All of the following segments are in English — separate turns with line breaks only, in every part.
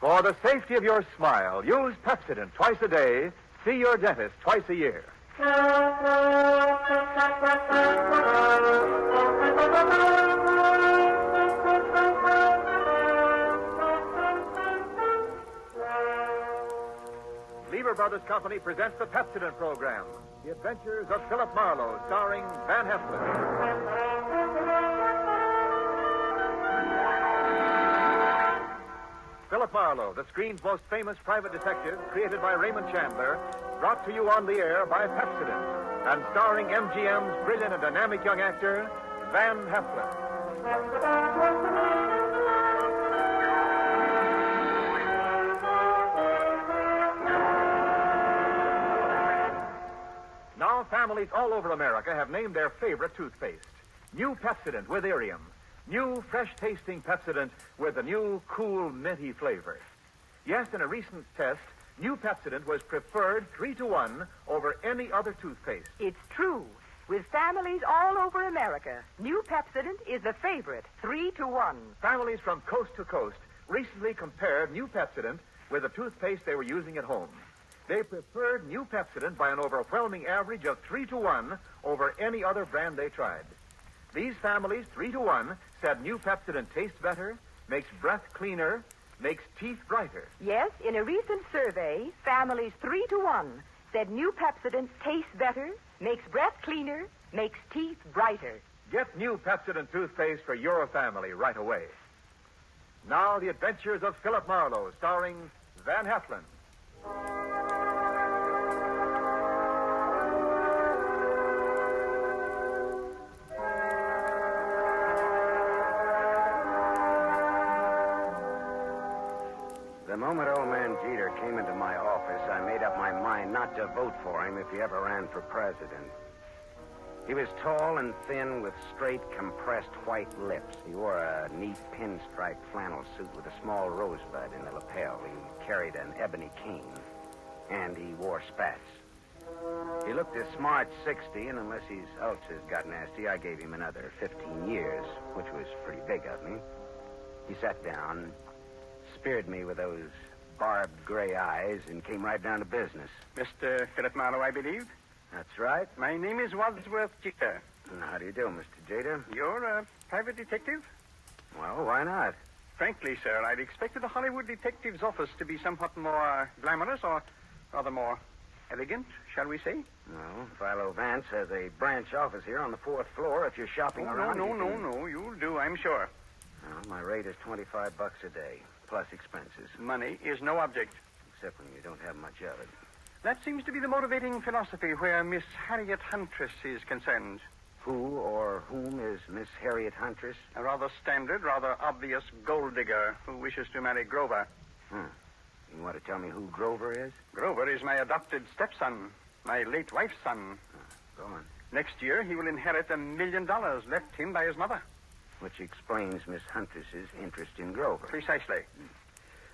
For the safety of your smile, use Pepsodent twice a day. See your dentist twice a year. Lever Brothers Company presents the Pepsodent program, The Adventures of Philip Marlowe, starring Van Heflin. Philip Marlowe, the screen's most famous private detective, created by Raymond Chandler, brought to you on the air by Pepsodent, and starring MGM's brilliant and dynamic young actor, Van Heflin. Now, families all over America have named their favorite toothpaste. New Pepsodent with Irium. New, fresh-tasting Pepsodent with a new, cool, minty flavor. Yes, in a recent test, new Pepsodent was preferred 3-to-1 over any other toothpaste.
It's true. With families all over America, new Pepsodent is the favorite, 3-to-1.
Families from coast to coast recently compared new Pepsodent with the toothpaste they were using at home. They preferred new Pepsodent by an overwhelming average of 3-to-1 over any other brand they tried. These families, 3-to-1, said new Pepsodent tastes better, makes breath cleaner, makes teeth brighter.
Yes, in a recent survey, families 3-to-1 said new Pepsodent tastes better, makes breath cleaner, makes teeth brighter.
Get new Pepsodent toothpaste for your family right away. Now, The Adventures of Philip Marlowe, starring Van Heflin.
The moment old man Jeter came into my office, I made up my mind not to vote for him if he ever ran for president. He was tall and thin with straight, compressed white lips. He wore a neat pinstripe flannel suit with a small rosebud in the lapel. He carried an ebony cane, and he wore spats. He looked a smart 60, and unless his ulcers got nasty, I gave him another 15 years, which was pretty big of me. He sat down, speared me with those barbed gray eyes, and came right down to business.
Mr. Philip Marlowe, I believe.
That's right.
My name is Wadsworth Jeter.
How do you do, Mr. Jeter?
You're a private detective?
Well, why not?
Frankly, sir, I'd expected a Hollywood detective's office to be somewhat more glamorous, or rather more elegant, shall we say?
Well, Philo Vance has a branch office here on the 4th floor. If you're shopping around...
No. You'll do, I'm sure.
Well, my rate is $25 a day, plus expenses.
Money is no object.
Except when you don't have much of it.
That seems to be the motivating philosophy where Miss Harriet Huntress is concerned.
Who or whom is Miss Harriet Huntress?
A rather standard, rather obvious gold digger who wishes to marry Grover.
You want to tell me who Grover is?
Grover is my adopted stepson, my late wife's son.
Go on.
Next year, he will inherit $1 million left him by his mother.
Which explains Miss Huntress's interest in Grover.
Precisely.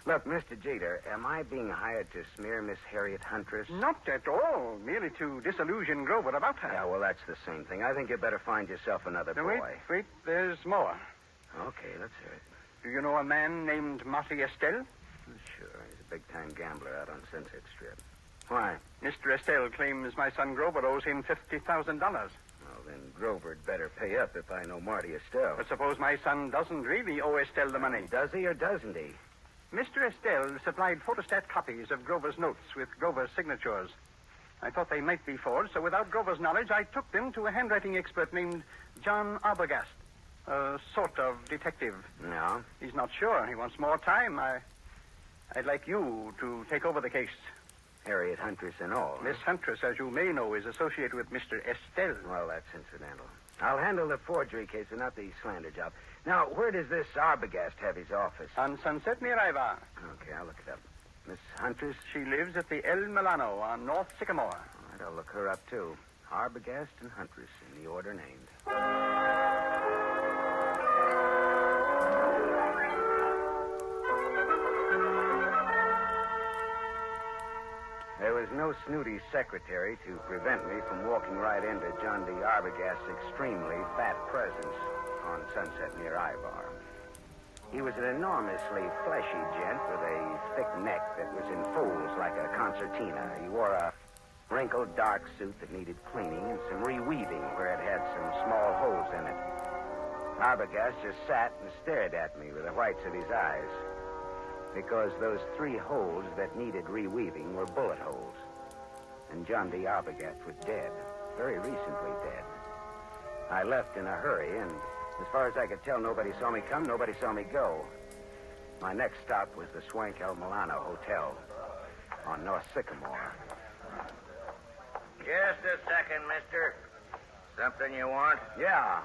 Look, Mr. Jeter, am I being hired to smear Miss Harriet Huntress?
Not at all. Merely to disillusion Grover about her.
Yeah, well, that's the same thing. I think you better find yourself another boy.
Wait. There's more.
Okay, let's hear it.
Do you know a man named Marty Estelle?
Sure. He's a big-time gambler out on Sunset Strip. Why?
Mr. Estelle claims my son Grover owes him $50,000.
Well, then Grover'd better pay up if I know Marty Estelle.
But suppose my son doesn't really owe Estelle the money.
Does he or doesn't he?
Mr. Estelle supplied photostat copies of Grover's notes with Grover's signatures. I thought they might be forged, so without Grover's knowledge, I took them to a handwriting expert named John Arbogast, a sort of detective.
No?
He's not sure. He wants more time. I'd like you to take over the case.
Harriet Huntress and all.
Miss Huntress, as you may know, is associated with Mr. Estelle.
Well, that's incidental. I'll handle the forgery case and not the slander job. Now, where does this Arbogast have his office?
On Sunset near Ivar.
Okay, I'll look it up. Miss Huntress?
She lives at the El Milano on North Sycamore.
All right, I'll look her up, too. Arbogast and Huntress, in the order named. There was no snooty secretary to prevent me from walking right into John D. Arbogast's extremely fat presence on Sunset near Ivar. He was an enormously fleshy gent with a thick neck that was in folds like a concertina. He wore a wrinkled dark suit that needed cleaning and some reweaving where it had some small holes in it. Arbogast just sat and stared at me with the whites of his eyes, because those 3 holes that needed reweaving were bullet holes. And John D. Arbogast was dead, very recently dead. I left in a hurry, and as far as I could tell, nobody saw me come, nobody saw me go. My next stop was the Swank El Milano Hotel on North Sycamore.
Just a second, mister. Something you want?
Yeah.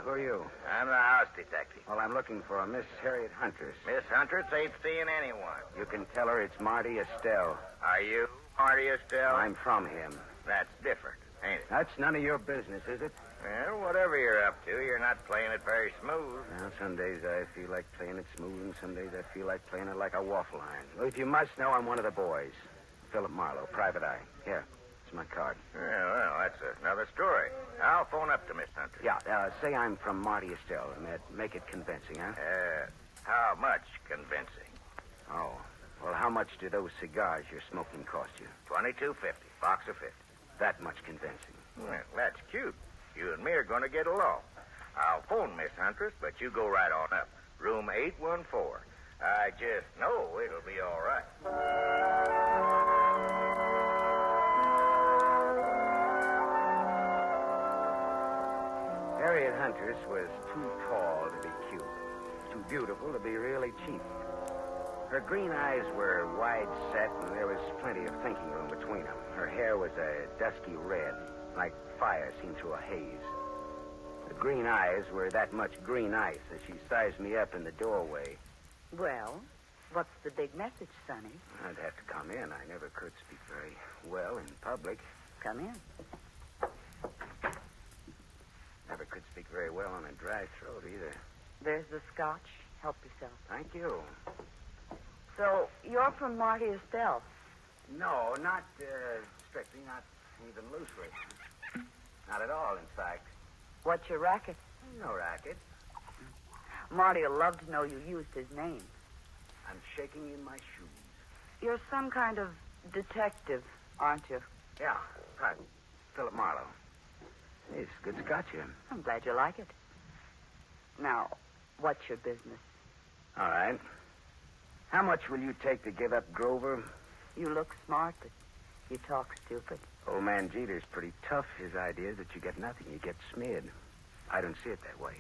Who are you?
I'm the house detective.
Well, I'm looking for a Miss Harriet Huntress.
Miss Huntress ain't seeing anyone.
You can tell her it's Marty Estelle.
Are you Marty Estelle?
I'm from him.
That's different, ain't it?
That's none of your business, is it?
Well, whatever you're up to, you're not playing it very smooth.
Well, some days I feel like playing it smooth, and some days I feel like playing it like a waffle iron. Well, if you must know, I'm one of the boys. Philip Marlowe, private eye. Here, it's my card.
Well, that's another story. I'll phone up to Miss Huntress.
Yeah, say I'm from Marty Estelle, and make it convincing, huh?
How much convincing?
Oh, well, how much do those cigars you're smoking cost you?
$22.50, box of 50.
That much convincing.
Well, that's cute. You and me are going to get along. I'll phone Miss Huntress, but you go right on up. Room 814. I just know it'll be all right.
Harriet Huntress was too tall to be cute, too beautiful to be really cheap. Her green eyes were wide set, and there was plenty of thinking room between them. Her hair was a dusky red, like fire seen through a haze. The green eyes were that much green ice as she sized me up in the doorway.
Well, what's the big message, Sonny?
I'd have to come in. I never could speak very well in public.
Come in.
Never could speak very well on a dry throat either.
There's the scotch. Help yourself.
Thank you.
So, you're from Marty Estelle.
No, not strictly, not even loosely. Not at all, in fact.
What's your racket?
No racket.
Marty will love to know you used his name.
I'm shaking in my shoes.
You're some kind of detective, aren't you?
Yeah, right. Philip Marlowe. Hey, it's good scotch here.
I'm glad you like it. Now, what's your business?
All right. How much will you take to give up Grover?
You look smart, but you talk stupid.
Old man Jeter's pretty tough. His idea is that you get nothing. You get smeared. I don't see it that way.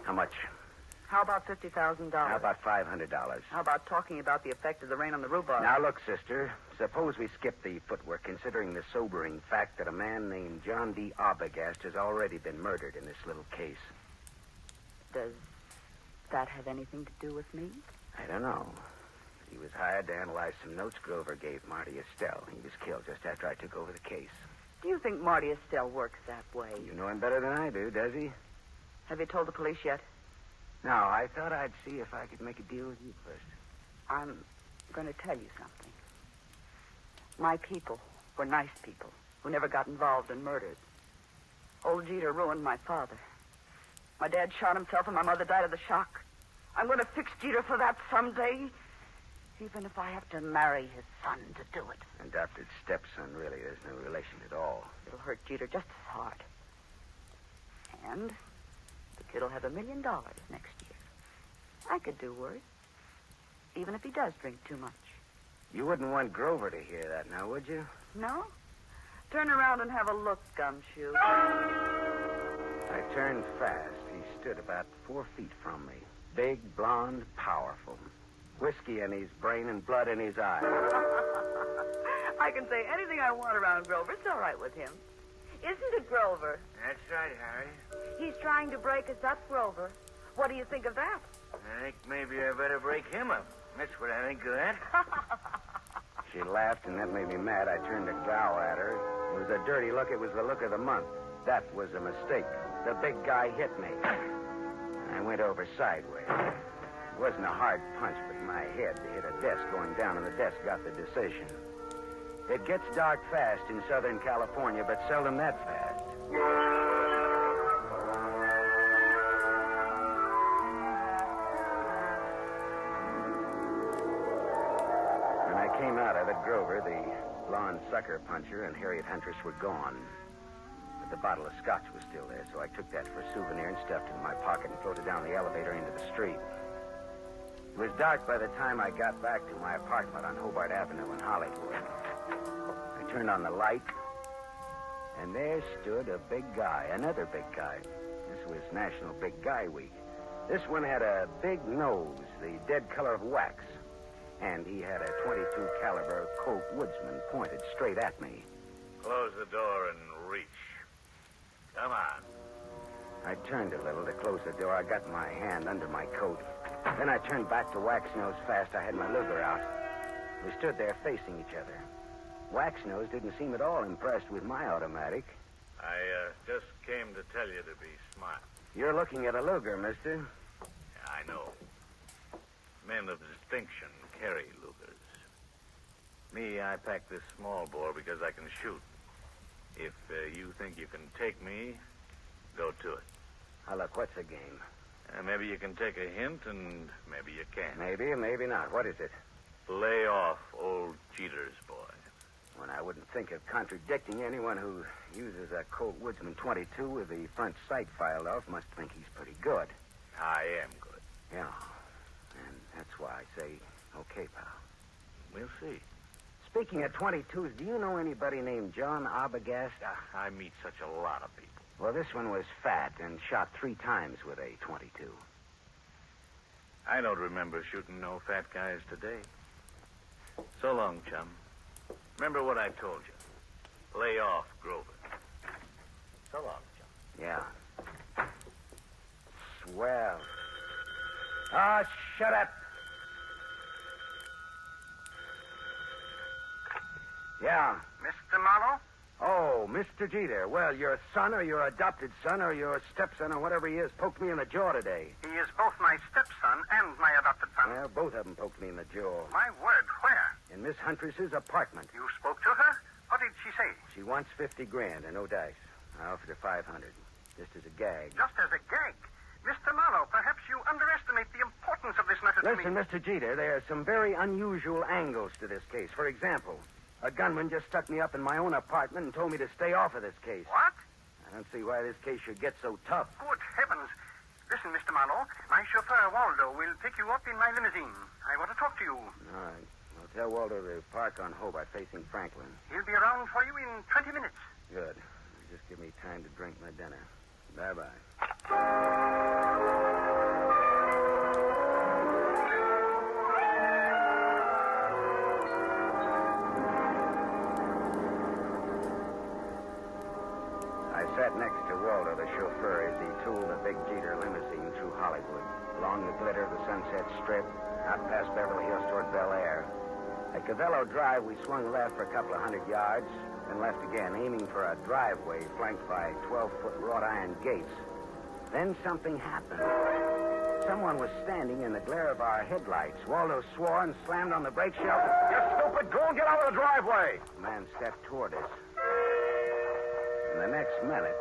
How much?
How about $50,000?
How about $500?
How about talking about the effect of the rain on the rhubarb?
Now, look, sister. Suppose we skip the footwork, considering the sobering fact that a man named John D. Arbogast has already been murdered in this little case.
Does that have anything to do with me?
I don't know. He was hired to analyze some notes Grover gave Marty Estelle. He was killed just after I took over the case.
Do you think Marty Estelle works that way?
You know him better than I do, does he?
Have you told the police yet?
No, I thought I'd see if I could make a deal with you first.
I'm going to tell you something. My people were nice people who never got involved in murders. Old Jeter ruined my father. My dad shot himself and my mother died of the shock. I'm going to fix Jeter for that someday, even if I have to marry his son to do it.
Adopted stepson, really. There's no relation at all.
It'll hurt Jeter just as hard. And the kid will have $1 million next year. I could do worse, even if he does drink too much.
You wouldn't want Grover to hear that now, would you?
No? Turn around and have a look, Gumshoe.
I turned fast. He stood about 4 feet from me. Big, blonde, powerful. Whiskey in his brain and blood in his eyes.
I can say anything I want around Grover. It's all right with him. Isn't it, Grover?
That's right, Harry.
He's trying to break us up, Grover. What do you think of that?
I think maybe I better break him up. That's what I think of that.
She laughed, and that made me mad. I turned to glower at her. It was a dirty look. It was the look of the month. That was a mistake. The big guy hit me. I went over sideways. It wasn't a hard punch, but my head hit a desk going down, and the desk got the decision. It gets dark fast in Southern California, but seldom that fast. Grover, the blonde sucker puncher, and Harriet Huntress were gone. But the bottle of scotch was still there, so I took that for a souvenir and stuffed it in my pocket and floated down the elevator into the street. It was dark by the time I got back to my apartment on Hobart Avenue in Hollywood. I turned on the light, and there stood a big guy, another big guy. This was National Big Guy Week. This one had a big nose, the dead color of wax, and he had a .22 caliber Colt Woodsman pointed straight at me.
Close the door and reach. Come on.
I turned a little to close the door. I got my hand under my coat. Then I turned back to Waxnose fast. I had my Luger out. We stood there facing each other. Waxnose didn't seem at all impressed with my automatic.
I just came to tell you to be smart.
You're looking at a Luger, mister.
Yeah, I know. Men of distinction carry Lugers. Me, I pack this small bore because I can shoot. If you think you can take me, go to it.
Now, look, what's the game?
Maybe you can take a hint, and maybe you can't.
Maybe, maybe not. What is it?
Lay off old Jeter's boy.
When I wouldn't think of contradicting anyone who uses a Colt Woodsman .22 with the front sight filed off must think he's pretty good.
I am good.
Yeah. And that's why I say, okay, pal.
We'll see.
Speaking of .22s, do you know anybody named John Arbogast?
I meet such a lot of people.
Well, this one was fat and shot 3 times with a .22.
I don't remember shooting no fat guys today. So long, chum. Remember what I told you. Lay off Grover. So long, chum.
Yeah. Swell. Ah, shut up. Yeah.
Mr. Marlowe?
Oh, Mr. Jeter. Well, your son or your adopted son or your stepson or whatever he is poked me in the jaw today.
He is both my stepson and my adopted son.
Well, both of them poked me in the jaw.
My word, where?
In Miss Huntress's apartment.
You spoke to her? What did she say?
She wants $50,000 and no dice. I offered her $500, just as a gag.
Just as a gag. Mr. Marlowe, perhaps you underestimate the importance of this matter to
Listen,
me.
Mr. Jeter, there are some very unusual angles to this case. For example, a gunman just stuck me up in my own apartment and told me to stay off of this case.
What?
I don't see why this case should get so tough.
Good heavens. Listen, Mr. Marlowe, my chauffeur, Waldo, will pick you up in my limousine. I want to talk to you.
All right. Well, tell Waldo to park on Hobart facing Franklin.
He'll be around for you in 20 minutes.
Good. Just give me time to drink my dinner. Bye-bye. I sat next to Waldo, the chauffeur, as he tooled the big Jeter limousine through Hollywood, along the glitter of the Sunset Strip, out past Beverly Hills toward Bel Air. At Cavello Drive, we swung left for a couple of 100 yards, then left again, aiming for a driveway flanked by 12-foot wrought iron gates. Then something happened. Someone was standing in the glare of our headlights. Waldo swore and slammed on the brake shelf.
You stupid! Go and get out of the driveway!
The man stepped toward us. In the next minute,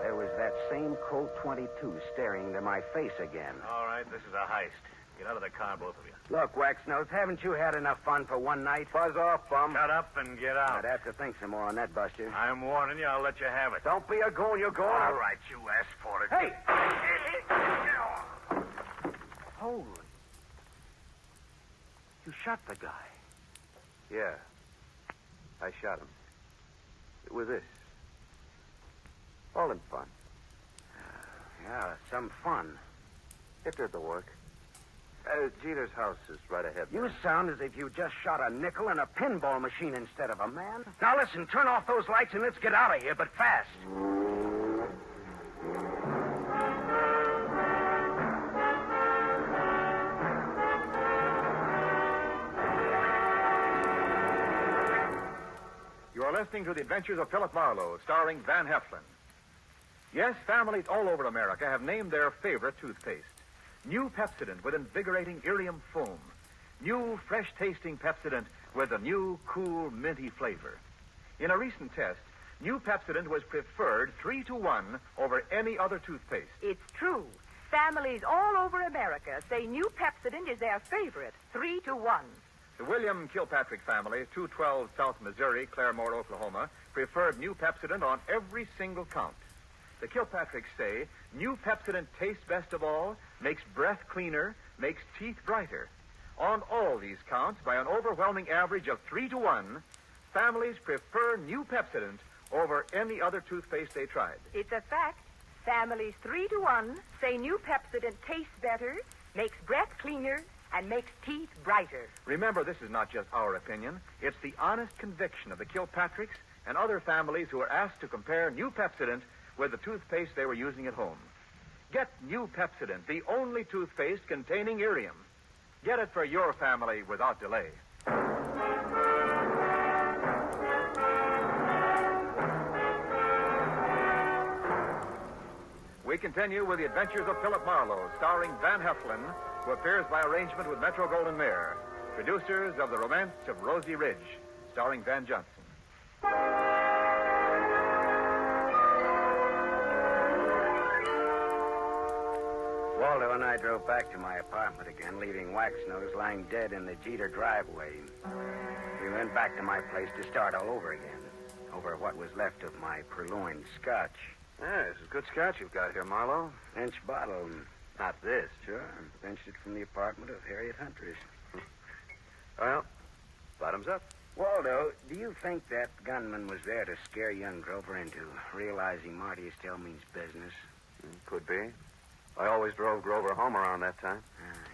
there was that same Colt .22 staring into my face again.
All right, this is a heist. Get out of the car, both of you.
Look, Waxnose, haven't you had enough fun for one night?
Fuzz off, bum.
Shut up and get out.
I'd have to think some more on that, Buster.
I'm warning you. I'll let you have it.
Don't be a goon. You're going.
All right, you asked for it.
Hey!
Holy. You shot the guy.
Yeah. I shot him. With this. All in fun.
Yeah, some fun.
It did the work. Jeter's house is right ahead.
You sound as if you just shot a nickel in a pinball machine instead of a man. Now listen, turn off those lights and let's get out of here, but fast.
You are listening to The Adventures of Philip Marlowe, starring Van Heflin. Yes, families all over America have named their favorite toothpaste. New Pepsodent with invigorating Irium foam. New, fresh-tasting Pepsodent with a new, cool, minty flavor. In a recent test, New Pepsodent was preferred 3-to-1 over any other toothpaste.
It's true. Families all over America say New Pepsodent is their favorite, 3-to-1.
The William Kilpatrick family, 212 South Missouri, Claremore, Oklahoma, preferred New Pepsodent on every single count. The Kilpatricks say New Pepsodent tastes best of all, makes breath cleaner, makes teeth brighter. On all these counts, by an overwhelming average of 3-1, families prefer New Pepsodent over any other toothpaste they tried.
It's a fact. Families 3-1 say New Pepsodent tastes better, makes breath cleaner, and makes teeth brighter.
Remember, this is not just our opinion. It's the honest conviction of the Kilpatricks and other families who were asked to compare New Pepsodent with the toothpaste they were using at home. Get New Pepsodent, the only toothpaste containing irium. Get it for your family without delay. We continue with the adventures of Philip Marlowe, starring Van Heflin, who appears by arrangement with Metro-Goldwyn-Mayer. Producers of The Romance of Rosie Ridge, starring Van Johnson.
Waldo and I drove back to my apartment again, leaving Waxnose lying dead in the Jeter driveway. We went back to my place to start all over again, over what was left of my purloined scotch.
Yeah, this is good scotch you've got here, Marlowe.
Inch bottle.
Not this.
Sure. Pinched it from the apartment of Harriet Huntress.
Well, bottoms up.
Waldo, do you think that gunman was there to scare young Grover into realizing Marty Estelle means business?
Could be. I always drove Grover home around that time.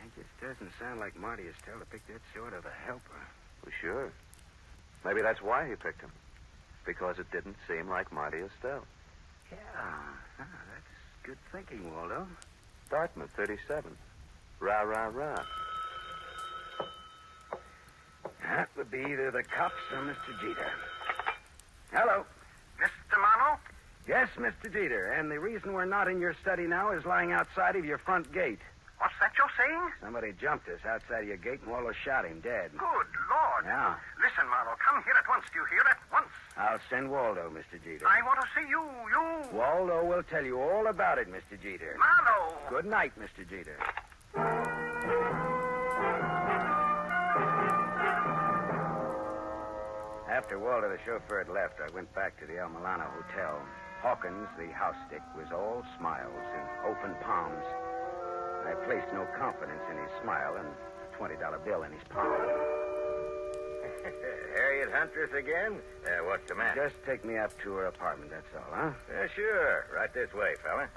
It just doesn't sound like Marty Estelle to pick that sort of a helper.
Well, sure. Maybe that's why he picked him. Because it didn't seem like Marty Estelle.
Yeah, that's good thinking, Waldo.
Dartmouth, 37. Rah, rah, rah.
That would be either the cops or Mr. Jeter. Hello.
Mr. Marlowe?
Yes, Mr. Jeter. And the reason we're not in your study now is lying outside of your front gate.
What's that you're saying?
Somebody jumped us outside of your gate and Waldo shot him dead.
Good Lord.
Yeah.
Listen, Marlowe, come here at once. Do you hear? At once.
I'll send Waldo, Mr. Jeter.
I want to see you.
Waldo will tell you all about it, Mr. Jeter.
Marlowe.
Good night, Mr. Jeter. After Waldo, the chauffeur, had left, I went back to the El Milano Hotel. Hawkins, the house stick, was all smiles and open palms. I placed no confidence in his smile and a $20 bill in his palm.
Harriet Huntress again? What's the matter?
Just take me up to her apartment, that's all, huh?
Sure. Right this way, fella.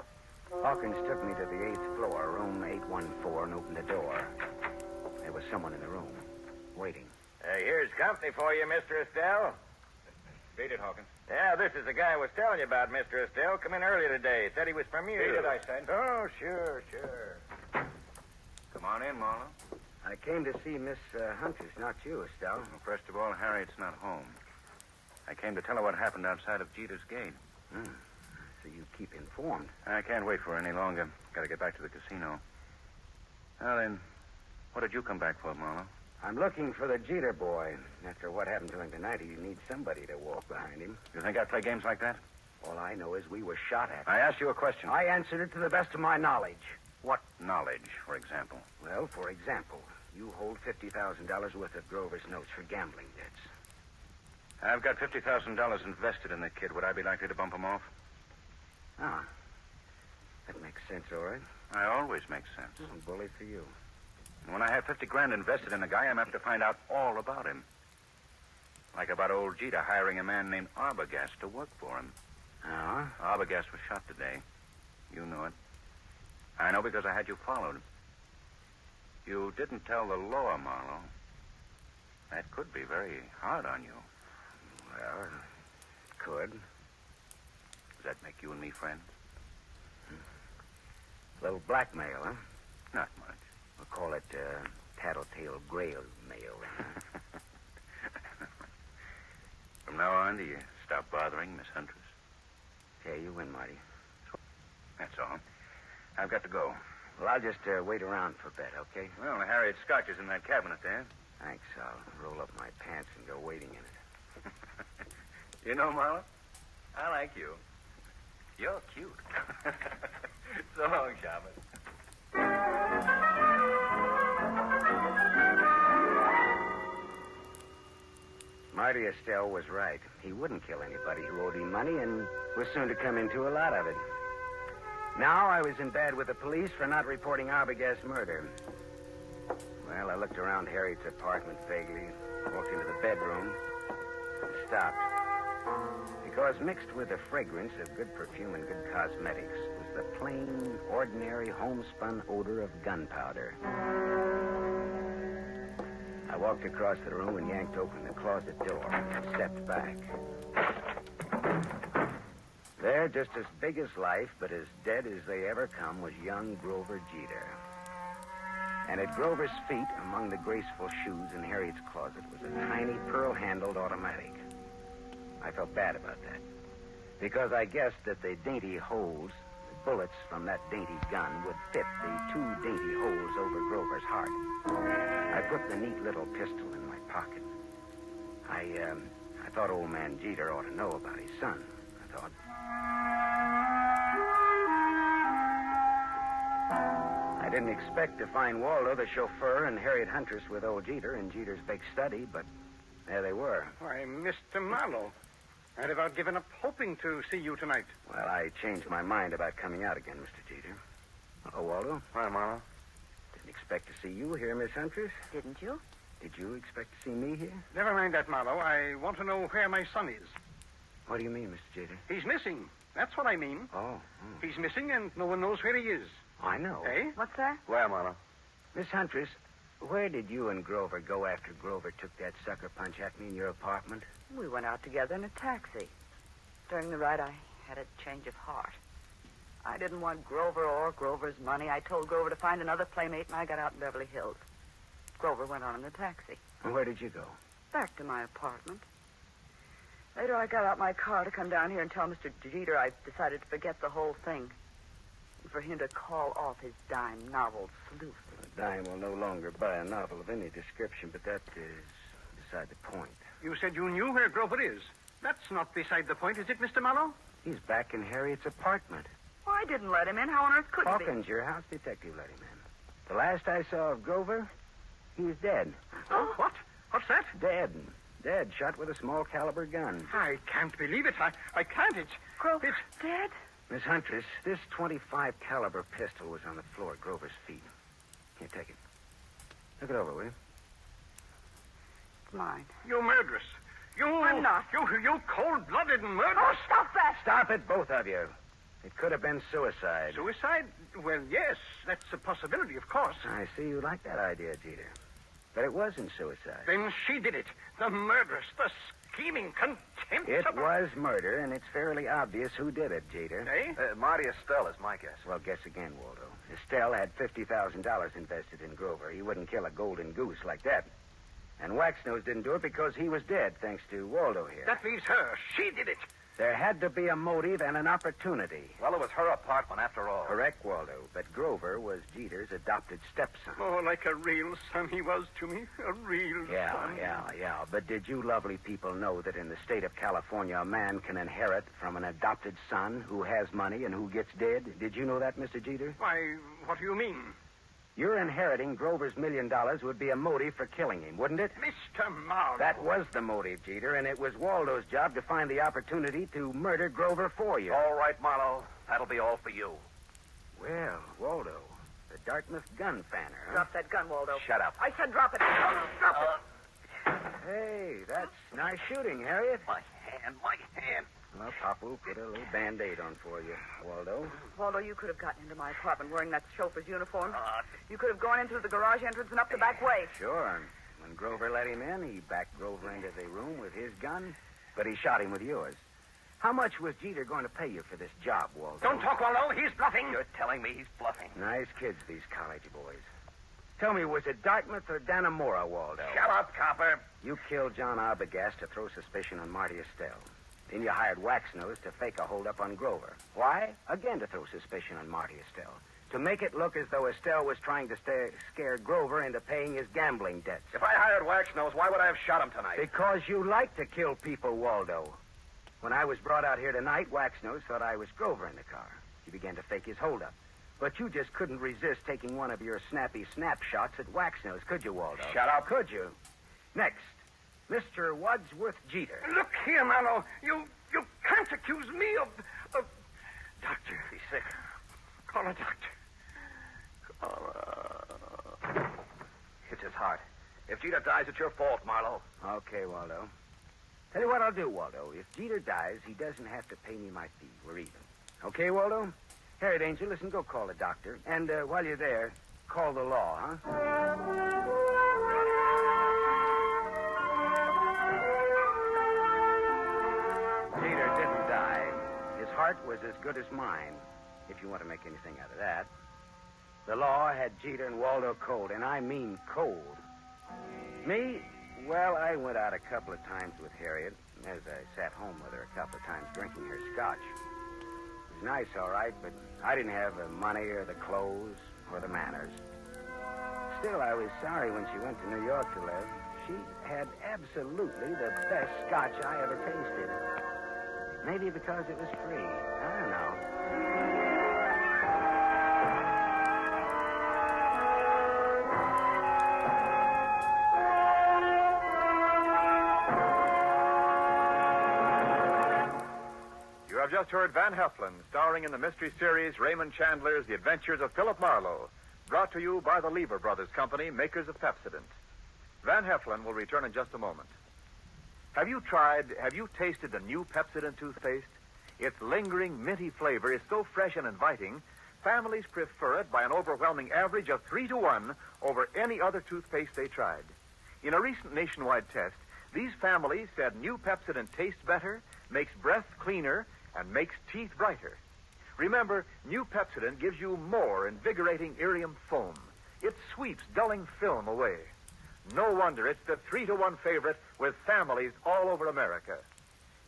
Hawkins took me to the 8th floor, room 814, and opened the door. There was someone in the room, waiting.
Here's company for you, Mr. Estelle.
Beat it, Hawkins.
Yeah, this is the guy I was telling you about, Mr. Estelle. Come in earlier today. Said he was from you.
Beat it, I said.
Oh, sure. Come on in, Marlowe.
I came to see Miss Huntress, not you, Estelle.
Well, first of all, Harriet's not home. I came to tell her what happened outside of Jeter's gate.
So you keep informed.
I can't wait for her any longer. Got to get back to the casino. Now then, what did you come back for, Marlowe?
I'm looking for the Jeter boy. After what happened to him tonight, he needs somebody to walk behind him.
You think I'd play games like that?
All I know is we were shot at.
I asked you a question.
I answered it to the best of my knowledge.
What knowledge, for example?
Well, for example, you hold $50,000 worth of Grover's notes for gambling debts.
I've got $50,000 invested in the kid. Would I be likely to bump him off?
Ah, that makes sense, all right.
I always make sense.
Bully for you.
And when I have $50,000 invested in a guy, I'm apt to find out all about him. Like about old Jeter hiring a man named Arbogast to work for him. Arbogast was shot today. You know it. I know because I had you followed. You didn't tell the law, Marlowe. That could be very hard on you.
Well, it could.
Does that make you and me friends?
A little blackmail, huh?
Not much.
We'll call it tattletale grail mail.
From now on, do you stop bothering Miss Huntress?
Okay, you win, Marty.
That's all. I've got to go.
Well, I'll just wait around for a bit, okay?
Well, Harriet's scotch is in that cabinet there.
Thanks. I'll roll up my pants and go waiting in it.
You know, Marlowe, I like you. You're cute. So long, Shaman.
Marty Estelle was right. He wouldn't kill anybody who owed him money and was soon to come into a lot of it. Now I was in bed with the police for not reporting Arbogast's murder. Well, I looked around Harriet's apartment vaguely, walked into the bedroom, and stopped. Because mixed with the fragrance of good perfume and good cosmetics was the plain, ordinary, homespun odor of gunpowder. I walked across the room and yanked open the closet door and stepped back. There, just as big as life, but as dead as they ever come, was young Grover Jeter. And at Grover's feet, among the graceful shoes in Harriet's closet, was a tiny pearl-handled automatic. I felt bad about that, because I guessed that the dainty holes, the bullets from that dainty gun, would fit the 2 dainty holes over Grover's heart. I put the neat little pistol in my pocket. I thought old man Jeter ought to know about his son, I thought. I didn't expect to find Waldo, the chauffeur, and Harriet Huntress with old Jeter in Jeter's big study, but there they were.
Why, Mr. Marlowe, I'd about given up hoping to see you tonight.
Well, I changed my mind about coming out again, Mr. Jeter. Hello, Waldo.
Hi, Marlowe.
Didn't expect to see you here, Miss Huntress.
Didn't you?
Did you expect to see me here?
Never mind that, Marlowe. I want to know where my son is.
What do you mean, Mr. Jeter?
He's missing. That's what I mean.
Oh.
He's missing, and no one knows where he is.
I know.
Eh?
What's that?
Where, Marlowe?
Miss Huntress, where did you and Grover go after Grover took that sucker punch at me in your apartment?
We went out together in a taxi. During the ride, I had a change of heart. I didn't want Grover or Grover's money. I told Grover to find another playmate, and I got out in Beverly Hills. Grover went on in the taxi.
And where did you go?
Back to my apartment. Later, I got out my car to come down here and tell Mr. Jeter I decided to forget the whole thing. And for him to call off his dime novel, Sleuth.
A dime will no longer buy a novel of any description, but that is beside the point.
You said you knew where Grover is. That's not beside the point, is it, Mr. Marlowe?
He's back in Harriet's apartment.
Well, I didn't let him in. How on earth could he?
Hawkins, your house detective, let him in. The last I saw of Grover, he's dead.
Oh, what? What's that?
Dead. Dead, shot with a small caliber gun.
I can't believe it. I can't.
Grover dead?
Miss Huntress, this .25 caliber pistol was on the floor at Grover's feet. Here, take it. Look it over, will you?
It's mine.
You murderess.
I'm not.
You cold-blooded and murderous.
Oh, stop that!
Stop it, both of you. It could have been suicide.
Suicide? Well, yes, that's a possibility, of course.
I see you like that idea, Jeter. But it wasn't suicide.
Then she did it. The murderess, the scheming, contemptible...
It was murder, and it's fairly obvious who did it, Jeter.
Eh?
Marty Estelle is my guess.
Well, guess again, Waldo. Estelle had $50,000 invested in Grover. He wouldn't kill a golden goose like that. And Waxnose didn't do it because he was dead, thanks to Waldo here.
That leaves her. She did it.
There had to be a motive and an opportunity.
Well, it was her apartment after all.
Correct, Waldo. But Grover was Jeter's adopted stepson.
Oh, like a real son he was to me. A real son.
Yeah. But did you lovely people know that in the state of California, a man can inherit from an adopted son who has money and who gets dead? Did you know that, Mr. Jeter?
Why, what do you mean?
Your inheriting Grover's $1 million would be a motive for killing him, wouldn't it?
Mr. Marlowe.
That was the motive, Jeter, and it was Waldo's job to find the opportunity to murder Grover for you.
All right, Marlowe. That'll be all for you.
Well, Waldo, the Dartmouth gun fanner, huh?
Drop that gun, Waldo.
Shut up.
I said drop it. Drop it.
Hey, that's nice shooting, Harriet.
My hand.
Well, Pop will put a little Band-Aid on for you, Waldo.
Waldo, you could have gotten into my apartment wearing that chauffeur's uniform. You could have gone in through the garage entrance and up the back way.
Sure. When Grover let him in, he backed Grover into the room with his gun, but he shot him with yours. How much was Jeter going to pay you for this job, Waldo?
Don't talk, Waldo. He's bluffing.
You're telling me he's bluffing.
Nice kids, these college boys. Tell me, was it Dartmouth or Dannemora, Waldo?
Shut up, copper.
You killed John Arbogast to throw suspicion on Marty Estelle. Then you hired Waxnose to fake a holdup on Grover. Why? Again to throw suspicion on Marty Estelle. To make it look as though Estelle was trying to scare Grover into paying his gambling debts.
If I hired Waxnose, why would I have shot him tonight?
Because you like to kill people, Waldo. When I was brought out here tonight, Waxnose thought I was Grover in the car. He began to fake his holdup. But you just couldn't resist taking one of your snappy snapshots at Waxnose, could you, Waldo?
Shut up.
Could you? Next, Mr. Wadsworth Jeter.
Look here, Marlowe. You can't accuse me of... Doctor.
He's sick.
Call a doctor.
It's his heart. If Jeter dies, it's your fault, Marlowe. Okay, Waldo. Tell you what I'll do, Waldo. If Jeter dies, he doesn't have to pay me my fee. We're even. Okay, Waldo? Harriet Angel, listen, go call the doctor. And while you're there, call the law, huh? Jeter didn't die. His heart was as good as mine, if you want to make anything out of that. The law had Jeter and Waldo cold, and I mean cold. Me? Well, I went out a couple of times with Harriet, as I sat home with her a couple of times drinking her scotch. It was nice, all right, but I didn't have the money or the clothes or the manners. Still, I was sorry when she went to New York to live. She had absolutely the best scotch I ever tasted. Maybe because it was free. I don't know.
You have just heard Van Heflin, starring in the mystery series Raymond Chandler's The Adventures of Philip Marlowe, brought to you by the Lever Brothers Company, makers of Pepsodent. Van Heflin will return in just a moment. Have you tasted the new Pepsodent toothpaste? Its lingering, minty flavor is so fresh and inviting, families prefer it by an overwhelming average of 3-to-1 over any other toothpaste they tried. In a recent nationwide test, these families said new Pepsodent tastes better, makes breath cleaner, and makes teeth brighter. Remember, new Pepsodent gives you more invigorating irium foam. It sweeps dulling film away. No wonder it's the 3-to-1 favorite with families all over America.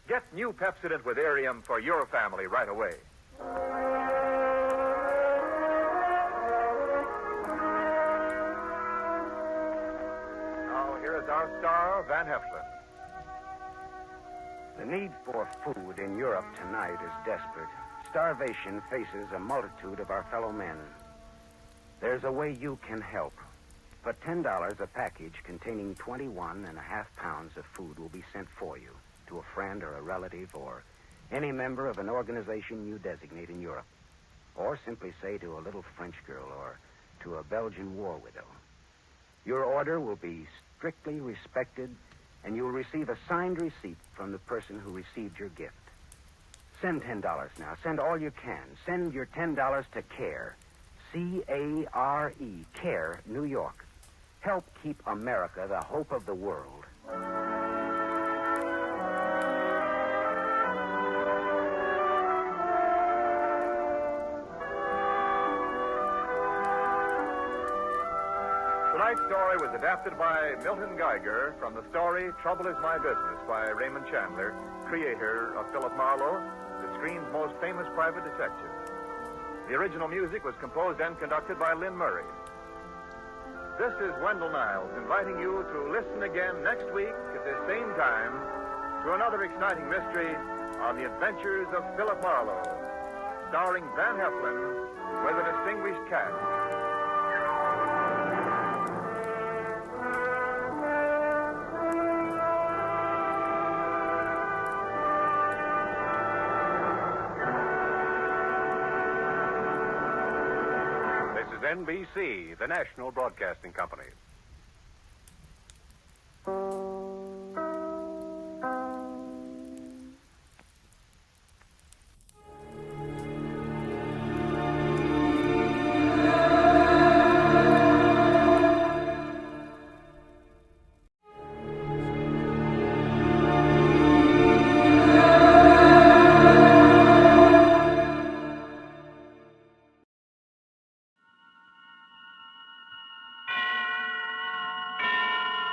Get new Pepsodent with irium for your family right away. Now, here is our star, Van Heflin.
The need for food in Europe tonight is desperate. Starvation faces a multitude of our fellow men. There's a way you can help. For $10, a package containing 21.5 pounds of food will be sent for you to a friend or a relative or any member of an organization you designate in Europe. Or simply say to a little French girl or to a Belgian war widow. Your order will be strictly respected, and you will receive a signed receipt from the person who received your gift. Send $10 now. Send all you can. Send your $10 to CARE. C-A-R-E. CARE, New York. Help keep America the hope of the world.
Tonight's story was adapted by Milton Geiger from the story Trouble Is My Business by Raymond Chandler, creator of Philip Marlowe, the screen's most famous private detective. The original music was composed and conducted by Lynn Murray. This is Wendell Niles inviting you to listen again next week at this same time to another exciting mystery on the adventures of Philip Marlowe, starring Van Heflin with a distinguished cast.
NBC, the National Broadcasting Company.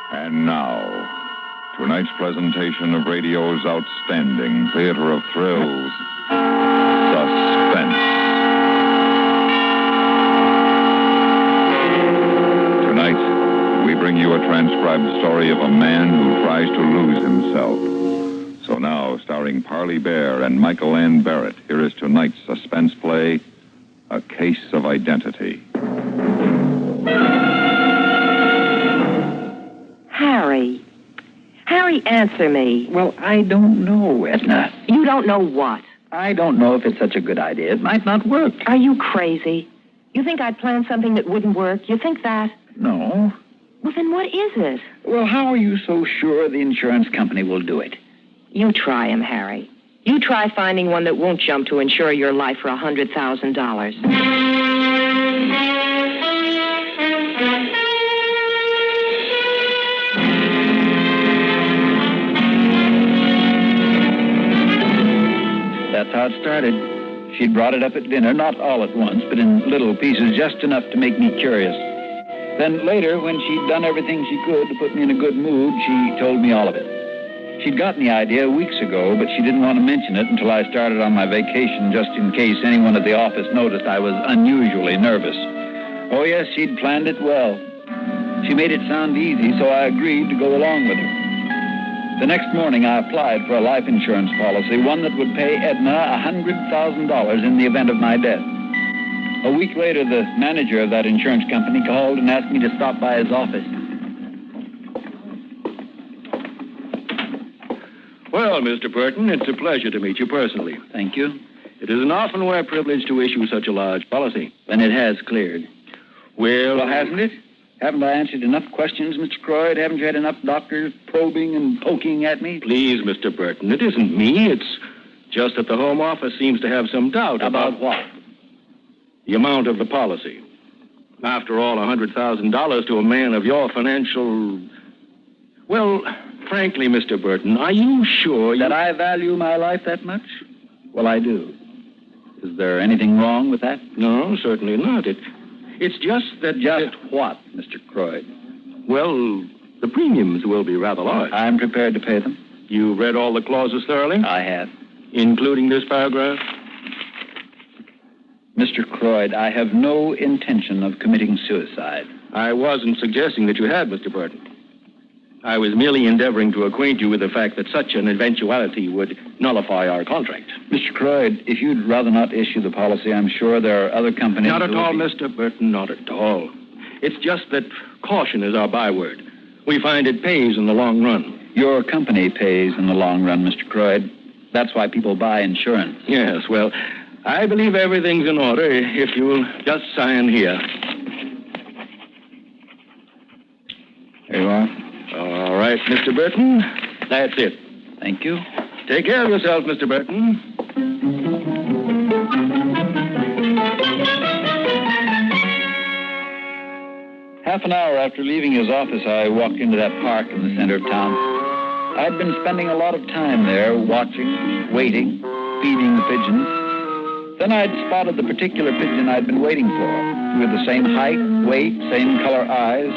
And now, tonight's presentation of radio's outstanding theater of thrills, Suspense. Tonight, we bring you a transcribed story of a man who tries to lose himself. So now, starring Parley Bear and Michael Ann Barrett, here is tonight's suspense play, A Case of Identity.
Harry,
Harry, answer me.
Well, I don't know, Edna.
You don't know what?
I don't know if it's such a good idea. It might not work.
Are you crazy? You think I'd plan something that wouldn't work? You think that?
No.
Well, then what is it?
Well, how are you so sure the insurance company will do it?
You try him, Harry. You try finding one that won't jump to insure your life for $100,000.
That's how it started. She'd brought it up at dinner, not all at once, but in little pieces, just enough to make me curious. Then later, when she'd done everything she could to put me in a good mood, she told me all of it. She'd gotten the idea weeks ago, but she didn't want to mention it until I started on my vacation, just in case anyone at the office noticed I was unusually nervous. Oh, yes, she'd planned it well. She made it sound easy, so I agreed to go along with her. The next morning, I applied for a life insurance policy, one that would pay Edna $100,000 in the event of my death. A week later, the manager of that insurance company called and asked me to stop by his office.
Well, Mr. Burton, it's a pleasure to meet you personally.
Thank you.
It is an often-wear privilege to issue such a large policy.
Then it has cleared.
Well,
hasn't it? Haven't I answered enough questions, Mr. Croyd? Haven't you had enough doctors probing and poking at me?
Please, Mr. Burton, it isn't me. It's just that the Home Office seems to have some doubt
About what?
The amount of the policy. After all, $100,000 to a man of your financial... Well, frankly, Mr. Burton, are you sure
that I value my life that much? Well, I do. Is there anything wrong with that?
No, certainly not. It's just that...
Just what, Mr. Croyd?
Well, the premiums will be rather large.
I'm prepared to pay them.
You read all the clauses thoroughly?
I have.
Including this paragraph?
Mr. Croyd, I have no intention of committing suicide.
I wasn't suggesting that you had, Mr. Burton. I was merely endeavoring to acquaint you with the fact that such an eventuality would nullify our contract.
Mr. Croyd, if you'd rather not issue the policy, I'm sure there are other companies...
Not at all, Mr. Burton, not at all. It's just that caution is our byword. We find it pays in the long run.
Your company pays in the long run, Mr. Croyd. That's why people buy insurance.
Yes, well, I believe everything's in order if you'll just sign here.
There you are.
All right, Mr. Burton. That's it.
Thank you.
Take care of yourself, Mr. Burton.
Half an hour after leaving his office, I walked into that park in the center of town. I'd been spending a lot of time there, watching, waiting, feeding the pigeons. Then I'd spotted the particular pigeon I'd been waiting for, with the same height, weight, same color eyes.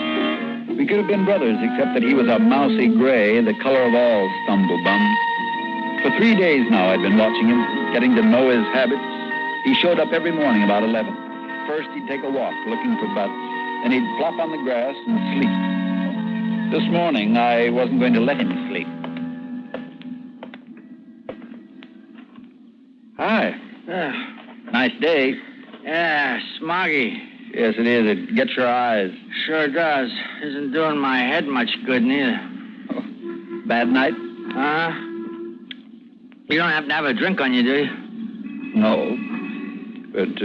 We could have been brothers, except that he was a mousy gray, the color of all stumblebums. For 3 days now, I'd been watching him, getting to know his habits. He showed up every morning about 11. First, he'd take a walk, looking for butts. Then he'd plop on the grass and sleep. This morning, I wasn't going to let him sleep.
Hi.
Nice day.
Yeah, smoggy.
Yes, it is. It gets your eyes.
Sure does. Isn't doing my head much good, neither.
Oh, bad night?
You don't happen to have a drink on you, do you?
No. But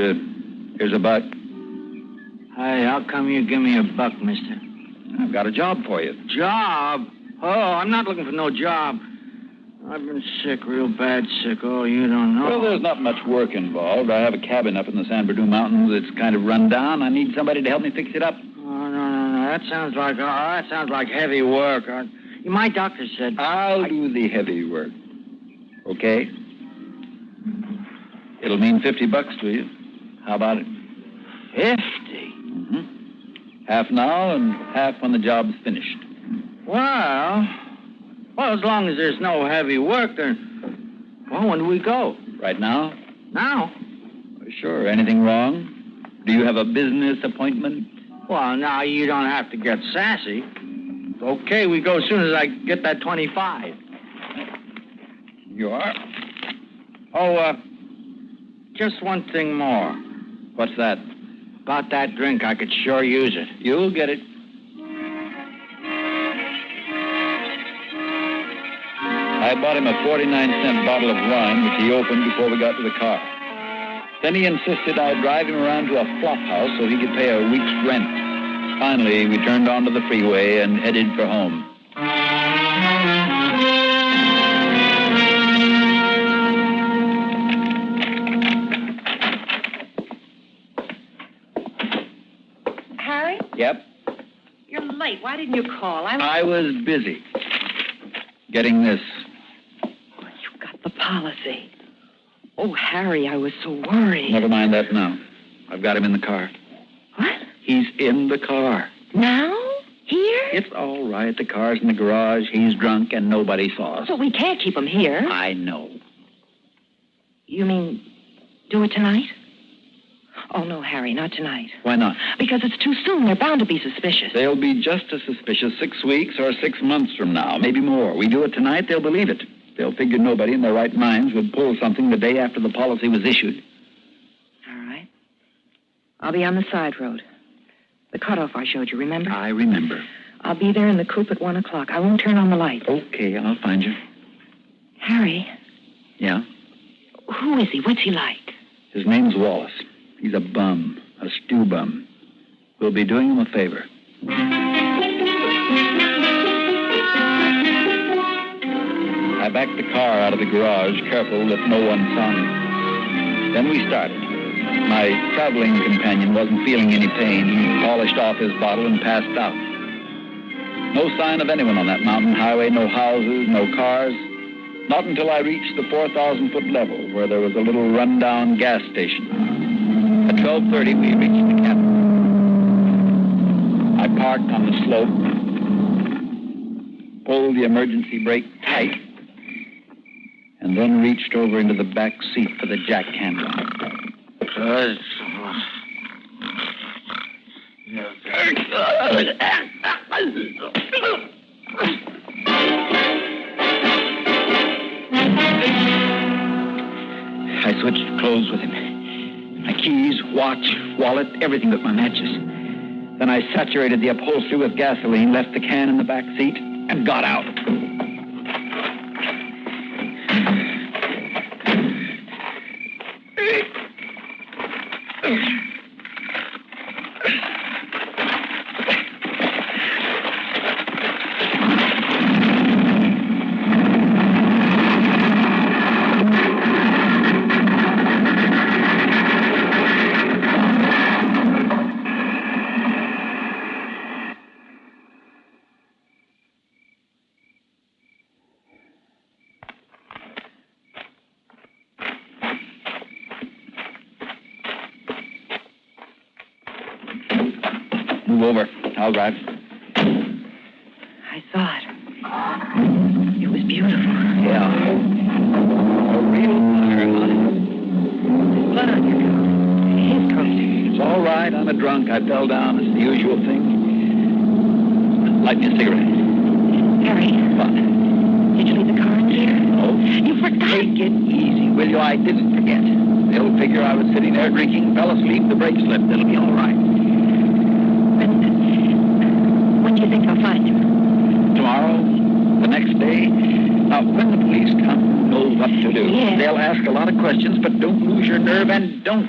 here's a buck.
Hey, how come you give me a buck, mister?
I've got a job for you.
Job? Oh, I'm not looking for no job. I've been sick, real bad sick. Oh, you don't know.
Well, there's not much work involved. I have a cabin up in the San Bernardino Mountains. It's kind of run down. I need somebody to help me fix it up.
Oh, no. That sounds like heavy work. My doctor said...
I'll do the heavy work. Okay? It'll mean $50 to you. How about it?
50?
Mm-hmm. Half now and half when the job's finished.
Well, as long as there's no heavy work, then... Well, when do we go?
Right now?
Now?
Sure. Anything wrong? Do you have a business appointment?
Well, now you don't have to get sassy. Okay, we go as soon as I get that 25.
You are?
Oh, just one thing more.
What's that?
About that drink, I could sure use it.
You'll get it. I bought him a 49-cent bottle of wine, which he opened before we got to the car. Then he insisted I drive him around to a flop house so he could pay a week's rent. Finally, we turned onto the freeway and headed for home.
Harry?
Yep.
You're late. Why didn't you call?
I was busy. Getting this.
You got the policy. Oh, Harry, I was so worried.
Never mind that now. I've got him in the car.
What?
He's in the car.
Now? Here?
It's all right. The car's in the garage. He's drunk, and nobody saw us.
So we can't keep him here.
I know.
You mean do it tonight? Oh, no, Harry, not tonight.
Why not?
Because it's too soon. They're bound to be suspicious.
They'll be just as suspicious 6 weeks or 6 months from now, maybe more. We do it tonight, they'll believe it. They'll figure nobody in their right minds would pull something the day after the policy was issued.
All right. I'll be on the side road. The cutoff I showed you, remember?
I remember.
I'll be there in the coupe at 1 o'clock. I won't turn on the light.
Okay, I'll find you.
Harry?
Yeah?
Who is he? What's he like?
His name's Wallace. He's a bum, a stew bum. We'll be doing him a favor. I backed the car out of the garage, careful that no one saw me. Then we started. My traveling companion wasn't feeling any pain. He polished off his bottle and passed out. No sign of anyone on that mountain highway, no houses, no cars. Not until I reached the 4,000-foot level, where there was a little rundown gas station. At 12:30, we reached the cabin. I parked on the slope, pulled the emergency brake tight, and then reached over into the back seat for the jack handle. I switched clothes with him. My keys, watch, wallet, everything but my matches. Then I saturated the upholstery with gasoline, left the can in the back seat, and got out. Move over. I'll drive.
I saw it. It was beautiful.
Yeah. A real fire, huh?
Blood on your coat. His coat.
It's all right. I'm a drunk. I fell down. It's the usual thing. Light me a cigarette.
Harry.
What?
Did you leave the car in gear?
No.
You forgot.
Take it easy, will you? I didn't forget. They'll figure I was sitting there drinking, fell asleep, the brake slipped. It'll be all right.
When do you think I'll find him?
Tomorrow, the next day. Now, when the police come, know what to do.
Yeah.
They'll ask a lot of questions, but don't lose your nerve and don't.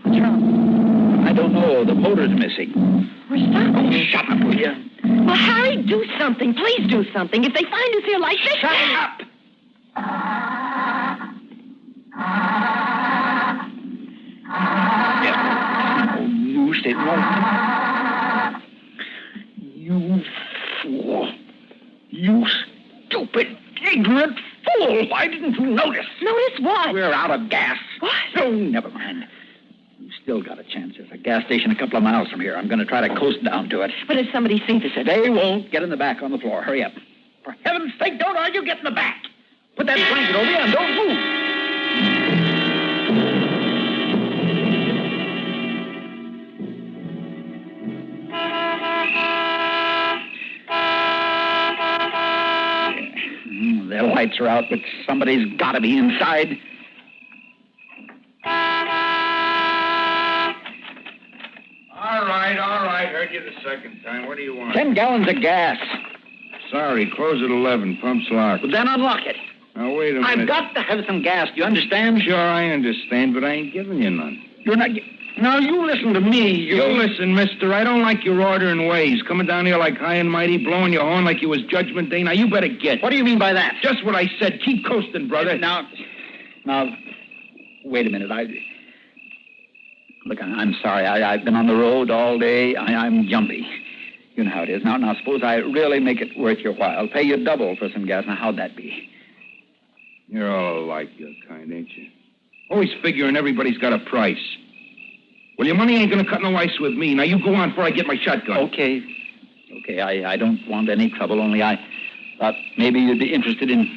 What's wrong?
I don't know. The motor's missing.
We're stopped.
Oh, shut up, will you?
Well, Harry, do something. Please do something. If they find us here like this...
Shut up! Yeah. Oh, loose it won't. You fool. You stupid, ignorant fool. Why didn't you notice?
Notice what?
We're out of gas.
What?
Oh, never mind. You've still got a chance. There's a gas station a couple of miles from here. I'm going to try to coast down to it.
But if somebody sees us...
They won't. Get in the back on the floor. Hurry up. For heaven's sake, don't argue. Get in the back. Put that blanket over you and don't move. Their lights are out, but somebody's got to be inside.
All right. Heard you the second time. What do you want?
10 gallons of gas.
Sorry, close at 11. Pump's locked.
Well, then unlock it.
Now, wait a minute.
I've got to have some gas. Do you understand?
Sure, I understand, but I ain't giving you none.
You're not... Now, you listen to me.
You listen, mister. I don't like your ordering ways. Coming down here like high and mighty, blowing your horn like you was Judgment Day. Now, you better get.
What do you mean by that?
Just what I said. Keep coasting, brother.
Now, wait a minute. Look, I'm sorry. I've been on the road all day. I'm jumpy. You know how it is. Now, suppose I really make it worth your while. Pay you double for some gas. Now, how'd that be?
You're all alike, your kind, ain't you? Always figuring everybody's got a price. Well, your money ain't gonna cut no ice with me. Now, you go on before I get my shotgun.
Okay, I don't want any trouble, only I thought maybe you'd be interested in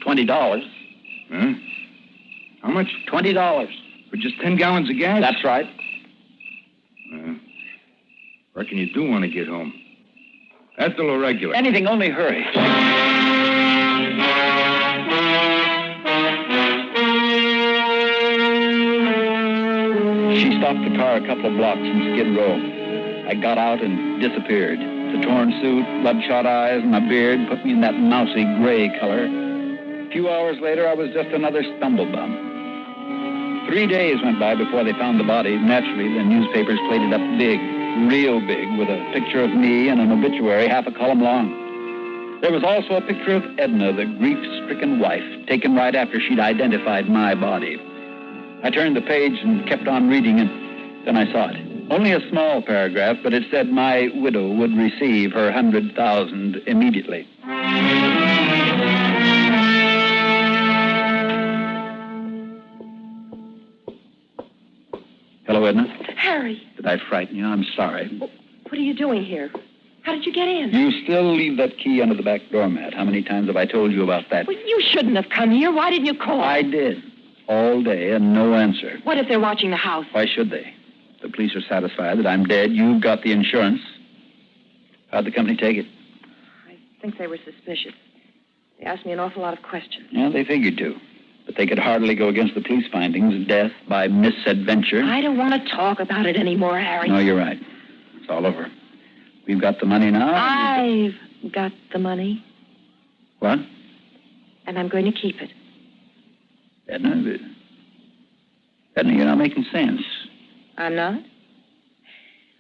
$20.
Huh? How much?
$20.
For just 10 gallons of gas?
That's right.
Reckon you do want to get home. That's the little regular.
Anything, only hurry. She stopped the car a couple of blocks from Skid Row. I got out and disappeared. The torn suit, bloodshot eyes, and my beard put me in that mousy gray color. A few hours later, I was just another stumblebum. 3 days went by before they found the body. Naturally, the newspapers played it up big, real big, with a picture of me and an obituary half a column long. There was also a picture of Edna, the grief-stricken wife, taken right after she'd identified my body. I turned the page and kept on reading, and then I saw it. Only a small paragraph, but it said my widow would receive her $100,000 immediately. Hello, Edna.
Harry.
Did I frighten you? I'm sorry.
What are you doing here? How did you get in?
You still leave that key under the back doormat. How many times have I told you about that?
Well, you shouldn't have come here. Why didn't you call?
I did. All day and no answer.
What if they're watching the house?
Why should they? The police are satisfied that I'm dead. You've got the insurance. How'd the company take it?
I think they were suspicious. They asked me an awful lot of questions.
Yeah, they figured to. But they could hardly go against the police findings of death by misadventure.
I don't want to talk about it anymore, Harry.
No, you're right. It's all over. We've got the money now.
I've got the money.
What?
And I'm going to keep it.
Edna, you're not making sense.
I'm not?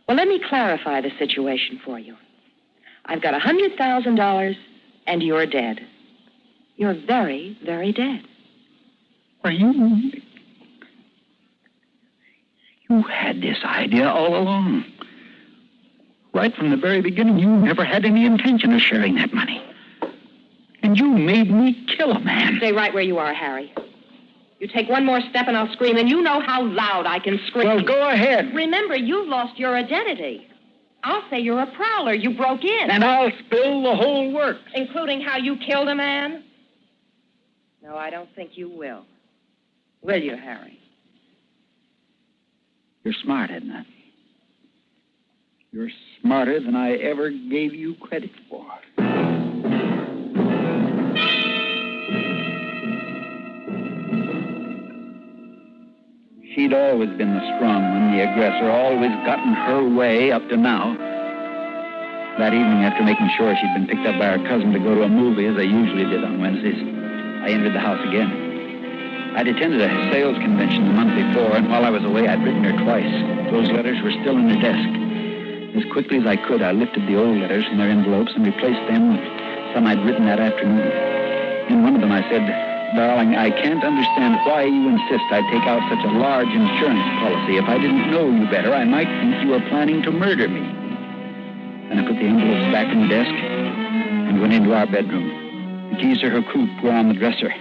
Well, let me clarify the situation for you. I've got $100,000, and you're dead. You're very, very dead.
Well, you had this idea all along. Right from the very beginning, you never had any intention of sharing that money. And you made me kill a man.
Stay right where you are, Harry. You take one more step and I'll scream, and you know how loud I can scream.
Well, go ahead.
Remember, you've lost your identity. I'll say you're a prowler. You broke in.
And I'll spill the whole works.
Including how you killed a man? No, I don't think you will. Will you, Harry?
You're smart, Edna. You're smarter than I ever gave you credit for. She'd always been the strong one, the aggressor, always gotten her way up to now. That evening, after making sure she'd been picked up by her cousin to go to a movie, as I usually did on Wednesdays, I entered the house again. I'd attended a sales convention the month before, and while I was away, I'd written her twice. Those letters were still in her desk. As quickly as I could, I lifted the old letters from their envelopes and replaced them with some I'd written that afternoon. In one of them, I said, "Darling, I can't understand why you insist I take out such a large insurance policy. If I didn't know you better, I might think you were planning to murder me." And I put the envelopes back in the desk and went into our bedroom. The keys to her coupe were on the dresser.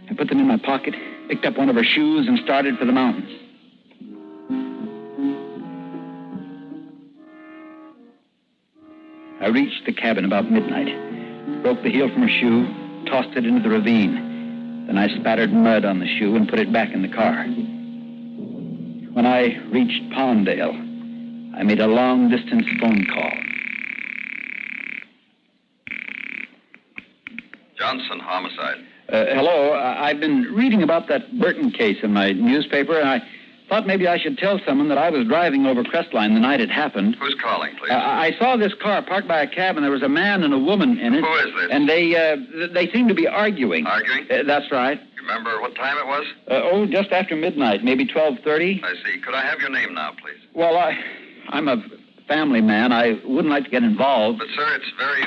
I put them in my pocket, picked up one of her shoes, and started for the mountains. I reached the cabin about midnight, broke the heel from her shoe, tossed it into the ravine. Then I spattered mud on the shoe and put it back in the car. When I reached Palmdale, I made a long-distance phone call.
Johnson, homicide.
Hello. I've been reading about that Burton case in my newspaper, and Thought maybe I should tell someone that I was driving over Crestline the night it happened.
Who's calling, please?
I saw this car parked by a cab, and there was a man and a woman in it.
Who is this?
And they seemed to be arguing.
Arguing?
That's right.
You remember what time it was?
Just after midnight, maybe 12:30.
I see. Could I have your name now, please?
Well, I'm a family man. I wouldn't like to get involved.
But, sir, it's very...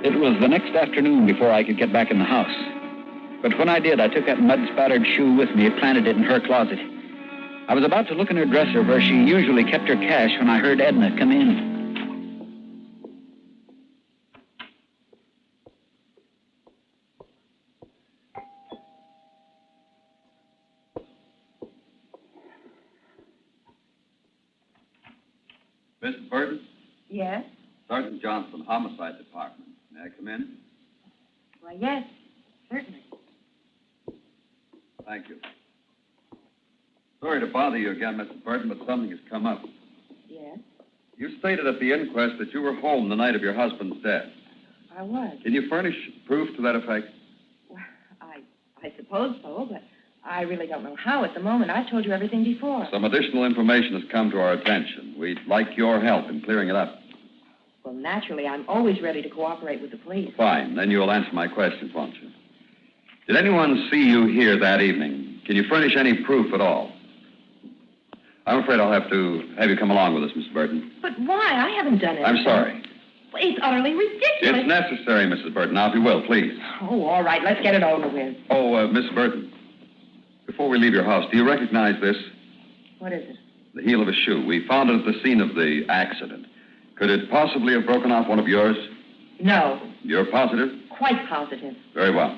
It was the next afternoon before I could get back in the house. But when I did, I took that mud-spattered shoe with me and planted it in her closet. I was about to look in her dresser where she usually kept her cash when I heard Edna come in.
Mrs. Burton?
Yes?
Sergeant Johnson, Homicide Department. May I come in?
Why, yes, certainly.
Thank you. Sorry to bother you again, Mrs. Burton, but something has come up.
Yes?
You stated at the inquest that you were home the night of your husband's death.
I was.
Can you furnish proof to that effect?
Well, I suppose so, but I really don't know how at the moment. I've told you everything before.
Some additional information has come to our attention. We'd like your help in clearing it up.
Well, naturally, I'm always ready to cooperate with the police.
Fine. Then you'll answer my questions, won't you? Did anyone see you here that evening? Can you furnish any proof at all? I'm afraid I'll have to have you come along with us, Mrs. Burton.
But why? I haven't done anything.
I'm sorry.
Well, it's utterly ridiculous.
It's necessary, Mrs. Burton. Now, if you will, please.
Oh, all right. Let's get it over with.
Oh, Miss Burton, before we leave your house, do you recognize this?
What is it?
The heel of a shoe. We found it at the scene of the accident. Could it possibly have broken off one of yours?
No.
You're positive?
Quite positive.
Very well.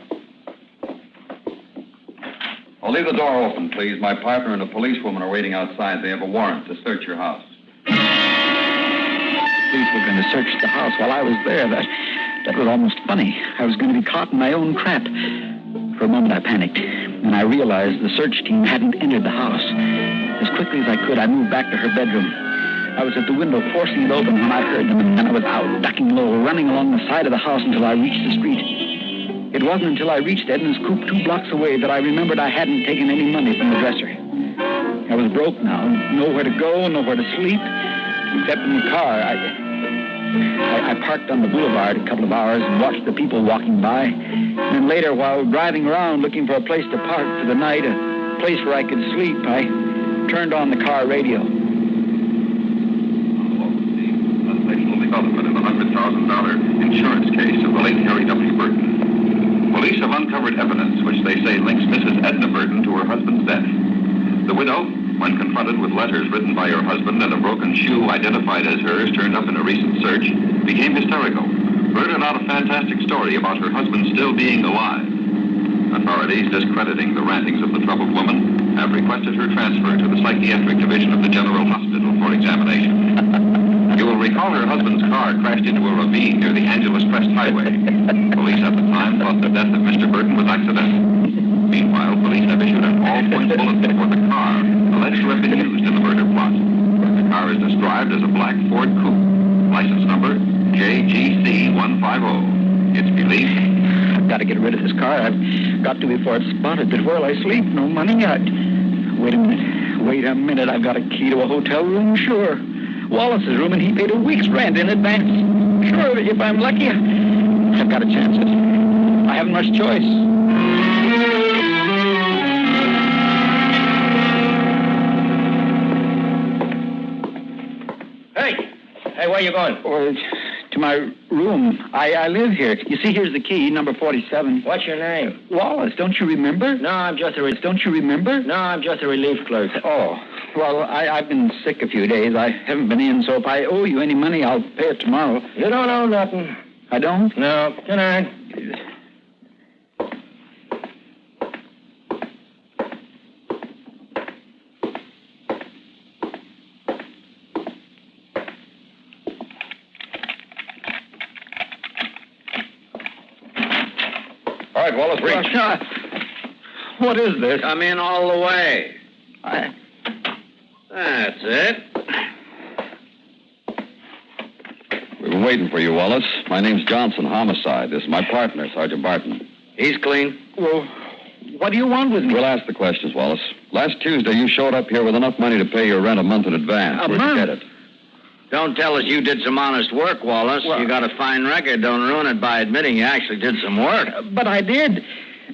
I'll leave the door open, please. My partner and a policewoman are waiting outside. They have a warrant to search your house.
The police were going to search the house while I was there. That was almost funny. I was going to be caught in my own trap. For a moment, I panicked. And I realized the search team hadn't entered the house. As quickly as I could, I moved back to her bedroom. I was at the window forcing it open when I heard them, and I was out, ducking low, running along the side of the house until I reached the street. It wasn't until I reached Edna's coop 2 blocks away that I remembered I hadn't taken any money from the dresser. I was broke now, nowhere to go, nowhere to sleep, except in the car. I parked on the boulevard a couple of hours and watched the people walking by. And then later, while driving around looking for a place to park for the night, a place where I could sleep, I turned on the car radio.
Development in the $100,000 insurance case of the late Harry W. Burton. Police have uncovered evidence which they say links Mrs. Edna Burton to her husband's death. The widow, when confronted with letters written by her husband and a broken shoe identified as hers turned up in a recent search, became hysterical, blurted out a fantastic story about her husband still being alive. Authorities, discrediting the rantings of the troubled woman, have requested her transfer to the psychiatric division of the General Hospital for examination. You will recall her husband's car crashed into a ravine near the Angeles Crest Highway. Police at the time thought the death of Mr. Burton was accidental. Meanwhile, police have issued an all-points bulletin for the car alleged to have been used in the murder plot. The car is described as a black Ford coupe. License number JGC150. It's believed...
I've got to get rid of this car. I've got to before it's spotted. But where'll I sleep? No money. Wait a minute. I've got a key to a hotel room, sure. Wallace's room, and he paid a week's rent in advance. Sure, if I'm lucky, I've got a chance at it. I haven't much choice.
Hey, where you going?
To my room. I live here. You see, here's the key, number 47.
What's your name?
Wallace, don't you remember?
No, I'm just a...
Don't you remember?
No, I'm just a relief clerk.
Oh, well, I've been sick a few days. I haven't been in, so if I owe you any money, I'll pay it tomorrow.
You don't owe nothing.
I don't?
No. Good night.
All right, Wallace, reach.
What is this?
Come in all the way. That's it.
We
waiting for you, Wallace. My name's Johnson, homicide. This is my partner, Sergeant Barton.
He's clean.
Well, what do you want with me?
We'll ask the questions, Wallace. Last Tuesday, you showed up here with enough money to pay your rent a month in advance.
A
Where'd
month?
you get it?
Don't tell us you did some honest work, Wallace.
Well,
you got a fine record. Don't ruin it by admitting you actually did some work.
But I did.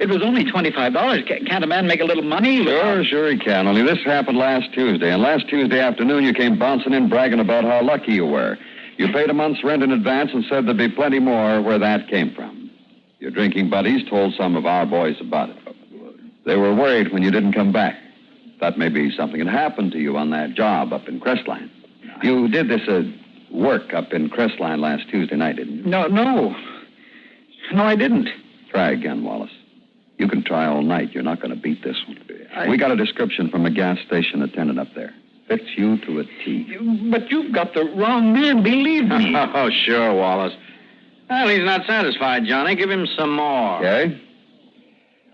It was only $25. Can't a man make a little money?
Sure he can. Only this happened last Tuesday. And last Tuesday afternoon, you came bouncing in bragging about how lucky you were. You paid a month's rent in advance and said there'd be plenty more where that came from. Your drinking buddies told some of our boys about it. They were worried when you didn't come back. Thought maybe something had happened to you on that job up in Crestline. You did this work up in Crestline last Tuesday night, didn't you?
No, I didn't.
Try again, Wallace. You can try all night. You're not going to beat this one. We got a description from a gas station attendant up there. Fits you to a T.
But you've got the wrong man, believe me.
Oh, sure, Wallace. Well, he's not satisfied, Johnny. Give him some more.
Okay?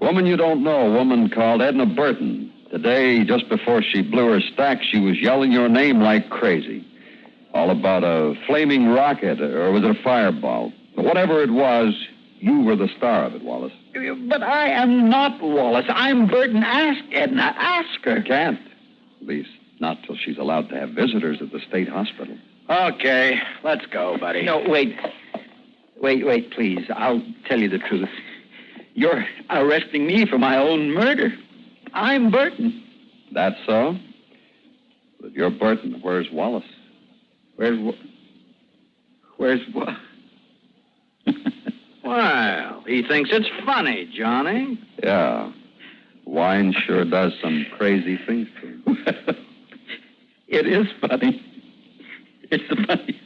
Woman you don't know, a woman called Edna Burton. Today, just before she blew her stack, she was yelling your name like crazy. All about a flaming rocket, or was it a fireball? Whatever it was, you were the star of it, Wallace.
But I am not Wallace. I'm Burton. Ask Edna. Ask her.
Can't. At least not till she's allowed to have visitors at the state hospital.
Okay, let's go, buddy.
No, wait. Wait, please. I'll tell you the truth. You're arresting me for my own murder. I'm Burton.
That's so? But if you're Burton, where's Wallace?
Where's what?
Well, he thinks it's funny, Johnny.
Yeah. Wine sure does some crazy things to him.
It is funny. It's the funniest.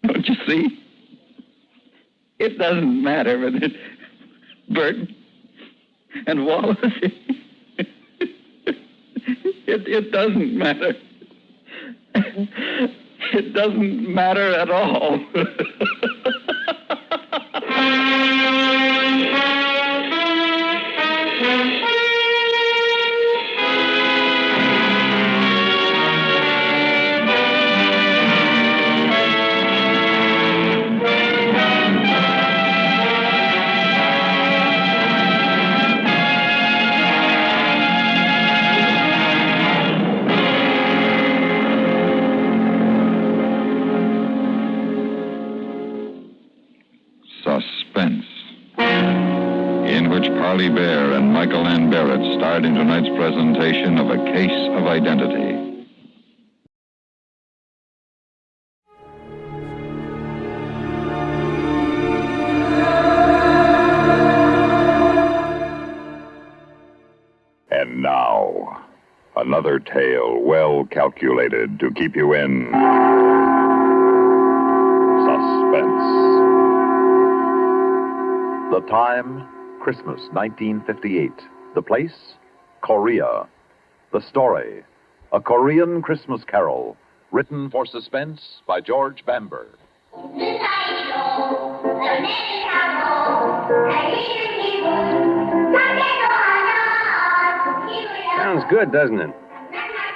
Don't you see? It doesn't matter whether it's Burton and Wallace. It doesn't matter. It doesn't matter at all.
Suspense, in which Parley Bear and Michael Ann Barrett starred in tonight's presentation of A Case of Identity.
And now, another tale well calculated to keep you in suspense. The time, Christmas 1958. The place, Korea. The story, a Korean Christmas carol, written for Suspense by George Bamber.
Sounds good, doesn't it?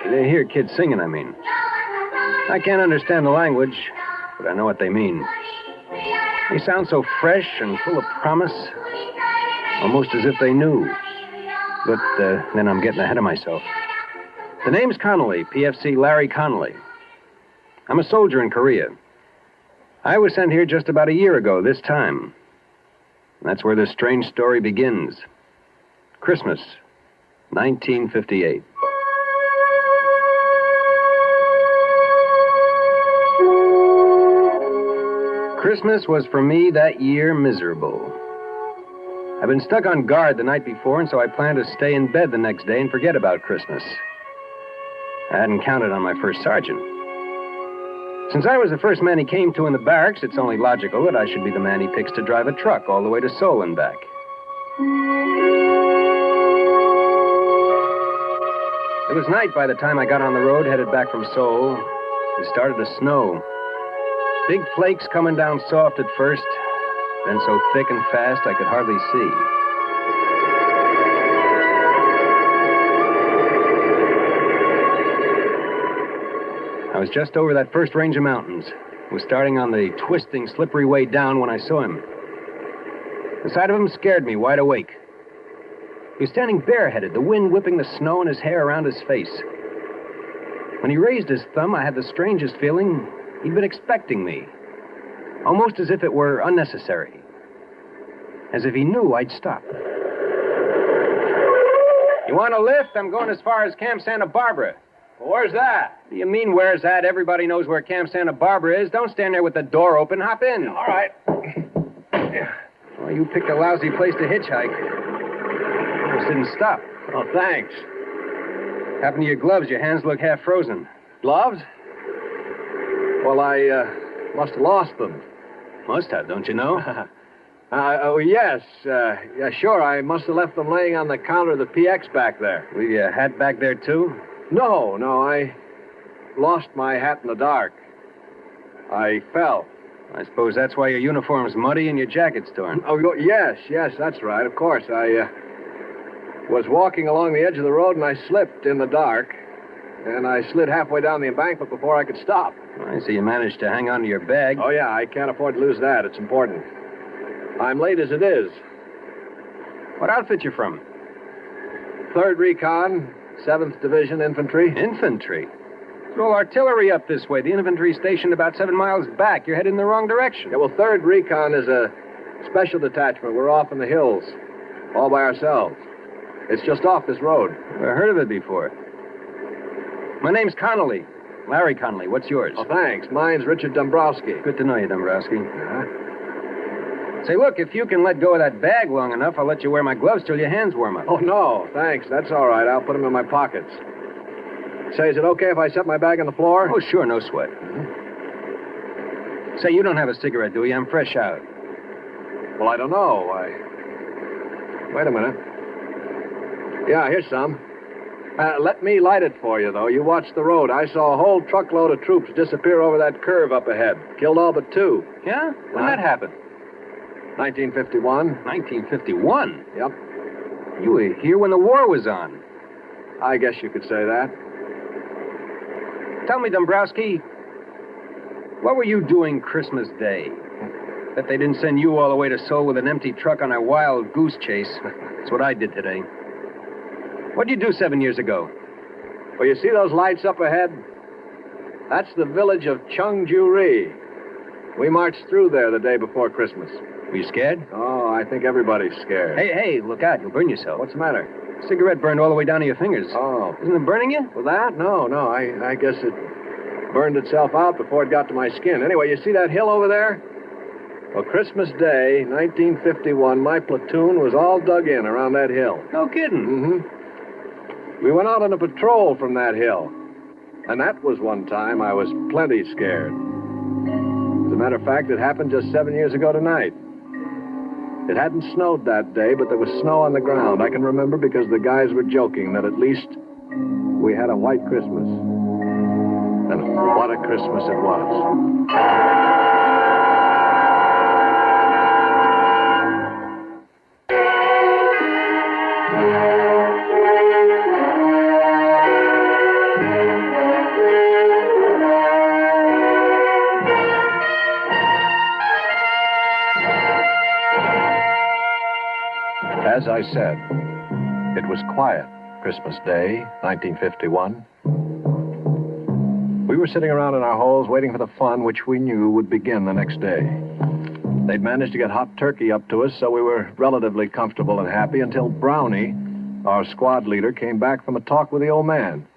They hear kids singing, I mean. I can't understand the language, but I know what they mean. They sound so fresh and full of promise, almost as if they knew. But then I'm getting ahead of myself. The name's Connolly, PFC Larry Connolly. I'm a soldier in Korea. I was sent here just about a year ago this time. That's where this strange story begins. Christmas, 1958. Christmas was for me that year miserable. I'd been stuck on guard the night before, and so I planned to stay in bed the next day and forget about Christmas. I hadn't counted on my first sergeant. Since I was the first man he came to in the barracks, it's only logical that I should be the man he picks to drive a truck all the way to Seoul and back. It was night by the time I got on the road headed back from Seoul. It started to snow. Big flakes coming down soft at first, then so thick and fast I could hardly see. I
I was just over that first range of mountains. Was starting on the twisting, slippery way down when I saw him. The sight of him scared me wide awake. He was standing bareheaded, the wind whipping the snow and his hair around his face. When he raised his thumb, I had the strangest feeling he'd been expecting me. Almost as if it were unnecessary. As if he knew I'd stop. You want a lift? I'm going as far as Camp Santa Barbara.
Well, where's that?
What do you mean, where's that? Everybody knows where Camp Santa Barbara is. Don't stand there with the door open. Hop in.
All right.
Well, you picked a lousy place to hitchhike. Almost didn't stop.
Oh, thanks.
Happened to your gloves? Your hands look half frozen.
Gloves? Well, I must have lost them.
Must have, don't you know?
Yes. Yeah, sure. I must have left them laying on the counter of the PX back there.
Were your hat back there, too?
No. I lost my hat in the dark. I fell.
I suppose that's why your uniform's muddy and your jacket's torn.
Oh, yes, that's right. Of course. I was walking along the edge of the road and I slipped in the dark. And I slid halfway down the embankment before I could stop.
I see you managed to hang on to your bag.
Oh, yeah, I can't afford to lose that. It's important. I'm late as it is.
What outfit you from?
3rd Recon, 7th Division Infantry.
Infantry? Throw artillery up this way. The infantry stationed about 7 miles back. You're headed in the wrong direction.
Yeah, well, 3rd Recon is a special detachment. We're off in the hills, all by ourselves. It's just off this road.
Never heard of it before. My name's Connolly. Larry Connolly. What's yours?
Oh, thanks. Mine's Richard Dombrowski.
Good to know you, Dombrowski. Say, look, if you can let go of that bag long enough, I'll let you wear my gloves till your hands warm up.
Oh, no, thanks. That's all right. I'll put them in my pockets. Say, is it okay if I set my bag on the floor?
Oh, sure, no sweat. Say, you don't have a cigarette, do you? I'm fresh out.
Well, I don't know. Wait a minute. Yeah, here's some. Let me light it for you, though. You watch the road. I saw a whole truckload of troops disappear over that curve up ahead. Killed all but 2.
Yeah? When that happened?
1951.
1951?
Yep.
You were here when the war was on.
I guess you could say that.
Tell me, Dombrowski, what were you doing Christmas Day? That they didn't send you all the way to Seoul with an empty truck on a wild goose chase. That's what I did today. What'd you do 7 years ago?
Well, you see those lights up ahead? That's the village of Cheongju-ri. We marched through there the day before Christmas.
Were you scared?
Oh, I think everybody's scared.
Hey, look out. You'll burn yourself.
What's the matter?
Cigarette burned all the way down to your fingers.
Oh.
Isn't it burning you?
Well, that? No. I guess it burned itself out before it got to my skin. Anyway, you see that hill over there? Well, Christmas Day, 1951, my platoon was all dug in around that hill.
No kidding.
Mm-hmm. We went out on a patrol from that hill. And that was one time I was plenty scared. As a matter of fact, it happened just 7 years ago tonight. It hadn't snowed that day, but there was snow on the ground. I can remember because the guys were joking that at least we had a white Christmas. And what a Christmas it was. As I said, it was quiet Christmas Day, 1951. We were sitting around in our holes waiting for the fun which we knew would begin the next day. They'd managed to get hot turkey up to us, so we were relatively comfortable and happy until Brownie, our squad leader, came back from a talk with the old man.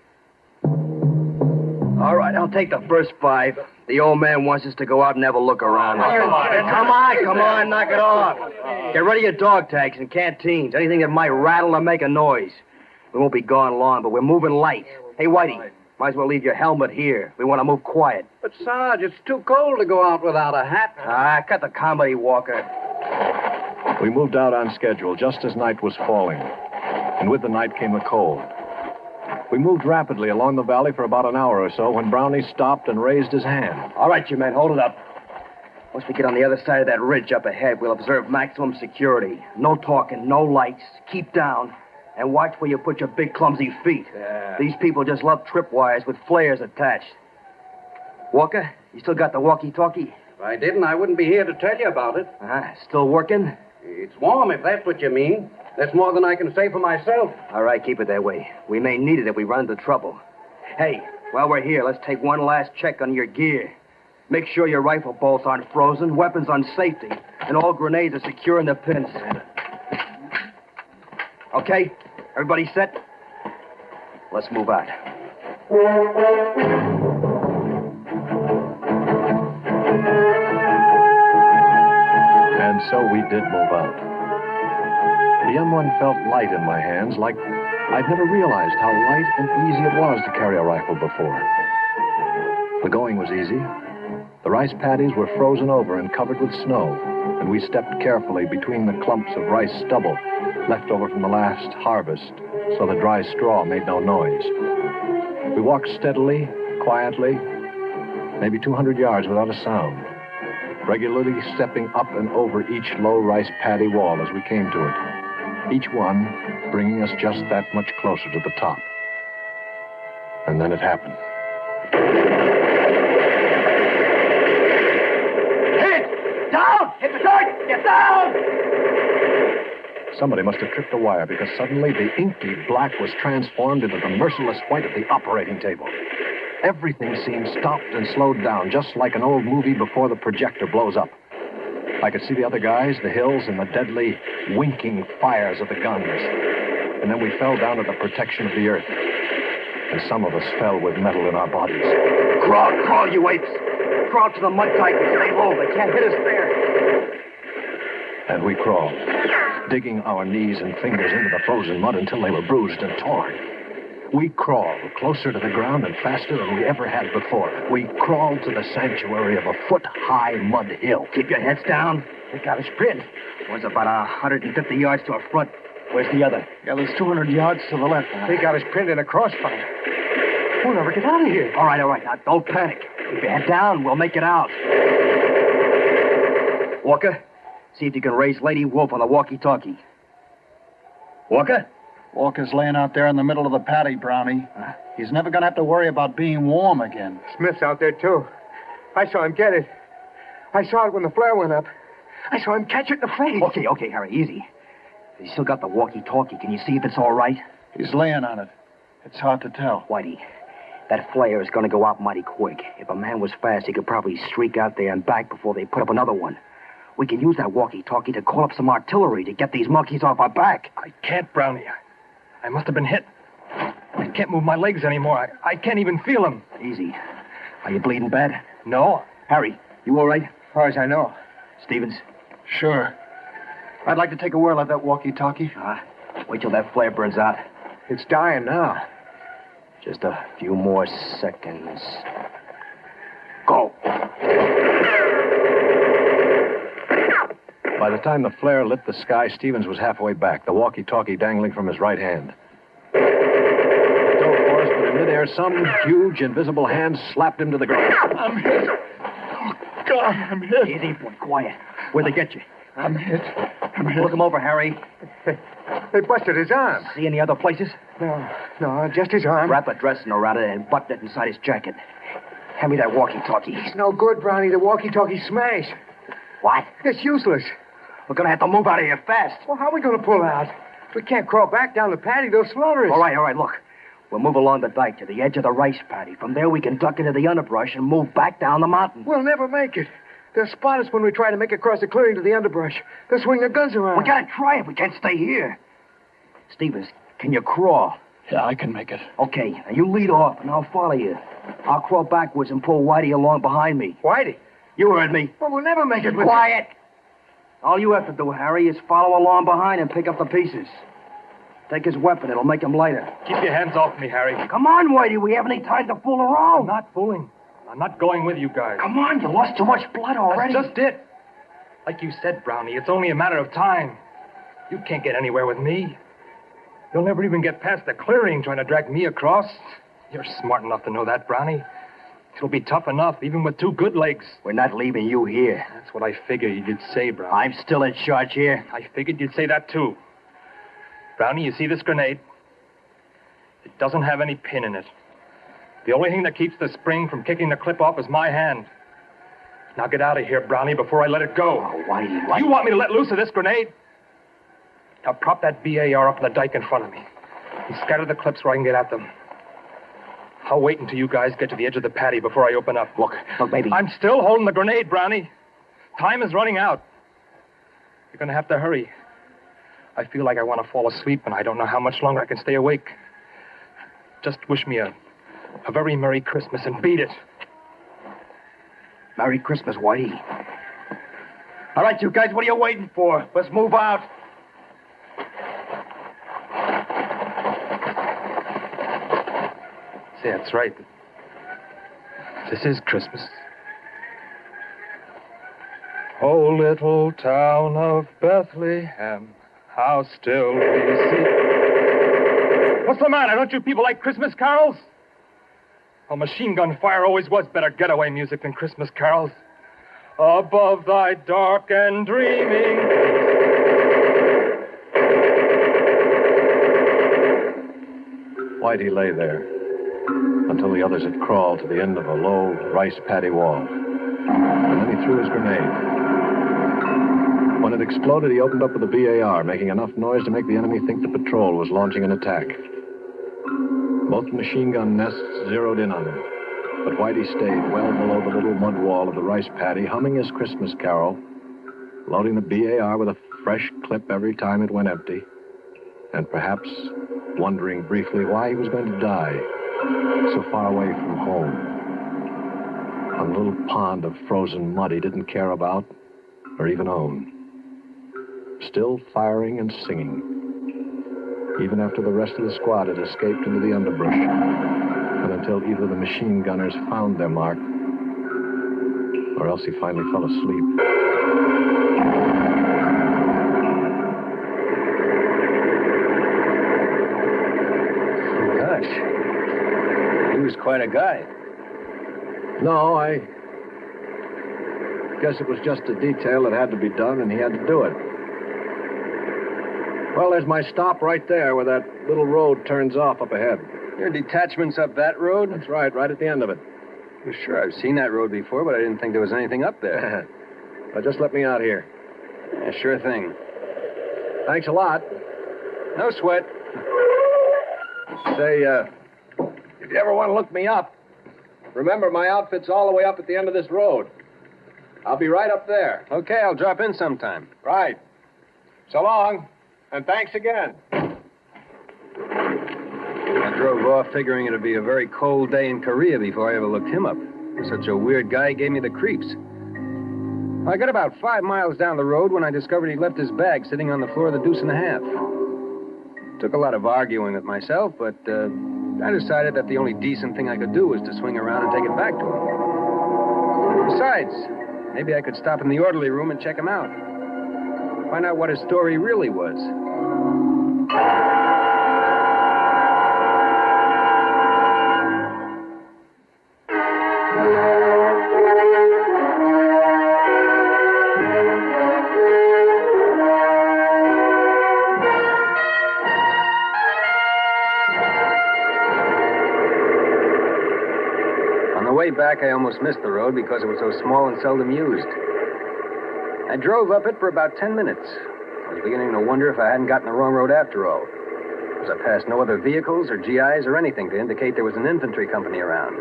All right, I'll take the first 5. The old man wants us to go out and have a look around. Come on, knock it off. Get rid of your dog tags and canteens, anything that might rattle or make a noise. We won't be gone long, but we're moving light. Hey, Whitey, might as well leave your helmet here. We want to move quiet.
But, Sarge, it's too cold to go out without a hat.
Cut the comedy, Walker.
We moved out on schedule just as night was falling. And with the night came the cold. We moved rapidly along the valley for about an hour or so when Brownie stopped and raised his hand.
All right, you men, hold it up. Once we get on the other side of that ridge up ahead, we'll observe maximum security. No talking, no lights. Keep down. And watch where you put your big, clumsy feet.
Yeah.
These people just love tripwires with flares attached. Walker, you still got the walkie-talkie?
If I didn't, I wouldn't be here to tell you about it.
Still working?
It's warm, if that's what you mean. That's more than I can say for myself.
All right, keep it that way. We may need it if we run into trouble. Hey, while we're here, let's take one last check on your gear. Make sure your rifle bolts aren't frozen, weapons on safety, and all grenades are secure in the pins. Okay? Everybody set? Let's move out.
And so we did move out. The M1 felt light in my hands, like I'd never realized how light and easy it was to carry a rifle before. The going was easy. The rice paddies were frozen over and covered with snow, and we stepped carefully between the clumps of rice stubble left over from the last harvest, so the dry straw made no noise. We walked steadily, quietly, maybe 200 yards without a sound, regularly stepping up and over each low rice paddy wall as we came to it, each one bringing us just that much closer to the top. And then it happened.
Hit! Down! Hit the dirt! Get down!
Somebody must have tripped a wire, because suddenly the inky black was transformed into the merciless white of the operating table. Everything seemed stopped and slowed down, just like an old movie before the projector blows up. I could see the other guys, the hills, and the deadly, winking fires of the guns. And then we fell down to the protection of the earth. And some of us fell with metal in our bodies.
Crawl, you apes! Crawl to the mud tight and stay low. They can't hit us there.
And we crawled, digging our knees and fingers into the frozen mud until they were bruised and torn. We crawled closer to the ground and faster than we ever had before. We crawled to the sanctuary of a foot-high mud hill.
Keep your heads down. They got us pinned. Was about 150 yards to our front. Where's the other?
Yeah, there's 200 yards to the left.
They got us pinned in a crossfire. We'll never get out of here. All right. Now, don't panic. Keep your head down. We'll make it out. Walker, see if you can raise Lady Wolf on the walkie-talkie. Walker?
Walker's laying out there in the middle of the paddy, Brownie. He's never going to have to worry about being warm again.
Smith's out there, too. I saw him get it. I saw it when the flare went up. I saw him catch it in the face.
Okay, Harry, easy. He's still got the walkie-talkie. Can you see if it's all right?
He's laying on it. It's hard to tell.
Whitey, that flare is going to go out mighty quick. If a man was fast, he could probably streak out there and back before they put up another one. We can use that walkie-talkie to call up some artillery to get these monkeys off our back.
I can't, Brownie. I must have been hit. I can't move my legs anymore. I can't even feel them.
Easy. Are you bleeding bad?
No.
Harry, you all right?
As far as I know.
Stevens?
Sure. I'd like to take a whirl at that walkie-talkie.
Wait till that flare burns out.
It's dying now.
Just a few more seconds. Go.
By the time the flare lit the sky, Stevens was halfway back, the walkie-talkie dangling from his right hand. It dove for us, but in midair, some huge, invisible hand slapped him to the ground.
I'm hit. Oh, God, I'm hit.
Easy, boy. Quiet. Where'd they get you?
I'm hit.
Look him over, Harry.
They busted his arm.
See any other places?
No, just his arm.
Wrap a dressing around it and button it inside his jacket. Hand me that walkie-talkie.
It's no good, Brownie. The walkie-talkie's smashed.
What?
It's useless.
We're going to have to move out of here fast.
Well, how are we going to pull out? We can't crawl back down the paddy. They'll slaughter us.
All right, look. We'll move along the dike to the edge of the rice paddy. From there, we can duck into the underbrush and move back down the mountain.
We'll never make it. They'll spot us when we try to make across the clearing to the underbrush. They'll swing their guns around.
We gotta try it. We can't stay here. Stevens, can you crawl?
Yeah, I can make it.
Okay, now you lead off, and I'll follow you. I'll crawl backwards and pull Whitey along behind me.
Whitey?
You heard me.
Well, we'll never make it with...
Quiet! All you have to do, Harry, is follow along behind and pick up the pieces. Take his weapon. It'll make him lighter.
Keep your hands off me, Harry.
Come on, Whitey. We haven't any time to fool around.
I'm not fooling. I'm not going with you guys.
Come on, you lost too much blood already.
That's just it. Like you said, Brownie, it's only a matter of time. You can't get anywhere with me. You'll never even get past the clearing trying to drag me across. You're smart enough to know that, Brownie. It'll be tough enough, even with two good legs.
We're not leaving you here.
That's what I figured you'd say, Brownie.
I'm still in charge here.
I figured you'd say that, too. Brownie, you see this grenade? It doesn't have any pin in it. The only thing that keeps the spring from kicking the clip off is my hand. Now get out of here, Brownie, before I let it go.
Oh, Whitey.
You want me to let loose of this grenade? Now prop that BAR up on the dike in front of me and scatter the clips where I can get at them. I'll wait until you guys get to the edge of the patio before I open up.
Look, baby.
I'm still holding the grenade, Brownie. Time is running out. You're going to have to hurry. I feel like I want to fall asleep, and I don't know how much longer I can stay awake. Just wish me a very Merry Christmas and beat it.
Merry Christmas, Whitey. All right, you guys, what are you waiting for? Let's move out.
See, that's right. This is Christmas. Oh, little town of Bethlehem, how still we see. What's the matter? Don't you people like Christmas carols? Well, machine gun fire always was better getaway music than Christmas carols. Above thy dark and dreaming.
Whitey lay there until the others had crawled to the end of a low rice paddy wall. And then he threw his grenade. When it exploded, he opened up with a BAR, making enough noise to make the enemy think the patrol was launching an attack. Both machine gun nests zeroed in on him, but Whitey stayed well below the little mud wall of the rice paddy, humming his Christmas carol, loading the BAR with a fresh clip every time it went empty, and perhaps wondering briefly why he was going to die so far away from home, on a little pond of frozen mud he didn't care about or even own. Still firing and singing, even after the rest of the squad had escaped into the underbrush, and until either the machine gunners found their mark, or else he finally fell asleep.
Oh, gosh. He was quite a guy.
No, I guess it was just a detail that had to be done, and he had to do it. Well, there's my stop right there where that little road turns off up ahead.
Your detachment's up that road?
That's right at the end of it.
Well, sure, I've seen that road before, but I didn't think there was anything up there.
Well, just let me out here.
Yeah, sure thing.
Thanks a lot.
No sweat.
Say, if you ever want to look me up, remember my outfit's all the way up at the end of this road. I'll be right up there.
Okay, I'll drop in sometime.
Right. So long. And thanks again.
I drove off figuring it'd be a very cold day in Korea before I ever looked him up. Such a weird guy gave me the creeps. I got about 5 miles down the road when I discovered he'd left his bag sitting on the floor of the Deuce and a Half. Took a lot of arguing with myself, but I decided that the only decent thing I could do was to swing around and take it back to him. Besides, maybe I could stop in the orderly room and check him out. Find out what his story really was. On the way back, I almost missed the road because it was so small and seldom used. I drove up it for about 10 minutes. I was beginning to wonder if I hadn't gotten the wrong road after all, because I passed no other vehicles or GIs or anything to indicate there was an infantry company around.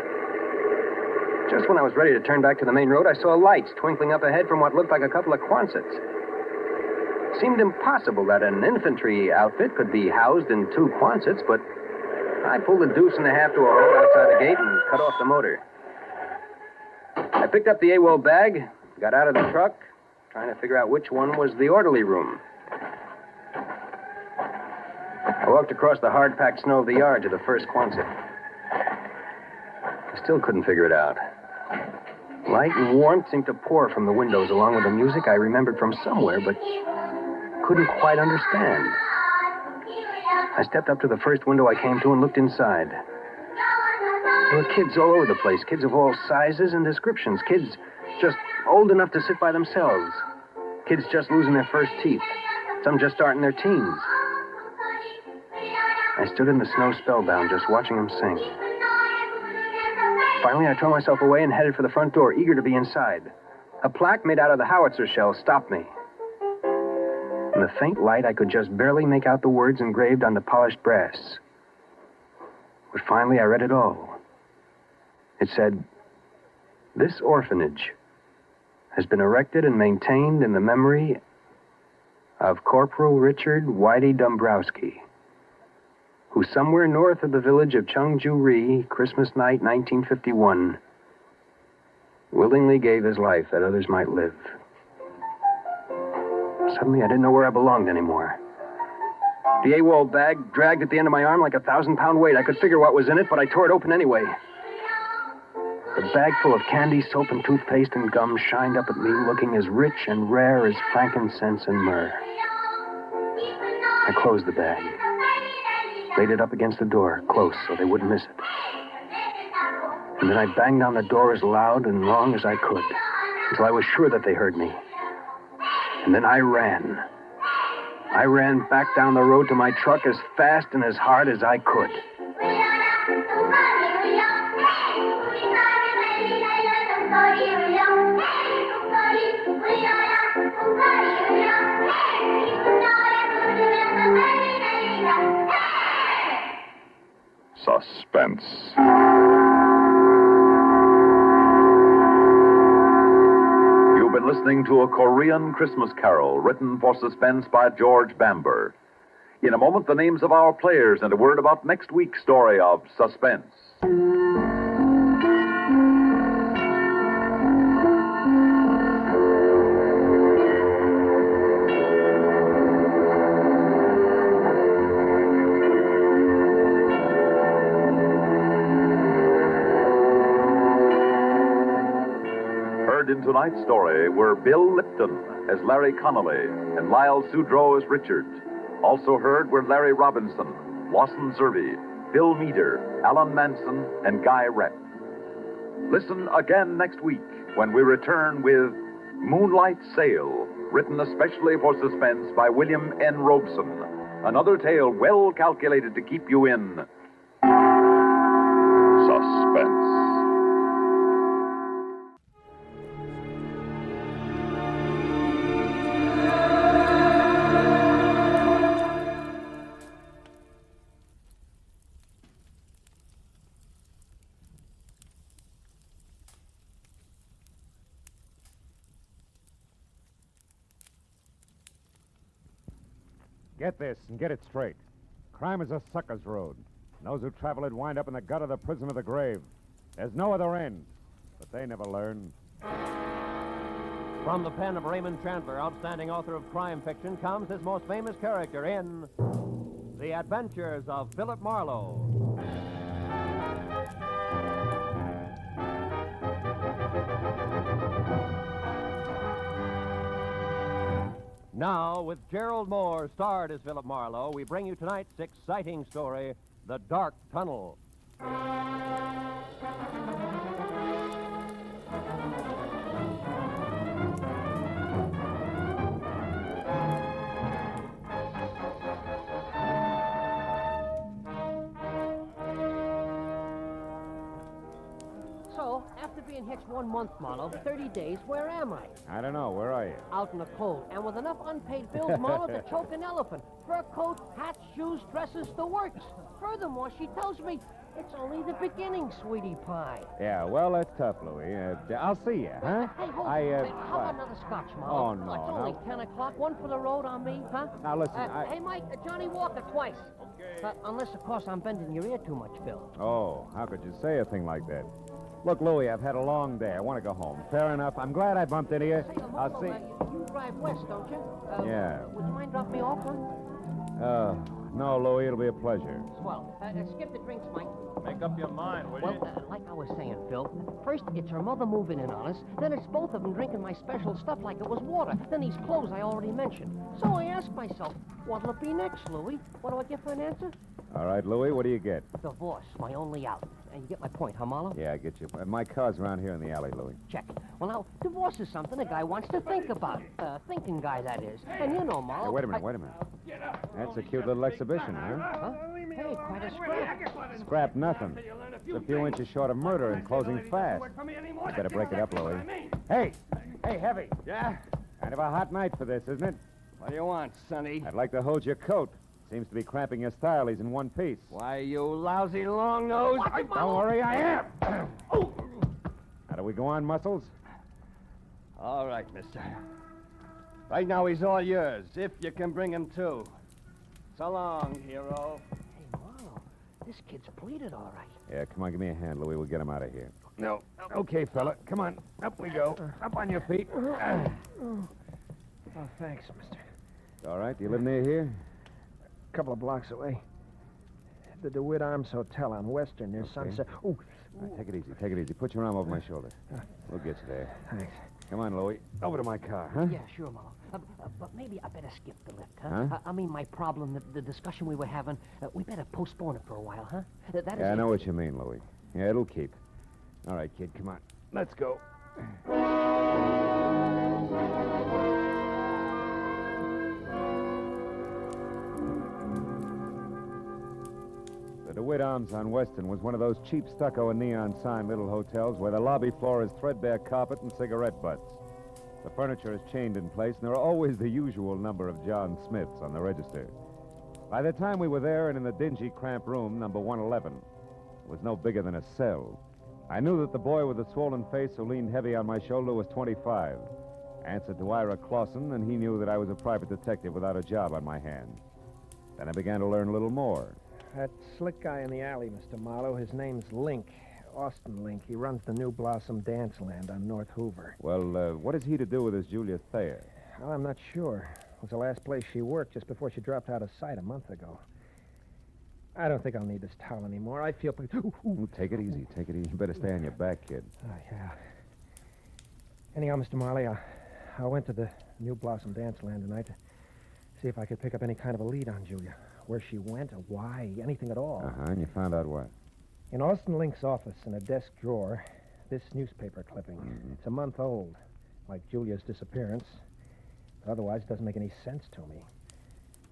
Just when I was ready to turn back to the main road, I saw lights twinkling up ahead from what looked like a couple of Quonsets. It seemed impossible that an infantry outfit could be housed in 2 Quonsets, but I pulled the Deuce and a Half to a halt outside the gate and cut off the motor. I picked up the AWOL bag, got out of the truck, trying to figure out which one was the orderly room. I walked across the hard-packed snow of the yard to the first Quonset. I still couldn't figure it out. Light and warmth seemed to pour from the windows along with the music I remembered from somewhere, but couldn't quite understand. I stepped up to the first window I came to and looked inside. There were kids all over the place, kids of all sizes and descriptions, kids just old enough to sit by themselves, kids just losing their first teeth, some just starting their teens. I stood in the snow spellbound, just watching them sing. Finally, I tore myself away and headed for the front door, eager to be inside. A plaque made out of the howitzer shell stopped me. In the faint light, I could just barely make out the words engraved on the polished brass. But finally, I read it all. It said, "This orphanage has been erected and maintained in the memory of Corporal Richard Whitey Dombrowski, who somewhere north of the village of Chungju-ri, Christmas night, 1951, willingly gave his life that others might live." Suddenly, I didn't know where I belonged anymore. The AWOL bag dragged at the end of my arm like a 1,000-pound weight. I could figure what was in it, but I tore it open anyway. The bag full of candy, soap, and toothpaste and gum shined up at me, looking as rich and rare as frankincense and myrrh. I closed the bag, laid it up against the door, close, so they wouldn't miss it. And then I banged on the door as loud and long as I could, until I was sure that they heard me. And then I ran. I ran back down the road to my truck as fast and as hard as I could.
Suspense.
You've been listening to a Korean Christmas Carol written for Suspense by George Bamber. In a moment, the names of our players and a word about next week's story of Suspense. In tonight's story were Bill Lipton as Larry Connolly and Lyle Sudrow as Richard. Also heard were Larry Robinson, Lawson Zerby, Bill Meader, Alan Manson, and Guy Rep. Listen again next week when we return with Moonlight Sail, written especially for Suspense by William N. Robeson. Another tale well calculated to keep you in suspense.
Get this and get it straight. Crime is a sucker's road. And those who travel it wind up in the gut of the prison of the grave. There's no other end, but they never learn.
From the pen of Raymond Chandler, outstanding author of crime fiction, comes his most famous character in The Adventures of Philip Marlowe. Now, with Gerald Moore starred as Philip Marlowe, we bring you tonight's exciting story, The Dark Tunnel.
So, after being hitched 1 month, Marlowe, 30 days, where am I?
I don't know. Where are you?
Out in the cold, and with enough unpaid bills, Marlowe, to choke an elephant. Fur coat, hats, shoes, dresses, the works. Furthermore, she tells me it's only the beginning, sweetie pie.
Yeah, well, that's tough, Louie. I'll see you, huh?
Hey, hold on. How about another scotch, Marlowe?
Oh, no,
It's only 10 o'clock. One for the road on me, huh?
Now, listen,
Hey, Mike, Johnny Walker twice. Okay. Unless, of course, I'm bending your ear too much, Phil.
Oh, how could you say a thing like that? Look, Louie, I've had a long day. I want to go home. Fair enough. I'm glad I bumped into you. I'll see.
You drive west, don't you?
Yeah.
Would you mind dropping me off, huh?
No, Louie, it'll be a pleasure.
Swell. Skip the drinks, Mike.
Make up your mind, will you?
Well, like I was saying, Phil, first it's her mother moving in on us, then it's both of them drinking my special stuff like it was water, then these clothes I already mentioned. So I asked myself, what'll it be next, Louie? What do I get for an answer?
All right, Louie, what do you get?
Divorce, my only out. And you get my point, huh, Marlowe?
Yeah, I get you. My car's around here in the alley, Louie.
Check. Well, now, divorce is something a guy wants to think about. Thinking guy, that is. And you know, Marlowe...
Hey, wait a minute. That's a cute little exercise exhibition, huh?
Huh? Hey, quite a scrap.
Scrap nothing. It's a few inches short of murder and closing fast. You better break it up, Louie. Hey! Hey, Heavy.
Yeah?
Kind of a hot night for this, isn't it?
What do you want, Sonny?
I'd like to hold your coat. Seems to be cramping your style. He's in one piece.
Why, you lousy long nose.
Don't worry, I am. How do we go on, Muscles?
All right, mister. Right now, he's all yours, if you can bring him to. So long, hero.
Hey, Marlowe, this kid's pleated all right.
Yeah, come on, give me a hand, Louie. We'll get him out of here.
No.
Okay, fella. Come on. Up we go. Up on your feet.
Oh, thanks, mister.
All right. Do you live near here?
A couple of blocks away. The DeWitt Arms Hotel on Western near Sunset. Oh.
All right, take it easy. Take it easy. Put your arm over my shoulder. We'll get you there.
Thanks.
Come on, Louie. Over to my car, huh?
Yeah, sure, Marlowe. But maybe I better skip the lift, huh? I mean, my problem, the discussion we were having, we better postpone it for a while, huh?
I know what you mean, Louie. Yeah, it'll keep. All right, kid, come on. Let's go. The DeWitt Arms on Weston was one of those cheap stucco and neon sign little hotels where the lobby floor is threadbare carpet and cigarette butts. The furniture is chained in place, and there are always the usual number of John Smiths on the register. By the time we were there and in the dingy, cramped room, number 111, it was no bigger than a cell. I knew that the boy with the swollen face who leaned heavy on my shoulder was 25. Answered to Ira Clausen, and he knew that I was a private detective without a job on my hands. Then I began to learn a little more.
That slick guy in the alley, Mr. Marlowe, his name's Link. Austin Link. He runs the New Blossom Dance Land on North Hoover.
Well, what is he to do with this Julia Thayer?
Well, I'm not sure. It was the last place she worked just before she dropped out of sight a month ago. I don't think I'll need this towel anymore. I feel...
Ooh, take it easy. Take it easy. You better stay on your back, kid.
Oh, yeah. Anyhow, Mr. Marley, I went to the New Blossom Dance Land tonight to see if I could pick up any kind of a lead on Julia. Where she went, or why, anything at all.
And you found out what?
In Austin Link's office, in a desk drawer, this newspaper clipping. It's a month old, like Julia's disappearance. But otherwise, it doesn't make any sense to me.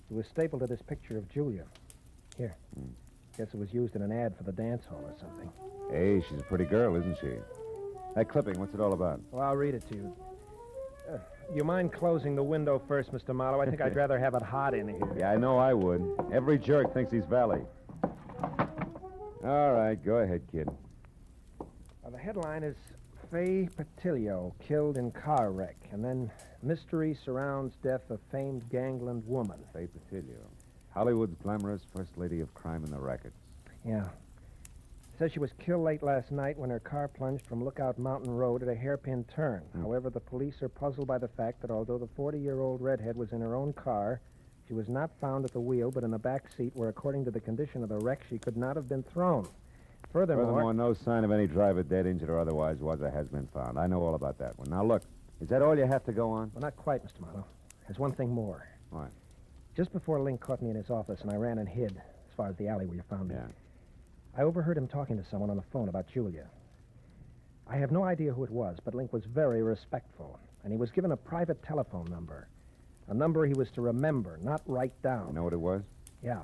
It was stapled to this picture of Julia. Here. Guess it was used in an ad for the dance hall or something.
Hey, she's a pretty girl, isn't she? That clipping, what's it all about?
Well, I'll read it to you. You mind closing the window first, Mr. Marlowe? I think I'd rather have it hot in here.
Yeah, I know I would. Every jerk thinks he's Valley. All right, go ahead, kid.
The headline is Faye Patilio killed in car wreck, and then mystery surrounds death of famed gangland woman.
Faye Patilio. Hollywood's glamorous first lady of crime in the rackets.
Yeah. Says she was killed late last night when her car plunged from Lookout Mountain Road at a hairpin turn. However, the police are puzzled by the fact that although the 40-year-old redhead was in her own car, she was not found at the wheel, but in the back seat where, according to the condition of the wreck, she could not have been thrown. Furthermore,
no sign of any driver dead, injured, or otherwise was or has been found. I know all about that one. Now, look, is that all you have to go on?
Well, not quite, Mr. Marlowe. There's one thing more.
What?
Just before Link caught me in his office and I ran and hid, as far as the alley where you found me.
Yeah.
I overheard him talking to someone on the phone about Julia. I have no idea who it was, but Link was very respectful, and he was given a private telephone number. A number he was to remember, not write down.
You know what it was?
Yeah.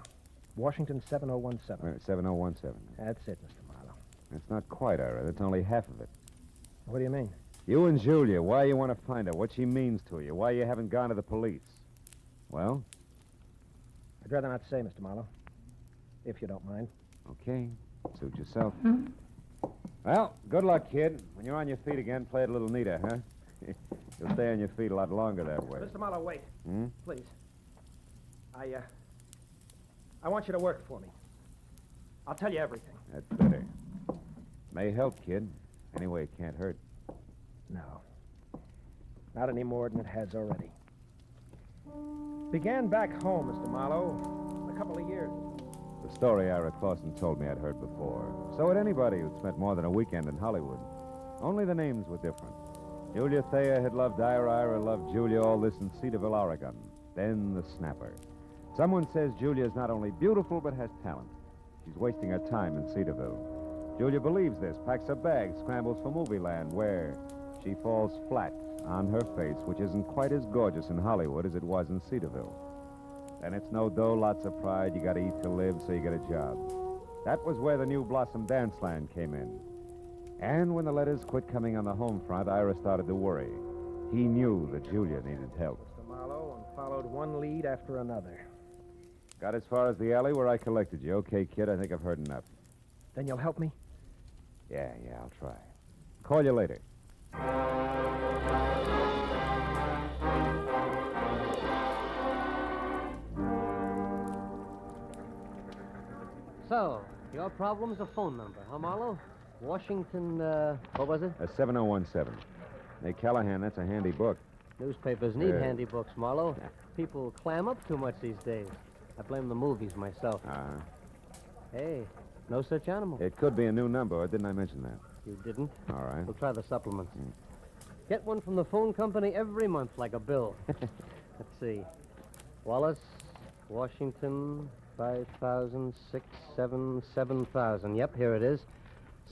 Washington 7017.
7017.
That's it, Mr. Marlowe.
That's not quite, Ira. That's only half of it.
What do you mean?
You and Julia, why you want to find her, what she means to you, why you haven't gone to the police. Well?
I'd rather not say, Mr. Marlowe, if you don't mind.
Okay. Suit yourself. Well, good luck, kid. When you're on your feet again, play it a little neater, huh? You'll stay on your feet a lot longer that way.
Mr. Marlowe, wait. Please. I want you to work for me. I'll tell you everything.
That's better. May help, kid. Anyway, it can't hurt.
No. Not any more than it has already. Began back home, Mr. Marlowe, a couple of years.
The story Ira Clausen told me I'd heard before. So had anybody who'd spent more than a weekend in Hollywood. Only the names were different. Julia Thayer had loved Ira loved Julia, all this in Cedarville, Oregon. Then the snapper. Someone says Julia's not only beautiful, but has talent. She's wasting her time in Cedarville. Julia believes this, packs her bags, scrambles for movie land, where she falls flat on her face, which isn't quite as gorgeous in Hollywood as it was in Cedarville. Then it's no dough, lots of pride. You got to eat to live, so you get a job. That was where the New Blossom Dance Land came in. And when the letters quit coming on the home front, Ira started to worry. He knew that Julia needed help.
Mr. Marlowe, and followed one lead after another.
Got as far as the alley where I collected you. Okay, kid, I think I've heard enough.
Then you'll help me?
Yeah, I'll try. Call you later.
So, your problem's a phone number, huh, Marlowe? Washington, what was it?
7017. Hey, Callahan, that's a handy book.
Newspapers need handy books, Marlowe. People clam up too much these days. I blame the movies myself. Hey, no such animal.
It could be a new number, or didn't I mention that?
You didn't?
All right.
We'll try the supplements. Get one from the phone company every month, like a bill. Let's see. Wallace, Washington, 5,000, 6, 7, 7,000. Yep, here it is.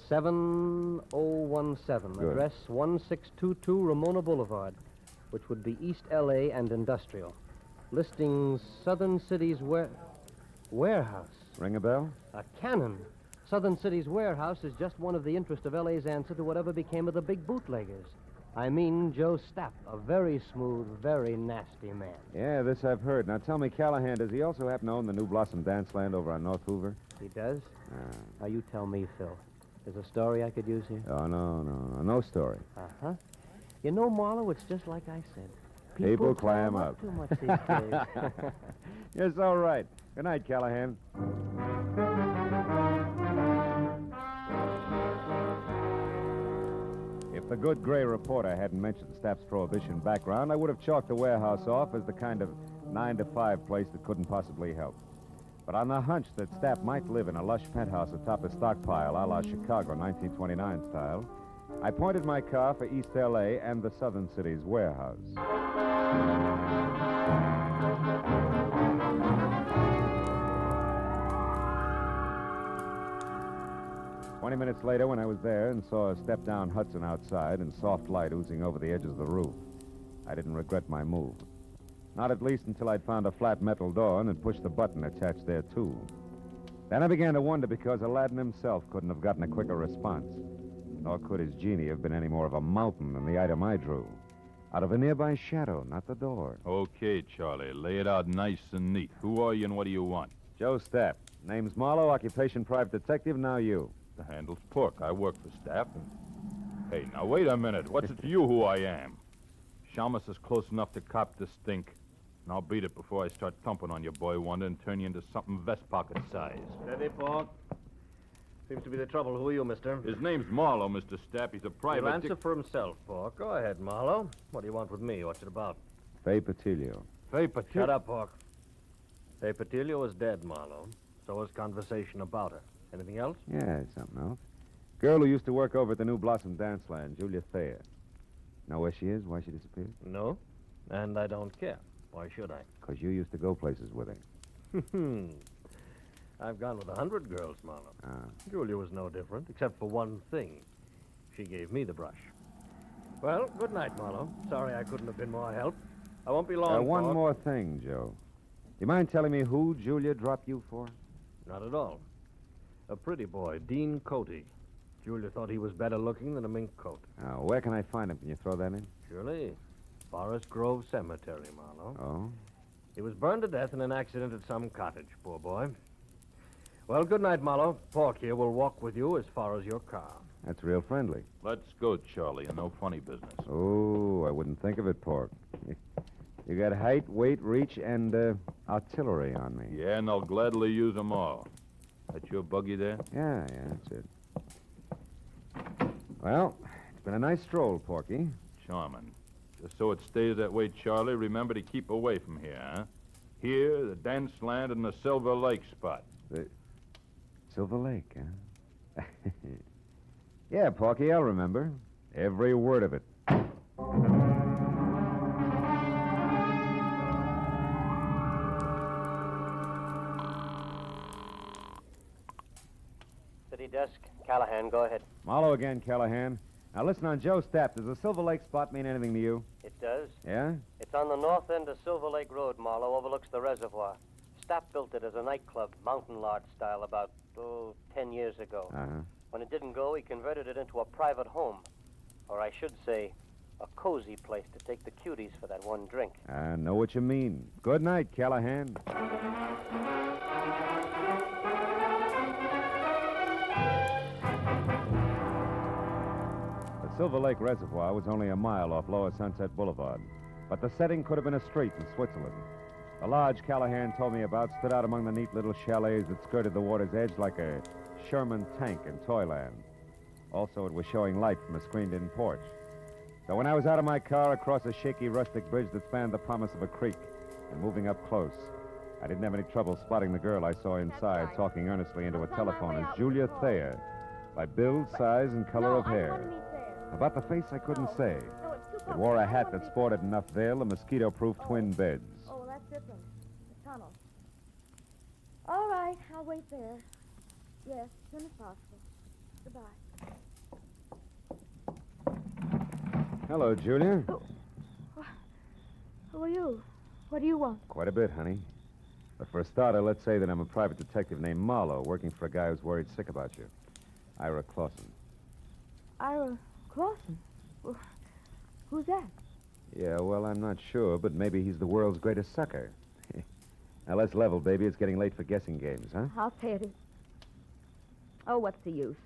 7017.
Good.
Address 1622 Ramona Boulevard, which would be East L.A. and Industrial. Listings Southern City's warehouse.
Ring a bell?
A cannon. Southern City's warehouse is just one of the interest of L.A.'s answer to whatever became of the big bootleggers. I mean Joe Stapp, a very smooth, very nasty man.
Yeah, this I've heard. Now tell me, Callahan, does he also happen to own the New Blossom Dance Land over on North Hoover?
He does? Now you tell me, Phil. There's a story I could use here?
Oh, no story.
Uh-huh. You know, Marlowe, it's just like I said.
People clam up.
Too much these days.
Yes, all right. Good night, Callahan. If the good gray reporter hadn't mentioned Stapp's prohibition background, I would have chalked the warehouse off as the kind of 9-to-5 place that couldn't possibly help. But on the hunch that Stapp might live in a lush penthouse atop a stockpile a la Chicago 1929 style, I pointed my car for East L.A. and the Southern City's warehouse. 20 minutes later, when I was there and saw a step-down Hudson outside and soft light oozing over the edges of the roof, I didn't regret my move. Not at least until I'd found a flat metal door and had pushed the button attached there, too. Then I began to wonder because Aladdin himself couldn't have gotten a quicker response. Nor could his genie have been any more of a mountain than the item I drew. Out of a nearby shadow, not the door.
Okay, Charlie. Lay it out nice and neat. Who are you and what do you want?
Joe Stapp. Name's Marlowe, occupation private detective, now you.
The handle's Pork. I work for Stapp. Hey, now wait a minute. What's it to you who I am? Shamus is close enough to cop the stink. And I'll beat it before I start thumping on your boy wonder and turn you into something vest pocket size.
Steady, Pork. Seems to be the trouble. Who are you, mister?
His name's Marlowe, Mr. Stapp. He's a private...
He'll answer for himself, Pork. Go ahead, Marlowe. What do you want with me? What's it about?
Faye Patilio.
Faye Patilio?
Shut up, Pork. Faye Patilio is dead, Marlowe. So is conversation about her. Anything else?
Yeah, something else. Girl who used to work over at the New Blossom Dance Land, Julia Thayer. Know where she is? Why she disappeared?
No, and I don't care. Why should I?
Because you used to go places with her.
I've gone with 100 girls, Marlowe. Julia was no different, except for one thing. She gave me the brush. Well, good night, Marlowe. Sorry I couldn't have been more help. I won't be long,
One
Pork.
more thing, Joe. You mind telling me who Julia dropped you for?
Not at all. A pretty boy, Dean Coty. Julia thought he was better looking than a mink coat.
Where can I find him? Can you throw that in?
Surely. Forest Grove Cemetery, Marlowe.
Oh?
He was burned to death in an accident at some cottage, poor boy. Well, good night, Marlowe. Pork here will walk with you as far as your car.
That's real friendly.
Let's go, Charlie, and no funny business.
Oh, I wouldn't think of it, Pork. You got height, weight, reach, and artillery on me.
Yeah, and I'll gladly use them all. That's your buggy there?
Yeah, that's it. Well, it's been a nice stroll, Porky.
Charming. Just so it stays that way, Charlie, remember to keep away from here, huh? Here, the dance land, and the Silver Lake spot.
The Silver Lake, huh? Yeah, Porky, I'll remember. Every word of it.
City desk. Callahan, go ahead.
Marlowe again, Callahan. Now listen on Joe Stapp. Does the Silver Lake spot mean anything to you?
It It does.
Yeah?
It's on the north end of Silver Lake Road, Marlowe, overlooks the reservoir. Stapp built it as a nightclub, mountain lodge style, about, 10 years ago.
Uh-huh.
When it didn't go, he converted it into a private home. Or I should say, a cozy place to take the cuties for that one drink.
I know what you mean. Good night, Callahan. The Silver Lake Reservoir was only a mile off Lower Sunset Boulevard, but the setting could have been a street in Switzerland. The lodge Callahan told me about stood out among the neat little chalets that skirted the water's edge like a Sherman tank in Toyland. Also, it was showing light from a screened-in porch. So when I was out of my car across a shaky rustic bridge that spanned the promise of a creek and moving up close, I didn't have any trouble spotting the girl I saw inside talking earnestly into a telephone as Julia Thayer, by build, size, and color of hair. About the face, I couldn't say. It wore a hat that sported enough veil and mosquito-proof twin beds.
Oh, well, that's different. The tunnel. All right, I'll wait there. Yes, as soon as possible. Goodbye.
Hello, Julia.
Who are you? What do you want?
Quite a bit, honey. But for a starter, let's say that I'm a private detective named Marlowe, working for a guy who's worried sick about you. Ira Clausen.
Ira Clausen? Well, who's that?
Yeah, well, I'm not sure, but maybe he's the world's greatest sucker. Now, let's level, baby. It's getting late for guessing games, huh?
I'll say it is. Oh, what's the use?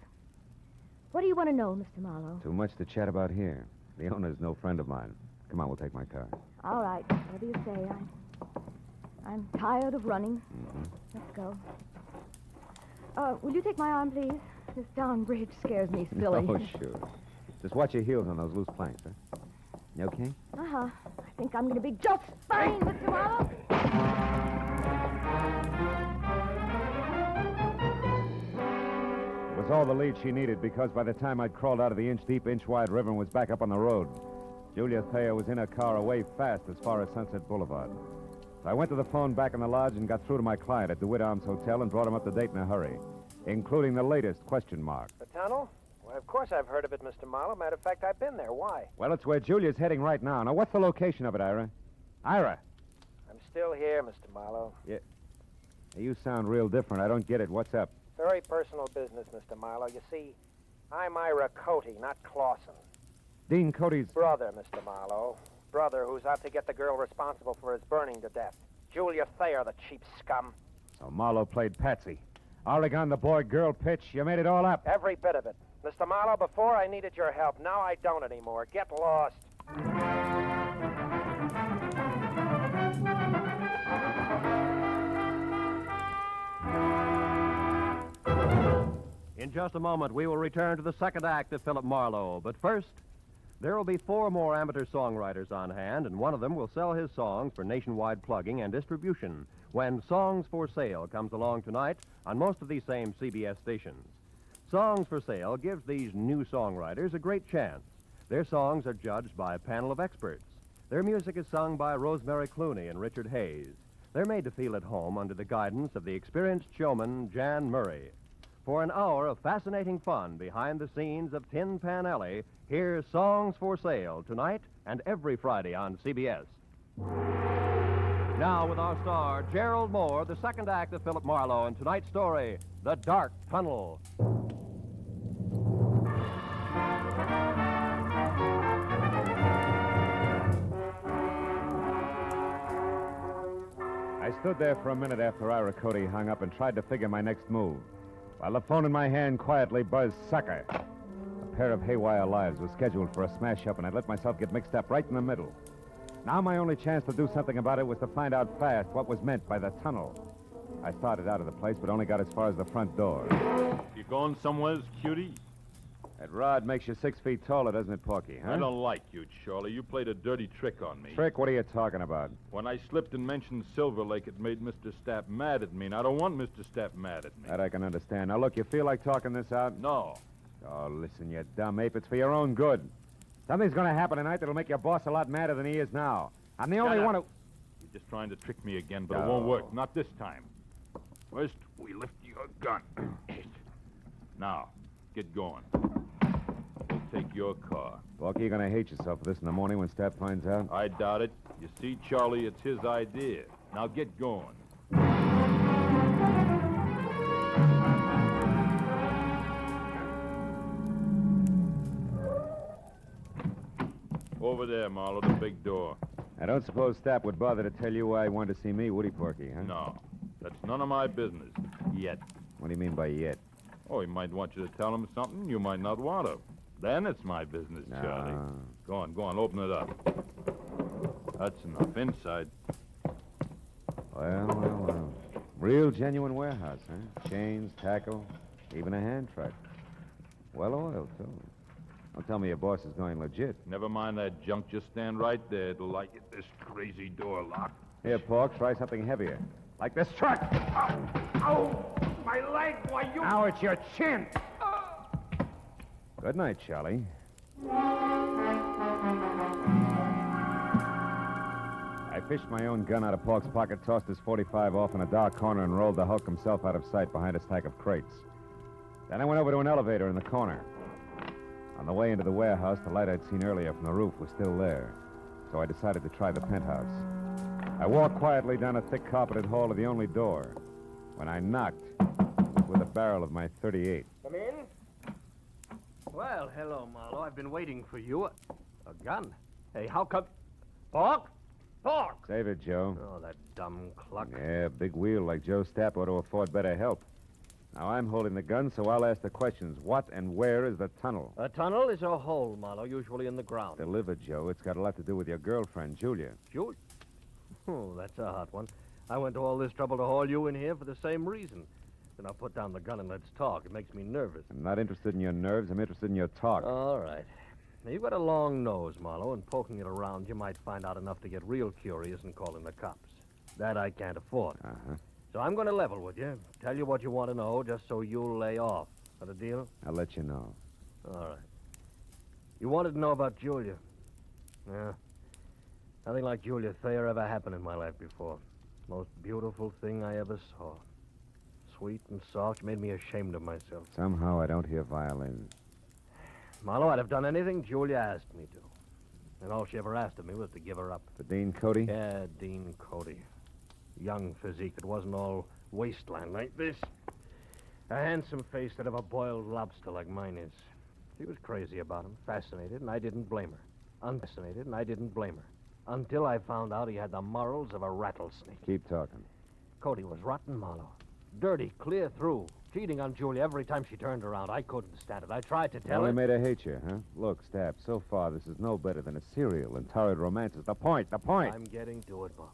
What do you want to know, Mr. Marlowe?
Too much to chat about here. The owner's no friend of mine. Come on, we'll take my car.
All right, whatever you say. I'm tired of running. Let's go. Will you take my arm, please? This darn bridge scares me silly.
Oh, sure. Just watch your heels on those loose planks, huh? You okay?
Uh-huh. I think I'm going to be just fine, Mr. Marlowe.
It was all the lead she needed because by the time I'd crawled out of the inch-deep, inch-wide river and was back up on the road, Julia Thayer was in her car away fast as far as Sunset Boulevard. So I went to the phone back in the lodge and got through to my client at DeWitt Arms Hotel and brought him up to date in a hurry, including the latest question mark.
The tunnel? Well, of course I've heard of it, Mr. Marlowe. Matter of fact, I've been there. Why?
Well, it's where Julia's heading right now. Now, what's the location of it, Ira? Ira!
I'm still here, Mr. Marlowe.
Yeah. You sound real different. I don't get it. What's up?
Very personal business, Mr. Marlowe. You see, I'm Ira Cody, not Clausen.
Dean Cody's...
Brother, Mr. Marlowe. Brother who's out to get the girl responsible for his burning to death. Julia Thayer, the cheap scum.
So Marlowe played patsy. Oregon, the boy-girl pitch. You made it all up.
Every bit of it. Mr. Marlowe, before I needed your help. Now I don't anymore. Get lost.
In just a moment, we will return to the second act of Philip Marlowe. But first, there will be 4 more amateur songwriters on hand, and one of them will sell his songs for nationwide plugging and distribution when Songs for Sale comes along tonight on most of these same CBS stations. Songs for Sale gives these new songwriters a great chance. Their songs are judged by a panel of experts. Their music is sung by Rosemary Clooney and Richard Hayes. They're made to feel at home under the guidance of the experienced showman Jan Murray. For an hour of fascinating fun behind the scenes of Tin Pan Alley, here's Songs for Sale tonight and every Friday on CBS. Now with our star, Gerald Moore, the second act of Philip Marlowe, and tonight's story, The Dark Tunnel.
I stood there for a minute after Ira Cody hung up and tried to figure my next move, while the phone in my hand quietly buzzed sucker. A pair of haywire lives was scheduled for a smash-up, and I'd let myself get mixed up right in the middle. Now my only chance to do something about it was to find out fast what was meant by the tunnel. I started out of the place, but only got as far as the front door.
You going somewheres, cutie?
That rod makes you 6 feet taller, doesn't it, Porky, huh?
I don't like you, Charlie. You played a dirty trick on me.
Trick? What are you talking about?
When I slipped and mentioned Silver Lake, it made Mr. Stapp mad at me, and I don't want Mr. Stapp mad at me.
That I can understand. Now, look, you feel like talking this out?
No.
Oh, listen, you dumb ape. It's for your own good. Something's going to happen tonight that'll make your boss a lot madder than he is now. I'm the only one who...
You're just trying to trick me again, but it won't work. Not this time. First, we lift your gun. Now, get going. We'll take your car.
Walker, you're gonna hate yourself for this in the morning when Stapp finds out?
I doubt it. You see, Charlie, it's his idea. Now get going. Over there, Marlowe, the big door.
I don't suppose Stapp would bother to tell you why he wanted to see me, would he, Porky, huh?
No, that's none of my business. Yet.
What do you mean by yet?
Oh, he might want you to tell him something you might not want to. Then it's my business, Charlie. Go on, open it up. That's enough. Inside.
Well. Real genuine warehouse, huh? Chains, tackle, even a hand truck. Well oiled, too. Don't tell me your boss is going legit.
Never mind that junk. Just stand right there till I get this crazy door locked.
Here, Pork, try something heavier. Like this truck.
Ow! My leg! Why, you...
Now it's your chin. Good night, Charlie. I fished my own gun out of Pork's pocket, tossed his 45 off in a dark corner, and rolled the Hulk himself out of sight behind a stack of crates. Then I went over to an elevator in the corner. On the way into the warehouse, the light I'd seen earlier from the roof was still there, so I decided to try the penthouse. I walked quietly down a thick carpeted hall to the only door. When I knocked, it was with the barrel of my .38.
Come in. Well, hello, Marlowe. I've been waiting for you. A gun? Hey, how come... Pork? Pork!
Save it, Joe.
Oh, that dumb cluck.
Yeah, big wheel like Joe Stapp ought to afford better help. Now, I'm holding the gun, so I'll ask the questions. What and where is the tunnel?
A tunnel is a hole, Marlowe, usually in the ground.
Delivered, Joe. It's got a lot to do with your girlfriend, Julia.
Julia? Oh, that's a hot one. I went to all this trouble to haul you in here for the same reason. Then I'll put down the gun and let's talk. It makes me nervous.
I'm not interested in your nerves. I'm interested in your talk.
All right. Now, you've got a long nose, Marlowe, and poking it around, you might find out enough to get real curious and call in the cops. That I can't afford.
Uh-huh.
So I'm going to level with you, tell you what you want to know, just so you'll lay off. That a deal?
I'll let you know.
All right. You wanted to know about Julia. Yeah. Nothing like Julia Thayer ever happened in my life before. Most beautiful thing I ever saw. Sweet and soft, made me ashamed of myself.
Somehow I don't hear violins.
Marlowe, I'd have done anything Julia asked me to. And all she ever asked of me was to give her up.
For Dean Cody?
Yeah, Dean Cody. Young physique. It wasn't all wasteland like this. A handsome face that of a boiled lobster like mine is. She was crazy about him, fascinated, and I didn't blame her. Unfascinated, and I didn't blame her. Until I found out he had the morals of a rattlesnake.
Keep talking.
Cody was rotten, Marlowe. Dirty, clear through. Cheating on Julia every time she turned around. I couldn't stand it. I tried to tell her.
Only made her hate you, huh? Look, Stapp, so far this is no better than a serial and torrid romances. The point.
I'm getting to it, Marlowe.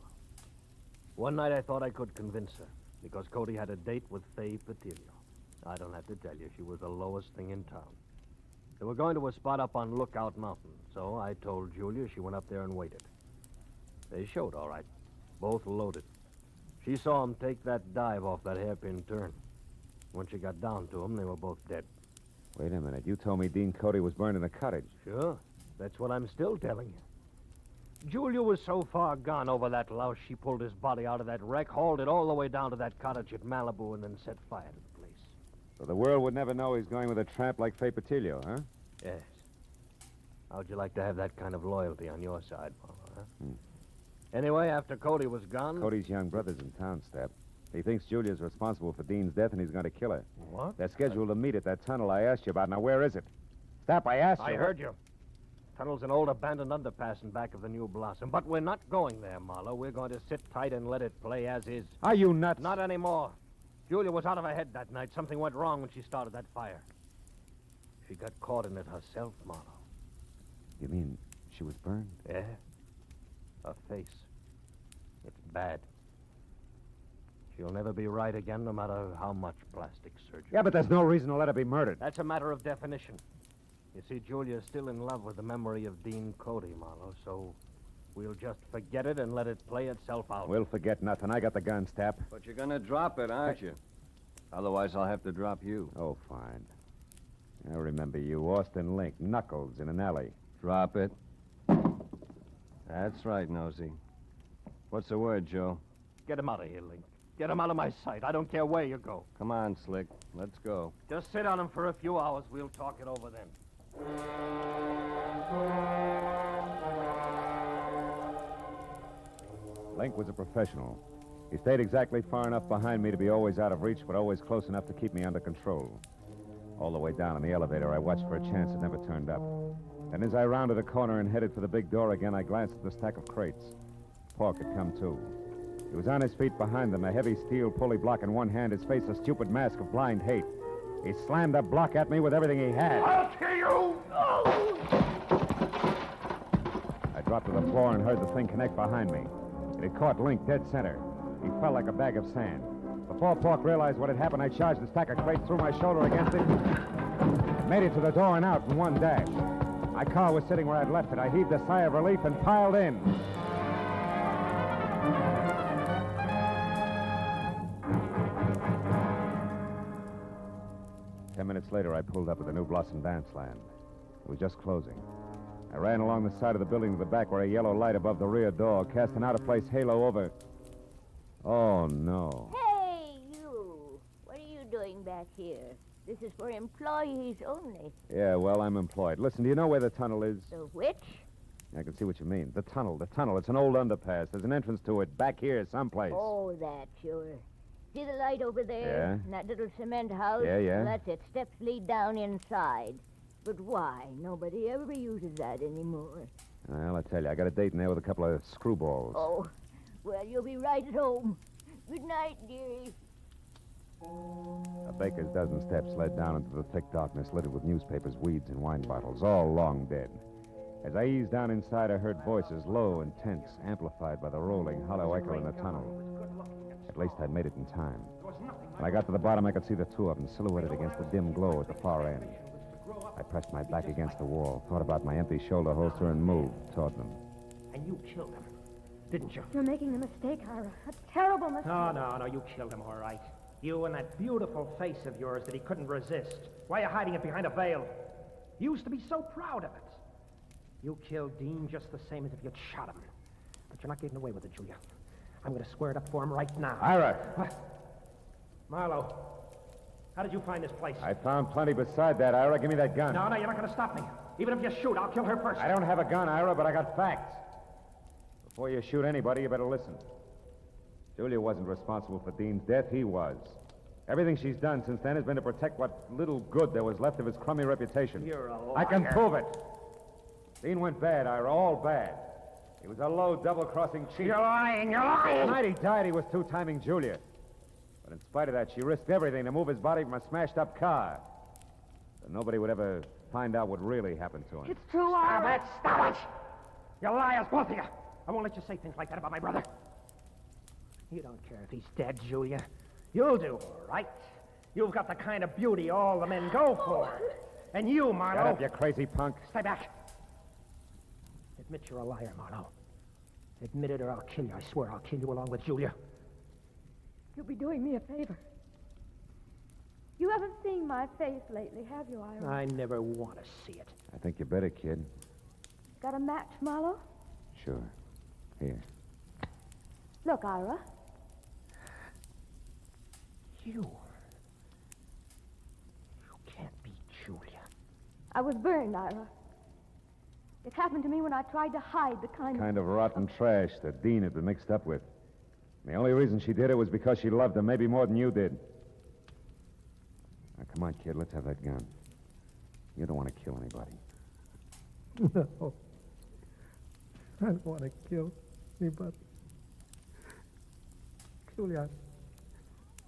One night I thought I could convince her, because Cody had a date with Faye Patillo. I don't have to tell you, she was the lowest thing in town. They were going to a spot up on Lookout Mountain, so I told Julia. She went up there and waited. They showed, all right. Both loaded. She saw him take that dive off that hairpin turn. When she got down to him, they were both dead.
Wait a minute. You told me Dean Cody was burned in the cottage.
Sure. That's what I'm still telling you. Julia was so far gone over that louse, she pulled his body out of that wreck, hauled it all the way down to that cottage at Malibu, and then set fire to the place.
So the world would never know he's going with a tramp like Faye Patillo, huh?
Yes. How'd you like to have that kind of loyalty on your side, Marlowe, huh? Anyway, after Cody was gone...
Cody's young brother's in town, Stapp. He thinks Julia's responsible for Dean's death, and he's going to kill her.
What?
They're scheduled to meet at that tunnel I asked you about. Now, where is it? Stapp, I asked you.
I heard you. Tunnel's an old abandoned underpass in back of the New Blossom. But we're not going there, Marlowe. We're going to sit tight and let it play as is.
Are you nuts?
Not anymore. Julia was out of her head that night. Something went wrong when she started that fire. She got caught in it herself, Marlowe.
You mean she was burned?
Yeah. Her face. It's bad. She'll never be right again, no matter how much plastic surgery.
Yeah, but there's no reason to let her be murdered.
That's a matter of definition. You see, Julia's still in love with the memory of Dean Cody, Marlowe, so we'll just forget it and let it play itself out.
We'll forget nothing. I got the gun, Stapp.
But you're gonna drop it, aren't you? Otherwise, I'll have to drop you.
Oh, fine. I remember you, Austin Link, Knuckles in an alley.
Drop it. That's right, Nosy. What's the word, Joe?
Get him out of here, Link. Get him out of my sight. I don't care where you go.
Come on, Slick. Let's go.
Just sit on him for a few hours. We'll talk it over then.
Link was a professional. He stayed exactly far enough behind me to be always out of reach, but always close enough to keep me under control. All the way down in the elevator, I watched for a chance that never turned up. And as I rounded a corner and headed for the big door again, I glanced at the stack of crates. Pork had come too. He was on his feet behind them, a heavy steel pulley block in one hand, his face a stupid mask of blind hate. He slammed the block at me with everything he had.
I'll kill you!
I dropped to the floor and heard the thing connect behind me. It had caught Link dead center. He fell like a bag of sand. Before Pork realized what had happened, I charged the stack of crates, threw my shoulder against it, made it to the door and out in one dash. My car was sitting where I'd left it. I heaved a sigh of relief and piled in. Ten minutes later, I pulled up at the New Blossom Dance Land. It was just closing. I ran along the side of the building to the back where a yellow light above the rear door cast an out-of-place halo over... Oh, no.
Hey, you! What are you doing back here? This is for employees only.
Yeah, well, I'm employed. Listen, do you know where the tunnel is?
The which?
I can see what you mean. The tunnel. It's an old underpass. There's an entrance to it back here someplace.
Oh, that, sure. See the light over there?
Yeah.
And that little cement house?
Yeah, yeah.
Well, that's it. Steps lead down inside. But why? Nobody ever uses that anymore.
Well, I tell you, I got a date in there with a couple of screwballs.
Oh, well, you'll be right at home. Good night, dearie.
A baker's dozen steps led down into the thick darkness littered with newspapers, weeds, and wine bottles, all long dead. As I eased down inside, I heard voices, low and tense, amplified by the rolling, hollow echo in the tunnel. At least I'd made it in time. When I got to the bottom, I could see the two of them silhouetted against the dim glow at the far end. I pressed my back against the wall, thought about my empty shoulder holster, and moved toward them.
And you killed him, didn't you?
You're making a mistake, Ira. A terrible mistake.
No, you killed him, all right. You and that beautiful face of yours that he couldn't resist. Why are you hiding it behind a veil? You used to be so proud of it. You killed Dean just the same as if you'd shot him. But you're not getting away with it, Julia. I'm going to square it up for him right now.
Ira!
What? Marlowe, how did you find this place?
I found plenty beside that, Ira. Give me that gun.
No, you're not going to stop me. Even if you shoot, I'll kill her first.
I don't have a gun, Ira, but I got facts. Before you shoot anybody, you better listen. Julia wasn't responsible for Dean's death. He was. Everything she's done since then has been to protect what little good there was left of his crummy reputation.
You're a liar.
I can prove it. Dean went bad, Ira, all bad. He was a low, double-crossing cheat.
You're lying, you're lying!
The night he died, he was two-timing Julia. But in spite of that, she risked everything to move his body from a smashed-up car. So nobody would ever find out what really happened to him.
It's true, Ira.
Stop it! You liars, both of you! I won't let you say things like that about my brother. You don't care if he's dead, Julia. You'll do all right. You've got the kind of beauty all the men go for. And you, Marlowe...
Shut up, you crazy punk.
Stay back. Admit you're a liar, Marlowe. Admit it or I'll kill you. I swear I'll kill you along with Julia.
You'll be doing me a favor. You haven't seen my face lately, have you, Ira?
I never want to see it.
I think you better, kid.
Got a match, Marlowe?
Sure. Here.
Look, Ira.
You can't be Julia.
I was burned, Ira. It happened to me when I tried to hide the
kind of rotten trash that Dean had been mixed up with. And the only reason she did it was because she loved him, maybe more than you did. Now, come on, kid, let's have that gun. You don't want to kill anybody.
No. I don't want to kill anybody. Julia,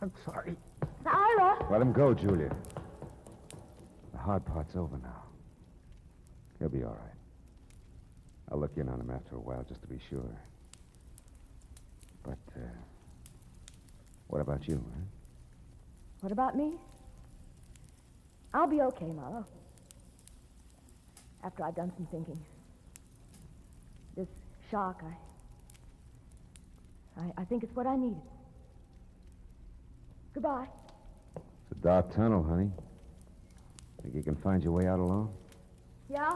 I'm sorry.
Ira!
Let him go, Julia. The hard part's over now. He'll be all right. I'll look in on him after a while just to be sure. But, what about you, huh?
What about me? I'll be okay, Marlowe. After I've done some thinking. This shock, I think it's what I needed. Goodbye.
It's a dark tunnel, honey. Think you can find your way out alone?
Yeah?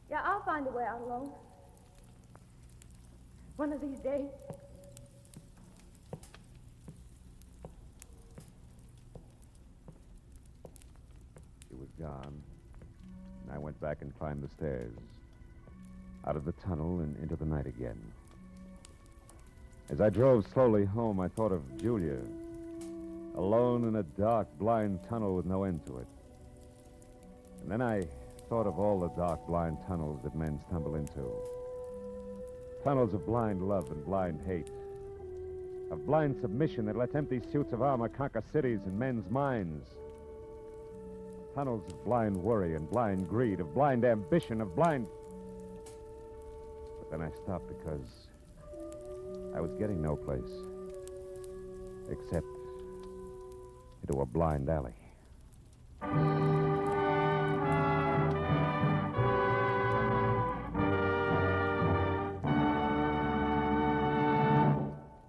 Yeah, I'll find a way out alone. One of these days.
She was gone. went back and climbed the stairs. Out of the tunnel and into the night again. As I drove slowly home, I thought of Julia, alone in a dark, blind tunnel with no end to it. And then I thought of all the dark, blind tunnels that men stumble into. Tunnels of blind love and blind hate. Of blind submission that lets empty suits of armor conquer cities and men's minds. Tunnels of blind worry and blind greed, of blind ambition, of blind... But then I stopped because I was getting no place. Except into a blind alley.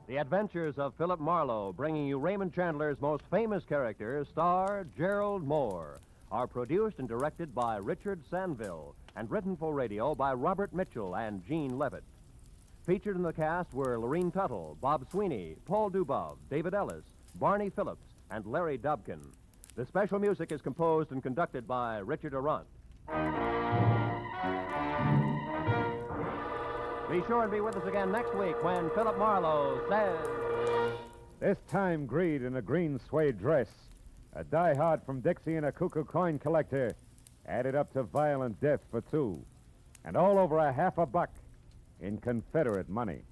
The Adventures of Philip Marlowe, bringing you Raymond Chandler's most famous character, star Gerald Moore, are produced and directed by Richard Sanville and written for radio by Robert Mitchell and Gene Levitt. Featured in the cast were Lorene Tuttle, Bob Sweeney, Paul Dubov, David Ellis, Barney Phillips, and Larry Dobkin. The special music is composed and conducted by Richard Arant. Be sure and be with us again next week when Philip Marlowe says...
This time, Greed in a green suede dress, a diehard from Dixie and a cuckoo coin collector, added up to violent death for two, and all over $50 in Confederate money.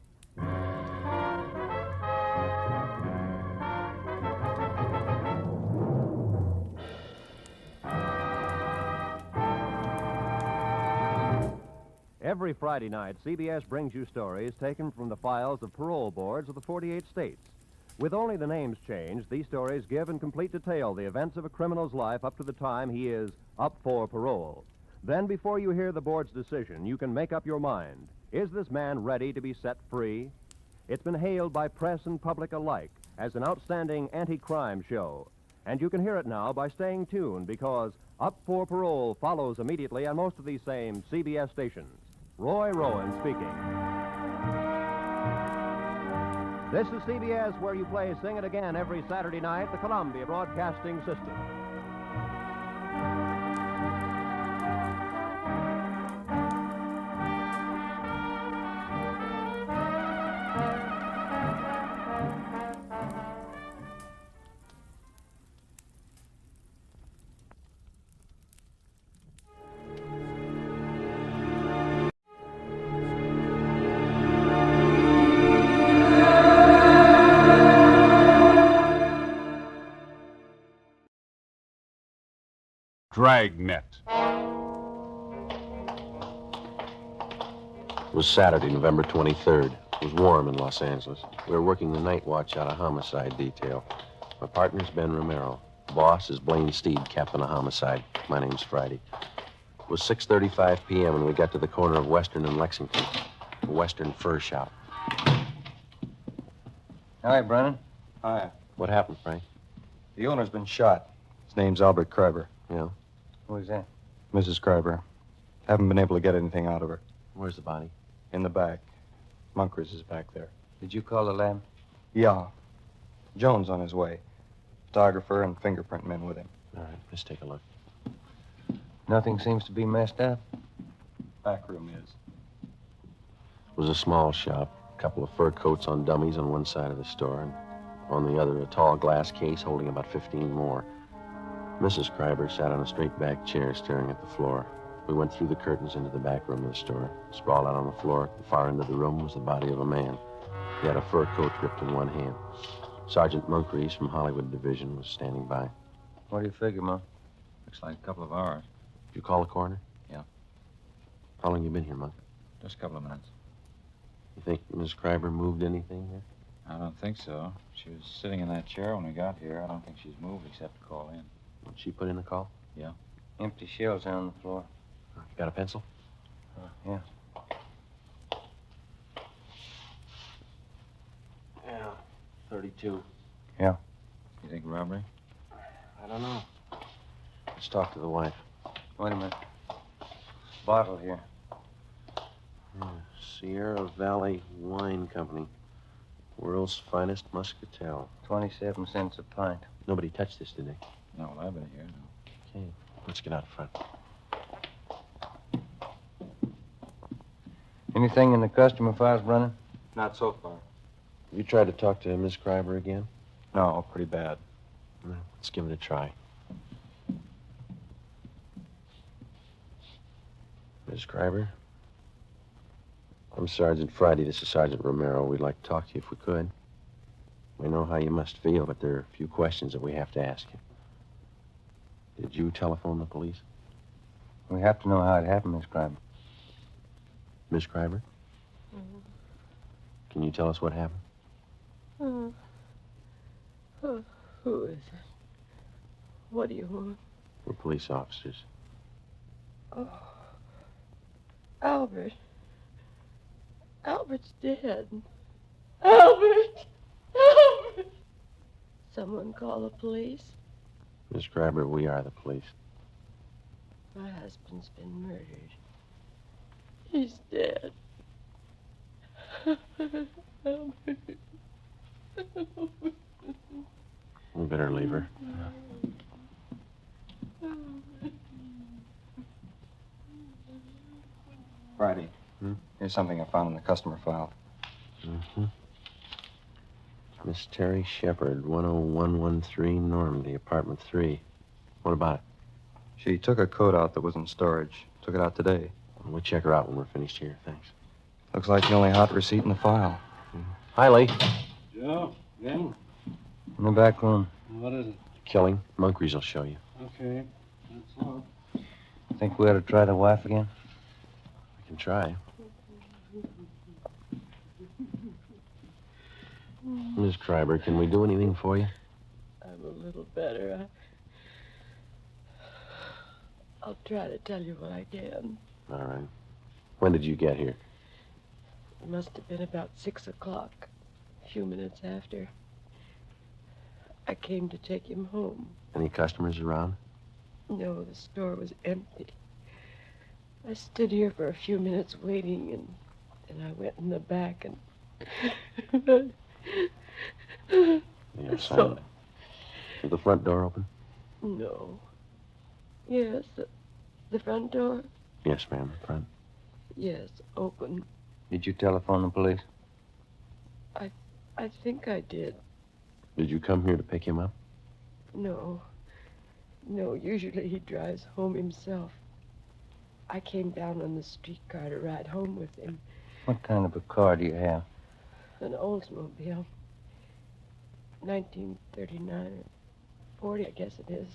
Every Friday night, CBS brings you stories taken from the files of parole boards of the 48 states. With only the names changed, these stories give in complete detail the events of a criminal's life up to the time he is up for parole. Then, before you hear the board's decision, you can make up your mind. Is this man ready to be set free? It's been hailed by press and public alike as an outstanding anti-crime show. And you can hear it now by staying tuned, because Up for Parole follows immediately on most of these same CBS stations. Roy Rowan speaking. This is CBS, where you play Sing It Again every Saturday night, the Columbia Broadcasting System.
Dragnet.
It was Saturday, November 23rd. It was warm in Los Angeles. We were working the night watch out of homicide detail. My partner's Ben Romero. Boss is Blaine Steed, captain of homicide. My name's Friday. It was 6:35 p.m. when we got to the corner of Western and Lexington, a Western fur shop.
Hi, Brennan.
Hi. What happened, Frank?
The owner's been shot. His name's Albert Kreiber.
Yeah?
Who's that? Mrs. Kreiber. Haven't been able to get anything out of her.
Where's the body?
In the back. Munkers is back there.
Did you call the lab?
Yeah. Jones on his way. Photographer and fingerprint men with him.
All right, let's take a look.
Nothing seems to be messed up.
Back room is.
It was a small shop. A couple of fur coats on dummies on one side of the store, and on the other, a tall glass case holding about 15 more. Mrs. Kreiber sat on a straight-back chair staring at the floor. We went through the curtains into the back room of the store. Sprawled out on the floor at the far end of the room was the body of a man. He had a fur coat gripped in one hand. Sergeant Moncrief from Hollywood Division was standing by.
What do you figure, Mom?
Looks like a couple of hours.
Did you call the coroner?
Yeah.
How long you been here, Monk?
Just a couple of minutes.
You think Miss Kreiber moved anything here?
I don't think so. She was sitting in that chair when we got here. I don't think she's moved except to call in.
Did she put in a call?
Yeah.
Empty shells on the floor.
You got a pencil?
Yeah.
Yeah, 32.
Yeah. You think robbery?
I don't know. Let's talk to the wife.
Wait a minute. Bottle here.
Yeah, Sierra Valley Wine Company. World's finest muscatel.
27 cents a pint.
Nobody touched this, did they?
No, well, I've been here. No.
Okay, let's get out front.
Anything in the customer files, Brennan?
Not so far.
You tried to talk to Miss Schreiber again?
No, pretty bad.
Let's give it a try. Miss Schreiber? I'm Sergeant Friday. This is Sergeant Romero. We'd like to talk to you if we could. We know how you must feel, but there are a few questions that we have to ask you. Did you telephone the police?
We have to know how it happened, Miss Schreiber.
Miss Schreiber? Can you tell us what happened?
Who is it? What do you want?
We're police officers.
Oh, Albert. Albert's dead. Albert! Albert! Someone call the police?
Miss Schreiber, we are the police.
My husband's been murdered. He's dead. Albert.
We better leave her.
Friday. Here's something I found in the customer file.
Miss Terry Shepard, 10113 Normandy, apartment 3. What about it?
She took a coat out that was in storage. Took it out today.
We'll check her out when we're finished here. Thanks.
Looks like the only hot receipt in the file.
Hi, Lee.
Joe, again?
In the back room.
What is it?
Killing. Moncrief will show you.
Okay, that's all.
Think we ought to try the wife again?
We can try. Miss Schreiber, can we do anything for you?
I'm a little better. I'll try to tell you what I can.
All right. When did you get here?
It must have been about 6 o'clock, a few minutes after. I came to take him home.
Any customers around?
No, the store was empty. I stood here for a few minutes waiting, and I went in the back and...
Yes, silent. Is the front door open?
No. Yes, the front door?
Yes, ma'am, the front.
Yes, open.
Did you telephone the police?
I think I did.
Did you come here to pick him up?
No. No, usually he drives home himself. I came down on the streetcar to ride home with him.
What kind of a car do you have?
An Oldsmobile. 1939 or 40, I guess it is.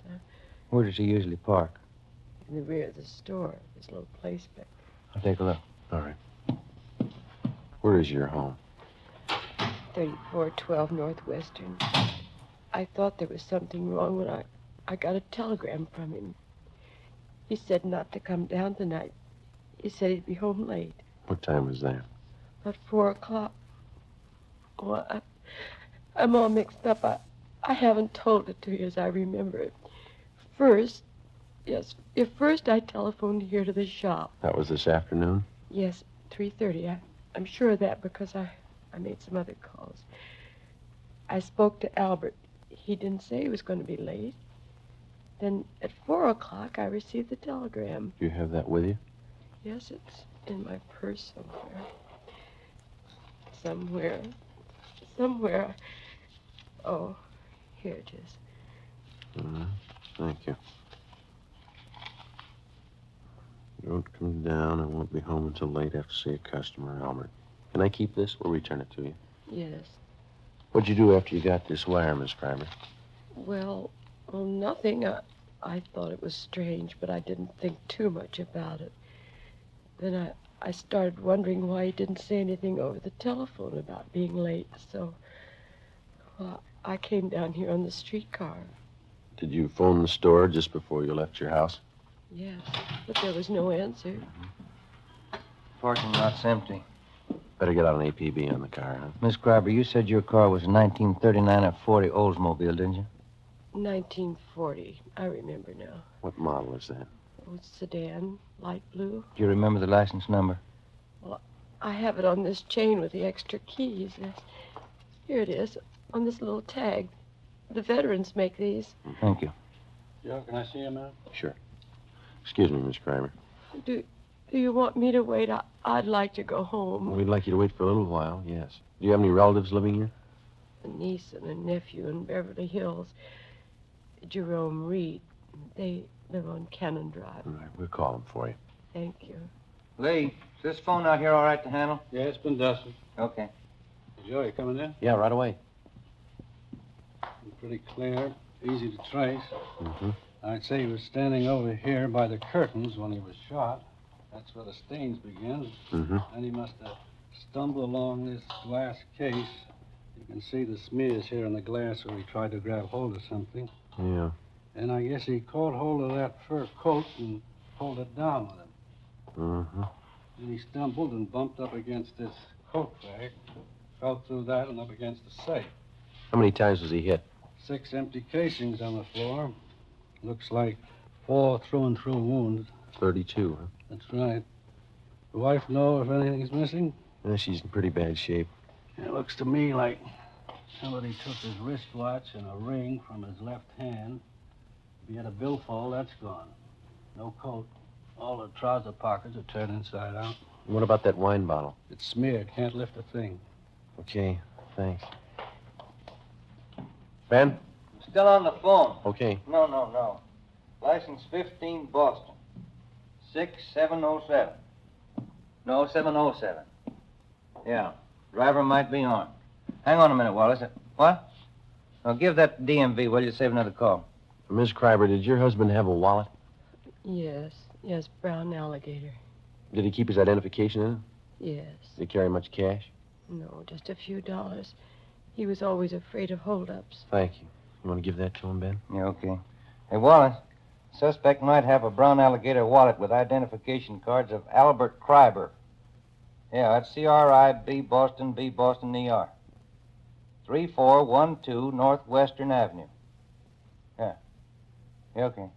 Where does he usually park?
In the rear of the store. This little place back
I'll take a look.
All right. Where is your home?
3412 Northwestern. I thought there was something wrong when I got a telegram from him. He said not to come down tonight. He said he'd be home late.
What time was that?
About 4 o'clock. Oh, I'm all mixed up. I haven't told it to you as I remember it. First I telephoned here to the shop.
That was this afternoon?
Yes, 3:30. I'm sure of that because I made some other calls. I spoke to Albert. He didn't say he was going to be late. Then at 4 o'clock, I received the telegram.
Do you have that with you?
Yes, it's in my purse somewhere. Somewhere. Oh, here it is.
Thank you. Don't come down. I won't be home until late after see a customer, Albert. Can I keep this? We'll return it to you.
Yes.
What'd you do after you got this wire, Miss Schreiber?
Well, nothing. I thought it was strange, but I didn't think too much about it. Then I started wondering why he didn't say anything over the telephone about being late, so I came down here on the streetcar.
Did you phone the store just before you left your house?
Yes, but there was no answer.
Parking lot's empty.
Better get out an APB on the car, huh?
Miss Schreiber, you said your car was a 1939 or 40 Oldsmobile, didn't you?
1940. I remember now.
What model is that?
Oh, it's sedan, light blue.
Do you remember the license number?
Well, I have it on this chain with the extra keys. Here it is, on this little tag. The veterans make these.
Thank you.
Joe, can I see him now?
Sure. Excuse me, Miss Schreiber.
Do Do you want me to wait? I'd like to go home.
We'd like you to wait for a little while, yes. Do you have any relatives living here?
A niece and a nephew in Beverly Hills. Jerome Reed. They live on Cannon Drive.
All right, we'll call them for you.
Thank you.
Lee, is this phone out here all right to handle?
Yeah, it's been dusted.
Okay.
Joe, you coming in?
Yeah, right away.
Pretty clear, easy to trace.
Mm-hmm.
I'd say he was standing over here by the curtains when he was shot. That's where the stains begin.
Mm-hmm.
And he must have stumbled along this glass case. You can see the smears here in the glass where he tried to grab hold of something.
Yeah.
And I guess he caught hold of that fur coat and pulled it down with him.
Mm-hmm.
Then he stumbled and bumped up against this coat rack, fell through that and up against the safe.
How many times was he hit?
6 empty casings on the floor. Looks like 4 through-and-through wounds.
32, huh?
That's right. The wife know if anything's missing?
Yeah, she's in pretty bad shape.
It looks to me like somebody took his wristwatch and a ring from his left hand. If he had a billfold, that's gone. No coat. All the trouser pockets are turned inside out.
What about that wine bottle?
It's smeared. Can't lift a thing.
Okay, thanks. Ben?
Still on the phone.
Okay.
No. License 15 Boston. 6707. No, 707. Yeah. Driver might be armed. Hang on a minute, Wallace. What? Now, give that DMV, will you? Save another call.
Miss Kreiber, did your husband have a wallet?
Yes, brown alligator.
Did he keep his identification in it?
Yes.
Did he carry much cash?
No, just a few dollars. He was always afraid of holdups.
Thank you. You want to give that to him, Ben?
Yeah, okay. Hey, Wallace, suspect might have a brown alligator wallet with identification cards of Albert Kreiber. Yeah, that's C-R-I-B, Boston, B, Boston, E-R. 3412 Northwestern Avenue. Yeah. Yeah, okay.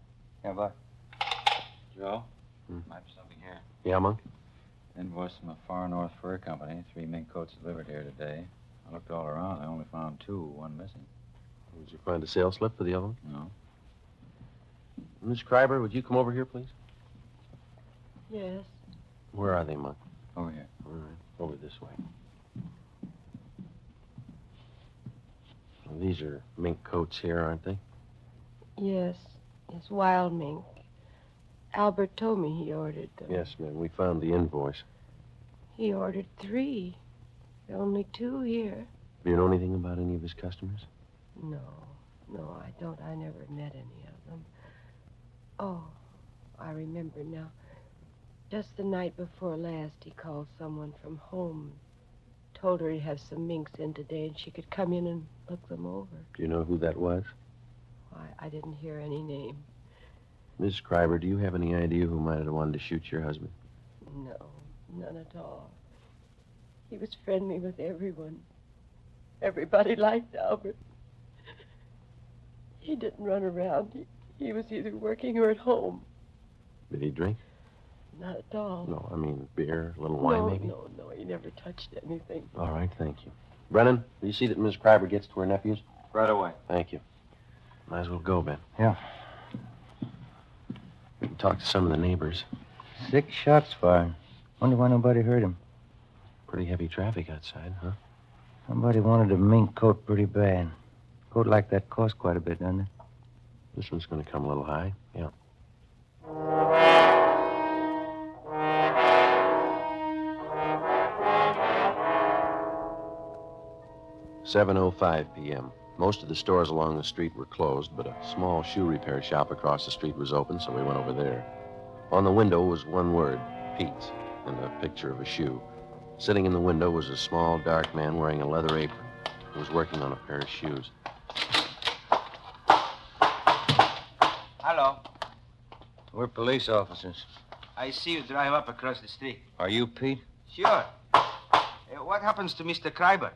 Yeah, bye.
Joe? Might be something here.
Yeah, Monk?
Invoice from a Far North Fur Company. 3 mink coats delivered here today. I looked all around. I only found 2, 1 missing.
Did you find a sales slip for the other one?
No.
Miss Kreiber, would you come over here, please?
Yes.
Where are they, Monk?
Over here.
All right. Over this way. Well, these are mink coats here, aren't they?
Yes, it's wild mink. Albert told me he ordered them.
Yes, ma'am. We found the invoice.
He ordered 3. There are only 2 here.
Do you know anything about any of his customers?
No, I don't. I never met any of them. Oh, I remember now. Just the night before last, he called someone from home. Told her he'd have some minks in today and she could come in and look them over.
Do you know who that was?
I didn't hear any name.
Miss Kreiber, do you have any idea who might have wanted to shoot your husband?
No, none at all. He was friendly with everyone. Everybody liked Albert. He didn't run around. He was either working or at home.
Did he drink?
Not at all.
No, I mean beer, a little wine maybe?
No, he never touched anything.
All right, thank you. Brennan, will you see that Miss Kreiber gets to her nephews?
Right away.
Thank you. Might as well go, Ben.
Yeah.
We can talk to some of the neighbors.
6 shots fired. Wonder why nobody heard him.
Pretty heavy traffic outside, huh?
Somebody wanted a mink coat pretty bad. Coat like that costs quite a bit, doesn't it?
This one's going to come a little high, yeah. "7:05 p.m. Most of the stores along the street were closed, but a small shoe repair shop across the street was open, so we went over there. On the window was one word, Pete's, and a picture of a shoe. Sitting in the window was a small, dark man wearing a leather apron. He was working on a pair of shoes.
Hello. We're police officers.
I see you drive up across the street.
Are you Pete?
Sure. What happens to Mr. Kreiber?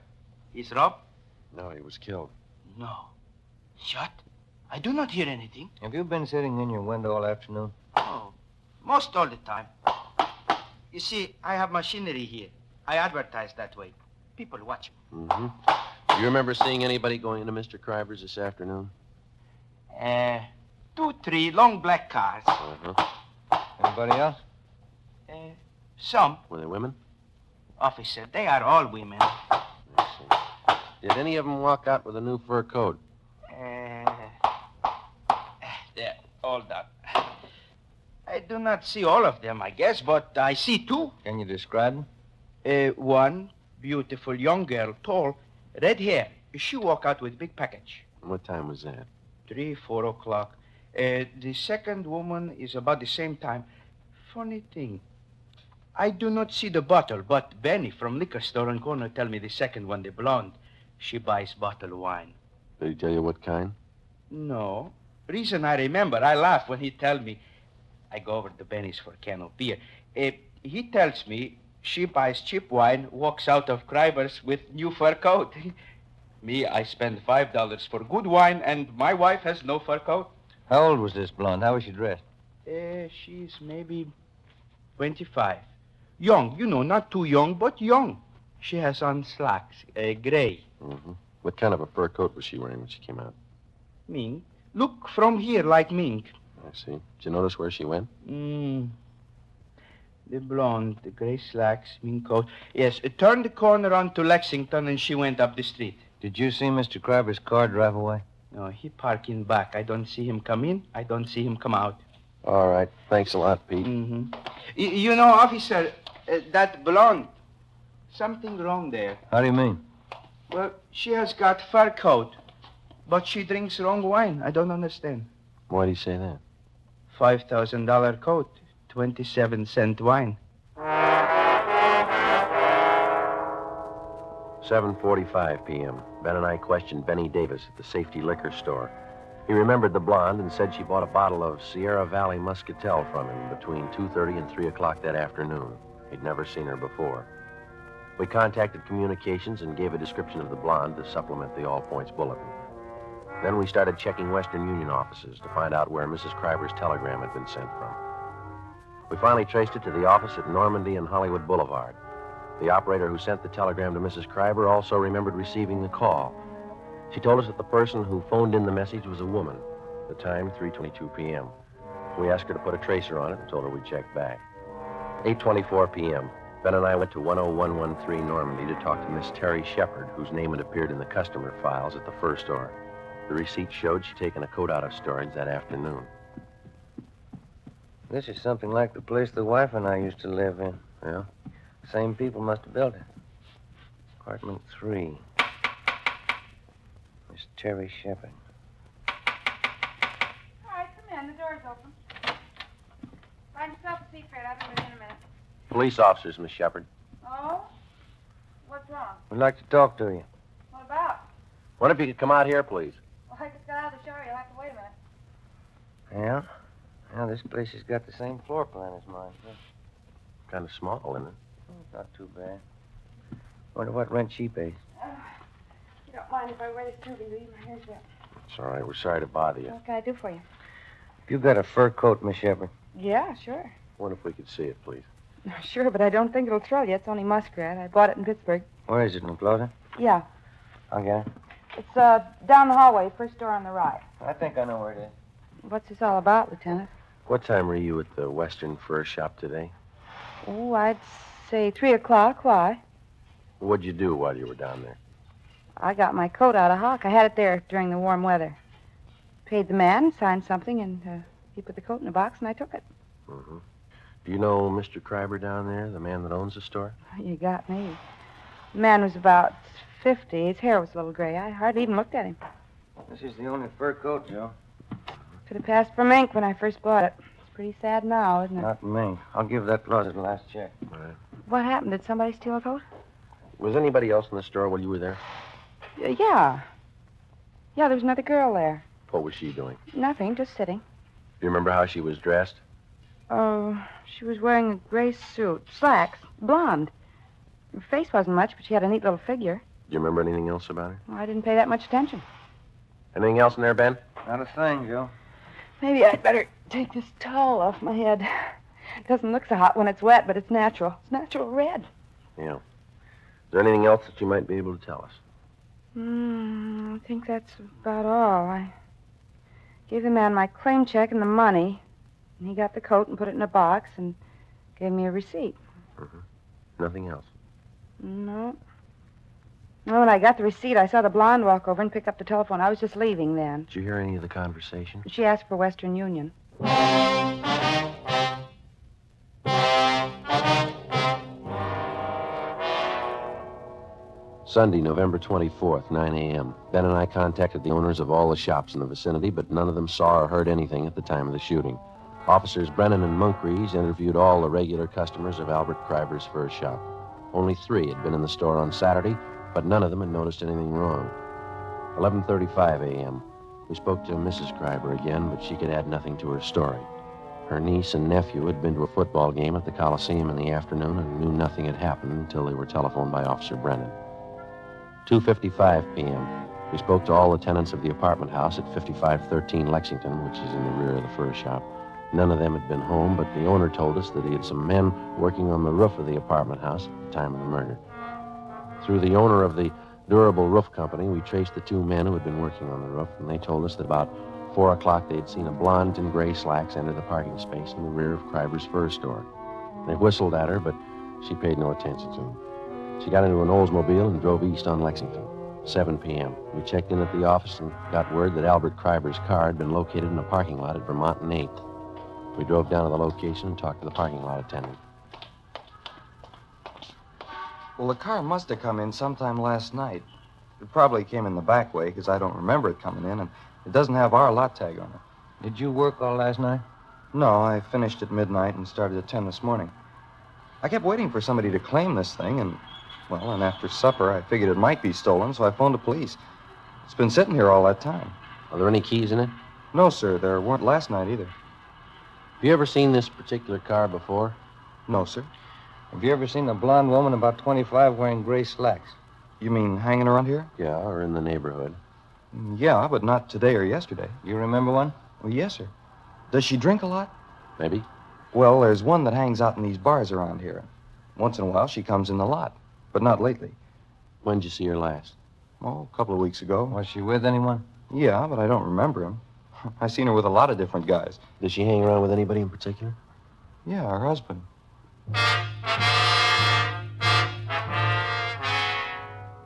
He's robbed?
No, he was killed.
No. Shot? I do not hear anything.
Have you been sitting in your window all afternoon?
Oh, most all the time. You see, I have machinery here. I advertise that way. People watch me.
Mm-hmm. Do you remember seeing anybody going into Mr. Kreiber's this afternoon?
2, 3 long black cars.
Uh-huh.
Anybody else?
Some.
Were they women?
Officer, they are all women.
Did any of them walk out with a new fur coat?
There, all done. I do not see all of them, I guess, but I see two.
Can you describe them?
One beautiful young girl, tall, red hair. She walked out with big package.
What time was that?
3, 4 o'clock. The second woman is about the same time. Funny thing. I do not see the bottle, but Benny from liquor store on corner tell me the second one, the blonde. She buys bottle wine.
Did he tell you what kind?
No. Reason I remember, I laugh when he tell me. I go over to Benny's for a can of beer. He tells me she buys cheap wine, walks out of Kreiber's with new fur coat. Me, I spend $5 for good wine, and my wife has no fur coat.
How old was this blonde? How was she dressed?
She's maybe 25. Young, not too young, but young. She has on slacks, gray.
Mm-hmm. What kind of a fur coat was she wearing when she came out?
Mink. Look from here like mink.
I see. Did you notice where she went?
The blonde, the gray slacks, mink coat. Yes, turned the corner onto Lexington, and she went up the street.
Did you see Mr. Kreiber's car drive away?
No, he parked in back. I don't see him come in. I don't see him come out.
All right. Thanks a lot, Pete.
Mm-hmm. Officer, that blonde, something wrong there.
How do you mean?
Well, she has got fur coat, but she drinks wrong wine. I don't understand.
Why do you say that?
$5,000 coat, 27-cent wine.
7:45 p.m. Ben and I questioned Benny Davis at the Safety Liquor Store. He remembered the blonde and said she bought a bottle of Sierra Valley Muscatel from him between 2:30 and 3 o'clock that afternoon. He'd never seen her before. We contacted communications and gave a description of the blonde to supplement the All Points bulletin. Then we started checking Western Union offices to find out where Mrs. Kreiber's telegram had been sent from. We finally traced it to the office at Normandy and Hollywood Boulevard. The operator who sent the telegram to Mrs. Kreiber also remembered receiving the call. She told us that the person who phoned in the message was a woman. The time, 3:22 p.m. We asked her to put a tracer on it and told her we'd check back. 8:24 p.m. Ben and I went to 10113 Normandy to talk to Miss Terry Shepard, whose name had appeared in the customer files at the fur store. The receipt showed she'd taken a coat out of storage that afternoon.
This is something like the place the wife and I used to live in.
Yeah?
Same people must have built it. Apartment 3. Miss Terry Shepard.
All right, come in. The door's open. Find yourself a seat, Fred. I'll be with you in a minute.
Police officers, Miss Shepard.
Oh? What's wrong?
We'd like to talk to you.
What about?
Wonder if you could come out here, please.
Well, I just got out of the shower. You'll have to wait a minute.
Yeah? Yeah, this place has got the same floor plan as mine. Yeah.
Kind of small, isn't it?
Not too bad. Wonder what rent she pays.
You don't mind if I wear this tubing, do you? My hair's wet.
It's all right. We're sorry to bother you.
What can I do for you?
You got a fur coat, Miss Shepard?
Yeah, sure.
Wonder if we could see it, please.
Sure, but I don't think it'll thrill you. It's only muskrat. I bought it in Pittsburgh.
Where is it, in the closet?
Yeah.
I'll get it.
It's down the hallway, first door on the right.
I think I know where it is.
What's this all about, Lieutenant?
What time were you at the Western Fur Shop today?
Oh, I'd say 3 o'clock. Why?
What'd you do while you were down there?
I got my coat out of hock. I had it there during the warm weather. Paid the man, signed something, and he put the coat in a box, and I took it.
Mm-hmm. Do you know Mr. Kreiber down there, the man that owns the store?
You got me. The man was about 50. His hair was a little gray. I hardly even looked at him.
This is the only fur coat, Joe.
Could have passed for mink when I first bought it. It's pretty sad now, isn't it?
Not me. I'll give that closet a last check.
All right.
What happened? Did somebody steal a coat?
Was anybody else in the store while you were there?
Yeah. Yeah, there was another girl there.
What was she doing?
Nothing, just sitting.
Do you remember how she was dressed?
Oh, she was wearing a gray suit. Slacks. Blonde. Her face wasn't much, but she had a neat little figure.
Do you remember anything else about her?
Well, I didn't pay that much attention.
Anything else in there, Ben?
Not a thing, Joe.
Maybe I'd better take this towel off my head. It doesn't look so hot when it's wet, but it's natural. It's natural red.
Yeah. Is there anything else that you might be able to tell us?
I think that's about all. I gave the man my claim check and the money. And he got the coat and put it in a box and gave me a receipt.
Nothing else?
No. Well, when I got the receipt, I saw the blonde walk over and pick up the telephone. I was just leaving then.
Did you hear any of the conversation?
She asked for Western Union.
Sunday, November 24th, 9 a.m. Ben and I contacted the owners of all the shops in the vicinity, but none of them saw or heard anything at the time of the shooting. Officers Brennan and Moncrief interviewed all the regular customers of Albert Kreiber's fur shop. Only 3 had been in the store on Saturday, but none of them had noticed anything wrong. 11:35 a.m. We spoke to Mrs. Kreiber again, but she could add nothing to her story. Her niece and nephew had been to a football game at the Coliseum in the afternoon and knew nothing had happened until they were telephoned by Officer Brennan. 2:55 p.m. We spoke to all the tenants of the apartment house at 5513 Lexington, which is in the rear of the fur shop. None of them had been home, but the owner told us that he had some men working on the roof of the apartment house at the time of the murder. Through the owner of the Durable Roof Company, we traced the 2 men who had been working on the roof, and they told us that about 4 o'clock they had seen a blonde in gray slacks enter the parking space in the rear of Kreiber's fur store. They whistled at her, but she paid no attention to them. She got into an Oldsmobile and drove east on Lexington. 7 p.m. We checked in at the office and got word that Albert Kreiber's car had been located in a parking lot at Vermont and 8th. We drove down to the location and talked to the parking lot attendant.
Well, the car must have come in sometime last night. It probably came in the back way, because I don't remember it coming in, and it doesn't have our lot tag on it.
Did you work all last night?
No, I finished at midnight and started at 10 this morning. I kept waiting for somebody to claim this thing, and after supper, I figured it might be stolen, so I phoned the police. It's been sitting here all that time.
Are there any keys in it?
No, sir. There weren't last night either.
Have you ever seen this particular car before?
No, sir.
Have you ever seen a blonde woman about 25 wearing gray slacks?
You mean hanging around here?
Yeah, or in the neighborhood.
Yeah, but not today or yesterday.
You remember one?
Well, yes, sir. Does she drink a lot?
Maybe.
Well, there's one that hangs out in these bars around here. Once in a while, she comes in the lot, but not lately.
When did you see her last?
Oh, a couple of weeks ago.
Was she with anyone?
Yeah, but I don't remember him. I've seen her with a lot of different guys.
Does she hang around with anybody in particular?
Yeah, her husband.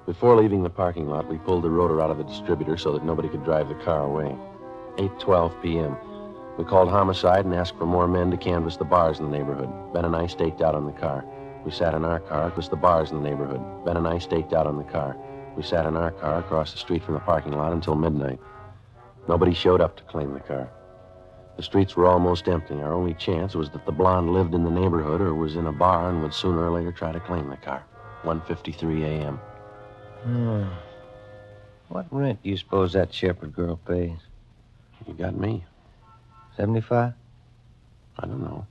Before leaving the parking lot, we pulled the rotor out of the distributor so that nobody could drive the car away. 8:12 p.m. We called homicide and asked for more men to canvass the bars in the neighborhood. Ben and I staked out on the car. We sat in our car across the bars in the neighborhood. Ben and I staked out on the car. We sat in our car across the street from the parking lot until midnight. Nobody showed up to claim the car. The streets were almost empty. Our only chance was that the blonde lived in the neighborhood or was in a bar and would sooner or later try to claim the car. 1:53 a.m.
What rent do you suppose that Shepherd girl pays?
You got me.
75?
I don't know.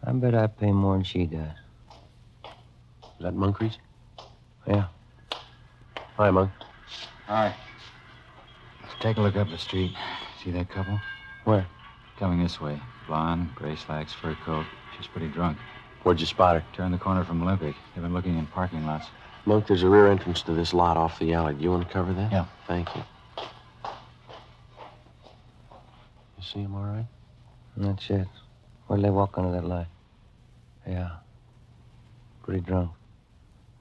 I bet I pay more than she does.
Is that Moncrief's?
Yeah.
Hi, Monk.
Hi. Let's take a look up the street. See that couple?
Where?
Coming this way. Blonde, gray slacks, fur coat. She's pretty drunk.
Where'd you spot her?
Turned the corner from Olympic. They've been looking in parking lots.
Monk, there's a rear entrance to this lot off the alley. Do you want to cover that?
Yeah.
Thank you. You see him all right?
That's it. Where'd they walk under that light? Yeah. Pretty drunk.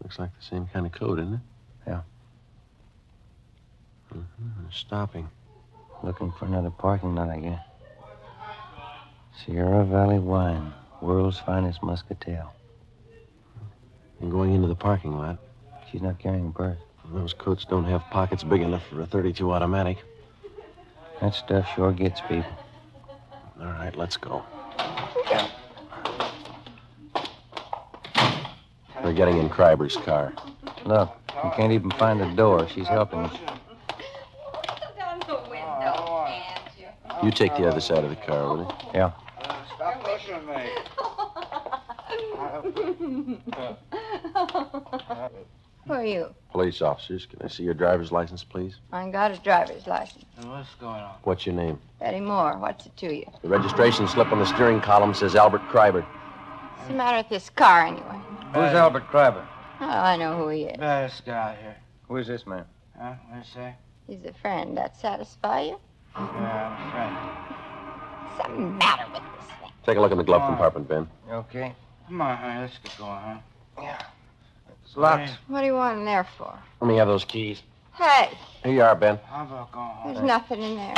Looks like the same kind of coat, isn't it?
Yeah.
Mm-hmm. Stopping.
Looking for another parking lot, I guess. Sierra Valley Wine, world's finest muscatel.
And going into the parking lot.
She's not carrying a purse.
Those coats don't have pockets big enough for a .32 automatic.
That stuff sure gets people.
All right, let's go. We're getting in Kreiber's car.
Look, you can't even find the door. She's helping us.
You take the other side of the car, will you?
Yeah.
Stop pushing me.
Who are you?
Police officers. Can I see your driver's license, please?
I ain't got a driver's license.
What's going on?
What's your name?
Betty Moore. What's it to you?
The registration slip on the steering column says Albert Kreiber.
What's the matter with this car, anyway?
Who's Albert Kreiber?
Oh, I know who he is.
This guy here.
Who is this man?
Huh? What'd you say?
He's a friend. That satisfy you?
Yeah, I'm a friend.
What's the matter with this thing?
Take a look in the glove compartment, Ben.
Okay.
Come on, honey. Let's get going, huh?
It's locked.
What do you want in there for?
Let me have those keys.
Hey,
Here you are, Ben.
How about going home?
there's nothing in there.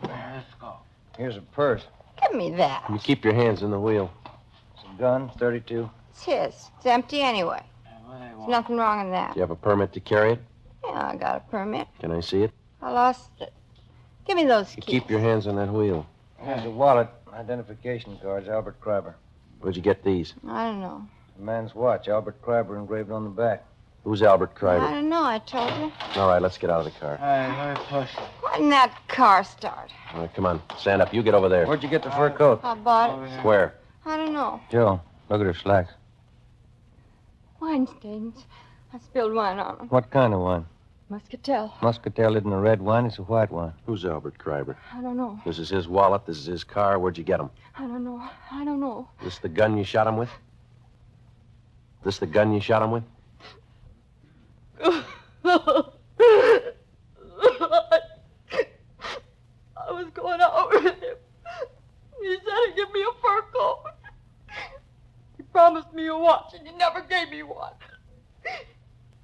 Let's go. Here's a purse.
Give me that.
You keep your hands in the wheel.
Some gun, 32.
It's his. It's empty anyway. There's nothing wrong in that.
Do you have a permit to carry it?
Yeah, I got a permit.
Can I see it?
I lost it. Give me those
You
keys.
keep your hands on that wheel.
Here's a wallet, identification cards, Albert Kreiber.
Where'd you get these?
I don't know.
A man's watch, Albert Kreiber engraved on the back.
Who's Albert
I
Kreiber?
don't know, I told you.
All right, let's get out of the car.
Hey, let me push it.
Why didn't that car start?
All right, come on. Stand up. You get over there.
Where'd you get the fur coat?
I bought it.
Where?
I don't know.
Joe, look at her slacks.
Wine stains. I spilled wine on them.
What kind of wine?
Muscatel.
Muscatel isn't a red wine, it's a white wine.
Who's Albert Kreiber?
I don't know.
This is his wallet. This is his car. Where'd you get him?
I don't know. I don't know.
This the gun you shot him with? This the gun you shot him with?
I was going out with him. He said he'd give me a fur coat. He promised me a watch, and he never gave me one.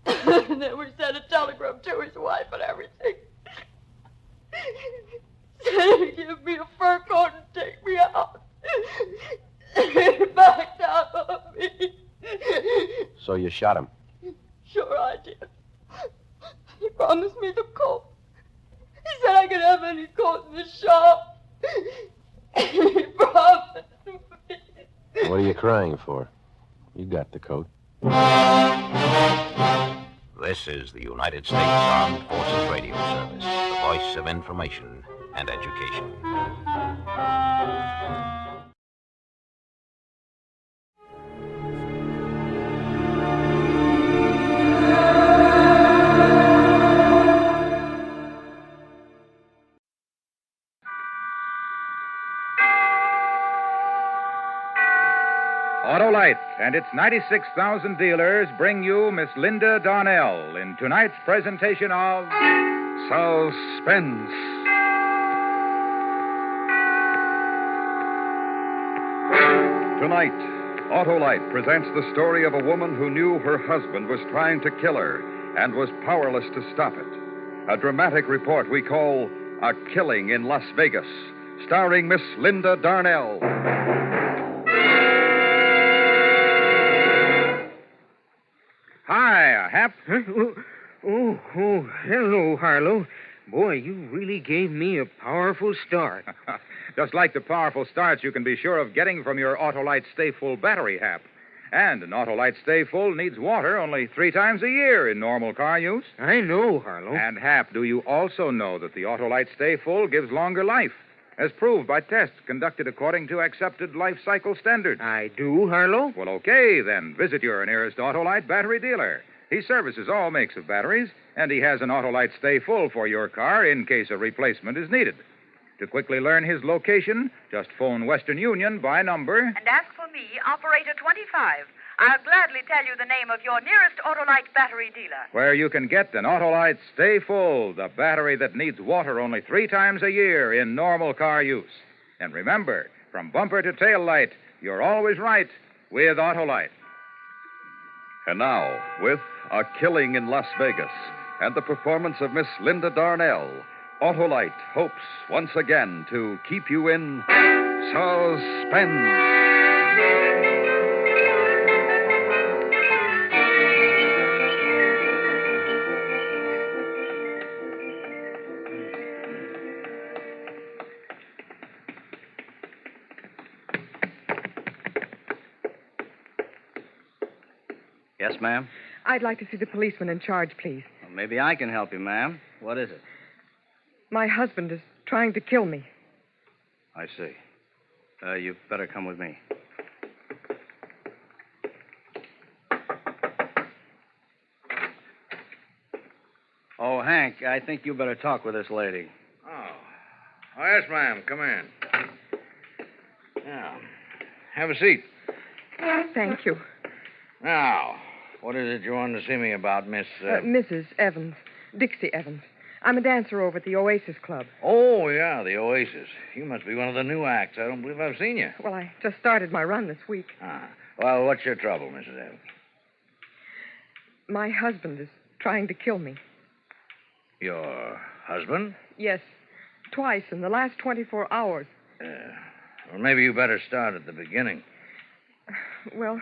And then we sent a telegram to his wife and everything. Said he'd give me a fur coat and take me out. He backed out on me.
So you shot him.
Sure I did. He promised me the coat. He said I could have any coat in the shop. He promised me.
What are you crying for? You got the coat.
This is the United States Armed Forces Radio Service, the voice of information and education.
Autolite and its 96,000 dealers bring you Miss Linda Darnell in tonight's presentation of Suspense.
Tonight, Autolite presents the story of a woman who knew her husband was trying to kill her and was powerless to stop it. A dramatic report we call A Killing in Las Vegas, starring Miss Linda Darnell.
Hi, Hap.
Oh, hello, Harlow. Boy, you really gave me a powerful start.
Just like the powerful starts you can be sure of getting from your Autolite Stay Full battery, Hap. And an Autolite Stay Full needs water only 3 times a year in normal car use.
I know, Harlow.
And, Hap, do you also know that the Autolite Stay Full gives longer life, as proved by tests conducted according to accepted life cycle standards?
I do, Harlow.
Well, okay, then. Visit your nearest Autolite battery dealer. He services all makes of batteries, and he has an Autolite Stay Full for your car in case a replacement is needed. To quickly learn his location, just phone Western Union by number.
And ask for me, Operator 25. I'll gladly tell you the name of your nearest Autolite battery dealer.
Where you can get an Autolite Stay Full, the battery that needs water only 3 times a year in normal car use. And remember, from bumper to tail light, you're always right with Autolite.
And now, with A Killing in Las Vegas and the performance of Miss Linda Darnell, Autolite hopes once again to keep you in suspense.
Yes, ma'am?
I'd like to see the policeman in charge, please.
Well, maybe I can help you, ma'am. What is it?
My husband is trying to kill me.
I see. You'd better come with me. Oh, Hank, I think you better talk with this lady.
Oh, yes, ma'am. Come in. Now, have a seat.
Thank you.
Now, what is it you wanted to see me about, Miss...
Mrs. Evans. Dixie Evans. I'm a dancer over at the Oasis Club.
Oh, yeah, the Oasis. You must be one of the new acts. I don't believe I've seen you.
Well, I just started my run this week.
Ah. Well, what's your trouble, Mrs. Evans?
My husband is trying to kill me.
Your husband?
Yes, twice in the last 24 hours.
Well, maybe you better start at the beginning.
Well,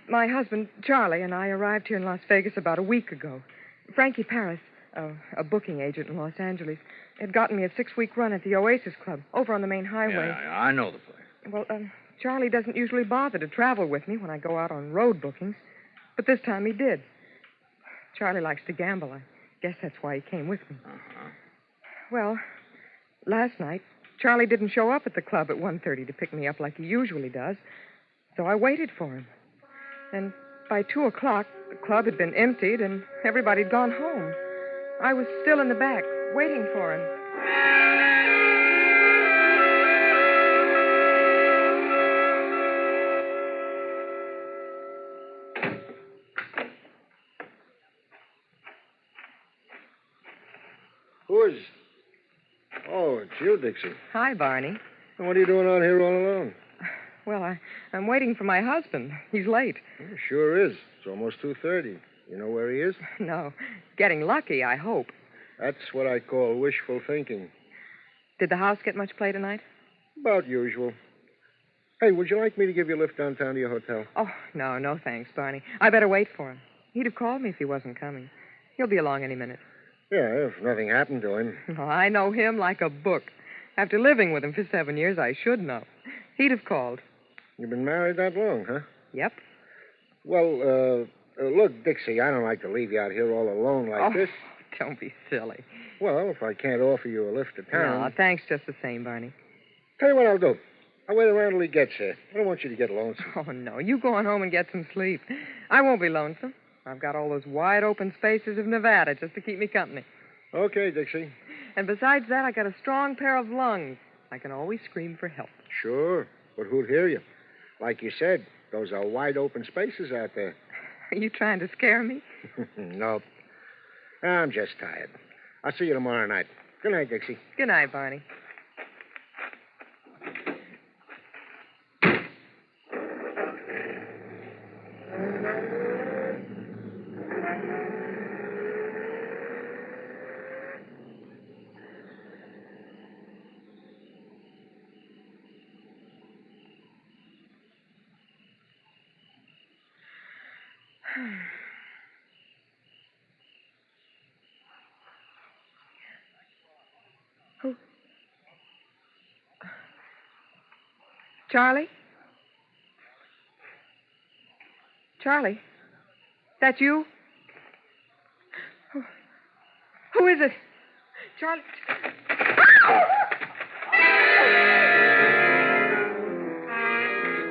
my husband, Charlie, and I arrived here in Las Vegas about a week ago. Frankie Paris, a booking agent in Los Angeles, had gotten me a 6-week run at the Oasis Club over on the main highway.
Yeah, I know the place.
Well, Charlie doesn't usually bother to travel with me when I go out on road bookings, but this time he did. Charlie likes to gamble. I guess that's why he came with me.
Uh-huh.
Well, last night, Charlie didn't show up at the club at 1:30 to pick me up like he usually does, so I waited for him. And by 2 o'clock, the club had been emptied and everybody had gone home. I was still in the back, waiting for him.
Who is... Oh, it's you, Dixie.
Hi, Barney.
And what are you doing out here all alone?
Well, I'm waiting for my husband. He's late.
It sure is. It's almost 2:30. You know where he is?
No. Getting lucky, I hope.
That's what I call wishful thinking.
Did the house get much play tonight?
About usual. Hey, would you like me to give you a lift downtown to your hotel?
Oh, no, thanks, Barney. I better wait for him. He'd have called me if he wasn't coming. He'll be along any minute.
Yeah, if nothing happened to him.
Oh, I know him like a book. After living with him for 7 years, I should know. He'd have called.
You've been married that long, huh?
Yep.
Well, look, Dixie, I don't like to leave you out here all alone like this.
Don't be silly.
Well, if I can't offer you a lift to town...
No, thanks just the same, Barney.
Tell you what I'll do. I'll wait around till he gets here. I don't want you to get lonesome.
Oh, no. You go on home and get some sleep. I won't be lonesome. I've got all those wide open spaces of Nevada just to keep me company.
Okay, Dixie.
And besides that, I got a strong pair of lungs. I can always scream for help.
Sure, but who'd hear you? Like you said, those are wide open spaces out there.
Are you trying to scare me?
Nope. I'm just tired. I'll see you tomorrow night. Good night, Dixie.
Good night, Barney. Who? Charlie? Charlie? That you? Who is it? Charlie?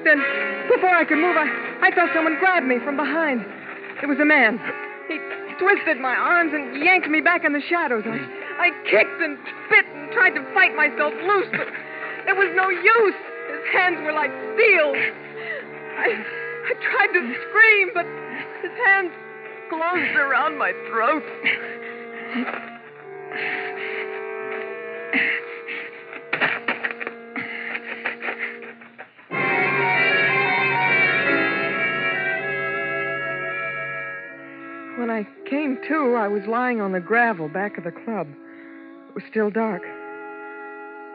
Then, before I could move, I felt someone grab me from behind. It was a man. He twisted my arms and yanked me back in the shadows. I kicked and spit and tried to fight myself loose, but there was no use. His hands were like steel. I tried to scream, but his hands closed around my throat. When I came to, I was lying on the gravel back of the club. It was still dark.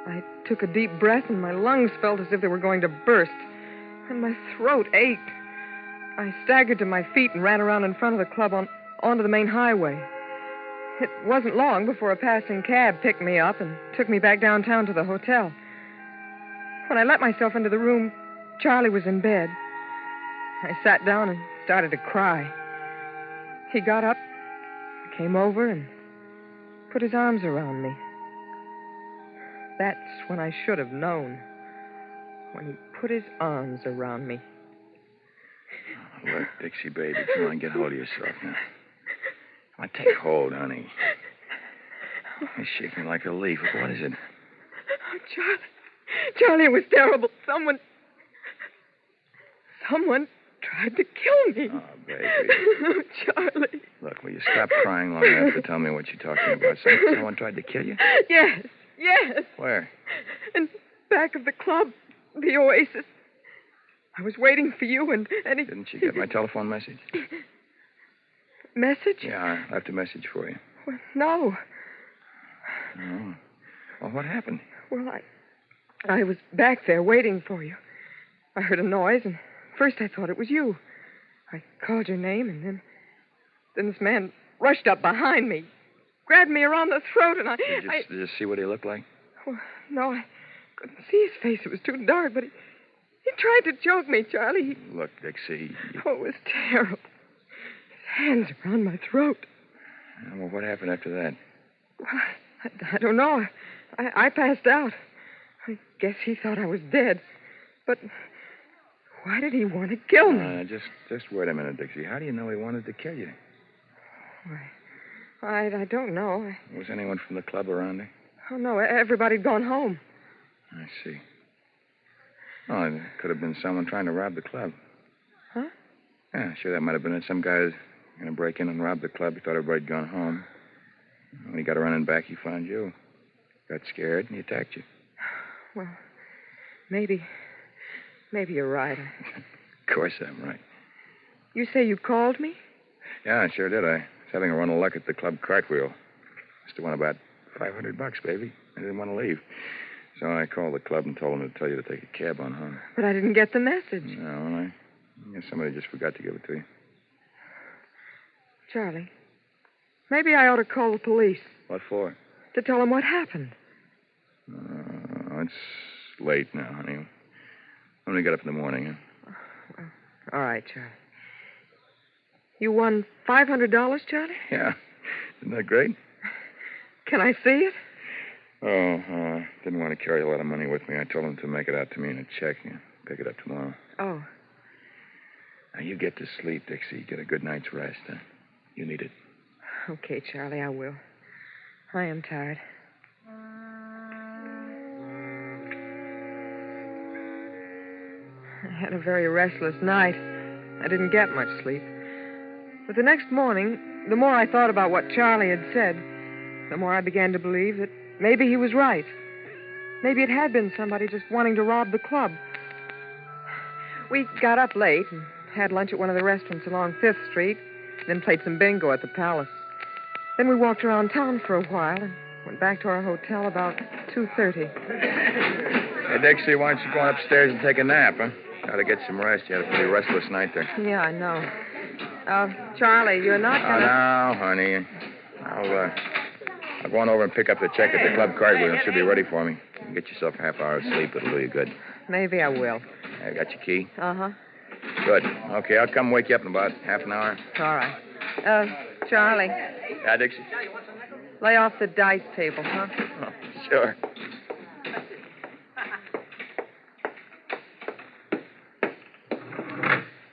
I took a deep breath, and my lungs felt as if they were going to burst, and my throat ached. I staggered to my feet and ran around in front of the club onto the main highway. It wasn't long before a passing cab picked me up and took me back downtown to the hotel. When I let myself into the room, Charlie was in bed. I sat down and started to cry. He got up, came over, and put his arms around me. That's when I should have known. When he put his arms around me.
Look, Dixie, baby, come on, get hold of yourself now. Come on, take hold, honey. You're shaking like a leaf. What is it?
Oh, Charlie, it was terrible. Someone tried to kill me.
Oh, baby.
Oh, Charlie.
Look, will you Stop crying long enough to tell me what you're talking about. Someone tried to kill you?
Yes.
Where?
In back of the club, the Oasis. I was waiting for you, and he...
Didn't you get my telephone message?
Message?
Yeah, I left a message for you.
Well, no.
Oh. Well, what happened?
Well, I was back there waiting for you. I heard a noise, and first I thought it was you. I called your name, and then this man rushed up behind me, grabbed me around the throat, and
Did you see what he looked like?
Well, no, I couldn't see his face. It was too dark, but he tried to choke me, Charlie.
Look, Dixie.
Oh, it was terrible. His hands around my throat.
Well, what happened after that?
Well, I don't know. I passed out. I guess he thought I was dead. But why did he want to kill me?
Just wait a minute, Dixie. How do you know he wanted to kill you?
I don't know.
Was anyone from the club around there?
Oh, no, everybody'd gone home.
I see. Oh, it could have been someone trying to rob the club.
Huh?
Yeah, sure, that might have been it. Some guy was going to break in and rob the club. He thought everybody'd gone home. When he got running back, he found you. Got scared, and he attacked you.
Well, maybe you're right.
Of course I'm right.
You say you called me?
Yeah, I sure did. I was having a run of luck at the club cartwheel. Must have won about $500, baby. I didn't want to leave. So I called the club and told them to tell you to take a cab on home.
But I didn't get the message.
No, I guess somebody just forgot to give it to you.
Charlie, maybe I ought to call the police.
What for?
To tell them what happened.
It's late now, honey. I'm going to get up in the morning. Huh?
All right, Charlie. You won $500, Charlie?
Yeah. Isn't that great?
Can I see it?
Didn't want to carry a lot of money with me. I told him to make it out to me in a check and pick it up tomorrow.
Oh.
Now, you get to sleep, Dixie. Get a good night's rest. Huh? You need it.
Okay, Charlie, I will. I am tired. I had a very restless night. I didn't get much sleep. But the next morning, the more I thought about what Charlie had said, the more I began to believe that maybe he was right. Maybe it had been somebody just wanting to rob the club. We got up late and had lunch at one of the restaurants along 5th Street, then played some bingo at the Palace. Then we walked around town for a while and went back to our hotel about 2:30.
Hey, Dixie, why don't you go on upstairs and take a nap, huh? Got to get some rest. You had a pretty restless night there.
Yeah, I know. Charlie, you're not
Oh,
gonna...
no, honey. I'll go on over and pick up the check at the club cartwheel. It should be ready for me. You can get yourself a half hour of sleep. It'll do you good.
Maybe I will.
I got your key?
Uh-huh.
Good. Okay, I'll come wake you up in about half an hour.
All right. Charlie,
Yeah, Dixie?
lay off the dice table, huh?
Oh, sure.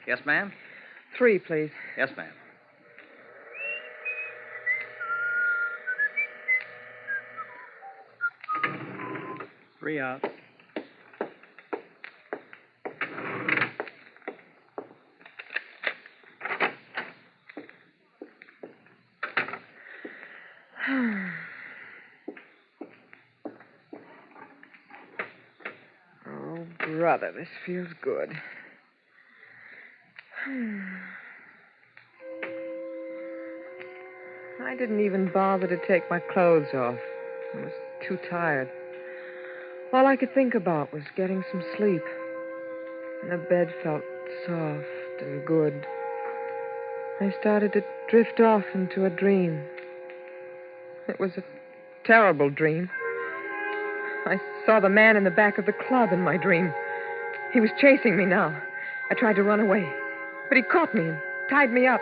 Yes, ma'am?
3, please.
Yes, ma'am. Three out.
Oh, brother, this feels good. I didn't even bother to take my clothes off. I was too tired. All I could think about was getting some sleep. And the bed felt soft and good. I started to drift off into a dream. It was a terrible dream. I saw the man in the back of the club in my dream. He was chasing me now. I tried to run away, but he caught me and tied me up.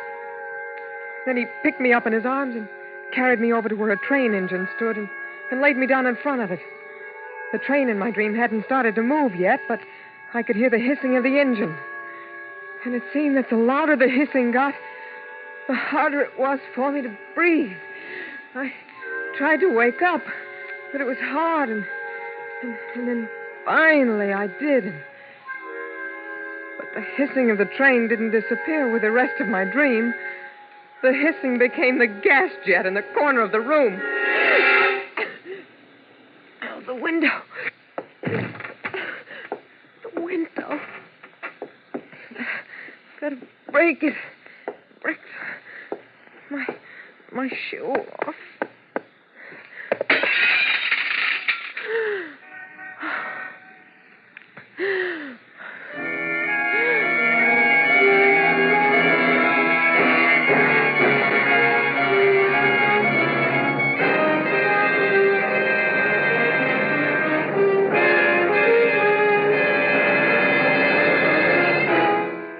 Then he picked me up in his arms and carried me over to where a train engine stood and laid me down in front of it. The train in my dream hadn't started to move yet, but I could hear the hissing of the engine. And it seemed that the louder the hissing got, the harder it was for me to breathe. I tried to wake up, but it was hard, and then finally I did. But the hissing of the train didn't disappear with the rest of my dream. The hissing became the gas jet in the corner of the room. Oh, the window. The window. Gotta break it. Break my shoe off.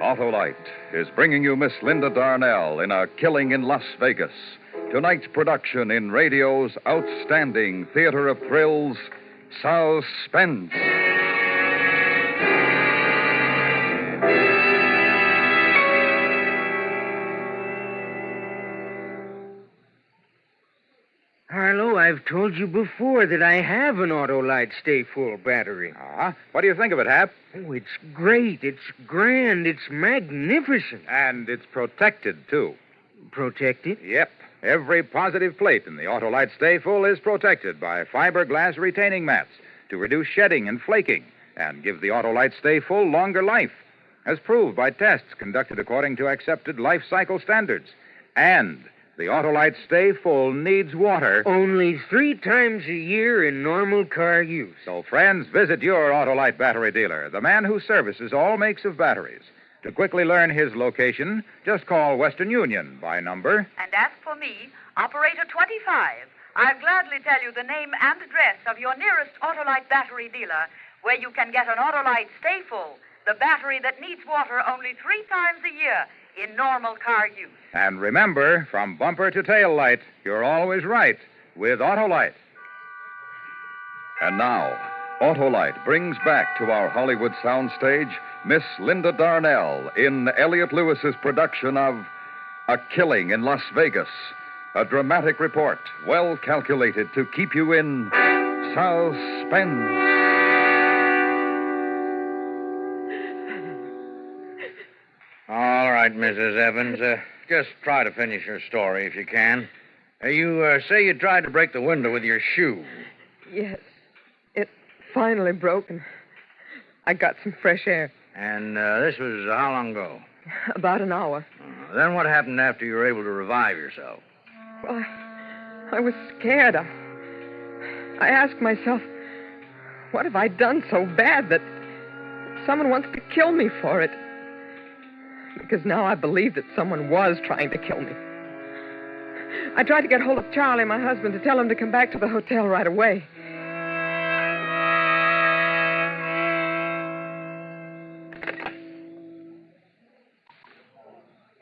Autolite is bringing you Miss Linda Darnell in A Killing in Las Vegas. Tonight's production in radio's outstanding theater of thrills, Suspense.
Harlow, I've told you before that I have an Autolite Stay Full battery.
What do you think of it, Hap?
Oh, it's great. It's grand. It's magnificent.
And it's protected, too.
Protected?
Yep. Every positive plate in the Autolite Stay Full is protected by fiberglass retaining mats to reduce shedding and flaking and give the Autolite Stay Full longer life, as proved by tests conducted according to accepted life cycle standards. And the Autolite Stay Full needs water
only 3 times a year in normal car use.
So, friends, visit your Autolite battery dealer, the man who services all makes of batteries. To quickly learn his location, just call Western Union by number.
And as for me, operator 25, I'll gladly tell you the name and address of your nearest Autolite battery dealer, where you can get an Autolite Stay Full, the battery that needs water only 3 times a year in normal car use.
And remember, from bumper to tail light, you're always right with Autolite.
And now, Autolite brings back to our Hollywood soundstage Miss Linda Darnell in Elliot Lewis's production of A Killing in Las Vegas, a dramatic report well calculated to keep you in suspense.
All right, Mrs. Evans. Just try to finish your story if you can. You say you tried to break the window with your shoe.
Yes. It finally broke, and I got some fresh air.
And this was how long ago?
About an hour.
Then what happened after you were able to revive yourself?
Well, I was scared. I asked myself, what have I done so bad that someone wants to kill me for it? Because now I believe that someone was trying to kill me. I tried to get hold of Charlie, my husband, to tell him to come back to the hotel right away.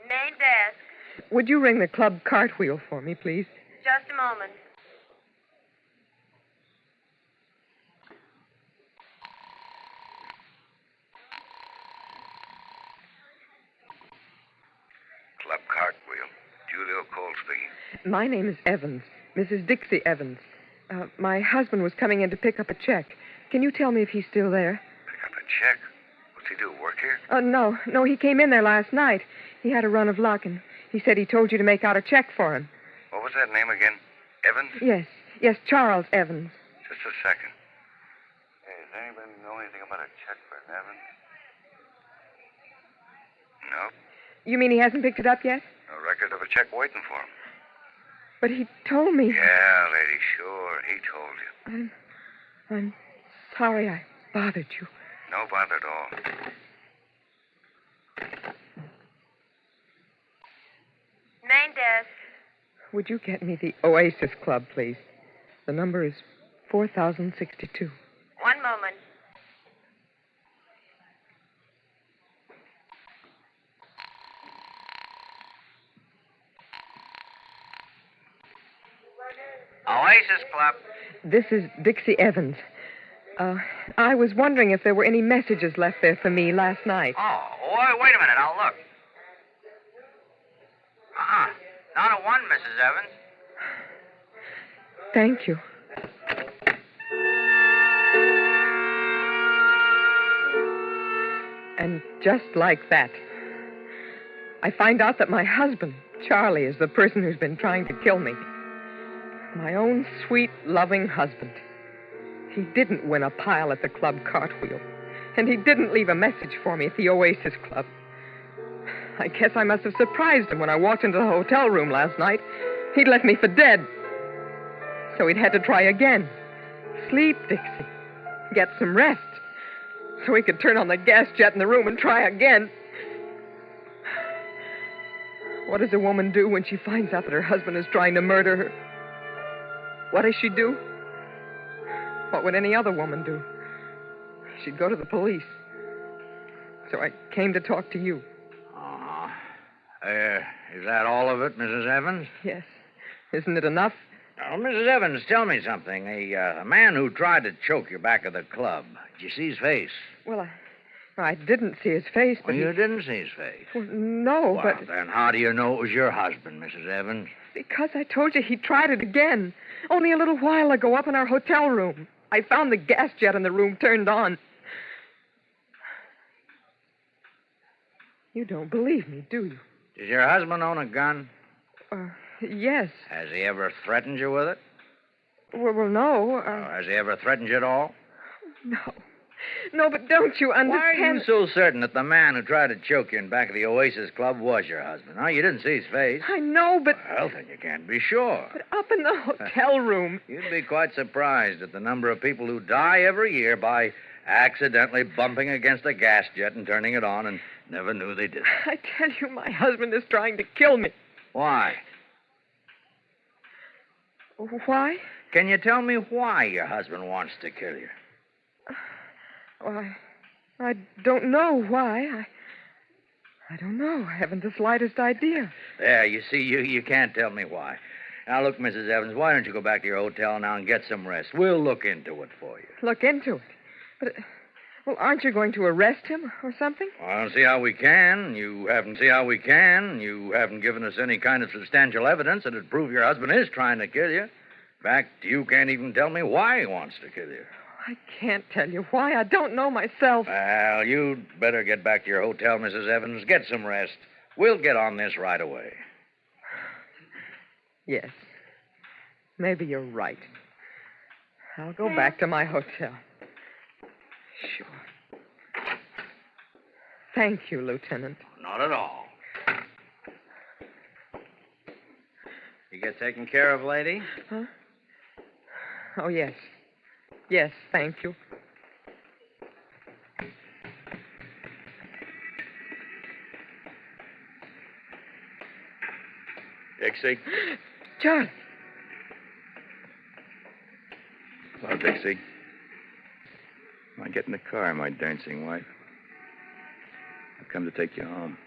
Main desk.
Would you ring the club cartwheel for me, please?
Just a moment.
Club Cartwheel. Julio Cole speaking.
My name is Evans, Mrs. Dixie Evans. My husband was coming in to pick up a check. Can you tell me if he's still there?
Pick up a check? What's he do, work here?
No, he came in there last night. He had a run of luck, and he said he told you to make out a check for him.
What was that name again? Evans?
Yes, Charles Evans.
Just a second. Hey, does anybody know anything about a check for Evans? No.
You mean he hasn't picked it up yet?
No record of a check waiting for him.
But he told me.
Yeah, lady, sure. He told you.
I'm sorry I bothered you.
No bother at all.
Main desk.
Would you get me the Oasis Club, please? The number is 4062.
One moment.
Oasis Club.
This is Dixie Evans. I was wondering if there were any messages left there for me last night.
Oh, wait a minute. I'll look. Not a one, Mrs. Evans.
Thank you. And just like that, I find out that my husband, Charlie is the person who's been trying to kill me. My own sweet, loving husband. He didn't win a pile at the club cartwheel. And he didn't leave a message for me at the Oasis Club. I guess I must have surprised him when I walked into the hotel room last night. He'd left me for dead. So he'd had to try again. Sleep, Dixie. Get some rest. So he could turn on the gas jet in the room and try again. What does a woman do when she finds out that her husband is trying to murder her? What does she do? What would any other woman do? She'd go to the police. So I came to talk to you.
Is that all of it, Mrs. Evans?
Yes. Isn't it enough?
Oh, Mrs. Evans, tell me something. A man who tried to choke you back at the club, did you see his face?
Well, I didn't see his face, but
You didn't see his face?
Well, no,
Well,
but...
then how do you know it was your husband, Mrs. Evans?
Because I told you he tried it again. Only a little while ago up in our hotel room. I found the gas jet in the room turned on. You don't believe me, do you?
Does your husband own a gun?
Yes.
Has he ever threatened you with it?
Well, no.
Has he ever threatened you at all?
No. No, but don't you understand...
Why are you so certain that the man who tried to choke you in back of the Oasis Club was your husband? Huh? You didn't see his face.
I know, but...
Well, then you can't be sure.
But up in the hotel room...
You'd be quite surprised at the number of people who die every year by accidentally bumping against a gas jet and turning it on and never knew they did it.
I tell you, my husband is trying to kill me.
Why?
Why?
Can you tell me why your husband wants to kill you?
Well, I don't know why. I don't know. I haven't the slightest idea.
There, you see, you can't tell me why. Now, look, Mrs. Evans, why don't you go back to your hotel now and get some rest? We'll look into it for you.
Look into it? But, well, aren't you going to arrest him or something?
Well, I don't see how we can. You haven't given us any kind of substantial evidence that would prove your husband is trying to kill you. In fact, you can't even tell me why he wants to kill you.
I can't tell you why. I don't know myself.
Well, you'd better get back to your hotel, Mrs. Evans. Get some rest. We'll get on this right away.
Yes. Maybe you're right. I'll go back to my hotel. Sure. Thank you, Lieutenant.
Not at all.
You get taken care of, lady?
Huh? Oh, yes. Yes, thank you.
Dixie?
Charlie.
Hello, Dixie. Now get in the car, my dancing wife. I've come to take you home.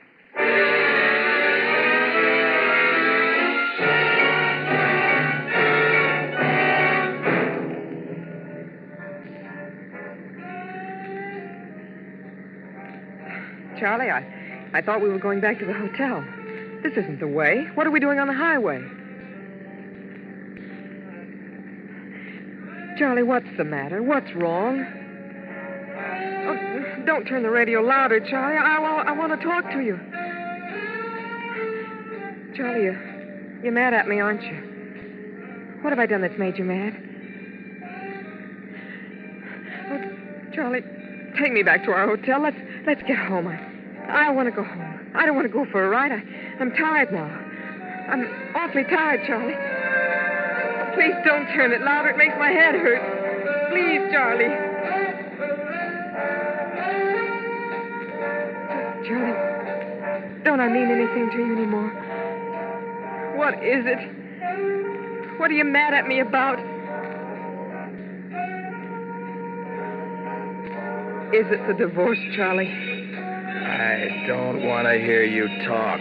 Charlie, I thought we were going back to the hotel. This isn't the way. What are we doing on the highway? Charlie, what's the matter? What's wrong? Oh, don't turn the radio louder, Charlie. I want to talk to you. Charlie, you're mad at me, aren't you? What have I done that's made you mad? Oh, Charlie, take me back to our hotel. Let's get home. I want to go home. I don't want to go for a ride. I'm tired now. I'm awfully tired, Charlie. Please don't turn it louder. It makes my head hurt. Please, Charlie. Charlie, don't I mean anything to you anymore? What is it? What are you mad at me about? Is it the divorce, Charlie?
I don't want to hear you talk.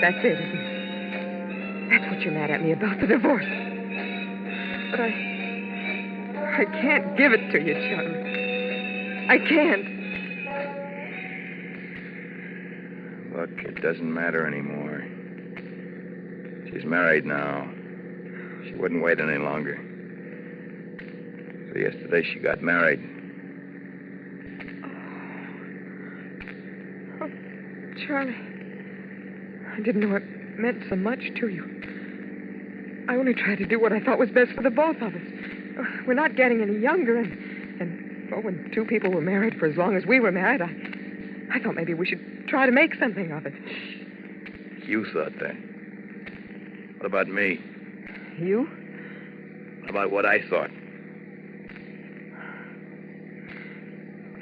That's it, isn't it? That's what you're mad at me about, the divorce. But I can't give it to you, Charlie. I can't.
Look, it doesn't matter anymore. She's married now. She wouldn't wait any longer. So yesterday she got married.
Oh, Charlie. I didn't know meant so much to you. I only tried to do what I thought was best for the both of us. We're not getting any younger, and when two people were married for as long as we were married, I thought maybe we should try to make something of it.
You thought that. What about me?
You?
How about what I thought?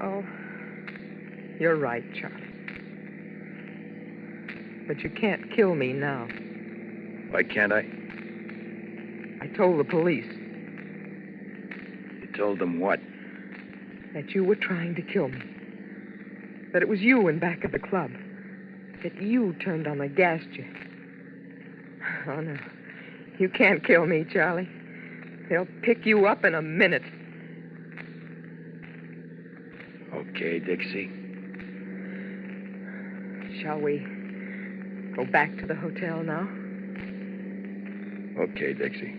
Oh, you're right, Charlie. But you can't kill me now.
Why can't I?
I told the police.
You told them what?
That you were trying to kill me. That it was you in back of the club. That you turned on the gas jet. Oh, no. You can't kill me, Charlie. They'll pick you up in a minute.
Okay, Dixie.
Shall we go back to the hotel now?
Okay, Dixie.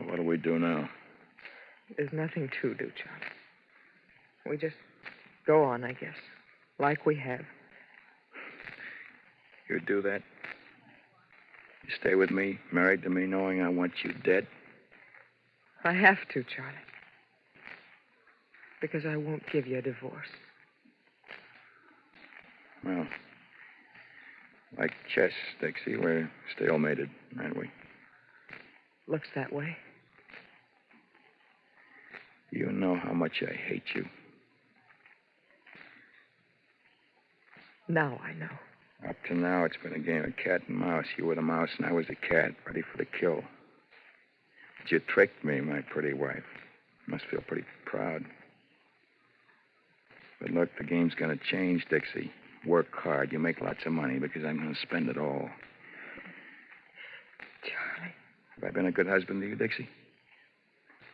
What do we do now?
There's nothing to do, Charlie. We just go on, I guess, like we have.
You do that? You stay with me, married to me, knowing I want you dead?
I have to, Charlie. Because I won't give you a divorce.
Well, like chess, Dixie, we're stalemated, aren't we?
Looks that way.
You know how much I hate you.
Now I know.
Up to now, it's been a game of cat and mouse. You were the mouse and I was the cat, ready for the kill. But you tricked me, my pretty wife. You must feel pretty proud. But look, the game's going to change, Dixie. Work hard. You make lots of money because I'm going to spend it all.
Charlie.
Have I been a good husband to you, Dixie?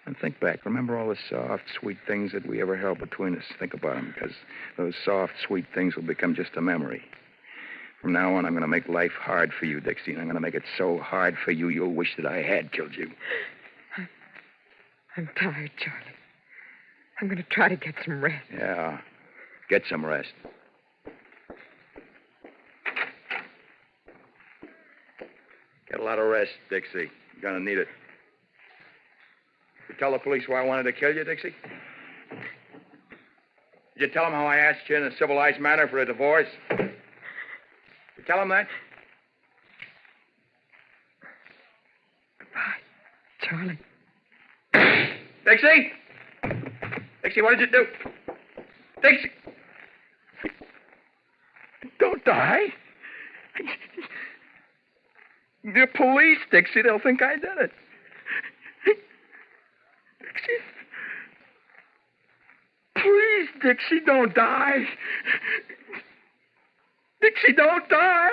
And think back. Remember all the soft, sweet things that we ever held between us. Think about them, because those soft, sweet things will become just a memory. From now on, I'm going to make life hard for you, Dixie, and I'm going to make it so hard for you, you'll wish that I had killed you.
I'm tired, Charlie. I'm going to try to get some rest.
Yeah. Get some rest. Get a lot of rest, Dixie. You're going to need it. You tell the police why I wanted to kill you, Dixie? Did you tell them how I asked you in a civilized manner for a divorce? You tell them that?
Goodbye, Charlie.
Dixie! Dixie, what did you do? Dixie! Don't die. The police, Dixie, they'll think I did it. Dixie. Please, Dixie, don't die. Dixie, don't die.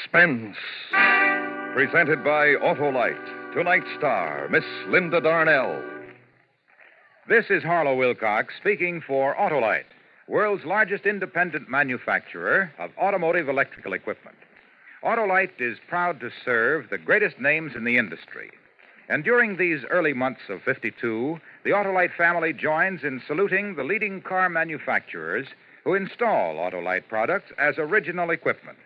Suspense. Presented by Autolite. Tonight's star, Miss Linda Darnell. This is Harlow Wilcox speaking for Autolite, world's largest independent manufacturer of automotive electrical equipment. Autolite is proud to serve the greatest names in the industry. And during these early months of '52, the Autolite family joins in saluting the leading car manufacturers who install Autolite products as original equipment.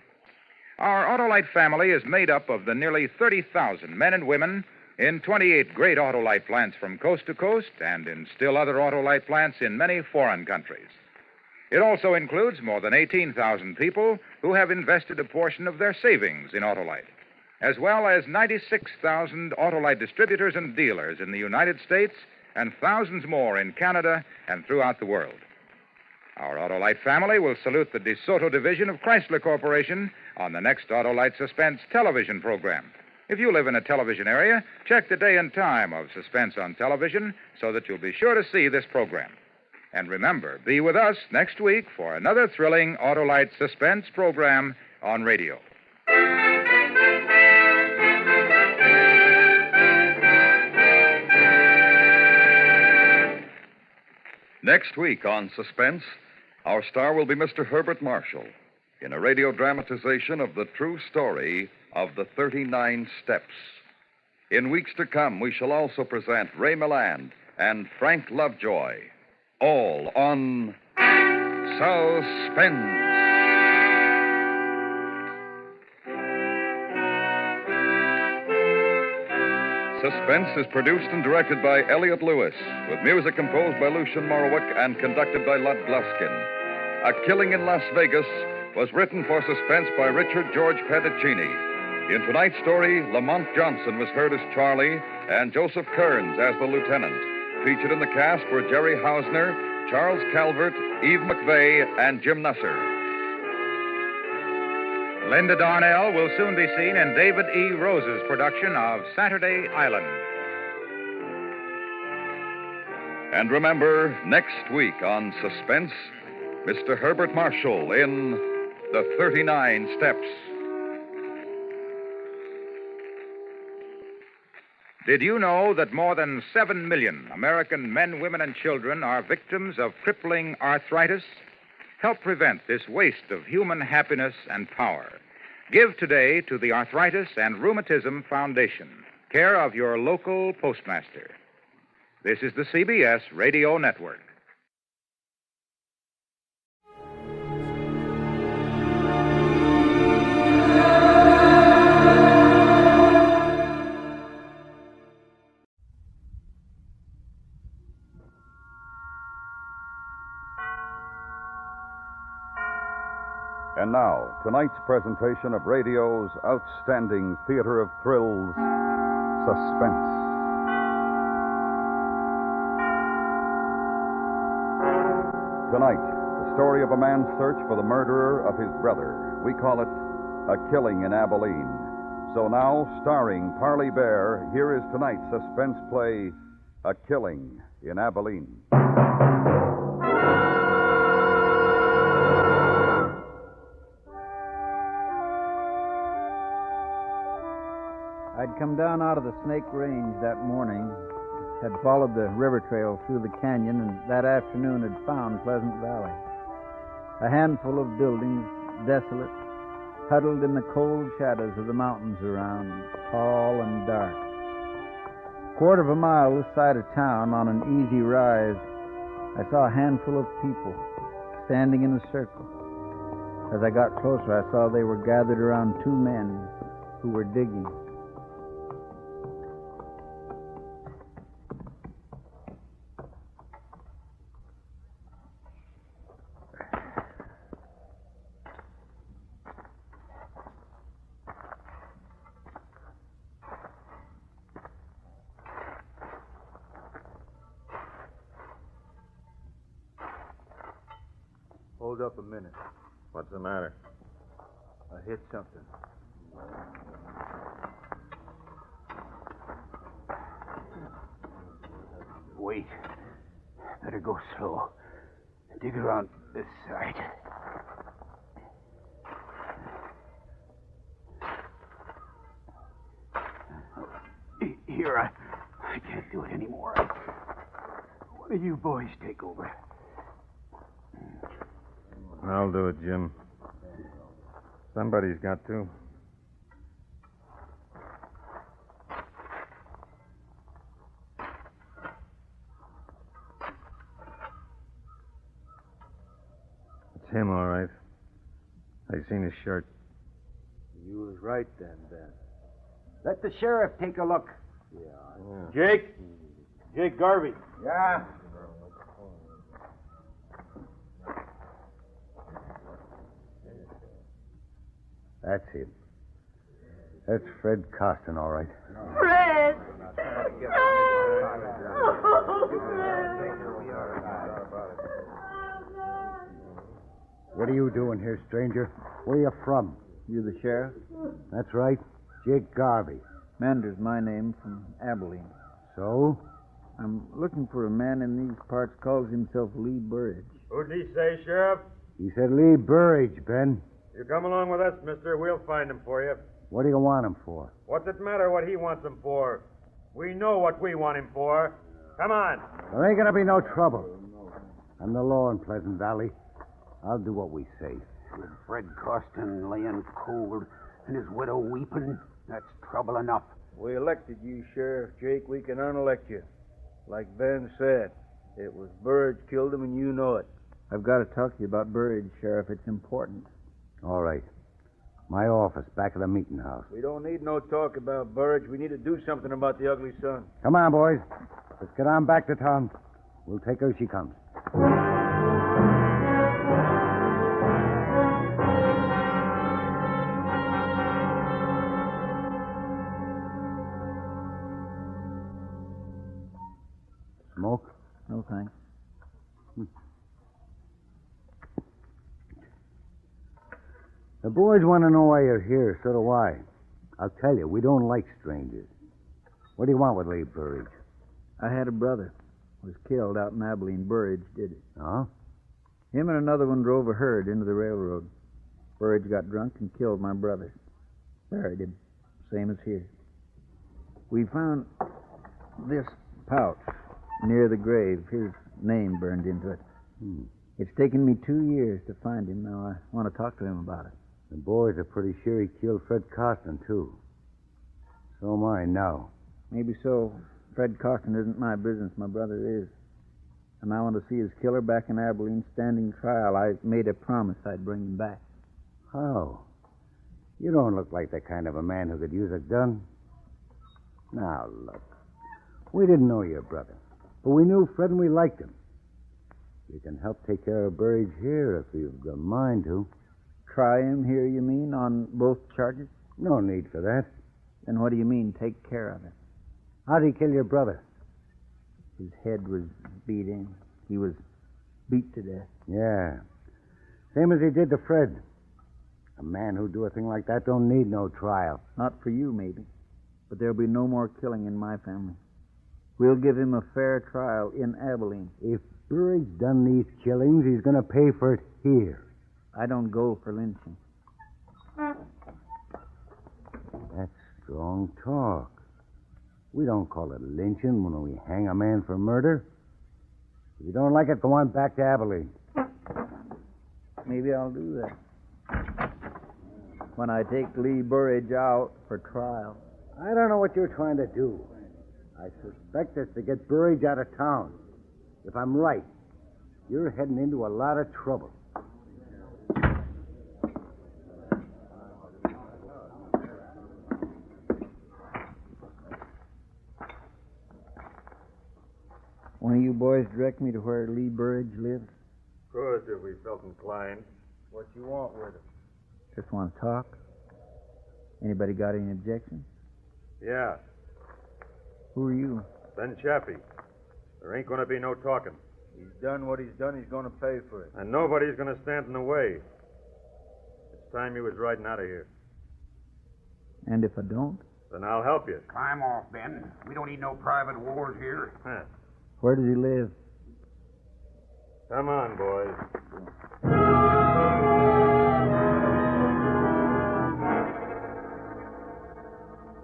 Our Autolite family is made up of the nearly 30,000 men and women in 28 great Autolite plants from coast to coast and in still other Autolite plants in many foreign countries. It also includes more than 18,000 people who have invested a portion of their savings in Autolite, as well as 96,000 Autolite distributors and dealers in the United States and thousands more in Canada and throughout the world. Our Autolite family will salute the DeSoto division of Chrysler Corporation on the next Autolite Suspense television program. If you live in a television area, check the day and time of Suspense on television so that you'll be sure to see this program. And remember, be with us next week for another thrilling Autolite Suspense program on radio.
Next week on Suspense, our star will be Mr. Herbert Marshall in a radio dramatization of the true story of the 39 Steps. In weeks to come, we shall also present Ray Milland and Frank Lovejoy, all on Suspense. Suspense is produced and directed by Elliot Lewis, with music composed by Lucien Morawick and conducted by Lud Gluskin. A Killing in Las Vegas was written for Suspense by Richard George Pedicini. In tonight's story, Lamont Johnson was heard as Charlie and Joseph Kearns as the lieutenant. Featured in the cast were Jerry Hausner, Charles Calvert, Eve McVeigh, and Jim Nusser.
Linda Darnell will soon be seen in David E. Rose's production of Saturday Island.
And remember, next week on Suspense, Mr. Herbert Marshall in The 39 Steps.
Did you know that more than 7 million American men, women, and children are victims of crippling arthritis? Help prevent this waste of human happiness and power. Give today to the Arthritis and Rheumatism Foundation, care of your local postmaster. This is the CBS Radio Network.
And now, tonight's presentation of radio's outstanding theater of thrills, Suspense. Tonight, the story of a man's search for the murderer of his brother. We call it A Killing in Abilene. So now, starring Parley Bear, here is tonight's suspense play, A Killing in Abilene.
I'd come down out of the Snake Range that morning, had followed the river trail through the canyon, and that afternoon had found Pleasant Valley. A handful of buildings, desolate, huddled in the cold shadows of the mountains around, tall and dark. Quarter of a mile this side of town, on an easy rise, I saw a handful of people standing in a circle. As I got closer, I saw they were gathered around two men who were digging.
Hold up a minute.
What's the matter?
I hit something. Wait. Better go slow. Dig around this side. Here, I can't do it anymore. One of you boys take over.
I'll do it, Jim. Somebody's got to. It's him, all right. I seen his shirt.
You was right then, Ben. Let the sheriff take a look.
Yeah.
Jake Garvey.
Yeah?
That's him. That's Fred Costin, all right.
Fred!
What are you doing here, stranger? Where are you from?
You the sheriff?
That's right. Jake Garvey.
Mander's my name, from Abilene.
So?
I'm looking for a man in these parts calls himself Lee Burridge.
Who'd he say, Sheriff?
He said Lee Burridge, Ben.
You come along with us, mister. We'll find him for you.
What do you want him for?
What's it matter what he wants him for? We know what we want him for. Come on.
There ain't gonna be no trouble. I'm the law in Pleasant Valley. I'll do what we say.
With Fred Costin laying cold and his widow weeping, that's trouble enough.
We elected you, Sheriff Jake. We can unelect you. Like Ben said, it was Burridge killed him, and you know it. I've got to talk to you about Burridge, Sheriff. It's important.
All right. My office, back of the meeting house.
We don't need no talk about Burridge. We need to do something about the ugly son.
Come on, boys. Let's get on back to town. We'll take her as she comes. Smoke?
No, thanks.
The boys want to know why you're here, so do I. I'll tell you, we don't like strangers. What do you want with Lee Burridge?
I had a brother. Was killed out in Abilene. Burridge did it.
Oh?
Him and another one drove a herd into the railroad. Burridge got drunk and killed my brother. Buried him. Same as here. We found this pouch near the grave. His name burned into it. It's taken me 2 years to find him. Now I want to talk to him about it.
The boys are pretty sure he killed Fred Costin, too. So am I now.
Maybe so. Fred Costin isn't my business. My brother is. And I want to see his killer back in Abilene standing trial. I made a promise I'd bring him back.
How? You don't look like the kind of a man who could use a gun. Now, look. We didn't know your brother, but we knew Fred and we liked him. You can help take care of Burridge here if you've the mind to.
Try him here, you mean, on both charges?
No need for that.
Then what do you mean, take care of him?
How'd he kill your brother?
His head was beat in. He was beat to death.
Yeah. Same as he did to Fred. A man who'd do a thing like that don't need no trial.
Not for you, maybe. But there'll be no more killing in my family. We'll give him a fair trial in Abilene.
If Burridge done these killings, he's going to pay for it here.
I don't go for lynching.
That's strong talk. We don't call it lynching when we hang a man for murder. If you don't like it, go on back to Abilene.
Maybe I'll do that. When I take Lee Burridge out for trial.
I don't know what you're trying to do. I suspect it's to get Burridge out of town. If I'm right, you're heading into a lot of trouble.
One of you boys direct me to where Lee Burridge lives?
Of course, if we felt inclined.
What you want with him? Just want to talk? Anybody got any objections?
Yeah.
Who are you?
Ben Chaffee. There ain't going to be no talking.
He's done what he's done. He's going to pay for it.
And nobody's going to stand in the way. It's time you was riding out of here.
And if I don't?
Then I'll help you.
Climb off, Ben. We don't need no private wars here.
Huh.
Where does he live?
Come on, boys.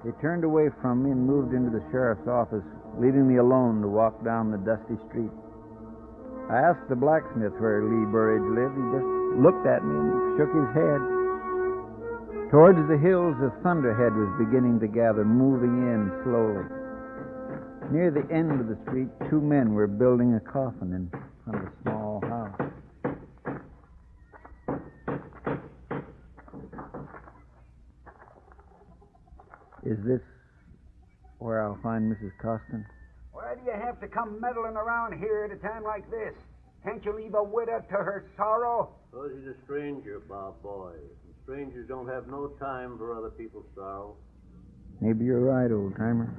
They turned away from me and moved into the sheriff's office, leaving me alone to walk down the dusty street. I asked the blacksmith where Lee Burridge lived. He just looked at me and shook his head. Towards the hills, a thunderhead was beginning to gather, moving in slowly. Near the end of the street, 2 men were building a coffin in front of a small house. Is this where I'll find Mrs. Costin?
Why do you have to come meddling around here at a time like this? Can't you leave a widow to her sorrow?
Because he's a stranger, Bob boy. And strangers don't have no time for other people's sorrow.
Maybe you're right, old-timer.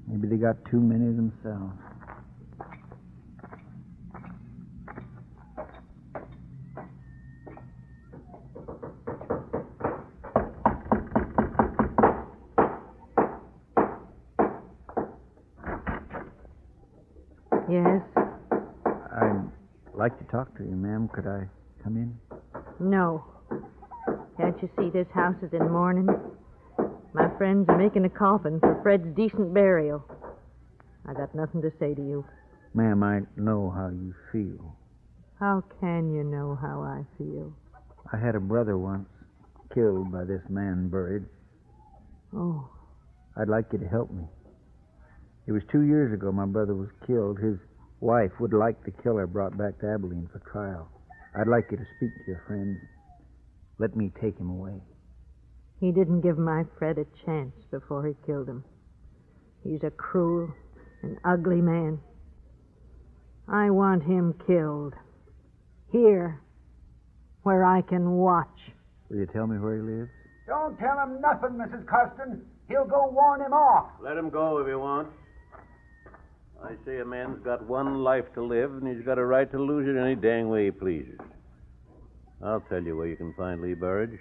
Maybe they got too many themselves.
Yes?
I'd like to talk to you, ma'am. Could I come in?
No. Can't you see this house is in mourning? My friends are making a coffin for Fred's decent burial. I got nothing to say to you.
Ma'am, I know how you feel.
How can you know how I feel?
I had a brother once, killed by this man Burridge.
Oh.
I'd like you to help me. It was 2 years ago my brother was killed. His wife would like the killer brought back to Abilene for trial. I'd like you to speak to your friend. Let me take him away.
He didn't give my Fred a chance before he killed him. He's a cruel and ugly man. I want him killed. Here, where I can watch.
Will you tell me where he lives?
Don't tell him nothing, Mrs. Costin. He'll go warn him off.
Let him go if he wants. I say a man's got one life to live, and he's got a right to lose it any dang way he pleases. I'll tell you where you can find Lee Burridge.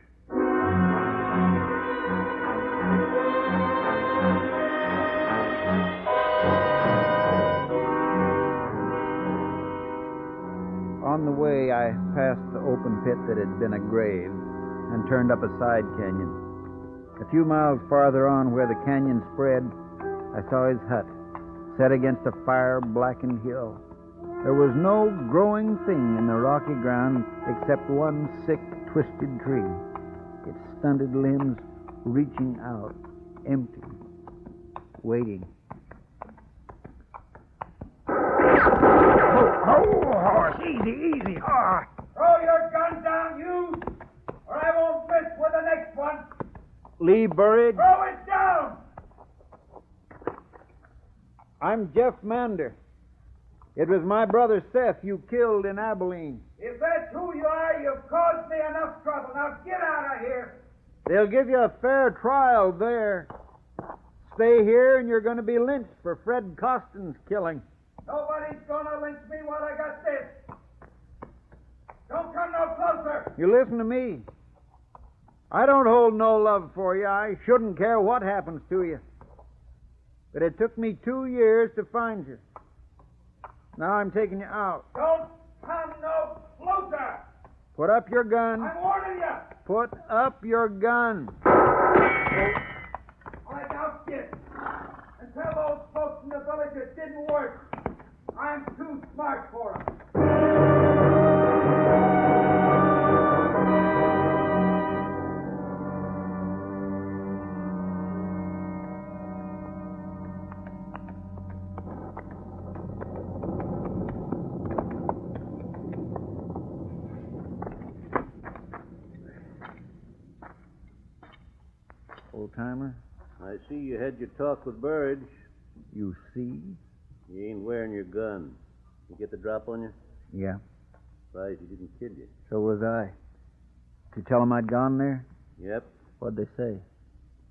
On the way, I passed the open pit that had been a grave and turned up a side canyon. A few miles farther on, where the canyon spread, I saw his hut, set against a fire-blackened hill. There was no growing thing in the rocky ground except one sick, twisted tree, its stunted limbs reaching out, empty, waiting.
Horse, easy. Throw your gun down, you, or I won't miss with the next one.
Lee Burridge?
Throw it down!
I'm Jeff Mander. It was my brother Seth you killed in Abilene.
If that's who you are, you've caused me enough trouble. Now get out of here.
They'll give you a fair trial there. Stay here and you're going to be lynched for Fred Costin's killing.
Nobody's gonna lynch me while I got this. Don't come no closer.
You listen to me. I don't hold no love for you. I shouldn't care what happens to you. But it took me 2 years to find you. Now I'm taking you out.
Don't come no closer.
Put up your gun.
I'm warning you.
Put up your gun.
Like out, kid. And tell those folks in the village it didn't work. I'm too smart for them.
Old-timer?
I see you had your talk with Burridge.
You see?
You ain't wearing your gun. You get the drop on you?
Yeah.
Surprised he didn't kill you.
So was I. Did you tell them I'd gone there?
Yep.
What'd they say?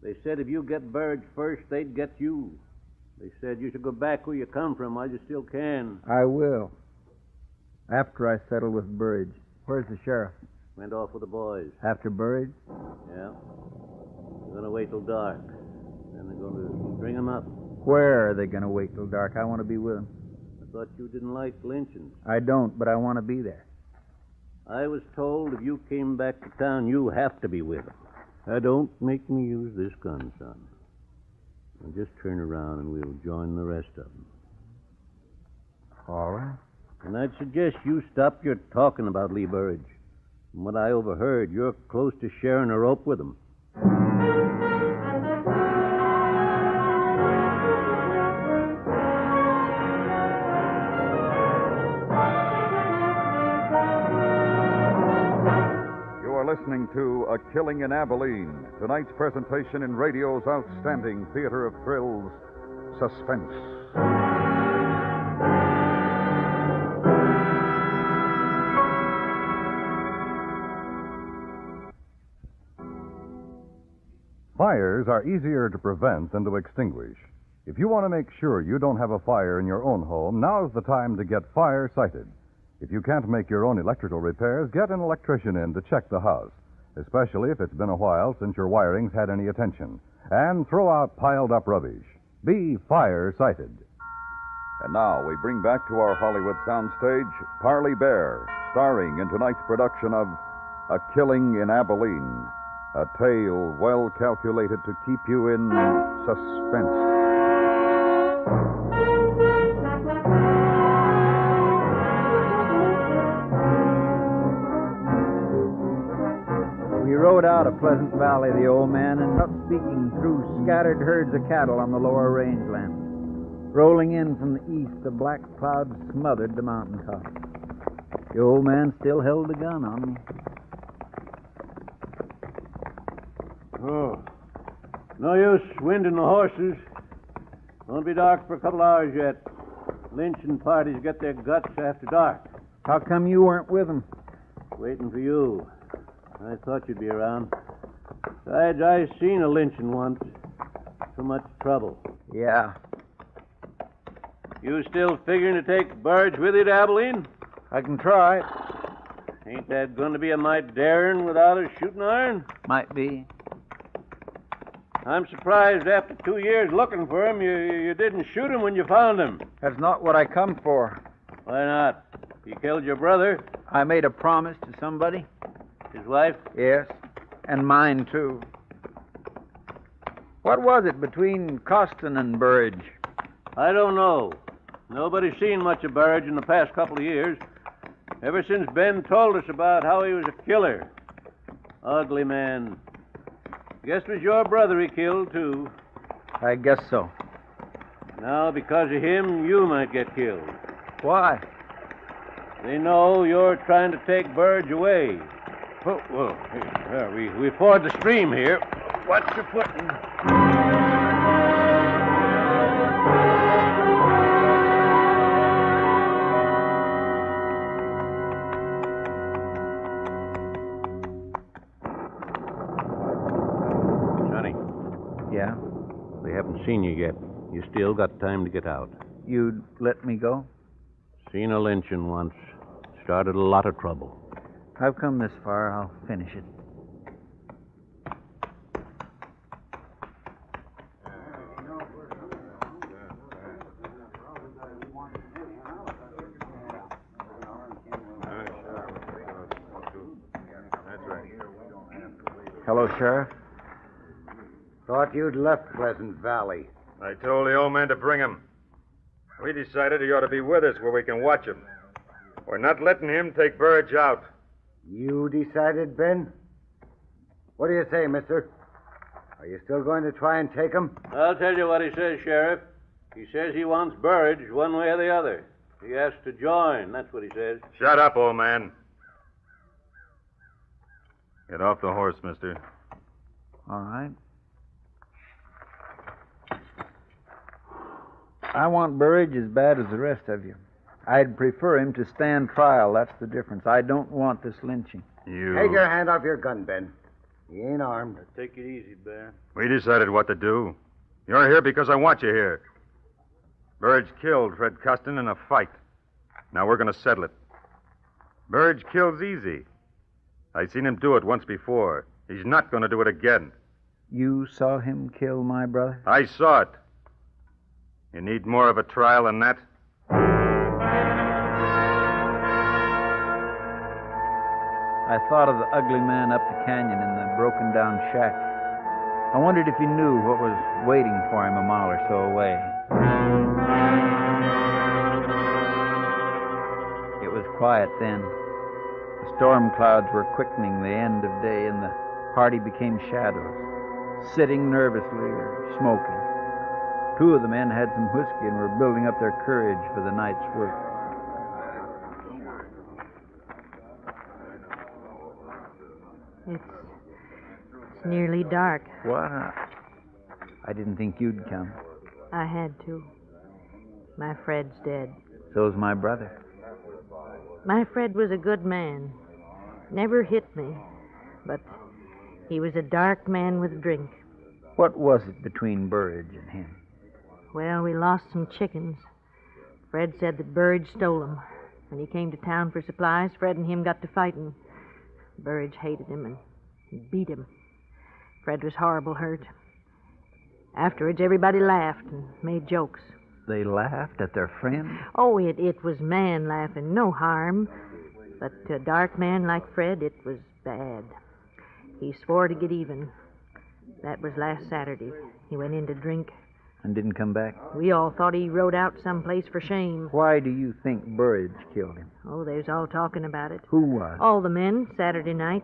They said if you get Burridge first, they'd get you. They said you should go back where you come from while you still can.
I will. After I settle with Burridge. Where's the sheriff?
Went off with the boys.
After Burridge?
Yeah. They're going to wait till dark. Then they're going to bring him up.
Where are they going to wait till dark? I want to be with them.
I thought you didn't like lynchings.
I don't, but I want to be there.
I was told if you came back to town, you have to be with them. Now, don't make me use this gun, son. Now, just turn around and we'll join the rest of them.
All right.
And I'd suggest you stop your talking about Lee Burridge. From what I overheard, you're close to sharing a rope with him.
Listening to A Killing in Abilene, tonight's presentation in radio's outstanding theater of thrills, Suspense. Fires are easier to prevent than to extinguish.
If you want to make sure you don't have a fire in your own home, now's the time to get fire-sighted. If you can't make your own electrical repairs, get an electrician in to check the house, especially if it's been a while since your wiring's had any attention. And throw out piled-up rubbish. Be fire-sighted.
And now we bring back to our Hollywood soundstage Parley Bear, starring in tonight's production of A Killing in Abilene, a tale well calculated to keep you in suspense.
We rode out of Pleasant Valley, the old man, and up speaking through scattered herds of cattle on the lower rangeland. Rolling in from the east, the black clouds smothered the mountaintop. The old man still held the gun on me.
Oh, no use winding the horses. Won't be dark for a couple hours yet. Lynching parties get their guts after dark.
How come you weren't with them?
Waiting for you. I thought you'd be around. Besides, I seen a lynching once. Too much trouble.
Yeah.
You still figuring to take Burge with you to Abilene?
I can try.
Ain't that going to be a mite daring without a shooting iron?
Might be.
I'm surprised after 2 years looking for him, you didn't shoot him when you found him.
That's not what I come for.
Why not? He killed your brother.
I made a promise to somebody.
His wife?
Yes, and mine, too. What was it between Costin and Burge?
I don't know. Nobody's seen much of Burge in the past couple of years. Ever since Ben told us about how he was a killer. Ugly man. Guess it was your brother he killed, too.
I guess so.
Now, because of him, you might get killed.
Why?
They know you're trying to take Burge away. Oh, here, we ford the stream here. Watch your footing. Sonny.
Yeah?
They haven't seen you yet. You still got time to get out.
You'd let me go?
Seen a lynching once. Started a lot of trouble.
I've come this far. I'll finish it. Hello, Sheriff.
Thought you'd left Pleasant Valley.
I told the old man to bring him. We decided he ought to be with us where we can watch him. We're not letting him take Burge out.
You decided, Ben? What do you say, mister? Are you still going to try and take him?
I'll tell you what he says, Sheriff. He says he wants Burge one way or the other. He has to join. That's what he says.
Shut up, old man. Get off the horse, mister.
All right. I want Burge as bad as the rest of you. I'd prefer him to stand trial. That's the difference. I don't want this lynching.
You...
Take your hand off your gun, Ben. He ain't armed.
Take it easy, Ben.
We decided what to do. You're here because I want you here. Burge killed Fred Custon in a fight. Now we're going to settle it. Burge kills easy. I seen him do it once before. He's not going to do it again.
You saw him kill my brother?
I saw it. You need more of a trial than that?
I thought of the ugly man up the canyon in the broken-down shack. I wondered if he knew what was waiting for him a mile or so away. It was quiet then. The storm clouds were quickening the end of day, and the party became shadows, sitting nervously or smoking. Two of the men had some whiskey and were building up their courage for the night's work.
It's nearly dark.
What? I didn't think you'd come.
I had to. My Fred's dead.
So's my brother.
My Fred was a good man. Never hit me. But he was a dark man with drink.
What was it between Burge and him?
Well, we lost some chickens. Fred said that Burridge stole them. When he came to town for supplies, Fred and him got to fighting. Burridge hated him and beat him. Fred was horrible hurt. Afterwards, everybody laughed and made jokes.
They laughed at their friend?
Oh, it was man laughing, no harm. But to a dark man like Fred, it was bad. He swore to get even. That was last Saturday. He went in to drink.
And didn't come back?
We all thought he rode out someplace for shame.
Why do you think Burridge killed him?
Oh, they was all talking about it.
Who was?
All the men, Saturday night.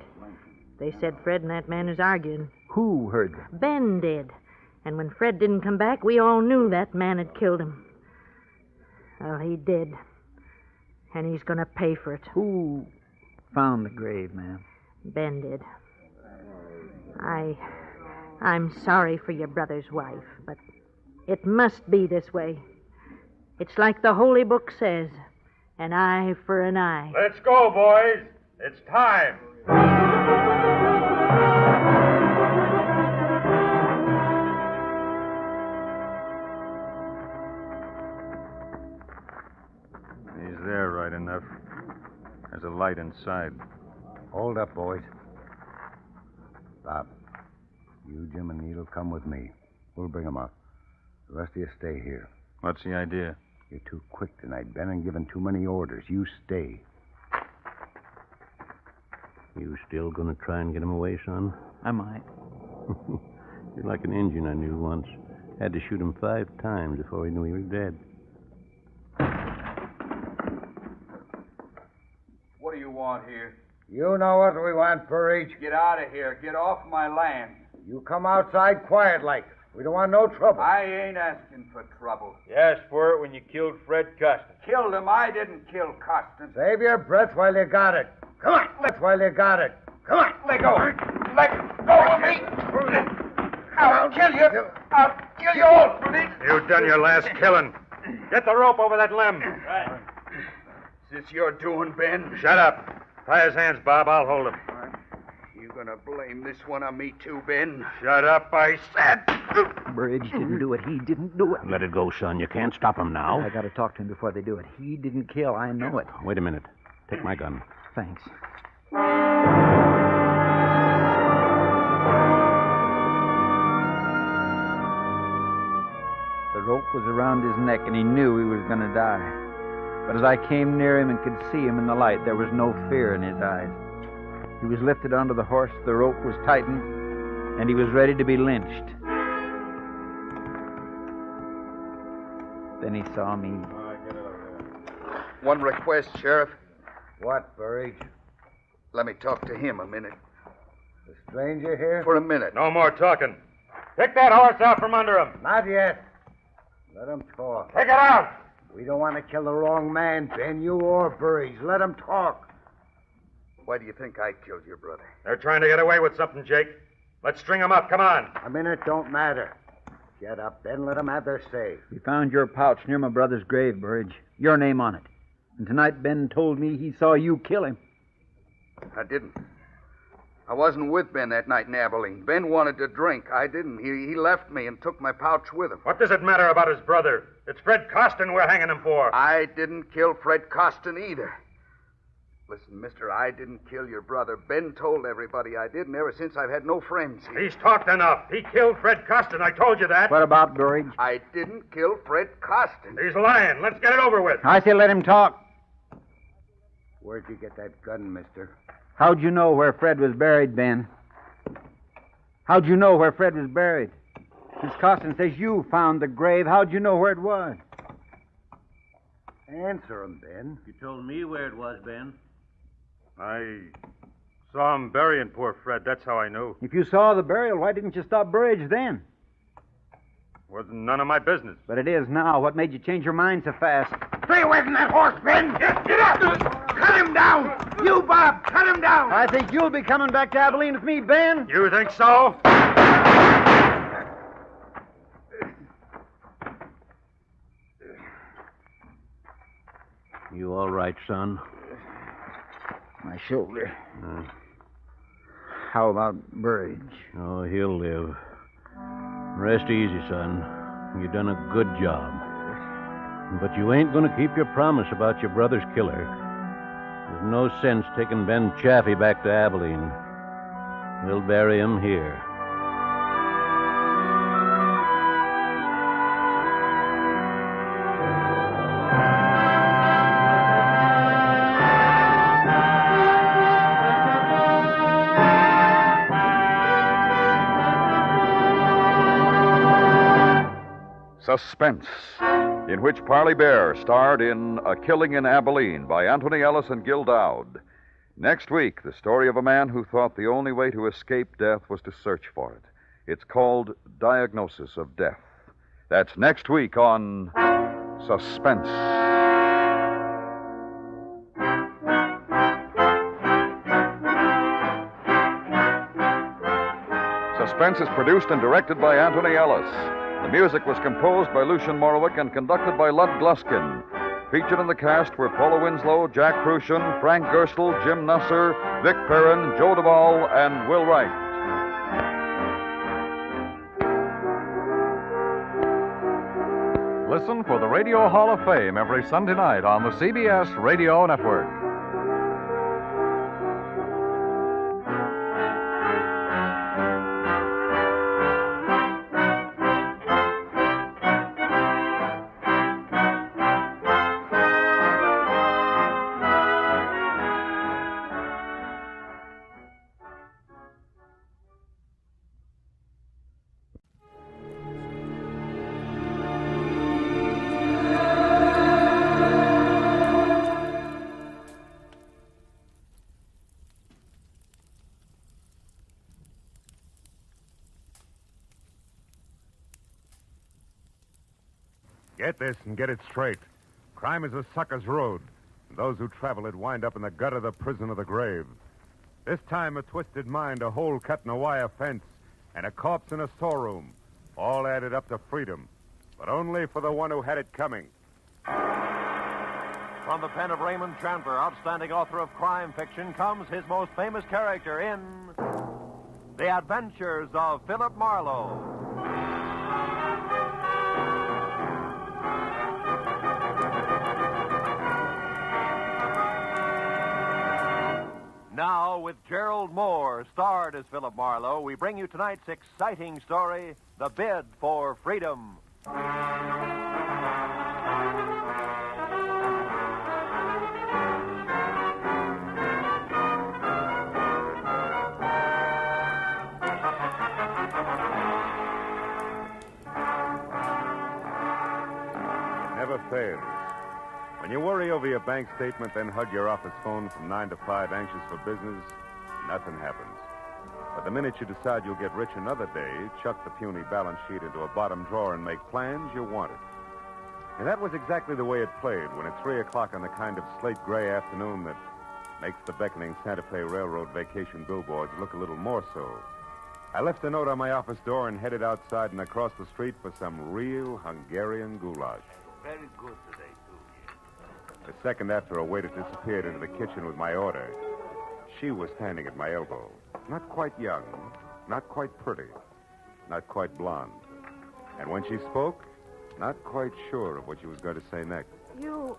They said Fred and that man was arguing.
Who heard them?
Ben did. And when Fred didn't come back, we all knew that man had killed him. Well, he did. And he's going to pay for it.
Who found the grave, ma'am?
Ben did. I'm sorry for your brother's wife, but it must be this way. It's like the Holy Book says, an eye for an eye.
Let's go, boys. It's time. He's there, right enough. There's a light inside.
Hold up, boys. Bob, you, Jim, and Needle come with me. We'll bring them up. The rest of you stay here.
What's the idea?
You're too quick tonight, Ben, and giving too many orders. You stay.
You still gonna try and get him away, son?
I might.
You're like an Indian I knew once. Had to shoot him 5 times before he knew he was dead.
What do you want here?
You know what we want, Burridge.
Get out of here. Get off my land.
You come outside quiet like. We don't want no trouble.
I ain't asking for trouble.
You asked for it when you killed Fred Custon.
Killed him. I didn't kill Costin.
Save your breath while you got it. Come on. While you got it. Come on.
Let go. Let go of me. I'll kill you. I'll kill you all, Rudy.
You've done your last killing. Get the rope over that limb.
Right. Is this your doing, Ben?
Shut up. Tie his hands, Bob. I'll hold him.
You gonna blame this one on me too, Ben?
Shut up, I said.
Burridge didn't do it. He didn't do it.
Let it go, son. You can't stop him now.
I gotta talk to him before they do it. He didn't kill. I know it.
Wait a minute. Take my gun.
Thanks. The rope was around his neck, and he knew he was going to die. But as I came near him and could see him in the light, there was no fear in his eyes. He was lifted onto the horse, the rope was tightened, and he was ready to be lynched. Then he saw me.
One request, Sheriff.
What, Burridge?
Let me talk to him a minute.
The stranger here?
For a minute.
No more talking. Take that horse out from under him.
Not yet. Let him talk.
Take it out.
We don't want to kill the wrong man, Ben, you or Burridge. Let him talk.
Why do you think I killed your brother?
They're trying to get away with something, Jake. Let's string them up. Come on.
A minute don't matter. Get up, Ben. Let them have their say.
We found your pouch near my brother's grave, Burridge. Your name on it. And tonight Ben told me he saw you kill him.
I didn't. I wasn't with Ben that night in Abilene. Ben wanted to drink. I didn't. He left me and took my pouch with him.
What does it matter about his brother? It's Fred Costin we're hanging him for.
I didn't kill Fred Costin either. Listen, mister, I didn't kill your brother. Ben told everybody I did, and ever since I've had no friends here.
He's talked enough. He killed Fred Costin. I told you that.
What about Burridge?
I didn't kill Fred Costin.
He's lying. Let's get it over with.
I say let him talk.
Where'd you get that gun, mister?
How'd you know where Fred was buried, Ben? How'd you know where Fred was buried? Miss Costin says you found the grave. How'd you know where it was?
Answer him, Ben.
You told me where it was, Ben.
I saw him burying poor Fred. That's how I knew.
If you saw the burial, why didn't you stop Burridge then?
Wasn't none of my business.
But it is now. What made you change your mind so fast?
Stay away from that horse, Ben! Get up! Cut him down! You, Bob, cut him down!
I think you'll be coming back to Abilene with me, Ben.
You think so?
You all right, son?
My shoulder. How about Burridge?
Oh, he'll live. Rest easy, son. You done a good job. But you ain't going to keep your promise about your brother's killer. There's no sense taking Ben Chaffee back to Abilene. We'll bury him here.
Suspense, in which Parley Bear starred in A Killing in Abilene by Anthony Ellis and Gil Dowd. Next week, the story of a man who thought the only way to escape death was to search for it. It's called Diagnosis of Death. That's next week on Suspense. Suspense is produced and directed by Anthony Ellis. The music was composed by Lucien Morawick and conducted by Lud Gluskin. Featured in the cast were Paula Winslow, Jack Crucian, Frank Gerstle, Jim Nusser, Vic Perrin, Joe Duvall, and Will Wright. Listen for the Radio Hall of Fame every Sunday night on the CBS Radio Network.
Get this and get it straight. Crime is a sucker's road. And those who travel it wind up in the gut of the prison of the grave. This time, a twisted mind, a hole cut in a wire fence, and a corpse in a storeroom. All added up to freedom. But only for the one who had it coming.
From the pen of Raymond Chandler, outstanding author of crime fiction, comes his most famous character in The Adventures of Philip Marlowe. Now, with Gerald Moore, starred as Philip Marlowe, we bring you tonight's exciting story, The Bid for Freedom.
It never fails. When you worry over your bank statement, then hug your office phone from 9 to 5, anxious for business, nothing happens. But the minute you decide you'll get rich another day, chuck the puny balance sheet into a bottom drawer and make plans, you want it. And that was exactly the way it played when at 3 o'clock on the kind of slate-gray afternoon that makes the beckoning Santa Fe Railroad vacation billboards look a little more so. I left a note on my office door and headed outside and across the street for some real Hungarian goulash.
Very good today.
A second after, a waiter disappeared into the kitchen with my order. She was standing at my elbow. Not quite young, not quite pretty, not quite blonde. And when she spoke, not quite sure of what she was going to say next.
You're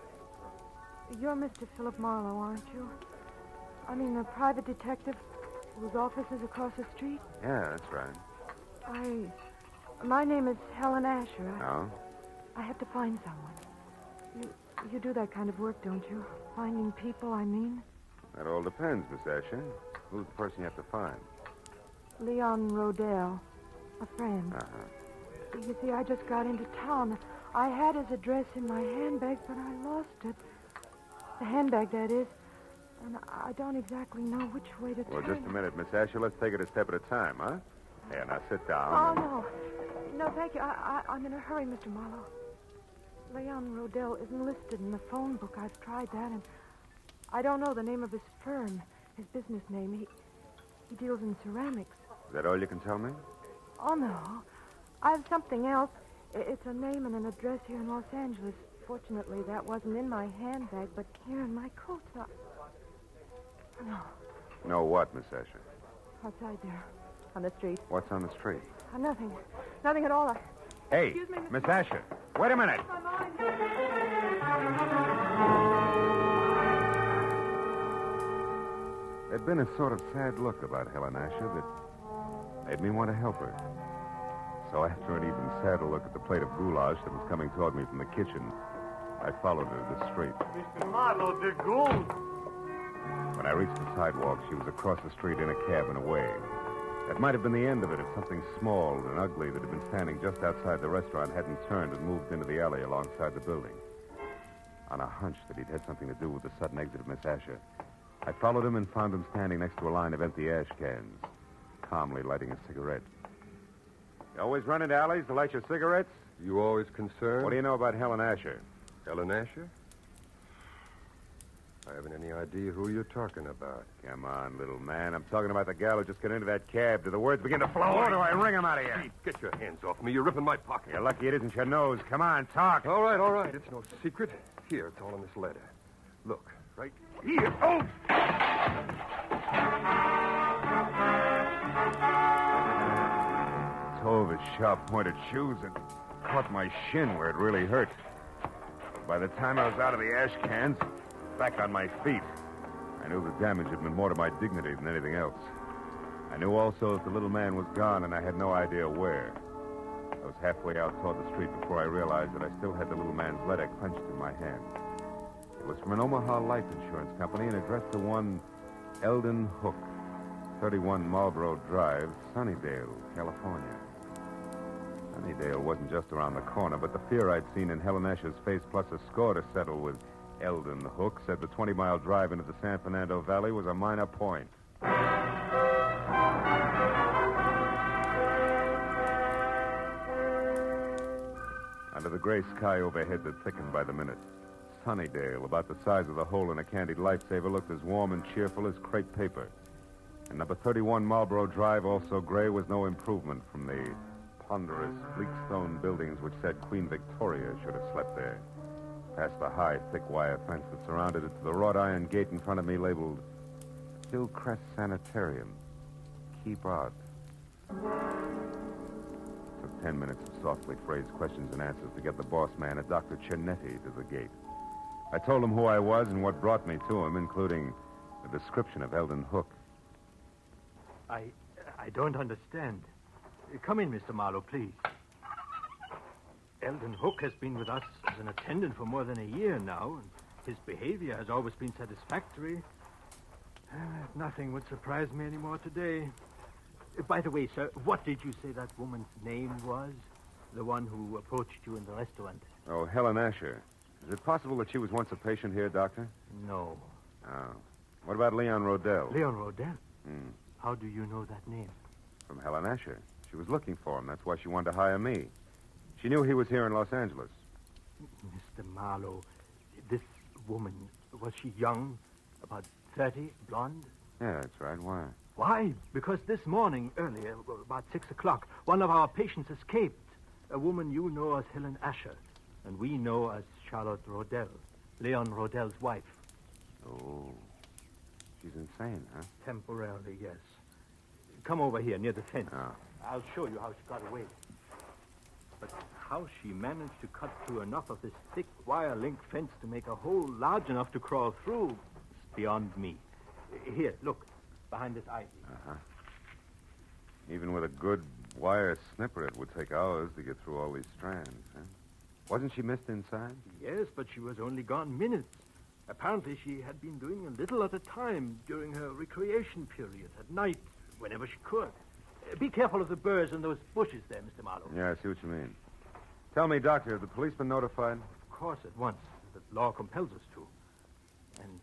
Mr. Philip Marlowe, aren't you? I mean, the private detective whose office is across the street?
Yeah, that's right.
My name is Helen Asher.
Oh?
I have to find someone. You do that kind of work, don't you? Finding people, I mean.
That all depends, Miss Asher. Who's the person you have to find?
Leon Rodell, a friend.
Uh-huh.
You see, I just got into town. I had his address in my handbag, but I lost it. The handbag, that is. And I don't exactly know which way to
Well,
turn.
just a minute, Miss Asher. Let's take it a step at a time, huh? Here, now sit down.
Oh, no. No, thank you. I'm in a hurry, Mr. Marlowe. Leon Rodell isn't listed in the phone book. I've tried that, and I don't know the name of his firm, his business name. He deals in ceramics.
Is that all you can tell me?
Oh, no. I have something else. It's a name and an address here in Los Angeles. Fortunately, that wasn't in my handbag, but here in my coat. No.
No what, Miss Asher?
Outside there, on the street.
What's on the street?
Nothing. Nothing at all.
Hey,
Excuse me,
Miss Asher. Wait a minute. There'd been a sort of sad look about Helen Asher that made me want to help her. So after an even sadder look at the plate of goulash that was coming toward me from the kitchen, I followed her to the street.
Mr. Marlowe, the gold.
When I reached the sidewalk, she was across the street in a cab and away. That might have been the end of it if something small and ugly that had been standing just outside the restaurant hadn't turned and moved into the alley alongside the building. On a hunch that he'd had something to do with the sudden exit of Miss Asher, I followed him and found him standing next to a line of empty ash cans, calmly lighting a cigarette. You always run into alleys to light your cigarettes?
You always concerned?
What do you know about Helen Asher?
Helen Asher? I haven't any idea who you're talking about.
Come on, little man. I'm talking about the gal who just got into that cab. Do the words begin to flow, or do I wring them out of you?
Pete, get your hands off me. You're ripping my pocket.
You're lucky it isn't your nose. Come on, talk.
All right. It's no secret. Here, it's all in this letter. Look, right here. Oh!
Toe of his sharp-pointed shoes and caught my shin where it really hurt. By the time I was out of the ash cans, back on my feet, I knew the damage had been more to my dignity than anything else. I knew also that the little man was gone, and I had no idea where. I was halfway out toward the street before I realized that I still had the little man's letter clenched in my hand. It was from an Omaha life insurance company and addressed to one Eldon Hook, 31 Marlborough Drive, Sunnydale, California. Sunnydale wasn't just around the corner, but the fear I'd seen in Helen Asher's face, plus a score to settle with Eldon Hook, said the 20-mile drive into the San Fernando Valley was a minor point. Under the gray sky overhead that thickened by the minute, Sunnydale, about the size of the hole in a candied lifesaver, looked as warm and cheerful as crepe paper. And number 31 Marlborough Drive, also gray, was no improvement from the ponderous, bleak stone buildings which said Queen Victoria should have slept there. Past the high, thick wire fence that surrounded it to the wrought iron gate in front of me labeled Hillcrest Sanitarium. Keep out. It took 10 minutes of softly phrased questions and answers to get the boss man, a Dr. Cianetti, to the gate. I told him who I was and what brought me to him, including a description of Eldon Hook.
I don't understand. Come in, Mr. Marlowe, please. Eldon Hook has been with us as an attendant for more than a year now, and his behavior has always been satisfactory. Nothing would surprise me anymore today. By the way, sir, what did you say that woman's name was? The one who approached you in the restaurant?
Oh, Helen Asher. Is it possible that she was once a patient here, Doctor?
No.
Oh. What about Leon Rodell?
Leon Rodell? How do you know that name?
From Helen Asher. She was looking for him. That's why she wanted to hire me. She knew he was here in Los Angeles.
Mr. Marlowe, this woman, was she young? About 30, blonde?
Yeah, that's right. Why?
Why? Because this morning, earlier, about 6 o'clock, one of our patients escaped. A woman you know as Helen Asher, and we know as Charlotte Rodell, Leon Rodell's wife.
Oh. She's insane, huh?
Temporarily, yes. Come over here, near the fence.
Oh.
I'll show you how she got away. But how she managed to cut through enough of this thick wire link fence to make a hole large enough to crawl through is beyond me. Here, look, behind this ivy.
Uh-huh. Even with a good wire snipper, it would take hours to get through all these strands, huh? Wasn't she missed inside?
Yes, but she was only gone minutes. Apparently, she had been doing a little at a time during her recreation period, at night, whenever she could. Be careful of the burrs and those bushes there, Mr. Marlowe.
Yeah, I see what you mean. Tell me, Doctor, have the police been notified?
Of course, at once. The law compels us to. And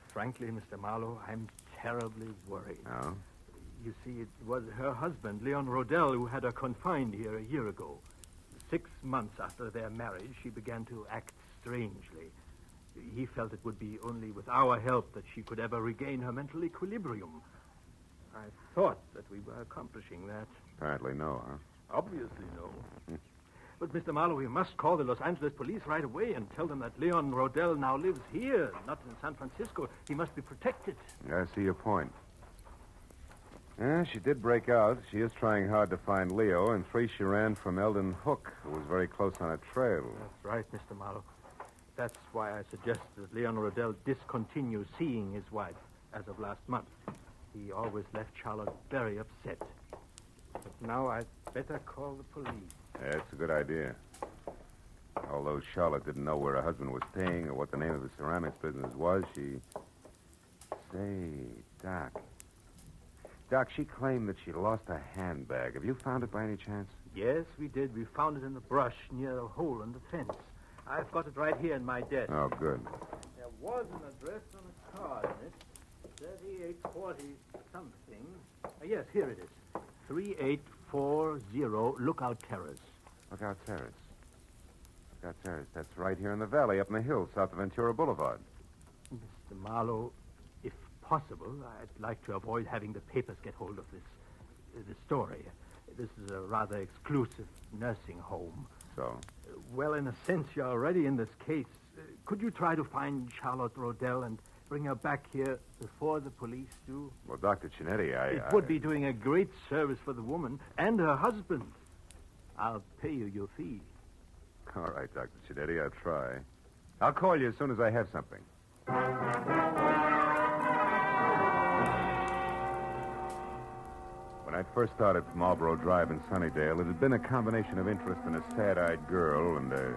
frankly, Mr. Marlowe, I'm terribly worried.
Oh?
You see, it was her husband, Leon Rodell, who had her confined here a year ago. 6 months after their marriage, she began to act strangely. He felt it would be only with our help that she could ever regain her mental equilibrium. I thought that we were accomplishing that.
Apparently no, huh?
Obviously no. But, Mr. Marlowe, we must call the Los Angeles police right away and tell them that Leon Rodell now lives here, not in San Francisco. He must be protected.
Yeah, I see your point. Yeah, she did break out. She is trying hard to find Leo, and 3 she ran from Eldon Hook, who was very close on her trail.
That's right, Mr. Marlowe. That's why I suggest that Leon Rodell discontinue seeing his wife as of last month. He always left Charlotte very upset. But now I'd better call the police.
Yeah, it's a good idea. Although Charlotte didn't know where her husband was staying or what the name of the ceramics business was, she... Say, Doc. Doc, she claimed that she lost a handbag. Have you found it by any chance?
Yes, we did. We found it in the brush near a hole in the fence. I've got it right here in my desk.
Oh, good.
There was an address on a card in it. 3840 something. Yes, here it is. 3840 Lookout Terrace.
Lookout Terrace. Lookout Terrace. That's right here in the valley, up in the hills, south of Ventura Boulevard.
Mr. Marlowe, if possible, I'd like to avoid having the papers get hold of this story. This is a rather exclusive nursing home.
So?
Well, in a sense, you're already in this case. Could you try to find Charlotte Rodell and bring her back here before the police do?
Well, Dr. Chinetti,
It would be doing a great service for the woman and her husband. I'll pay you your fee.
All right, Dr. Chinetti, I'll try. I'll call you as soon as I have something. When I first started Marlboro Drive in Sunnydale, it had been a combination of interest in a sad-eyed girl and a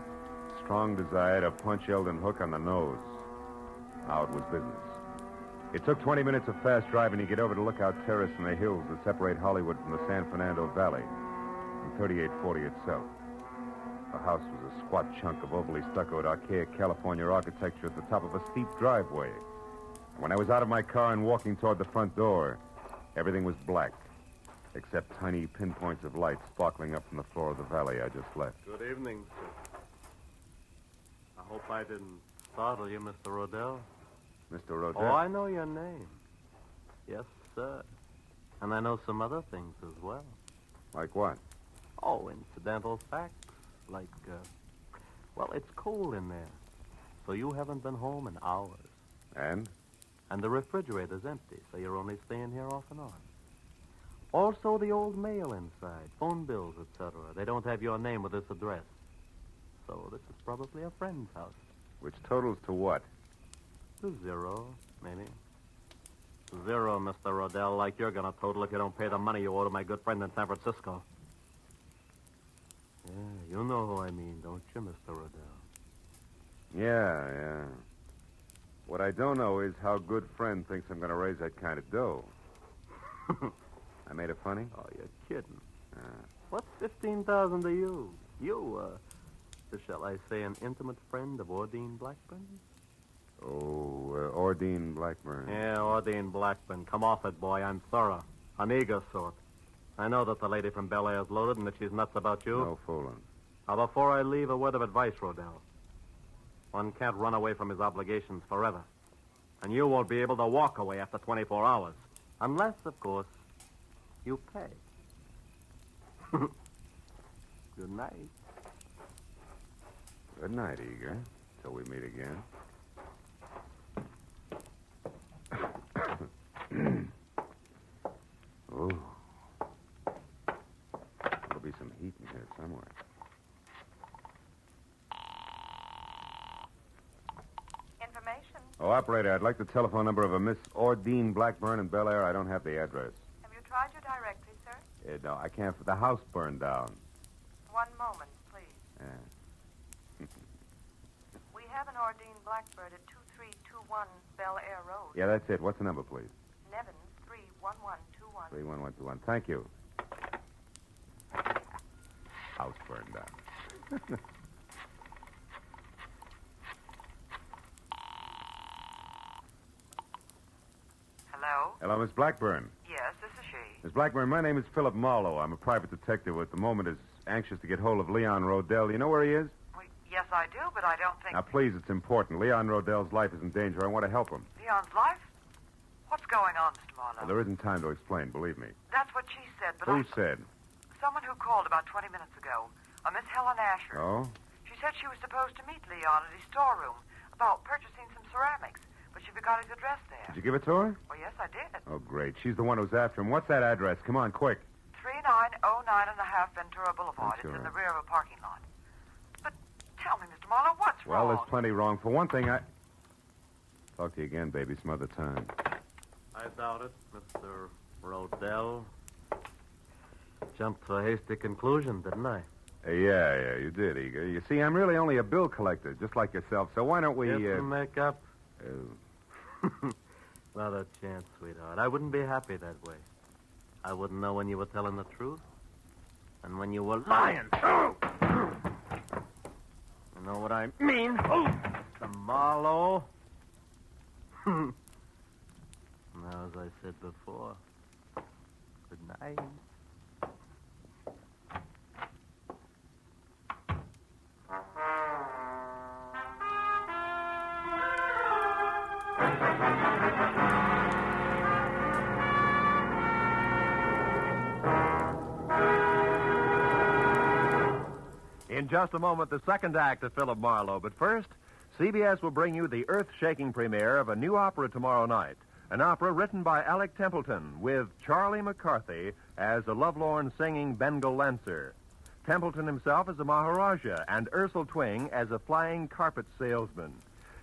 strong desire to punch Eldon Hook on the nose. Now it was business. It took 20 minutes of fast driving to get over to Lookout Terrace in the hills that separate Hollywood from the San Fernando Valley, and 3840 itself. The house was a squat chunk of overly stuccoed, archaic California architecture at the top of a steep driveway. When I was out of my car and walking toward the front door, everything was black, except tiny pinpoints of light sparkling up from the floor of the valley I just left.
Good evening, sir. I hope I didn't startle you, Mr. Rodell.
Mr. Rodell?
Oh, I know your name. Yes, sir. And I know some other things as well.
Like what?
Oh, incidental facts. Like, well, it's cold in there. So you haven't been home in hours.
And?
And the refrigerator's empty, so you're only staying here off and on. Also, the old mail inside, phone bills, etc. They don't have your name with this address. So this is probably a friend's house.
Which totals to what?
To 0, maybe. 0, Mr. Rodell, like you're going to total if you don't pay the money you owe to my good friend in San Francisco. Yeah, you know who I mean, don't you, Mr. Rodell?
Yeah. What I don't know is how good friend thinks I'm going to raise that kind of dough. I made it funny?
Oh, you're kidding. What's 15,000 to you? You, shall I say, an intimate friend of Ordine Blackburn?
Oh, Ordine Blackburn.
Yeah, Ordine Blackburn. Come off it, boy. I'm thorough. An eager sort. I know that the lady from Bel Air's loaded and that she's nuts about you.
No fooling.
Now, before I leave, a word of advice, Rodell. One can't run away from his obligations forever. And you won't be able to walk away after 24 hours. Unless, of course, you pay. Good night.
Good night, Eager. Till we meet again. Ooh. There'll be some heat in here somewhere.
Information.
Oh, operator, I'd like the telephone number of a Miss Ordine Blackburn in Bel Air. I don't have the address.
Have you tried your directory, sir?
No, I can't. The house burned down.
One moment, please.
Yeah.
We have an Ordine Blackbird at 2321 Bel Air Road.
Yeah, that's it. What's the number, please?
Nevin 31121.
31121. Thank you. House burned down.
Hello?
Hello, Miss Blackburn.
Yes, this is she.
Miss Blackburn, my name is Philip Marlowe. I'm a private detective who at the moment is anxious to get hold of Leon Rodell. You know where he is?
Well, yes, I do, but I don't think...
Now, please, it's important. Leon Rodell's life is in danger. I want to help him.
Leon's life? What's going on, Mr. Marlowe?
Well, there isn't time to explain, believe me.
That's what she said, but
Who said?
Someone who called about 20 minutes ago. A Miss Helen Asher.
Oh?
She said she was supposed to meet Leon at his storeroom about purchasing some ceramics, but she we got his address there.
Did you give it to her?
Oh, yes, I did.
Oh, great. She's the one who's after him. What's that address? Come on, quick.
3909.5 Ventura Boulevard.
Ventura.
It's in the rear of a parking lot. But tell me, Mr. Marlowe, what's
Well,
wrong?
there's plenty wrong. For one thing, Talk to you again, baby, some other time.
I doubt it, Mr. Rodell. Jumped to a hasty conclusion, didn't I?
Yeah, you did, Eager. You see, I'm really only a bill collector, just like yourself, so why don't we,
Get some makeup? Another chance, sweetheart. I wouldn't be happy that way. I wouldn't know when you were telling the truth and when you were lying. You know what I mean? Mr. Marlowe. Now, as I said before, good night.
In just a moment, the second act of Philip Marlowe. But first, CBS will bring you the earth-shaking premiere of a new opera tomorrow night. An opera written by Alec Templeton with Charlie McCarthy as a lovelorn singing Bengal Lancer. Templeton himself as a Maharaja and Ursel Twing as a flying carpet salesman.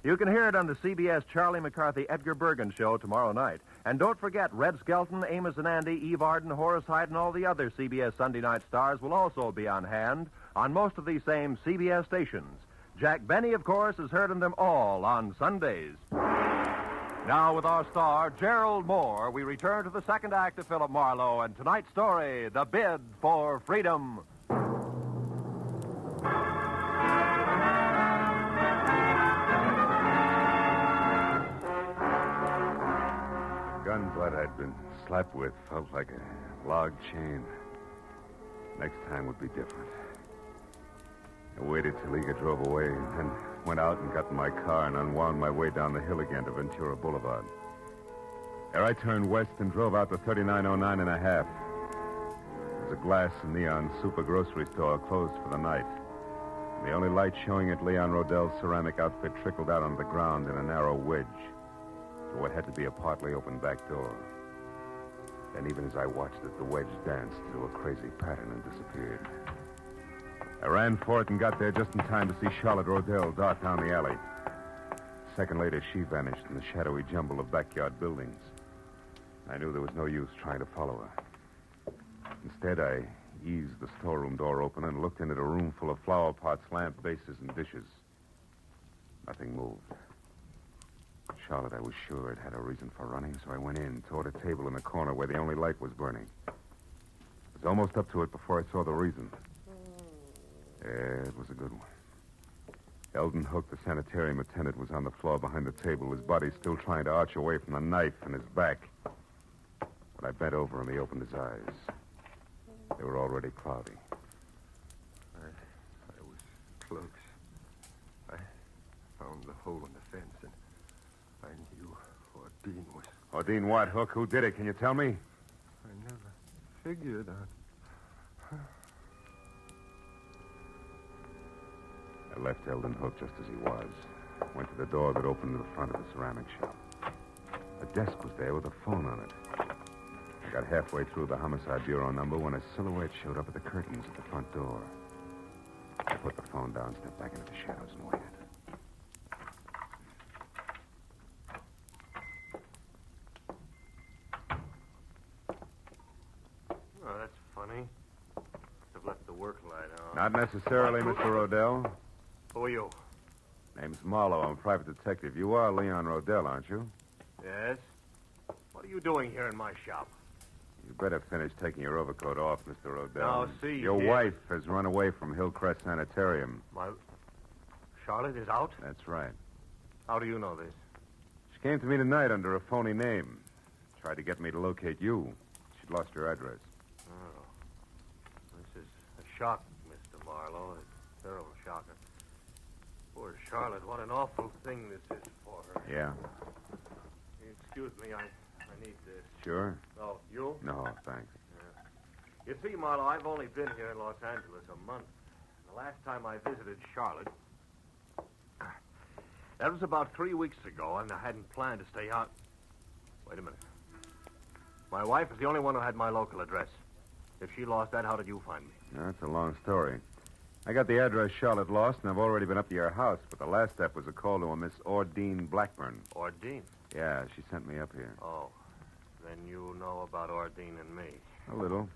You can hear it on the CBS Charlie McCarthy Edgar Bergen show tomorrow night. And don't forget, Red Skelton, Amos and Andy, Eve Arden, Horace Hyde, and all the other CBS Sunday night stars will also be on hand on most of these same CBS stations. Jack Benny, of course, has heard of them all on Sundays. Now, with our star, Gerald Moore, we return to the second act of Philip Marlowe and tonight's story, The Bid for Freedom.
Gun butt I'd been slapped with felt like a log chain. Next time would be different. I waited till Eager drove away, and then went out and got in my car and unwound my way down the hill again to Ventura Boulevard. There I turned west and drove out to 3909.5. There's a glass and neon super grocery store closed for the night. And the only light showing at Leon Rodell's ceramic outfit trickled out on the ground in a narrow wedge to what had to be a partly open back door. And even as I watched it, the wedge danced into a crazy pattern and disappeared. I ran for it and got there just in time to see Charlotte Rodell dart down the alley. A second later, she vanished in the shadowy jumble of backyard buildings. I knew there was no use trying to follow her. Instead, I eased the storeroom door open and looked into a room full of flower pots, lamp bases, and dishes. Nothing moved. Charlotte, I was sure, had had a reason for running, so I went in, toward a table in the corner where the only light was burning. I was almost up to it before I saw the reason. Yeah, it was a good one. Eldon Hook, the sanitarium attendant, was on the floor behind the table, his body still trying to arch away from the knife in his back. When I bent over him, he opened his eyes. They were already cloudy.
I was close. I found the hole in the fence, and I knew Ordine was...
Ordine what, Hook? Who did it? Can you tell me?
I never figured on...
I left Eldon Hook just as he was. Went to the door that opened to the front of the ceramic shop. A desk was there with a phone on it. I got halfway through the homicide bureau number when a silhouette showed up at the curtains at the front door. I put the phone down, stepped back into the shadows, and waited.
Oh, that's funny. Must have left the work light on.
Not necessarily, Mr. Rodell.
Who are you?
Name's Marlowe. I'm a private detective. You are Leon Rodell, aren't you?
Yes? What are you doing here in my shop?
You better finish taking your overcoat off, Mr. Rodell.
Now, see
Your
here.
wife has run away from Hillcrest Sanitarium.
My... Charlotte is out?
That's right.
How do you know this?
She came to me tonight under a phony name. Tried to get me to locate you. She'd lost your address.
Oh. This is a shock, Mr. Marlowe. A terrible shocker. Poor Charlotte, what an awful thing this is for her.
Yeah?
Excuse me, I need this.
Sure?
Oh, you?
No, thanks.
You see, Marlowe, I've only been here in Los Angeles a month. The last time I visited Charlotte... That was about 3 weeks ago, and I hadn't planned to stay out. Wait a minute. My wife is the only one who had my local address. If she lost that, how did you find me?
That's a long story. I got the address Charlotte lost, and I've already been up to your house, but the last step was a call to a Miss Ordine Blackburn.
Ordine?
Yeah, she sent me up here.
Oh. Then you know about Ordine and me.
A little.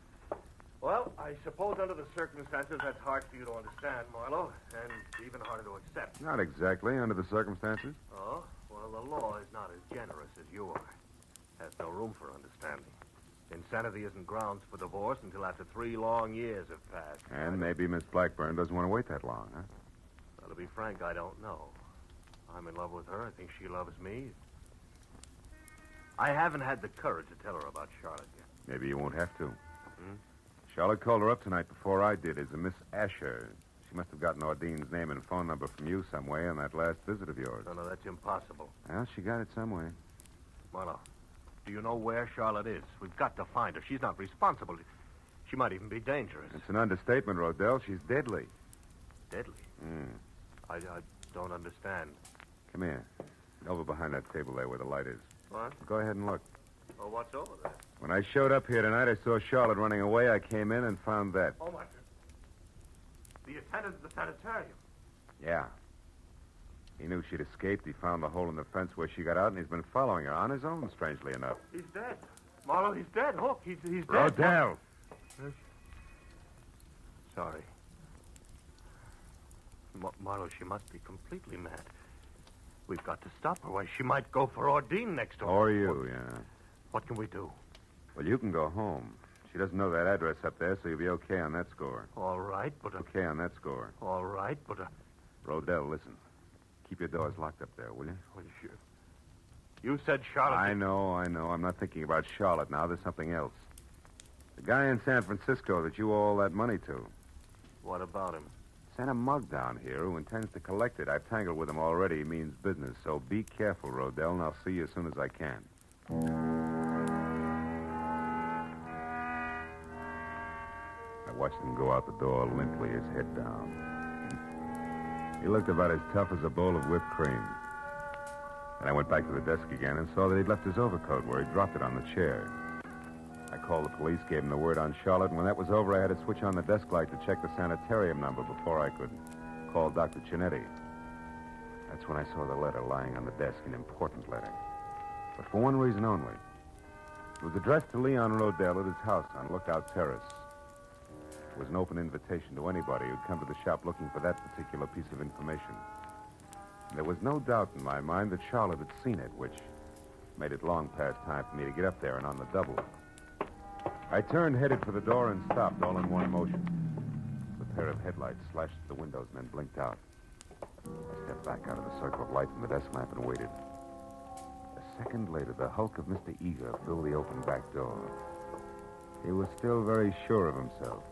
Well, I suppose under the circumstances, that's hard for you to understand, Marlowe, and even harder to accept.
Not exactly, under the circumstances.
Oh? Well, the law is not as generous as you are. Has no room for understanding. Insanity isn't grounds for divorce until after 3 long years have passed.
And maybe Miss Blackburn doesn't want to wait that long, huh?
Well, to be frank, I don't know. I'm in love with her. I think she loves me. I haven't had the courage to tell her about Charlotte yet.
Maybe you won't have to.
Hmm?
Charlotte called her up tonight before I did as a Miss Asher. She must have gotten Ordine's name and phone number from you some way on that last visit of yours.
No, that's impossible.
Well, she got it some way.
Marlowe, do you know where Charlotte is? We've got to find her. She's not responsible. She might even be dangerous.
It's an understatement, Rodell. She's deadly.
Deadly? I don't understand.
Come here. Over behind that table there where the light is.
What?
Go ahead and look.
Oh, what's over there?
When I showed up here tonight, I saw Charlotte running away. I came in and found that.
Oh, my. The attendant at the sanitarium.
Yeah. He knew she'd escaped. He found the hole in the fence where she got out, and he's been following her on his own, strangely enough.
He's dead. Marlowe, he's dead. Look, he's dead.
Rodell!
Sorry. Marlowe, she must be completely mad. We've got to stop her. Why, she might go for Ordine next door.
Or you, yeah.
What can we do?
Well, you can go home. She doesn't know that address up there, so you'll be okay on that score.
All right, but...
Okay on that score.
All right, but...
Rodell, listen. Keep your doors locked up there, will you?
Well, you said Charlotte...
I know. I'm not thinking about Charlotte now. There's something else. The guy in San Francisco that you owe all that money to.
What about him?
Sent a mug down here who intends to collect it. I've tangled with him already. He means business. So be careful, Rodell, and I'll see you as soon as I can. I watched him go out the door limply, his head down. He looked about as tough as a bowl of whipped cream. And I went back to the desk again and saw that he'd left his overcoat where he dropped it on the chair. I called the police, gave him the word on Charlotte, and when that was over, I had to switch on the desk light to check the sanitarium number before I could call Dr. Chinetti. That's when I saw the letter lying on the desk, an important letter. But for one reason only. It was addressed to Leon Rodell at his house on Lookout Terrace. It was an open invitation to anybody who'd come to the shop looking for that particular piece of information. And there was no doubt in my mind that Charlotte had seen it, which made it long past time for me to get up there and on the double. I turned, headed for the door, and stopped all in one motion. The pair of headlights slashed at the windows and then blinked out. I stepped back out of the circle of light from the desk lamp and waited. A second later, the hulk of Mr. Eager filled the open back door. He was still very sure of himself.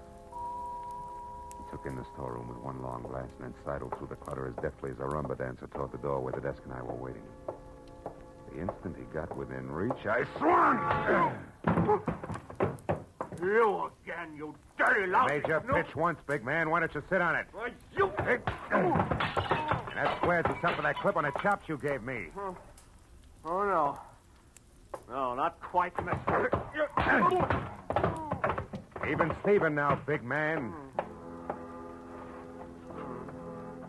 He took in the storeroom with one long glance and then sidled through the clutter as deftly as a rumba dancer toward the door where the desk and I were waiting. The instant he got within reach, I swung!
You again, you dirty lousy...
Made your pitch once, big man. Why don't you sit on it?
Why, you...
And that squares the top of that clip on the chops you gave me.
Oh, no. No, not quite, mister.
Even Steven now, big man.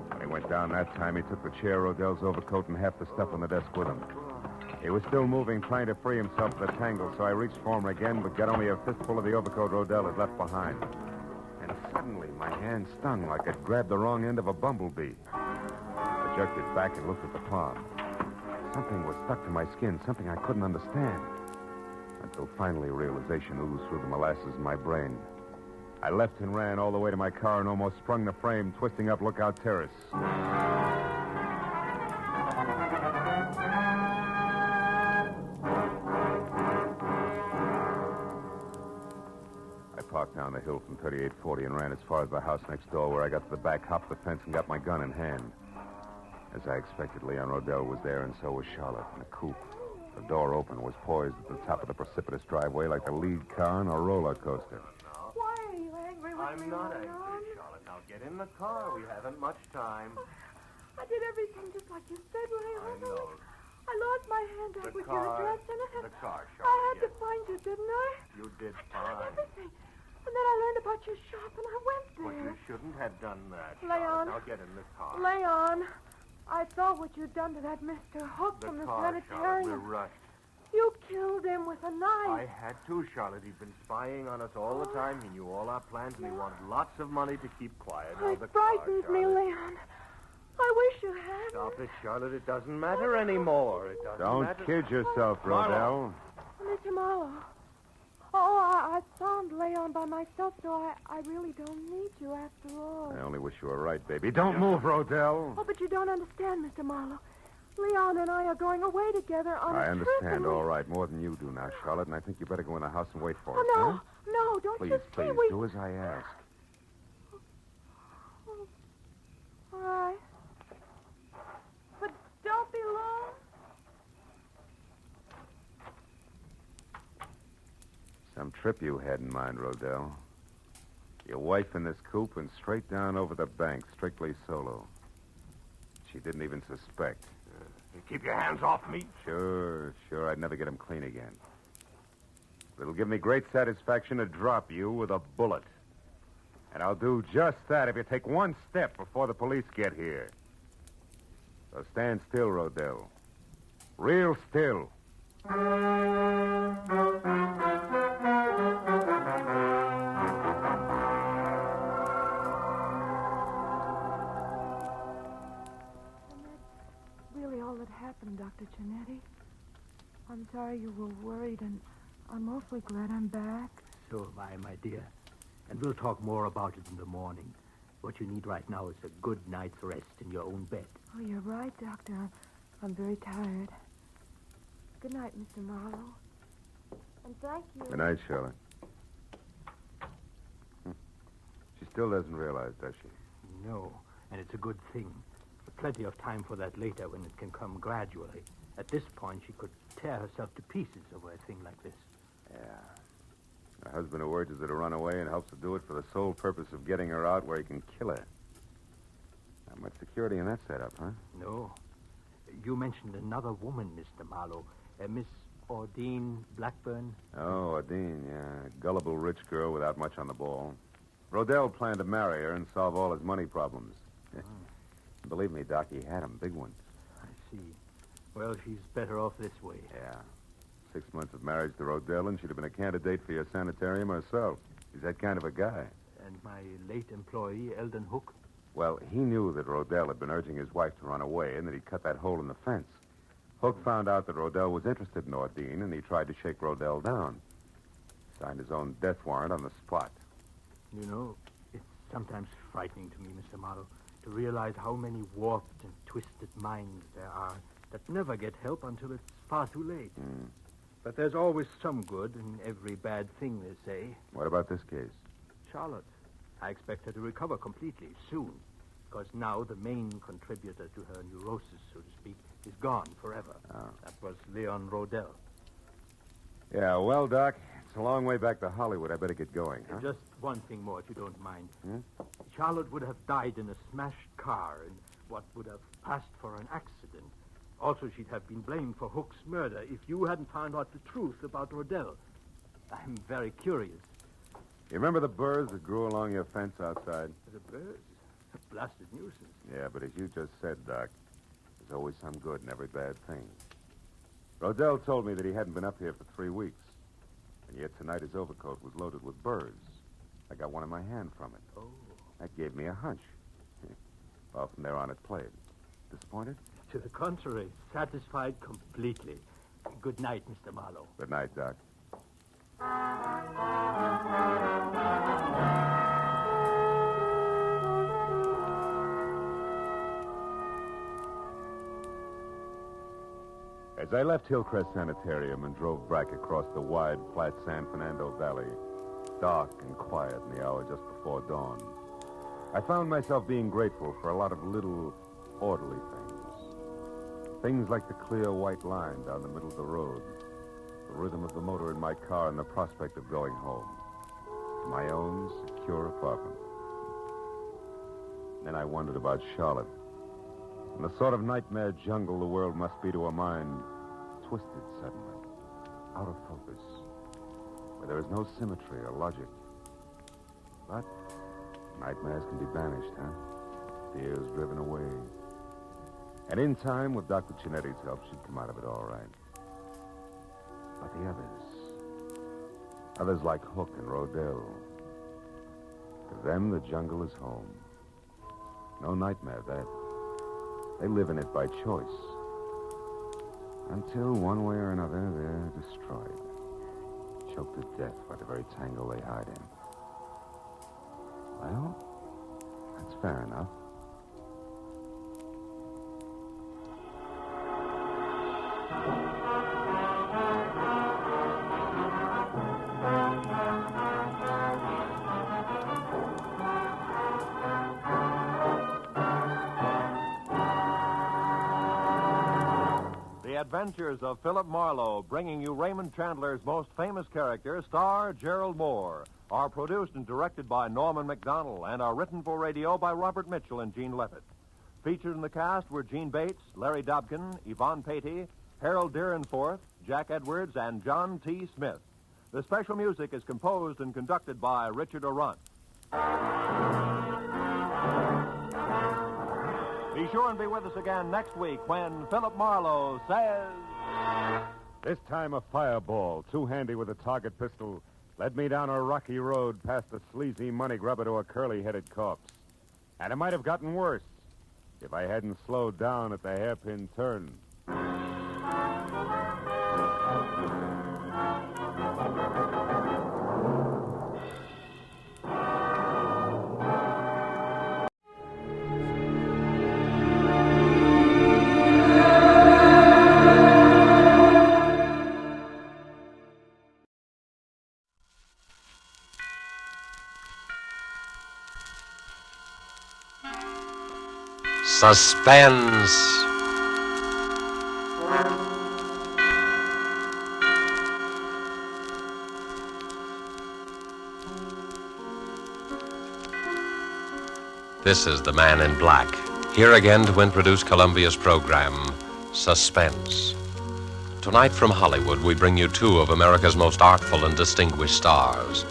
When he went down that time, he took the chair, Rodell's overcoat, and half the stuff on the desk with him. He was still moving, trying to free himself of the tangle, so I reached for him again, but got only a fistful of the overcoat Rodell had left behind. And suddenly, my hand stung like I'd grabbed the wrong end of a bumblebee. I jerked it back and looked at the palm. Something was stuck to my skin, something I couldn't understand. Until finally realization oozed through the molasses in my brain. I left and ran all the way to my car and almost sprung the frame, twisting up Lookout Terrace. I parked down the hill from 3840 and ran as far as the house next door, where I got to the back, hopped the fence, and got my gun in hand. As I expected, Leon Rodell was there, and so was Charlotte in a coupe. The door open was poised at the top of the precipitous driveway like the lead car on a roller coaster.
Why are you angry with me?
I'm not angry, Charlotte. Now get in the car. We haven't much time.
I did everything just like you said, Leon.
I know.
I lost my handbag
The
with
car-
your address in it.
the car,
I
Charlotte,
had to find you, didn't I?
You did
Done
fine.
everything. And then I learned about your shop, and I went
But
there.
you shouldn't have done that,
Leon.
Charlotte. Now get in the car.
Leon, I saw what you'd done to that Mr. Hook from the
car, Charlotte.
sanitarium.
We're rushed.
You killed him with a knife.
I had to, Charlotte. He'd been spying on us all the time. He knew all our plans, and he wanted lots of money to keep quiet. Now,
It
the
frightens
car,
me,
Charlotte.
Leon. I wish you hadn't.
Stop it, Charlotte. It doesn't matter anymore. It doesn't
Don't
matter.
kid yourself, Rodell.
Mr. Marlowe. Oh, I found Leon by myself, so I really don't need you after all.
I only wish you were right, baby. Don't move, Rodell.
Oh, but you don't understand, Mr. Marlowe. Leon and I are going away together on
I
a trip.
understand, all right, more than you do now, Charlotte, and I think you better go in the house and wait for us,
Oh, no,
huh?
no, don't
Please,
you see
please,
we...
do as I ask.
All right. But don't be long.
Some trip you had in mind, Rodell. Your wife in this coupe and straight down over the bank, strictly solo. She didn't even suspect.
Keep your hands off me.
Sure. I'd never get him clean again. It'll give me great satisfaction to drop you with a bullet. And I'll do just that if you take one step before the police get here. So stand still, Rodell. Real still.
Really all that happened, Dr. Cianetti. I'm sorry you were worried, and I'm awfully glad I'm back.
So am I, my dear. And we'll talk more about it in the morning. What you need right now is a good night's rest in your own bed.
Oh, you're right, Doctor. I'm very tired. Good night, Mr. Marlowe. And thank you.
Good night, Charlotte. She still doesn't realize, does she?
No, and it's a good thing. Plenty of time for that later when it can come gradually. At this point, she could tear herself to pieces over a thing like this.
Yeah. Her husband who urges her to run away and helps her do it for the sole purpose of getting her out where he can kill her. Not much security in that setup, huh?
No. You mentioned another woman, Mr. Marlowe. Miss Ordine Blackburn.
Oh, Adine, yeah. Gullible rich girl without much on the ball. Rodell planned to marry her and solve all his money problems. Believe me, Doc, he had them, big ones.
I see. Well, she's better off this way.
Yeah. 6 months of marriage to Rodell, and she'd have been a candidate for your sanitarium herself. He's that kind of a guy.
And my late employee, Eldon Hook?
Well, he knew that Rodell had been urging his wife to run away and that he'd cut that hole in the fence. Hook found out that Rodell was interested in Ordine, and he tried to shake Rodell down. Signed his own death warrant on the spot.
You know, it's sometimes frightening to me, Mr. Marlowe, to realize how many warped and twisted minds there are that never get help until it's far too late. But there's always some good in every bad thing, they say.
What about this case?
Charlotte. I expect her to recover completely soon, because now the main contributor to her neurosis, so to speak, is gone forever.
Oh.
That was Leon Rodell.
Yeah, well, Doc, it's a long way back to Hollywood. I better get going, huh?
Just one thing more, if you don't mind. Charlotte would have died in a smashed car in what would have passed for an accident. Also, she'd have been blamed for Hook's murder if you hadn't found out the truth about Rodell. I'm very curious.
You remember the burrs that grew along your fence outside?
The birds? A blasted nuisance.
Yeah, but as you just said, Doc, there's always some good in every bad thing. Rodell told me that he hadn't been up here for 3 weeks. And yet tonight his overcoat was loaded with burrs. I got one in my hand from it.
Oh.
That gave me a hunch. Well, from there on it played. Disappointed?
To the contrary, satisfied completely. Good night, Mr. Marlowe.
Good night, Doc. As I left Hillcrest Sanitarium and drove back across the wide, flat San Fernando Valley, dark and quiet in the hour just before dawn, I found myself being grateful for a lot of little, orderly things. Things like the clear white line down the middle of the road, the rhythm of the motor in my car, and the prospect of going home to my own secure apartment. Then I wondered about Charlotte. And the sort of nightmare jungle the world must be to a mind twisted suddenly, out of focus, where there is no symmetry or logic. But nightmares can be banished, huh? Fears driven away. And in time, with Dr. Chinetti's help, she'd come out of it all right. But the others like Hook and Rodell, to them, the jungle is home. No nightmare, that. They live in it by choice. Until, one way or another, they're destroyed. Choked to death by the very tangle they hide in. Well, that's fair enough.
The Adventures of Philip Marlowe, bringing you Raymond Chandler's most famous character, star Gerald Moore, are produced and directed by Norman MacDonald and are written for radio by Robert Mitchell and Gene Levitt. Featured in the cast were Gene Bates, Larry Dobkin, Yvonne Patey, Harold Deerenforth, Jack Edwards, and John T. Smith. The special music is composed and conducted by Richard Arant. Be sure and be with us again next week when Philip Marlowe says...
This time a fireball, too handy with a target pistol, led me down a rocky road past a sleazy money grubber to a curly-headed corpse. And it might have gotten worse if I hadn't slowed down at the hairpin turn.
Suspense. This is the Man in Black, here again to introduce Columbia's program, Suspense. Tonight from Hollywood, we bring you two of America's most artful and distinguished stars.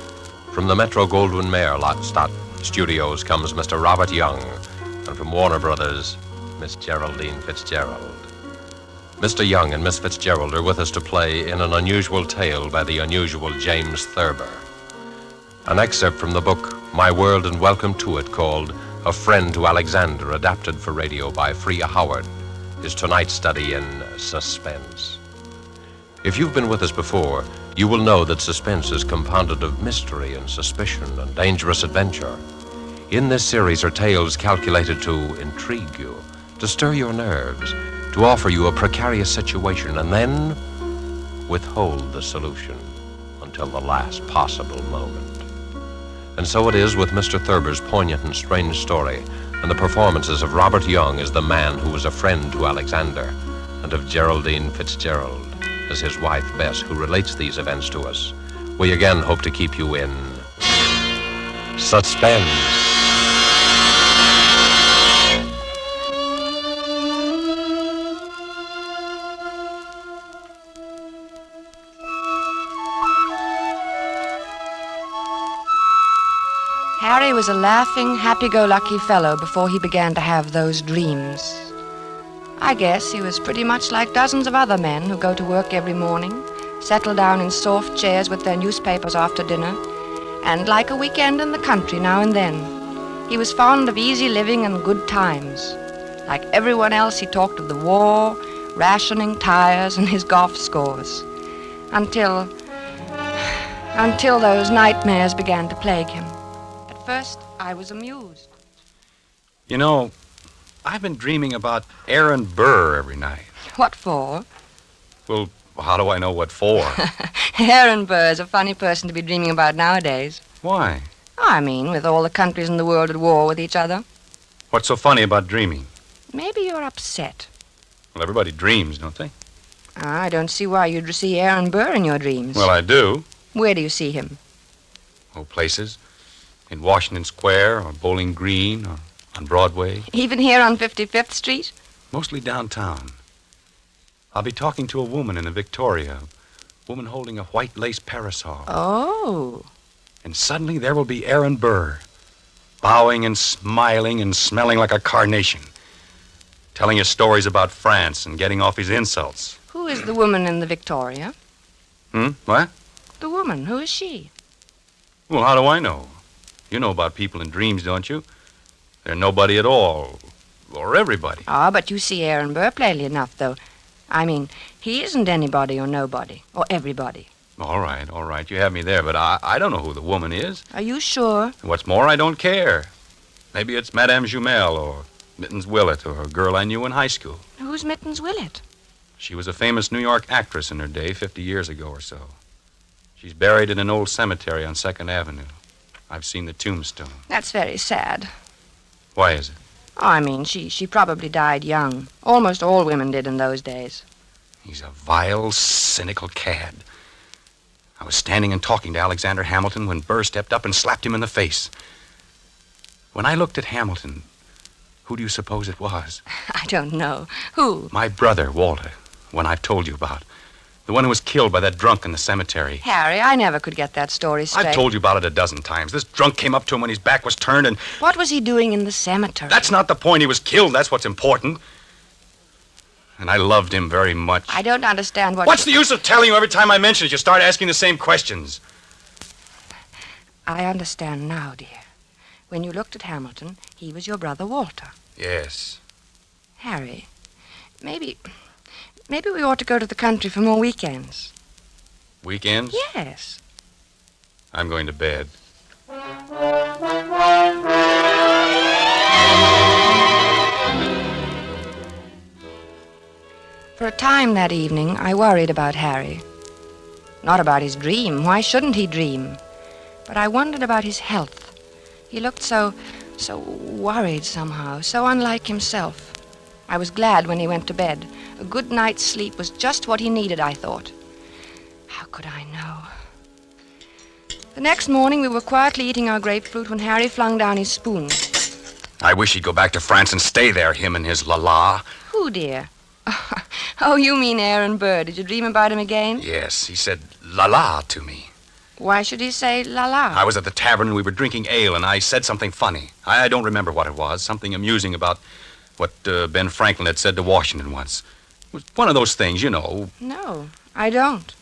From the Metro-Goldwyn-Mayer Studios comes Mr. Robert Young, and from Warner Brothers, Miss Geraldine Fitzgerald. Mr. Young and Miss Fitzgerald are with us to play in an unusual tale by the unusual James Thurber. An excerpt from the book My World and Welcome to It, called A Friend to Alexander, adapted for radio by Freya Howard, is tonight's study in suspense. If you've been with us before, you will know that suspense is compounded of mystery and suspicion and dangerous adventure. In this series are tales calculated to intrigue you, to stir your nerves, to offer you a precarious situation, and then withhold the solution until the last possible moment. And so it is with Mr. Thurber's poignant and strange story, and the performances of Robert Young as the man who was a friend to Alexander, and of Geraldine Fitzgerald as his wife Bess, who relates these events to us. We again hope to keep you in suspense.
Harry was a laughing, happy-go-lucky fellow before he began to have those dreams. I guess he was pretty much like dozens of other men who go to work every morning, settle down in soft chairs with their newspapers after dinner, and like a weekend in the country now and then. He was fond of easy living and good times. Like everyone else, he talked of the war, rationing, tires, and his golf scores. Until those nightmares began to plague him. At first, I was amused.
You know, I've been dreaming about Aaron Burr every night.
What for?
Well, how do I know what for?
Aaron Burr is a funny person to be dreaming about nowadays.
Why?
I mean, with all the countries in the world at war with each other.
What's so funny about dreaming?
Maybe you're upset.
Well, everybody dreams, don't they?
I don't see why you'd see Aaron Burr in your dreams.
Well, I do.
Where do you see him?
Oh, places. In Washington Square, or Bowling Green, or on Broadway.
Even here on 55th Street?
Mostly downtown. I'll be talking to a woman in a Victoria. A woman holding a white lace parasol.
Oh.
And suddenly there will be Aaron Burr, bowing and smiling and smelling like a carnation, telling us stories about France and getting off his insults.
Who is the woman in the Victoria?
What?
The woman. Who is she?
Well, how do I know? You know about people in dreams, don't you? They're nobody at all. Or everybody.
Ah, but you see Aaron Burr plainly enough, though. I mean, he isn't anybody or nobody. Or everybody.
All right. You have me there, but I don't know who the woman is.
Are you sure?
What's more, I don't care. Maybe it's Madame Jumel or Mittens Willett or a girl I knew in high school.
Who's Mittens Willett?
She was a famous New York actress in her day, 50 years ago or so. She's buried in an old cemetery on 2nd Avenue. I've seen the tombstone.
That's very sad.
Why is it?
Oh, I mean, she probably died young. Almost all women did in those days.
He's a vile, cynical cad. I was standing and talking to Alexander Hamilton when Burr stepped up and slapped him in the face. When I looked at Hamilton, who do you suppose it was?
I don't know. Who?
My brother, Walter, one I've told you about. The one who was killed by that drunk in the cemetery.
Harry, I never could get that story straight.
I've told you about it a dozen times. This drunk came up to him when his back was turned and...
What was he doing in the cemetery?
That's not the point. He was killed. That's what's important. And I loved him very much.
I don't understand what...
What's the use of telling you every time I mention it? You start asking the same questions.
I understand now, dear. When you looked at Hamilton, he was your brother Walter.
Yes.
Harry, maybe we ought to go to the country for more weekends.
Weekends?
Yes.
I'm going to bed.
For a time that evening, I worried about Harry. Not about his dream. Why shouldn't he dream? But I wondered about his health. He looked so worried somehow, so unlike himself. I was glad when he went to bed. A good night's sleep was just what he needed, I thought. How could I know? The next morning, we were quietly eating our grapefruit when Harry flung down his spoon.
I wish he'd go back to France and stay there, him and his la-la.
Who, dear? Oh, you mean Aaron Burr. Did you dream about him again?
Yes, he said la-la to me.
Why should he say la-la?
I was at the tavern and we were drinking ale, and I said something funny. I don't remember what it was. Something amusing about what Ben Franklin had said to Washington once. It was one of those things, you know.
No, I don't.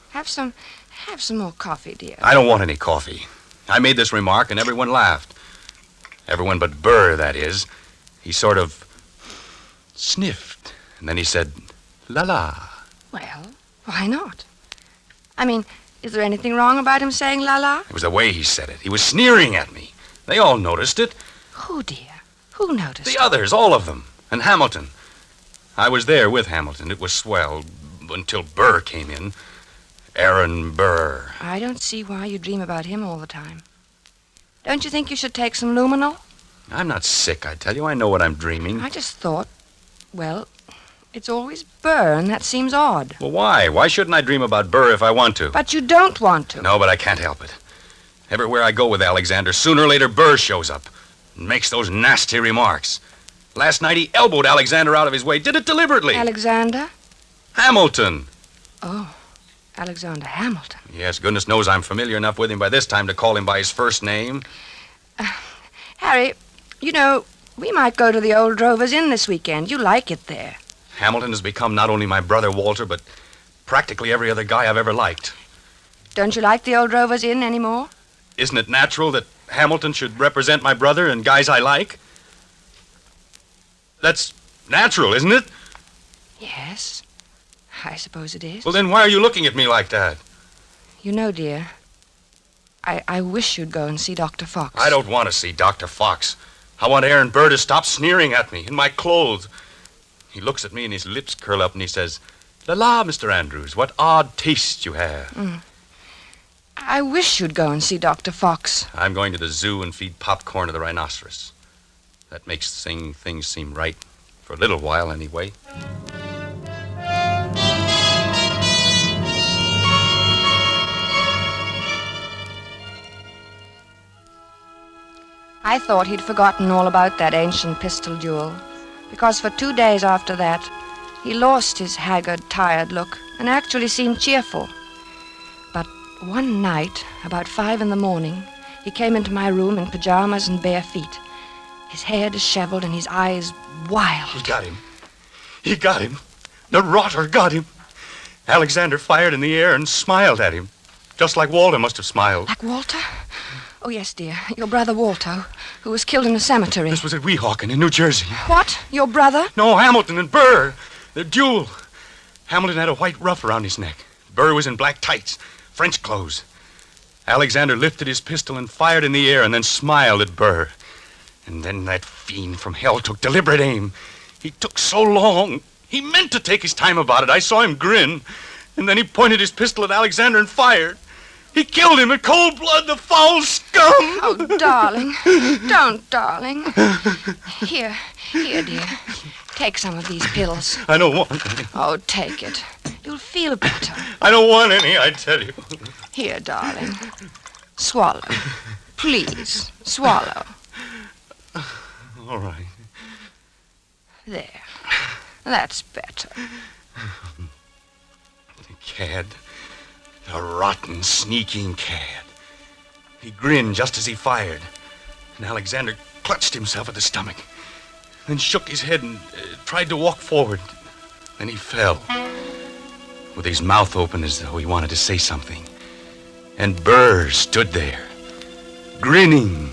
Have some more coffee, dear.
I don't want any coffee. I made this remark and everyone laughed. Everyone but Burr, that is. He sort of sniffed, and then he said, la-la.
Well, why not? I mean, is there anything wrong about him saying la-la?
It was the way he said it. He was sneering at me. They all noticed it.
Who, dear? Who noticed
The others, all of them. And Hamilton. I was there with Hamilton. It was swell until Burr came in. Aaron Burr.
I don't see why you dream about him all the time. Don't you think you should take some luminol?
I'm not sick, I tell you. I know what I'm dreaming.
I just thought, well, it's always Burr, and that seems odd.
Well, why? Why shouldn't I dream about Burr if I want to?
But you don't want to.
No, but I can't help it. Everywhere I go with Alexander, sooner or later Burr shows up and makes those nasty remarks. Last night he elbowed Alexander out of his way. Did it deliberately.
Alexander?
Hamilton.
Oh, Alexander Hamilton.
Yes, goodness knows I'm familiar enough with him by this time to call him by his first name.
Harry, you know, we might go to the old Drovers Inn this weekend. You like it there.
Hamilton has become not only my brother Walter, but practically every other guy I've ever liked.
Don't you like the old Drovers Inn anymore?
Isn't it natural that Hamilton should represent my brother and guys I like? That's natural, isn't it?
Yes, I suppose it is.
Well, then why are you looking at me like that?
You know, dear, I wish you'd go and see Dr. Fox.
I don't want to see Dr. Fox. I want Aaron Burr to stop sneering at me in my clothes. He looks at me and his lips curl up and he says, "La, Mr. Andrews, what odd taste you have."
I wish you'd go and see Dr. Fox.
I'm going to the zoo and feed popcorn to the rhinoceros. That makes things seem right. For a little while, anyway.
I thought he'd forgotten all about that ancient pistol duel. because for 2 days after that, he lost his haggard, tired look and actually seemed cheerful. But one night, about 5 a.m, he came into my room in pajamas and bare feet, his hair disheveled and his eyes wild.
He got him. He got him. The rotter got him. Alexander fired in the air and smiled at him, just like Walter must have smiled.
Like Walter? Oh, yes, dear. Your brother Walter, who was killed in a cemetery.
This was at Weehawken in New Jersey.
What? Your brother?
No, Hamilton and Burr. The duel. Hamilton had a white ruff around his neck. Burr was in black tights, French clothes. Alexander lifted his pistol and fired in the air and then smiled at Burr. And then that fiend from hell took deliberate aim. He took so long. He meant to take his time about it. I saw him grin. And then he pointed his pistol at Alexander and fired. He killed him in cold blood, the foul scum!
Oh, darling. Don't, darling. Here, dear. Take some of these pills.
I don't want any.
Oh, take it. You'll feel better.
I don't want any, I tell you.
Here, darling. Swallow. Please, swallow.
All right.
There. That's better.
The cad. The rotten, sneaking cad. He grinned just as he fired. And Alexander clutched himself at the stomach. Then shook his head and tried to walk forward. Then he fell. With his mouth open as though he wanted to say something. And Burr stood there, grinning.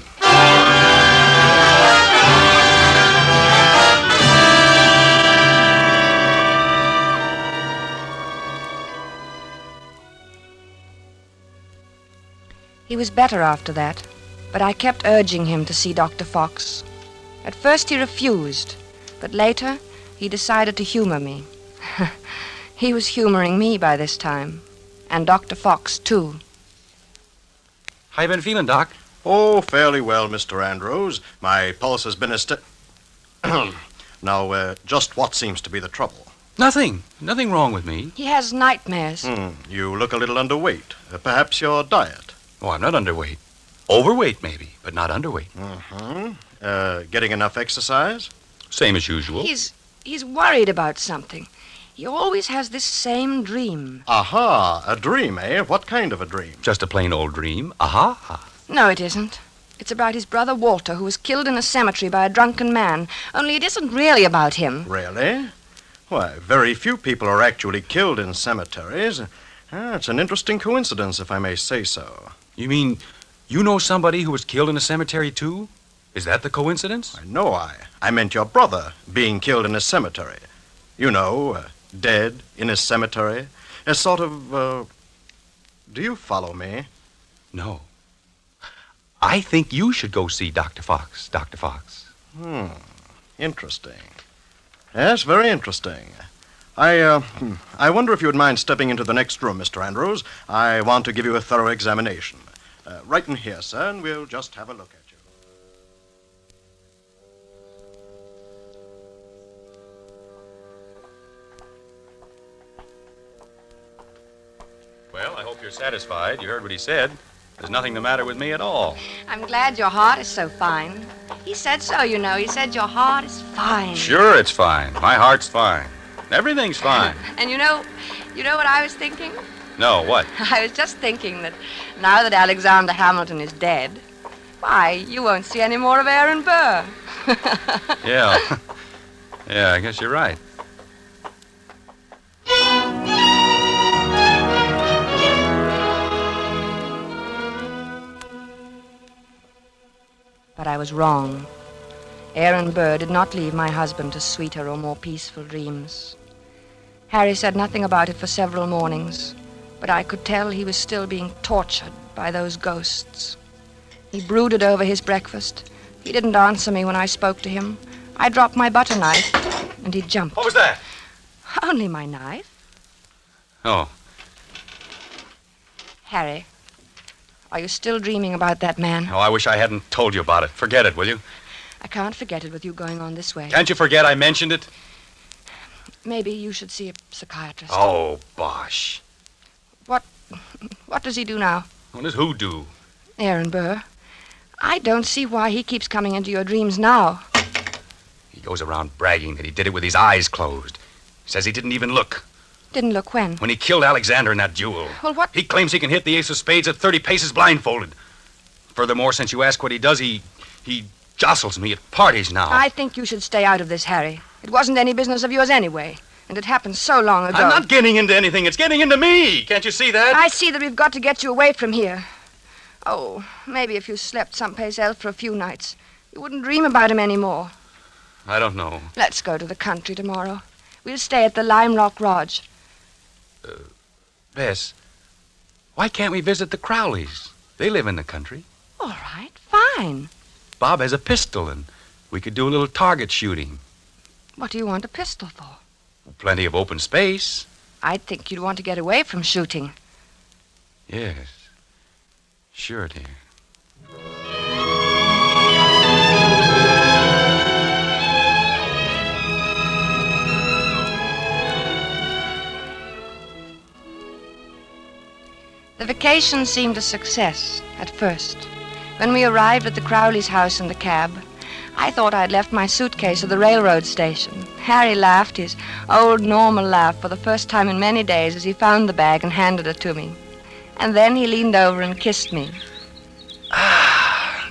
He was better after that, but I kept urging him to see Dr. Fox. At first he refused, but later he decided to humor me. He was humoring me by this time, and Dr. Fox, too.
How you been feeling, Doc?
Oh, fairly well, Mr. Andrews. My pulse has been Now, just what seems to be the trouble?
Nothing. Nothing wrong with me.
He has nightmares.
You look a little underweight. Perhaps your diet.
Oh, I'm not underweight. Overweight, maybe, but not underweight.
Getting enough exercise?
Same as usual.
He's worried about something. He always has this same dream.
Aha, a dream, eh? What kind of a dream?
Just a plain old dream. Aha.
No, it isn't. It's about his brother Walter, who was killed in a cemetery by a drunken man. Only it isn't really about him.
Really? Why, very few people are actually killed in cemeteries. It's an interesting coincidence, if I may say so.
You mean you know somebody who was killed in a cemetery, too? Is that the coincidence?
No, I meant your brother being killed in a cemetery. You know, dead in a cemetery. A sort of, do you follow me?
No. I think you should go see Dr. Fox, Dr. Fox.
Interesting. Yes, very interesting. I wonder if you would mind stepping into the next room, Mr. Andrews. I want to give you a thorough examination. Right in here, sir, and we'll just have a look at you.
Well, I hope you're satisfied. You heard what he said. There's nothing the matter with me at all.
I'm glad your heart is so fine. He said so, you know. He said your heart is fine.
Sure, it's fine. My heart's fine. Everything's fine.
And you know what I was thinking?
No, what?
I was just thinking that now that Alexander Hamilton is dead, why, you won't see any more of Aaron Burr.
Yeah. Yeah, I guess you're right.
But I was wrong. Aaron Burr did not leave my husband to sweeter or more peaceful dreams. Harry said nothing about it for several mornings, but I could tell he was still being tortured by those ghosts. He brooded over his breakfast. He didn't answer me when I spoke to him. I dropped my butter knife, and he jumped.
What was that?
Only my knife.
Oh.
Harry, are you still dreaming about that man?
Oh, I wish I hadn't told you about it. Forget it, will you?
I can't forget it with you going on this way.
Can't you forget I mentioned it?
Maybe you should see a psychiatrist.
Oh, bosh.
What does he do now?
What does who do?
Aaron Burr. I don't see why he keeps coming into your dreams now.
He goes around bragging that he did it with his eyes closed. Says he didn't even look.
Didn't look when?
When he killed Alexander in that duel.
Well, what?
He claims he can hit the ace of spades at 30 paces blindfolded. Furthermore, since you ask what he does, he jostles me at parties now.
I think you should stay out of this, Harry. It wasn't any business of yours anyway. And it happened so long ago.
I'm not getting into anything. It's getting into me. Can't you see that?
I see that we've got to get you away from here. Oh, maybe if you slept someplace else for a few nights, you wouldn't dream about him anymore.
I don't know.
Let's go to the country tomorrow. We'll stay at the Lime Rock Lodge.
Bess, why can't we visit the Crowleys? They live in the country.
All right, fine.
Bob has a pistol, and we could do a little target shooting.
What do you want a pistol for?
Plenty of open space.
I'd think you'd want to get away from shooting.
Yes. Sure, dear.
The vacation seemed a success at first. When we arrived at the Crowley's house in the cab, I thought I'd left my suitcase at the railroad station. Harry laughed his old normal laugh for the first time in many days as he found the bag and handed it to me. And then he leaned over and kissed me.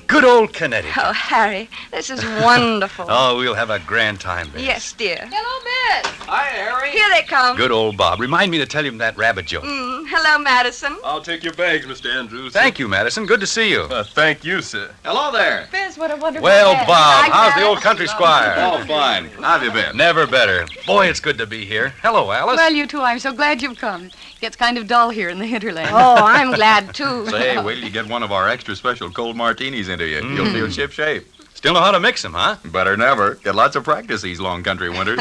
Good old Connecticut.
Oh, Harry, this is wonderful.
Oh, we'll have a grand time, Bess.
Yes, dear.
Hello, Bess.
Hi, Harry.
Here they come.
Good old Bob. Remind me to tell him that rabbit joke.
Hello, Madison.
I'll take your bags, Mr. Andrews.
Thank you, Madison. Good to see you.
Thank you, sir.
Hello there.
Bess, what a wonderful
Well,
day.
Bob,
Hi,
how's the
Bess.
old country squire?
Oh, fine. How have you been?
Never better. Boy, it's good to be here. Hello, Alice.
Well, you too. I'm so glad you've come. It gets kind of dull here in the hinterland.
Oh, I'm glad, too.
Say, wait till you get one of our extra special cold martinis into you. You'll feel ship-shape.
Still know how to mix them, huh?
Better than ever. Get lots of practice these long country winters.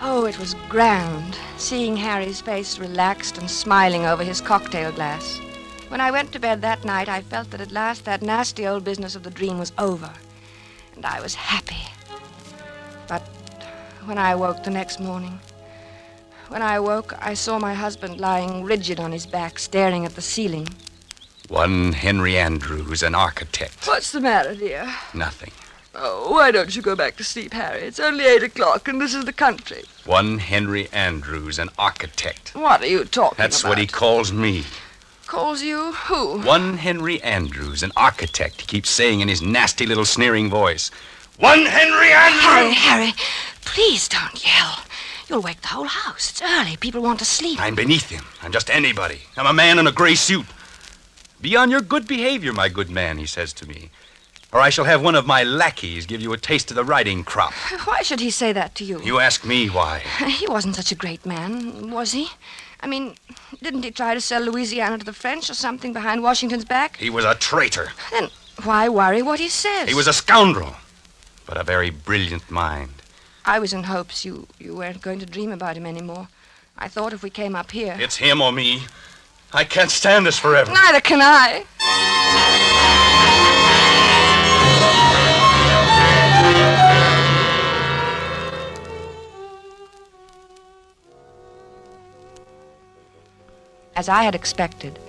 Oh, it was grand, seeing Harry's face relaxed and smiling over his cocktail glass. When I went to bed that night, I felt that at last that nasty old business of the dream was over, and I was happy. But when I woke the next morning, I saw my husband lying rigid on his back, staring at the ceiling.
One Henry Andrews, an architect.
What's the matter, dear?
Nothing.
Oh, why don't you go back to sleep, Harry? It's only 8 o'clock, and this is the country.
One Henry Andrews, an architect.
What are you talking
That's
about?
what he calls me.
Calls you who?
One Henry Andrews, an architect, he keeps saying in his nasty little sneering voice. One Henry Andrews!
Harry, please don't yell. You'll wake the whole house. It's early. People want to sleep.
I'm beneath him. I'm just anybody. I'm a man in a gray suit. Be on your good behavior, my good man, he says to me. Or I shall have one of my lackeys give you a taste of the riding crop.
Why should he say that to you?
You ask me why.
He wasn't such a great man, was he? I mean, didn't he try to sell Louisiana to the French or something behind Washington's back?
He was a traitor.
Then why worry what he says?
He was a scoundrel, but a very brilliant mind.
I was in hopes you weren't going to dream about him anymore. I thought if we came up here...
It's him or me. I can't stand this forever.
Neither can I. As I had expected,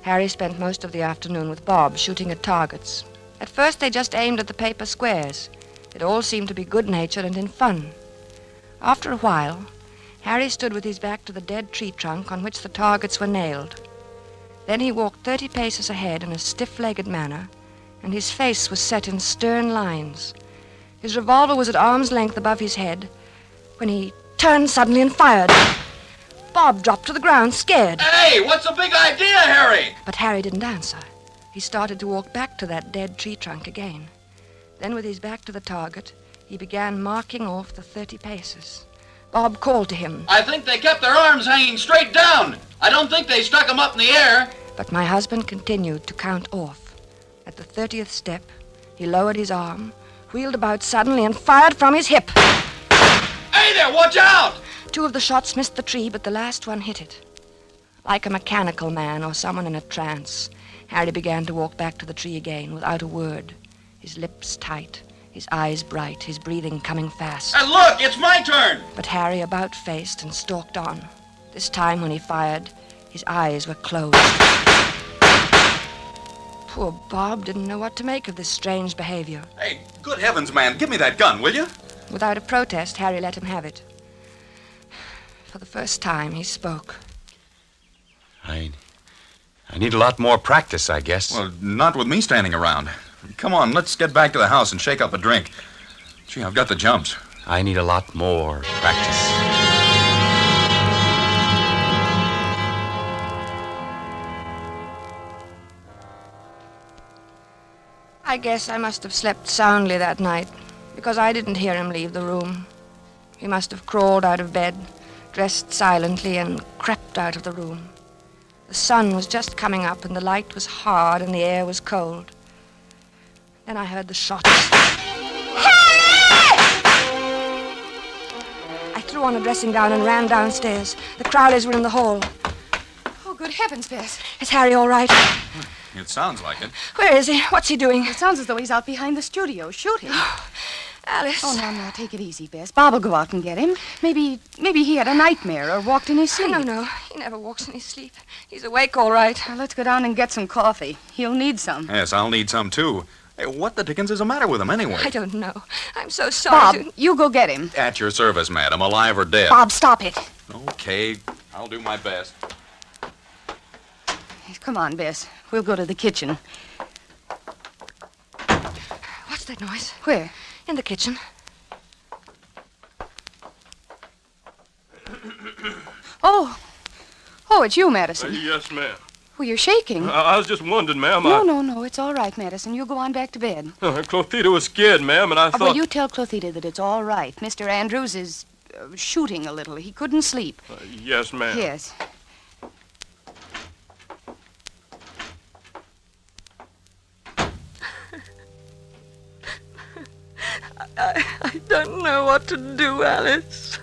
Harry spent most of the afternoon with Bob shooting at targets. At first they just aimed at the paper squares. It all seemed to be good-natured and in fun. After a while, Harry stood with his back to the dead tree trunk on which the targets were nailed. Then he walked 30 paces ahead in a stiff-legged manner, and his face was set in stern lines. His revolver was at arm's length above his head when he turned suddenly and fired. Bob dropped to the ground, scared.
Hey, what's the big idea, Harry?
But Harry didn't answer. He started to walk back to that dead tree trunk again. Then, with his back to the target, he began marking off the 30 paces. Bob called to him.
I think they kept their arms hanging straight down. I don't think they stuck them up in the air.
But my husband continued to count off. At the 30th step, he lowered his arm, wheeled about suddenly, and fired from his hip.
Hey there, watch out!
2 of the shots missed the tree, but the last one hit it. Like a mechanical man or someone in a trance, Harry began to walk back to the tree again without a word, his lips tight, his eyes bright, his breathing coming fast.
And look, it's my turn!
But Harry about-faced and stalked on. This time when he fired, his eyes were closed. Poor Bob didn't know what to make of this strange behavior.
Hey, good heavens, man, give me that gun, will you?
Without a protest, Harry let him have it. For the first time, he spoke.
I need a lot more practice, I guess.
Well, not with me standing around. Come on, let's get back to the house and shake up a drink. Gee, I've got the jumps.
I need a lot more practice.
I guess I must have slept soundly that night, because I didn't hear him leave the room. He must have crawled out of bed, dressed silently, and crept out of the room. The sun was just coming up, and the light was hard, and the air was cold. Then I heard the shots. I threw on a dressing gown and ran downstairs. The Crowleys were in the hall.
Oh, good heavens, Bess.
Is Harry all right?
It sounds like it.
Where is he? What's he doing?
It sounds as though he's out behind the studio shooting.
Alice.
Oh, now, take it easy, Bess. Bob will go out and get him. Maybe he had a nightmare or walked in his sleep.
No. He never walks in his sleep. He's awake all right.
Now, let's go down and get some coffee. He'll need some.
Yes, I'll need some, too. Hey, what the dickens is the matter with him, anyway?
I don't know. I'm so sorry.
Bob, you go get him.
At your service, madam, alive or dead.
Bob, stop it.
Okay, I'll do my best.
Come on, Bess. We'll go to the kitchen.
What's that noise?
Where?
In the kitchen.
Oh, it's you, Madison.
Yes, ma'am.
Well, you're shaking.
I was just wondering, ma'am.
No, it's all right, Madison. You go on back to bed.
Clothita was scared, ma'am, and I thought...
Well, you tell Clothita that it's all right. Mr. Andrews is shooting a little. He couldn't sleep.
Yes, ma'am.
Yes.
I don't know what to do, Alice.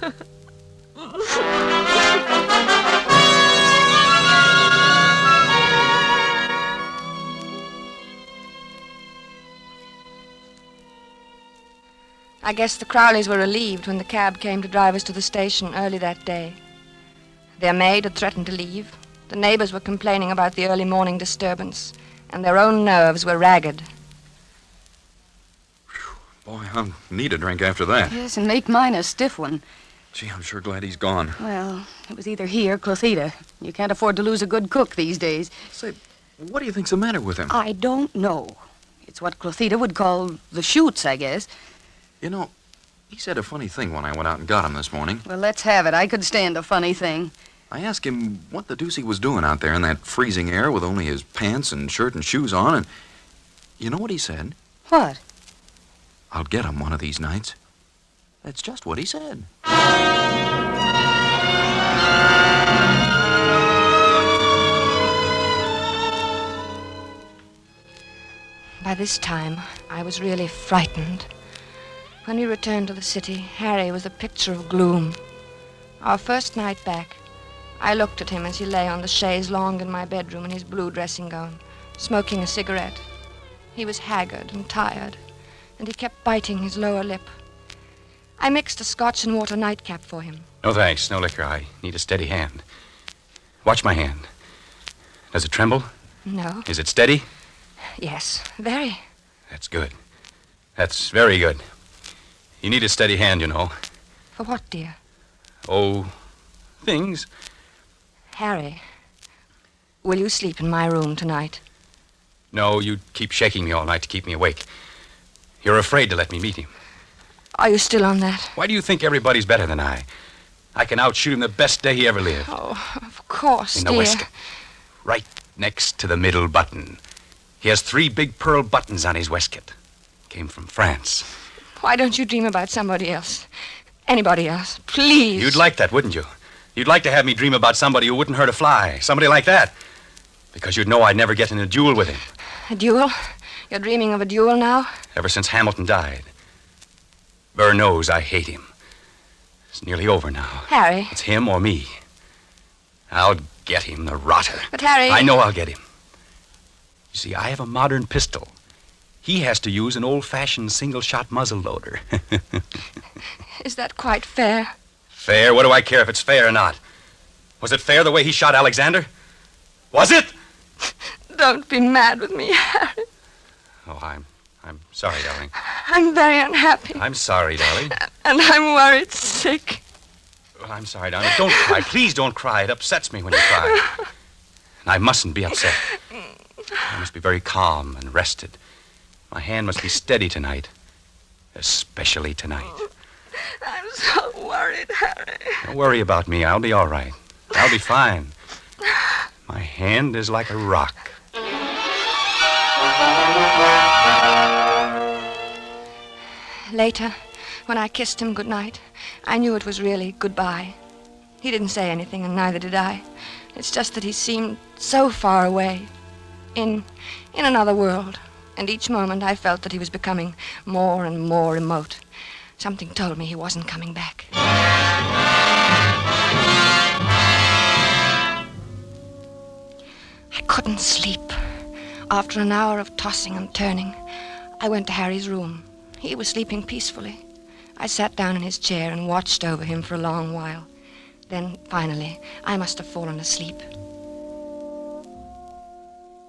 I guess the Crowleys were relieved when the cab came to drive us to the station early that day. Their maid had threatened to leave. The neighbors were complaining about the early morning disturbance, and their own nerves were ragged.
Boy, I'll need a drink after that.
Yes, and make mine a stiff one.
Gee, I'm sure glad he's gone.
Well, it was either he or Clothita. You can't afford to lose a good cook these days.
Say, what do you think's the matter with him?
I don't know. It's what Clothita would call the shoots, I guess.
You know, he said a funny thing when I went out and got him this morning.
Well, let's have it. I could stand a funny thing.
I asked him what the deuce he was doing out there in that freezing air with only his pants and shirt and shoes on, and you know what he said?
What?
I'll get him one of these nights. That's just what he said.
By this time, I was really frightened. When we returned to the city, Harry was a picture of gloom. Our first night back, I looked at him as he lay on the chaise longue in my bedroom in his blue dressing gown, smoking a cigarette. He was haggard and tired, and he kept biting his lower lip. I mixed a scotch and water nightcap for him.
No thanks, no liquor. I need a steady hand. Watch my hand. Does it tremble?
No.
Is it steady?
Yes, very.
That's good. That's very good. You need a steady hand, you know.
For what, dear?
Oh, things.
Harry, will you sleep in my room tonight?
No, you keep shaking me all night to keep me awake. You're afraid to let me meet him.
Are you still on that?
Why do you think everybody's better than I? I can outshoot him the best day he ever lived.
Oh, of course,
in the
dear.
waistcoat. Right next to the middle button. He has 3 big pearl buttons on his waistcoat. Came from France.
Why don't you dream about somebody else? Anybody else, please.
You'd like that, wouldn't you? You'd like to have me dream about somebody who wouldn't hurt a fly. Somebody like that. Because you'd know I'd never get in a duel with him.
A duel? You're dreaming of a duel now?
Ever since Hamilton died. Burr knows I hate him. It's nearly over now.
Harry.
It's him or me. I'll get him, the rotter.
But, Harry...
I know I'll get him. You see, I have a modern pistol. He has to use an old-fashioned single-shot muzzle loader.
Is that quite fair?
Fair? What do I care if it's fair or not? Was it fair the way he shot Alexander? Was it?
Don't be mad with me, Harry.
Oh, I'm sorry, darling.
I'm very unhappy.
I'm sorry, darling.
And I'm worried sick.
Well, I'm sorry, darling. Don't cry. Please don't cry. It upsets me when you cry. And I mustn't be upset. I must be very calm and rested. My hand must be steady tonight. Especially tonight.
I'm so worried, Harry.
Don't worry about me. I'll be all right. I'll be fine. My hand is like a rock.
Later, when I kissed him goodnight, I knew it was really goodbye. He didn't say anything, and neither did I. It's just that he seemed so far away, in another world, and each moment I felt that he was becoming more and more remote. Something told me he wasn't coming back. I couldn't sleep. After an hour of tossing and turning, I went to Harry's room. He was sleeping peacefully. I sat down in his chair and watched over him for a long while. Then, finally, I must have fallen asleep.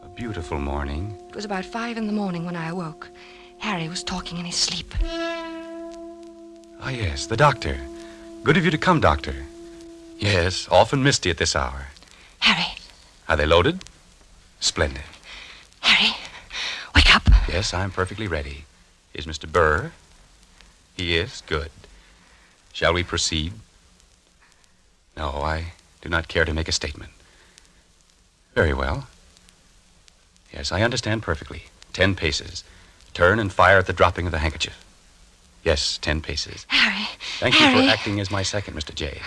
A beautiful morning.
It was about 5 a.m. when I awoke. Harry was talking in his sleep.
Ah, yes, the doctor. Good of you to come, Doctor. Yes, often misty at this hour.
Harry.
Are they loaded? Splendid.
Harry, wake up.
Yes, I'm perfectly ready. Is Mr. Burr? He is? Good. Shall we proceed? No, I do not care to make a statement. Very well. Yes, I understand perfectly. 10 paces. Turn and fire at the dropping of the handkerchief. Yes, 10 paces.
Harry.
Thank you for acting as my second, Mr. J.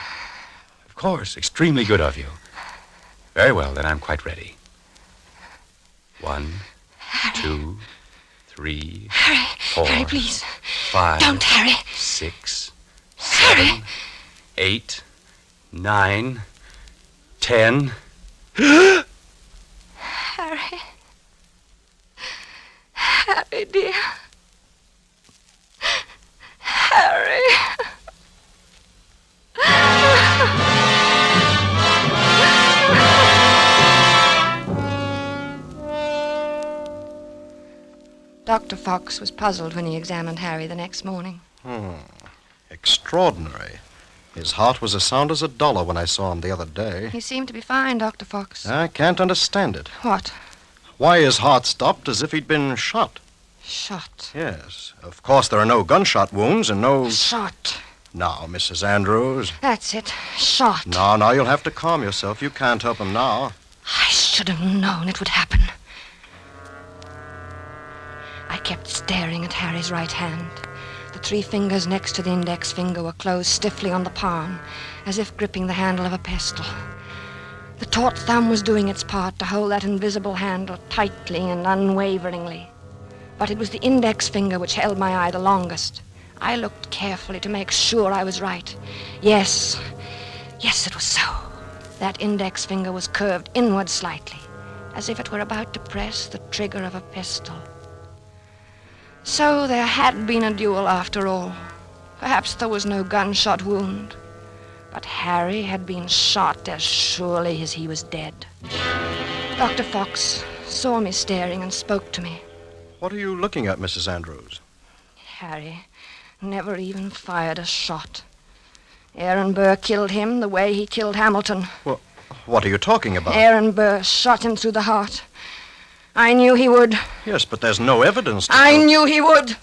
Of course, extremely good of you. Very well, then I'm quite ready. 1, 2, 3,
Harry.
4,
Harry, please.
5,
Don't, Harry.
6, 7, 8, 9, 10.
Harry. Harry, dear. Harry. Dr. Fox was puzzled when he examined Harry the next morning.
Extraordinary. His heart was as sound as $1 when I saw him the other day.
He seemed to be fine, Dr. Fox.
I can't understand it.
What?
Why his heart stopped as if he'd been shot.
Shot?
Yes. Of course, there are no gunshot wounds and no...
Shot.
Now, Mrs. Andrews.
That's it. Shot.
No, you'll have to calm yourself. You can't help him now.
I should have known it would happen. I kept staring at Harry's right hand. The 3 fingers next to the index finger were closed stiffly on the palm, as if gripping the handle of a pestle. The taut thumb was doing its part to hold that invisible handle tightly and unwaveringly. But it was the index finger which held my eye the longest. I looked carefully to make sure I was right. Yes, it was so. That index finger was curved inward slightly, as if it were about to press the trigger of a pistol. So there had been a duel after all. Perhaps there was no gunshot wound. But Harry had been shot as surely as he was dead. Dr. Fox saw me staring and spoke to me.
What are you looking at, Mrs. Andrews?
Harry never even fired a shot. Aaron Burr killed him the way he killed Hamilton.
Well, what are you talking about?
Aaron Burr shot him through the heart. I knew he would.
Yes, but there's no evidence.
I knew he would.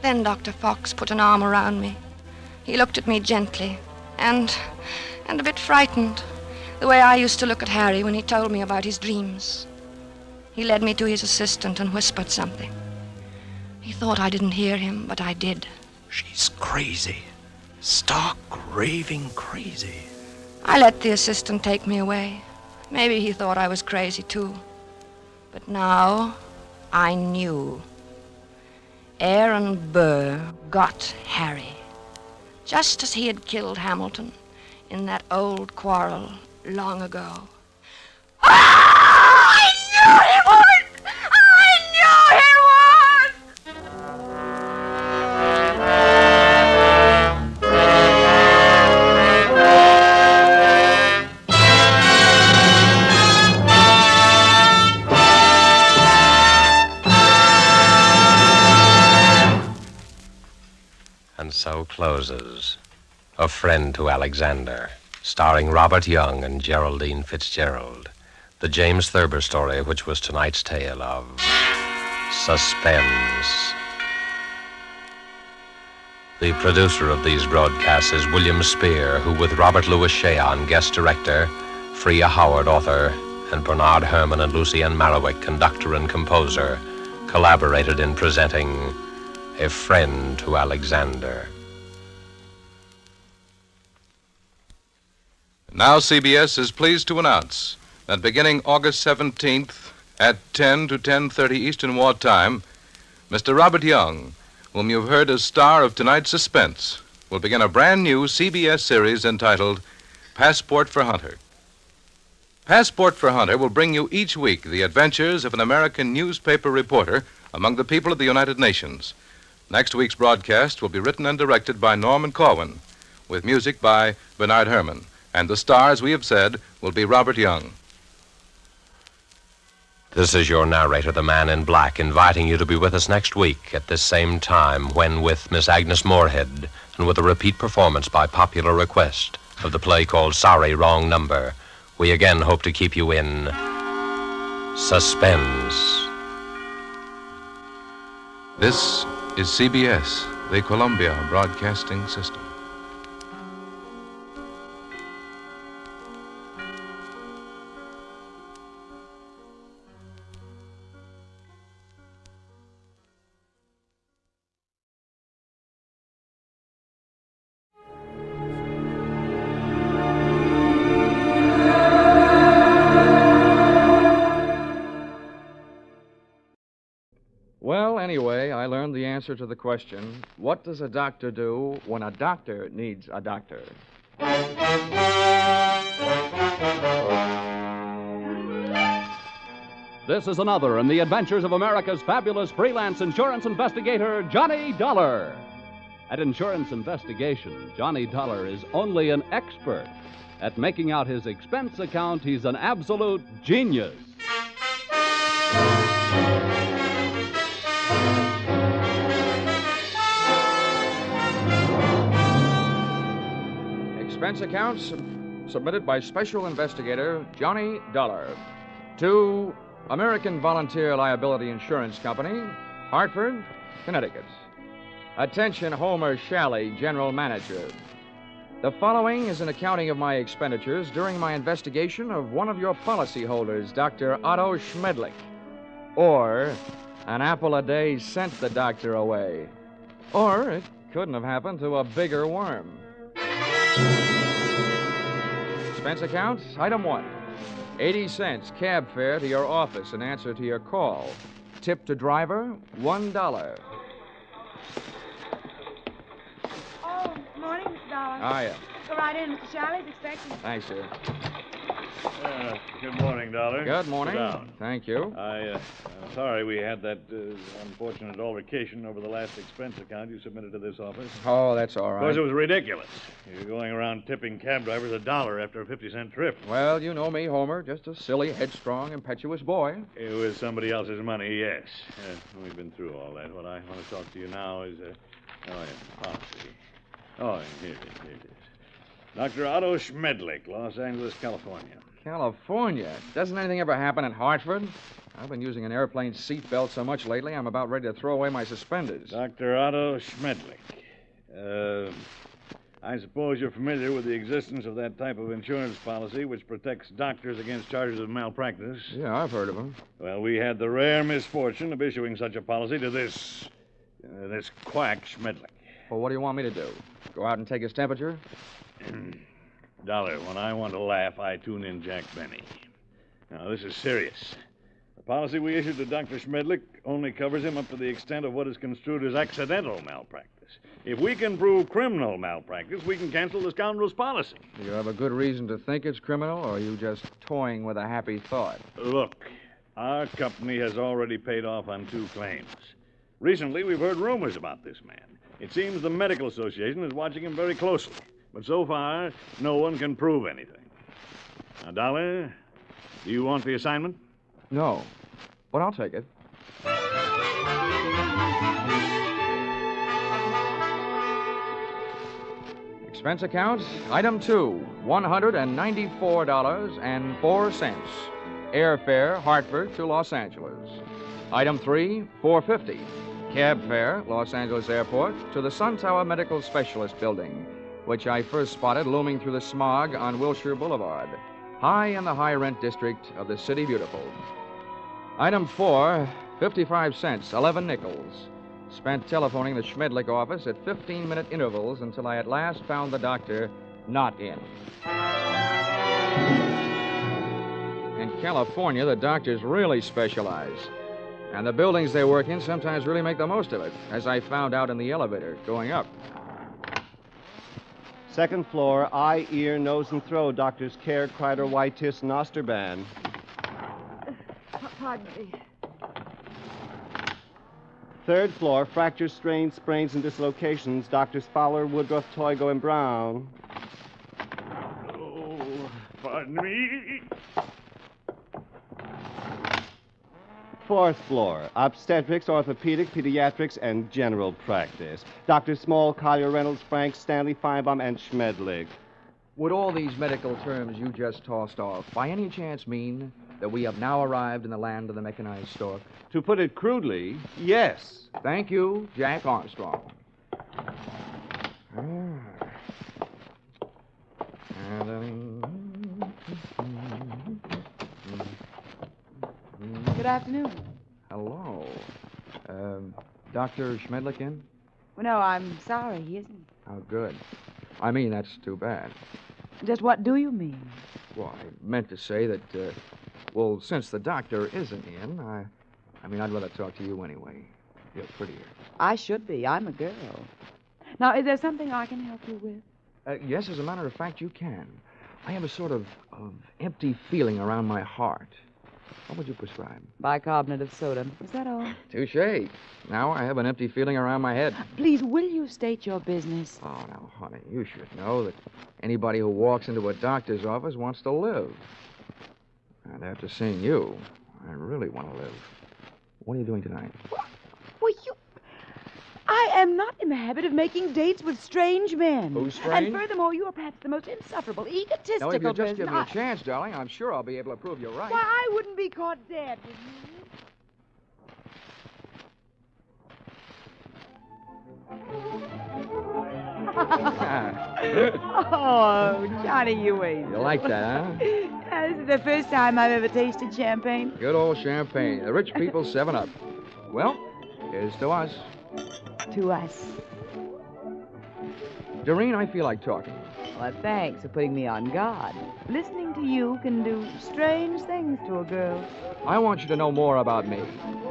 Then Dr. Fox put an arm around me. He looked at me gently and a bit frightened, the way I used to look at Harry when he told me about his dreams. He led me to his assistant and whispered something. He thought I didn't hear him, but I did.
She's crazy. Stark, raving crazy.
I let the assistant take me away. Maybe he thought I was crazy, too. But now I knew. Aaron Burr got Harry, just as he had killed Hamilton in that old quarrel long ago. I knew he would! I knew he would!
And so closes A Friend to Alexander, starring Robert Young and Geraldine Fitzgerald. The James Thurber story, which was tonight's tale of Suspense. The producer of these broadcasts is William Spear, who, with Robert Louis Cheon, guest director, Freya Howard, author, and Bernard Herrmann and Lucienne Marlowe, conductor and composer, collaborated in presenting A Friend to Alexander.
Now CBS is pleased to announce that beginning August 17th at 10 to 10:30 Eastern Wartime, Mr. Robert Young, whom you've heard as star of tonight's Suspense, will begin a brand new CBS series entitled Passport for Hunter. Passport for Hunter will bring you each week the adventures of an American newspaper reporter among the people of the United Nations. Next week's broadcast will be written and directed by Norman Corwin, with music by Bernard Herrmann. And the star, as we have said, will be Robert Young.
This is your narrator, the Man in Black, inviting you to be with us next week at this same time when, with Miss Agnes Moorehead and with a repeat performance by popular request of the play called Sorry, Wrong Number, we again hope to keep you in suspense.
This is CBS, the Columbia Broadcasting System.
Well, anyway, I learned the answer to the question, what does a doctor do when a doctor needs a doctor?
This is another in the adventures of America's fabulous freelance insurance investigator, Johnny Dollar. At insurance investigation, Johnny Dollar is only an expert. At making out his expense account, he's an absolute genius.
Expense accounts submitted by Special Investigator Johnny Dollar to American Volunteer Liability Insurance Company, Hartford, Connecticut. Attention, Homer Shalley, General Manager. The following is an accounting of my expenditures during my investigation of one of your policyholders, Dr. Otto Schmedlick. Or, an apple a day sent the doctor away. Or, it couldn't have happened to a bigger worm. Expense account, item 1. 80 cents cab fare to your office in answer to your call. Tip to driver, $1.
Oh, morning, Mr. Dollar.
Hiya.
Go right in. Mr. Shalley's expecting you.
Thanks, sir.
Good morning, Dollar.
Good morning.
Sit down.
Thank you.
I'm sorry we had that unfortunate altercation over the last expense account you submitted to this office.
Oh, that's all
Of
right.
course, it was ridiculous. You're going around tipping cab drivers $1 after a 50-cent trip.
Well, you know me, Homer. Just a silly, headstrong, impetuous boy.
It was somebody else's money, yes. We've been through all that. What I want to talk to you now is, policy. Oh, here it is. Dr. Otto Schmedlick, Los Angeles, California.
California? Doesn't anything ever happen in Hartford? I've been using an airplane seatbelt so much lately, I'm about ready to throw away my suspenders.
Dr. Otto Schmedlick. I suppose you're familiar with the existence of that type of insurance policy which protects doctors against charges of malpractice.
Yeah, I've heard of them.
Well, we had the rare misfortune of issuing such a policy to this quack Schmedlick.
Well, what do you want me to do? Go out and take his temperature?
Dollar, when I want to laugh, I tune in Jack Benny. Now, this is serious. The policy we issued to Dr. Schmedlick only covers him up to the extent of what is construed as accidental malpractice. If we can prove criminal malpractice, we can cancel the scoundrel's policy.
Do you have a good reason to think it's criminal, or are you just toying with a happy thought?
Look, our company has already paid off on 2 claims. Recently, we've heard rumors about this man. It seems the Medical Association is watching him very closely. But so far, no one can prove anything. Now, Dollar, do you want the assignment?
No, but I'll take it. Expense account, item 2, $194.04. Airfare, Hartford to Los Angeles. Item 3, $4.50. Cab fare, Los Angeles Airport to the Sun Tower Medical Specialist Building, which I first spotted looming through the smog on Wilshire Boulevard, high in the high-rent district of the City Beautiful. Item 4, 55 cents, 11 nickels. Spent telephoning the Schmedlick office at 15-minute intervals until I at last found the doctor not in. In California, the doctors really specialize. And the buildings they work in sometimes really make the most of it, as I found out in the elevator going up.
Second floor, eye, ear, nose, and throat. Doctors Care, Kreider, Whitetis, and Osterban.
Pardon me.
Third floor, fractures, strains, sprains, and dislocations. Doctors Fowler, Woodruff, Toigo, and Brown.
Oh, pardon me.
Fourth floor, obstetrics, orthopedic, pediatrics, and general practice. Doctors Small, Collier, Reynolds, Frank, Stanley, Feinbaum, and Schmedlick.
Would all these medical terms you just tossed off by any chance mean that we have now arrived in the land of the mechanized stork?
To put it crudely, yes.
Thank you, Jack Armstrong.
Good afternoon.
Hello. Dr. Schmedlick in?
Well, no, I'm sorry, he isn't.
How good. I mean, that's too bad.
Just what do you mean?
Well, I meant to say that, well, since the doctor isn't in, I mean, I'd rather talk to you anyway. You're prettier.
I should be. I'm a girl. Now, is there something I can help you with?
Yes, as a matter of fact, you can. I have a sort of empty feeling around my heart. What would you prescribe?
Bicarbonate of soda. Is that all?
Touche. Now I have an empty feeling around my head.
Please, will you state your business?
Oh, now, honey, you should know that anybody who walks into a doctor's office wants to live. And after seeing you, I really want to live. What are you doing tonight?
Well, I am not in the habit of making dates with strange men.
Who's strange?
And furthermore, you are perhaps the most insufferable, egotistical
Now, if you just
person
give me a chance, darling, I'm sure I'll be able to prove you're right.
Why, I wouldn't be caught dead with you. Oh, Johnny, you ain't.
You like that, huh?
This is the first time I've ever tasted champagne.
Good old champagne. The rich people's 7-Up. Well, here's to us.
To us.
Doreen, I feel like talking.
Well, thanks for putting me on guard. Listening to you can do strange things to a girl.
I want you to know more about me.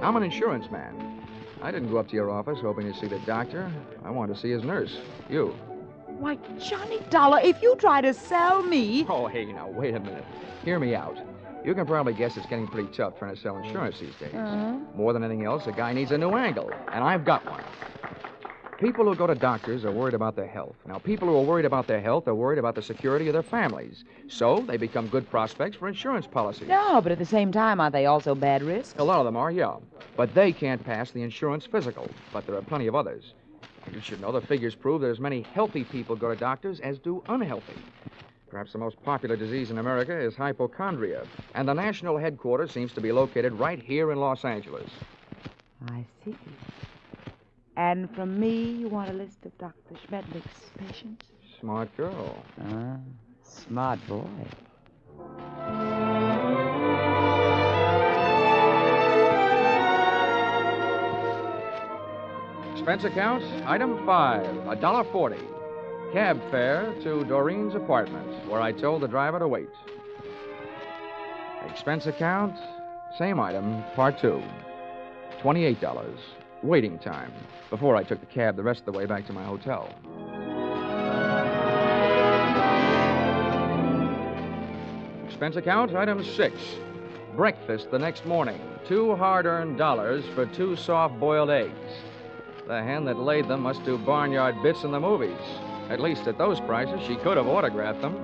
I'm an insurance man. I didn't go up to your office hoping to see the doctor. I wanted to see his nurse. You.
Why, Johnny Dollar, if you try to sell me...
Oh, hey, now, wait a minute. Hear me out. You can probably guess it's getting pretty tough trying to sell insurance these days. More than anything else, a guy needs a new angle, and I've got one. People who go to doctors are worried about their health. Now, people who are worried about their health are worried about the security of their families. So they become good prospects for insurance policies.
No, but at the same time, aren't they also bad risks?
A lot of them are, yeah. But they can't pass the insurance physical. But there are plenty of others. You should know the figures prove that as many healthy people go to doctors as do unhealthy. Perhaps the most popular disease in America is hypochondria, and the national headquarters seems to be located right here in Los Angeles.
I see. And from me, you want a list of Dr. Schmedlick's patients?
Smart girl.
Smart boy.
Expense account, item 5, $1.40. Cab fare to Doreen's apartment, where I told the driver to wait. Expense account, same item, part 2, $28. Waiting time, before I took the cab the rest of the way back to my hotel. Expense account, item 6. Breakfast the next morning, 2 hard-earned dollars for 2 soft-boiled eggs. The hen that laid them must do barnyard bits in the movies. At least at those prices, she could have autographed them.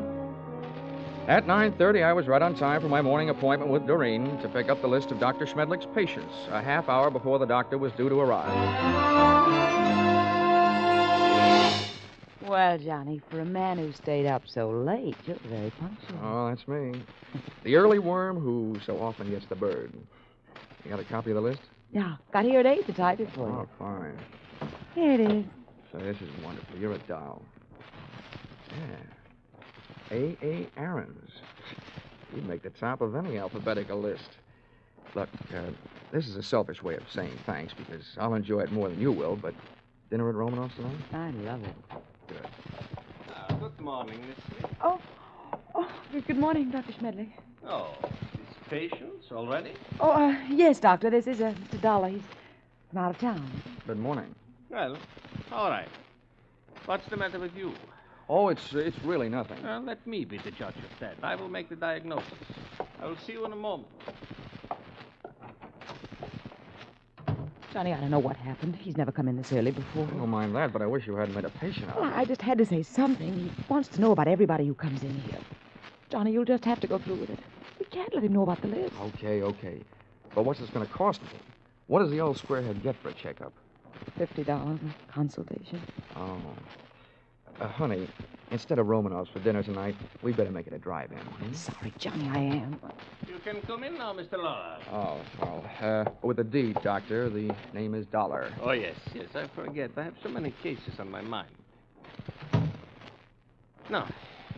At 9:30, I was right on time for my morning appointment with Doreen to pick up the list of Dr. Schmedlick's patients, a half hour before the doctor was due to arrive.
Well, Johnny, for a man who stayed up so late, you're very punctual.
Oh, that's me. The early worm who so often gets the bird. You got a copy of the list?
Yeah, got here at 8 to type it for
Oh,
you.
fine.
Here it is.
So this is wonderful. You're a doll. Yeah. A. Aarons. You'd make the top of any alphabetical list. Look, this is a selfish way of saying thanks because I'll enjoy it more than you will, but dinner at Romanoff's tonight?
I love it.
Good.
Good morning, Miss Smith.
Oh, good morning, Dr. Schmedley.
Oh, these patients already?
Oh, yes, Doctor. This is Mr. Dollar. He's from out of town.
Good morning.
Well, all right. What's the matter with you?
Oh, it's really nothing.
Let me be the judge of that. I will make the diagnosis. I will see you in a moment.
Johnny, I don't know what happened. He's never come in this early before.
I don't mind that, but I wish you hadn't made a patient out of
Well,
it.
I just had to say something. He wants to know about everybody who comes in here. Johnny, you'll just have to go through with it. We can't let him know about the list.
Okay. But what's this going to cost me? What does the old squarehead get for a checkup?
$50 a consultation.
Oh. Honey, instead of Romanoff's for dinner tonight, we better make it a drive-in.
Sorry, Johnny, I am.
You can come in now, Mr. Law.
Oh, well, with a D, Doctor. The name is Dollar.
Oh, yes, I forget. I have so many cases on my mind. Now,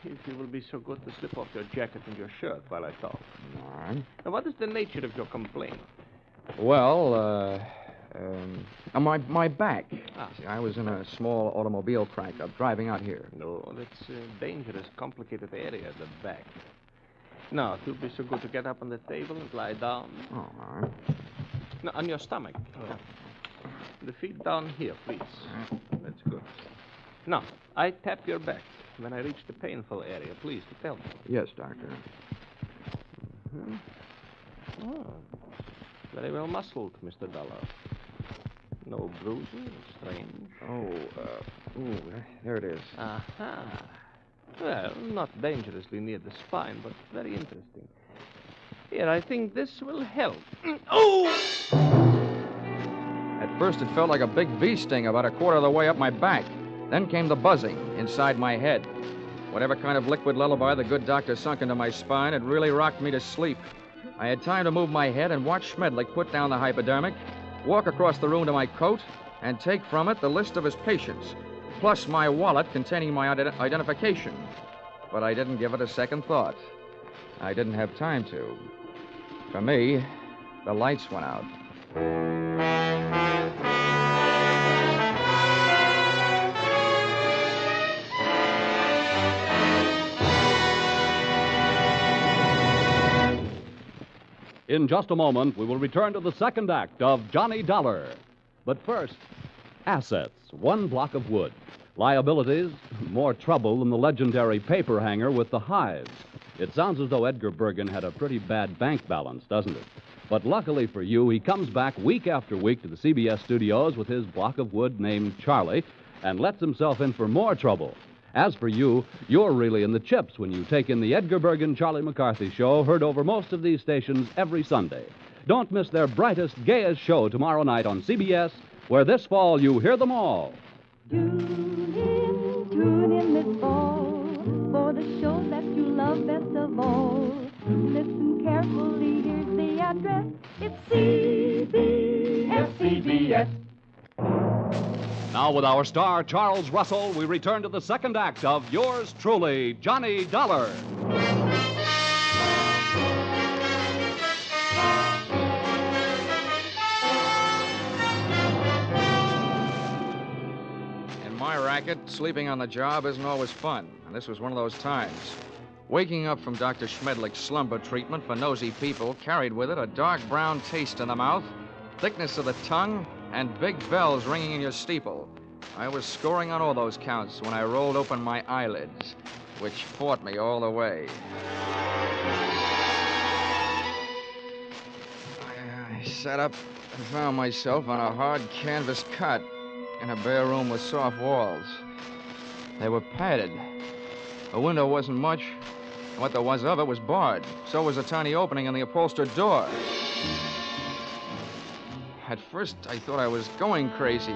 if you will be so good to slip off your jacket and your shirt while I talk.
All right.
Now, what is the nature of your complaint?
Well, my back. See, I was in a small automobile crack-up driving out here.
No, that's a dangerous, complicated area, the back. Now, if you'll be so good to get up on the table and lie down.
Oh, all right.
Now, on your stomach. The feet down here, please. That's good. Now, I tap your back. When I reach the painful area, please tell me.
Yes, Doctor.
Mm-hmm. Oh, very well muscled, Mr. Dollar. No bruising, strange.
Oh, there it is.
Aha. Well, not dangerously near the spine, but very interesting. Here, I think this will help. Oh!
At first, it felt like a big bee sting about a quarter of the way up my back. Then came the buzzing inside my head. Whatever kind of liquid lullaby the good doctor sunk into my spine, it really rocked me to sleep. I had time to move my head and watch Schmedlick put down the hypodermic, walk across the room to my coat, and take from it the list of his patients, plus my wallet containing my identification. But I didn't give it a second thought. I didn't have time to. For me, the lights went out.
In just a moment, we will return to the second act of Johnny Dollar. But first, assets, one block of wood. Liabilities, more trouble than the legendary paper hanger with the hives. It sounds as though Edgar Bergen had a pretty bad bank balance, doesn't it? But luckily for you, he comes back week after week to the CBS studios with his block of wood named Charlie and lets himself in for more trouble. As for you, you're really in the chips when you take in the Edgar Bergen Charlie McCarthy show, heard over most of these stations every Sunday. Don't miss their brightest, gayest show tomorrow night on CBS, where this fall you hear them all.
Tune in this fall for the show that you love best of all. Listen carefully, here's the address. It's CBS.
Now, with our star, Charles Russell, we return to the second act of yours truly, Johnny Dollar.
In my racket, sleeping on the job isn't always fun, and this was one of those times. Waking up from Dr. Schmedlick's slumber treatment for nosy people carried with it a dark brown taste in the mouth, thickness of the tongue, and big bells ringing in your steeple. I was scoring on all those counts when I rolled open my eyelids, which fought me all the way. I sat up and found myself on a hard canvas cot in a bare room with soft walls. They were padded. The window wasn't much, and what there was of it was barred. So was a tiny opening in the upholstered door. At first, I thought I was going crazy.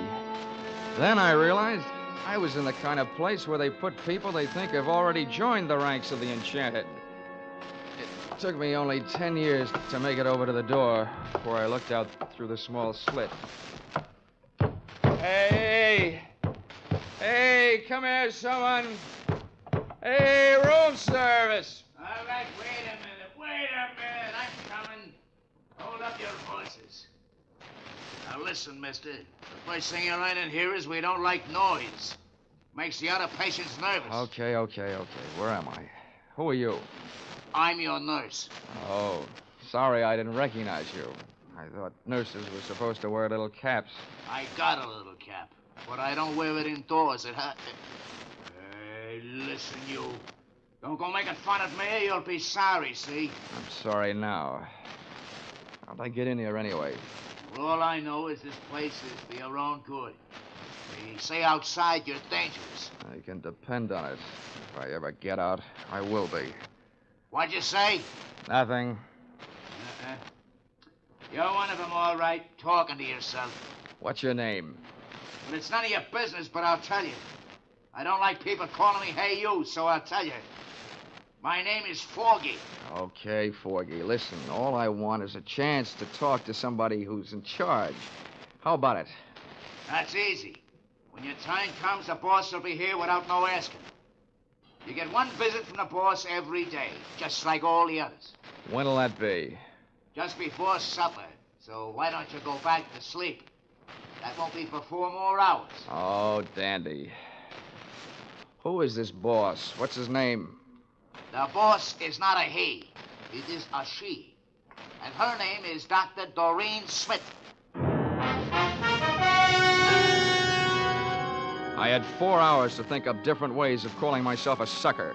Then I realized I was in the kind of place where they put people they think have already joined the ranks of the enchanted. It took me only 10 years to make it over to the door before I looked out through the small slit. Hey! Hey, come here, someone! Hey, room service!
All right, wait a minute. I'm coming. Hold up your horses. Now listen, mister. The first thing you learn in here is we don't like noise. Makes the other patients nervous.
Okay. Where am I? Who are you?
I'm your nurse.
Oh, sorry I didn't recognize you. I thought nurses were supposed to wear little caps.
I got a little cap, but I don't wear it indoors. Hey, listen, you. Don't go making fun of me. You'll be sorry, see?
I'm sorry now. How'd I get in here anyway?
Well, all I know is this place is for your own good. They say outside you're dangerous.
You can depend on it. If I ever get out, I will be.
What'd you say?
Nothing.
You're one of them, all right, talking to yourself.
What's your name?
Well, it's none of your business, but I'll tell you. I don't like people calling me hey you, so I'll tell you. My name is Foggy.
Okay, Forgy. Listen, all I want is a chance to talk to somebody who's in charge. How about it?
That's easy. When your time comes, the boss will be here without no asking. You get one visit from the boss every day, just like all the others.
When'll that be?
Just before supper. So why don't you go back to sleep? That won't be for 4 more hours.
Oh, dandy. Who is this boss? What's his name?
The boss is not a he. It is a she. And her name is Dr. Doreen Smith.
I had 4 hours to think up different ways of calling myself a sucker.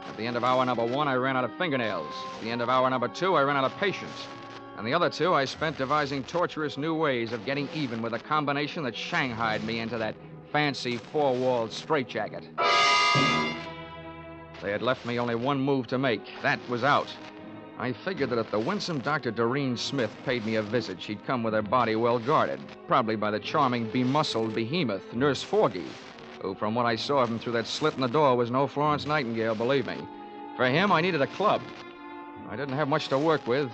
At the end of hour number 1, I ran out of fingernails. At the end of hour number 2, I ran out of patience. And the other 2, I spent devising torturous new ways of getting even with a combination that shanghaied me into that fancy 4-walled straitjacket. They had left me only one move to make. That was out. I figured that if the winsome Dr. Doreen Smith paid me a visit, she'd come with her body well guarded, probably by the charming, bemuscled behemoth, Nurse Forgy, who, from what I saw of him through that slit in the door, was no Florence Nightingale, believe me. For him, I needed a club. I didn't have much to work with.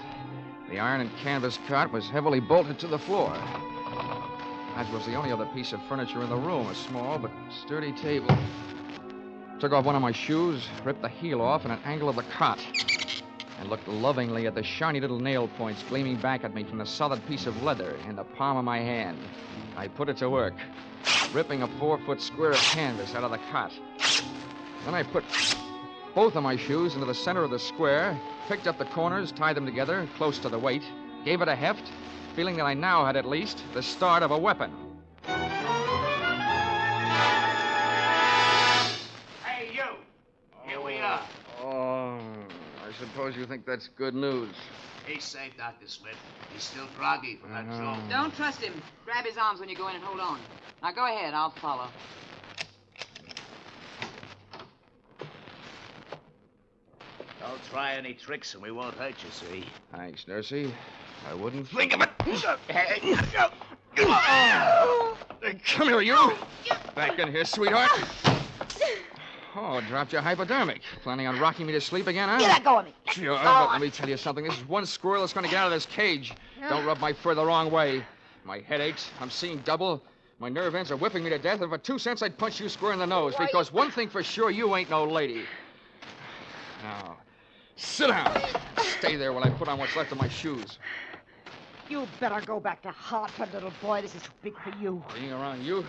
The iron and canvas cot was heavily bolted to the floor, as was the only other piece of furniture in the room, a small but sturdy table. Took off one of my shoes, ripped the heel off in an angle of the cot, and looked lovingly at the shiny little nail points gleaming back at me from the solid piece of leather in the palm of my hand. I put it to work, ripping a 4-foot square of canvas out of the cot. Then I put both of my shoes into the center of the square, picked up the corners, tied them together close to the weight, gave it a heft, feeling that I now had at least the start of a weapon.
Hey, you! Here we are.
Oh, I suppose you think that's good news.
He's safe, Dr. Smith. He's still groggy from that joke.
Don't trust him. Grab his arms when you go in and hold on. Now go ahead, I'll follow.
Don't try any tricks and we won't hurt you, see?
Thanks, Nursey. I wouldn't
Think of it.
Come here, you. Back in here, sweetheart. Oh, dropped your hypodermic. Planning on rocking me to sleep again, huh?
Get that go of me.
Sure, but let me tell you something. This is one squirrel that's going to get out of this cage. Don't rub my fur the wrong way. My head aches. I'm seeing double. My nerve ends are whipping me to death, and for 2 cents, I'd punch you square in the nose, because one thing for sure, you ain't no lady. Now, sit down. Stay there while I put on what's left of my shoes.
You better go back to Hartford, little boy. This is too big for you.
Being around you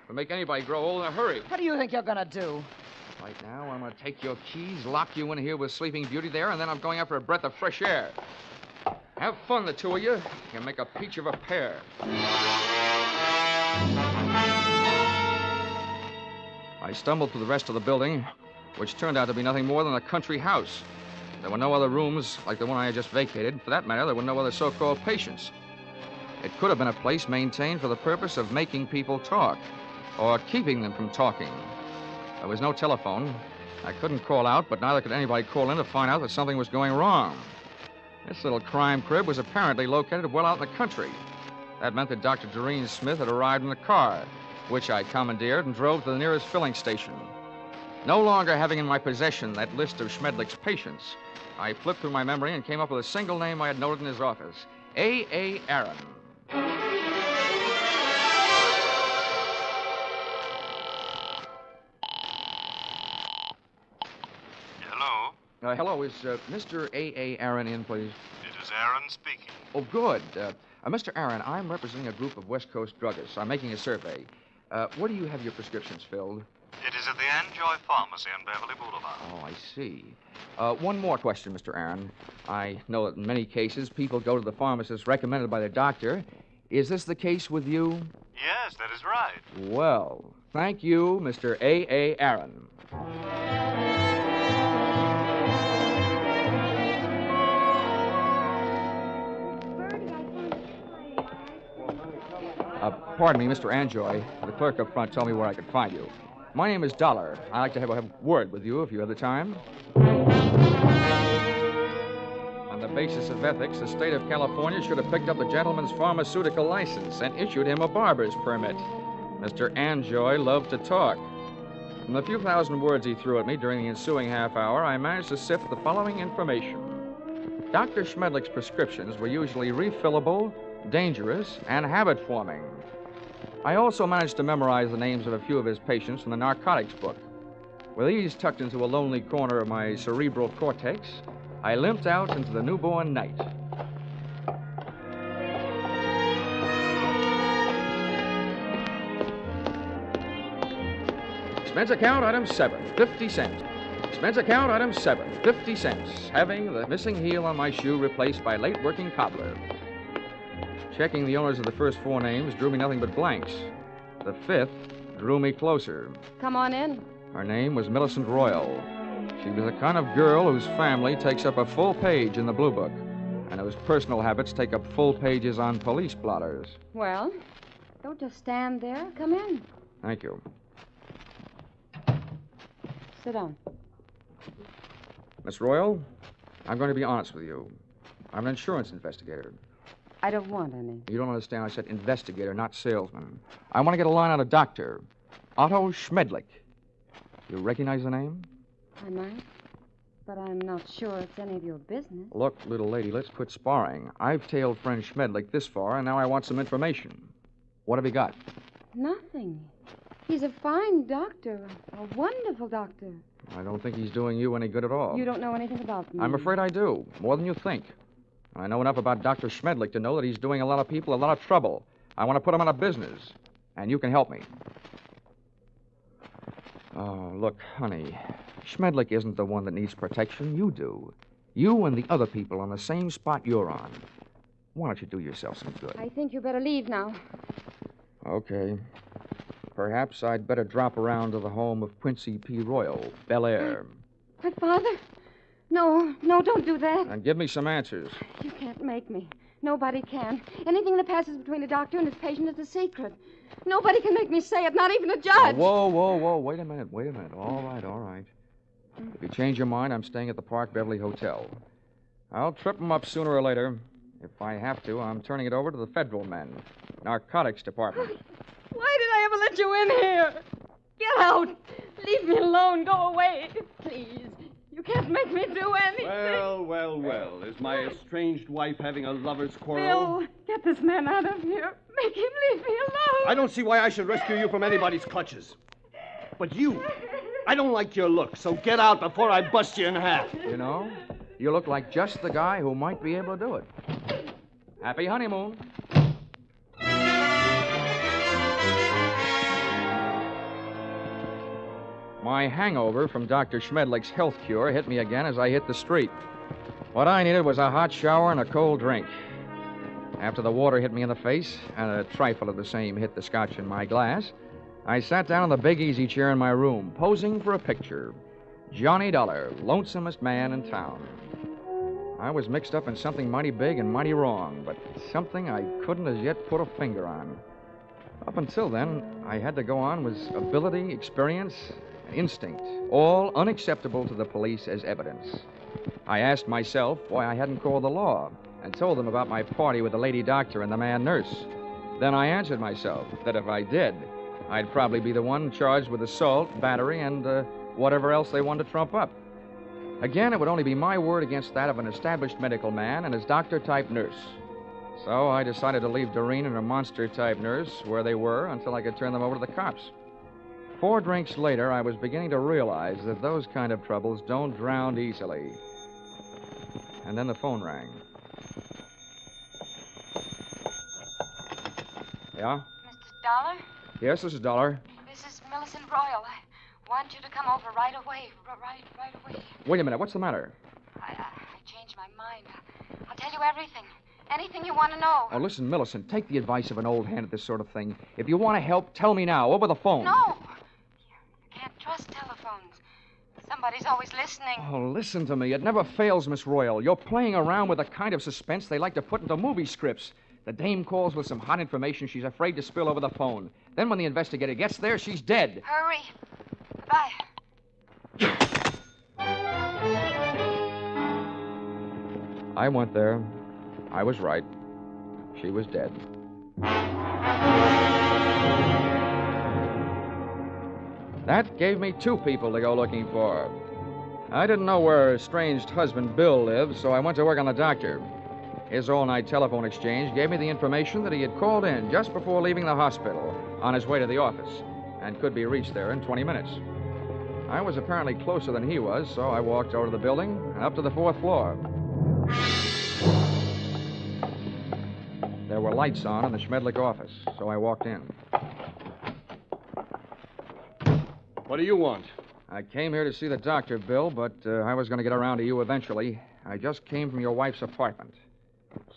will make anybody grow old in a hurry.
What do you think you're gonna do?
Right now, I'm going to take your keys, lock you in here with Sleeping Beauty there, and then I'm going out for a breath of fresh air. Have fun, the two of you. You make a peach of a pair. I stumbled through the rest of the building, which turned out to be nothing more than a country house. There were no other rooms like the one I had just vacated. For that matter, there were no other so-called patients. It could have been a place maintained for the purpose of making people talk, or keeping them from talking. There was no telephone. I couldn't call out, but neither could anybody call in to find out that something was going wrong. This little crime crib was apparently located well out in the country. That meant that Dr. Doreen Smith had arrived in the car. which I commandeered and drove to the nearest filling station. No longer having in my possession that list of Schmedlick's patients, I flipped through my memory and came up with a single name I had noted in his office, A.A. Aaron.
Hello?
Hello, is Mr. A.A. Aaron in, please?
It is Aaron speaking.
Oh, good. Mr. Aaron, I'm representing a group of West Coast druggists. I'm making a survey. Where do you have your prescriptions filled?
It is at the Enjoy Pharmacy on Beverly Boulevard.
Oh, I see. One more question, Mr. Aaron. I know that in many cases people go to the pharmacist recommended by their doctor. Is this the case with you?
Yes, that is right.
Well, thank you, Mr. A.A. Aaron. Pardon me, Mr. Anjoy. The clerk up front told me where I could find you. My name is Dollar. I'd like to have a word with you if you have the time. On the basis of ethics, the state of California should have picked up the gentleman's pharmaceutical license and issued him a barber's permit. Mr. Anjoy loved to talk. From the few thousand words he threw at me during the ensuing half hour, I managed to sift the following information. Dr. Schmedlick's prescriptions were usually refillable, dangerous, and habit-forming. I also managed to memorize the names of a few of his patients from the narcotics book. With these tucked into a lonely corner of my cerebral cortex, I limped out into the newborn night. Expense account, item 7, 50 cents. Expense account, item 7, 50 cents. Having the missing heel on my shoe replaced by late working cobbler. Checking the owners of the first 4 names drew me nothing but blanks. The 5th drew me closer.
Come on in.
Her name was Millicent Royal. She was the kind of girl whose family takes up a full page in the Blue Book, and whose personal habits take up full pages on police blotters.
Well, don't just stand there. Come in.
Thank you.
Sit down.
Miss Royal, I'm going to be honest with you. I'm an insurance investigator.
I don't want any.
You don't understand. I said investigator, not salesman. I want to get a line out of Dr. Otto Schmedlick. You recognize the name?
I might, but I'm not sure it's any of your business.
Look, little lady, let's quit sparring. I've tailed friend Schmedlick this far, and now I want some information. What have you got?
Nothing. He's a fine doctor, a wonderful doctor.
I don't think he's doing you any good at all.
You don't know anything about me.
I'm afraid I do, more than you think. I know enough about Dr. Schmedlick to know that he's doing a lot of people a lot of trouble. I want to put him out of business, and you can help me. Oh, look, honey, Schmedlick isn't the one that needs protection. You do. You and the other people on the same spot you're on. Why don't you do yourself some good?
I think you better leave now.
Okay. Perhaps I'd better drop around to the home of Quincy P. Royal, Bel Air.
My father? No, don't do that.
And give me some answers.
You can't make me. Nobody can. Anything that passes between a doctor and his patient is a secret. Nobody can make me say it, not even a judge.
Whoa. Wait a minute. All right. If you change your mind, I'm staying at the Park Beverly Hotel. I'll trip them up sooner or later. If I have to, I'm turning it over to the federal men. Narcotics Department.
Why did I ever let you in here? Get out. Leave me alone. Go away. Please. You can't make me do anything.
Well. Is my estranged wife having a lover's quarrel?
Bill, get this man out of here. Make him leave me alone.
I don't see why I should rescue you from anybody's clutches. But you, I don't like your look, so get out before I bust you in half.
You know, you look like just the guy who might be able to do it. Happy honeymoon. My hangover from Dr. Schmedlick's health cure hit me again as I hit the street. What I needed was a hot shower and a cold drink. After the water hit me in the face, and a trifle of the same hit the scotch in my glass, I sat down in the big easy chair in my room, posing for a picture. Johnny Dollar, lonesomest man in town. I was mixed up in something mighty big and mighty wrong, but something I couldn't as yet put a finger on. Up until then, I had to go on with ability, experience, and instinct, all unacceptable to the police as evidence. I asked myself why I hadn't called the law and told them about my party with the lady doctor and the man nurse. Then I answered myself that if I did, I'd probably be the one charged with assault, battery, and whatever else they wanted to trump up. Again, it would only be my word against that of an established medical man and his doctor-type nurse. So I decided to leave Doreen and her monster-type nurse where they were until I could turn them over to the cops. 4 drinks later, I was beginning to realize that those kind of troubles don't drown easily. And then the phone rang. Yeah?
Mr. Dollar?
Yes, this is Dollar.
This is Millicent Royal. I want you to come over right away. Right away.
Wait a minute, what's the matter?
I changed my mind. I'll tell you everything. Anything you want to know.
Oh, listen, Millicent, take the advice of an old hand at this sort of thing. If you want to help, tell me now, over the phone.
No. You can't trust telephones. Somebody's always listening.
Oh, listen to me. It never fails, Miss Royal. You're playing around with the kind of suspense they like to put into movie scripts. The dame calls with some hot information she's afraid to spill over the phone. Then when the investigator gets there, she's dead.
Hurry. Bye.
I went there. I was right. She was dead. That gave me 2 people to go looking for. I didn't know where her estranged husband, Bill, lived, so I went to work on the doctor. His all-night telephone exchange gave me the information that he had called in just before leaving the hospital on his way to the office and could be reached there in 20 minutes. I was apparently closer than he was, so I walked over to the building and up to the 4th floor. There were lights on in the Schmedlick office, so I walked in.
What do you want?
I came here to see the doctor, Bill, but I was going to get around to you eventually. I just came from your wife's apartment.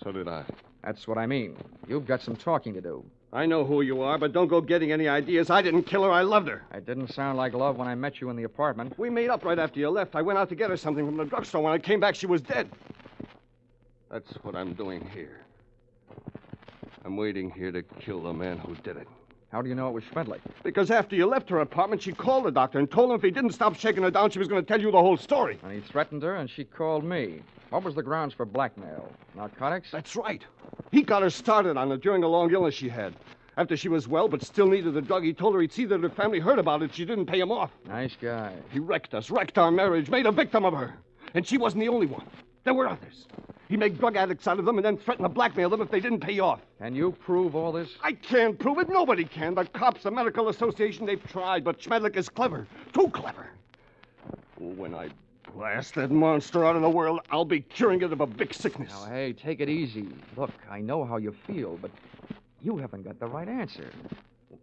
So did I.
That's what I mean. You've got some talking to do.
I know who you are, but don't go getting any ideas. I didn't kill her. I loved her.
It didn't sound like love when I met you in the apartment.
We made up right after you left. I went out to get her something from the drugstore. When I came back, she was dead. That's what I'm doing here. I'm waiting here to kill the man who did it.
How do you know it was Schmedlick?
Because after you left her apartment, she called the doctor and told him if he didn't stop shaking her down, she was going to tell you the whole story.
And he threatened her, and she called me. What was the grounds for blackmail? Narcotics?
That's right. He got her started on it during a long illness she had. After she was well but still needed the drug, he told her he'd see that her family heard about it. She didn't pay him off.
Nice guy.
He wrecked us, wrecked our marriage, made a victim of her. And she wasn't the only one. There were others. He made drug addicts out of them and then threatened to blackmail them if they didn't pay off.
Can you prove all this?
I can't prove it. Nobody can. The cops, the medical association, they've tried, but Schmedlick is clever. Too clever. When I blast that monster out of the world, I'll be curing it of a big sickness.
Now, hey, take it easy. Look, I know how you feel, but you haven't got the right answer.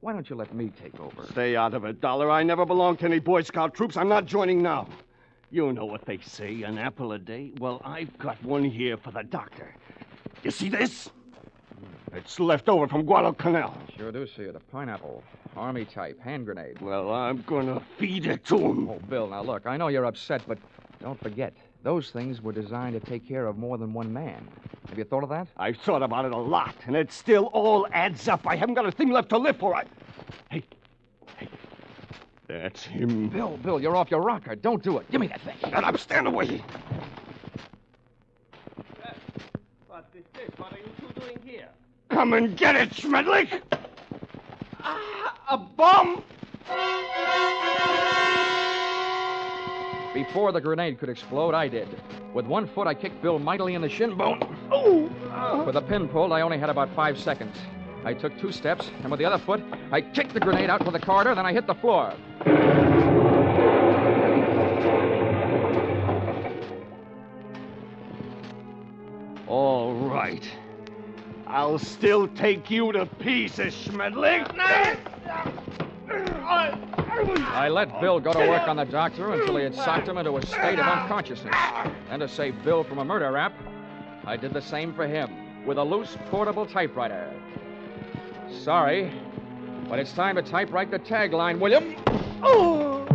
Why don't you let me take over?
Stay out of it, Dollar. I never belonged to any Boy Scout troops. I'm not joining now. You know what they say, an apple a day? Well, I've got one here for the doctor. You see this? It's left over from Guadalcanal.
I sure do see it. A pineapple. Army type. Hand grenade.
Well, I'm gonna feed it to him.
Oh, Bill, now look, I know you're upset, but don't forget, those things were designed to take care of more than one man. Have you thought of that?
I've thought about it a lot, and it still all adds up. I haven't got a thing left to live for. Hey. That's him.
Bill, you're off your rocker. Don't do it. Give me that thing.
Shut up. Stand away.
What is this? What are you two doing here?
Come and get it, Schmedlick! A bomb!
Before the grenade could explode, I did. With one foot, I kicked Bill mightily in the shin bone.
Oh!
With the pin pulled, I only had about 5 seconds. I took 2 steps, and with the other foot, I kicked the grenade out to the corridor, then I hit the floor.
All right. I'll still take you to pieces, Schmedlick.
I let Bill go to work on the doctor until he had socked him into a state of unconsciousness. And to save Bill from a murder rap, I did the same for him with a loose portable typewriter. Sorry, but it's time to typewrite the tagline, William. Oh!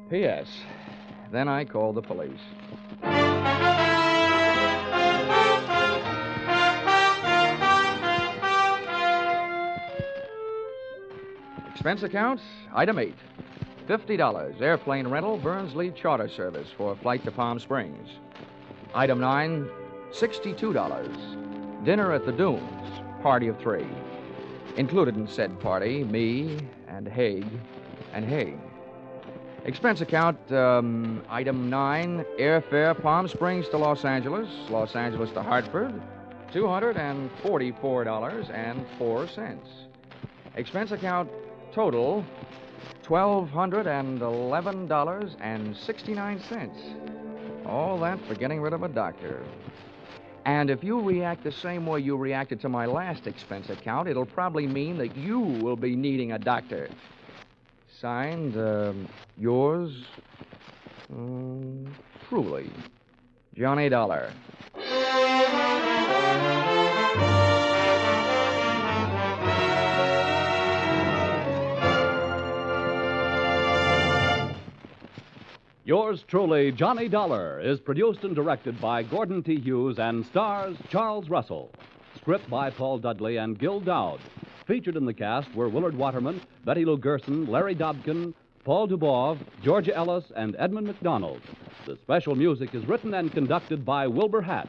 P.S. Then I called the police. Expense account, item 8. $50, airplane rental, Burns-Lee charter service for flight to Palm Springs. Item 9, $62. Dinner at the Dunes, party of 3. Included in said party, me and Haig and Haig. Expense account, item 9, airfare Palm Springs to Los Angeles to Hartford, $244.04. Expense account total, $1,211.69. All that for getting rid of a doctor. And if you react the same way you reacted to my last expense account, it'll probably mean that you will be needing a doctor. Signed, yours, truly, Johnny Dollar.
Yours truly, Johnny Dollar, is produced and directed by Gordon T. Hughes and stars Charles Russell. Script by Paul Dudley and Gil Dowd. Featured in the cast were Willard Waterman, Betty Lou Gerson, Larry Dobkin, Paul Dubov, Georgia Ellis, and Edmund McDonald. The special music is written and conducted by Wilbur Hatch.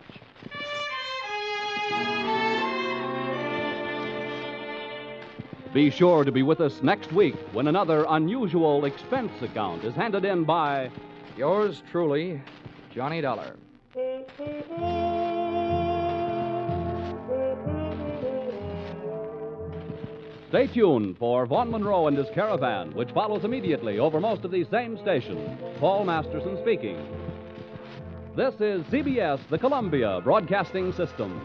Be sure to be with us next week when another unusual expense account is handed in by
yours truly, Johnny Dollar.
Stay tuned for Vaughn Monroe and his Caravan, which follows immediately over most of these same stations. Paul Masterson speaking. This is CBS, the Columbia Broadcasting System.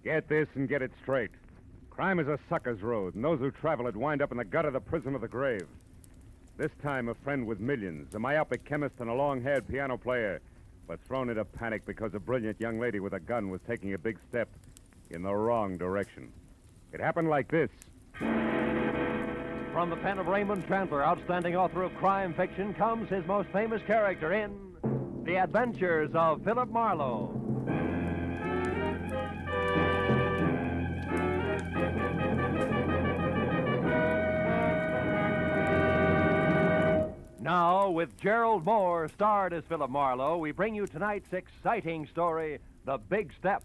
Get this and get it straight. Crime is a sucker's road, and those who travel it wind up in the gut of the prison of the grave. This time, a friend with millions, a myopic chemist and a long-haired piano player, but thrown into panic because a brilliant young lady with a gun was taking a big step in the wrong direction. It happened like this.
From the pen of Raymond Chandler, outstanding author of crime fiction, comes his most famous character in The Adventures of Philip Marlowe. Now, with Gerald Moore starred as Philip Marlowe, we bring you tonight's exciting story, The Big Step.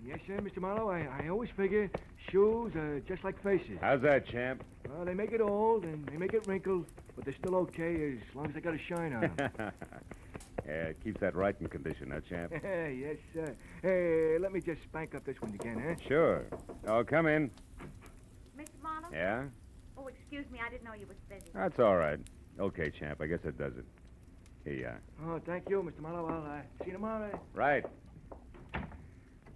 Yes, sir, Mr. Marlowe. I always figure shoes are just like faces.
How's that, champ?
Well, they make it old and they make it wrinkled, but they're still okay as long as they got a shine on them.
Yeah, it keeps that writing condition, huh, champ?
Yes, sir. Hey, let me just spank up this one again, huh?
Sure. Oh, come in.
Mr. Marlowe?
Yeah?
Oh, excuse me. I didn't know you was busy.
That's all right. Okay, champ. I guess that does it. Here you are.
Oh, thank you, Mr. Marlowe. I'll see you tomorrow.
Right.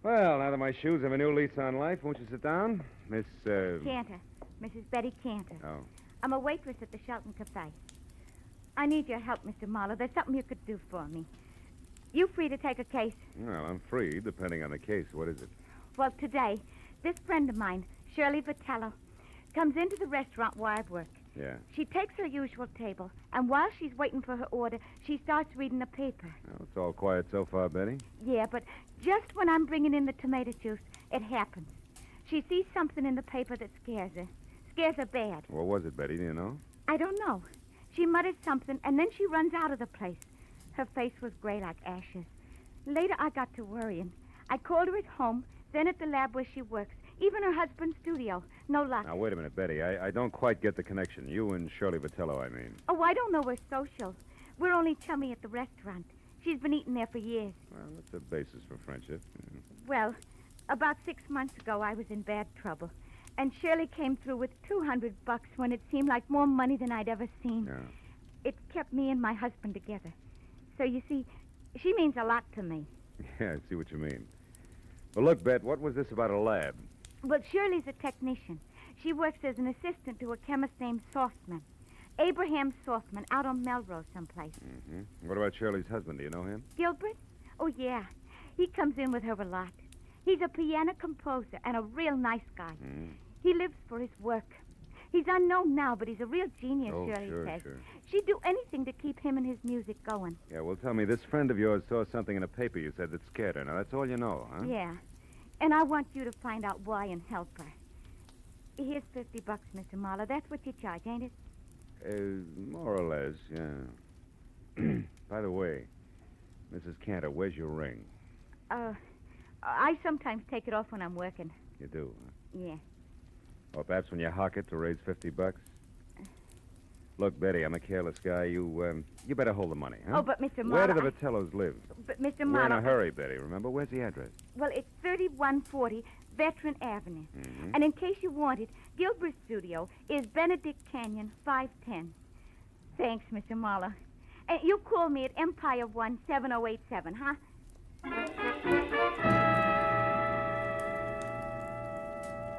Well, now that my shoes have a new lease on life, won't you sit down? Miss,
Cantor. Mrs. Betty Cantor.
Oh.
I'm a waitress at the Shelton Cafe. I need your help, Mr. Marlowe. There's something you could do for me. You free to take a case?
Well, I'm free, depending on the case. What is it?
Well, today, this friend of mine, Shirley Vitello, comes into the restaurant where I work.
Yeah.
She takes her usual table, and while she's waiting for her order, she starts reading the paper.
Well, it's all quiet so far, Betty.
Yeah, but just when I'm bringing in the tomato juice, it happens. She sees something in the paper that scares her. Scares her bad.
What was it, Betty? Do you know?
I don't know. She muttered something, and then she runs out of the place. Her face was gray like ashes. Later, I got to worrying. I called her at home, then at the lab where she works, even her husband's studio. No luck.
Now, wait a minute, Betty. I don't quite get the connection. You and Shirley Vitello, I mean.
Oh, I don't know we're social. We're only chummy at the restaurant. She's been eating there for years.
Well, that's a basis for friendship.
Well, About 6 months ago, I was in bad trouble. And Shirley came through with $200 when it seemed like more money than I'd ever seen.
Yeah.
It kept me and my husband together. So, you see, she means a lot to me.
Yeah, I see what you mean. Well, look, Bet, what was this about a lab?
Well, Shirley's a technician. She works as an assistant to a chemist named Softman. Abraham Softman, out on Melrose someplace.
Mm-hmm. What about Shirley's husband? Do you know him?
Gilbert? Oh, yeah. He comes in with her a lot. He's a piano composer and a real nice guy.
Mm.
He lives for his work. He's unknown now, but he's a real genius,
Oh,
Shirley
sure,
says.
sure.
She'd do anything to keep him and his music going.
Yeah, well, tell me, this friend of yours saw something in a paper you said that scared her. Now, that's all you know, huh?
Yeah. And I want you to find out why and help her. Here's $50, Mr. Marlowe. That's what you charge, ain't it?
More or less, yeah. By the way, Mrs. Cantor, where's your ring?
I sometimes take it off when I'm working.
You do, huh?
Yeah.
Or perhaps when you hock it to raise $50? Look, Betty, I'm a careless guy. You better hold the money, huh?
Oh, but Mr.
Where do
Marlowe,
the Vitellos live?
But Mr.
We're in
Marlowe...
a hurry, Betty, remember? Where's the address?
Well, it's 3140 Veteran Avenue.
Mm-hmm.
And in case you want it, Gilbert's studio is Benedict Canyon, 510. Thanks, Mr. Marlowe. And you call me at Empire 17087, huh?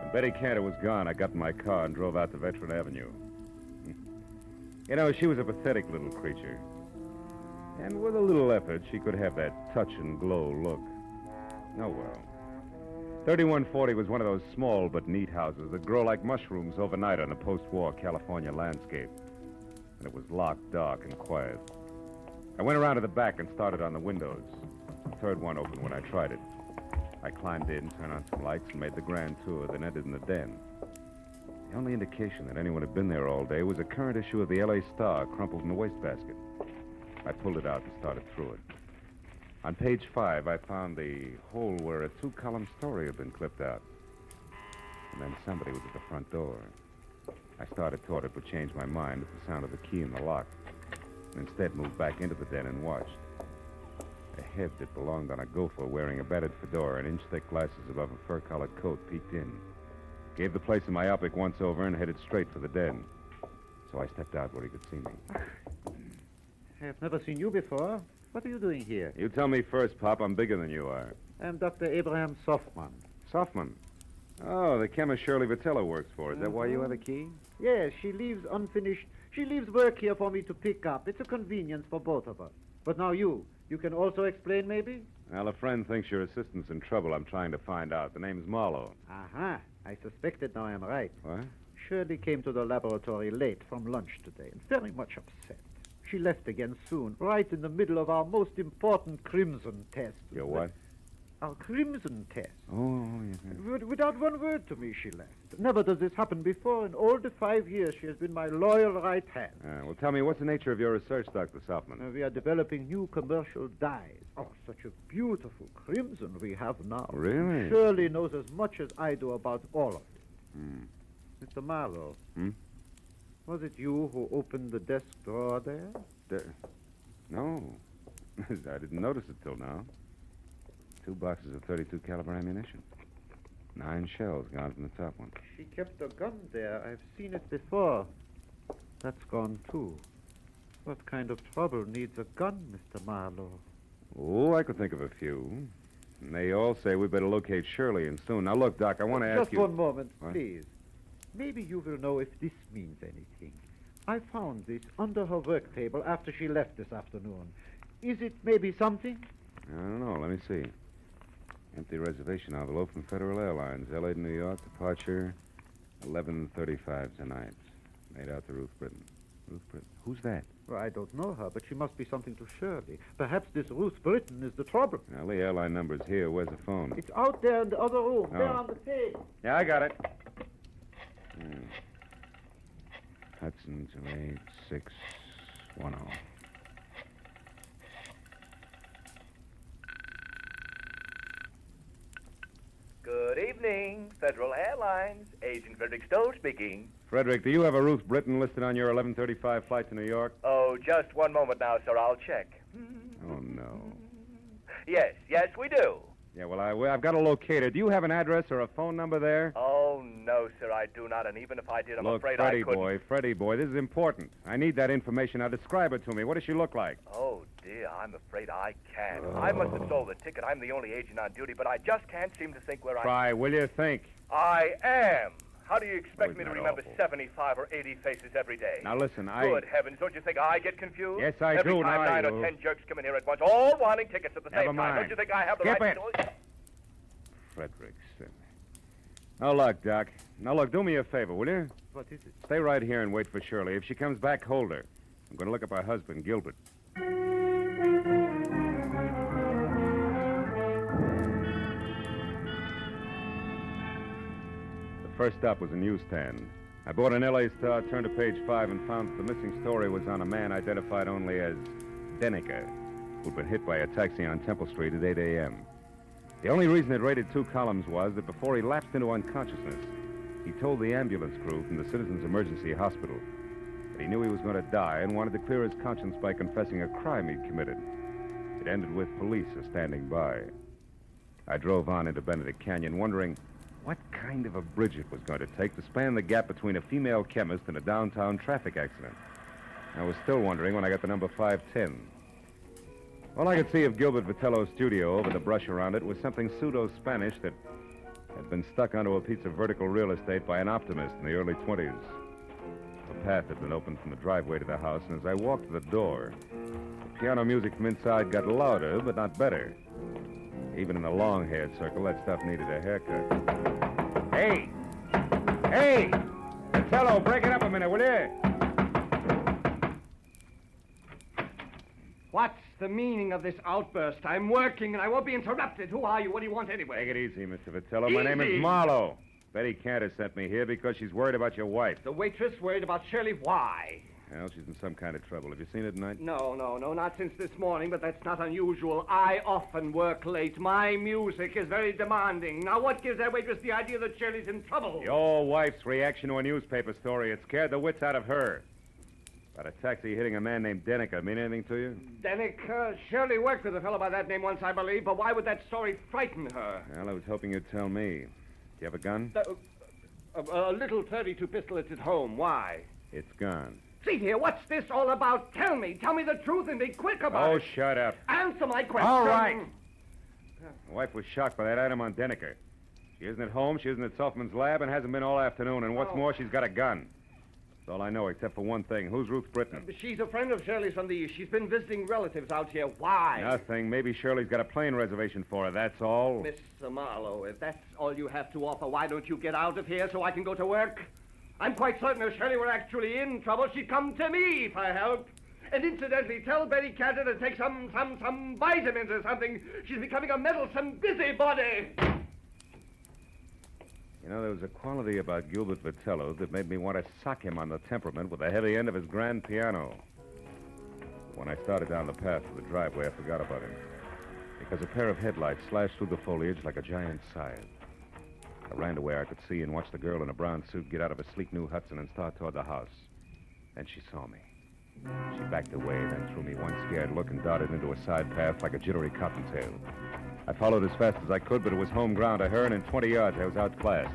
When Betty Cantor was gone, I got in my car and drove out to Veteran Avenue. You know, she was a pathetic little creature. And with a little effort, she could have that touch and glow look. Oh, well. 3140 was one of those small but neat houses that grow like mushrooms overnight on the post-war California landscape. And it was locked, dark, and quiet. I went around to the back and started on the windows. The third one opened when I tried it. I climbed in, turned on some lights, and made the grand tour, then entered in the den. The only indication that anyone had been there all day was a current issue of the L.A. Star crumpled in the wastebasket. I pulled it out and started through it. On page 5, I found the hole where a 2-column story had been clipped out. And then somebody was at the front door. I started toward it, but changed my mind at the sound of the key in the lock. And instead moved back into the den and watched. A head that belonged on a gopher wearing a battered fedora and inch-thick glasses above a fur-collared coat peeked in. Gave the place a myopic once-over and headed straight for the den. So I stepped out where he could see me.
I've never seen you before. What are you doing here?
You tell me first, Pop. I'm bigger than you are.
I'm Dr. Abraham Softman.
Softman? Oh, the chemist Shirley Vitello works for. Is that why you have the key?
Yes, she leaves unfinished. She leaves work here for me to pick up. It's a convenience for both of us. But now you can also explain, maybe?
Well, a friend thinks your assistant's in trouble. I'm trying to find out. The name's Marlowe.
Aha. I suspected now I'm right.
What?
Shirley came to the laboratory late from lunch today and very much upset. She left again soon, right in the middle of our most important crimson test.
Your what?
Our crimson test.
Oh, yes.
Without one word to me, she left. Never does this happen before. In all the 5 years, she has been my loyal right hand.
Well, tell me, what's the nature of your research, Dr. Softman?
We are developing new commercial dyes. Oh, such a beautiful crimson we have now.
Really?
Shirley knows as much as I do about all of it. Mr. Marlowe. Was it you who opened the desk drawer there?
No. I didn't notice it till now. 2 boxes of 32 caliber ammunition. 9 shells gone from the top one.
She kept a gun there. I've seen it before. That's gone, too. What kind of trouble needs a gun, Mr. Marlowe?
Oh, I could think of a few. And they all say we better locate Shirley and soon. Now, look, Doc, I want to ask you...
Just one moment,
What?
please. Maybe you will know if this means anything. I found this under her work table after she left this afternoon. Is it maybe something?
I don't know. Let me see. Empty reservation envelope from Federal Airlines, L.A. to New York, departure 11:35 tonight. Made out to Ruth Britton. Ruth Britton? Who's that?
Well, I don't know her, but she must be something to Shirley. Perhaps this Ruth Britton is the trouble.
Now, the airline number's here. Where's the phone?
It's out there in the other room, there
Oh.
on the page.
Yeah, I got it. Hudson 28610.
Good evening, Federal Airlines. Agent Frederick Stowe speaking.
Frederick, do you have a Ruth Britton listed on your 11:35 flight to New York?
Oh, just one moment now, sir. I'll check.
Oh, no.
Yes, we do.
Yeah, well, I've got to locate her. Do you have an address or a phone number there?
Oh, no, sir, I do not. And even if I did, I'm
Look,
afraid
Freddie
I couldn't.
Freddie boy, this is important. I need that information. Now, describe her to me. What does she look like?
Oh, dear, I'm afraid I can't. I must have sold the ticket. I'm the only agent on duty, but I just can't seem to think where
Try, will you think?
I am. How do you expect
Oh,
me to
isn't that
remember
awful?
75 or 80 faces every day?
Now, listen,
Good heavens, don't you think I get confused?
Yes, I
every
do.
time
Now,
9
you-
or 10 jerks come in here at once, all wanting tickets at the
Never
same
mind.
time. Don't you think I have the
Skip
right
it.
to do it?
Frederickson. Now, look, Doc. Now, look, do me a favor, will you?
What is it?
Stay right here and wait for Shirley. If she comes back, hold her. I'm going to look up her husband, Gilbert. The first stop was a newsstand. I bought an L.A. Star, turned to page 5, and found that the missing story was on a man identified only as Deniker, who'd been hit by a taxi on Temple Street at 8 a.m. The only reason it rated 2 columns was that before he lapsed into unconsciousness, he told the ambulance crew from the Citizens Emergency Hospital that he knew he was going to die and wanted to clear his conscience by confessing a crime he'd committed. It ended with police standing by. I drove on into Benedict Canyon, wondering what kind of a bridge it was going to take to span the gap between a female chemist and a downtown traffic accident. I was still wondering when I got the number 510. All I could see of Gilbert Vitello's studio over the brush around it was something pseudo-Spanish that had been stuck onto a piece of vertical real estate by an optimist in the early 20s. The path had been opened from the driveway to the house, and as I walked to the door, the piano music from inside got louder, but not better. Even in the long-haired circle, that stuff needed a haircut. Hey! Hey! Vitello, break it up a minute, will you?
What's the meaning of this outburst? I'm working and I won't be interrupted. Who are you? What do you want anyway?
Take it easy, Mr. Vitello. My name is
Easy?
Marlowe. Betty Cantor sent me here because she's worried about your wife.
The waitress worried about Shirley. Why?
Well, she's in some kind of trouble. Have you seen her tonight?
No, not since this morning, but that's not unusual. I often work late. My music is very demanding. Now, what gives that waitress the idea that Shirley's in trouble?
Your wife's reaction to a newspaper story. It scared the wits out of her. About a taxi hitting a man named Deniker mean anything to you?
Deniker? Shirley worked with a fellow by that name once, I believe, but why would that story frighten her?
Well, I was hoping you'd tell me. Do you have a gun?
A little .32 pistol. It's at home. Why?
It's gone.
See here, what's this all about? Tell me the truth and be quick about it.
Oh, shut up.
Answer my question.
All right. My wife was shocked by that item on Deniker. She isn't at home, she isn't at Softman's lab, and hasn't been all afternoon. And what's more, she's got a gun. That's all I know, except for one thing. Who's Ruth Britton?
She's a friend of Shirley's from the East. She's been visiting relatives out here. Why?
Nothing. Maybe Shirley's got a plane reservation for her, that's all.
Mr. Marlowe, if that's all you have to offer, why don't you get out of here so I can go to work? I'm quite certain if Shirley were actually in trouble, she'd come to me for help. And incidentally, tell Betty Cantor to take some vitamins or something. She's becoming a meddlesome busybody.
You know, there was a quality about Gilbert Vitello that made me want to sock him on the temperament with the heavy end of his grand piano. When I started down the path to the driveway, I forgot about him. Because a pair of headlights slashed through the foliage like a giant scythe. I ran to where I could see and watched the girl in a brown suit get out of a sleek new Hudson and start toward the house. Then she saw me. She backed away, then threw me one scared look and darted into a side path like a jittery cottontail. I followed as fast as I could, but it was home ground to her, and in 20 yards I was outclassed.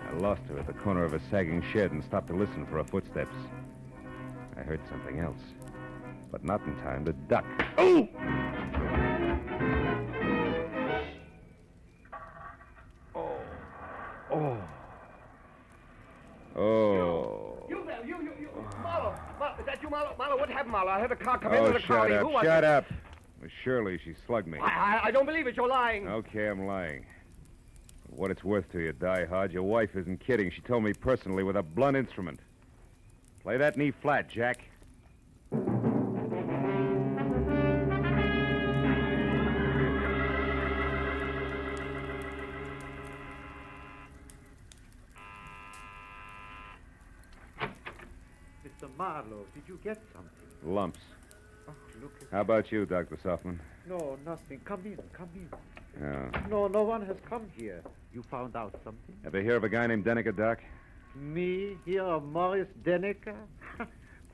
I lost her at the corner of a sagging shed and stopped to listen for her footsteps. I heard something else, but not in time to duck. Oh! Oh. Oh.
You there, you. Marlowe, is that you, Marlowe? Marlowe, what happened, Marlowe? I heard a car come in with a crowd. Who was
shut
it?
up. It was Shirley. She slugged me.
I don't believe it. You're lying.
Okay, I'm lying. For what it's worth to you, Die Hard, your wife isn't kidding. She told me personally with a blunt instrument. Play that knee flat, Jack.
Mr. Marlowe, did you get something?
Lumps.
Oh, look at...
How about you, Dr. Softman?
No, nothing. Come in.
Yeah.
No one has come here. You found out something?
Ever hear of a guy named Deniker, Doc?
Me? Here, Morris Deniker?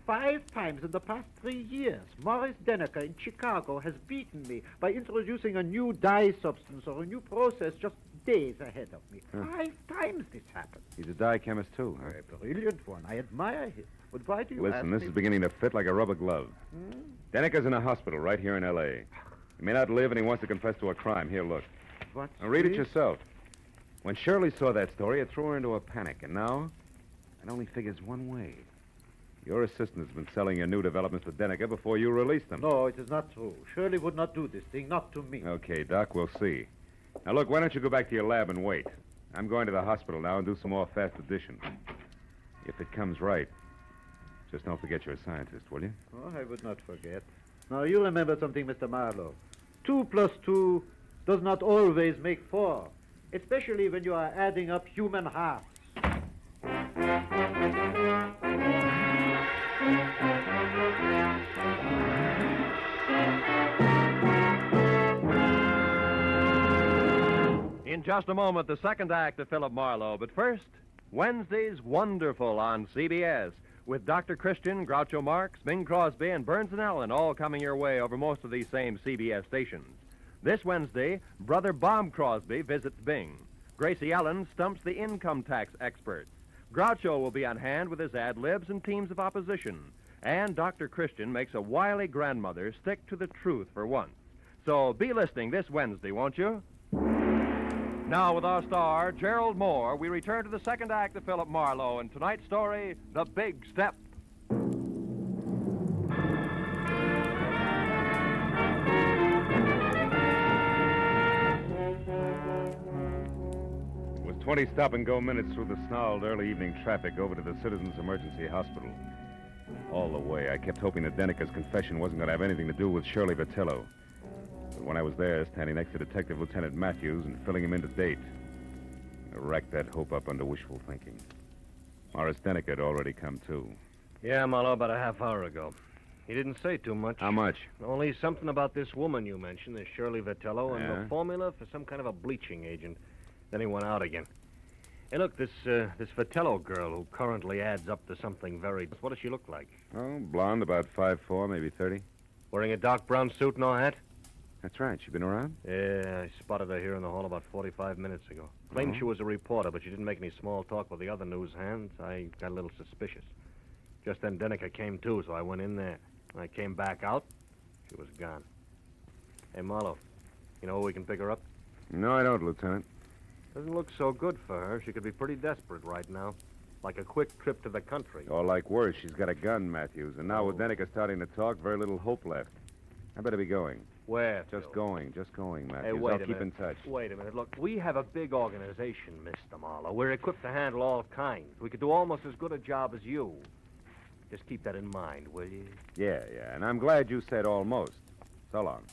5 times in the past 3 years. Morris Denneker in Chicago has beaten me by introducing a new dye substance or a new process just days ahead of me.
Huh.
5 times this happened.
He's a dye chemist, too, huh?
A brilliant one. I admire him. But why do you ask
Listen, this
me?
is beginning to fit like a rubber glove. Denneker's in a hospital right here in L.A. He may not live, and he wants to confess to a crime. Here, look.
What?
Now, read it yourself. When Shirley saw that story, it threw her into a panic, and now it only figures one way. Your assistant has been selling your new developments to Denneker before you released them.
No, it is not true. Shirley would not do this thing, not to me.
Okay, Doc, we'll see. Now, look, why don't you go back to your lab and wait? I'm going to the hospital now and do some more fast addition. If it comes right, just don't forget you're a scientist, will you?
Oh, I would not forget. Now, you remember something, Mr. Marlowe. 2 plus 2 does not always make 4, especially when you are adding up human halves.
In just a moment, the second act of Philip Marlowe. But first, Wednesday's Wonderful on CBS, with Dr. Christian, Groucho Marx, Bing Crosby, and Burns and Allen all coming your way over most of these same CBS stations. This Wednesday, Brother Bob Crosby visits Bing. Gracie Allen stumps the income tax experts. Groucho will be on hand with his ad-libs and teams of opposition. And Dr. Christian makes a wily grandmother stick to the truth for once. So be listening this Wednesday, won't you? Now, with our star, Gerald Moore, we return to the second act of Philip Marlowe and tonight's story, The Big Step.
It was 20 stop-and-go minutes through the snarled early evening traffic over to the Citizens Emergency Hospital. All the way, I kept hoping that Denneker's confession wasn't going to have anything to do with Shirley Vitello. But when I was there, standing next to Detective Lieutenant Matthews and filling him in to date, I racked that hope up under wishful thinking. Morris Denneker had already come, too.
Yeah, Marlowe, about a half hour ago. He didn't say too much.
How much?
Only something about this woman you mentioned, this Shirley Vitello, and
Yeah?
the formula for some kind of a bleaching agent. Then he went out again. Hey, look, this Vitello girl who currently adds up to something very... What does she look like?
Oh, blonde, about 5'4", maybe 30.
Wearing a dark brown suit, no hat?
That's right. She been around?
Yeah, I spotted her here in the hall about 45 minutes ago. Claimed she was a reporter, but she didn't make any small talk with the other news hands. I got a little suspicious. Just then Denneker came too, so I went in there. When I came back out, she was gone. Hey, Marlowe, you know where we can pick her up?
No, I don't, Lieutenant.
Doesn't look so good for her. She could be pretty desperate right now. Like a quick trip to the country.
Or like worse, she's got a gun, Matthews. And now with Denneker starting to talk, very little hope left. I better be going.
Where?
Just going, Matthews.
Hey, wait
I'll
a
keep in
minute.
touch.
Wait a minute. Look, we have a big organization, Mr. Marlowe. We're equipped to handle all kinds. We could do almost as good a job as you. Just keep that in mind, will you?
Yeah, and I'm glad you said almost. So long.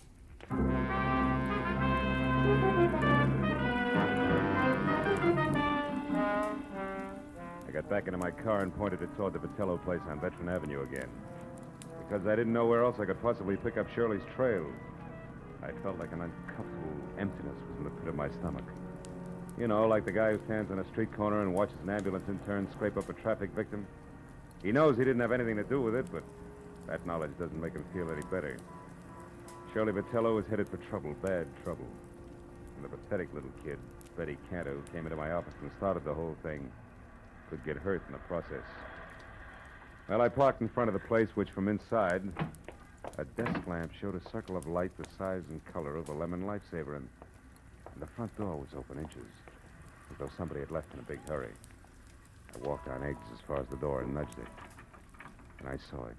I got back into my car and pointed it toward the Vitello place on Veteran Avenue again. Because I didn't know where else I could possibly pick up Shirley's trail. I felt like an uncomfortable emptiness was in the pit of my stomach. You know, like the guy who stands on a street corner and watches an ambulance intern scrape up a traffic victim. He knows he didn't have anything to do with it, but that knowledge doesn't make him feel any better. Shirley Vitello was headed for trouble, bad trouble. And the pathetic little kid, Betty Cantor, who came into my office and started the whole thing, could get hurt in the process. Well, I parked in front of the place, which from inside, a desk lamp showed a circle of light the size and color of a lemon lifesaver, and the front door was open inches, as though somebody had left in a big hurry. I walked on eggs as far as the door and nudged it. And I saw it.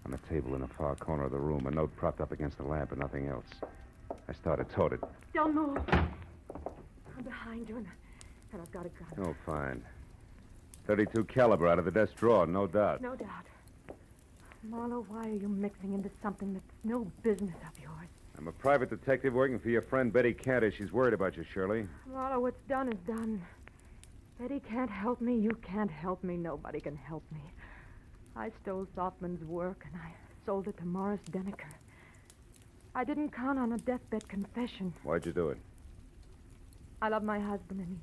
On the table in the far corner of the room, a note propped up against the lamp and nothing else. I started toward it.
Don't move. I'm behind you, and I've got a gun.
Oh, fine. 32 caliber out of the desk drawer, no doubt.
No doubt. Marlowe, why are you mixing into something that's no business of yours?
I'm a private detective working for your friend Betty Cantor. She's worried about you, Shirley.
Marlowe, what's done is done. Betty can't help me. You can't help me. Nobody can help me. I stole Softman's work, and I sold it to Morris Denneker. I didn't count on a deathbed confession.
Why'd you do it?
I love my husband, and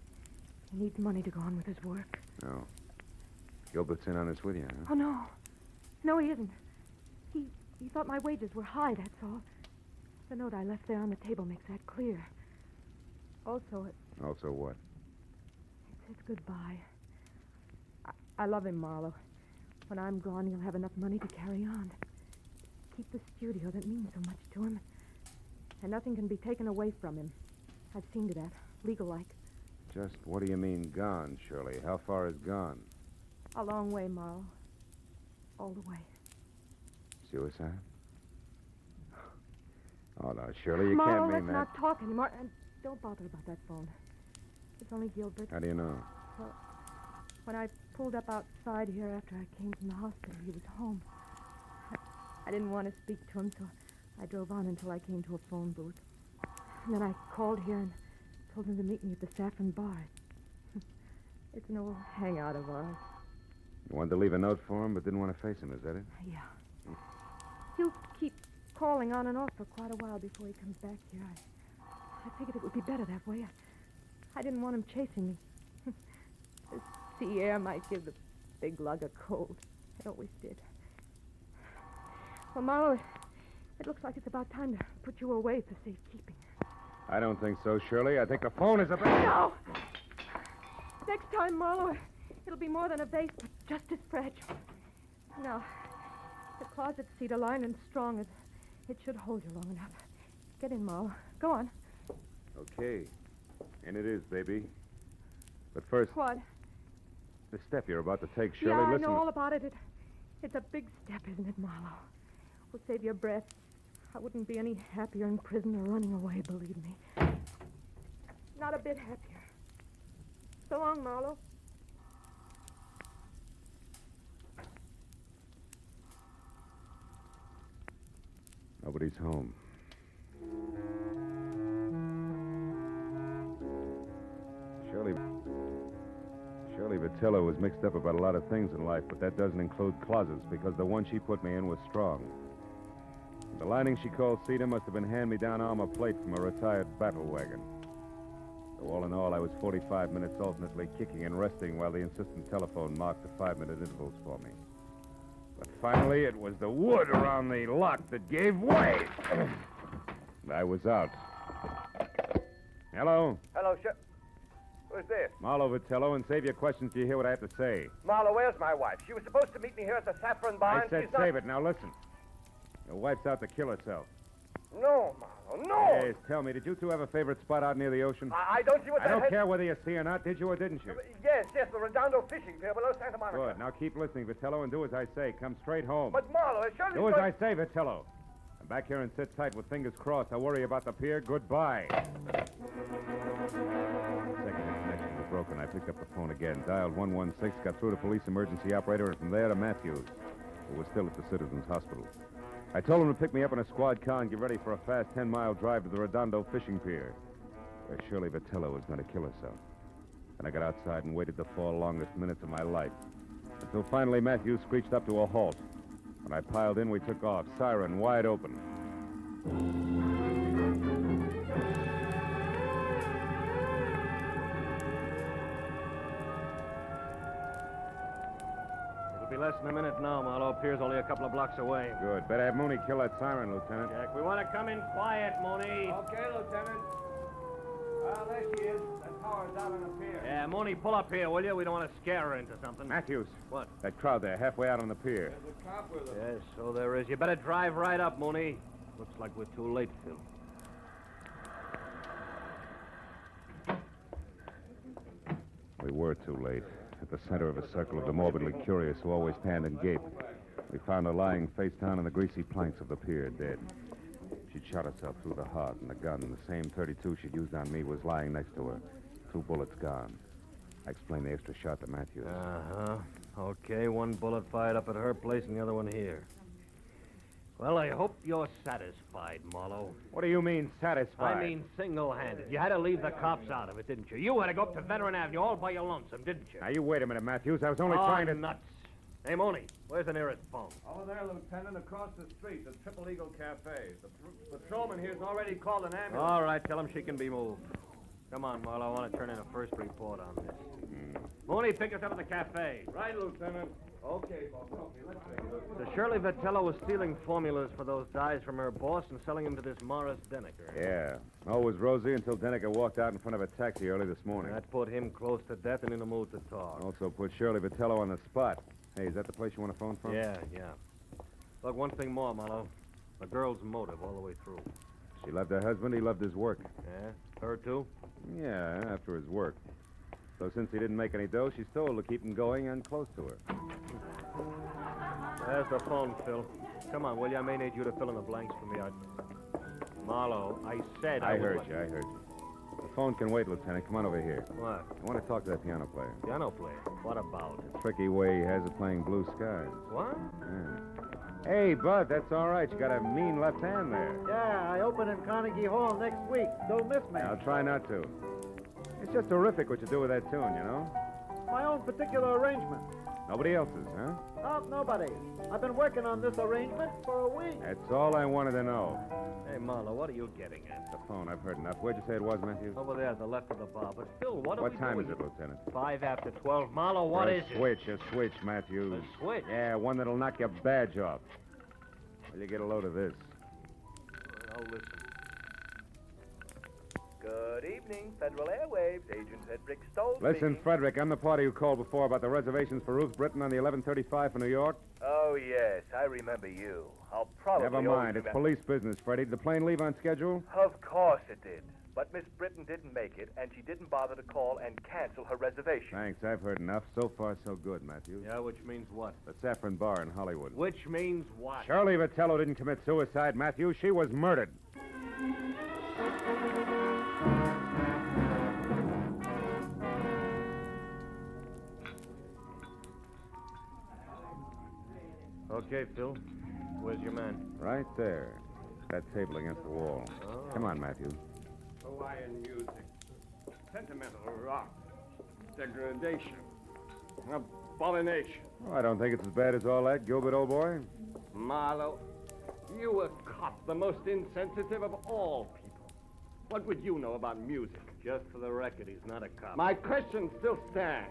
he needs money to go on with his work.
No. Gilbert's in on this with you, huh?
Oh, no. No, he isn't. He thought my wages were high, that's all. The note I left there on the table makes that clear. Also,
Also what?
it says goodbye. I love him, Marlowe. When I'm gone, he'll have enough money to carry on. Keep the studio that means so much to him. And nothing can be taken away from him. I've seen to that, legal-like.
Just what do you mean, gone, Shirley? How far is gone?
A long way, Marlowe. All the way.
Suicide? Oh, no, Shirley, you
Marlowe,
can't mean
let's
that.
not talk anymore. And don't bother about that phone. It's only Gilbert.
How do you know?
Well, when I pulled up outside here after I came from the hospital, he was home. I didn't want to speak to him, so I drove on until I came to a phone booth. And then I called here and told him to meet me at the Saffron Bar. It's an old hangout of ours.
You wanted to leave a note for him, but didn't want to face him, is that it?
Yeah. He'll keep calling on and off for quite a while before he comes back here. I figured it would be better that way. I didn't want him chasing me. The sea air might give the big lug a cold. It always did. Well, Marlowe, it looks like it's about time to put you away for safekeeping.
I don't think so, Shirley. I think the phone is about...
No! Next time, Marlowe, it'll be more than a vase, but just as fragile. No. The closet's cedar-lined and strong. It should hold you long enough. Get in, Marlowe. Go on.
Okay. And it is, baby. But first,
What?
the step you're about to take, Shirley,
Yeah, I
listen...
know all about it. It's a big step, isn't it, Marlowe? Will save your breath. I wouldn't be any happier in prison or running away, believe me. Not a bit happier. So long, Marlowe.
Nobody's home. Shirley Vitello was mixed up about a lot of things in life, but that doesn't include closets, because the one she put me in was strong. The lining she called cedar must have been hand-me-down armor plate from a retired battle wagon. So all in all, I was 45 minutes alternately kicking and resting while the insistent telephone marked the 5-minute intervals for me. But finally, it was the wood around the lock that gave way. I was out. Hello?
Hello, sir. Who's this?
Marlowe Vitello, and save your questions till you hear what I have to say.
Marlowe, where's my wife? She was supposed to meet me here at the Saffron Bar,
I
and
said
she's not...
save it. Now listen. Your wife's out to kill herself.
No, Marlowe, no!
Yes, tell me, did you two have a favorite spot out near the ocean?
I don't see what
I
that
don't
has...
care whether you see or not. Did you or didn't you?
Yes, the Redondo fishing pier below Santa Monica.
Good. Now keep listening, Vitello, and do as I say. Come straight home.
But, Marlowe, surely...
Do as I say, Vitello. I'm back here and sit tight with fingers crossed. I'll worry about the pier. Goodbye. Second connection was broken. I picked up the phone again, dialed 116, got through to police emergency operator, and from there to Matthews, who was still at the Citizens Hospital. I told him to pick me up in a squad car and get ready for a fast 10-mile drive to the Redondo fishing pier, where Shirley Vitello was going to kill herself. Then I got outside and waited the 4 longest minutes of my life, until finally Matthews screeched up to a halt. When I piled in, we took off, siren wide open.
It'll be less than a minute now, Marlowe. Pier's only a couple of blocks away.
Good. Better have Mooney kill that siren, Lieutenant.
Jack, we want to come in quiet, Mooney.
Okay, Lieutenant. Well, there she is. That tower's out on the pier.
Yeah, Mooney, pull up here, will you? We don't want to scare her into something.
Matthews.
What?
That crowd there, halfway out on the pier.
There's a cop with her.
Yes, so there is. You better drive right up, Mooney. Looks like we're too late, Phil.
We were too late. At the center of a circle of the morbidly curious who always stand and gape, we found her lying face down on the greasy planks of the pier, dead. She'd shot herself through the heart, and the gun, the same 32 she'd used on me, was lying next to her. 2 bullets gone. I explained the extra shot to Matthews.
Uh-huh. Okay, 1 bullet fired up at her place and the other one here. Well, I hope you're satisfied, Marlowe.
What do you mean, satisfied?
I mean single-handed. You had to leave the cops out of it, didn't you? You had to go up to Veteran Avenue all by your lonesome, didn't you?
Now, you wait a minute, Matthews. I was only trying to...
nuts. Hey, Mooney, where's the nearest phone?
Over there, Lieutenant, across the street, the Triple Eagle Cafe. The patrolman here's already called an ambulance.
All right, tell him she can be moved.
Come on, Marlowe. I want to turn in a first report on this. Mooney, pick us up at the cafe.
Right, Lieutenant. Okay, boss. Okay, let's take a look.
So Shirley Vitello was stealing formulas for those dyes from her boss and selling them to this Morris Denneker.
Yeah. All was rosy until Denneker walked out in front of a taxi early this morning.
That put him close to death and in the mood to talk.
Also put Shirley Vitello on the spot. Hey, is that the place you want to phone from?
Yeah. Look, one thing more, Marlowe. The girl's motive all the way through.
She loved her husband. He loved his work.
Yeah? Her, too?
Yeah, after his work. So since he didn't make any dough, she stole to keep him going and close to her.
There's the phone, Phil. Come on, will you? I may need you to fill in the blanks for me. Marlowe, I said
I heard you. The phone can wait, Lieutenant. Come on over here.
What?
I want to talk to that piano player.
Piano player? What about?
The tricky way he has of playing Blue Skies.
What?
Yeah. Hey, Bud, that's all right. You got a mean left hand there.
Yeah, I open in Carnegie Hall next week. Don't miss me.
I'll try not to. It's just terrific what you do with that tune, you know?
My own particular arrangement.
Nobody else's, huh?
Oh, nobody. I've been working on this arrangement for a week.
That's all I wanted to know.
Hey, Marlowe, what are you getting at?
The phone, I've heard enough. Where'd you say it was, Matthews?
Over there, at the left of the bar. But still, what are we doing?
What time is it, Lieutenant?
5 after 12. Marlowe, what is it?
A switch, Matthews.
A switch?
Yeah, one that'll knock your badge off. Will you get a load of this?
Oh, listen.
Good evening, Federal Airwaves. Agent Frederick Stoll.
Listen,
speaking.
Frederick, I'm the party who called before about the reservations for Ruth Britton on the 11:35 for New York.
Oh, yes, I remember you. I'll probably
Never mind. It's police business, Freddie. Did the plane leave on schedule?
Of course it did. But Miss Britton didn't make it, and she didn't bother to call and cancel her reservation.
Thanks. I've heard enough. So far, so good, Matthews.
Yeah, which means what?
The Saffron Bar in Hollywood.
Which means what?
Shirley Vitello didn't commit suicide, Matthews. She was murdered.
Okay, Phil. Where's your man?
Right there. That table against the wall.
Oh.
Come on, Matthews.
Hawaiian music. Sentimental rock. Degradation. Abomination.
Oh, I don't think it's as bad as all that, Gilbert, old boy.
Marlowe, you a cop, the most insensitive of all people. What would you know about music?
Just for the record, he's not a cop.
My question still stands.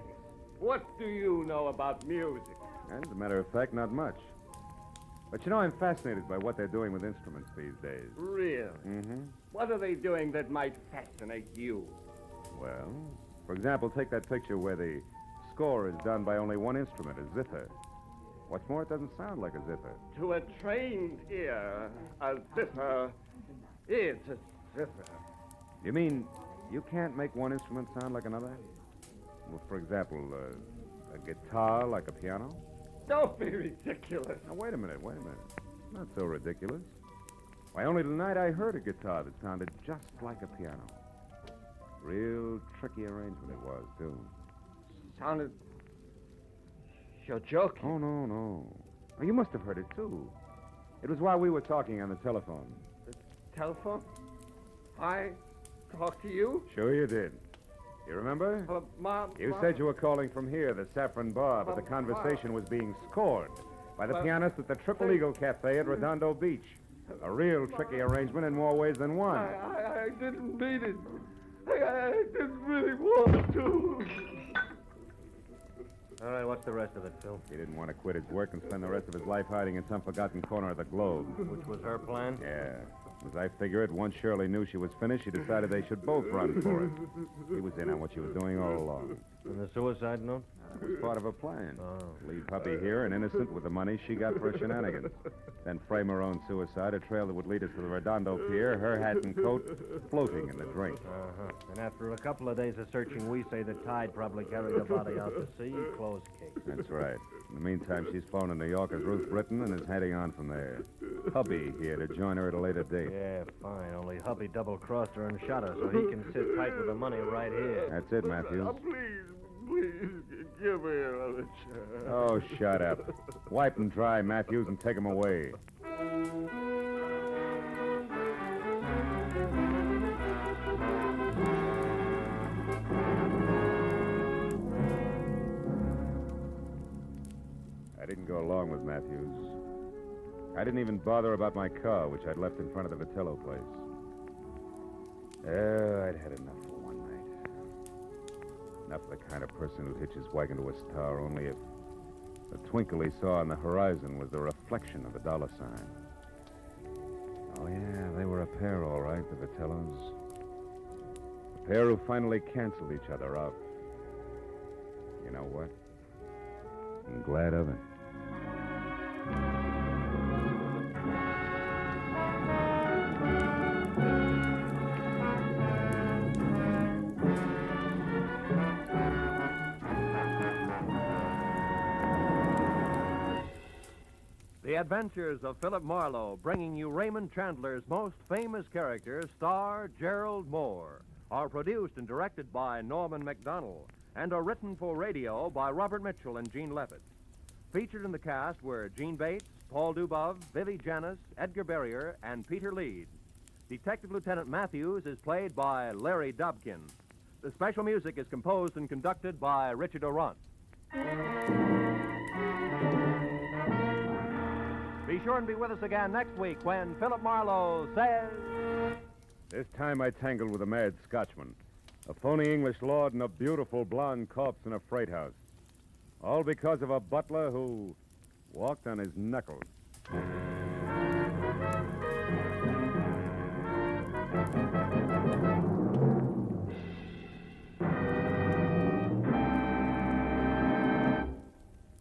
What do you know about music?
As a matter of fact, not much. But you know, I'm fascinated by what they're doing with instruments these days.
Really?
Mm-hmm.
What are they doing that might fascinate you?
Well, for example, take that picture where the score is done by only one instrument, a zither. What's more, it doesn't sound like a zither.
To a trained ear, a zither is a zither.
You mean you can't make one instrument sound like another? Well, for example, a guitar like a piano?
Don't be ridiculous.
Now, wait a minute. Not so ridiculous. Why, only tonight I heard a guitar that sounded just like a piano. Real tricky arrangement it was, too.
Sounded... You're joking.
Oh, no. Oh, you must have heard it, too. It was while we were talking on the telephone.
The telephone? I talked to you?
Sure you did. You remember? You said you were calling from here, the Saffron Bar, but the conversation was being scored by the pianist at the Triple Eagle Cafe at Redondo Beach. A real tricky arrangement in more ways than one.
I didn't mean it. I didn't really want to.
All right, what's the rest of it, Phil?
He didn't want to quit his work and spend the rest of his life hiding in some forgotten corner of the globe.
Which was her plan?
Yeah. As I figure it, once Shirley knew she was finished, she decided they should both run for it. He was in on what she was doing all along.
And the suicide note?
That was part of her plan.
Oh.
Leave Puppy here and innocent with the money she got for her shenanigans. Then frame her own suicide, a trail that would lead us to the Redondo Pier, her hat and coat floating in the drink.
Uh-huh. And after a couple of days of searching, we say the tide probably carried the body out to sea. Closed case.
That's right. In the meantime, she's flown to New York as Ruth Britton and is heading on from there. Hubby here to join her at a later date.
Yeah, fine. Only hubby double-crossed her and shot her so he can sit tight with the money right here.
That's it, Matthews.
Please, give me another chance.
Oh, shut up. Wipe them dry, Matthews, and take them away. I didn't go along with Matthews. I didn't even bother about my car, which I'd left in front of the Vitello place. Oh, I'd had enough for one night. Not the kind of person who'd hitch his wagon to a star, only if the twinkle he saw on the horizon was the reflection of a dollar sign. Oh, yeah, they were a pair, all right, the Vitellos. A pair who finally canceled each other out. You know what? I'm glad of it.
The Adventures of Philip Marlowe, bringing you Raymond Chandler's most famous character, star Gerald Moore, are produced and directed by Norman MacDonald and are written for radio by Robert Mitchell and Gene Levitt. Featured in the cast were Gene Bates, Paul Dubov, Vivi Janis, Edgar Barrier, and Peter Leeds. Detective Lieutenant Matthews is played by Larry Dobkin. The special music is composed and conducted by Richard Orant. Be sure and be with us again next week when Philip Marlowe says...
This time I tangled with a mad Scotchman, a phony English lord, and a beautiful blonde corpse in a freight house. All because of a butler who walked on his knuckles.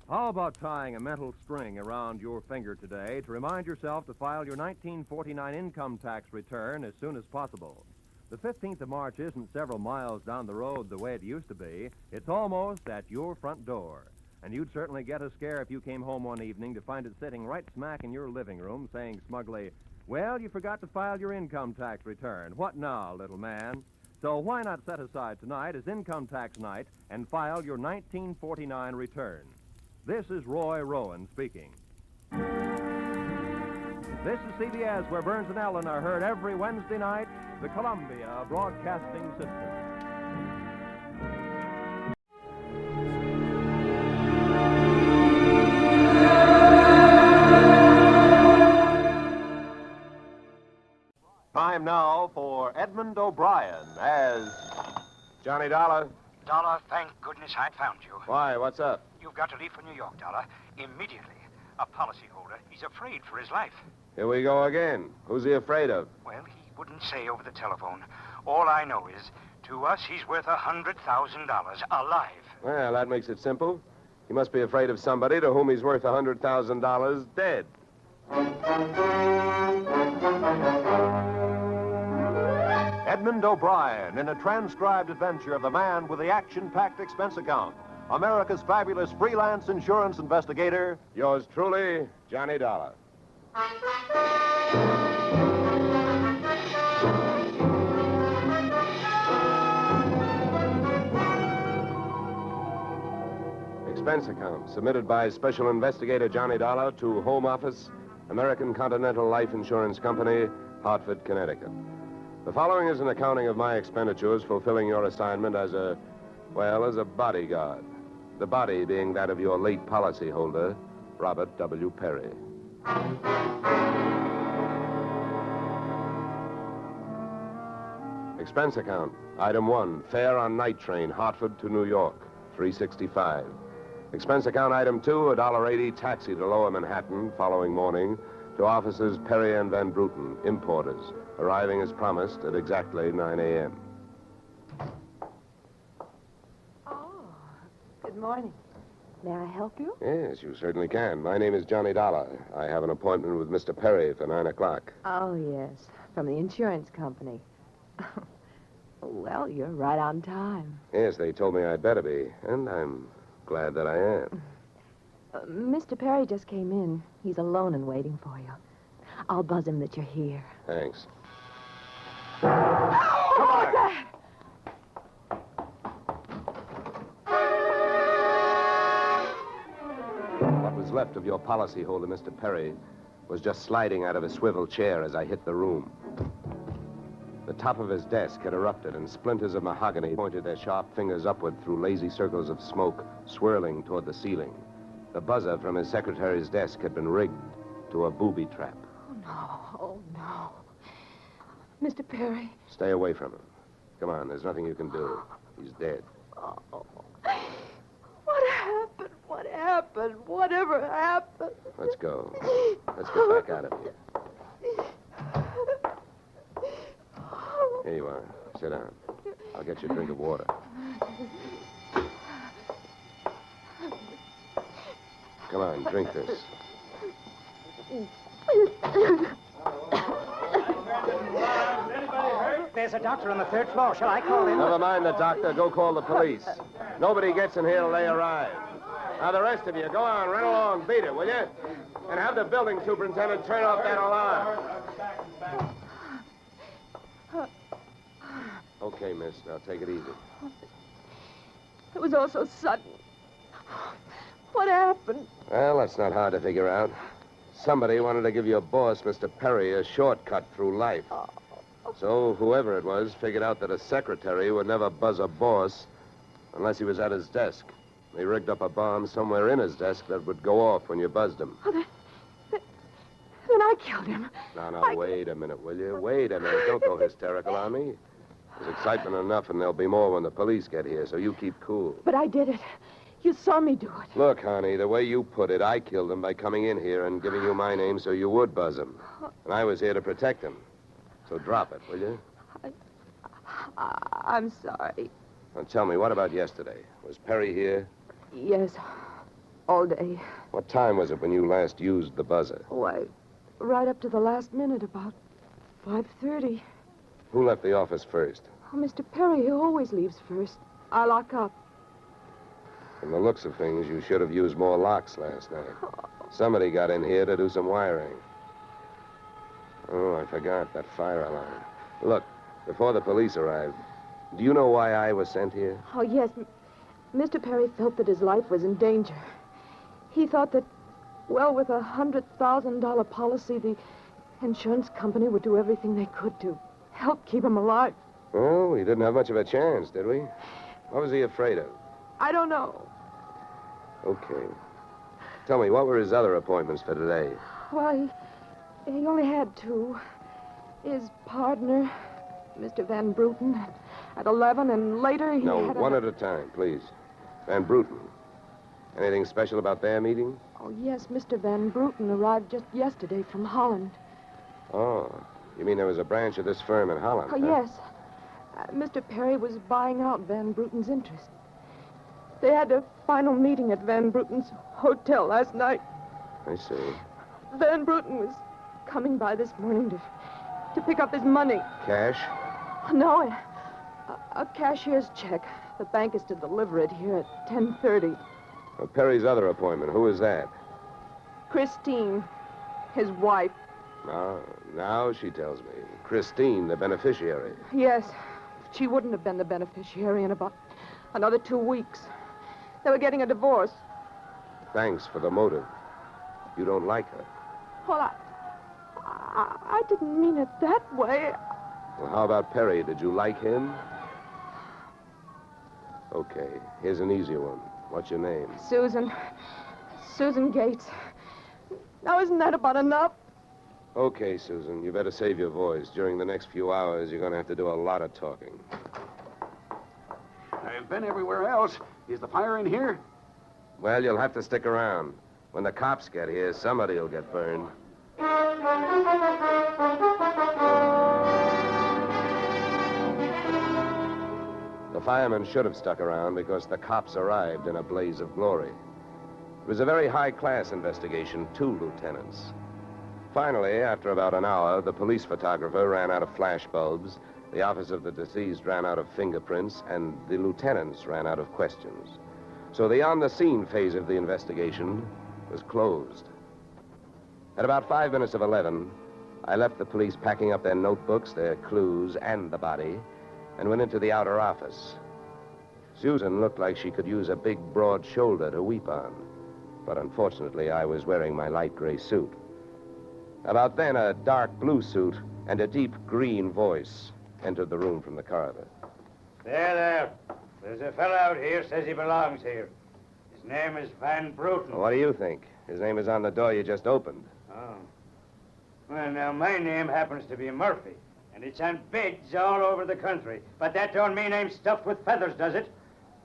How about tying a mental string around your finger today to remind yourself to file your 1949 income tax return as soon as possible? The 15th of March isn't several miles down the road the way it used to be. It's almost at your front door. And you'd certainly get a scare if you came home one evening to find it sitting right smack in your living room saying smugly, "Well, you forgot to file your income tax return. What now, little man?" So why not set aside tonight as income tax night and file your 1949 return? This is Roy Rowan speaking. This is CBS, where Burns and Allen are heard every Wednesday night, the Columbia Broadcasting System. Time now for Edmund O'Brien as
Johnny Dollar.
Dollar, thank goodness I found you.
Why, what's up?
You've got to leave for New York, Dollar, immediately. A policyholder, he's afraid for his life.
Here we go again. Who's he afraid of?
Well, he wouldn't say over the telephone. All I know is, to us, he's worth $100,000 alive.
Well, that makes it simple. He must be afraid of somebody to whom he's worth $100,000 dead.
Edmund O'Brien in a transcribed adventure of the man with the action-packed expense account. America's fabulous freelance insurance investigator.
Yours truly, Johnny Dollar. Expense account submitted by Special Investigator Johnny Dollar to Home Office, American Continental Life Insurance Company, Hartford, Connecticut. The following is an accounting of my expenditures fulfilling your assignment as a bodyguard. The body being that of your late policyholder, Robert W. Perry. Expense account. Item 1, fare on night train, Hartford to New York, $3.65. Expense account item 2, $1.80 taxi to Lower Manhattan following morning to offices Perry and Van Bruten, importers, arriving as promised at exactly 9 a.m.
Good morning. May I help you?
Yes, you certainly can. My name is Johnny Dollar. I have an appointment with Mr. Perry for 9 o'clock.
Oh, yes. From the insurance company. Well, you're right on time.
Yes, they told me I'd better be, and I'm glad that I am.
Mr. Perry just came in. He's alone and waiting for you. I'll buzz him that you're here.
Thanks.
Come on!
What was left of your policyholder, Mr. Perry, was just sliding out of a swivel chair as I hit the room. The top of his desk had erupted, and splinters of mahogany pointed their sharp fingers upward through lazy circles of smoke, swirling toward the ceiling. The buzzer from his secretary's desk had been rigged to a booby trap.
Oh, no. Mr. Perry.
Stay away from him. Come on, there's nothing you can do. He's dead.
Oh. What happened? What happened? Whatever happened?
Let's go. Let's get back out of here. Here you are. Sit down. I'll get you a drink of water. Come on, drink this.
There's a doctor on the third floor. Shall I call him?
Never mind the doctor. Go call the police. Nobody gets in here till they arrive. Now, the rest of you, go on, run along, beat it, will you? And have the building superintendent turn off that alarm. Okay, miss. Now, take it easy.
It was all so sudden. What happened?
Well, that's not hard to figure out. Somebody wanted to give your boss, Mr. Perry, a shortcut through life. So whoever it was figured out that a secretary would never buzz a boss unless he was at his desk. They rigged up a bomb somewhere in his desk that would go off when you buzzed him.
Oh, then I killed him.
Now, wait a minute, will you? Wait a minute. Don't go hysterical on me. There's excitement enough, and there'll be more when the police get here, so you keep cool.
But I did it. You saw me do it.
Look, honey, the way you put it, I killed him by coming in here and giving you my name so you would buzz him. And I was here to protect him. So drop it, will you?
I'm sorry.
Now tell me, what about yesterday? Was Perry here?
Yes, all day.
What time was it when you last used the buzzer?
Why, right up to the last minute, about 5:30.
Who left the office first?
Oh, Mr. Perry, he always leaves first. I lock up.
From the looks of things, you should have used more locks last night. Somebody got in here to do some wiring. Oh, I forgot that fire alarm. Look, before the police arrived, do you know why I was sent here?
Oh, yes. Mr. Perry felt that his life was in danger. He thought that, well, with a $100,000 policy, the insurance company would do everything they could to help keep him alive.
Oh, we didn't have much of a chance, did we? What was he afraid of?
I don't know.
Okay. Tell me, what were his other appointments for today?
Well, he only had two. His partner, Mr. Van Bruten, at 11, and later he
No,
had
one at a time, please. Van Bruten. Anything special about their meeting?
Oh, yes, Mr. Van Bruten arrived just yesterday from Holland.
Oh, you mean there was a branch of this firm in Holland?
Oh,
huh?
yes. Mr. Perry was buying out Van Bruten's interest. They had a final meeting at Van Bruten's hotel last night.
I see.
Van Bruten was coming by this morning to pick up his money.
Cash?
No, a cashier's check. The bank is to deliver it here at 10:30.
Well, Perry's other appointment, who is that?
Christine, his wife.
Now she tells me. Christine, the beneficiary.
Yes, she wouldn't have been the beneficiary in about another 2 weeks. They were getting a divorce.
Thanks for the motive. You don't like her.
Well, I didn't mean it that way.
Well, how about Perry? Did you like him? Okay, here's an easy one. What's your name?
Susan Gates. Now, isn't that about enough?
Okay, Susan, you better save your voice. During the next few hours, you're going to have to do a lot of talking.
I've been everywhere else. Is the fire in here?
Well, you'll have to stick around. When the cops get here, somebody will get burned. The firemen should have stuck around because the cops arrived in a blaze of glory. It was a very high-class investigation, 2 lieutenants. Finally, after about an hour, the police photographer ran out of flash bulbs, the office of the deceased ran out of fingerprints, and the lieutenants ran out of questions. So the on-the-scene phase of the investigation was closed. At about 5 minutes of 11, I left the police packing up their notebooks, their clues, and the body, and went into the outer office. Susan looked like she could use a big, broad shoulder to weep on, but unfortunately, I was wearing my light gray suit. About then, a dark blue suit and a deep green voice entered the room from the corridor.
There. There's a fellow out here says he belongs here. His name is Van Bruten.
What do you think? His name is on the door you just opened.
Oh. Well, now, my name happens to be Murphy, and it's on bids all over the country. But that don't mean I'm stuffed with feathers, does it?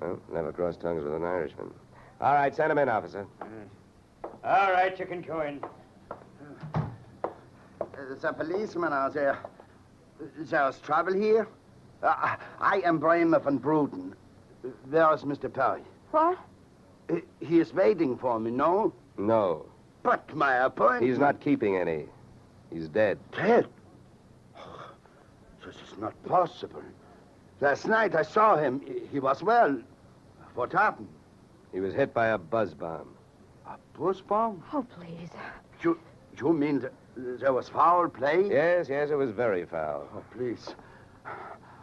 Well, never cross tongues with an Irishman. All right, send him in, officer.
All right, you can go in.
There's a policeman out there. There's trouble here? I am Brian van Bruden. Where is Mr. Perry?
What?
He is waiting for me, no?
No.
But my appointment...
He's not keeping any. He's dead.
Dead? This is not possible. Last night I saw him. He was well. What happened?
He was hit by a buzz bomb.
A buzz bomb?
Oh, please.
You mean there was foul play?
Yes, it was very foul.
Oh, please.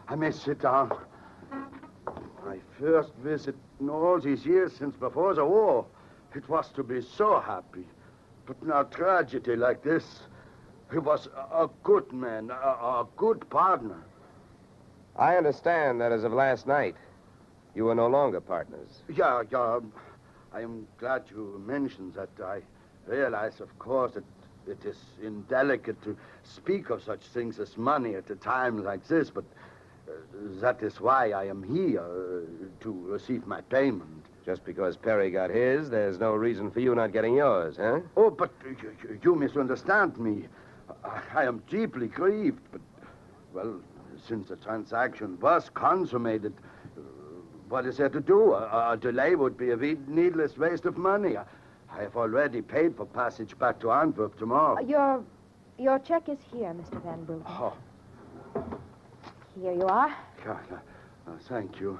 I may sit down. My first visit in all these years since before the war. It was to be so happy. But now tragedy like this. He was a good man, a good partner.
I understand that as of last night, you were no longer partners.
Yeah. I am glad you mentioned that. I realize, of course, that it is indelicate to speak of such things as money at a time like this, but that is why I am here, to receive my payment.
Just because Perry got his, there's no reason for you not getting yours, huh?
Oh, but you misunderstand me. I am deeply grieved, but, well, since the transaction was consummated, what is there to do? A delay would be a needless waste of money. I have already paid for passage back to Antwerp tomorrow.
Your check is here, Mr. Van Bruden.
Oh.
Here you are.
Thank you.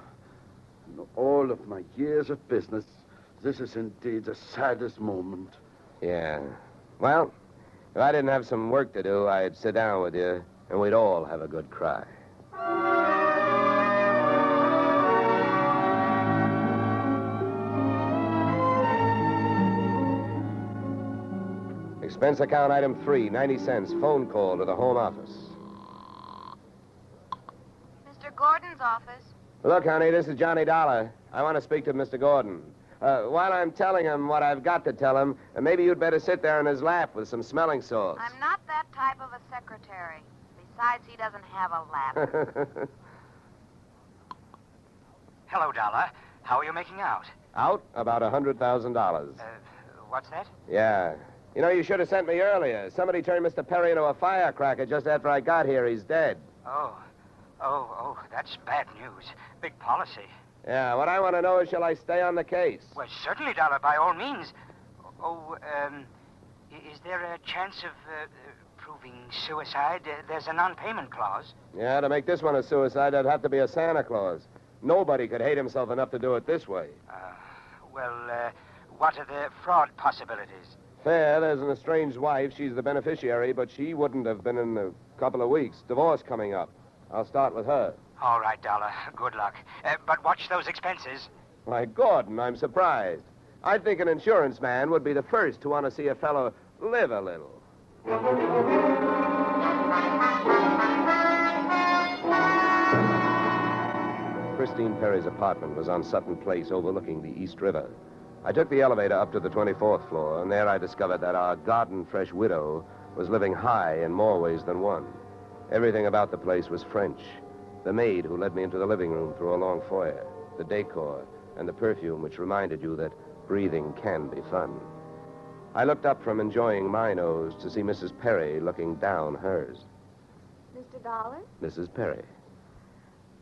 In all of my years of business, this is indeed the saddest moment.
Yeah. Well, if I didn't have some work to do, I'd sit down with you, and we'd all have a good cry. Expense account item 3, 90 cents. Phone call to the home office.
Mr. Gordon's office.
Look, honey, this is Johnny Dollar. I want to speak to Mr. Gordon. While I'm telling him what I've got to tell him, maybe you'd better sit there in his lap with some smelling salts.
I'm not that type of a secretary. Besides, he doesn't have a lap.
Hello, Dollar. How are you making out?
Out? About $100,000.
What's that?
Yeah. You know, you should have sent me earlier. Somebody turned Mr. Perry into a firecracker just after I got here. He's dead.
Oh, that's bad news. Big policy.
Yeah, what I want to know is, shall I stay on the case?
Well, certainly, Dollar, by all means. Is there a chance of proving suicide? There's a non-payment clause.
Yeah, to make this one a suicide, there'd have to be a Santa Claus. Nobody could hate himself enough to do it this way.
What are the fraud possibilities?
Fair, there's an estranged wife. She's the beneficiary, but she wouldn't have been in a couple of weeks. Divorce coming up. I'll start with her.
All right, Dollar. Good luck. But watch those expenses.
Why, Gordon, I'm surprised. I think an insurance man would be the first to want to see a fellow live a little. Christine Perry's apartment was on Sutton Place overlooking the East River. I took the elevator up to the 24th floor, and there I discovered that our garden-fresh widow was living high in more ways than one. Everything about the place was French. The maid who led me into the living room through a long foyer, the decor, and the perfume which reminded you that breathing can be fun. I looked up from enjoying my nose to see Mrs. Perry looking down hers.
Mr. Dollar?
Mrs. Perry.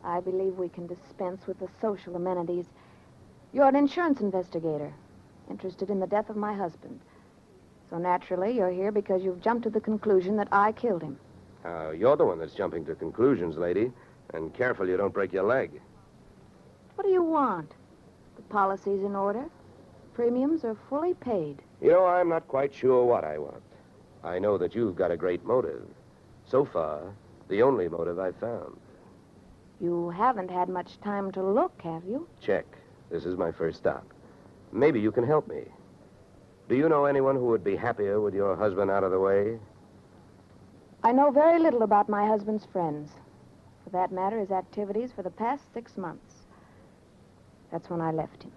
I believe we can dispense with the social amenities. You're an insurance investigator, interested in the death of my husband. So naturally, you're here because you've jumped to the conclusion that I killed him.
You're the one that's jumping to conclusions, lady. And careful you don't break your leg.
What do you want? The policy's in order. Premiums are fully paid.
You know, I'm not quite sure what I want. I know that you've got a great motive. So far, the only motive I've found.
You haven't had much time to look, have you?
Check. This is my first stop. Maybe you can help me. Do you know anyone who would be happier with your husband out of the way?
I know very little about my husband's friends. For that matter, his activities for the past 6 months. That's when I left him.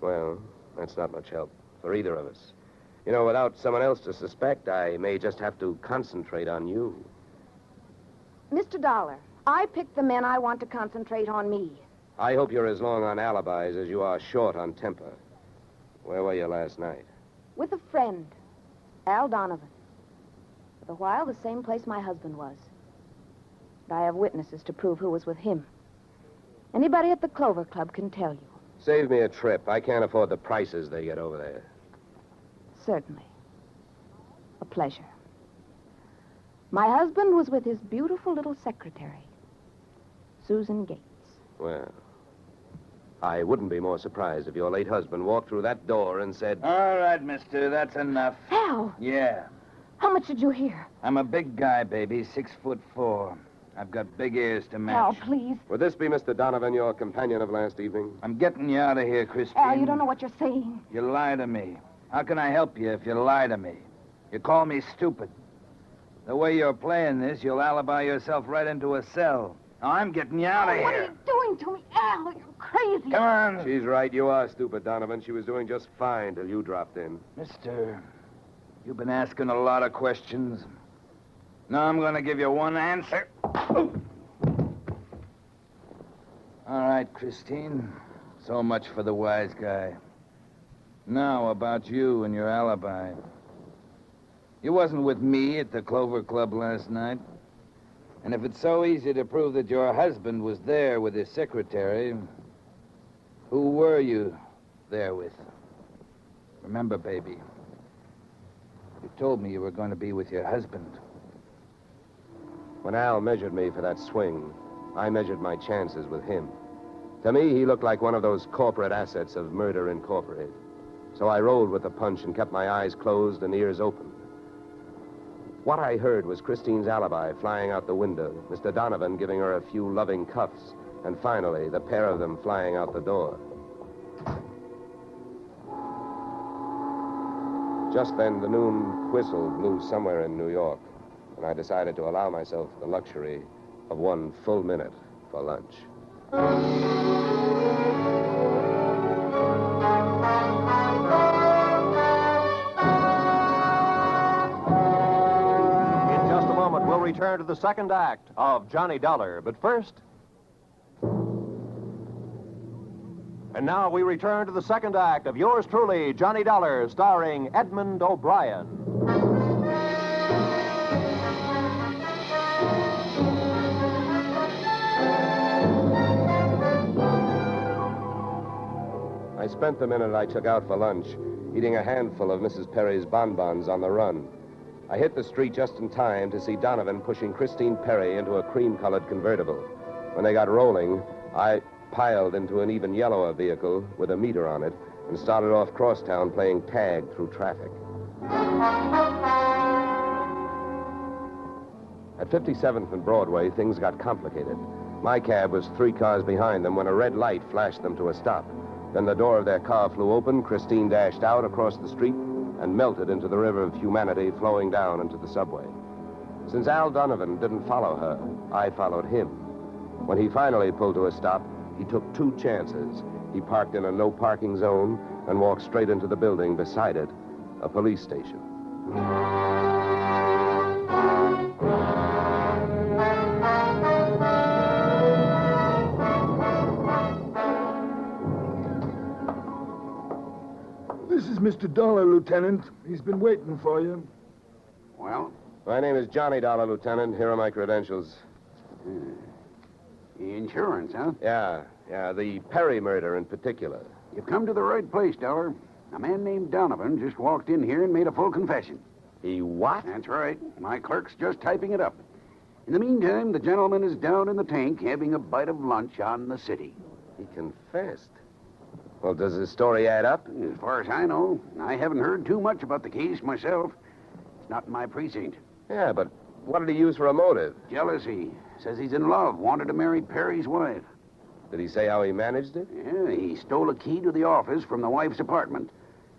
Well, that's not much help for either of us. You know, without someone else to suspect, I may just have to concentrate on you.
Mr. Dollar, I pick the men I want to concentrate on me.
I hope you're as long on alibis as you are short on temper. Where were you last night?
With a friend, Al Donovan. For a while, the same place my husband was. But I have witnesses to prove who was with him. Anybody at the Clover Club can tell you.
Save me a trip. I can't afford the prices they get over there.
Certainly. A pleasure. My husband was with his beautiful little secretary, Susan Gates.
Well, I wouldn't be more surprised if your late husband walked through that door and said...
All right, mister, that's enough.
Al!
Yeah.
How much did you hear?
I'm a big guy, baby, 6'4". I've got big ears to match.
Al, please.
Would this be Mr. Donovan, your companion of last evening?
I'm getting you out of here, Christine.
Al, you don't know what you're saying.
You lie to me. How can I help you if you lie to me? You call me stupid. The way you're playing this, you'll alibi yourself right into a cell. Now, I'm getting you out of here.
What are you doing to me, Al? You're crazy.
Come on.
She's right. You are stupid, Donovan. She was doing just fine till you dropped in.
Mister, you've been asking a lot of questions. Now I'm going to give you one answer. All right, Christine. So much for the wise guy. Now, about you and your alibi. You wasn't with me at the Clover Club last night. And if it's so easy to prove that your husband was there with his secretary, who were you there with? Remember, baby, you told me you were going to be with your husband.
When Al measured me for that swing, I measured my chances with him. To me, he looked like one of those corporate assets of Murder Incorporated. So I rolled with the punch and kept my eyes closed and ears open. What I heard was Christine's alibi flying out the window, Mr. Donovan giving her a few loving cuffs, and finally, the pair of them flying out the door. Just then, the noon whistle blew somewhere in New York, and I decided to allow myself the luxury of 1 full minute for lunch.
Return to the second act of Johnny Dollar. But first... And now we return to the second act of yours truly, Johnny Dollar, starring Edmund O'Brien.
I spent the minute I took out for lunch eating a handful of Mrs. Perry's bonbons on the run. I hit the street just in time to see Donovan pushing Christine Perry into a cream-colored convertible. When they got rolling, I piled into an even yellower vehicle with a meter on it and started off crosstown playing tag through traffic. At 57th and Broadway, things got complicated. My cab was 3 cars behind them when a red light flashed them to a stop. Then the door of their car flew open, Christine dashed out across the street, and melted into the river of humanity flowing down into the subway. Since Al Donovan didn't follow her, I followed him. When he finally pulled to a stop, he took 2 chances. He parked in a no-parking zone and walked straight into the building beside it, a police station.
This is Mr. Dollar, Lieutenant. He's been waiting for you.
Well?
My name is Johnny Dollar, Lieutenant. Here are my credentials.
Insurance, huh?
Yeah, the Perry murder in particular.
You've come to the right place, Dollar. A man named Donovan just walked in here and made a full confession.
He what?
That's right. My clerk's just typing it up. In the meantime, the gentleman is down in the tank having a bite of lunch on the city.
He confessed. Well, does his story add up?
As far as I know, I haven't heard too much about the case myself. It's not in my precinct.
Yeah, but what did he use for a motive?
Jealousy. Says he's in love, wanted to marry Perry's wife.
Did he say how he managed it?
Yeah, he stole a key to the office from the wife's apartment,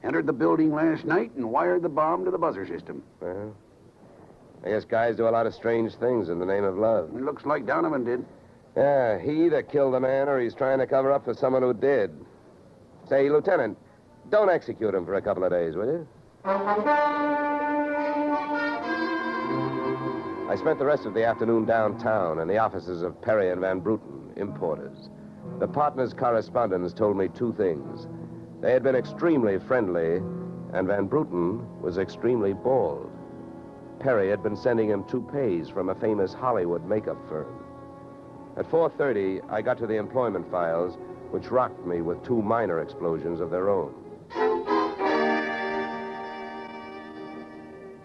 entered the building last night, and wired the bomb to the buzzer system.
Well, I guess guys do a lot of strange things in the name of love.
It looks like Donovan did.
Yeah, he either killed the man or he's trying to cover up for someone who did. Say, Lieutenant, don't execute him for a couple of days, will you? I spent the rest of the afternoon downtown in the offices of Perry and Van Bruten, importers. The partners' correspondence told me two things. They had been extremely friendly, and Van Bruten was extremely bald. Perry had been sending him toupees from a famous Hollywood makeup firm. At 4:30, I got to the employment files, which rocked me with two minor explosions of their own.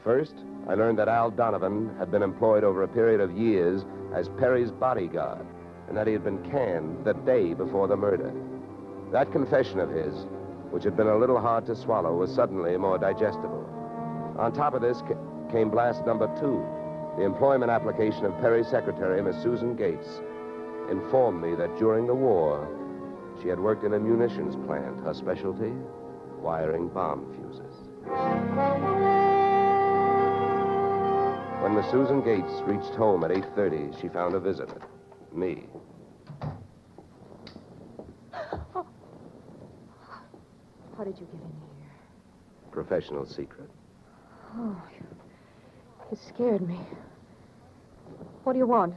First, I learned that Al Donovan had been employed over a period of years as Perry's bodyguard, and that he had been canned the day before the murder. That confession of his, which had been a little hard to swallow, was suddenly more digestible. On top of this came blast number 2. The employment application of Perry's secretary, Miss Susan Gates, informed me that during the war, she had worked in a munitions plant, her specialty, wiring bomb fuses. When Miss Susan Gates reached home at 8:30, she found a visitor, me.
How did you get in here?
Professional secret.
Oh, you scared me. What do you want?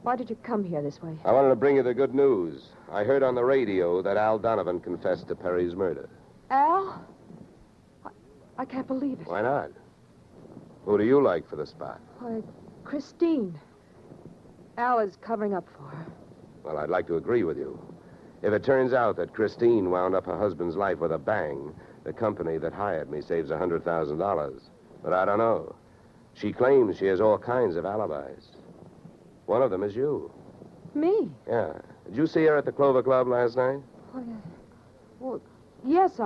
Why did you come here this way?
I wanted to bring you the good news. I heard on the radio that Al Donovan confessed to Perry's murder.
Al? I can't believe it.
Why not? Who do you like for the spot?
Why, Christine. Al is covering up for her.
Well, I'd like to agree with you. If it turns out that Christine wound up her husband's life with a bang, the company that hired me saves $100,000. But I don't know. She claims she has all kinds of alibis. One of them is you.
Me?
Yeah. Did you see her at the Clover Club last night?
Well, yes,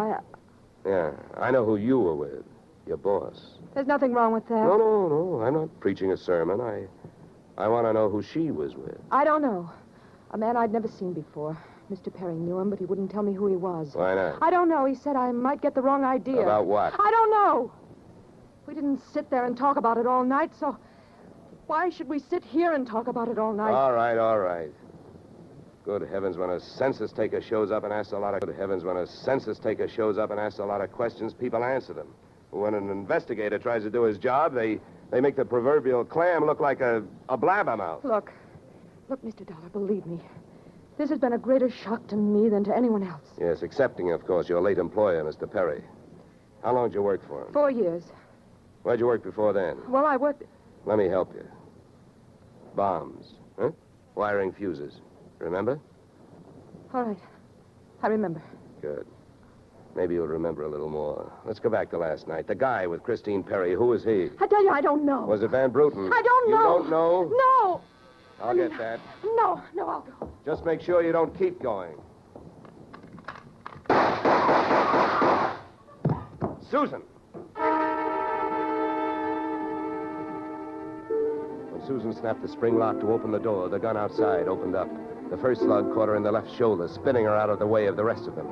Yeah. I know who you were with. Your boss.
There's nothing wrong with that.
No. I'm not preaching a sermon. I want to know who she was with.
I don't know. A man I'd never seen before. Mr. Perry knew him, but he wouldn't tell me who he was.
Why not?
I don't know. He said I might get the wrong idea.
About what?
I don't know. We didn't sit there and talk about it all night, so why should we sit here and talk about it all night?
All right. Good heavens, when a census taker shows up and asks a lot of... Good heavens, when a census taker shows up and asks a lot of questions, people answer them. When an investigator tries to do his job, they make the proverbial clam look like a blabbermouth.
Look, Mr. Dollar, believe me. This has been a greater shock to me than to anyone else.
Yes, excepting, of course, your late employer, Mr. Perry. How long did you work for him?
4 years.
Where'd you work before then?
Well, I worked...
Let me help you. Bombs, huh? Wiring fuses. Remember?
All right. I remember.
Good. Maybe you'll remember a little more. Let's go back to last night. The guy with Christine Perry, who was he?
I tell you, I don't know.
Was it Van Bruten?
I don't know.
You don't know?
No.
I'll get that.
No, I'll go.
Just make sure you don't keep going. Susan! When Susan snapped the spring lock to open the door, the gun outside opened up. The first slug caught her in the left shoulder, spinning her out of the way of the rest of them.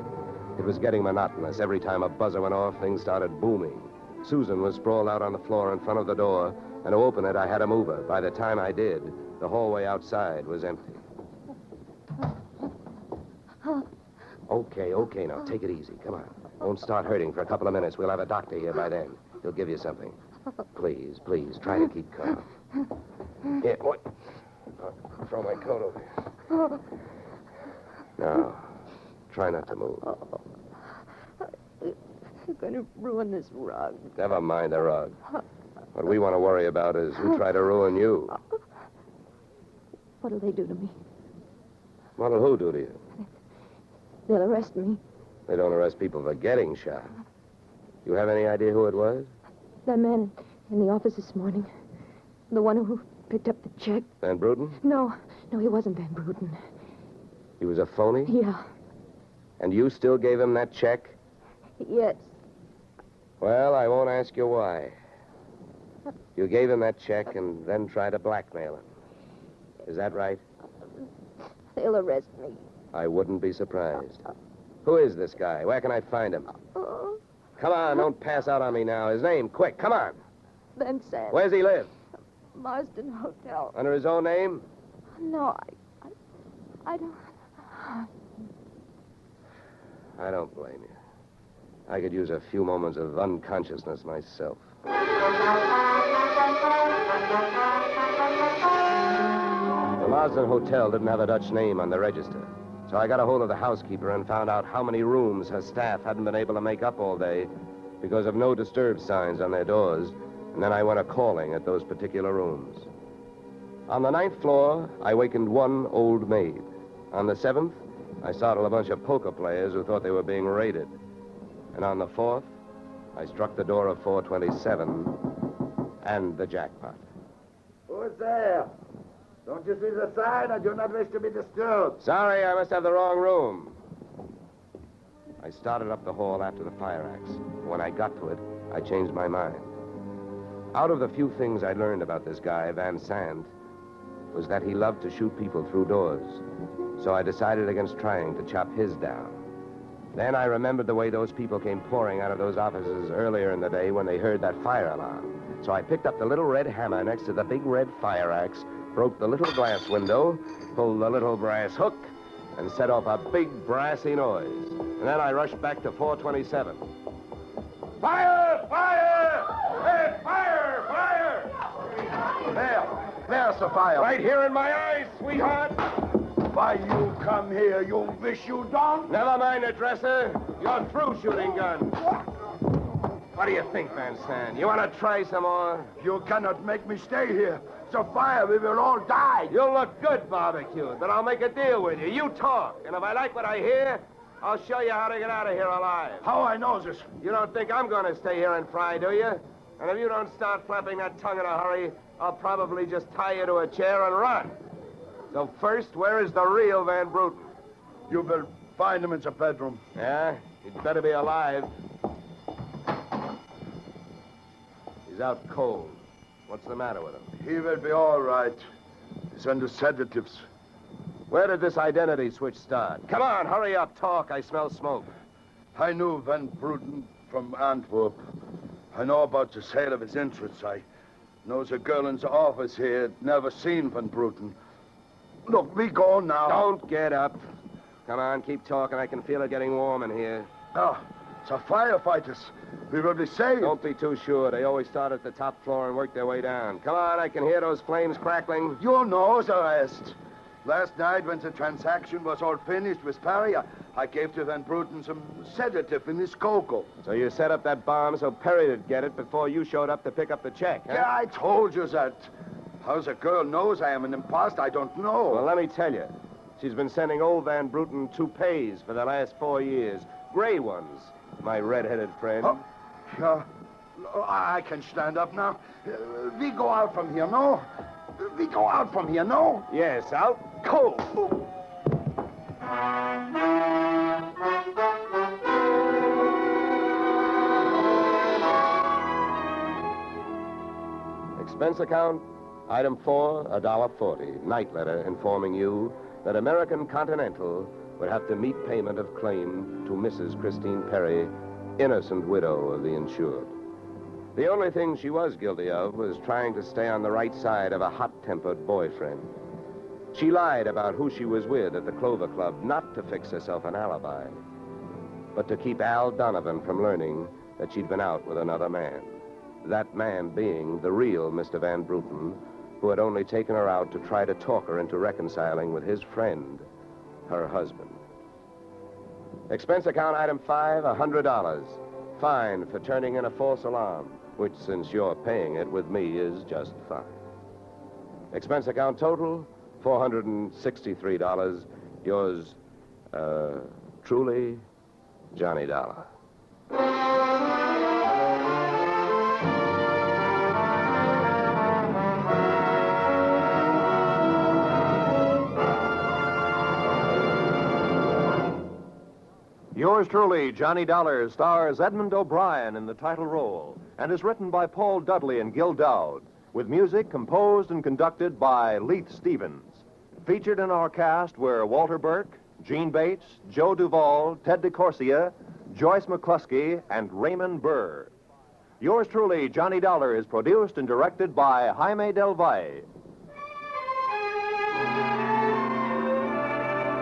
It was getting monotonous. Every time a buzzer went off, things started booming. Susan was sprawled out on the floor in front of the door, and to open it, I had to move her. By the time I did, the hallway outside was empty. Okay, now, take it easy. Come on. Won't start hurting for a couple of minutes. We'll have a doctor here by then. He'll give you something. Please, try to keep calm. Yeah, what? I'll throw my coat over here. Now, try not to move.
You're going to ruin this rug.
Never mind the rug. What we want to worry about is who tried to ruin you.
What'll they do to me?
What'll who do to you?
They'll arrest me.
They don't arrest people for getting shot. You have any idea who it was?
That man in the office this morning. The one who picked up the check.
Van Bruten?
No, he wasn't Van Bruten.
He was a phony?
Yeah.
And you still gave him that check?
Yes.
Well, I won't ask you why. You gave him that check and then tried to blackmail him. Is that right?
They'll arrest me.
I wouldn't be surprised. Who is this guy? Where can I find him? Come on, don't pass out on me now. His name, quick, come on.
Ben Sands.
Where's he live?
Marsden Hotel.
Under his own name?
No, I don't...
I don't blame you. I could use a few moments of unconsciousness myself. The Marsden Hotel didn't have a Dutch name on the register. So I got a hold of the housekeeper and found out how many rooms her staff hadn't been able to make up all day because of no disturb signs on their doors. And then I went a-calling at those particular rooms. On the 9th floor, I wakened one old maid. On the 7th, I startled a bunch of poker players who thought they were being raided. And on the 4th, I struck the door of 427 and the jackpot.
Who's there? Don't you see the sign? I do not wish to be disturbed.
Sorry, I must have the wrong room. I started up the hall after the fire axe. When I got to it, I changed my mind. Out of the few things I learned about this guy, Van Sant, was that he loved to shoot people through doors. So I decided against trying to chop his down. Then I remembered the way those people came pouring out of those offices earlier in the day when they heard that fire alarm. So I picked up the little red hammer next to the big red fire axe, broke the little glass window, pulled the little brass hook, and set off a big brassy noise. And then I rushed back to 427.
Fire! Fire! Hey, fire! Fire! There's the fire.
Right here in my eyes, sweetheart.
Why you come here, you wish you don't?
Never mind the dresser. You're through shooting guns. What do you think, Van Sant? You want to try some more?
You cannot make me stay here. It's a fire. We will all die.
You'll look good barbecued, but I'll make a deal with you. You talk, and if I like what I hear, I'll show you how to get out of here alive.
How I know this?
You don't think I'm going to stay here and fry, do you? And if you don't start flapping that tongue in a hurry, I'll probably just tie you to a chair and run. So first, where is the real Van Bruten?
You will find him in the bedroom.
Yeah? He'd better be alive. He's out cold. What's the matter with him?
He will be all right. He's under sedatives.
Where did this identity switch start? Come on, hurry up, talk. I smell smoke.
I knew Van Bruten from Antwerp. I know about the sale of his interests. I know the girl in the office here had never seen Van Bruten. Look, we go now.
Don't get up. Come on, keep talking. I can feel it getting warm in here.
Oh, the firefighters. We will be saved.
Don't be too sure. They always start at the top floor and work their way down. Come on, I can hear those flames crackling.
You know the rest. Last night, when the transaction was all finished with Perry, I gave to Van Bruten some sedative in his cocoa.
So you set up that bomb so Perry'd get it before you showed up to pick up the check, huh?
Yeah, I told you that. How the girl knows I am an imposter, I don't know.
Well, let me tell you. She's been sending old Van Bruten toupees for the last 4 years. Gray ones, my red-headed friend.
Oh, yeah. I can stand up now. We go out from here, no? We go out from here, no?
Yes, out cold. Expense account, item 4, $1.40. Night letter informing you that American Continental would have to meet payment of claim to Mrs. Christine Perry, innocent widow of the insured. The only thing she was guilty of was trying to stay on the right side of a hot-tempered boyfriend. She lied about who she was with at the Clover Club, not to fix herself an alibi, but to keep Al Donovan from learning that she'd been out with another man. That man being the real Mr. Van Bruten, who had only taken her out to try to talk her into reconciling with his friend, her husband. Expense account item 5, $100. Fine for turning in a false alarm, which, since you're paying it with me, is just fine. Expense account total, $463. Yours, truly, Johnny Dollar.
Yours truly, Johnny Dollar, stars Edmund O'Brien in the title role and is written by Paul Dudley and Gil Dowd, with music composed and conducted by Leith Stevens. Featured in our cast were Walter Burke, Gene Bates, Joe Duvall, Ted DeCorsia, Joyce McCluskey, and Raymond Burr. Yours truly, Johnny Dollar, is produced and directed by Jaime Del Valle.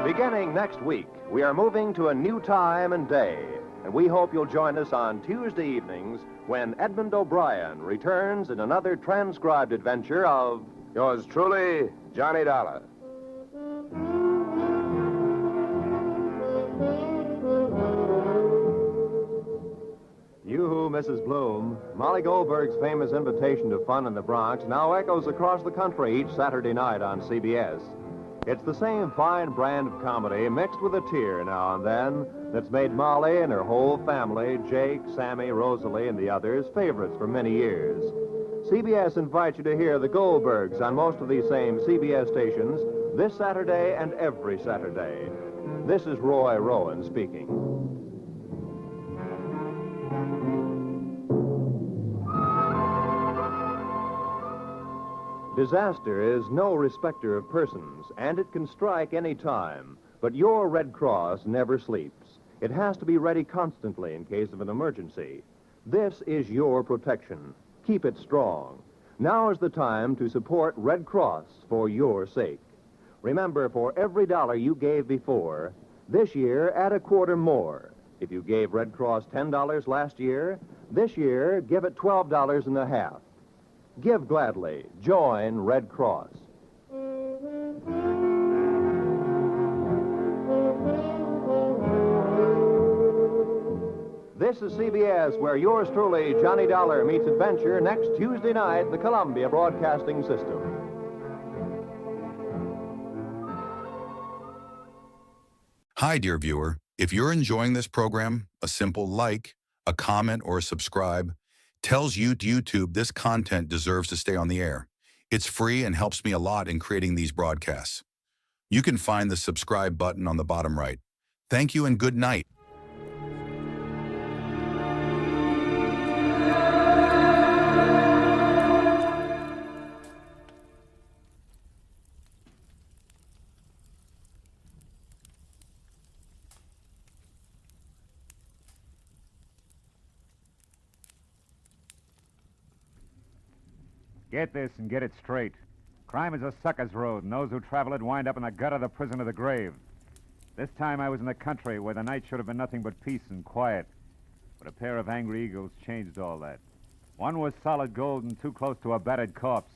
Beginning next week, we are moving to a new time and day, and we hope you'll join us on Tuesday evenings when Edmund O'Brien returns in another transcribed adventure of
Yours truly, Johnny Dollar.
you, Mrs. Bloom. Molly Goldberg's famous invitation to fun in the Bronx now echoes across the country each Saturday night on CBS. It's the same fine brand of comedy mixed with a tear now and then that's made Molly and her whole family, Jake, Sammy, Rosalie, and the others, favorites for many years. CBS invites you to hear the Goldbergs on most of these same CBS stations this Saturday and every Saturday. This is Roy Rowan speaking. Disaster is no respecter of persons, and it can strike any time. But your Red Cross never sleeps. It has to be ready constantly in case of an emergency. This is your protection. Keep it strong. Now is the time to support Red Cross for your sake. Remember, for every dollar you gave before, this year add a quarter more. If you gave Red Cross $10 last year, this year give it $12.50. Give gladly. Join Red Cross. This is CBS, where yours truly, Johnny Dollar, meets adventure next Tuesday night, the Columbia Broadcasting System.
Hi, dear viewer. If you're enjoying this program, a simple like, a comment, or a subscribe tells YouTube this content deserves to stay on the air. It's free and helps me a lot in creating these broadcasts. You can find the subscribe button on the bottom right. Thank you and good night.
Get this and get it straight. Crime is a sucker's road, and those who travel it wind up in the gut of the prison of the grave. This time I was in the country where the night should have been nothing but peace and quiet. But a pair of angry eagles changed all that. One was solid gold and too close to a battered corpse.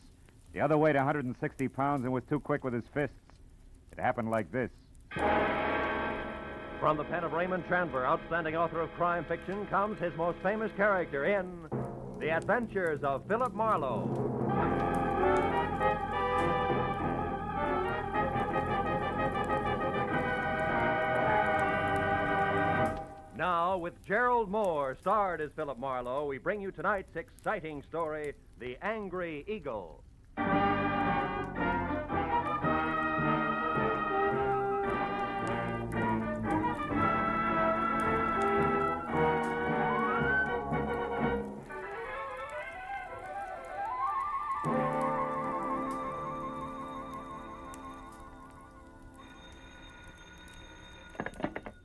The other weighed 160 pounds and was too quick with his fists. It happened like this.
From the pen of Raymond Chandler, outstanding author of crime fiction, comes his most famous character in The Adventures of Philip Marlowe. Now, with Gerald Moore, starred as Philip Marlowe, we bring you tonight's exciting story, The Angry Eagle.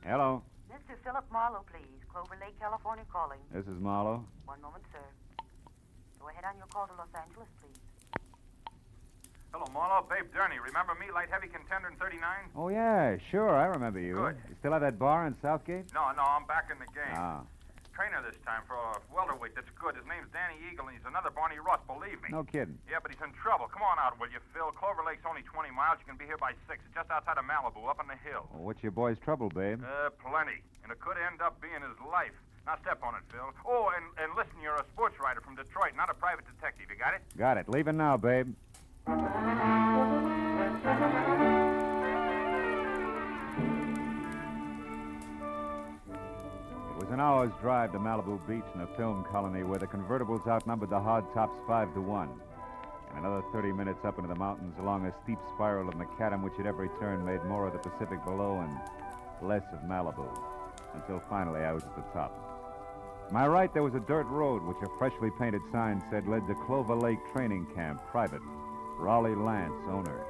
Hello.
Mr. Philip Marlowe, please. Clover Lake, California calling.
This is Marlowe.
One moment, sir. Go ahead on your call to Los Angeles, please.
Hello, Marlowe. Babe Durney. Remember me, light heavy contender in 39?
Oh, yeah, sure. I remember you.
Good.
You still have that bar in Southgate?
No, I'm back in the game.
Ah.
Trainer this time for a welterweight that's good. His name's Danny Eagle, and he's another Barney Russ, believe me.
No kidding.
Yeah, but he's in trouble. Come on out, will you, Phil? Clover Lake's only 20 miles. You can be here by 6. It's just outside of Malibu, up on the hill.
Well, what's your boy's trouble, babe?
Plenty. And it could end up being his life. Now step on it, Phil. Oh, and listen, you're a sports writer from Detroit, not a private detective. You got it?
Got it. Leaving now, babe. It was an hour's drive to Malibu Beach in a film colony where the convertibles outnumbered the hardtops 5-1. And another 30 minutes up into the mountains along a steep spiral of macadam which at every turn made more of the Pacific below and less of Malibu. Until finally I was at the top. To my right, there was a dirt road which a freshly painted sign said led to Clover Lake Training Camp, private. Raleigh Lance, owner.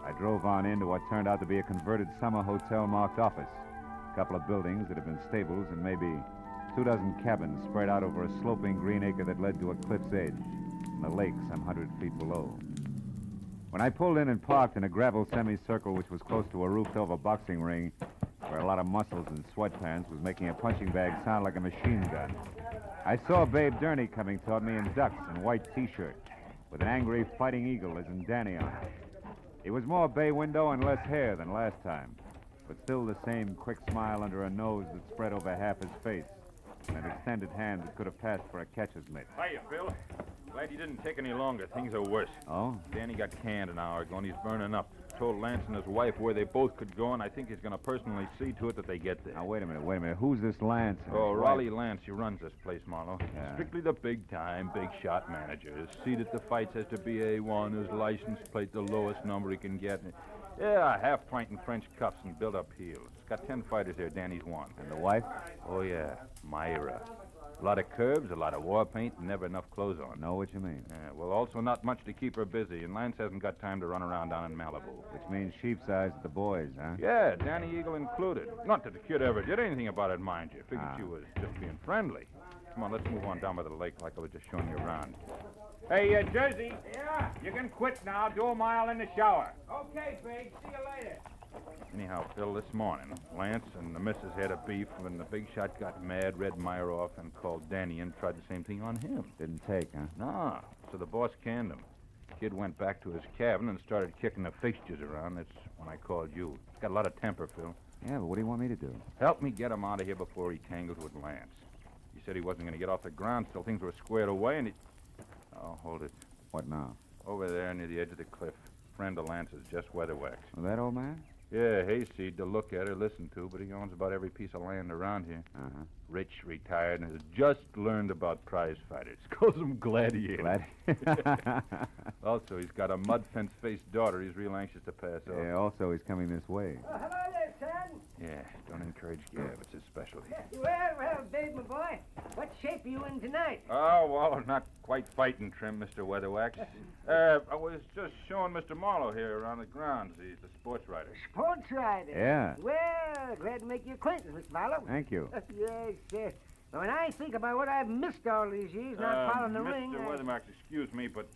I drove on into what turned out to be a converted summer hotel marked office. A couple of buildings that had been stables and maybe 24 cabins spread out over a sloping green acre that led to a cliff's edge and the lake some 100 feet below. When I pulled in and parked in a gravel semicircle which was close to a roofed-over boxing ring where a lot of muscles in sweatpants was making a punching bag sound like a machine gun, I saw Babe Durney coming toward me in ducks and white T-shirt with an angry fighting eagle as in Danny on it. It was more bay window and less hair than last time, but still the same quick smile under a nose that spread over half his face. and an extended hand that could have passed for a catcher's mitt.
Hiya, Phil. Glad you didn't take any longer. Things are worse.
Oh?
Danny got canned an hour ago, and he's burning up. Told Lance and his wife where they both could go, and I think he's going to personally see to it that they get there.
Now, wait a minute. Who's this Lance?
Oh, Raleigh Lance. He runs this place, Marlowe.
Yeah.
Strictly the big-time, big-shot manager. His seat at the fights has to be A1. His license plate the lowest number he can get. Yeah, half pint in French cuffs and built-up heels. Got 10 fighters there. Danny's one.
And the wife?
Oh, yeah. Myra. A lot of curbs, a lot of war paint, and never enough clothes on.
Know what you mean.
Yeah, well, also not much to keep her busy, and Lance hasn't got time to run around down in Malibu.
Which means sheep's eyes at the boys, huh?
Yeah, Danny Eagle included. Not that the kid ever did anything about it, mind you. Figured she was just being friendly. Come on, let's move on down by the lake like I was just showing you around. Hey, Jersey.
Yeah?
You can quit now. Do a mile in the shower.
Okay, Big. See you later.
Anyhow, Phil, this morning, Lance and the missus had a beef when the big shot got mad, read Myra off, and called Danny and tried the same thing on him.
Didn't take, huh?
No, so the boss canned him. Kid went back to his cabin and started kicking the fixtures around. That's when I called you. He's got a lot of temper, Phil.
Yeah, but what do you want me to do?
Help me get him out of here before he tangles with Lance. He said he wasn't going to get off the ground till things were squared away, and he... Oh, hold it.
What now?
Over there near the edge of the cliff. Friend of Lance's, just weatherwax.
Well, that old man?
Yeah, hayseed to look at or listen to, but he owns about every piece of land around here.
Uh-huh.
Rich, retired, and has just learned about prize fighters. Calls them gladiators. Also, he's got a mud fence-faced daughter he's real anxious to pass off.
Yeah, also he's coming this way.
Oh, hello there, son.
Yeah, don't encourage gab. It's his specialty.
Well, Babe, my boy. What shape are you in tonight?
Oh, well, not quite fighting trim, Mr. Weatherwax. I was just showing Mr. Marlowe here around the grounds. He's the sports writer.
Sports writer?
Yeah.
Well, glad to make your acquaintance, Mr. Marlowe.
Thank you.
Yes, sir. When I think about what I've missed all these years not following the ring...
Mr. Weatherwax, excuse me, but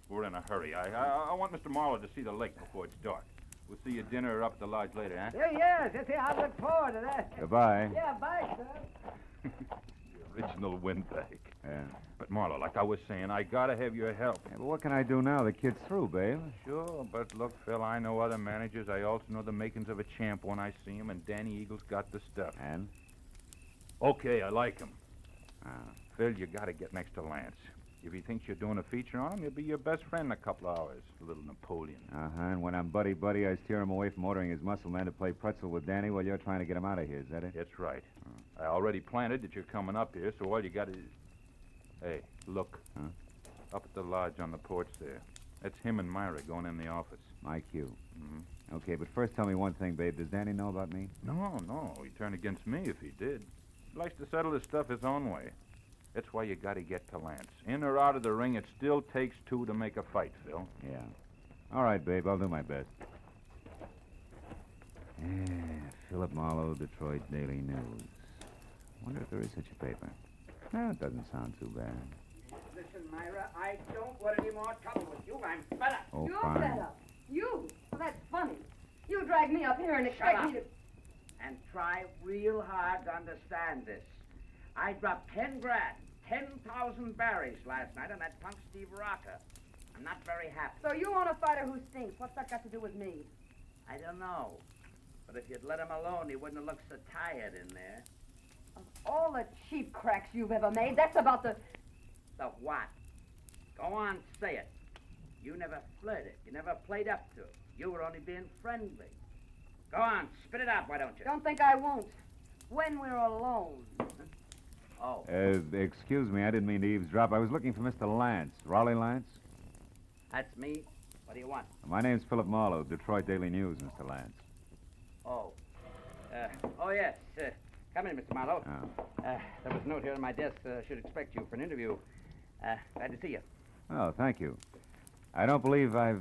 we're in a hurry. I want Mr. Marlowe to see the lake before it's dark. We'll see you at dinner or up at the lodge later, huh?
Yes, I'll look forward to that.
Goodbye.
Yeah, bye, sir.
The original windbag.
Yeah.
But, Marlowe, like I was saying, I gotta have your help.
Yeah, but what can I do now? The kid's through, babe.
Sure, but look, Phil, I know other managers. I also know the makings of a champ when I see him, and Danny Eagle's got the stuff.
And?
Okay, I like him. Phil, you gotta get next to Lance. If he thinks you're doing a feature on him, he'll be your best friend in a couple hours. A little Napoleon.
Uh-huh, and when I'm buddy-buddy, I steer him away from ordering his muscle man to play pretzel with Danny while you're trying to get him out of here. Is that it?
That's right. I already planted that you're coming up here, so all you got is... Hey, look.
Huh?
Up at the lodge on the porch there. That's him and Myra going in the office.
My cue.
Mm-hmm.
Okay, but first tell me one thing, babe. Does Danny know about me?
No. He'd turn against me if he did. He likes to settle his stuff his own way. That's why you gotta get to Lance. In or out of the ring, it still takes two to make a fight, Phil.
Yeah. All right, babe. I'll do my best. Yeah, Philip Marlowe, Detroit Daily News. Wonder if there is such a paper. No, it doesn't sound too bad.
Listen, Myra, I don't want any more trouble with you. I'm fed up.
Oh,
You're
fine.
fed up. You? Well, that's funny. You drag me up here and
Shut
expect
up.
me to...
And try real hard to understand this. I dropped 10 grand, 10,000 berries last night on that punk Steve Rocker. I'm not very happy.
So you want a fighter who stinks. What's that got to do with me?
I don't know. But if you'd let him alone, he wouldn't have looked so tired in there.
Of all the cheap cracks you've ever made, that's about the...
The what? Go on, say it. You never flirted. You never played up to it. You were only being friendly. Go on, spit it out, why don't you?
Don't think I won't. When we're alone.
Oh.
Excuse me, I didn't mean to eavesdrop. I was looking for Mr. Lance. Raleigh Lance?
That's me. What do you want?
My name's Philip Marlowe, Detroit Daily News, Mr. Lance.
Oh. Yes. Come in, Mr. Marlowe.
Oh.
There was a note here on my desk. Should expect you for an interview. Glad to see you.
Oh, thank you. I don't believe I've,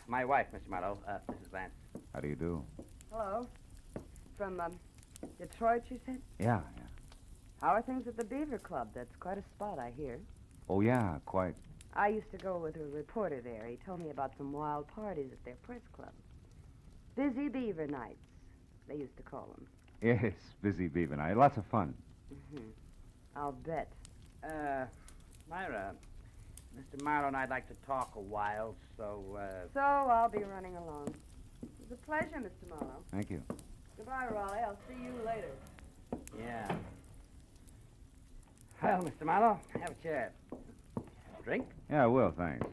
My wife, Mr. Marlowe, Mrs. Lance.
How do you do?
Hello. From, Detroit, you said?
Yeah.
How are things at the Beaver Club? That's quite a spot, I hear.
Oh, yeah, quite.
I used to go with a reporter there. He told me about some wild parties at their press club. Busy Beaver Nights, they used to call them.
Yes, busy Beaver night. Lots of fun.
Mm-hmm. I'll bet.
Myra, Mr. Marlowe and I'd like to talk a while, so,
So I'll be running along. It was a pleasure, Mr. Marlowe.
Thank you.
Goodbye, Raleigh. I'll see you later.
Yeah. Well, Mr. Marlowe, have a chair. Drink?
Yeah, I will, thanks.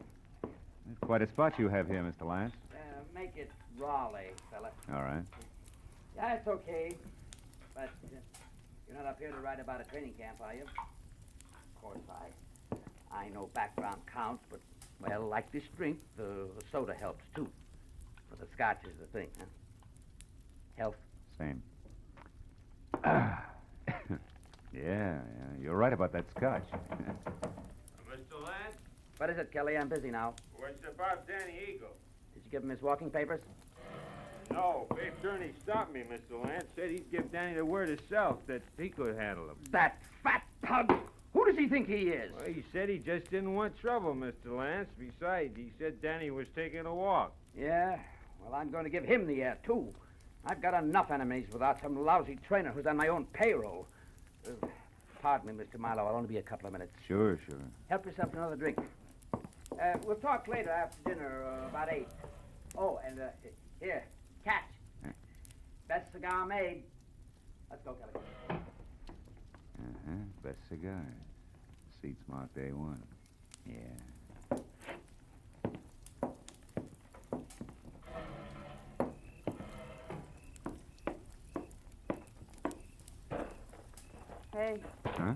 It's quite a spot you have here, Mr. Lance.
Make it Raleigh, fella.
All right.
Yeah, it's okay. But you're not up here to write about a training camp, are you? Of course, I know background counts, but, well, like this drink, the soda helps, too. But the scotch is the thing, huh? Health?
Same. Yeah, you're right about that scotch.
Mr. Lance?
What is it, Kelly? I'm busy now.
What's about Danny Eagle?
Did you give him his walking papers?
No, Babe Gurney stopped me, Mr. Lance. Said he'd give Danny the word himself that he could handle him.
That fat tug! Who does he think he is?
Well, he said he just didn't want trouble, Mr. Lance. Besides, he said Danny was taking a walk.
Yeah? Well, I'm going to give him the air, too. I've got enough enemies without some lousy trainer who's on my own payroll. Pardon me, Mr. Marlowe. I'll only be a couple of minutes.
Sure.
Help yourself to another drink. We'll talk later after dinner, about 8. Oh, and here, catch. Best cigar made. Let's go, Kelly.
Best cigar. Seats marked A1. Yeah.
Hey,
Huh?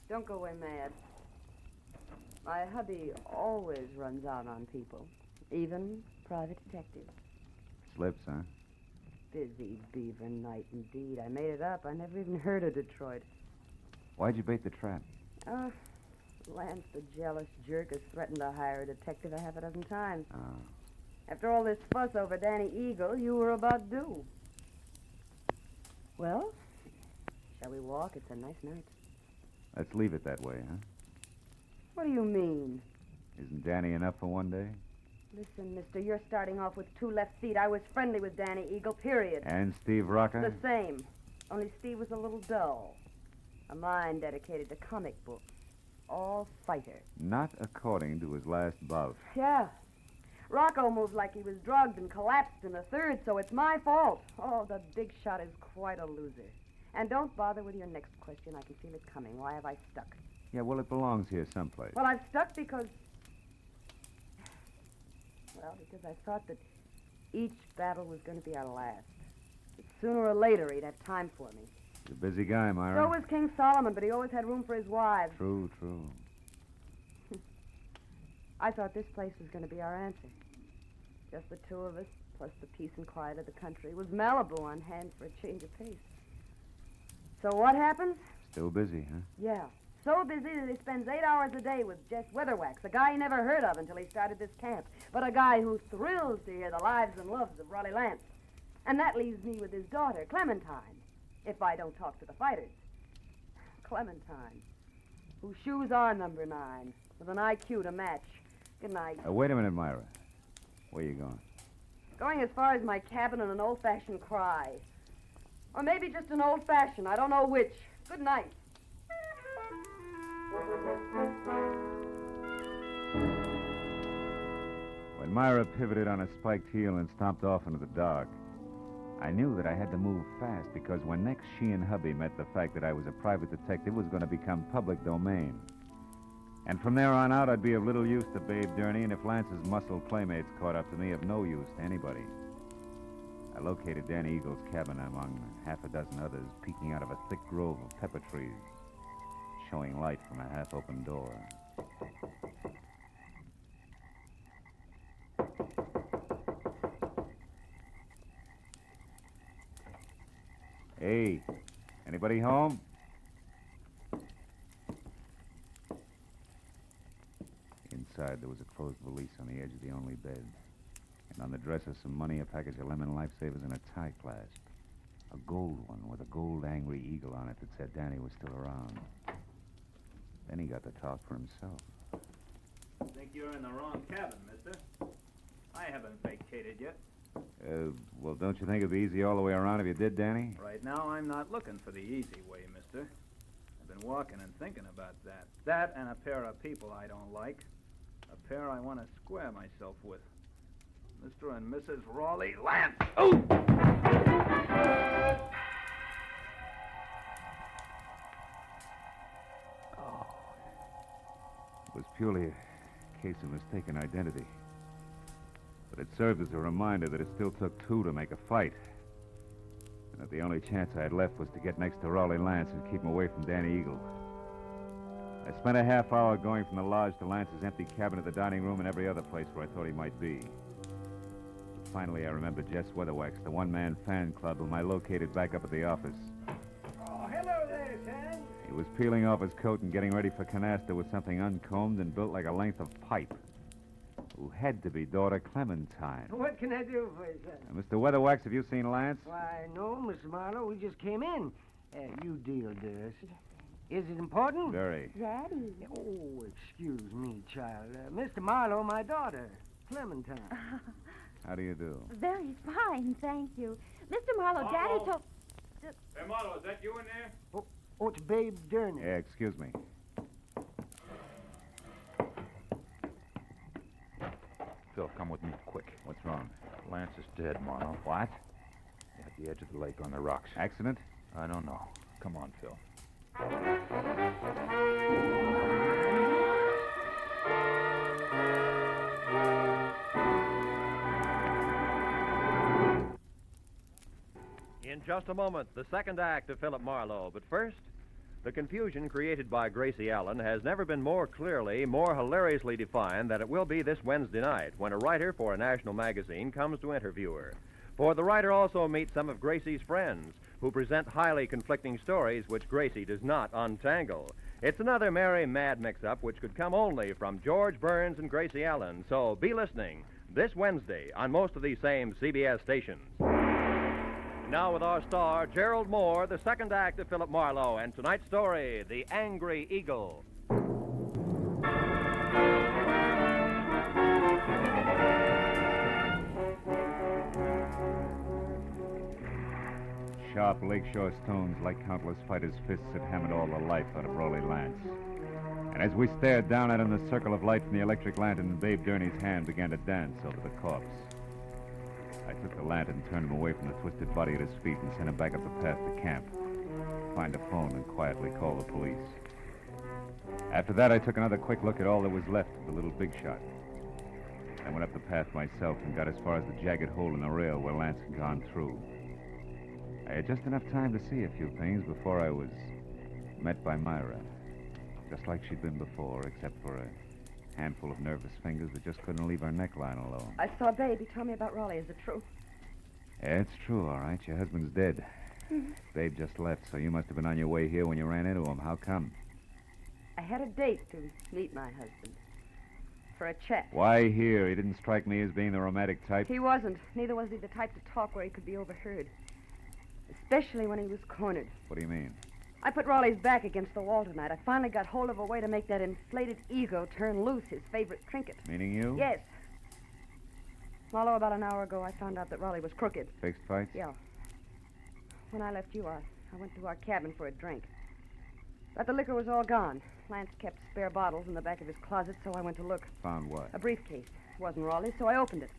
don't go away mad. My hubby always runs out on people, even private detectives.
Slips, huh?
Busy beaver night indeed. I made it up. I never even heard of Detroit.
Why'd you bait the trap?
Lance, the jealous jerk, has threatened to hire a detective a half a dozen times.
Oh.
After all this fuss over Danny Eagle, you were about due. Well, shall we walk? It's a nice night.
Let's leave it that way, huh?
What do you mean?
Isn't Danny enough for one day?
Listen, mister, you're starting off with 2 left feet. I was friendly with Danny Eagle, period.
And Steve Rocker?
The same. Only Steve was a little dull. A mind dedicated to comic books. All fighter.
Not according to his last bout.
Yeah. Rocco moved like he was drugged and collapsed in the 3rd, so it's my fault. Oh, the big shot is quite a loser. And don't bother with your next question. I can feel it coming. Why have I stuck?
Yeah, well, it belongs here someplace.
Well, I've stuck because... Well, because I thought that each battle was going to be our last. That sooner or later he'd have time for me.
He's a busy guy, Myra.
So was King Solomon, but he always had room for his wives.
True.
I thought this place was going to be our answer. Just the 2 of us, plus the peace and quiet of the country. With Malibu on hand for a change of pace. So what happens?
Still busy, huh?
Yeah. So busy that he spends 8 hours a day with Jess Weatherwax, a guy he never heard of until he started this camp, but a guy who thrills to hear the lives and loves of Raleigh Lance. And that leaves me with his daughter, Clementine, if I don't talk to the fighters. Clementine, whose shoes are number 9, with an IQ to match. Good night.
Wait a minute, Myra. Where you going?
Going as far as my cabin on an old-fashioned cry. Or maybe just an old-fashioned, I don't know which. Good night.
When Myra pivoted on a spiked heel and stomped off into the dark, I knew that I had to move fast because when next she and hubby met, the fact that I was a private detective was going to become public domain. And from there on out, I'd be of little use to Babe Gurney, and if Lance's muscle playmates caught up to me, of no use to anybody. I located Danny Eagle's cabin among half a dozen others, peeking out of a thick grove of pepper trees, showing light from a half-open door. Hey, anybody home? Inside, there was a closed valise on the edge of the only bed. And on the dresser, some money, a package of lemon lifesavers, and a tie clasp. A gold one with a gold angry eagle on it that said Danny was still around. Then he got to talk for himself.
I think you're in the wrong cabin, mister. I haven't vacated yet.
Well, don't you think it'd be easy all the way around if you did, Danny?
Right now, I'm not looking for the easy way, mister. I've been walking and thinking about that. That and a pair of people I don't like. A pair I want to square myself with. Mr. and Mrs. Raleigh Lance. Oh!
It was purely a case of mistaken identity. But it served as a reminder that it still took two to make a fight. And that the only chance I had left was to get next to Raleigh Lance and keep him away from Danny Eagle. I spent a half hour going from the lodge to Lance's empty cabin to the dining room and every other place where I thought he might be. But finally, I remembered Jess Weatherwax, the one-man fan club whom I located back up at the office.
Oh, hello there, Sam.
He was peeling off his coat and getting ready for canasta with something uncombed and built like a length of pipe. Who had to be daughter Clementine.
What can I do for you, sir?
Mr. Weatherwax, have you seen Lance?
Why, no, Mr. Marlowe. We just came in. You deal, dearest. Is it important?
Very.
Daddy.
Oh, excuse me, child. Mr. Marlowe, my daughter, Clementine.
How do you do?
Very fine, thank you. Mr. Marlowe, Daddy
Marlowe.
told...
Hey, Marlowe, is that you in there?
Oh, it's Babe Durney.
Yeah, excuse me.
Phil, come with me, quick.
What's wrong?
Lance is dead, Marlowe.
What?
At the edge of the lake on the rocks.
Accident?
I don't know. Come on, Phil.
In just a moment, the second act of Philip Marlowe. But first, the confusion created by Gracie Allen has never been more clearly, more hilariously defined than it will be this Wednesday night when a writer for a national magazine comes to interview her. For the writer also meets some of Gracie's friends who present highly conflicting stories which Gracie does not untangle. It's another merry, mad mix-up which could come only from George Burns and Gracie Allen. So be listening this Wednesday on most of these same CBS stations. Now with our star, Gerald Moore, the second act of Philip Marlowe, and tonight's story, The Angry Eagle.
Sharp lakeshore stones, like countless fighters' fists, had hammered all the life out of Raleigh Lance. And as we stared down at him, the circle of light from the electric lantern in Babe Durney's hand began to dance over the corpse. I took the lantern, turned him away from the twisted body at his feet, and sent him back up the path to camp. Find a phone and quietly call the police. After that, I took another quick look at all that was left of the little big shot. I went up the path myself and got as far as the jagged hole in the rail where Lance had gone through. I had just enough time to see a few things before I was met by Myra. Just like she'd been before, except for a handful of nervous fingers that just couldn't leave her neckline alone.
I saw Babe. He told me about Raleigh. Is it true?
Yeah, it's true, all right. Your husband's dead. Babe just left, so you must have been on your way here when you ran into him. How come?
I had a date to meet my husband. For a chat.
Why here? He didn't strike me as being the romantic type.
He wasn't. Neither was he the type to talk where he could be overheard. Especially when he was cornered.
What do you mean?
I put Raleigh's back against the wall tonight. I finally got hold of a way to make that inflated ego turn loose, his favorite trinket.
Meaning you?
Yes. Marlowe, about an hour ago, I found out that Raleigh was crooked.
Fixed fights?
Yeah. When I left you, I went to our cabin for a drink. But the liquor was all gone. Lance kept spare bottles in the back of his closet, so I went to look.
Found what?
A briefcase. It wasn't Raleigh's, so I opened it.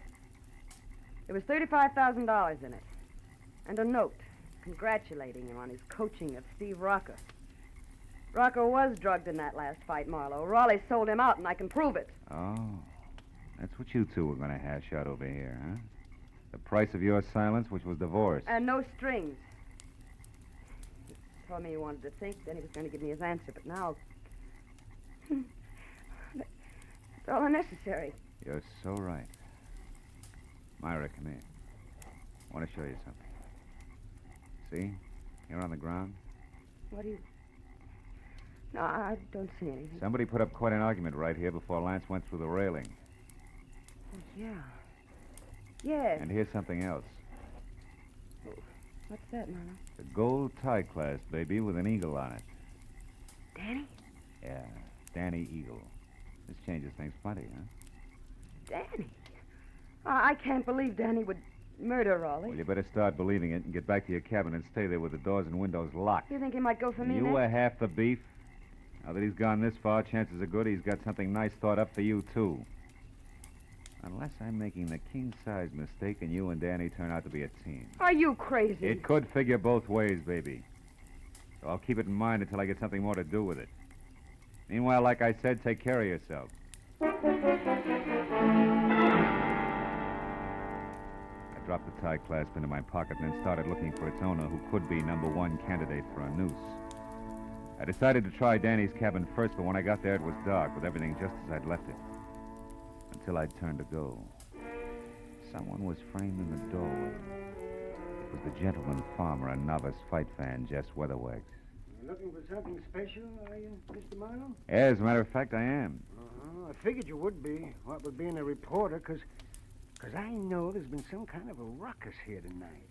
There was $35,000 in it. And a note congratulating him on his coaching of Steve Rocca. Rocca was drugged in that last fight, Marlowe. Raleigh sold him out, and I can prove it.
Oh. That's what you two were going to hash out over here, huh? The price of your silence, which was divorce.
And no strings. He told me he wanted to think, then he was going to give me his answer, but now... That's all unnecessary.
You're so right. Myra, come here. I want to show you something. See? Here on the ground.
What do you... No, I don't see anything.
Somebody put up quite an argument right here before Lance went through the railing.
Oh, yeah. Yes.
And here's something else.
What's that, Marlowe?
The gold tie clasp, baby, with an eagle on it.
Danny?
Yeah, Danny Eagle. This changes things plenty, huh?
Danny? I can't believe Danny would murder Raleigh.
Well, you better start believing it and get back to your cabin and stay there with the doors and windows locked.
You think he might go for me
You
next?
were half the beef. Now that he's gone this far, chances are good he's got something nice thought up for you, too. Unless I'm making the king-size mistake and you and Danny turn out to be a team.
Are you crazy?
It could figure both ways, baby. So I'll keep it in mind until I get something more to do with it. Meanwhile, like I said, take care of yourself. I dropped the tie clasp into my pocket and then started looking for its owner, who could be number one candidate for a noose. I decided to try Danny's cabin first, but when I got there, it was dark, with everything just as I'd left it. Until I turned to go. Someone was framed in the doorway. It was the gentleman farmer, a novice fight fan, Jess Weatherwax.
You looking for something special, are you, Mr. Marlowe?
Yeah, as a matter of fact, I am.
I figured you would be, what with being a reporter, because I know there's been some kind of a ruckus here tonight.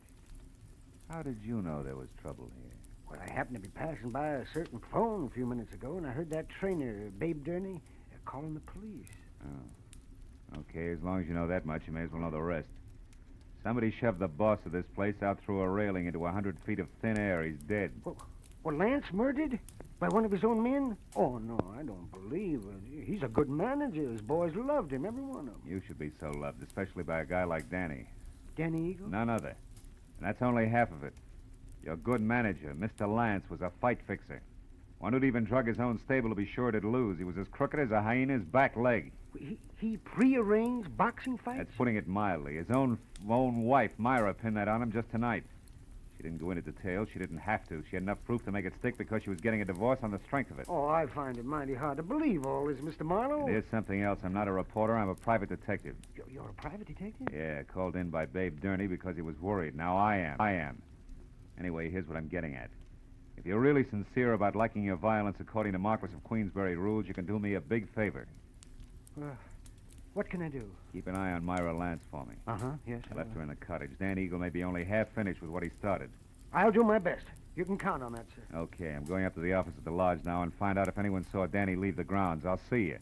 How did you know there was trouble here?
Well, I happened to be passing by a certain phone a few minutes ago, and I heard that trainer, Babe Durney, calling the police.
Oh. Okay, as long as you know that much, you may as well know the rest. Somebody shoved the boss of this place out through a railing into 100 feet of thin air. He's dead.
Well, Lance murdered? By one of his own men? Oh, no, I don't believe it. He's a good manager. His boys loved him, every one of them.
You should be so loved, especially by a guy like Danny.
Danny Eagle?
None other. And that's only half of it. Your good manager, Mr. Lance, was a fight fixer. One who'd even drug his own stable to be sure it'd lose. He was as crooked as a hyena's back leg.
He prearranged boxing fights?
That's putting it mildly. His own wife, Myra, pinned that on him just tonight. She didn't go into detail. She didn't have to. She had enough proof to make it stick because she was getting a divorce on the strength of it.
Oh, I find it mighty hard to believe all this, Mr. Marlowe.
Here's something else. I'm not a reporter. I'm a private detective.
You're a private detective?
Yeah, called in by Babe Durney because he was worried. Now I am. Anyway, here's what I'm getting at. If you're really sincere about liking your violence according to Marquis of Queensberry rules, you can do me a big favor.
What can I do?
Keep an eye on Myra Lance for me.
Yes.
I left her in the cottage. Dan Eagle may be only half finished with what he started.
I'll do my best. You can count on that, sir.
Okay, I'm going up to the office at the lodge now and find out if anyone saw Danny leave the grounds. I'll see you.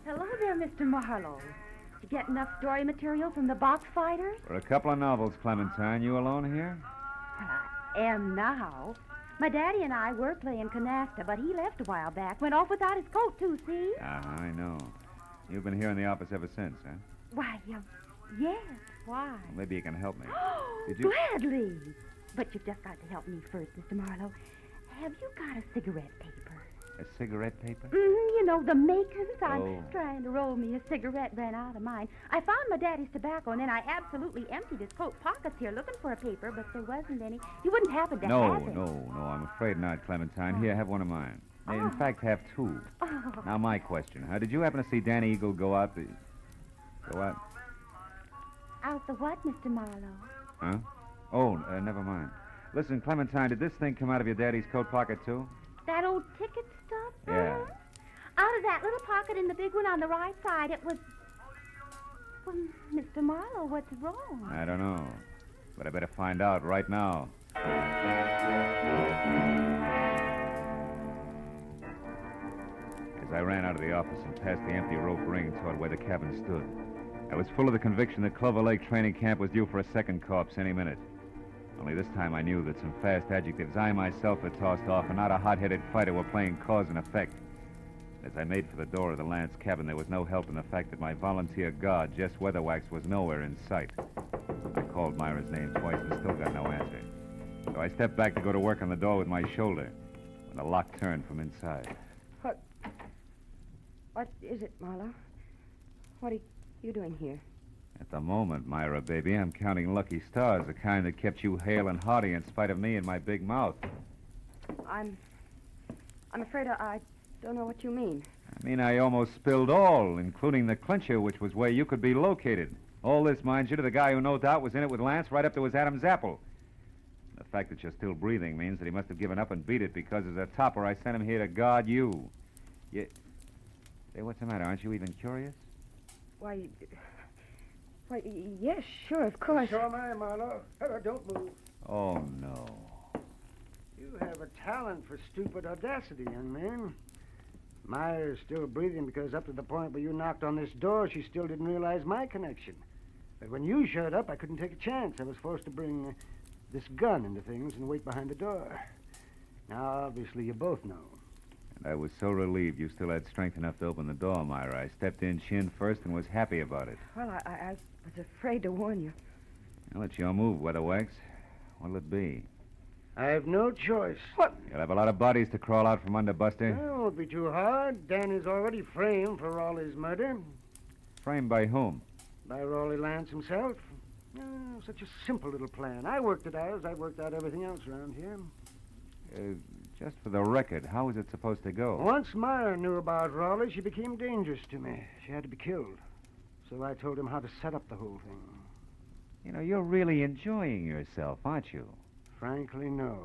Hello there, Mr. Marlowe. Did you get enough story material from the box fighters?
For a couple of novels, Clementine. You alone here?
Well, I am now. My daddy and I were playing canasta, but he left a while back. Went off without his coat, too, see?
I know. You've been here in the office ever since, huh?
Why, yes. Why?
Well, maybe you can help me. Did you...
Gladly. But you've just got to help me first, Mr. Marlowe. Have you got a cigarette paper?
A cigarette paper?
You know, the makers. I'm trying to roll me a cigarette, ran out of mine. I found my daddy's tobacco, and then I absolutely emptied his coat pockets here looking for a paper, but there wasn't any. You wouldn't happen to have it.
No, I'm afraid not, Clementine. Here, have one of mine. In fact, have two. Now, my question. Did you happen to see Danny Eagle go out the... Go out?
Out the what, Mr. Marlowe?
Huh? Oh, never mind. Listen, Clementine, did this thing come out of your daddy's coat pocket, too?
That old ticket stuff?
Yeah.
Out of that little pocket in the big one on the right side, it was... Well, Mr. Marlowe, what's wrong?
I don't know. But I better find out right now. As I ran out of the office and past the empty rope ring toward where the cabin stood, I was full of the conviction that Clover Lake Training Camp was due for a second corpse any minute. Only this time I knew that some fast adjectives I myself had tossed off and not a hot-headed fighter were playing cause and effect. As I made for the door of the Lance cabin, there was no help in the fact that my volunteer guard, Jess Weatherwax, was nowhere in sight. I called Myra's name twice and still got no answer. So I stepped back to go to work on the door with my shoulder when the lock turned from inside.
What is it, Marlowe? What are you doing here?
At the moment, Myra, baby, I'm counting lucky stars, the kind that kept you hale and hearty in spite of me and my big mouth.
I'm afraid I don't know what you mean.
I mean, I almost spilled all, including the clincher, which was where you could be located. All this, mind you, to the guy who no doubt was in it with Lance right up to his Adam's apple. The fact that you're still breathing means that he must have given up and beat it because as a topper, I sent him here to guard you. Say, what's the matter? Aren't you even curious?
Why, yes, sure, of course.
Sure am I, Marlowe. Don't move.
Oh, no.
You have a talent for stupid audacity, young man. Myra's still breathing because up to the point where you knocked on this door, she still didn't realize my connection. But when you showed up, I couldn't take a chance. I was forced to bring this gun into things and wait behind the door. Now, obviously, you both know.
And I was so relieved you still had strength enough to open the door, Myra. I stepped in shin first and was happy about it.
Well, I was afraid to warn you.
Well, it's your move, Weatherwax. What'll it be?
I have no choice.
What?
You'll have a lot of bodies to crawl out from under, Buster.
It won't be too hard. Danny's already framed for Raleigh's murder.
Framed by whom?
By Raleigh Lance himself. Oh, such a simple little plan. I worked it out as I worked out everything else around here.
Just for the record, how was it supposed to go?
Once Myra knew about Raleigh, she became dangerous to me. She had to be killed. So I told him how to set up the whole thing.
You know, you're really enjoying yourself, aren't you?
Frankly, no.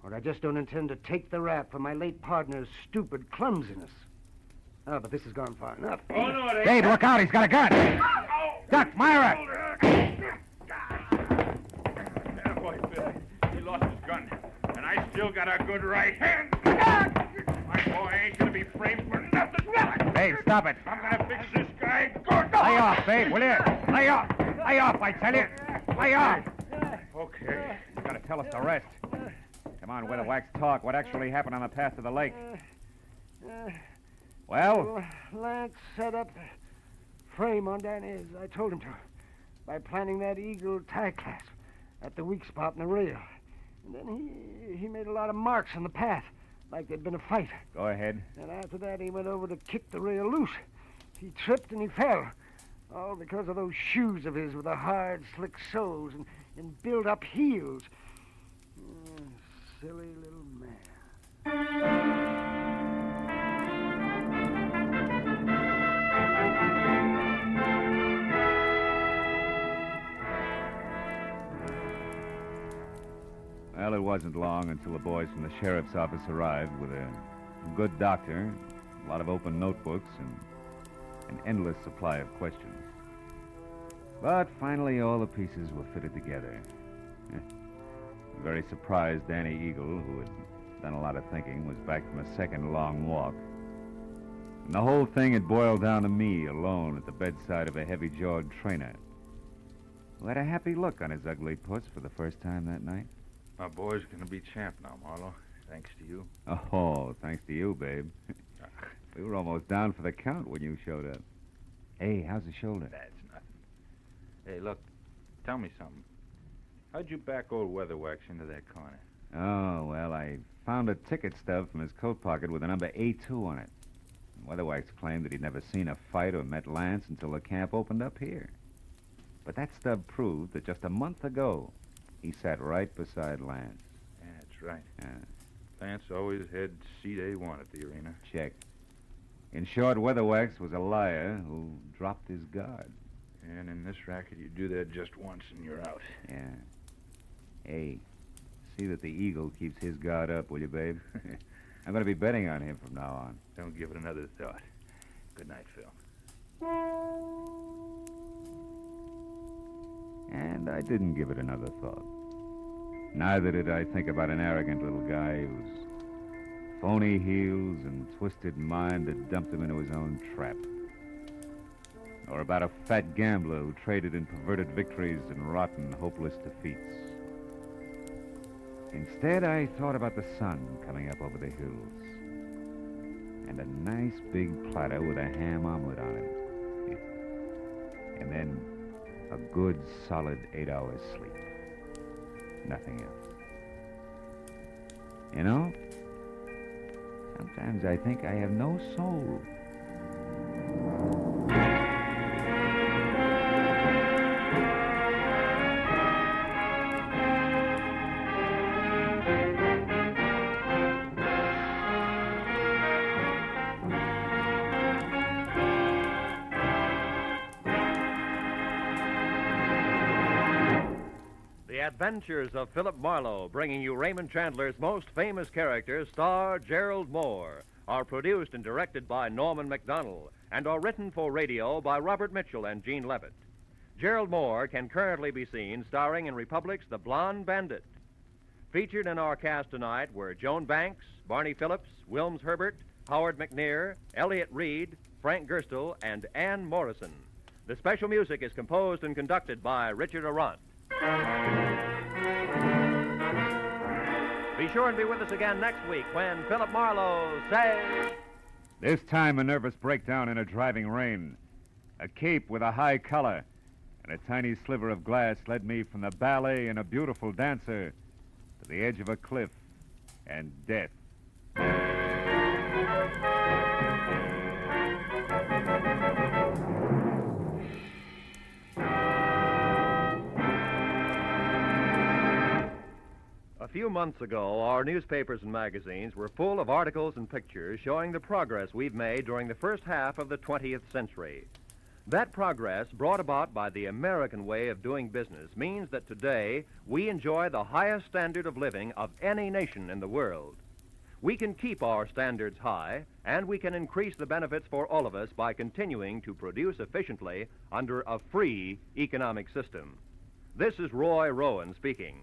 Or I just don't intend to take the rap for my late partner's stupid clumsiness. Oh, but this has gone far enough.
Oh, no, it ain't.
Dave, look out. He's got a gun. Duck, Myra.
Yeah, boy, Bill. He lost his gun. And I still got a good right hand. My boy ain't gonna be framed for nothing.
Dave, stop it.
I'm gonna fix this guy good.
Lay off, Dave, will you? Lay off. Lay off, I tell you. Lay off.
Okay.
You gotta tell us the rest. Come on, Weatherwax, talk. What actually happened on the path to the lake? Well?
Lance set up a frame on Danny as I told him to by planting that eagle tie clasp at the weak spot in the rail. And then he made a lot of marks on the path, like there'd been a fight.
Go ahead.
And after that, he went over to kick the rail loose. He tripped and he fell. All because of those shoes of his with the hard, slick soles and built-up heels. Silly little man.
Well, it wasn't long until the boys from the sheriff's office arrived with a good doctor, a lot of open notebooks, and an endless supply of questions. But finally, all the pieces were fitted together. Very surprised Danny Eagle, who had done a lot of thinking, was back from a second long walk. And the whole thing had boiled down to me, alone at the bedside of a heavy-jawed trainer, who had a happy look on his ugly puss for the first time that night.
My boy's gonna be champ now, Marlowe. Thanks to you.
Oh, thanks to you, babe. We were almost down for the count when you showed up. Hey, how's the shoulder?
That's nothing. Hey, look, tell me something. How'd you back old Weatherwax into that corner?
Oh, well, I found a ticket stub from his coat pocket with the number A2 on it. Weatherwax claimed that he'd never seen a fight or met Lance until the camp opened up here. But that stub proved that just a month ago, he sat right beside Lance.
Yeah, that's right.
Yeah.
Lance always had seat A1 at the arena.
Check. In short, Weatherwax was a liar who dropped his guard.
And in this racket, you do that just once and you're out.
Yeah. Hey, see that the Eagle keeps his guard up, will you, babe? I'm going to be betting on him from now on.
Don't give it another thought. Good night, Phil.
And I didn't give it another thought. Neither did I think about an arrogant little guy whose phony heels and twisted mind had dumped him into his own trap. Or about a fat gambler who traded in perverted victories and rotten, hopeless defeats. Instead, I thought about the sun coming up over the hills. And a nice big platter with a ham omelet on it. And then a good, solid 8 hours sleep. Nothing else. You know, sometimes I think I have no soul.
Adventures of Philip Marlowe, bringing you Raymond Chandler's most famous character, star Gerald Moore, are produced and directed by Norman MacDonald and are written for radio by Robert Mitchell and Gene Levitt. Gerald Moore can currently be seen starring in Republic's The Blonde Bandit. Featured in our cast tonight were Joan Banks, Barney Phillips, Wilms Herbert, Howard McNear, Elliott Reed, Frank Gerstle, and Ann Morrison. The special music is composed and conducted by Richard Arant.
Be sure and be with us again next week when Philip Marlowe says...
This time, a nervous breakdown in a driving rain. A cape with a high collar and a tiny sliver of glass led me from the ballet and a beautiful dancer to the edge of a cliff and death.
A few months ago, our newspapers and magazines were full of articles and pictures showing the progress we've made during the first half of the 20th century. That progress, brought about by the American way of doing business, means that today we enjoy the highest standard of living of any nation in the world. We can keep our standards high, and we can increase the benefits for all of us by continuing to produce efficiently under a free economic system. This is Roy Rowan speaking.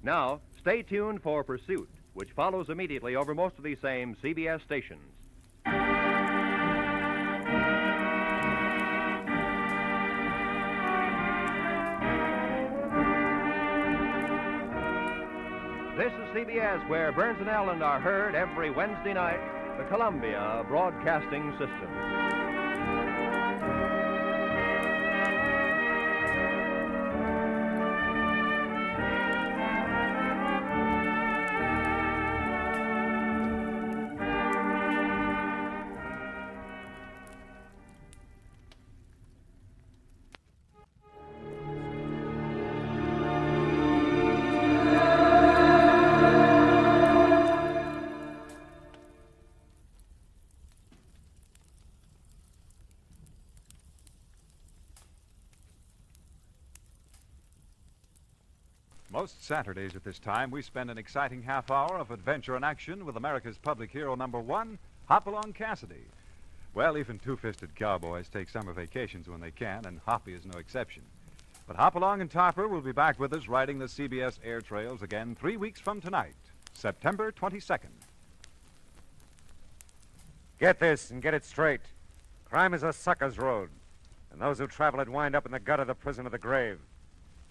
Now, stay tuned for Pursuit, which follows immediately over most of these same CBS stations. This is CBS, where Burns and Allen are heard every Wednesday night, the Columbia Broadcasting System.
Most Saturdays at this time, we spend an exciting half hour of adventure and action with America's public hero #1, Hopalong Cassidy. Well, even two-fisted cowboys take summer vacations when they can, and Hoppy is no exception. But Hopalong and Topper will be back with us riding the CBS air trails again 3 weeks from tonight, September 22nd.
Get this and get it straight. Crime is a sucker's road, and those who travel it wind up in the gut of the prison of the grave.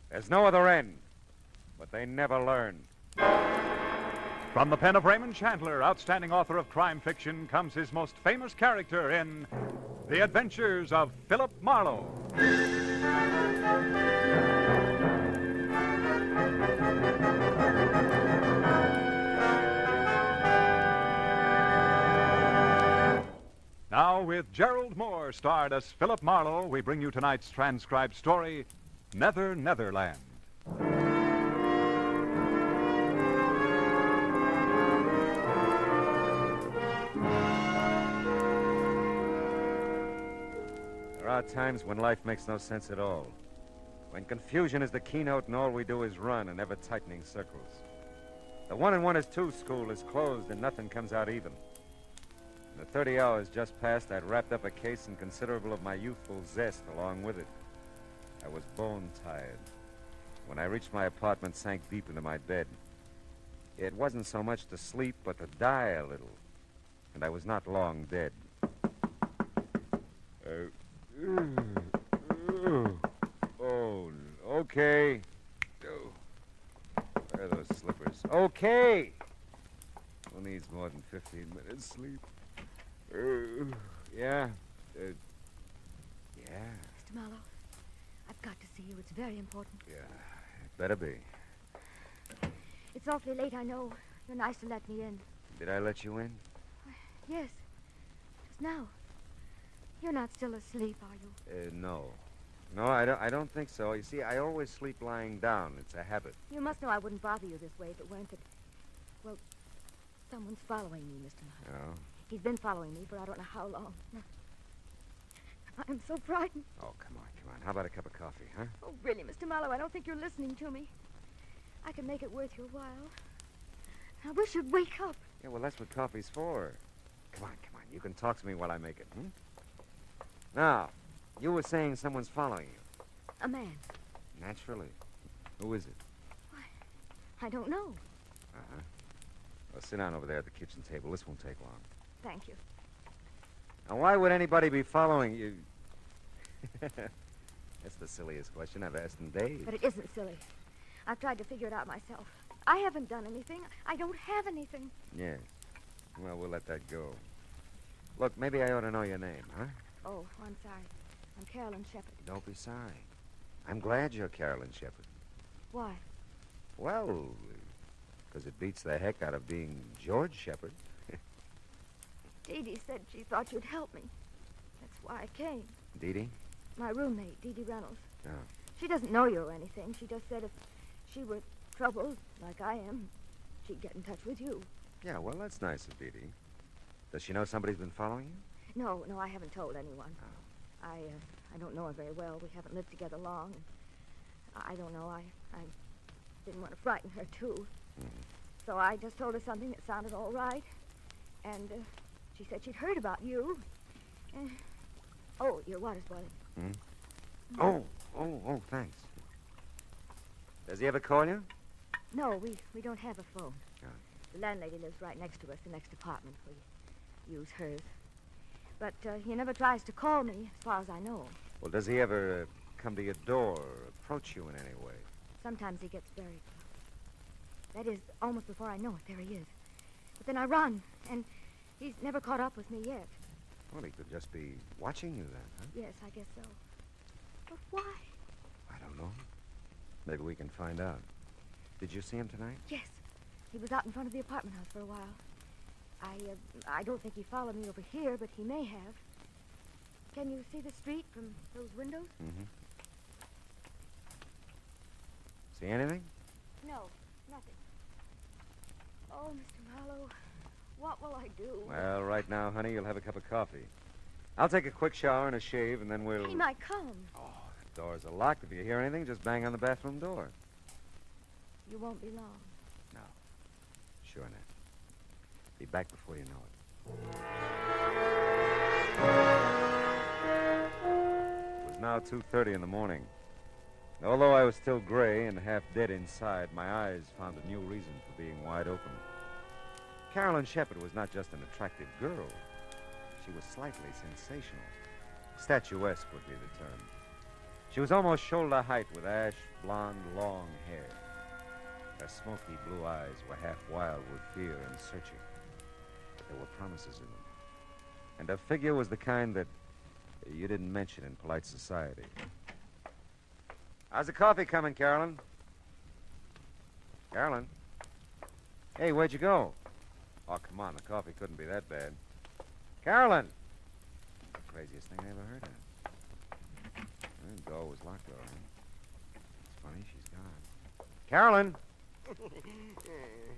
There's no other end. But they never learn.
From the pen of Raymond Chandler, outstanding author of crime fiction, comes his most famous character in The Adventures of Philip Marlowe. Now, with Gerald Moore starred as Philip Marlowe, we bring you tonight's transcribed story, Netherland.
There are times when life makes no sense at all. When confusion is the keynote and all we do is run in ever-tightening circles. The 1 and 1 is 2 school is closed and nothing comes out even. In the 30 hours just past, I'd wrapped up a case and considerable of my youthful zest along with it. I was bone-tired. When I reached my apartment, sank deep into my bed. It wasn't so much to sleep, but to die a little. And I was not long dead. Oh, okay. Where are those slippers? Okay. Who needs more than 15 minutes sleep? Yeah. Yeah.
Mr. Marlowe, I've got to see you. It's very important.
Yeah, it better be.
It's awfully late, I know. You're nice to let me in.
Did I let you in?
Yes. Just now. You're not still asleep, are you?
No. No, I don't think so. You see, I always sleep lying down. It's a habit.
You must know I wouldn't bother you this way if it weren't that... Well, someone's following me, Mr. Marlowe.
Oh?
He's been following me for I don't know how long. I'm so frightened.
Oh, come on. How about a cup of coffee, huh?
Oh, really, Mr. Marlowe, I don't think you're listening to me. I can make it worth your while. I wish you'd wake up.
Yeah, well, that's what coffee's for. Come on. You can talk to me while I make it, Now, you were saying someone's following you.
A man.
Naturally. Who is it?
Why, I don't know.
Uh-huh. Well, sit down over there at the kitchen table. This won't take long.
Thank you.
Now, why would anybody be following you? That's the silliest question I've asked in days.
But it isn't silly. I've tried to figure it out myself. I haven't done anything. I don't have anything.
Yes. Well, we'll let that go. Look, maybe I ought to know your name, huh?
Oh, I'm sorry. I'm Carolyn Shepard.
Don't be sorry. I'm glad you're Carolyn Shepard.
Why?
Well, because it beats the heck out of being George Shepard.
Dee Dee said she thought you'd help me. That's why I came.
Dee Dee?
My roommate, Dee Dee Reynolds.
Oh.
She doesn't know you or anything. She just said if she were troubled, like I am, she'd get in touch with you.
Yeah, well, that's nice of Dee Dee. Does she know somebody's been following you?
No, I haven't told anyone. I don't know her very well. We haven't lived together long. I don't know. I didn't want to frighten her, too.
Mm-hmm.
So I just told her something that sounded all right. And she said she'd heard about you. Oh, your water's boiling.
Hmm? Oh, thanks. Does he ever call you?
No, we don't have a phone.
Oh.
The landlady lives right next to us, the next apartment. We use hers. But he never tries to call me, as far as I know.
Well, does he ever come to your door or approach you in any way?
Sometimes he gets very close. That is, almost before I know it, there he is. But then I run, and he's never caught up with me yet.
Well, he could just be watching you then, huh?
Yes, I guess so. But why?
I don't know. Maybe we can find out. Did you see him tonight?
Yes. He was out in front of the apartment house for a while. I don't think he followed me over here, but he may have. Can you see the street from those windows?
Mm-hmm. See anything?
No, nothing. Oh, Mr. Marlowe, what will I do?
Well, right now, honey, you'll have a cup of coffee. I'll take a quick shower and a shave, and then we'll...
He might come.
Oh, the doors are locked. If you hear anything, just bang on the bathroom door.
You won't be long.
No. Sure not. Be back before you know it. It was now 2:30 in the morning. Although I was still gray and half dead inside, my eyes found a new reason for being wide open. Carolyn Shepard was not just an attractive girl. She was slightly sensational. Statuesque would be the term. She was almost shoulder height with ash blonde, long hair. Her smoky blue eyes were half wild with fear and searching. But there were promises in them. And her figure was the kind that you didn't mention in polite society. How's the coffee coming, Carolyn? Carolyn? Hey, where'd you go? Oh, come on, the coffee couldn't be that bad. Carolyn! That's the craziest thing I ever heard of. The door was locked, all right. It's funny, she's gone. Carolyn!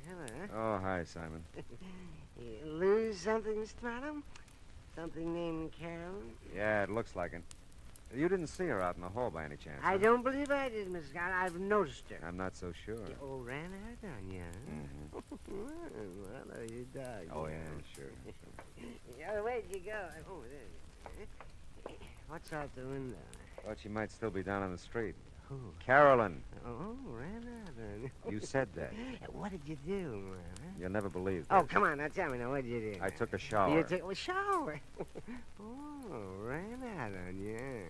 Hello.
Oh, hi, Simon.
You lose something, Mr. Marlowe? Something named Carolyn?
Yeah, it looks like it. You didn't see her out in the hall by any chance,
I
huh?
don't believe I did, Miss Scott. I've noticed her.
I'm not so sure.
Oh, ran out on you, huh? Well, are you dog?
Oh, yeah, sure.
Yeah, where'd you go? Oh, there. What's out the window?
Thought she might still be down on the street.
Who?
Carolyn.
Oh, ran out on you.
You said that.
What did you do, man?
You'll never believe
Oh,
this.
come on, now tell me now. What did you do?
I took a shower.
You took a shower? Oh, ran out on you.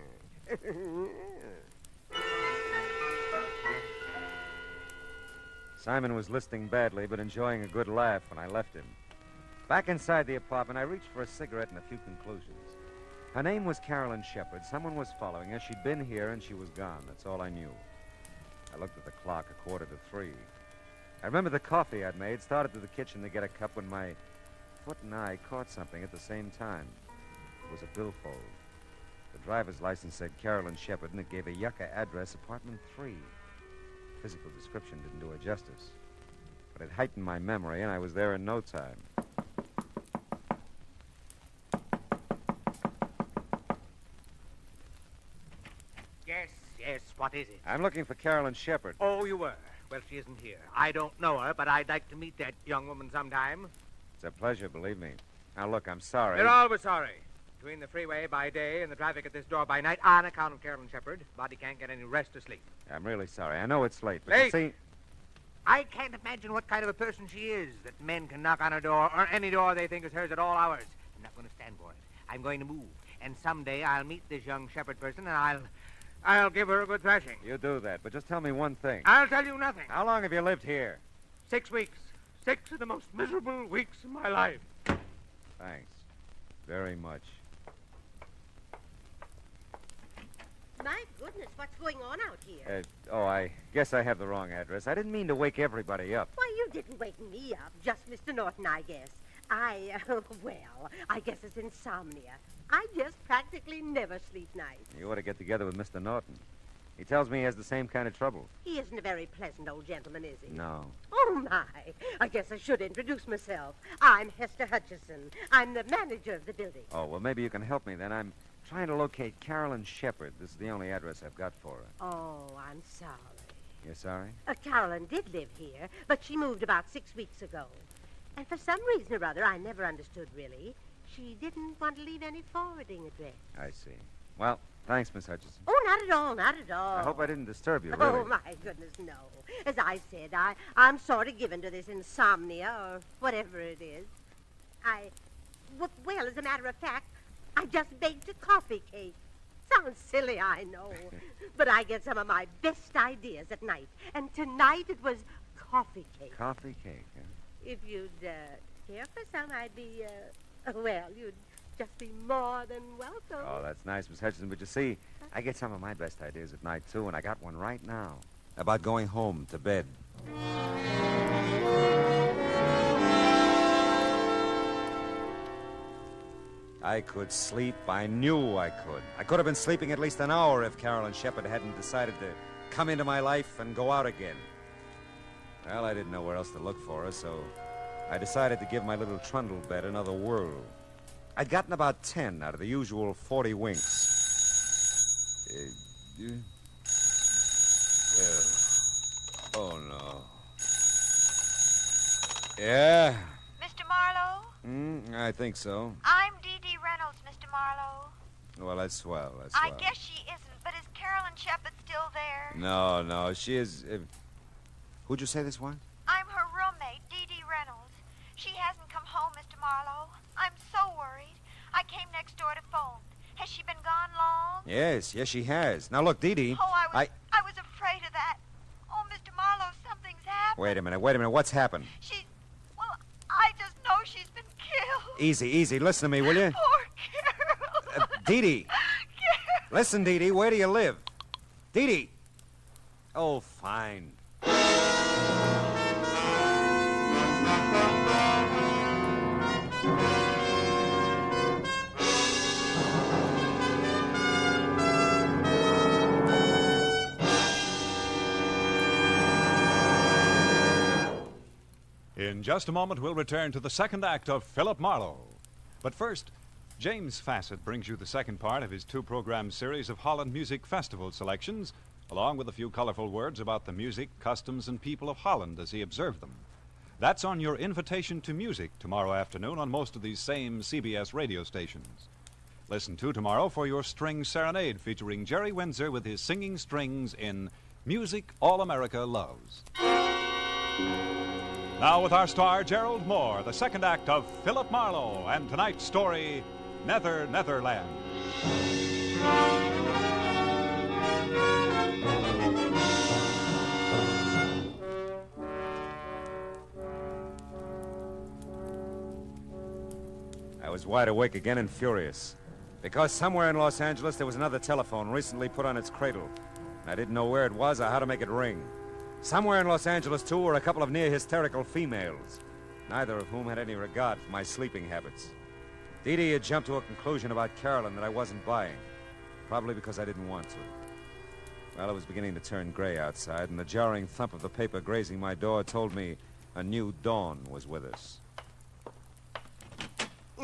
Simon was listening badly, but enjoying a good laugh when I left him. Back inside the apartment, I reached for a cigarette and a few conclusions. Her name was Carolyn Shepard. Someone was following her. She'd been here, and she was gone. That's all I knew. I looked at the clock, 2:45. I remember the coffee I'd made, started to the kitchen to get a cup when my foot and eye caught something at the same time. It was a billfold. The driver's license said Carolyn Shepard, and it gave a Yucca address, apartment 3. Physical description didn't do her justice. But it heightened my memory, and I was there in no time.
Yes, what is it?
I'm looking for Carolyn Shepard.
Oh, you were? Well, she isn't here. I don't know her, but I'd like to meet that young woman sometime.
It's a pleasure, believe me. Now, look, I'm sorry.
You're always sorry. Between the freeway by day and the traffic at this door by night, on account of Carolyn Shepard, body can't get any rest or sleep.
I'm really sorry. I know it's late, but
Late?
you see...
I can't imagine what kind of a person she is, that men can knock on her door, or any door they think is hers at all hours. I'm not going to stand for it. I'm going to move. And someday I'll meet this young Shepard person, and I'll give her a good thrashing.
You do that, but just tell me one thing.
I'll tell you nothing.
How long have you lived here?
6 weeks. 6 of the most miserable weeks of my life.
Thanks. Very much.
My goodness, what's going on out here?
I guess I have the wrong address. I didn't mean to wake everybody up.
Why, you didn't wake me up. Just Mr. Norton, I guess. Well, I guess it's insomnia. I just practically never sleep nights.
You ought to get together with Mr. Norton. He tells me he has the same kind of trouble.
He isn't a very pleasant old gentleman, is he?
No.
Oh, my. I guess I should introduce myself. I'm Hester Hutchison. I'm the manager of the building.
Oh, well, maybe you can help me then. I'm trying to locate Carolyn Shepard. This is the only address I've got for her.
Oh, I'm sorry.
You're sorry?
Carolyn did live here, but she moved about 6 weeks ago. And for some reason or other, I never understood really, she didn't want to leave any forwarding address.
I see. Well, thanks, Miss Hutchison.
Oh, not at all, not at all.
I hope I didn't disturb you, really.
Oh, my goodness, no. As I said, I'm sort of given to this insomnia or whatever it is. Well, as a matter of fact, I just baked a coffee cake. Sounds silly, I know. But I get some of my best ideas at night. And tonight it was coffee cake.
Coffee cake, huh?
If you'd care for some, I'd be, you'd just be more than welcome.
Oh, that's nice, Miss Hutchison. But you see, I get some of my best ideas at night, too, and I got one right now. About going home to bed. I could sleep. I knew I could. I could have been sleeping at least an hour if Carolyn Shepard hadn't decided to come into my life and go out again. Well, I didn't know where else to look for her, so I decided to give my little trundle bed another whirl. I'd gotten about 10 out of the usual 40 winks. Oh, no. Yeah?
Mr. Marlowe?
I think so.
I'm Dee Dee Reynolds, Mr. Marlowe.
Well, that's swell.
I guess she isn't, but is Carolyn Shepard still there?
No, she is... Who'd you say this was?
I'm her roommate, Dee Dee Reynolds. She hasn't come home, Mr. Marlowe. I'm so worried. I came next door to phone. Has she been gone long?
Yes, she has. Now, look, Dee Dee...
Oh, I was afraid of that. Oh, Mr. Marlowe, something's happened.
Wait a minute. What's happened?
I just know she's been killed.
Easy. Listen to me, will you?
Poor Carol.
Dee Dee. Listen, Dee Dee, where do you live? Dee Dee. Oh, fine.
In just a moment, we'll return to the second act of Philip Marlowe. But first, James Fassett brings you the second part of his two-program series of Holland Music Festival selections, along with a few colorful words about the music, customs, and people of Holland as he observed them. That's on your Invitation to Music tomorrow afternoon on most of these same CBS radio stations. Listen to tomorrow for your String Serenade featuring Jerry Windsor with his singing strings in Music All America Loves. Now with our star, Gerald Moore, the second act of Philip Marlowe, and tonight's story, Netherland.
I was wide awake again and furious. Because somewhere in Los Angeles there was another telephone recently put on its cradle. And I didn't know where it was or how to make it ring. Somewhere in Los Angeles, too, were a couple of near-hysterical females, neither of whom had any regard for my sleeping habits. Dee Dee had jumped to a conclusion about Carolyn that I wasn't buying, probably because I didn't want to. Well, it was beginning to turn gray outside, and the jarring thump of the paper grazing my door told me a new dawn was with us.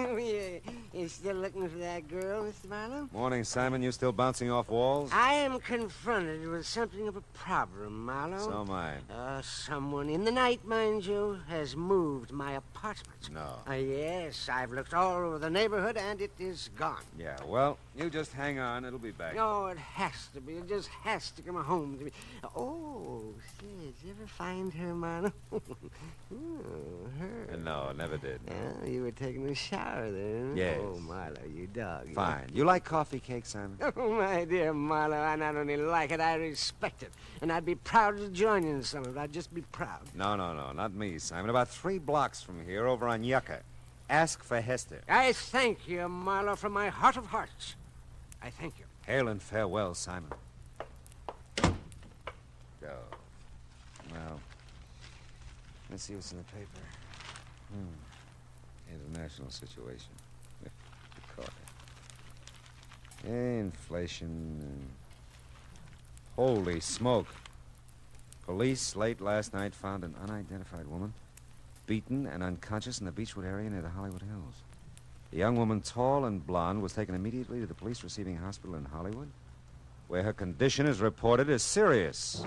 Oh, yeah. You still looking for that girl, Mr. Marlowe?
Morning, Simon. You still bouncing off walls?
I am confronted with something of a problem, Marlowe.
So am I.
Someone in the night, mind you, has moved my apartment.
No.
Yes, I've looked all over the neighborhood, and it is gone.
Yeah, well, you just hang on. It'll be back.
Oh, it has to be. It just has to come home to me. Oh, say, did you ever find her, Marlowe? Oh, her.
And No, never did.
Yeah, you were taking a shower then.
Yes.
Oh, Marlowe, you dog.
Fine. You like coffee cake, Simon?
Oh, my dear Marlowe, I not only like it, I respect it. And I'd be proud to join you in some of it. I'd just be proud.
No, not me, Simon. About 3 blocks from here, over on Yucca. Ask for Hester.
I thank you, Marlowe, from my heart of hearts. I thank you.
Hail and farewell, Simon. Go. Well, let's see what's in the paper. International situation. Caught it. Inflation. Holy smoke. Police late last night found an unidentified woman beaten and unconscious in the Beechwood area near the Hollywood Hills. The young woman, tall and blonde, was taken immediately to the police receiving hospital in Hollywood, where her condition is reported as serious.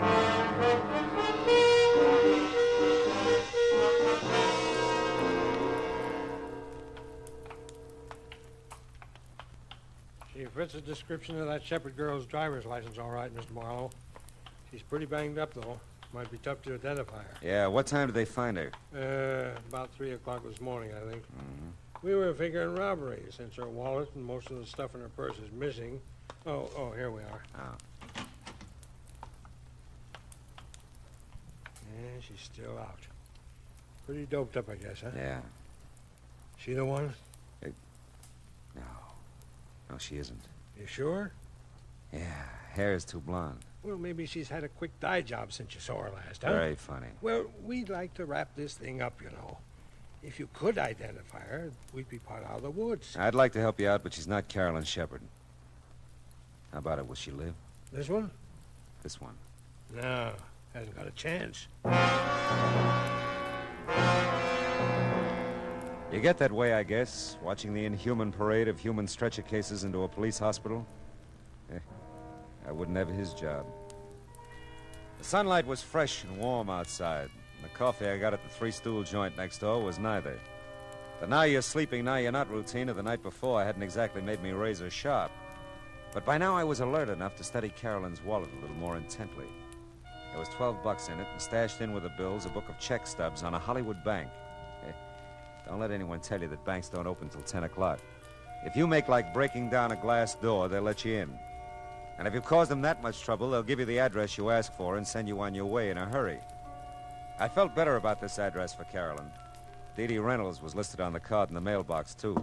She fits the description of that Shepherd girl's driver's license all right, Mr. Marlowe. She's pretty banged up, though. Might be tough to identify her.
Yeah, what time did they find her?
About 3 o'clock this morning, I think. We were figuring robbery, since her wallet and most of the stuff in her purse is missing. Oh, here we are.
Oh.
Yeah, she's still out. Pretty doped up, I guess, huh?
Yeah.
She the one?
No, she isn't.
You sure?
Yeah, hair is too blonde.
Well, maybe she's had a quick dye job since you saw her last, huh?
Very funny.
Well, we'd like to wrap this thing up, you know. If you could identify her, we'd be part out of the woods.
I'd like to help you out, but she's not Carolyn Shepherd. How about it? Will she live?
This one?
This one.
No, hasn't got a chance.
You get that way, I guess, watching the inhuman parade of human stretcher cases into a police hospital. I wouldn't have his job. The sunlight was fresh and warm outside, and the coffee I got at the Three Stool joint next door was neither. The now you're sleeping, now you're not routine of the night before hadn't exactly made me razor sharp. But by now I was alert enough to study Carolyn's wallet a little more intently. There was $12 in it, and stashed in with the bills, a book of check stubs on a Hollywood bank. Don't let anyone tell you that banks don't open till 10 o'clock. If you make like breaking down a glass door, they'll let you in. And if you cause them that much trouble, they'll give you the address you ask for and send you on your way in a hurry. I felt better about this address for Carolyn. Dee Dee Reynolds was listed on the card in the mailbox, too.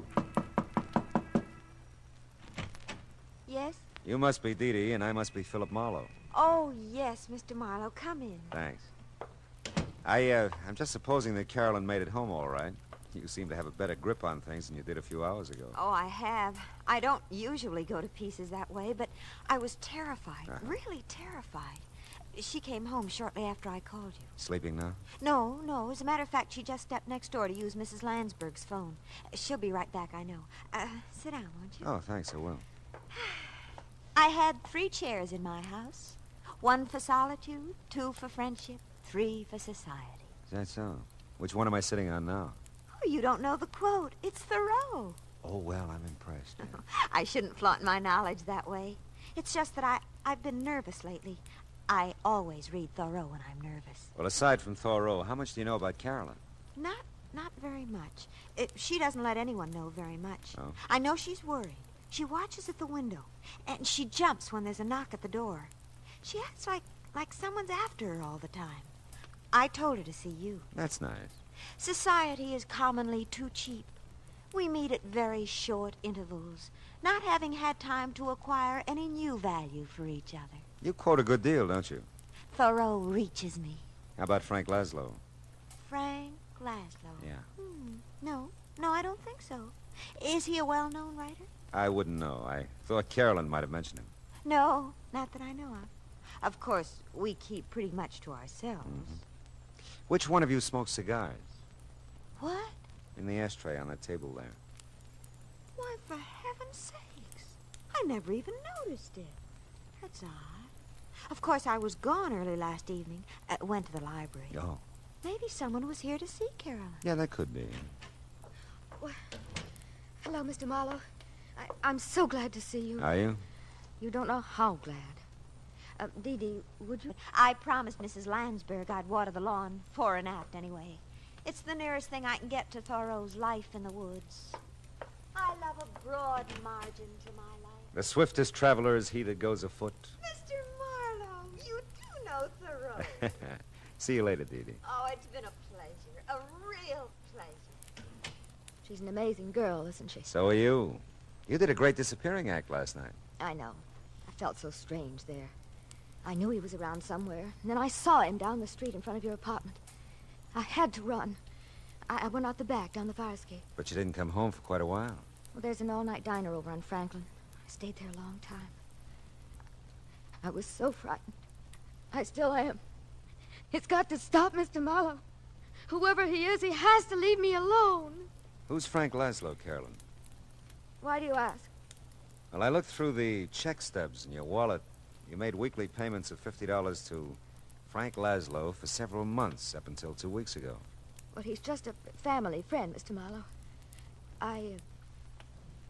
Yes?
You must be Dee Dee, and I must be Philip Marlowe.
Oh, yes, Mr. Marlowe. Come in.
Thanks. I'm just supposing that Carolyn made it home all right. You seem to have a better grip on things than you did a few hours ago.
Oh, I have. I don't usually go to pieces that way, but I was terrified, really terrified. She came home shortly after I called you.
Sleeping now?
No. As a matter of fact, she just stepped next door to use Mrs. Landsberg's phone. She'll be right back, I know. Sit down, won't you?
Oh, thanks, I will.
I had 3 chairs in my house. 1 for solitude, 2 for friendship, 3 for society.
Is that so? Which one am I sitting on now?
Oh, you don't know the quote. It's Thoreau.
Oh, well, I'm impressed.
I shouldn't flaunt my knowledge that way. It's just that I've been nervous lately. I always read Thoreau when I'm nervous.
Well, aside from Thoreau, how much do you know about Carolyn?
Not very much. She doesn't let anyone know very much.
Oh.
I know she's worried. She watches at the window, and she jumps when there's a knock at the door. She acts like someone's after her all the time. I told her to see you.
That's nice.
Society is commonly too cheap. We meet at very short intervals, not having had time to acquire any new value for each other.
You quote a good deal, don't you?
Thoreau reaches me.
How about Frank Laszlo?
Frank Laszlo?
Yeah.
No, I don't think so. Is he a well-known writer?
I wouldn't know. I thought Carolyn might have mentioned him.
No, not that I know of. Of course, we keep pretty much to ourselves.
Which one of you smokes cigars?
What?
In the ashtray on that table there.
Why, for heaven's sakes. I never even noticed it. That's odd. Of course, I was gone early last evening. Went to the library.
Oh.
Maybe someone was here to see Carolyn.
Yeah, that could be.
Well, hello, Mr. Marlowe. I'm so glad to see you.
Are you?
You don't know how glad. Dee Dee, would you?
I promised Mrs. Landsberg I'd water the lawn, fore and aft anyway. It's the nearest thing I can get to Thoreau's Life in the Woods. I love a broad margin to my life.
The swiftest traveler is he that goes afoot.
Mr. Marlowe, you do know Thoreau.
See you later, Dee Dee.
Oh, it's been a pleasure. A real pleasure. She's an amazing girl, isn't she?
So are you. You did a great disappearing act last night.
I know. I felt so strange there. I knew he was around somewhere, and then I saw him down the street in front of your apartment. I had to run. I went out the back, down the fire escape.
But you didn't come home for quite a while.
Well, there's an all-night diner over on Franklin. I stayed there a long time. I was so frightened. I still am. It's got to stop, Mr. Marlowe. Whoever he is, he has to leave me alone.
Who's Frank Laszlo, Carolyn?
Why do you ask?
Well, I looked through the check stubs in your wallet. You made weekly payments of $50 to Frank Laszlo for several months, up until 2 weeks ago.
Well, he's just a family friend, Mr. Marlowe.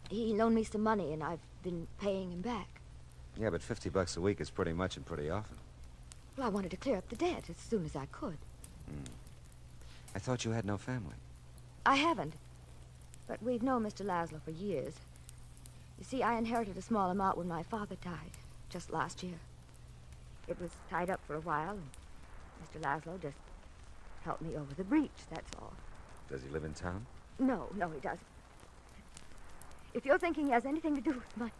He loaned me some money, and I've been paying him back.
Yeah, but $50 a week is pretty much and pretty often.
Well, I wanted to clear up the debt as soon as I could.
I thought you had no family.
I haven't. But we've known Mr. Laszlo for years. You see, I inherited a small amount when my father died, just last year. It was tied up for a while, and Mr. Laszlo just helped me over the breach, that's all.
Does he live in town?
No, he doesn't. If you're thinking he has anything to do with my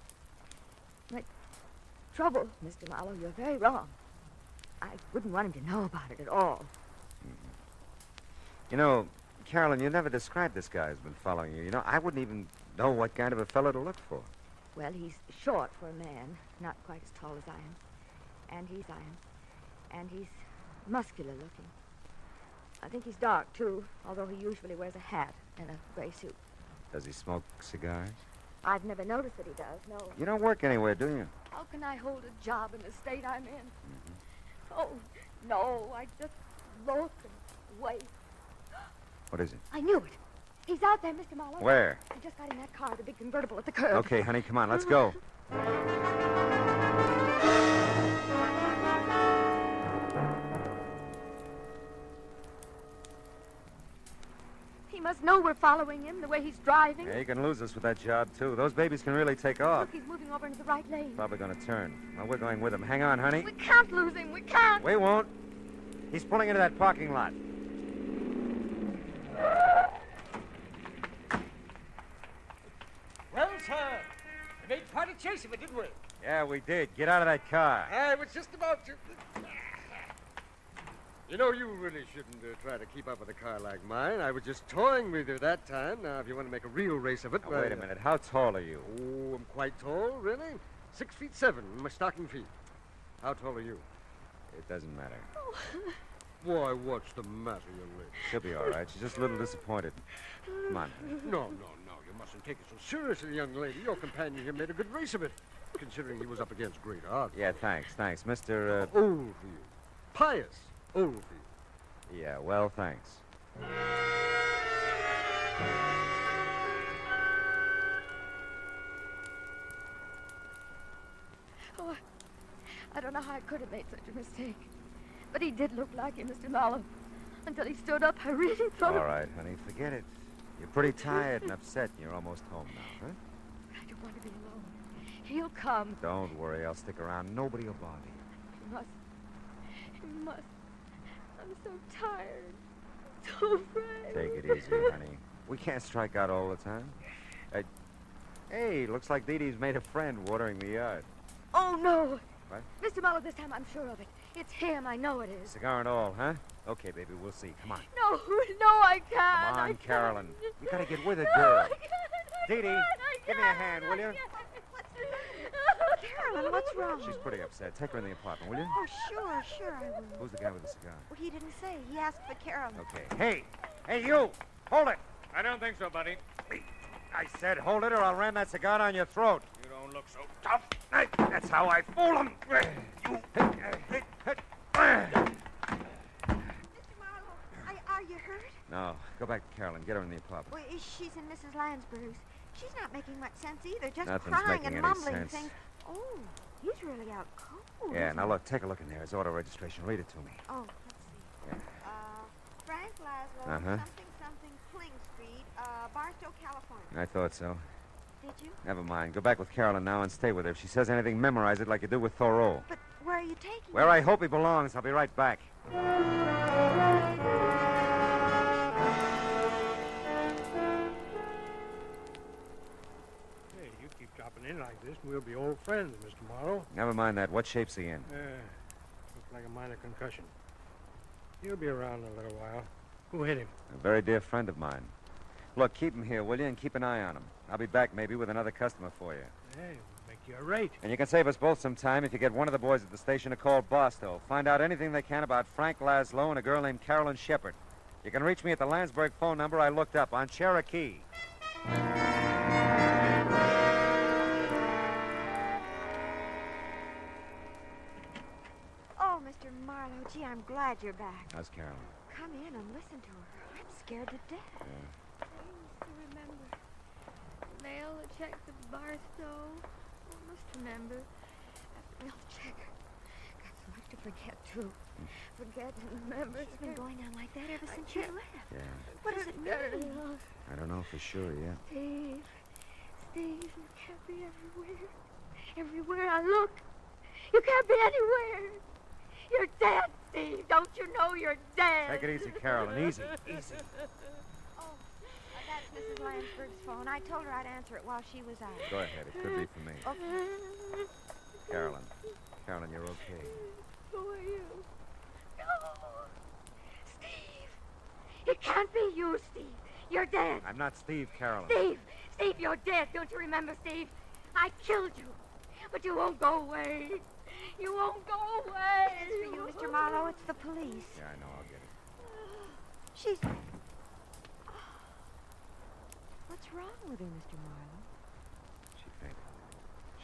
trouble, Mr. Marlowe, you're very wrong. I wouldn't want him to know about it at all.
You know, Carolyn, you never described this guy who's been following you. You know, I wouldn't even know what kind of a fellow to look for.
Well, he's short for a man, not quite as tall as I am. And he's muscular looking. I think he's dark, too, although he usually wears a hat and a gray suit.
Does he smoke cigars?
I've never noticed that he does, no.
You don't work anywhere, do you?
How can I hold a job in the state I'm in? Oh, no, I just look and wait.
What is it?
I knew it. He's out there, Mr. Marlowe.
Where?
He just got in that car, the big convertible at the curb.
Okay, honey, come on, let's go.
He must know we're following him, the way he's driving.
Yeah, you can lose us with that job, too. Those babies can really take off.
Look, he's moving over into the right lane.
Probably going to turn. Well, we're going with him. Hang on, honey.
We can't lose him. We can't.
We won't. He's pulling into that parking lot.
Well, sir, we made quite a chase of it, didn't we?
Yeah, we did. Get out of that car.
I was just about to... You know, you really shouldn't try to keep up with a car like mine. I was just toying with you that time. Now, if you want to make a real race of it...
Now, wait a minute. How tall are you?
Oh, I'm quite tall, really. 6'7" in my stocking feet. How tall are you?
It doesn't matter.
Why, what's the matter, young lady?
She'll be all right. She's just a little disappointed. Come on.
No. You mustn't take it so seriously, young lady. Your companion here made a good race of it, considering he was up against great odds.
Yeah, thanks. Mr.
Old for you. Pious. Old for you.
Yeah, well, thanks.
Oh, I don't know how I could have made such a mistake. But he did look like him, Mr. Marlowe. Until he stood up, I really thought...
All right, honey, forget it. You're pretty tired and upset, and you're almost home now, huh?
I don't want to be alone. He'll come.
Don't worry, I'll stick around. Nobody will bother you.
He must. He must. I'm so tired. So afraid.
Take it easy, honey. We can't strike out all the time. Hey, looks like Dee Dee's made a friend watering the yard.
Oh, no.
What?
Mr. Marlowe, this time I'm sure of it. It's him. I know it is.
Cigar and all, huh? Okay, baby, we'll see. Come on.
No, I can't.
Come on, Carolyn. You gotta get with it,
No,
girl.
I can't.
Dee Dee, give me a hand, will you?
Carolyn, what's wrong?
She's pretty upset. Take her in the apartment, will you?
Oh, sure, I will.
Who's the guy with the cigar?
Well, he didn't say. He asked for Carolyn.
Okay. Hey, you! Hold it!
I don't think so, buddy.
I said hold it or I'll ram that cigar down your throat.
You don't look so tough.
That's how I fool them.
Are you hurt?
No, go back to Carolyn. Get her in the apartment.
Well, she's in Mrs. Lansbury's. She's not making much sense either. Just
Nothing's
crying
making
and
any
mumbling
sense.
things. Oh, he's really out cold.
Yeah, now look, take a look in there. His auto registration. Read it to me.
Oh, let's see. Frank Laszlo.
Uh-huh.
Something Kling Street, Barstow, California.
I thought so.
Did you?
Never mind. Go back with Carolyn now and stay with her. If she says anything, memorize it like you do with Thoreau.
But where are you taking
Where
me?
I hope he belongs. I'll be right back.
Hey, you keep dropping in like this, and we'll be old friends, Mr. Marlowe.
Never mind that. What shape's he in?
Looks like a minor concussion. He'll be around in a little while. Who hit him?
A very dear friend of mine. Look, keep him here, will you, and keep an eye on him. I'll be back maybe with another customer for you.
Hey, we'll make you a rate.
And you can save us both some time if you get one of the boys at the station to call Barstow. Find out anything they can about Frank Laszlo and a girl named Carolyn Shepard. You can reach me at the Landsberg phone number I looked up on Cherokee.
Oh, Mr. Marlowe, gee, I'm glad you're back.
How's Carolyn?
Come in and listen to her. I'm scared to death.
Yeah.
I remember. Mail a check to Barstow. I must remember.
That mail check. Got so much to forget, too. Forget and remember. It's been going on like that ever since you left.
Yeah.
What does it mean?
I don't know for sure yet.
Steve, you can't be everywhere. Everywhere I look, you can't be anywhere. You're dead, Steve. Don't you know you're dead?
Take it easy, Carolyn. Easy. Easy.
Oh, that's Mrs. Landsberg's phone. I told her I'd answer it while she was out.
Go ahead. It could be for me.
Okay.
Carolyn. Carolyn, you're okay.
Who are you? No. Steve. It can't be you, Steve. You're dead.
I'm not Steve, Carolyn.
Steve, you're dead. Don't you remember, Steve? I killed you. But you won't go away. You won't go away.
It's for you, Mr. Marlowe. It's the police.
Yeah, I know. I'll get it.
She's... What's wrong with her, Mr. Marlowe?
She fainted.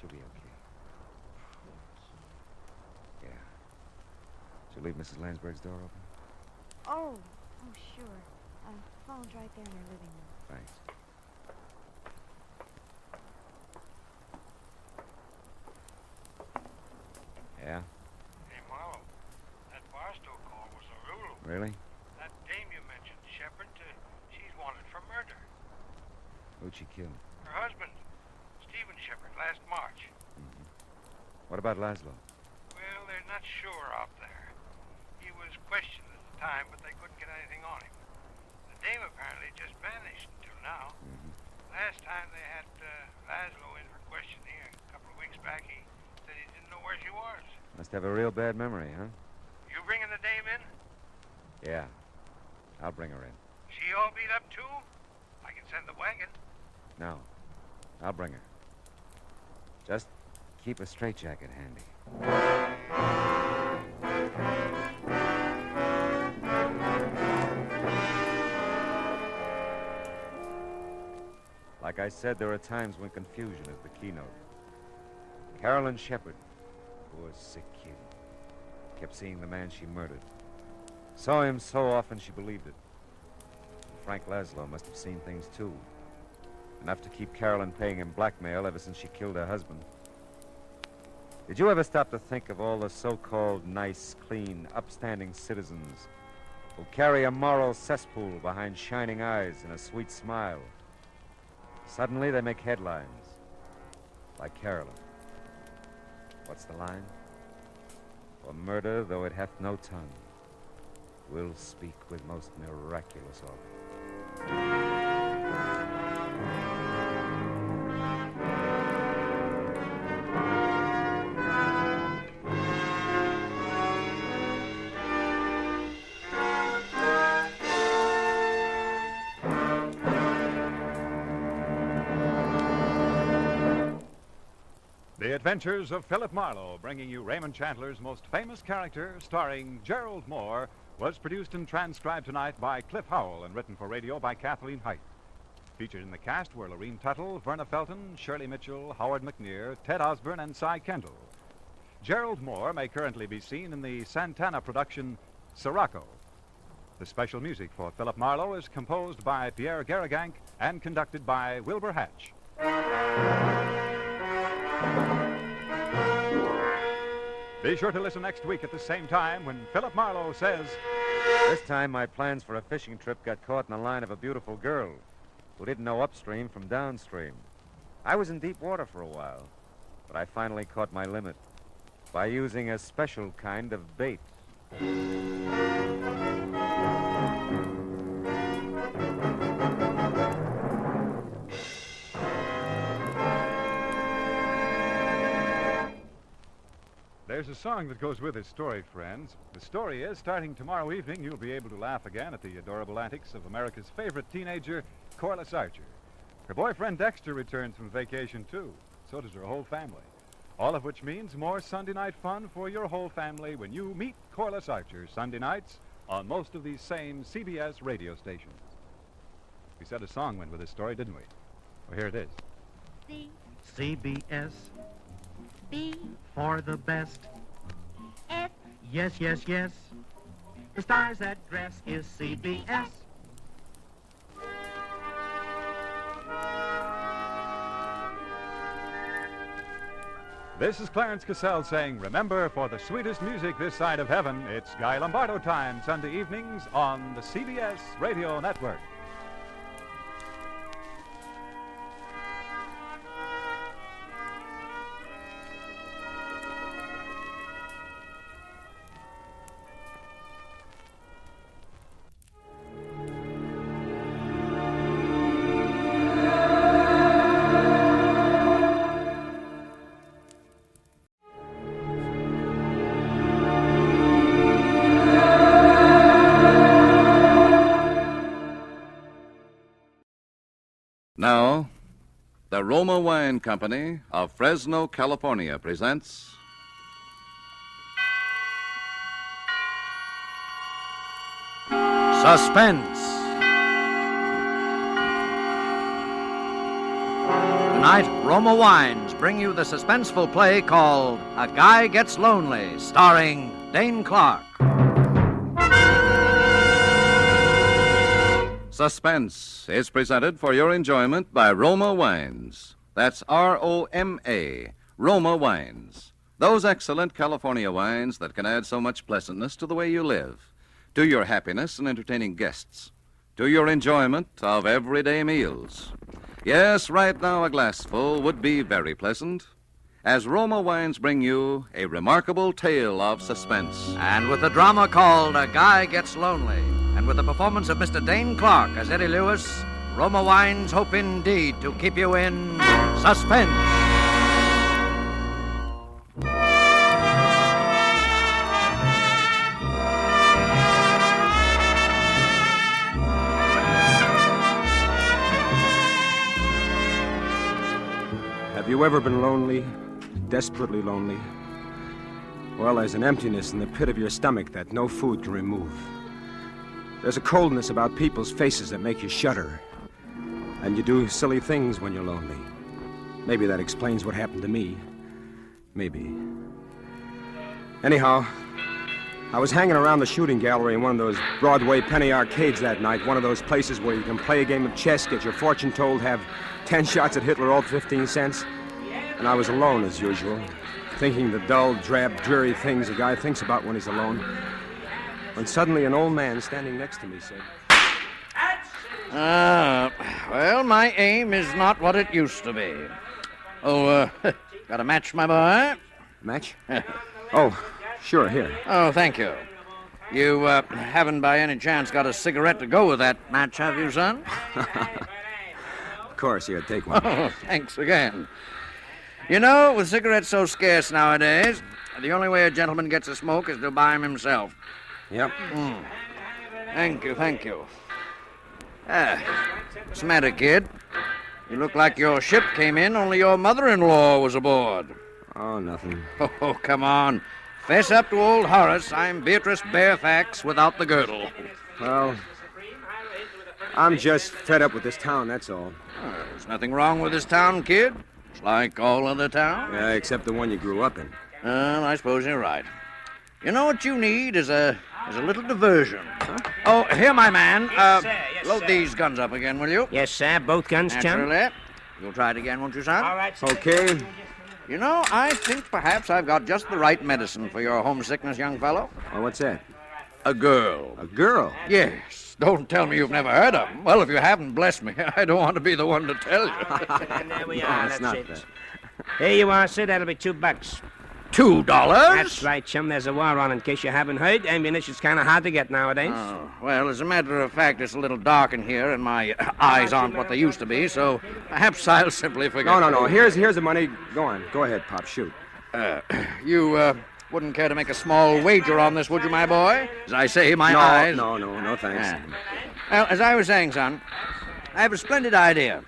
She'll be okay. Yeah. She'll leave Mrs. Landsberg's door open?
Oh, sure. Phone's right there in her living room.
Thanks. Yeah?
Hey, Marlowe, that Barstow call was a rule.
Really?
That dame you mentioned, Shepard, she's wanted for murder.
Who'd she kill?
Her husband, Stephen Shepard, last March.
Mm-hmm. What about Laszlo?
Well, they're not sure out there. He was questioned at the time, but they couldn't get anything on him. The dame apparently just vanished until now.
Mm-hmm.
Last time they had Laszlo in for questioning here a couple of weeks back, he said he didn't know where she was.
Must have a real bad memory, huh?
You bringing the dame in?
Yeah. I'll bring her in.
She all beat up, too? I can send the wagon.
No. I'll bring her. Just keep a straitjacket handy. Like I said, there are times when confusion is the keynote. Carolyn Shepard, poor sick kid, kept seeing the man she murdered. Saw him so often she believed it. And Frank Laszlo must have seen things too. Enough to keep Carolyn paying him blackmail ever since she killed her husband. Did you ever stop to think of all the so-called nice, clean, upstanding citizens who carry a moral cesspool behind shining eyes and a sweet smile? Suddenly they make headlines, like Carolyn. What's the line? For murder, though it hath no tongue, will speak with most miraculous order.
The Adventures of Philip Marlowe, bringing you Raymond Chandler's most famous character, starring Gerald Moore, was produced and transcribed tonight by Cliff Howell and written for radio by Kathleen Height. Featured in the cast were Lorene Tuttle, Verna Felton, Shirley Mitchell, Howard McNear, Ted Osborne, and Cy Kendall. Gerald Moore may currently be seen in the Santana production Sirocco. The special music for Philip Marlowe is composed by Pierre Garrigank and conducted by Wilbur Hatch. Be sure to listen next week at the same time when Philip Marlowe says...
This time, my plans for a fishing trip got caught in the line of a beautiful girl who didn't know upstream from downstream. I was in deep water for a while, but I finally caught my limit by using a special kind of bait.
There's a song that goes with this story, friends. The story is, starting tomorrow evening, you'll be able to laugh again at the adorable antics of America's favorite teenager, Corliss Archer. Her boyfriend Dexter returns from vacation, too. So does her whole family. All of which means more Sunday night fun for your whole family when you meet Corliss Archer Sunday nights on most of these same CBS radio stations. We said a song went with this story, didn't we? Well, here it is.
CBS.
B.
For the best.
F.
Yes, yes, yes. The star's address is CBS.
This is Clarence Cassell saying, remember, for the sweetest music this side of heaven, it's Guy Lombardo time, Sunday evenings on the CBS Radio Network.
Now, the Roma Wine Company of Fresno, California presents
Suspense. Tonight, Roma Wines bring you the suspenseful play called A Guy Gets Lonely, starring Dane Clark.
Suspense is presented for your enjoyment by Roma Wines. That's R-O-M-A, Roma Wines. Those excellent California wines that can add so much pleasantness to the way you live, to your happiness in entertaining guests, to your enjoyment of everyday meals. Yes, right now a glassful would be very pleasant, as Roma Wines bring you a remarkable tale of suspense.
And with the drama called A Guy Gets Lonely, and with the performance of Mr. Dane Clark as Eddie Lewis, Roma Wines hope indeed to keep you in suspense.
Have you ever been lonely? Desperately lonely? Well, there's an emptiness in the pit of your stomach that no food can remove. There's a coldness about people's faces that make you shudder. And you do silly things when you're lonely. Maybe that explains what happened to me. Maybe. Anyhow, I was hanging around the shooting gallery in one of those Broadway penny arcades that night, one of those places where you can play a game of chess, get your fortune told, have 10 shots at Hitler, all 15 cents. And I was alone, as usual, thinking the dull, drab, dreary things a guy thinks about when he's alone. When suddenly an old man standing next to me said,
Well, my aim is not what it used to be. Oh, got a match, my boy?
Match? Oh, sure, here.
Oh, thank you. You haven't by any chance got a cigarette to go with that match, have you, son?
Of course, here, take one.
Oh, thanks again. You know, with cigarettes so scarce nowadays, the only way a gentleman gets a smoke is to buy 'em himself.
Yep.
Thank you, thank you. What's the matter, kid? You look like your ship came in, only your mother-in-law was aboard.
Oh, nothing.
Oh, come on. Fess up to old Horace. I'm Beatrice Barefax without the girdle.
Well, I'm just fed up with this town, that's all.
There's nothing wrong with this town, kid. It's like all other towns.
Yeah, except the one you grew up in.
Well, I suppose you're right. You know what you need is a little diversion. Huh? Oh, here, my man. Load these guns up again, will you?
Yes, sir. Both guns, chum.
Naturally. You'll try it again, won't you, son?
All right, sir.
Okay.
You know, I think perhaps I've got just the right medicine for your homesickness, young fellow.
Well, what's that?
A girl.
A girl?
Yes. Don't tell me you've never heard of them. Well, if you haven't, bless me. I don't want to be the one to tell you.
And there we
No,
are.
it's
That's
not
it.
that.
Here you are, sir. That'll be $2.
$2?
That's right, chum. There's a war on, in case you haven't heard. Ammunition's kind of hard to get nowadays.
Oh, well, as a matter of fact, it's a little dark in here, and my eyes aren't what they used to be, so perhaps I'll simply forget.
No. Here's the money. Go on. Go ahead, Pop. Shoot.
You wouldn't care to make a small wager on this, would you, my boy? As I say, my eyes...
No, thanks.
Yeah. Well, as I was saying, son, I have a splendid idea.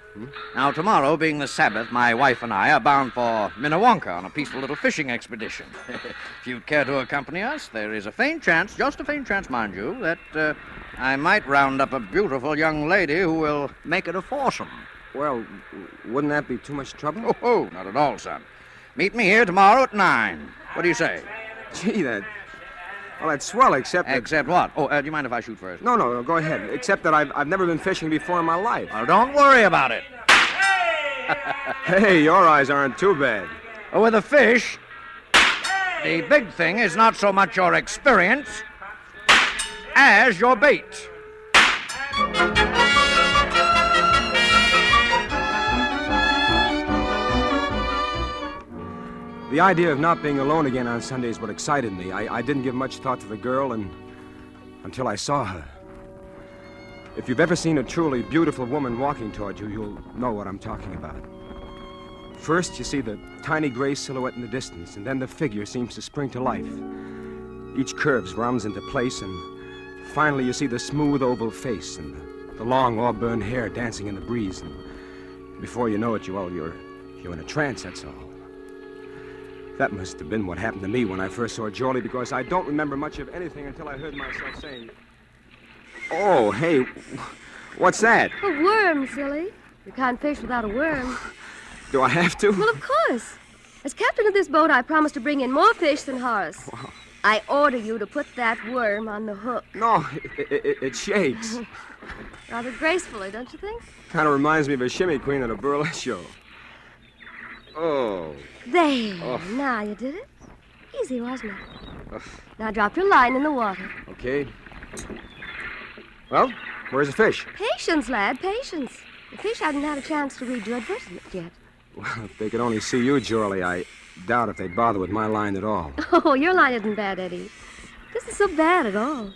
Now, tomorrow, being the Sabbath, my wife and I are bound for Minnewanka on a peaceful little fishing expedition. If you'd care to accompany us, there is a faint chance, just a faint chance, mind you, that I might round up a beautiful young lady who will make it a foursome.
Well, wouldn't that be too much trouble?
Oh, not at all, son. Meet me here tomorrow at 9. What do you say?
Gee, that's swell, except that...
Except what? Oh, do you mind if I shoot first?
No, go ahead. Except that I've never been fishing before in my life.
Well, don't worry about it.
Hey, your eyes aren't too bad.
With a fish, the big thing is not so much your experience as your bait.
The idea of not being alone again on Sunday is what excited me. I didn't give much thought to the girl until I saw her. If you've ever seen a truly beautiful woman walking toward you, you'll know what I'm talking about. First, you see the tiny gray silhouette in the distance, and then the figure seems to spring to life. Each curve rounds into place, and finally you see the smooth oval face and the long auburn hair dancing in the breeze. And before you know it, you're in a trance, that's all. That must have been what happened to me when I first saw Jorlie, because I don't remember much of anything until I heard myself saying, "Oh, hey, what's that?"
A worm, silly. You can't fish without a worm.
Do I have to?
Well, of course. As captain of this boat, I promised to bring in more fish than Horace.
Wow.
I order you to put that worm on the hook.
No, it shakes.
Rather gracefully, don't you think?
Kind of reminds me of a shimmy queen at a burlesque show. Oh.
There.
Oh.
Now you did it. Easy, wasn't it? Now drop your line in the water.
Okay. Well, where's the fish?
Patience, lad, patience. The fish hadn't had a chance to read your advertisement yet.
Well, if they could only see you, Jorlie, I doubt if they'd bother with my line at all.
Oh, your line isn't bad, Eddie. This is so bad at all.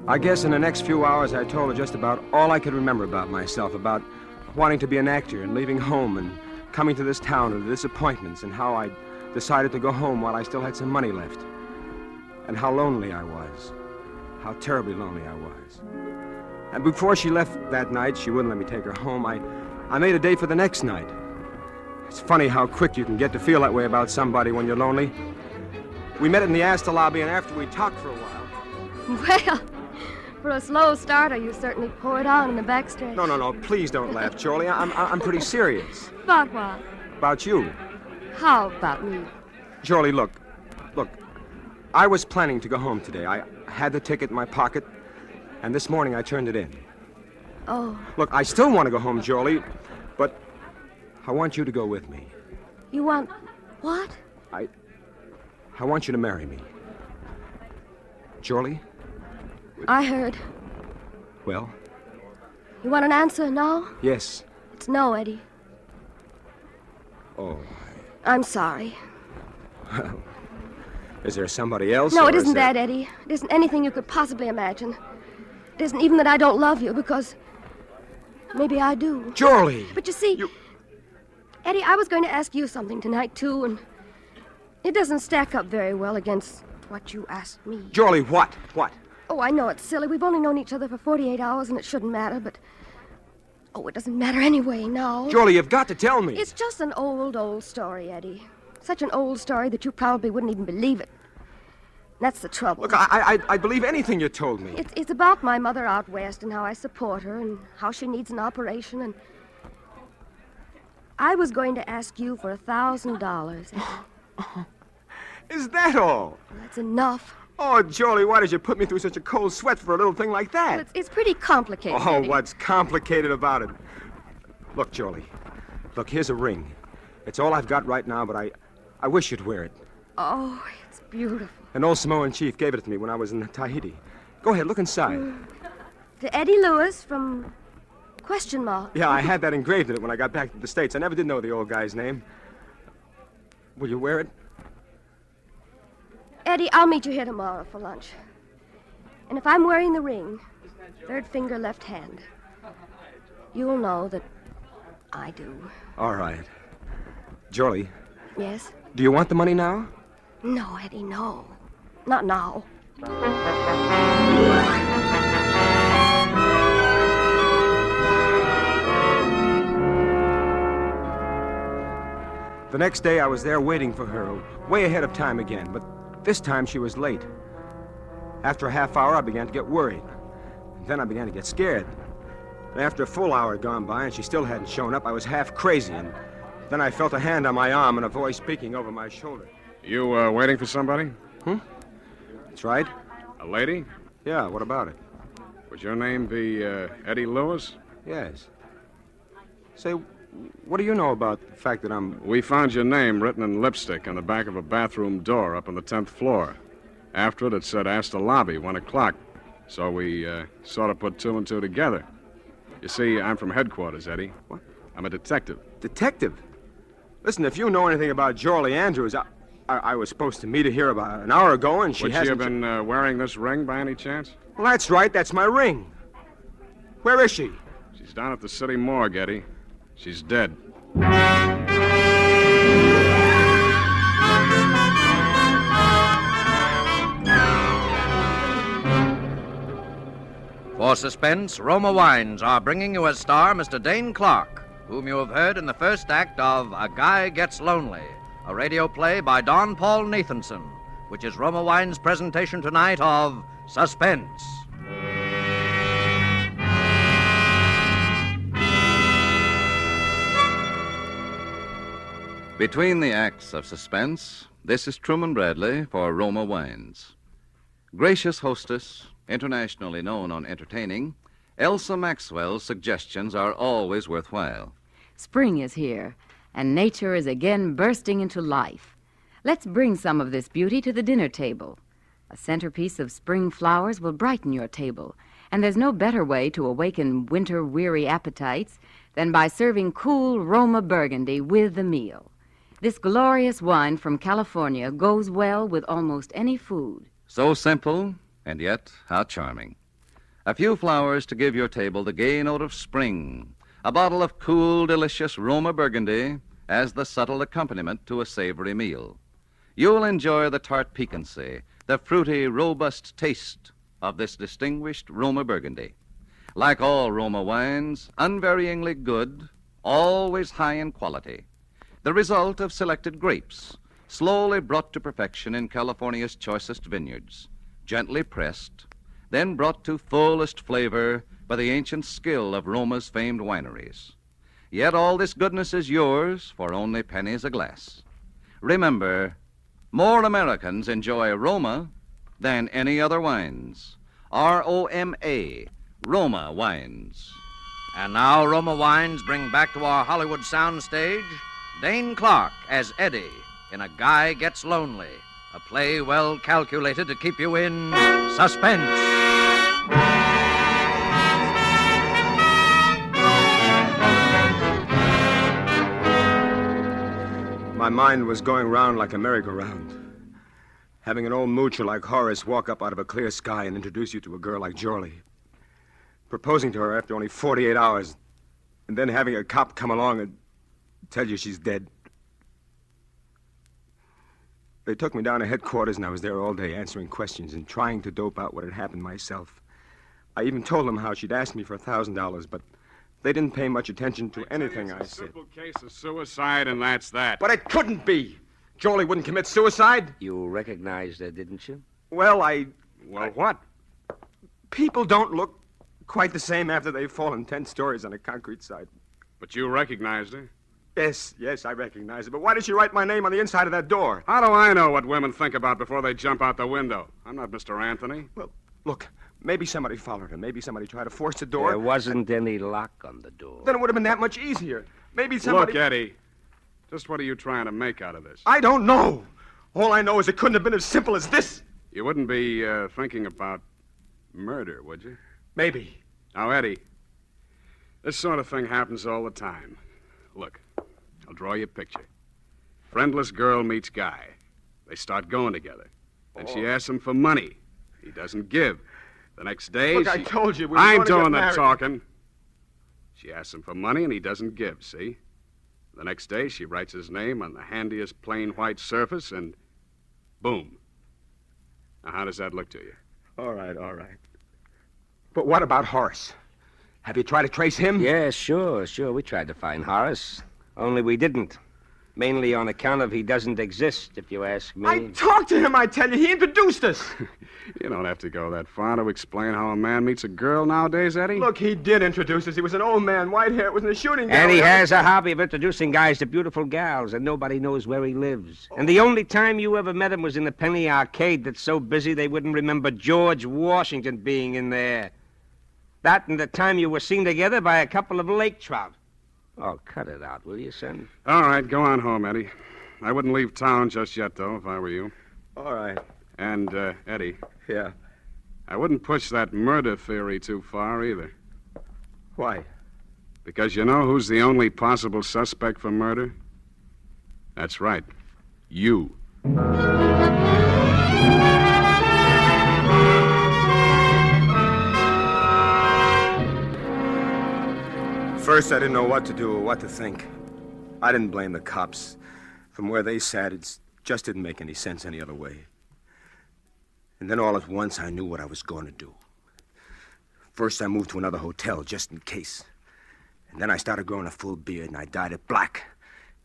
I guess in the next few hours I told her just about all I could remember about myself, about wanting to be an actor and leaving home and coming to this town and the disappointments, and how I decided to go home while I still had some money left, and how lonely I was, how terribly lonely I was. And before she left that night, she wouldn't let me take her home. I made a date for the next night. It's funny how quick you can get to feel that way about somebody when you're lonely. We met in the Astor lobby, and after we talked for a while...
Well, for a slow starter, you certainly poured on in the backstretch.
No, please don't laugh, Jorlie. I'm pretty serious.
About what?
About you.
How about me?
Jorlie, look. I was planning to go home today. I had the ticket in my pocket, and this morning I turned it in.
Oh.
Look, I still want to go home, Jorlie, but I want you to go with me.
You want what?
I want you to marry me. Jorlie?
I heard.
Well?
You want an answer now?
Yes.
It's no, Eddie.
Oh.
I'm sorry.
Well, is there somebody else?
No,
or
it isn't
is there...
that, Eddie. It isn't anything you could possibly imagine. It isn't even that I don't love you, because maybe I do.
Jorlie!
But you see, Eddie, I was going to ask you something tonight, too, and it doesn't stack up very well against what you asked me.
Jorlie, what? What?
Oh, I know it's silly. We've only known each other for 48 hours, and it shouldn't matter, but... Oh, it doesn't matter anyway now.
Jorlie, you've got to tell me.
It's just an old story, Eddie. Such an old story that you probably wouldn't even believe it. That's the trouble.
Look, I believe anything you told me.
It's about my mother out west and how I support her and how she needs an operation, and... I was going to ask you for $1,000.
Is that all?
That's enough.
Oh, Jorlie, why did you put me through such a cold sweat for a little thing like that?
Well, it's pretty complicated.
Oh,
Eddie.
what's complicated about it? Look, Jolie. Look, here's a ring. It's all I've got right now, but I wish you'd wear it.
Oh, it's beautiful.
An old Samoan chief gave it to me when I was in Tahiti. Go ahead, look inside.
To Eddie Lewis from Question Mark.
Yeah, I had that engraved in it when I got back to the States. I never did know the old guy's name. Will you wear it?
Eddie, I'll meet you here tomorrow for lunch. And if I'm wearing the ring, third finger, left hand, you'll know that I do.
All right. Jolie,
Yes?
do you want the money now?
No, Eddie, no. Not now.
The next day, I was there waiting for her, way ahead of time again, but this time she was late. After a half hour, I began to get worried. Then I began to get scared. And after a full hour had gone by and she still hadn't shown up, I was half crazy, and then I felt a hand on my arm and a voice speaking over my shoulder.
You waiting for somebody?
That's right.
A lady?
Yeah, what about it?
Would your name be Eddie Lewis?
Yes. Say, what do you know about the fact that I'm...
We found your name written in lipstick on the back of a bathroom door up on the 10th floor. After it said Astor Lobby, 1 o'clock. So we sort of put 2 and 2 together. You see, I'm from headquarters, Eddie.
What?
I'm a detective.
Detective? Listen, if you know anything about Jolie Andrews, I was supposed to meet her here about an hour ago, and she
Would
hasn't...
she have been wearing this ring by any chance?
Well, that's right. That's my ring. Where is she?
She's down at the city morgue, Eddie. She's dead.
For Suspense, Roma Wines are bringing you as star Mr. Dane Clark, whom you have heard in the first act of A Guy Gets Lonely, a radio play by Don Paul Nathanson, which is Roma Wines' presentation tonight of Suspense.
Between the acts of Suspense, this is Truman Bradley for Roma Wines. Gracious hostess, internationally known on entertaining, Elsa Maxwell's suggestions are always worthwhile.
Spring is here, and nature is again bursting into life. Let's bring some of this beauty to the dinner table. A centerpiece of spring flowers will brighten your table, and there's no better way to awaken winter-weary appetites than by serving cool Roma Burgundy with the meal. This glorious wine from California goes well with almost any food.
So simple, and yet how charming. A few flowers to give your table the gay note of spring. A bottle of cool, delicious Roma Burgundy as the subtle accompaniment to a savory meal. You'll enjoy the tart piquancy, the fruity, robust taste of this distinguished Roma Burgundy. Like all Roma wines, unvaryingly good, always high in quality. The result of selected grapes, slowly brought to perfection in California's choicest vineyards, gently pressed, then brought to fullest flavor by the ancient skill of Roma's famed wineries. Yet all this goodness is yours for only pennies a glass. Remember, more Americans enjoy Roma than any other wines. R-O-M-A, Roma Wines.
And now Roma Wines bring back to our Hollywood soundstage Dane Clark as Eddie in A Guy Gets Lonely, a play well calculated to keep you in suspense.
My mind was going round like a merry-go-round. Having an old moocher like Horace walk up out of a clear sky and introduce you to a girl like Jolie. Proposing to her after only 48 hours. And then having a cop come along and tell you she's dead. They took me down to headquarters, and I was there all day answering questions and trying to dope out what had happened myself. I even told them how she'd asked me for $1,000, but they didn't pay much attention to anything I said.
Simple case of suicide, and that's that.
But it couldn't be. Jolie wouldn't commit suicide.
You recognized her, didn't you?
Well,
Well, what?
People don't look quite the same after they've fallen 10 stories on a concrete sidewalk.
But you recognized her?
Yes, I recognize it. But why did she write my name on the inside of that door?
How do I know what women think about before they jump out the window? I'm not Mr. Anthony.
Well, look, Maybe somebody followed him. Maybe somebody tried to force the door.
There wasn't any lock on the door.
Then it would have been that much easier. Maybe somebody...
Look, Eddie, just what are you trying to make out of this?
I don't know. All I know is it couldn't have been as simple as this.
You wouldn't be thinking about murder, would you?
Maybe.
Now, Eddie, this sort of thing happens all the time. Look, I'll draw you a picture. Friendless girl meets guy. They start going together. Then she asks him for money. He doesn't give. The next day,
Look, I told you we were
I'm
going to
doing
get
the
married.
talking. She asks him for money, and he doesn't give, see? The next day, she writes his name on the handiest plain white surface, and boom. Now, how does that look to you?
All right. But what about Horace? Have you tried to trace him?
Yeah, sure. We tried to find Horace. Only we didn't. Mainly on account of he doesn't exist, if you ask me.
I talked to him, I tell you. He introduced us.
You don't have to go that far to explain how a man meets a girl nowadays, Eddie.
Look, he did introduce us. He was an old man, white hair. It was in the shooting
And
gallery.
he has a hobby of introducing guys to beautiful gals, and nobody knows where he lives. And the only time you ever met him was in the penny arcade that's so busy they wouldn't remember George Washington being in there. That and the time you were seen together by a couple of lake trout. Oh, cut it out, will you, son?
All right, go on home, Eddie. I wouldn't leave town just yet, though, if I were you.
All right.
And, Eddie.
Yeah.
I wouldn't push that murder theory too far, either.
Why?
Because you know who's the only possible suspect for murder? That's right. You.
First, I didn't know what to do or what to think. I didn't blame the cops. From where they sat, it just didn't make any sense any other way. And then all at once, I knew what I was going to do. First, I moved to another hotel, just in case. And then I started growing a full beard, and I dyed it black.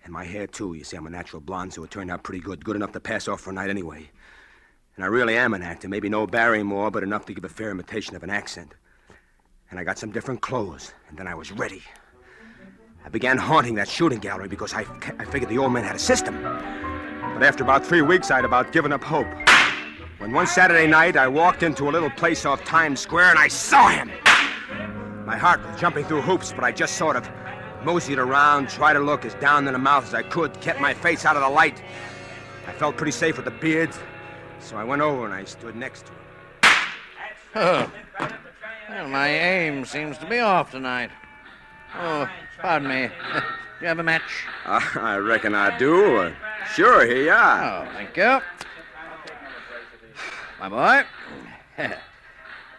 And my hair, too. You see, I'm a natural blonde, so it turned out pretty good. Good enough to pass off for a night anyway. And I really am an actor. Maybe no Barrymore, but enough to give a fair imitation of an accent. And I got some different clothes, and then I was ready. I began haunting that shooting gallery because I figured the old man had a system. But after about 3 weeks, I'd about given up hope. When one Saturday night, I walked into a little place off Times Square, and I saw him. My heart was jumping through hoops, but I just sort of moseyed around, tried to look as down in the mouth as I could, kept my face out of the light. I felt pretty safe with the beard, so I went over and I stood next to him.
Oh. Well, my aim seems to be off tonight. Oh, pardon me. Do you have a match?
I reckon I do. Sure, here you are.
Oh, thank you. My boy,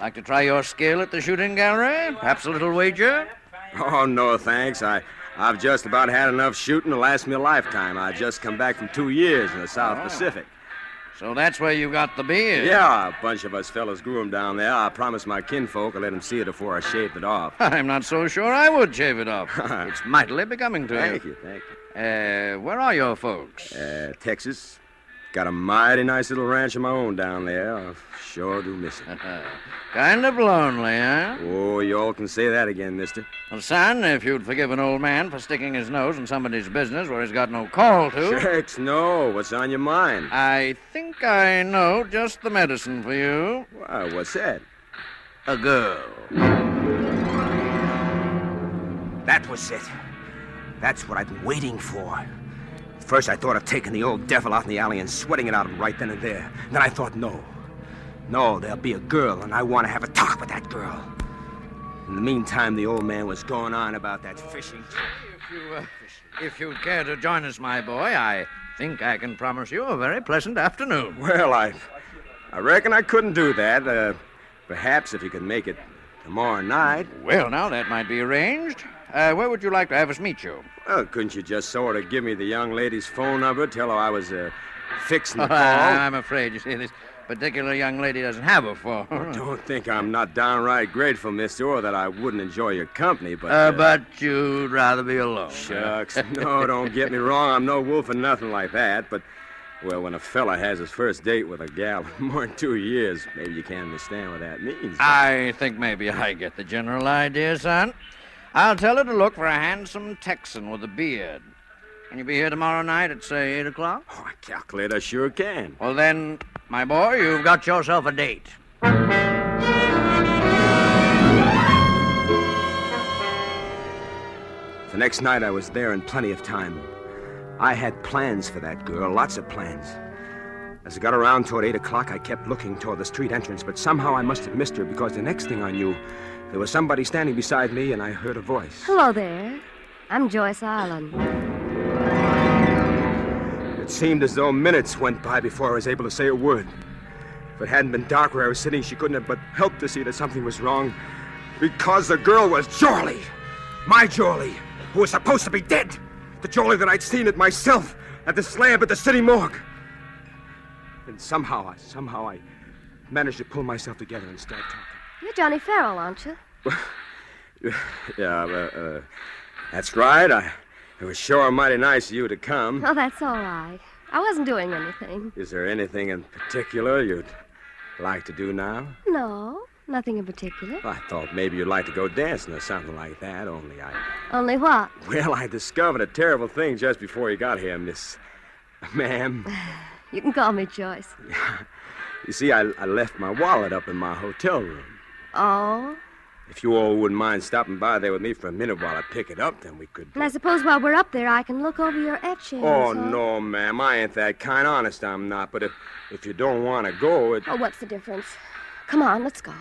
like to try your skill at the shooting gallery? Perhaps a little wager?
Oh, no, thanks. I've just about had enough shooting to last me a lifetime. I just come back from 2 years in the South Pacific.
So that's where you got the beard?
Yeah, a bunch of us fellas grew him down there. I promised my kinfolk I'd let him see it before I shaved it off.
I'm not so sure I would shave it off. It's mightily becoming to you.
Thank you.
Where are your folks?
Texas. Got a mighty nice little ranch of my own down there. I sure do miss it.
Kind of lonely, huh?
Oh, you all can say that again, mister.
Well, son, if you'd forgive an old man for sticking his nose in somebody's business where he's got no call to...
Shucks, no. What's on your mind?
I think I know just the medicine for you.
Why, what's that?
A girl.
That was it. That's what I've been waiting for. First, I thought of taking the old devil out in the alley and sweating it out of him right then and there. Then I thought, no, there'll be a girl, and I want to have a talk with that girl. In the meantime, the old man was going on about that fishing trip.
If you'd care to join us, my boy, I think I can promise you a very pleasant afternoon.
Well, I reckon I couldn't do that. Perhaps if you could make it tomorrow night.
Well, now, that might be arranged. Where would you like to have us meet you?
Well, couldn't you just sort of give me the young lady's phone number, tell her I was fixing the call?
I'm afraid, you see, this particular young lady doesn't have a phone.
Well, don't think I'm not downright grateful, mister, or that I wouldn't enjoy your company, but...
But you'd rather be alone.
Shucks. No, don't get me wrong. I'm no wolf or nothing like that, but... Well, when a fella has his first date with a gal in more than 2 years, maybe you can't understand what that means.
I think maybe I get the general idea, son. I'll tell her to look for a handsome Texan with a beard. Can you be here tomorrow night at, say, 8 o'clock?
Oh, I calculate I sure can.
Well, then, my boy, you've got yourself a date.
The next night I was there in plenty of time. I had plans for that girl, lots of plans. As I got around toward 8 o'clock, I kept looking toward the street entrance, but somehow I must have missed her because the next thing I knew, there was somebody standing beside me and I heard a voice.
Hello there. I'm Joyce Island.
It seemed as though minutes went by before I was able to say a word. If it hadn't been dark where I was sitting, she couldn't have but helped to see that something was wrong. Because the girl was Jorley. My Jorley, who was supposed to be dead. The Jorley that I'd seen it myself at the slab at the city morgue. And somehow I managed to pull myself together and start talking.
You're Johnny Farrell, aren't you?
Yeah, that's right. It was sure mighty nice of you to come.
Oh, that's all right. I wasn't doing anything.
Is there anything in particular you'd like to do now?
No, nothing in particular.
I thought maybe you'd like to go dancing or something like that,
Only what?
Well, I discovered a terrible thing just before you got here, Miss... Ma'am.
You can call me Joyce.
You see, I left my wallet up in my hotel room.
Oh?
If you all wouldn't mind stopping by there with me for a minute while I pick it up, then we could...
And I suppose while we're up there, I can look over your etchings.
Oh, no, ma'am. I ain't that kind. Honest, I'm not. But if you don't want to go, it...
Oh, what's the difference? Come on, let's go.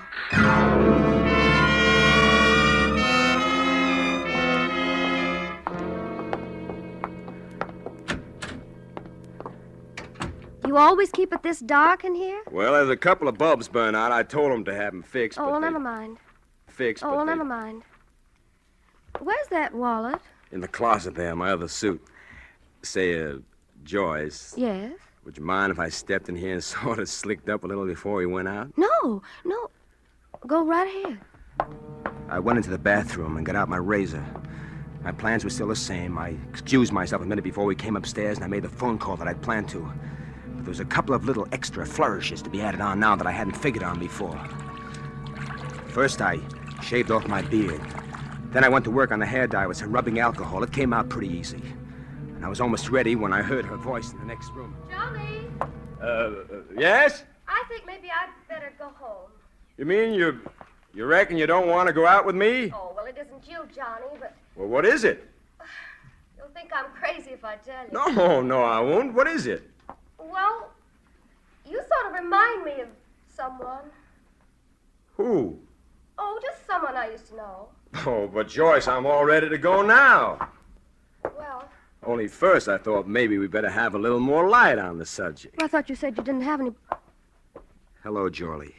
You always keep it this dark in here?
Well, there's a couple of bulbs burn out. I told them to have them fixed,
Oh,
but
well,
they...
never mind.
Fixed,
Oh,
but
well,
they...
never mind. Where's that wallet?
In the closet there, my other suit. Say, Joyce.
Yes?
Would you mind if I stepped in here and sort of slicked up a little before we went out?
No. Go right ahead.
I went into the bathroom and got out my razor. My plans were still the same. I excused myself a minute before we came upstairs, and I made the phone call that I'd planned to. But there was a couple of little extra flourishes to be added on now that I hadn't figured on before. First, I shaved off my beard. Then I went to work on the hair dye with some rubbing alcohol. It came out pretty easy. And I was almost ready when I heard her voice in the next room.
Johnny!
Yes?
I think maybe I'd better go home.
You mean you reckon you don't want to go out with me?
Oh, well, it isn't you, Johnny, but
Well, what is it?
you'll think I'm crazy if I tell you.
No, I won't. What is it?
Well, you sort of remind me of someone.
Who?
Oh, just someone I used to know.
Oh, but Joyce, I'm all ready to go now.
Well,
Only first I thought maybe we better have a little more light on the subject.
I thought you said you didn't have any...
Hello, Jorley.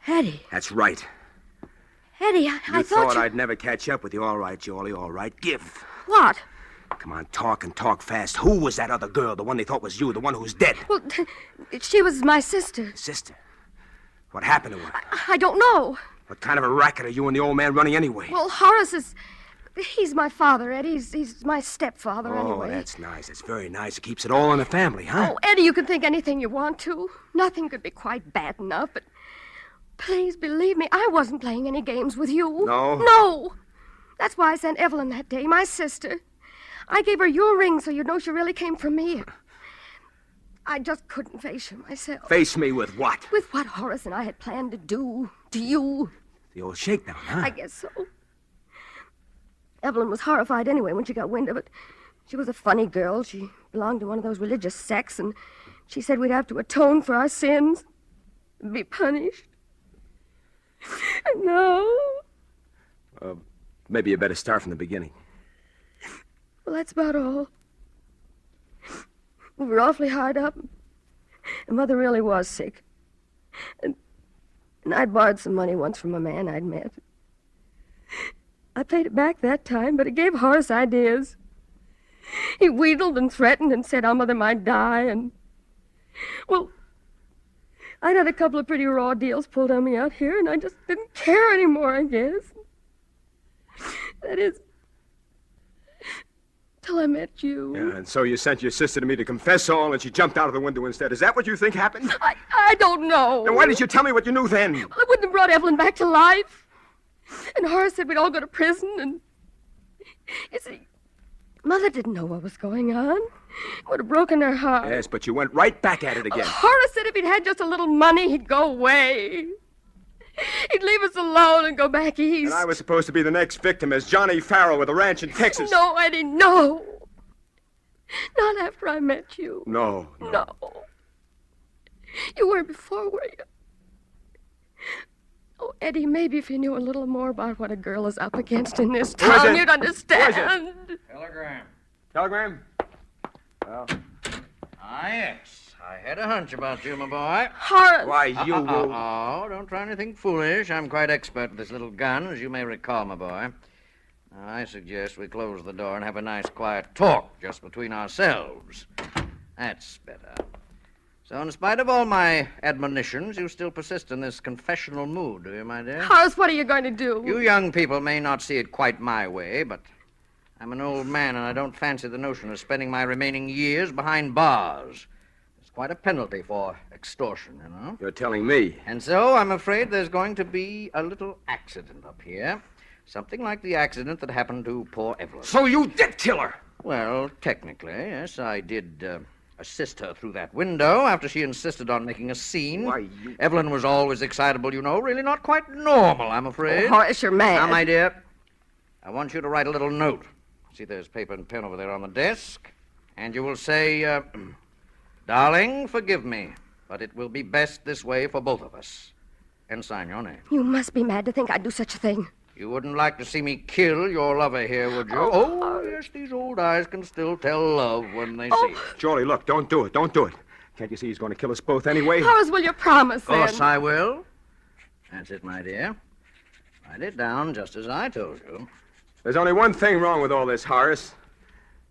Eddie.
That's right.
Eddie,
You
I thought
I'd never catch up with you. All right, Jorley, all right. Give.
What?
Come on, talk and talk fast. Who was that other girl, the one they thought was you, the one who's dead?
Well, she was my sister.
Sister? What happened to her?
I don't know.
What kind of a racket are you and the old man running anyway?
Well, Horace is... He's my father, Eddie. He's my stepfather,
Oh,
anyway.
that's nice. It's very nice. It keeps it all in the family, huh?
Oh, Eddie, you can think anything you want to. Nothing could be quite bad enough, but... Please believe me, I wasn't playing any games with you.
No?
No! That's why I sent Evelyn that day, my sister. I gave her your ring so you'd know she really came from me. I just couldn't face you myself.
Face me with what?
With what Horace and I had planned to do to you.
The old shakedown, huh?
I guess so. Evelyn was horrified anyway when she got wind of it. She was a funny girl. She belonged to one of those religious sects, and she said we'd have to atone for our sins and be punished. No.
Maybe you better start from the beginning.
Well, that's about all. We were awfully hard up. And Mother really was sick. And I'd borrowed some money once from a man I'd met. I paid it back that time, but it gave Horace ideas. He wheedled and threatened and said our mother might die, and... Well, I'd had a couple of pretty raw deals pulled on me out here, and I just didn't care anymore, I guess. That is... till I met you.
Yeah, and so you sent your sister to me to confess all, and she jumped out of the window instead. Is that what you think happened?
I don't know.
Then why didn't you tell me what you knew then?
Well, I wouldn't have brought Evelyn back to life. And Horace said we'd all go to prison, and... You see, Mother didn't know what was going on. It would have broken her heart.
Yes, but you went right back at it again.
Horace said if he'd had just a little money, he'd go away. He'd leave us alone and go back east.
And I was supposed to be the next victim as Johnny Farrell with a ranch in Texas.
No, Eddie, no. Not after I met you.
No.
No. You weren't before, were you? Oh, Eddie, maybe if you knew a little more about what a girl is up against in this
Who is
town,
it?
you'd understand.
Who is it?
Telegram.
Telegram? Well.
Yes. I had a hunch about you, my boy.
Horace!
Why, you will...
Oh, don't try anything foolish. I'm quite expert with this little gun, as you may recall, my boy. Now, I suggest we close the door and have a nice, quiet talk just between ourselves. That's better. So, in spite of all my admonitions, you still persist in this confessional mood, do you, my dear?
Horace, what are you going to do?
You young people may not see it quite my way, but I'm an old man, and I don't fancy the notion of spending my remaining years behind bars. It's quite a penalty for extortion, you know.
You're telling me.
And so I'm afraid there's going to be a little accident up here. Something like the accident that happened to poor Evelyn.
So you did kill her?
Well, technically, yes, I did assist her through that window after she insisted on making a scene.
Why, you...
Evelyn was always excitable, you know. Really not quite normal, I'm afraid.
Oh, Horace, you're mad.
Now, my dear, I want you to write a little note. See, there's paper and pen over there on the desk. And you will say, Darling, forgive me, but it will be best this way for both of us. And sign your name.
You must be mad to think I'd do such a thing.
You wouldn't like to see me kill your lover here, would you? Oh, yes, these old eyes can still tell love when they see it.
Jolie, look, don't do it. Don't do it. Can't you see he's going to kill us both anyway?
Horace, will you promise,
Of course
then?
I will. That's it, my dear. Write it down just as I told you.
There's only one thing wrong with all this, Horace.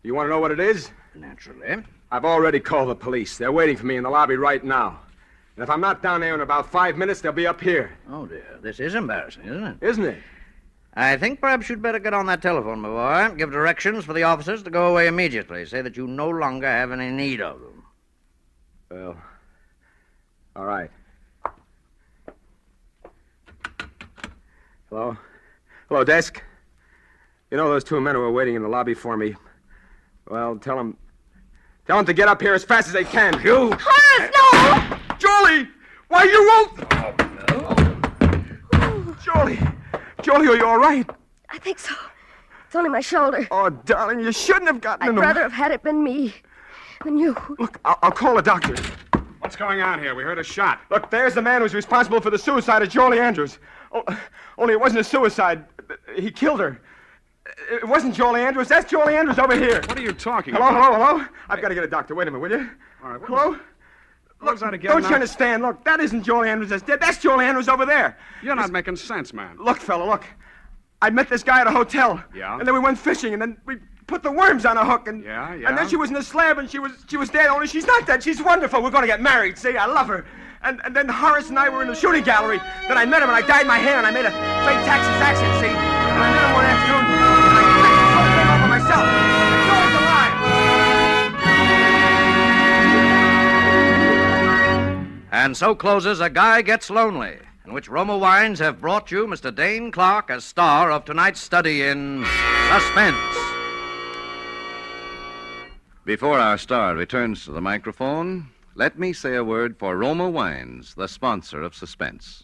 You want to know what it is?
Naturally.
I've already called the police. They're waiting for me in the lobby right now. And if I'm not down there in about 5 minutes, they'll be up here.
Oh, dear. This is embarrassing, isn't it?
Isn't it?
I think perhaps you'd better get on that telephone, my boy. Give directions for the officers to go away immediately. Say that you no longer have any need of them.
Well, all right. Hello? Hello, desk. You know those two men who are waiting in the lobby for me? Well, tell them to get up here as fast as they can. You!
Horace, no!
Jolie! Why, you won't! Jolie! Jolie, are you all right?
I think so. It's only my shoulder.
Oh, darling, you shouldn't have gotten
I'd
in the...
rather have had it been me than you.
Look, I'll call a doctor.
What's going on here? We heard a shot.
Look, there's the man who's responsible for the suicide of Jolie Andrews. Oh, only it wasn't a suicide. He killed her. It wasn't Jolie Andrews. That's Jolie Andrews over here.
What are you talking
Hello,
about?
hello? I've got to get a doctor. Wait a minute, will you?
All right,
Hello?
What was that again?
Don't
now?
you understand? Look, that isn't Jolie Andrews that's dead. That's Jolie Andrews over there.
You're not making sense, man.
Look, fella, look. I met this guy at a hotel.
Yeah?
And then we went fishing, and then we put the worms on a hook, and...
Yeah?
And then she was in the slab, and she was dead, only she's not dead. She's wonderful. We're going to get married, see? I love her. And then Horace and I were in the shooting gallery. Then I met him, and I dyed my hair, and I made a fake Texas accent, see? And I met him one afternoon, and I fixed this whole thing over myself. And Joey's alive.
And so closes A Guy Gets Lonely, in which Roma Wines have brought you Mr. Dane Clark as star of tonight's study in Suspense.
Before our star returns to the microphone, let me say a word for Roma Wines, the sponsor of Suspense.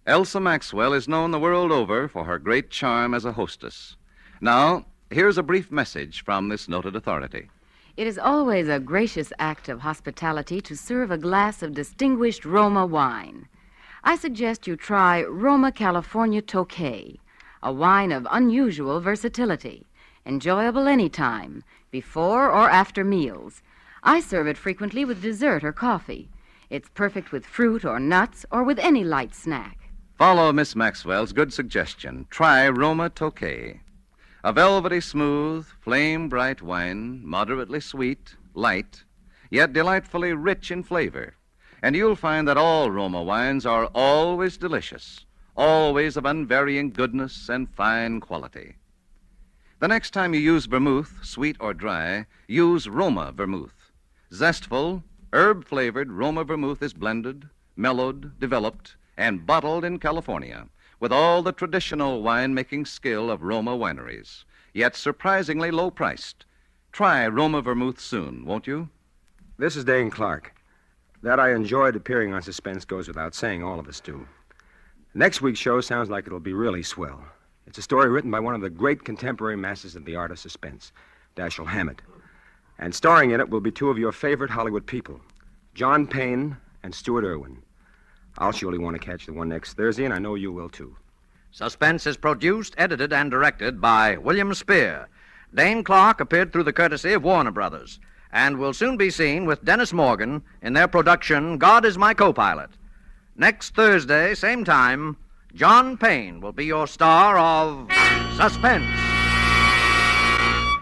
Elsa Maxwell is known the world over for her great charm as a hostess. Now, here's a brief message from this noted authority.
It is always a gracious act of hospitality to serve a glass of distinguished Roma wine. I suggest you try Roma California Tokay, a wine of unusual versatility, enjoyable any time, before or after meals. I serve it frequently with dessert or coffee. It's perfect with fruit or nuts or with any light snack.
Follow Miss Maxwell's good suggestion. Try Roma Tokay. A velvety smooth, flame-bright wine, moderately sweet, light, yet delightfully rich in flavor. And you'll find that all Roma wines are always delicious, always of unvarying goodness and fine quality. The next time you use vermouth, sweet or dry, use Roma vermouth. Zestful, herb-flavored Roma vermouth is blended, mellowed, developed, and bottled in California with all the traditional wine-making skill of Roma wineries, yet surprisingly low-priced. Try Roma vermouth soon, won't you?
This is Dane Clark. That I enjoyed appearing on Suspense goes without saying. All of us do. Next week's show sounds like it'll be really swell. It's a story written by one of the great contemporary masters of the art of suspense, Dashiell Hammett. And starring in it will be two of your favorite Hollywood people, John Payne and Stuart Irwin. I'll surely want to catch the one next Thursday, and I know you will, too.
Suspense is produced, edited, and directed by William Spear. Dane Clark appeared through the courtesy of Warner Brothers and will soon be seen with Dennis Morgan in their production, God is My Co-Pilot. Next Thursday, same time, John Payne will be your star of Suspense.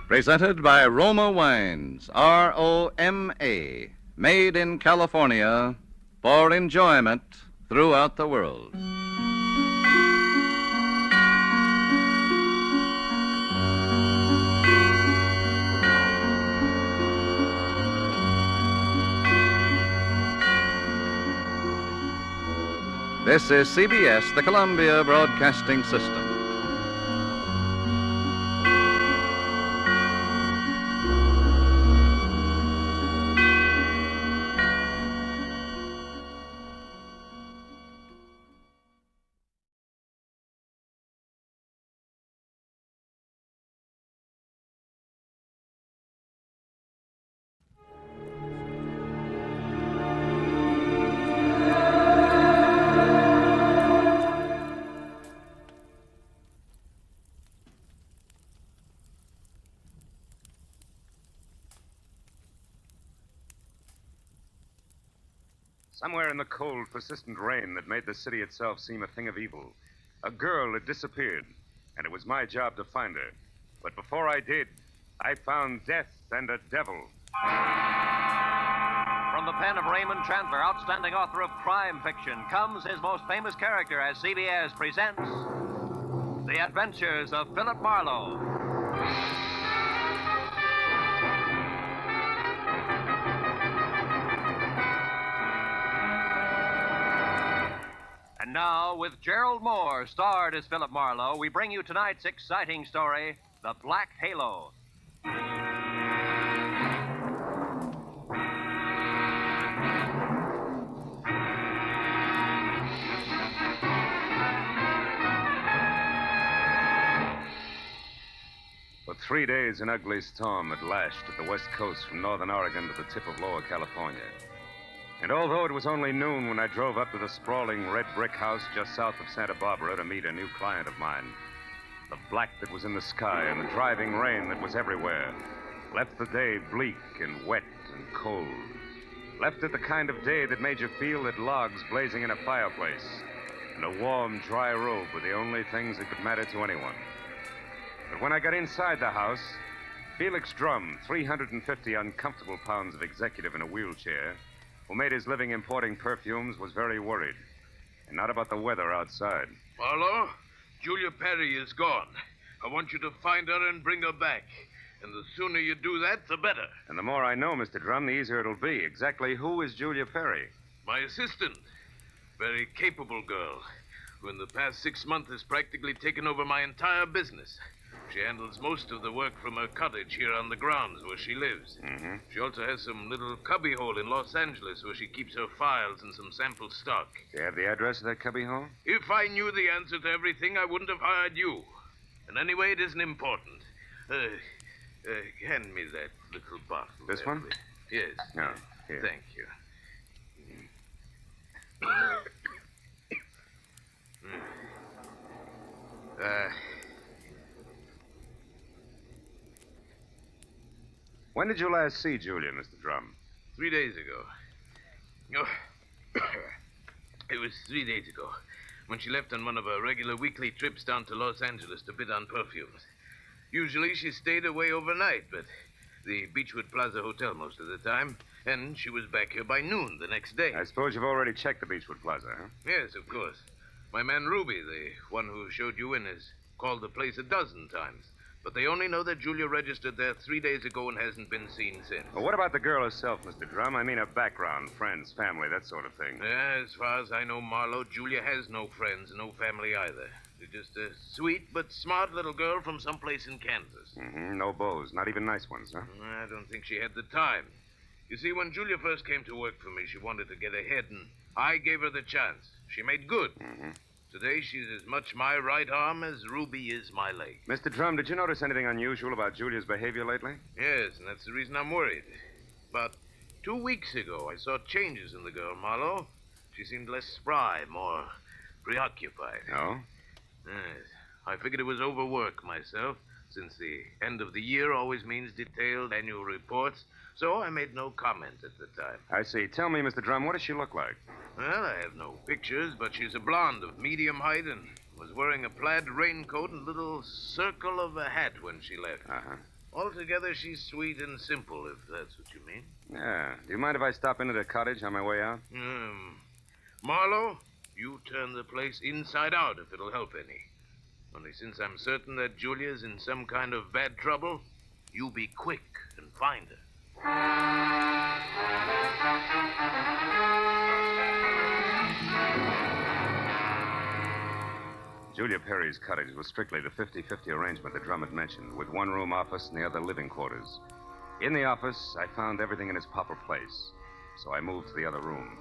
Presented by Roma Wines, R-O-M-A, made in California for enjoyment throughout the world. This is CBS, the Columbia Broadcasting System.
Somewhere in the cold, persistent rain that made the city itself seem a thing of evil, a girl had disappeared, and it was my job to find her. But before I did, I found death and a devil.
From the pen of Raymond Chandler, outstanding author of crime fiction, comes his most famous character as CBS presents The Adventures of Philip Marlowe. And now, with Gerald Moore, starred as Philip Marlowe, we bring you tonight's exciting story, The Black Halo.
For 3 days, an ugly storm had lashed at the west coast from northern Oregon to the tip of Lower California. And although it was only noon when I drove up to the sprawling red brick house just south of Santa Barbara to meet a new client of mine, the black that was in the sky and the driving rain that was everywhere left the day bleak and wet and cold. Left it the kind of day that made you feel that logs blazing in a fireplace and a warm, dry robe were the only things that could matter to anyone. But when I got inside the house, Felix Drum, 350 uncomfortable pounds of executive in a wheelchair, who made his living importing perfumes, was very worried. And not about the weather outside.
Marlowe, Julia Perry is gone. I want you to find her and bring her back. And the sooner you do that, the better.
And the more I know, Mr. Drum, the easier it'll be. Exactly who is Julia Perry?
My assistant. Very capable girl, who in the past 6 months has practically taken over my entire business. She handles most of the work from her cottage here on the grounds where she lives.
Mm-hmm.
She also has some little cubbyhole in Los Angeles where she keeps her files and some sample stock.
Do you have the address of that cubbyhole?
If I knew the answer to everything, I wouldn't have hired you. And anyway, it isn't important. Hand me that little bottle.
This
there,
one?
please. Yes.
No, here.
Thank you.
When did you last see Julia, Mr. Drum?
3 days ago. Oh, it was 3 days ago when she left on one of her regular weekly trips down to Los Angeles to bid on perfumes. Usually she stayed away overnight, but the Beechwood Plaza Hotel most of the time, and she was back here by noon the next day.
I suppose you've already checked the Beechwood Plaza, huh?
Yes, of course. My man Ruby, the one who showed you in, has called the place a dozen times. But they only know that Julia registered there 3 days ago and hasn't been seen since.
Well, what about the girl herself, Mr. Drum? I mean her background, friends, family, that sort of thing.
As far as I know, Marlowe, Julia has no friends, no family either. She's just a sweet but smart little girl from someplace in Kansas.
Mm-hmm. No beaux, not even nice ones, huh?
I don't think she had the time. You see, when Julia first came to work for me, she wanted to get ahead, and I gave her the chance. She made good.
Mm-hmm.
Today, she's as much my right arm as Ruby is my leg.
Mr. Drum, did you notice anything unusual about Julia's behavior lately?
Yes, and that's the reason I'm worried. About 2 weeks ago, I saw changes in the girl, Marlowe. She seemed less spry, more preoccupied.
Oh?
Yes. I figured it was overwork myself, since the end of the year always means detailed annual reports, so I made no comment at the time.
I see. Tell me, Mr. Drum, what does she look like?
Well, I have no pictures, but she's a blonde of medium height and was wearing a plaid raincoat and little circle of a hat when she left.
Uh-huh.
Altogether, she's sweet and simple, if that's what you mean.
Yeah. Do you mind if I stop into the cottage on my way out?
Marlowe, you turn the place inside out if it'll help any. Only since I'm certain that Julia's in some kind of bad trouble, you be quick and find her.
Julia Perry's cottage was strictly the 50-50 arrangement the Drum had mentioned, with one room office and the other living quarters. In the office, I found everything in its proper place, so I moved to the other room.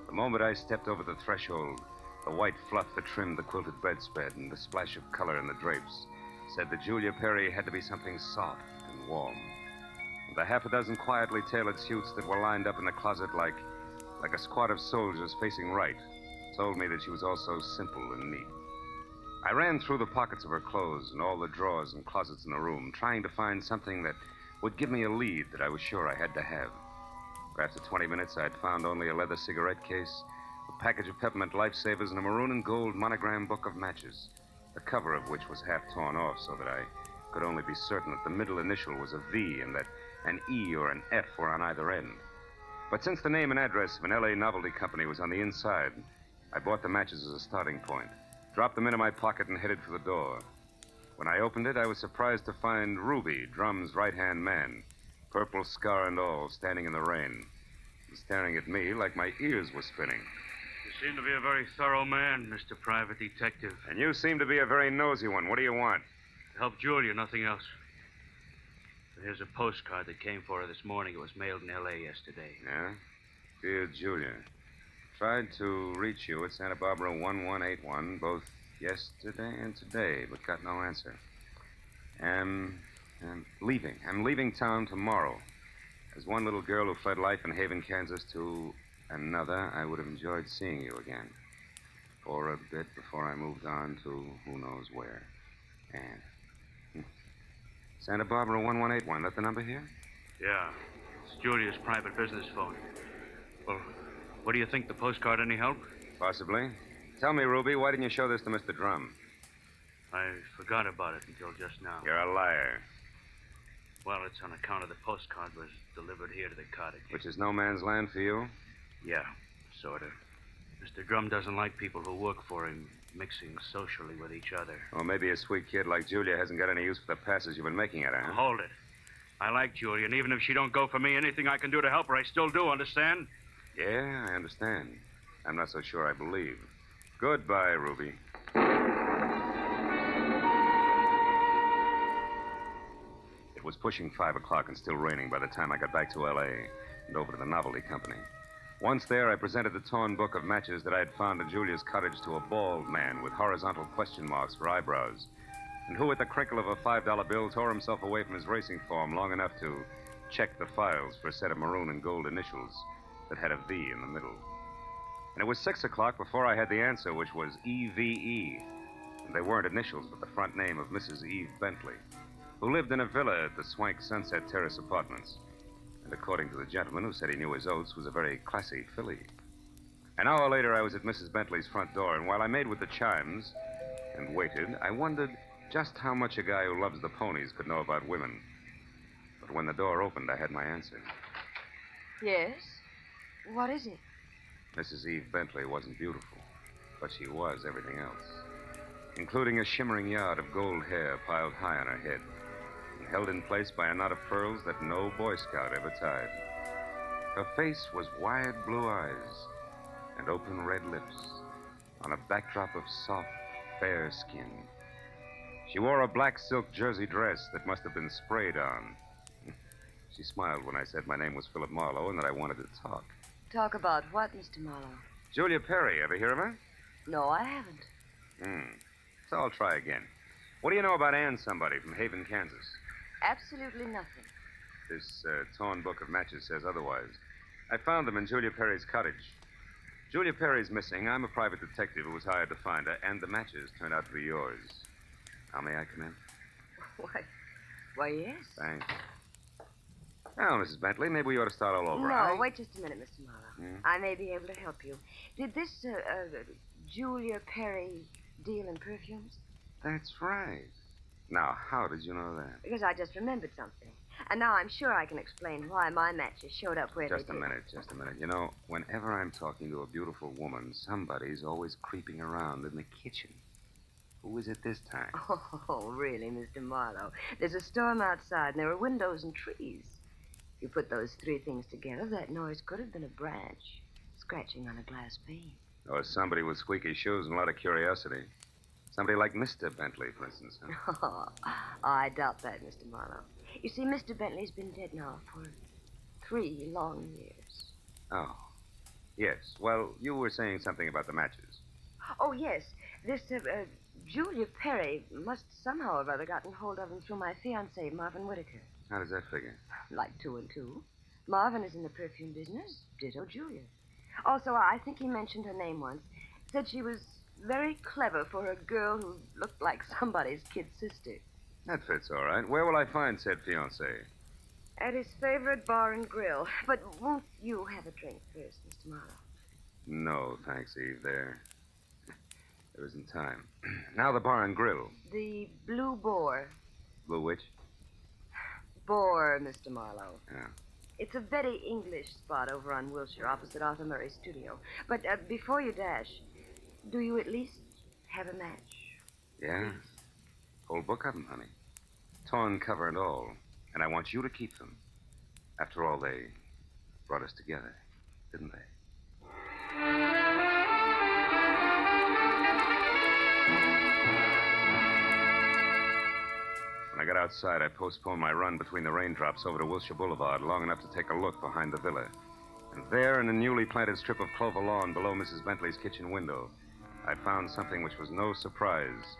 The moment I stepped over the threshold, the white fluff that trimmed the quilted bedspread and the splash of color in the drapes said that Julia Perry had to be something soft and warm. The half a dozen quietly tailored suits that were lined up in the closet like a squad of soldiers facing right told me that she was also simple and neat. I ran through the pockets of her clothes and all the drawers and closets in the room, trying to find something that would give me a lead that I was sure I had to have. After 20 minutes, I'd found only a leather cigarette case, a package of peppermint lifesavers, and a maroon and gold monogram book of matches, the cover of which was half torn off so that I could only be certain that the middle initial was a V and that an E or an F were on either end. But since the name and address of an L.A. novelty company was on the inside, I bought the matches as a starting point, dropped them into my pocket, and headed for the door. When I opened it, I was surprised to find Ruby, Drum's right-hand man, purple scar and all, standing in the rain, and staring at me like my ears were spinning.
You seem to be a very thorough man, Mr. Private Detective.
And you seem to be a very nosy one. What do you want?
To help Julia, nothing else. Here's a postcard that came for her this morning. It was mailed in L.A. yesterday.
Yeah? Dear Julia, tried to reach you at Santa Barbara 1181, both yesterday and today, but got no answer. I'm leaving. I'm leaving town tomorrow. As one little girl who fled life in Haven, Kansas to another, I would have enjoyed seeing you again. For a bit before I moved on to who knows where. And Santa Barbara 1181. That the number here?
Yeah. It's Julia's private business phone. Well, what do you think? The postcard any help?
Possibly. Tell me, Ruby, why didn't you show this to Mr. Drum?
I forgot about it until just now.
You're a liar.
Well, it's on account of the postcard was delivered here to the cottage.
Which is no man's land for you?
Yeah, sort of. Mr. Drum doesn't like people who work for him mixing socially with each other.
Well, maybe a sweet kid like Julia hasn't got any use for the passes you've been making at her, huh?
Hold it. I like Julia, and even if she don't go for me, anything I can do to help her, I still do, understand?
Yeah, I understand. I'm not so sure I believe. Goodbye, Ruby. It was pushing 5 o'clock and still raining by the time I got back to L.A. and over to the novelty company. Once there, I presented the torn book of matches that I had found in Julia's cottage to a bald man with horizontal question marks for eyebrows, and who, at the crinkle of a $5 bill, tore himself away from his racing form long enough to check the files for a set of maroon and gold initials that had a V in the middle. And it was 6 o'clock before I had the answer, which was EVE. And they weren't initials, but the front name of Mrs. Eve Bentley, who lived in a villa at the Swank Sunset Terrace Apartments. And according to the gentleman who said he knew his oats, was a very classy filly. An hour later, I was at Mrs. Bentley's front door, and while I made with the chimes and waited, I wondered just how much a guy who loves the ponies could know about women. But when the door opened, I had my answer.
Yes? What is it?
Mrs. Eve Bentley wasn't beautiful, but she was everything else, including a shimmering yard of gold hair piled high on her head, and held in place by a knot of pearls that no Boy Scout ever tied. Her face was wide blue eyes and open red lips on a backdrop of soft, fair skin. She wore a black silk jersey dress that must have been sprayed on. She smiled when I said my name was Philip Marlowe and that I wanted to talk.
Talk about what, Mr. Marlowe?
Julia Perry, ever hear of her?
No, I haven't.
So I'll try again. What do you know about Ann somebody from Haven, Kansas?
Absolutely nothing.
This torn book of matches says otherwise. I found them in Julia Perry's cottage. Julia Perry's missing. I'm a private detective who was hired to find her, and the matches turned out to be yours. Now, may I come in?
Why, yes.
Thanks. Now, Mrs. Bentley, maybe we ought to start all over.
No, wait just a minute, Mr. Marlowe.
Hmm?
I may be able to help you. Did this Julia Perry deal in perfumes?
That's right. Now, how did you know that?
Because I just remembered something. And now I'm sure I can explain why my matches showed up where
Just
they
a
did.
minute. You know, whenever I'm talking to a beautiful woman, somebody's always creeping around in the kitchen. Who is it this time?
Oh, really, Mr. Marlowe? There's a storm outside, and there are windows and trees. If you put those three things together, that noise could have been a branch scratching on a glass pane.
Or somebody with squeaky shoes and a lot of curiosity. Somebody like Mr. Bentley, for instance. Huh?
Oh, I doubt that, Mr. Marlowe. You see, Mr. Bentley's been dead now for 3 long years.
Oh. Yes. Well, you were saying something about the matches.
Oh, yes. This, Julia Perry must somehow or other gotten hold of him through my fiancé, Marvin Whitaker.
How does that figure?
Like 2 and 2. Marvin is in the perfume business. Ditto Julia. Also, I think he mentioned her name once. Said she was very clever for a girl who looked like somebody's kid sister.
That fits all right. Where will I find said fiancé?
At his favorite bar and grill. But won't you have a drink first, Mr. Marlowe?
No, thanks, Eve. There isn't time. Now the bar and grill.
The Blue Boar.
Blue which?
Boar, Mr. Marlowe.
Yeah.
It's a very English spot over on Wilshire, opposite Arthur Murray's studio. But before you dash, do you at least have a match?
Yeah? Whole book of them, honey. Torn cover and all. And I want you to keep them. After all, they brought us together, didn't they? When I got outside, I postponed my run between the raindrops over to Wilshire Boulevard long enough to take a look behind the villa. And there, in a newly planted strip of clover lawn below Mrs. Bentley's kitchen window, I found something which was no surprise.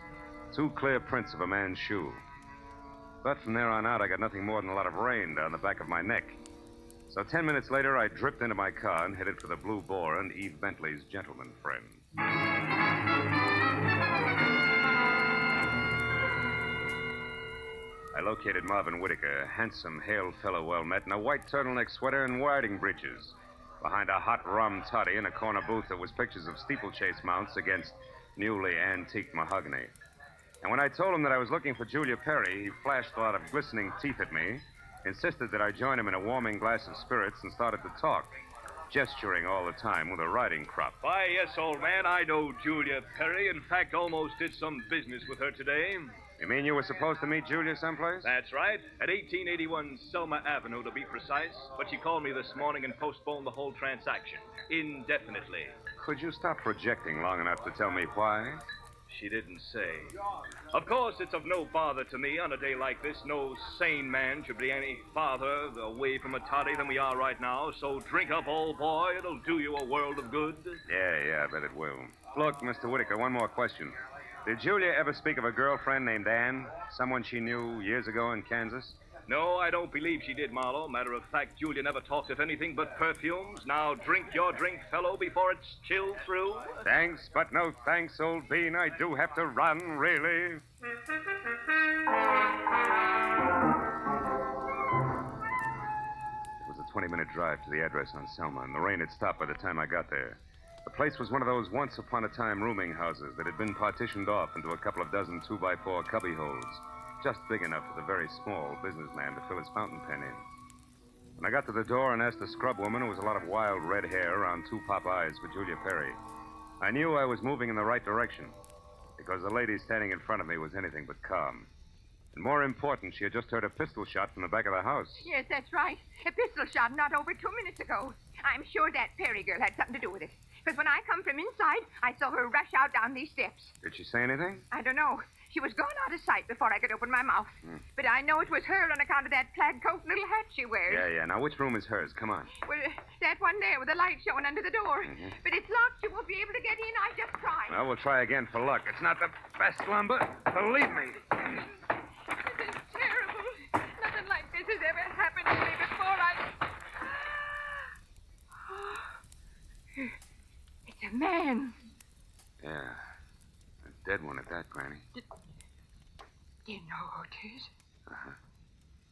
2 clear prints of a man's shoe. But from there on out, I got nothing more than a lot of rain down the back of my neck. So 10 minutes later, I dripped into my car and headed for the Blue Boar and Eve Bentley's gentleman friend. I located Marvin Whitaker, a handsome, hale fellow well met, in a white turtleneck sweater and riding breeches, behind a hot rum toddy in a corner booth that was pictures of steeplechase mounts against newly antique mahogany. And when I told him that I was looking for Julia Perry, he flashed a lot of glistening teeth at me, insisted that I join him in a warming glass of spirits, and started to talk, gesturing all the time with a riding crop.
Why, yes, old man, I know Julia Perry. In fact, almost did some business with her today.
You mean you were supposed to meet Julia someplace?
That's right. At 1881 Selma Avenue, to be precise. But she called me this morning and postponed the whole transaction indefinitely.
Could you stop projecting long enough to tell me why?
She didn't say. Of course, it's of no bother to me on a day like this. No sane man should be any farther away from a toddy than we are right now. So drink up, old boy. It'll do you a world of good.
Yeah, I bet it will. Look, Mr. Whitaker, one more question. Did Julia ever speak of a girlfriend named Ann? Someone she knew years ago in Kansas?
No, I don't believe she did, Marlowe. Matter of fact, Julia never talked of anything but perfumes. Now drink your drink, fellow, before it's chilled through.
Thanks, but no thanks, old bean. I do have to run, really. It was a 20-minute drive to the address on Selma, and the rain had stopped by the time I got there. The place was one of those once-upon-a-time rooming houses that had been partitioned off into a couple of dozen 2x4 cubby holes, just big enough for the very small businessman to fill his fountain pen in. When I got to the door and asked the scrub woman, who was a lot of wild red hair around 2 pop eyes, for Julia Perry, I knew I was moving in the right direction, because the lady standing in front of me was anything but calm. And more important, she had just heard a pistol shot from the back of the house.
Yes, that's right. A pistol shot not over 2 minutes ago. I'm sure that Perry girl had something to do with it. Because when I come from inside, I saw her rush out down these steps.
Did she say anything?
I don't know. She was gone out of sight before I could open my mouth. But I know it was her on account of that plaid coat and little hat she wears.
Yeah. Now, which room is hers? Come on.
Well, that one there with the light showing under the door.
Mhm.
But it's locked. You won't be able to get in. I just tried.
Well, we'll try again for luck. It's not the best lumber. Believe me.
This is terrible. Nothing like this has ever happened to me before. It's a man.
Yeah. A dead one at that, Granny.
You know who it is?
Uh-huh.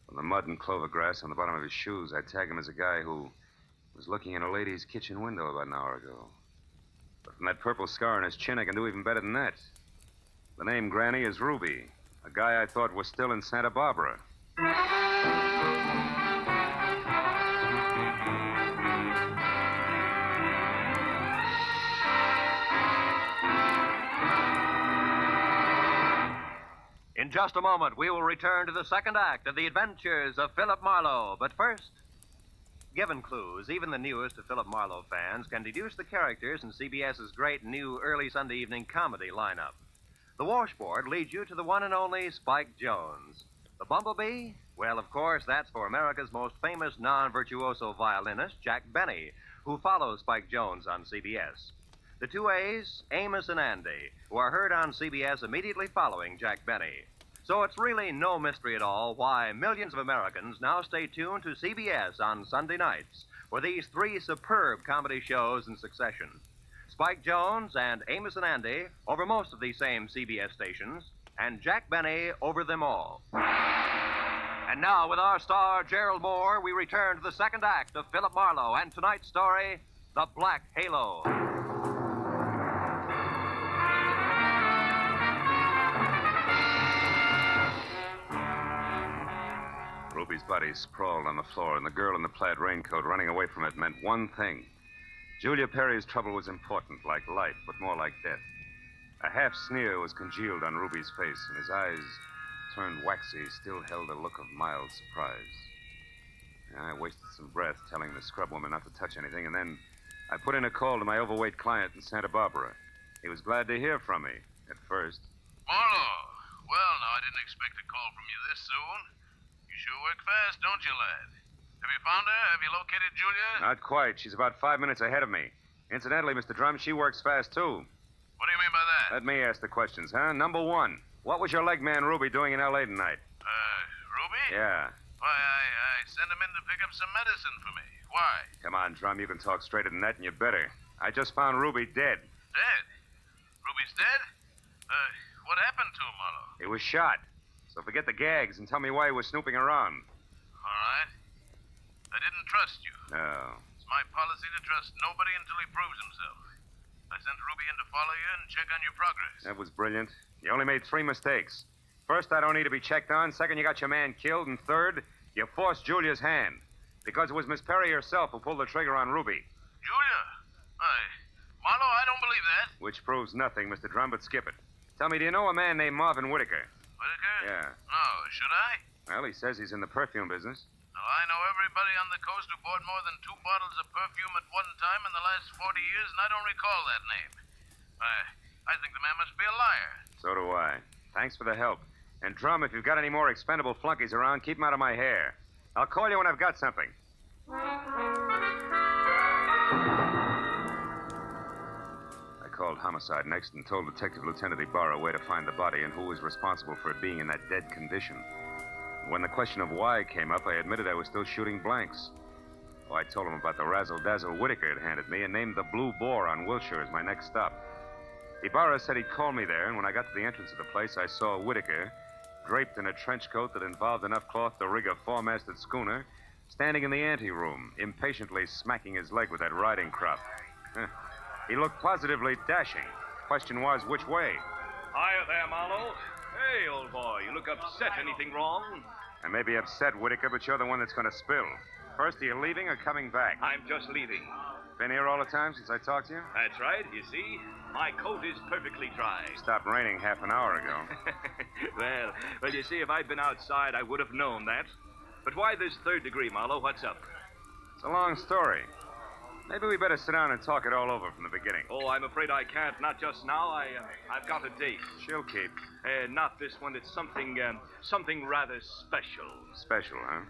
From the mud and clover grass on the bottom of his shoes, I'd tag him as a guy who was looking in a lady's kitchen window about an hour ago. But from that purple scar on his chin, I can do even better than that. The name Granny is Ruby, a guy I thought was still in Santa Barbara.
In just a moment, we will return to the second act of the adventures of Philip Marlowe. But first, given clues, even the newest of Philip Marlowe fans can deduce the characters in CBS's great new early Sunday evening comedy lineup. The washboard leads you to the one and only Spike Jones. The bumblebee? Well, of course, that's for America's most famous non-virtuoso violinist, Jack Benny, who follows Spike Jones on CBS. The two A's, Amos and Andy, who are heard on CBS immediately following Jack Benny. So it's really no mystery at all why millions of Americans now stay tuned to CBS on Sunday nights for these three superb comedy shows in succession. Spike Jones and Amos and Andy over most of these same CBS stations, and Jack Benny over them all. And now, with our star, Gerald Moore, we return to the second act of Philip Marlowe and tonight's story, The Black Halo.
Ruby's body sprawled on the floor, and the girl in the plaid raincoat running away from it meant one thing. Julia Perry's trouble was important, like life, but more like death. A half sneer was congealed on Ruby's face, and his eyes, turned waxy, still held a look of mild surprise. I wasted some breath telling the scrub woman not to touch anything, and then I put in a call to my overweight client in Santa Barbara. He was glad to hear from me, at first.
Marlowe. Well, now, I didn't expect a call from you this soon. You sure work fast, don't you, lad? Have you found her? Have you located Julia?
Not quite. She's about 5 minutes ahead of me. Incidentally, Mr. Drum, she works fast, too.
What do you mean by that?
Let me ask the questions, huh? Number one, what was your leg man Ruby doing in L.A. tonight?
Ruby?
Yeah.
Why, I sent him in to pick up some medicine for me. Why?
Come on, Drum, you can talk straighter than that, and you better. I just found Ruby dead.
Dead? Ruby's dead? What happened to him, Marlowe?
He was shot. So forget the gags and tell me why he was snooping around.
All right. I didn't trust you.
No.
It's my policy to trust nobody until he proves himself. I sent Ruby in to follow you and check on your progress.
That was brilliant. You only made 3 mistakes. First, I don't need to be checked on. Second, you got your man killed. And third, you forced Julia's hand. Because it was Miss Perry herself who pulled the trigger on Ruby.
Julia? Marlowe, I don't believe that.
Which proves nothing, Mr. Drum, but skip it. Tell me, do you know a man named Marvin Whitaker?
Whitaker?
Yeah.
No, should I?
Well, he says he's in the perfume business.
Well, I know everybody on the coast who bought more than 2 bottles of perfume at one time in the last 40 years, and I don't recall that name. I think the man must be a liar.
So do I. Thanks for the help. And Drum, if you've got any more expendable flunkies around, keep them out of my hair. I'll call you when I've got something. I called homicide next and told Detective Lieutenant Ibarra where to find the body and who was responsible for it being in that dead condition. When the question of why came up, I admitted I was still shooting blanks. Oh, I told him about the razzle-dazzle Whitaker had handed me and named the Blue Boar on Wilshire as my next stop. Ibarra said he'd call me there, and when I got to the entrance of the place, I saw Whitaker, draped in a trench coat that involved enough cloth to rig a 4-masted schooner, standing in the anteroom, impatiently smacking his leg with that riding crop. He looked positively dashing. Question was, which way?
Hiya there, Marlowe. Hey, old boy, you look upset. Anything wrong?
I may be upset, Whitaker, but you're the one that's going to spill. First, are you leaving or coming back?
I'm just leaving.
Been here all the time since I talked to you?
That's right. You see, my coat is perfectly dry.
Stopped raining half an hour ago.
Well, you see, if I'd been outside, I would have known that. But why this 3rd degree, Marlowe? What's up?
It's a long story. Maybe we better sit down and talk it all over from the beginning.
Oh, I'm afraid I can't. Not just now. I've got a date.
She'll keep.
Not this one. It's something rather special.
Special, huh?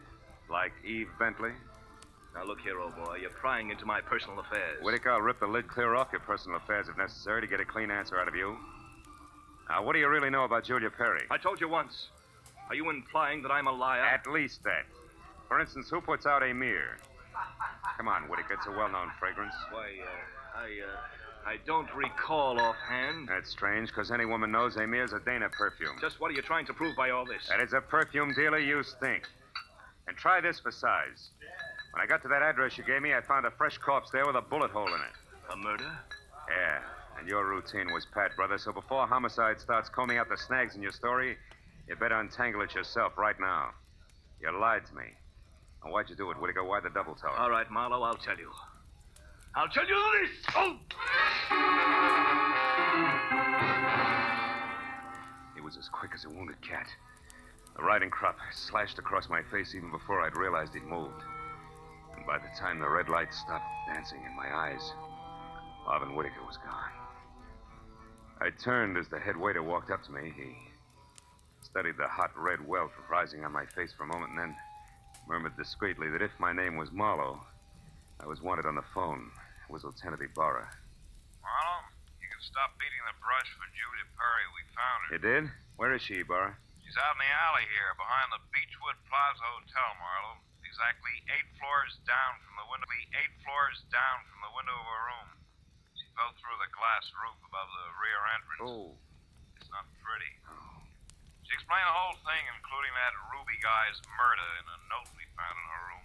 Like Eve Bentley?
Now, look here, old boy. You're prying into my personal affairs.
Whitaker, I'll rip the lid clear off your personal affairs if necessary to get a clean answer out of you. Now, what do you really know about Julia Perry?
I told you once. Are you implying that I'm a liar?
At least that. For instance, who puts out Amir? Come on, Whitaker. It's a well-known fragrance.
Why, I don't recall offhand.
That's strange, because any woman knows Amir's a Dana perfume.
Just what are you trying to prove by all this?
That is a perfume dealer you stink. And try this for size. When I got to that address you gave me, I found a fresh corpse there with a bullet hole in it.
A murder?
Yeah, and your routine was pat, brother, so before homicide starts combing out the snags in your story, you better untangle it yourself right now. You lied to me. Now, why'd you do it, Whitaker? Why the double talk?
All right, Marlowe, I'll tell you. I'll tell you this! Oh!
He was as quick as a wounded cat. The riding crop slashed across my face even before I'd realized he'd moved. And by the time the red light stopped dancing in my eyes, Marvin Whitaker was gone. I turned as the head waiter walked up to me. He studied the hot red welt rising on my face for a moment and then murmured discreetly that if my name was Marlowe, I was wanted on the phone. It was Lieutenant Ibarra.
Marlowe, you can stop beating the brush for Julia Perry. We found her.
You did? Where is she, Ibarra?
She's out in the alley here, behind the Beechwood Plaza Hotel, Marlowe. Exactly 8 floors down from the window. 8 floors down from the window of her room. She fell through the glass roof above the rear entrance.
Oh.
It's not pretty. She explained the whole thing, including that Ruby guy's murder, in a note we found in her room.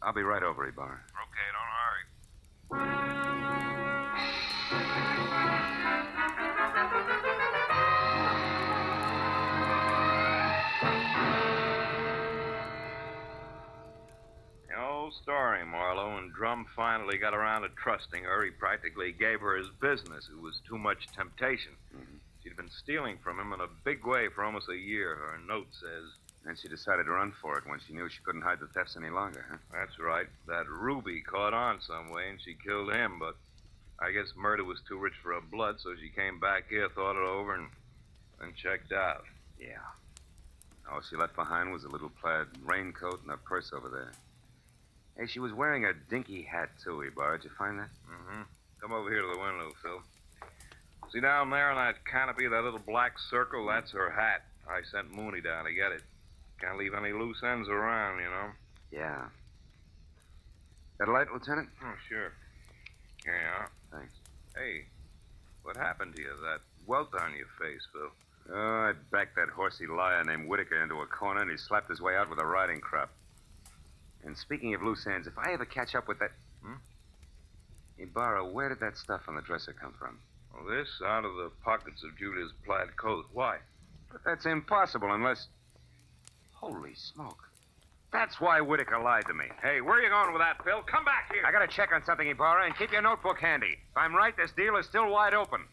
I'll be right over, Ibarra.
Okay, don't hurry.
The old story, Marlowe. When Drum finally got around to trusting her, he practically gave her his business. It was too much temptation.
Mm-hmm.
She'd been stealing from him in a big way for almost a year, her note says.
And she decided to run for it when she knew she couldn't hide the thefts any longer, huh?
That's right. That Ruby caught on some way, and she killed him, but I guess murder was too rich for her blood, so she came back here, thought it over, and then checked out.
Yeah. All she left behind was a little plaid raincoat and a purse over there. Hey, she was wearing a dinky hat, too, Ibarra. Did you find that?
Mm-hmm. Come over here to the window, Phil. See down there in that canopy, that little black circle? That's her hat. I sent Mooney down to get it. Can't leave any loose ends around, you know.
Yeah. That a light, Lieutenant?
Oh, sure. Here you are.
Thanks.
Hey, what happened to you? That welt on your face, Phil.
Oh, I backed that horsey liar named Whitaker into a corner, and he slapped his way out with a riding crop. And speaking of loose ends, if I ever catch up with that... Ibarra, where did that stuff on the dresser come from?
Well, this out of the pockets of Julia's plaid coat. Why?
But that's impossible unless... Holy smoke. That's why Whitaker lied to me.
Hey, where are you going with that, Phil? Come back here.
I gotta check on something, Ibarra, and keep your notebook handy. If I'm right, this deal is still wide open.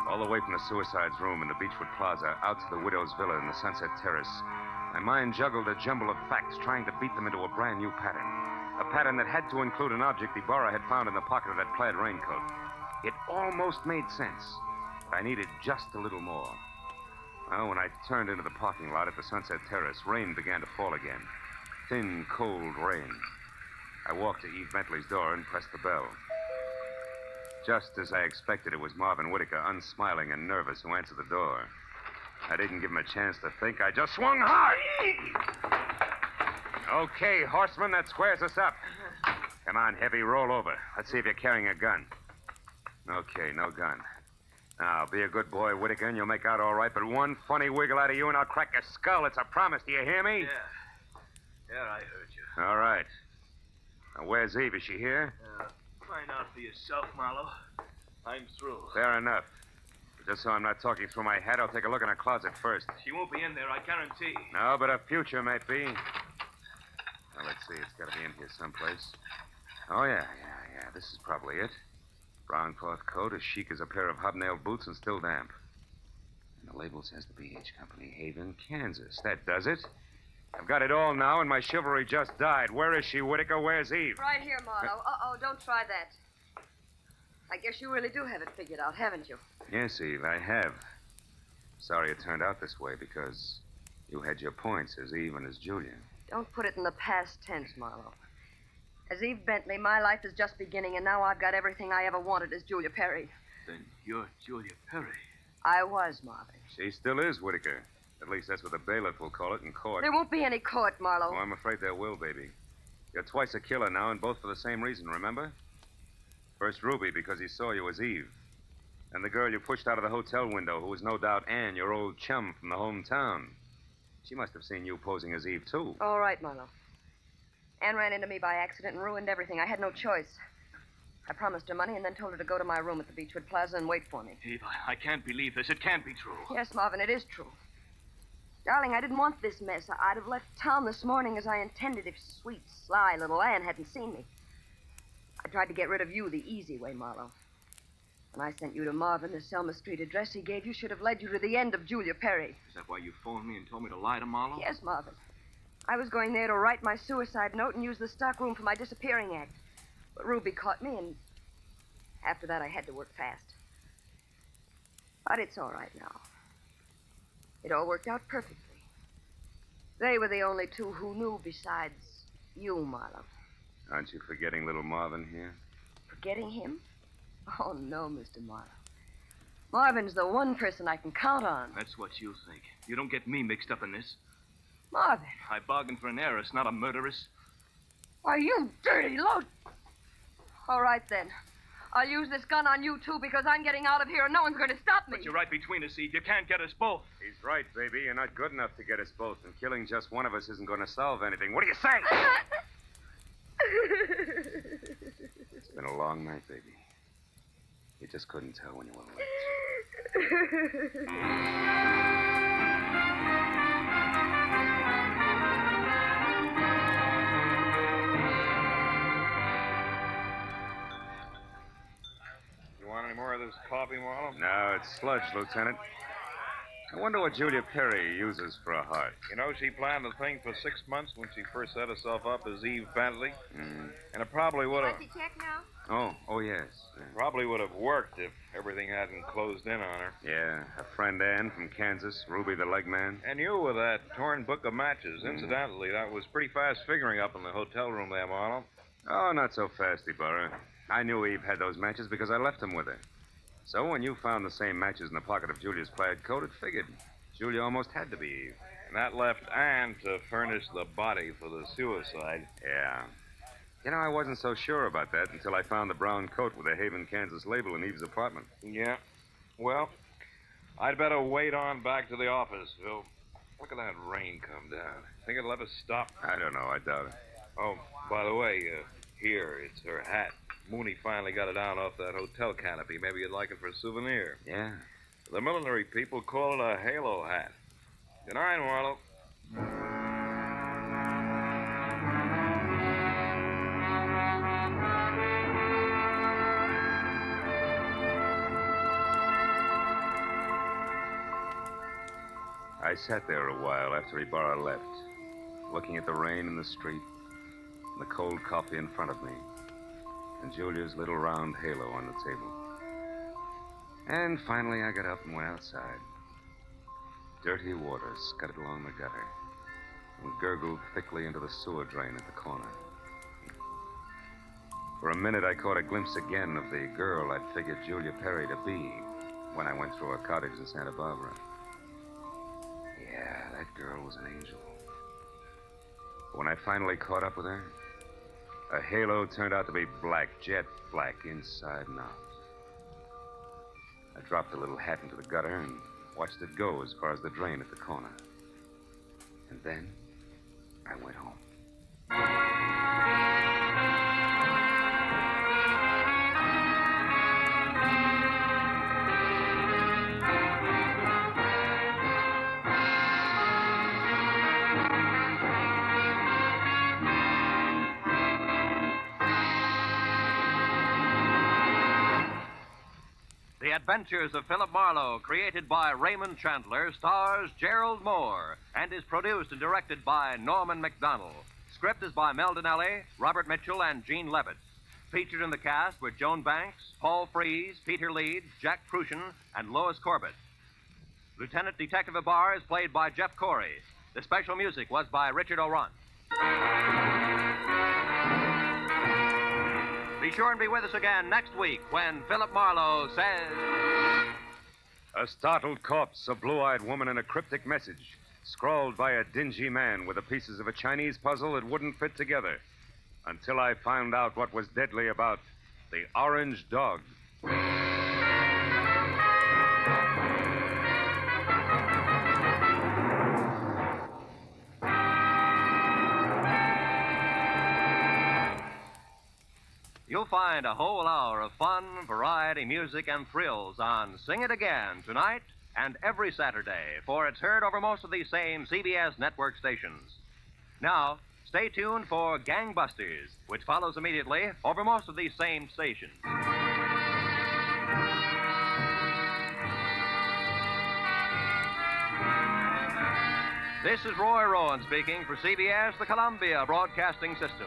All the way from the suicide's room in the Beechwood Plaza out to the widow's villa in the Sunset Terrace, my mind juggled a jumble of facts, trying to beat them into a brand new pattern. A pattern that had to include an object Ibarra had found in the pocket of that plaid raincoat. It almost made sense. But I needed just a little more. Well, when I turned into the parking lot at the Sunset Terrace, rain began to fall again. Thin, cold rain. I walked to Eve Bentley's door and pressed the bell. Just as I expected, it was Marvin Whitaker, unsmiling and nervous, who answered the door. I didn't give him a chance to think. I just swung hard. Okay, horseman, that squares us up. Come on, Heavy, roll over. Let's see if you're carrying a gun. Okay, no gun. Now, be a good boy, Whitaker, and you'll make out all right, but one funny wiggle out of you and I'll crack your skull. It's a promise. Do you hear me?
Yeah, I heard you.
All right. Now, where's Eve? Is she here?
Find out for yourself, Marlowe. I'm through.
Fair enough. Just so I'm not talking through my hat, I'll take a look in her closet first.
She won't be in there, I guarantee.
No, but her future might be. Now, let's see. It's got to be in here someplace. Oh, yeah. This is probably it. Brown cloth coat, as chic as a pair of hobnail boots, and still damp. And the label says the B.H. Company, Haven, Kansas. That does it. I've got it all now, and my chivalry just died. Where is she, Whitaker? Where's Eve?
Right here, Marlowe. Don't try that. I guess you really do have it figured out, haven't you?
Yes, Eve, I have. Sorry it turned out this way because you had your points as Eve and as Julia.
Don't put it in the past tense, Marlowe. As Eve Bentley, my life is just beginning, and now I've got everything I ever wanted as Julia Perry.
Then you're Julia Perry.
I was, Marvin.
She still is, Whitaker. At least that's what the bailiff will call it in court.
There won't be any court, Marlowe.
Oh, I'm afraid there will, baby. You're twice a killer now, and both for the same reason, remember? First Ruby, because he saw you as Eve. And the girl you pushed out of the hotel window, who was no doubt Ann, your old chum from the hometown. She must have seen you posing as Eve, too.
All right, Marlowe. Anne ran into me by accident and ruined everything. I had no choice. I promised her money and then told her to go to my room at the Beechwood Plaza and wait for me.
Eve, I can't believe this. It can't be true.
Yes, Marvin, it is true. Darling, I didn't want this mess. I'd have left town this morning as I intended if sweet, sly little Anne hadn't seen me. I tried to get rid of you the easy way, Marlowe. When I sent you to Marvin, the Selma Street address he gave you should have led you to the end of Julia Perry.
Is that why you phoned me and told me to lie to Marlowe?
Yes, Marvin. I was going there to write my suicide note and use the stockroom for my disappearing act. But Ruby caught me, and after that I had to work fast. But it's all right now. It all worked out perfectly. They were the only two who knew besides you, Marlowe.
Aren't you forgetting little Marvin here?
Forgetting him? Oh, no, Mr. Marlowe. Marvin's the one person I can count on.
That's what you think. You don't get me mixed up in this.
Marvin.
I bargained for an heiress, not a murderess.
Why, you dirty load. All right, then. I'll use this gun on you, too, because I'm getting out of here and no one's going to stop me.
But you're right between us, Eve. You can't get us both.
He's right, baby. You're not good enough to get us both, and killing just one of us isn't going to solve anything. What do you say? It's been a long night, baby. You just couldn't tell when you were late.
You want any more of this coffee, Marlowe?
No, it's sludge, Lieutenant. I wonder what Julia Perry uses for a heart.
You know, she planned the thing for 6 months when she first set herself up as Eve Bentley. And it probably would have...
Want to check now?
Oh, yes.
Probably would have worked if everything hadn't closed in on her.
Yeah, her friend Ann from Kansas, Ruby the leg man.
And you with that torn book of matches. Incidentally, that was pretty fast figuring up in the hotel room there, Marlowe.
Oh, not so fast, Ibarra. I knew Eve had those matches because I left them with her. So when you found the same matches in the pocket of Julia's plaid coat, it figured. Julia almost had to be Eve.
And that left Ann to furnish the body for the suicide.
Yeah. You know, I wasn't so sure about that until I found the brown coat with the Haven, Kansas label in Eve's apartment.
Yeah. Well, I'd better wait on back to the office, Phil. Look at that rain come down. Think it'll ever stop?
I don't know. I doubt it.
Oh, by the way, here, it's her hat. Mooney finally got it down off that hotel canopy. Maybe you'd like it for a souvenir.
Yeah.
The military people call it a halo hat. Good night, Marlowe.
I sat there a while after Ibarra left, looking at the rain in the street, and the cold coffee in front of me, and Julia's little round halo on the table. And finally I got up and went outside. Dirty water scudded along the gutter and gurgled thickly into the sewer drain at the corner. For a minute I caught a glimpse again of the girl I'd figured Julia Perry to be when I went through her cottage in Santa Barbara. Yeah, that girl was an angel. When I finally caught up with her, her halo turned out to be black, jet black, inside and out. I dropped the little hat into the gutter and watched it go as far as the drain at the corner. And then I went home.
The Adventures of Philip Marlowe, created by Raymond Chandler, stars Gerald Moore, and is produced and directed by Norman McDonald. Script is by Mel Donnelly, Robert Mitchell, and Gene Levitt. Featured in the cast were Joan Banks, Paul Frees, Peter Leeds, Jack Crucian, and Lois Corbett. Lieutenant Detective Ibarra is played by Jeff Corey. The special music was by Richard O'Run. Be sure and be with us again next week when Philip Marlowe says...
A startled corpse, a blue-eyed woman, and a cryptic message, scrawled by a dingy man with the pieces of a Chinese puzzle that wouldn't fit together. Until I found out what was deadly about the orange dog.
You'll find a whole hour of fun, variety, music, and thrills on Sing It Again tonight and every Saturday, for it's heard over most of these same CBS network stations. Now, stay tuned for Gangbusters, which follows immediately over most of these same stations. This is Roy Rowan speaking for CBS, the Columbia Broadcasting System.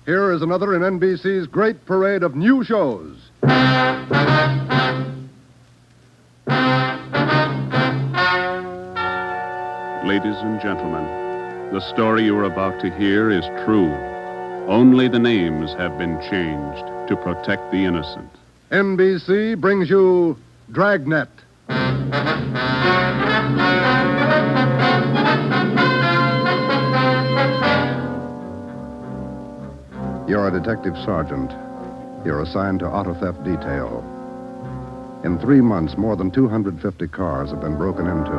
Here is another in NBC's great parade of new shows.
Ladies and gentlemen, the story you are about to hear is true. Only the names have been changed to protect the innocent.
NBC brings you Dragnet. You're a detective sergeant. You're assigned to auto theft detail. In 3 months, more than 250 cars have been broken into.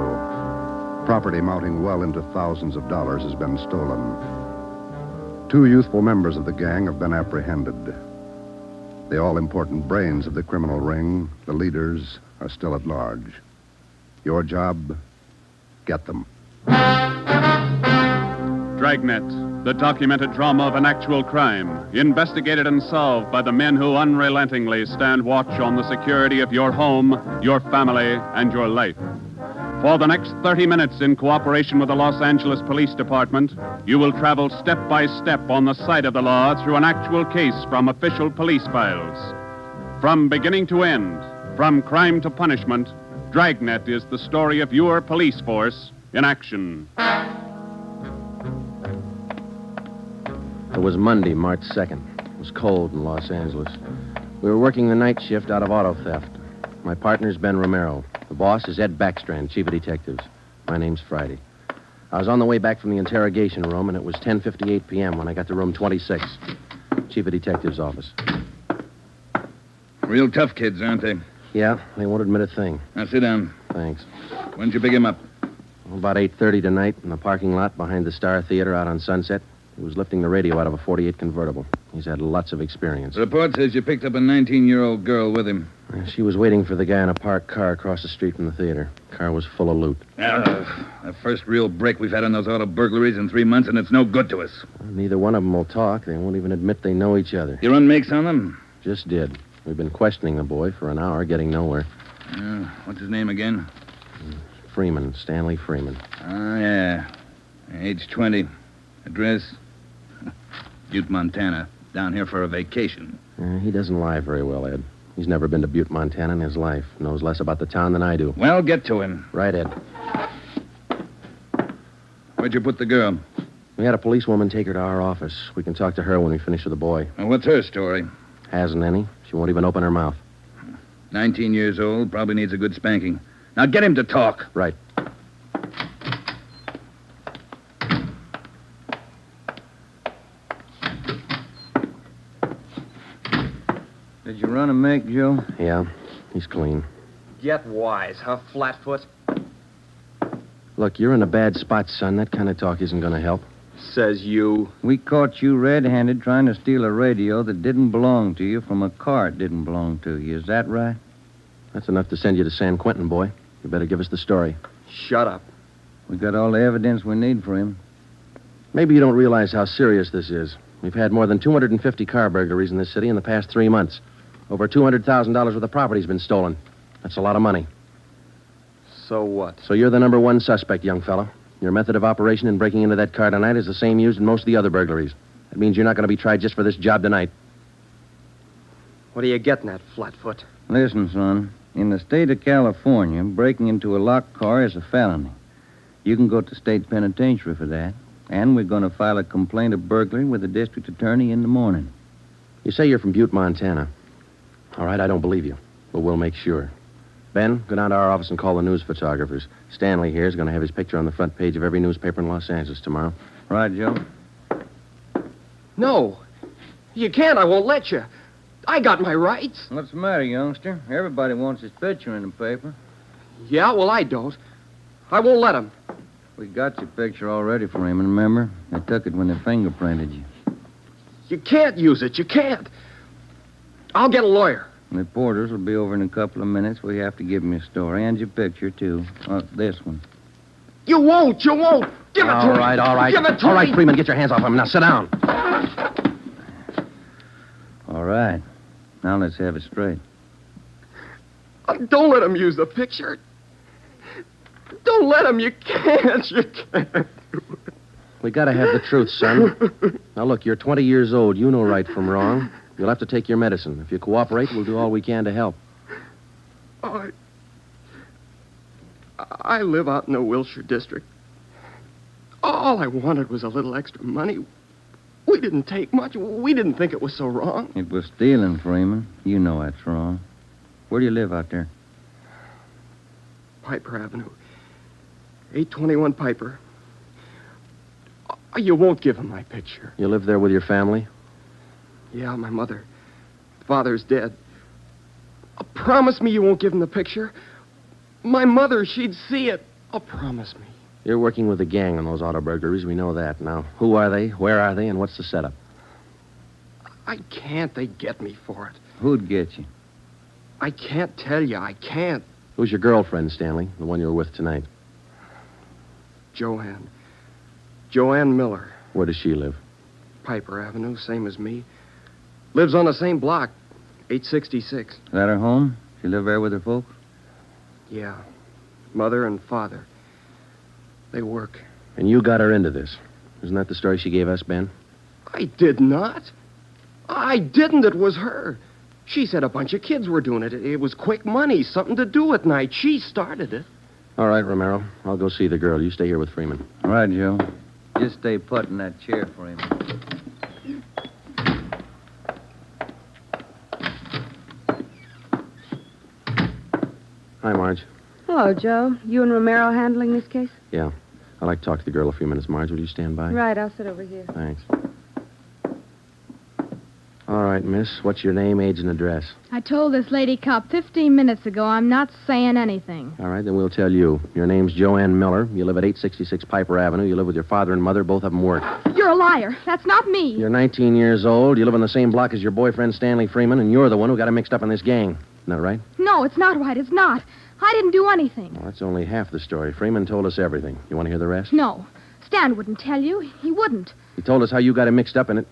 Property mounting well into thousands of dollars has been stolen. 2 youthful members of the gang have been apprehended. The all-important brains of the criminal ring, the leaders, are still at large. Your job, get them.
Dragnet, the documented drama of an actual crime, investigated and solved by the men who unrelentingly stand watch on the security of your home, your family, and your life. For the next 30 minutes, in cooperation with the Los Angeles Police Department, you will travel step by step on the side of the law through an actual case from official police files. From beginning to end, from crime to punishment, Dragnet is the story of your police force in action.
It was Monday, March 2nd. It was cold in Los Angeles. We were working the night shift out of auto theft. My partner's Ben Romero. The boss is Ed Backstrand, chief of detectives. My name's Friday. I was on the way back from the interrogation room, and it was 10:58 p.m. when I got to room 26, chief of detectives' office.
Real tough kids, aren't they?
Yeah, they won't admit a thing.
Now, sit down.
Thanks.
When'd you pick him up?
About 8:30 tonight in the parking lot behind the Star Theater out on Sunset. He was lifting the radio out of a 48 convertible. He's had lots of experience.
The report says you picked up a 19-year-old girl with him.
She was waiting for the guy in a parked car across the street from the theater. Car was full of loot.
The first real break we've had on those auto burglaries in 3 months, and it's no good to us.
Neither one of them will talk. They won't even admit they know each other.
You run makes on them?
Just did. We've been questioning the boy for an hour, getting nowhere.
What's his name again?
Freeman, Stanley Freeman.
Oh, yeah. Age 20. Address? Butte, Montana. Down here for a vacation.
He doesn't lie very well, Ed. He's never been to Butte, Montana in his life. Knows less about the town than I do.
Well, get to him.
Right, Ed.
Where'd you put the girl?
We had a policewoman take her to our office. We can talk to her when we finish with the boy.
Well, what's her story?
Hasn't any. She won't even open her mouth.
19 years old, probably needs a good spanking. Now get him to talk.
Right.
Did you run a make, Joe?
Yeah, he's clean.
Get wise, huh, Flatfoot?
Look, you're in a bad spot, son. That kind of talk isn't going to help.
Says you.
We caught you red-handed trying to steal a radio that didn't belong to you from a car it didn't belong to you. Is that right?
That's enough to send you to San Quentin, boy. You better give us the story.
Shut up.
We got all the evidence we need for him.
Maybe you don't realize how serious this is. We've had more than 250 car burglaries in this city in the past 3 months. Over $200,000 worth of property's been stolen. That's a lot of money.
So what?
So you're the number one suspect, young fella. Your method of operation in breaking into that car tonight is the same used in most of the other burglaries. That means you're not going to be tried just for this job tonight.
What are you getting at, Flatfoot?
Listen, son. In the state of California, breaking into a locked car is a felony. You can go to state penitentiary for that. And we're going to file a complaint of burglary with the district attorney in the morning.
You say you're from Butte, Montana. All right, I don't believe you, but we'll make sure. Ben, go down to our office and call the news photographers. Stanley here is going to have his picture on the front page of every newspaper in Los Angeles tomorrow.
Right, Joe?
No. You can't. I won't let you. I got my rights.
What's the matter, youngster? Everybody wants his picture in the paper.
Yeah, well, I don't. I won't let him.
We got your picture already for him, remember? They took it when they fingerprinted you.
You can't use it. You can't. I'll get a lawyer.
Reporters will be over in a couple of minutes. We have to give them your story and your picture, too. This one.
You won't. You won't. Give it to me.
All right.
Give it to me.
All right, Freeman, get your hands off him. Now, sit down.
All right. Now let's have it straight.
Don't let him use the picture. Don't let him. You can't. You can't.
We got to have the truth, son. Now, look, you're 20 years old. You know right from wrong. You'll have to take your medicine. If you cooperate, we'll do all we can to help.
Oh, I live out in the Wilshire district. All I wanted was a little extra money. We didn't take much. We didn't think it was so wrong.
It was stealing, Freeman. You know that's wrong. Where do you live out there?
Piper Avenue. 821 Piper. You won't give him my picture.
You live there with your family?
Yeah, my mother. Father's dead. Promise me you won't give him the picture. My mother, she'd see it. Promise me.
You're working with a gang on those auto burglaries. We know that. Now, who are they? Where are they? And what's the setup?
I can't. They'd get me for it.
Who'd get you?
I can't tell you. I can't.
Who's your girlfriend, Stanley? The one you were with tonight?
Joanne Miller.
Where does she live?
Piper Avenue, same as me. Lives on the same block, 866.
Is that her home? She live there with her folks?
Yeah. Mother and father. They work.
And you got her into this. Isn't that the story she gave us, Ben?
I did not. I didn't. It was her. She said a bunch of kids were doing it. It was quick money, something to do at night. She started it.
All right, Romero. I'll go see the girl. You stay here with Freeman.
All right, Joe. Just stay put in that chair for him.
Hi, Marge.
Hello, Joe. You and Romero handling this case?
Yeah. I'd like to talk to the girl a few minutes, Marge. Will you stand by?
Right, I'll sit over here.
Thanks. All right, miss. What's your name, age, and address?
I told this lady cop 15 minutes ago I'm not saying anything.
All right, then we'll tell you. Your name's Joanne Miller. You live at 866 Piper Avenue. You live with your father and mother. Both of them work.
You're a liar. That's not me.
You're 19 years old. You live on the same block as your boyfriend, Stanley Freeman, and you're the one who got him mixed up in this gang. Isn't that right?
No, it's not right. It's not. I didn't do anything.
Well, that's only half the story. Freeman told us everything. You want to hear the rest?
No. Stan wouldn't tell you. He wouldn't.
He told us how you got him mixed up in it.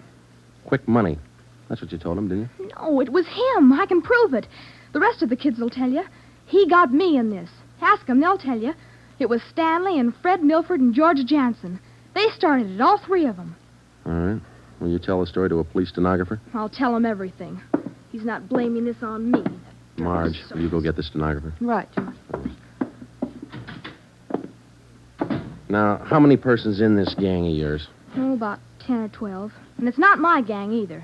Quick money. That's what you told him, didn't you?
No, it was him. I can prove it. The rest of the kids will tell you. He got me in this. Ask them, they'll tell you. It was Stanley and Fred Milford and George Jansen. They started it, all three of them.
All right. Will you tell the story to a police stenographer?
I'll tell him everything. He's not blaming this on me.
Marge, will you go get the stenographer?
Right, George.
Now, how many persons in this gang of yours?
Oh, about 10 or 12. And it's not my gang either.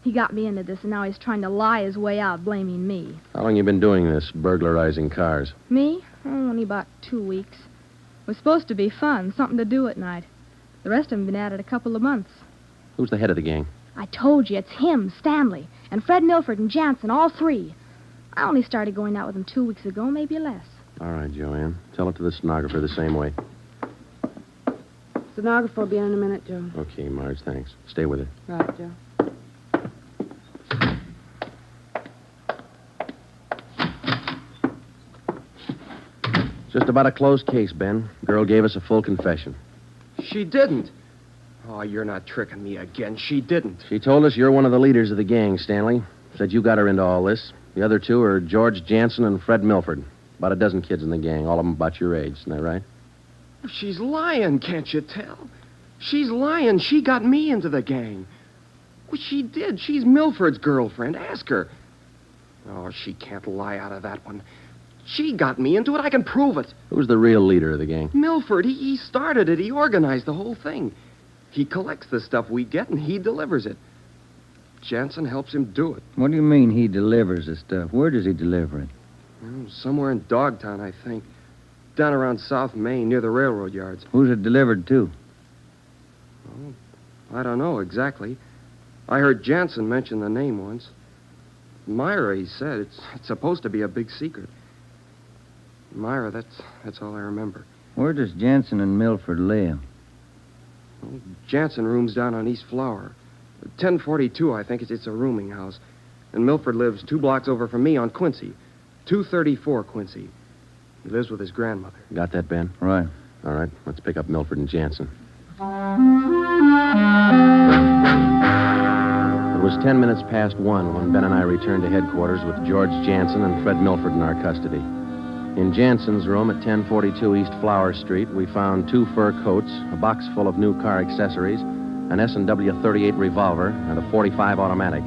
He got me into this, and now he's trying to lie his way out, blaming me.
How long you been doing this, burglarizing cars?
Me? Oh, only about 2 weeks. It was supposed to be fun, something to do at night. The rest of them been at it a couple of months.
Who's the head of the gang?
I told you, it's him, Stanley, and Fred Milford and Jansen, all three. I only started going out with him 2 weeks ago, maybe less.
All right, Joanne. Tell it to the stenographer the same way.
Stenographer will be in a minute, Joe.
Okay, Marge, thanks. Stay with her.
Right, Joe.
Just about a closed case, Ben. Girl gave us a full confession.
She didn't. Oh, you're not tricking me again. She didn't.
She told us you're one of the leaders of the gang, Stanley. Said you got her into all this. The other two are George Jansen and Fred Milford. About a dozen kids in the gang, all of them about your age. Isn't that right?
She's lying, can't you tell? She's lying. She got me into the gang. Well, she did. She's Milford's girlfriend. Ask her. Oh, she can't lie out of that one. She got me into it. I can prove it.
Who's the real leader of the gang?
Milford. He started it. He organized the whole thing. He collects the stuff we get, and he delivers it. Jansen helps him do it.
What do you mean he delivers the stuff? Where does he deliver it?
Somewhere in Dogtown, I think. Down around South Main, near the railroad yards.
Who's it delivered to?
I don't know exactly. I heard Jansen mention the name once. Myra, he said. It's supposed to be a big secret. Myra, that's all I remember.
Where does Jansen and Milford live?
Well, Jansen rooms down on East Flower. 1042, I think. It's a rooming house. And Milford lives 2 blocks over from me on Quincy. 234 Quincy. He lives with his grandmother.
Got that, Ben?
Right.
All right, let's pick up Milford and Jansen. It was 10 minutes past 1 when Ben and I returned to headquarters with George Jansen and Fred Milford in our custody. In Jansen's room at 1042 East Flower Street, we found 2 fur coats, a box full of new car accessories, an S&W .38 revolver, and a .45 automatic.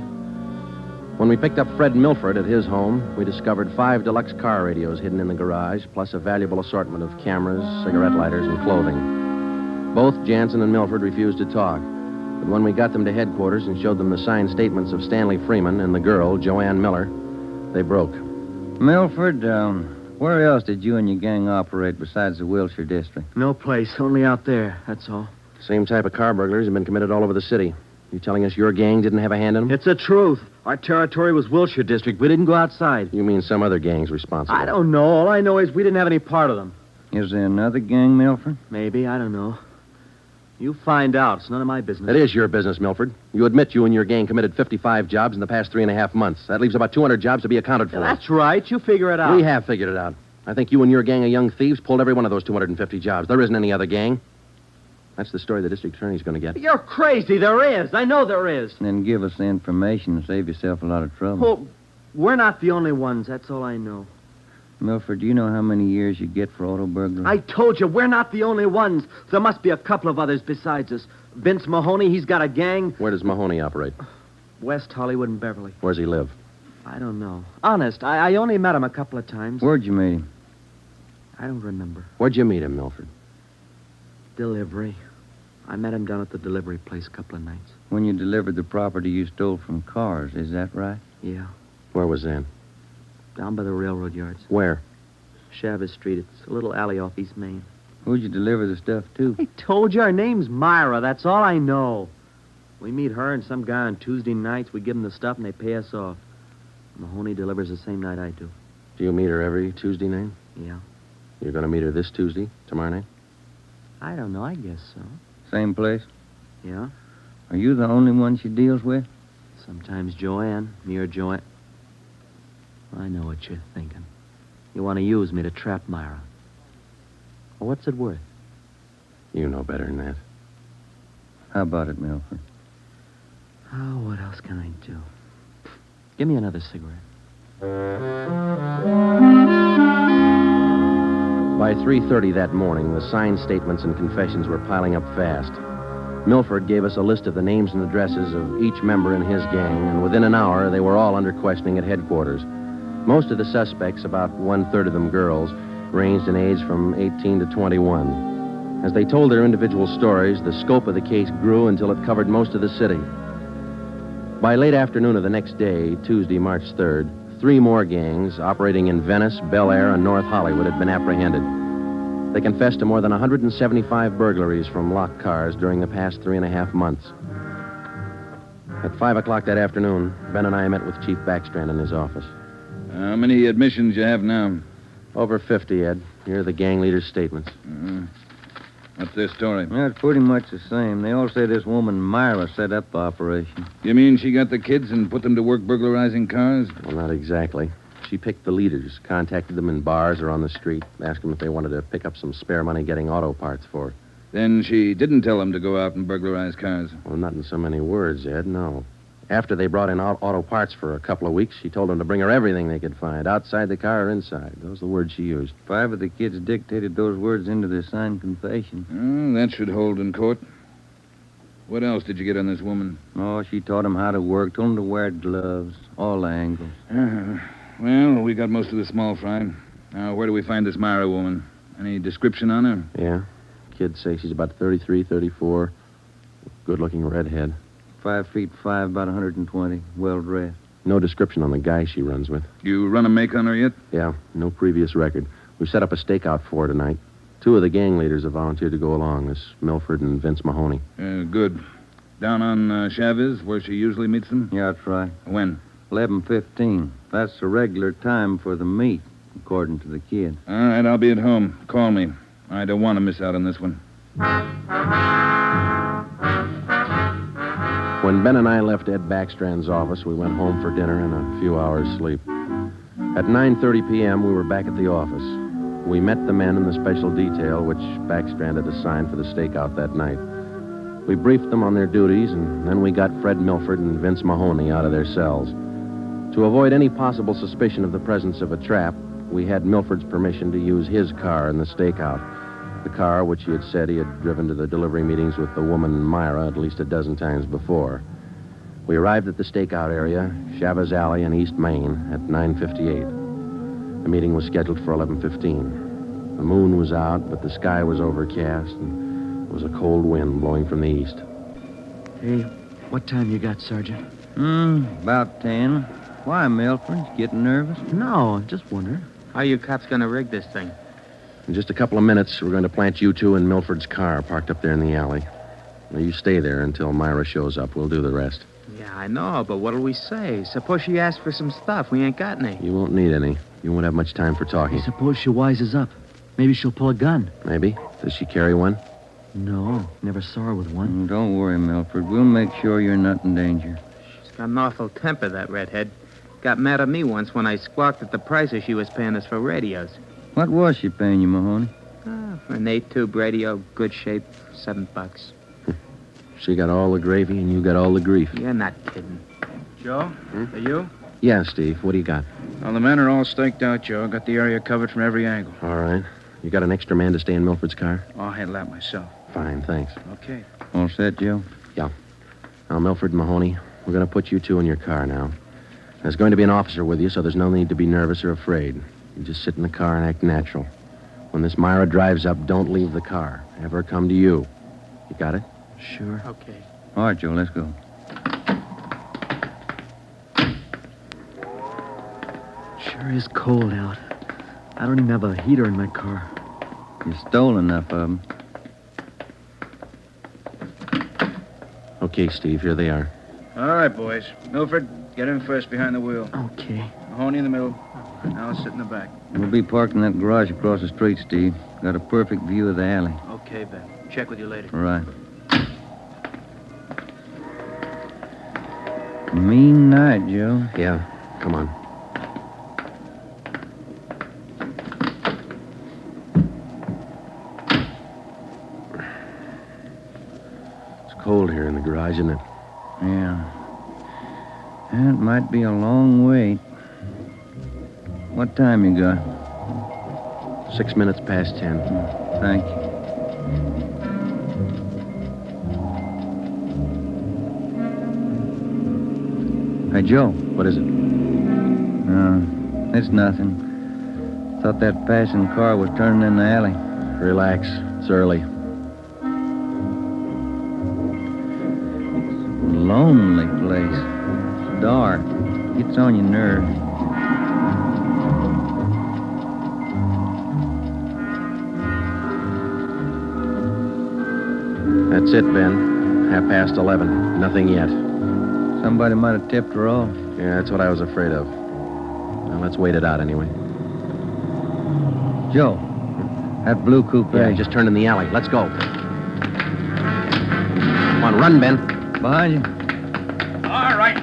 When we picked up Fred Milford at his home, we discovered 5 deluxe car radios hidden in the garage, plus a valuable assortment of cameras, cigarette lighters, and clothing. Both Jansen and Milford refused to talk, but when we got them to headquarters and showed them the signed statements of Stanley Freeman and the girl, Joanne Miller, they broke.
Milford, where else did you and your gang operate besides the Wilshire district?
No place, only out there, that's all.
Same type of car burglaries have been committed all over the city. You telling us your gang didn't have a hand in them?
It's the truth. Our territory was Wilshire district. We didn't go outside.
You mean some other gang's responsible?
I don't know. All I know is we didn't have any part of them.
Is there another gang, Milford?
Maybe, I don't know. You find out. It's none of my business.
It is your business, Milford. You admit you and your gang committed 55 jobs in the past 3.5 months. That leaves about 200 jobs to be accounted for.
That's right. You figure it out.
We have figured it out. I think you and your gang of young thieves pulled every one of those 250 jobs. There isn't any other gang. That's the story the district attorney's going to get.
You're crazy. There is. I know there is.
Then give us the information and save yourself a lot of trouble.
Well, we're not the only ones. That's all I know.
Milford, do you know how many years you get for auto burglary?
I told you, we're not the only ones. There must be a couple of others besides us. Vince Mahoney, he's got a gang.
Where does Mahoney operate?
West Hollywood and Beverly.
Where's he live?
I don't know. Honest, I only met him a couple of times.
Where'd you meet him?
I don't remember.
Where'd you meet him, Milford?
Delivery. I met him down at the delivery place a couple of nights.
When you delivered the property you stole from cars, is that right?
Yeah.
Where was that?
Down by the railroad yards.
Where?
Chavez Street. It's a little alley off East Main.
Who'd you deliver the stuff to?
I told you, her name's Myra. That's all I know. We meet her and some guy on Tuesday nights. We give them the stuff and they pay us off. Mahoney delivers the same night I do.
Do you meet her every Tuesday night?
Yeah.
You're going to meet her this Tuesday, tomorrow night?
I don't know. I guess so.
Same place?
Yeah.
Are you the only one she deals with?
Sometimes Joanne. Me or Joanne. I know what you're thinking. You want to use me to trap Myra. Well, what's it worth?
You know better than that.
How about it, Milford?
Oh, what else can I do? Give me another cigarette.
By 3:30 that morning, the signed statements and confessions were piling up fast. Milford gave us a list of the names and addresses of each member in his gang, and within an hour, they were all under questioning at headquarters. Most of the suspects, about 1/3 of them girls, ranged in age from 18 to 21. As they told their individual stories, the scope of the case grew until it covered most of the city. By late afternoon of the next day, Tuesday, March 3rd, 3 more gangs operating in Venice, Bel Air, and North Hollywood had been apprehended. They confessed to more than 175 burglaries from locked cars during the past 3.5 months. At 5 o'clock that afternoon, Ben and I met with Chief Backstrand in his office.
How many admissions you have now?
Over 50, Ed. Here are the gang leaders' statements.
What's their story?
Yeah, it's pretty much the same. They all say this woman, Myra, set up the operation.
You mean she got the kids and put them to work burglarizing cars?
Well, not exactly. She picked the leaders, contacted them in bars or on the street, asked them if they wanted to pick up some spare money getting auto parts for her.
Then she didn't tell them to go out and burglarize cars.
Well, not in so many words, Ed, no. After they brought in auto parts for a couple of weeks, she told them to bring her everything they could find, outside the car or inside. Those are the words she used.
5 of the kids dictated those words into their signed confession.
Oh, that should hold in court. What else did you get on this woman?
Oh, she taught them how to work, told them to wear gloves, all angles.
Well, we got most of the small fry. Now, where do we find this Myra woman? Any description on her?
Yeah. Kids say she's about 33, 34. Good-looking redhead.
5'5", about 120, well-dressed.
No description on the guy she runs with.
You run a make on her yet?
Yeah, no previous record. We set up a stakeout for her tonight. 2 of the gang leaders have volunteered to go along, this Milford and Vince Mahoney.
Good. Down on Chavez, where she usually meets them?
Yeah, that's right.
When?
11:15. That's the regular time for the meet, according to the kid.
All right, I'll be at home. Call me. I don't want to miss out on this one.
When Ben and I left Ed Backstrand's office, we went home for dinner and a few hours' sleep. At 9:30 p.m., we were back at the office. We met the men in the special detail which Backstrand had assigned for the stakeout that night. We briefed them on their duties, and then we got Fred Milford and Vince Mahoney out of their cells. To avoid any possible suspicion of the presence of a trap, we had Milford's permission to use his car in the stakeout. The car which he had said he had driven to the delivery meetings with the woman Myra at least a dozen times before. We arrived at the stakeout area, Chavez Alley in East Main, at 9:58. The meeting was scheduled for 11:15. The moon was out, but the sky was overcast, and there was a cold wind blowing from the east.
Hey, what time you got, Sergeant?
About 10. Why, Milford? Getting nervous?
No, just wondering.
How you cops gonna rig this thing?
In just a couple of minutes, we're going to plant you 2 in Milford's car parked up there in the alley. Now, you stay there until Myra shows up. We'll do the rest.
Yeah, I know, but what'll we say? Suppose she asks for some stuff. We ain't got any.
You won't need any. You won't have much time for talking.
Suppose she wises up. Maybe she'll pull a gun.
Maybe. Does she carry one?
No, never saw her with one.
Don't worry, Milford. We'll make sure you're not in danger.
She's got an awful temper, that redhead. Got mad at me once when I squawked at the prices she was paying us for radios.
What was she paying you, Mahoney?
For an 8-tube radio, good shape, $7.
She got all the gravy and you got all the grief.
You're not kidding.
Joe, are you?
Yeah, Steve. What do you got?
Well, the men are all staked out, Joe. Got the area covered from every angle.
All right. You got an extra man to stay in Milford's car?
I'll handle that myself.
Fine, thanks.
Okay.
All set, Joe?
Yeah. Now, Milford and Mahoney, we're going to put you 2 in your car now. There's going to be an officer with you, so there's no need to be nervous or afraid. You just sit in the car and act natural. When this Myra drives up, don't leave the car. Have her come to you. You got it?
Sure.
Okay.
All right, Joe, let's go.
Sure is cold out. I don't even have a heater in my car.
You stole enough of them.
Okay, Steve, here they are.
All right, boys. Milford, get in first behind the wheel.
Okay.
Mahoney in the middle. I'll sit in the back.
We'll be parked in that garage across the street, Steve. Got a perfect view of the alley.
Okay, Ben. Check with you later.
Right. Mean night, Joe.
Yeah. Come on. It's cold here in the garage, isn't it?
Yeah. It might be a long wait. What time you got?
6 minutes past 10.
Thank you. Hey, Joe.
What is it?
It's nothing. Thought that passing car was turning in the alley.
Relax. It's early.
Lonely place. Dark. Gets on your nerves.
That's it, Ben. 11:30. Nothing yet.
Somebody might have tipped her off.
Yeah, that's what I was afraid of. Well, let's wait it out anyway.
Joe, That blue coupe.
Yeah, just turned in the alley. Let's go. Come on, run, Ben.
Behind you.
All right,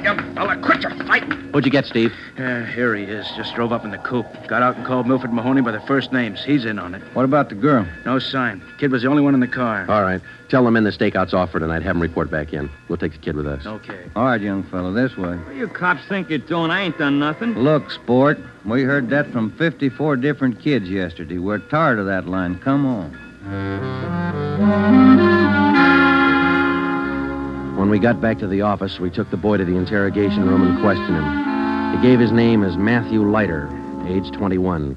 you fella. Quit your fighting.
What'd you get, Steve?
Here he is. Just drove up in the coupe. Got out and called Milford Mahoney by their first names. He's in on it.
What about the girl?
No sign. Kid was the only one in the car.
All right. Tell them in the stakeout's off for tonight. Have them report back in. We'll take the kid with us.
Okay.
All right, young fella, this way.
What do you cops think you're doing? I ain't done nothing.
Look, sport, we heard that from 54 different kids yesterday. We're tired of that line. Come on.
When we got back to the office, we took the boy to the interrogation room and questioned him. He gave his name as Matthew Leiter, age 21.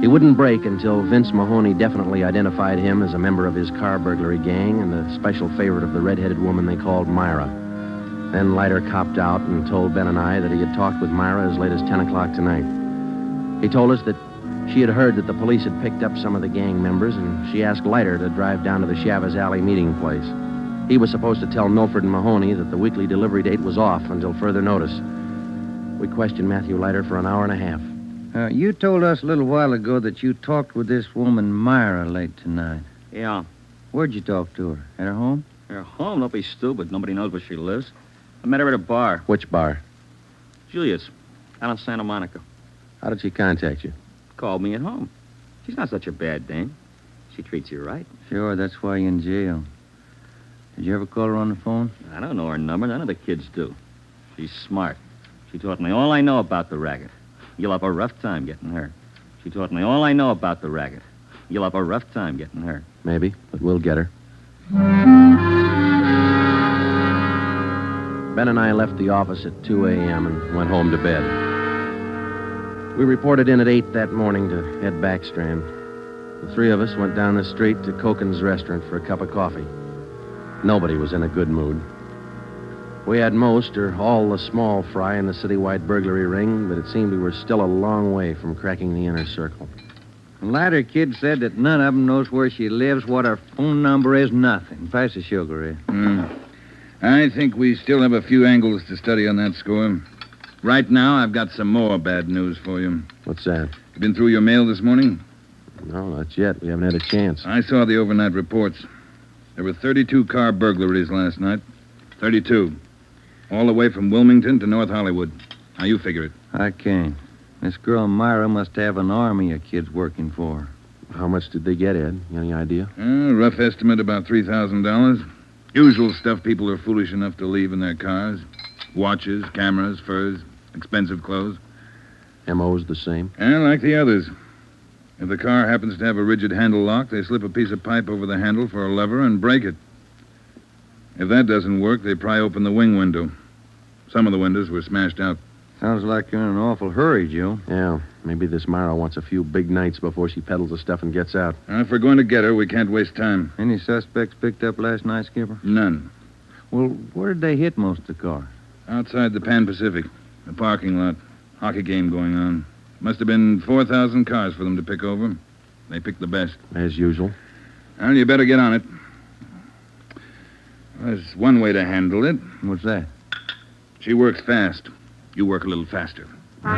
He wouldn't break until Vince Mahoney definitely identified him as a member of his car burglary gang and the special favorite of the red-headed woman they called Myra. Then Leiter copped out and told Ben and I that he had talked with Myra as late as 10 o'clock tonight. He told us that she had heard that the police had picked up some of the gang members, and she asked Leiter to drive down to the Chavez Alley meeting place. He was supposed to tell Milford and Mahoney that the weekly delivery date was off until further notice. We questioned Matthew Leiter for an hour and a half.
You told us a little while ago that you talked with this woman, Myra, late tonight.
Yeah.
Where'd you talk to her? At her home?
Her home? Don't be stupid. Nobody knows where she lives. I met her at a bar.
Which bar?
Julia's. Out in Santa Monica.
How did she contact you?
Called me at home. She's not such a bad dame. She treats you right.
Sure, that's why you're in jail. Did you ever call her on the phone?
I don't know her number. None of the kids do. She's smart. She taught me all I know about the racket. You'll have a rough time getting her. She taught me all I know about the racket. You'll have a rough time getting her.
Maybe, but we'll get her. Ben and I left the office at 2 a.m. and went home to bed. We reported in at 8 that morning to head Backstrand. The three of us went down the street to Koken's restaurant for a cup of coffee. Nobody was in a good mood. We had most or all the small fry in the citywide burglary ring, but it seemed we were still a long way from cracking the inner circle.
The latter kid said that none of them knows where she lives, what her phone number is, nothing. Pass the sugar, Ed.
I think we still have a few angles to study on that score. Right now, I've got some more bad news for you.
What's that?
You been through your mail this morning?
No, not yet. We haven't had a chance.
I saw the overnight reports. There were 32 car burglaries last night. 32. All the way from Wilmington to North Hollywood. Now, you figure it.
I can't. This girl Myra must have an army of kids working for her.
How much did they get, Ed? Any idea?
Rough estimate, about $3,000. Usual stuff people are foolish enough to leave in their cars. Watches, cameras, furs, expensive clothes.
M.O.'s the same?
And like the others. If the car happens to have a rigid handle lock, they slip a piece of pipe over the handle for a lever and break it. If that doesn't work, they pry open the wing window. Some of the windows were smashed out.
Sounds like you're in an awful hurry, Joe.
Yeah, maybe this Myra wants a few big nights before she peddles the stuff and gets out.
If we're going to get her, we can't waste time.
Any suspects picked up last night, Skipper?
None.
Well, where did they hit most of the cars?
Outside the Pan Pacific. The parking lot. Hockey game going on. Must have been 4,000 cars for them to pick over. They picked the best.
As usual.
Well, you better get on it. There's one way to handle it.
What's that?
She works fast. You work a little faster.
We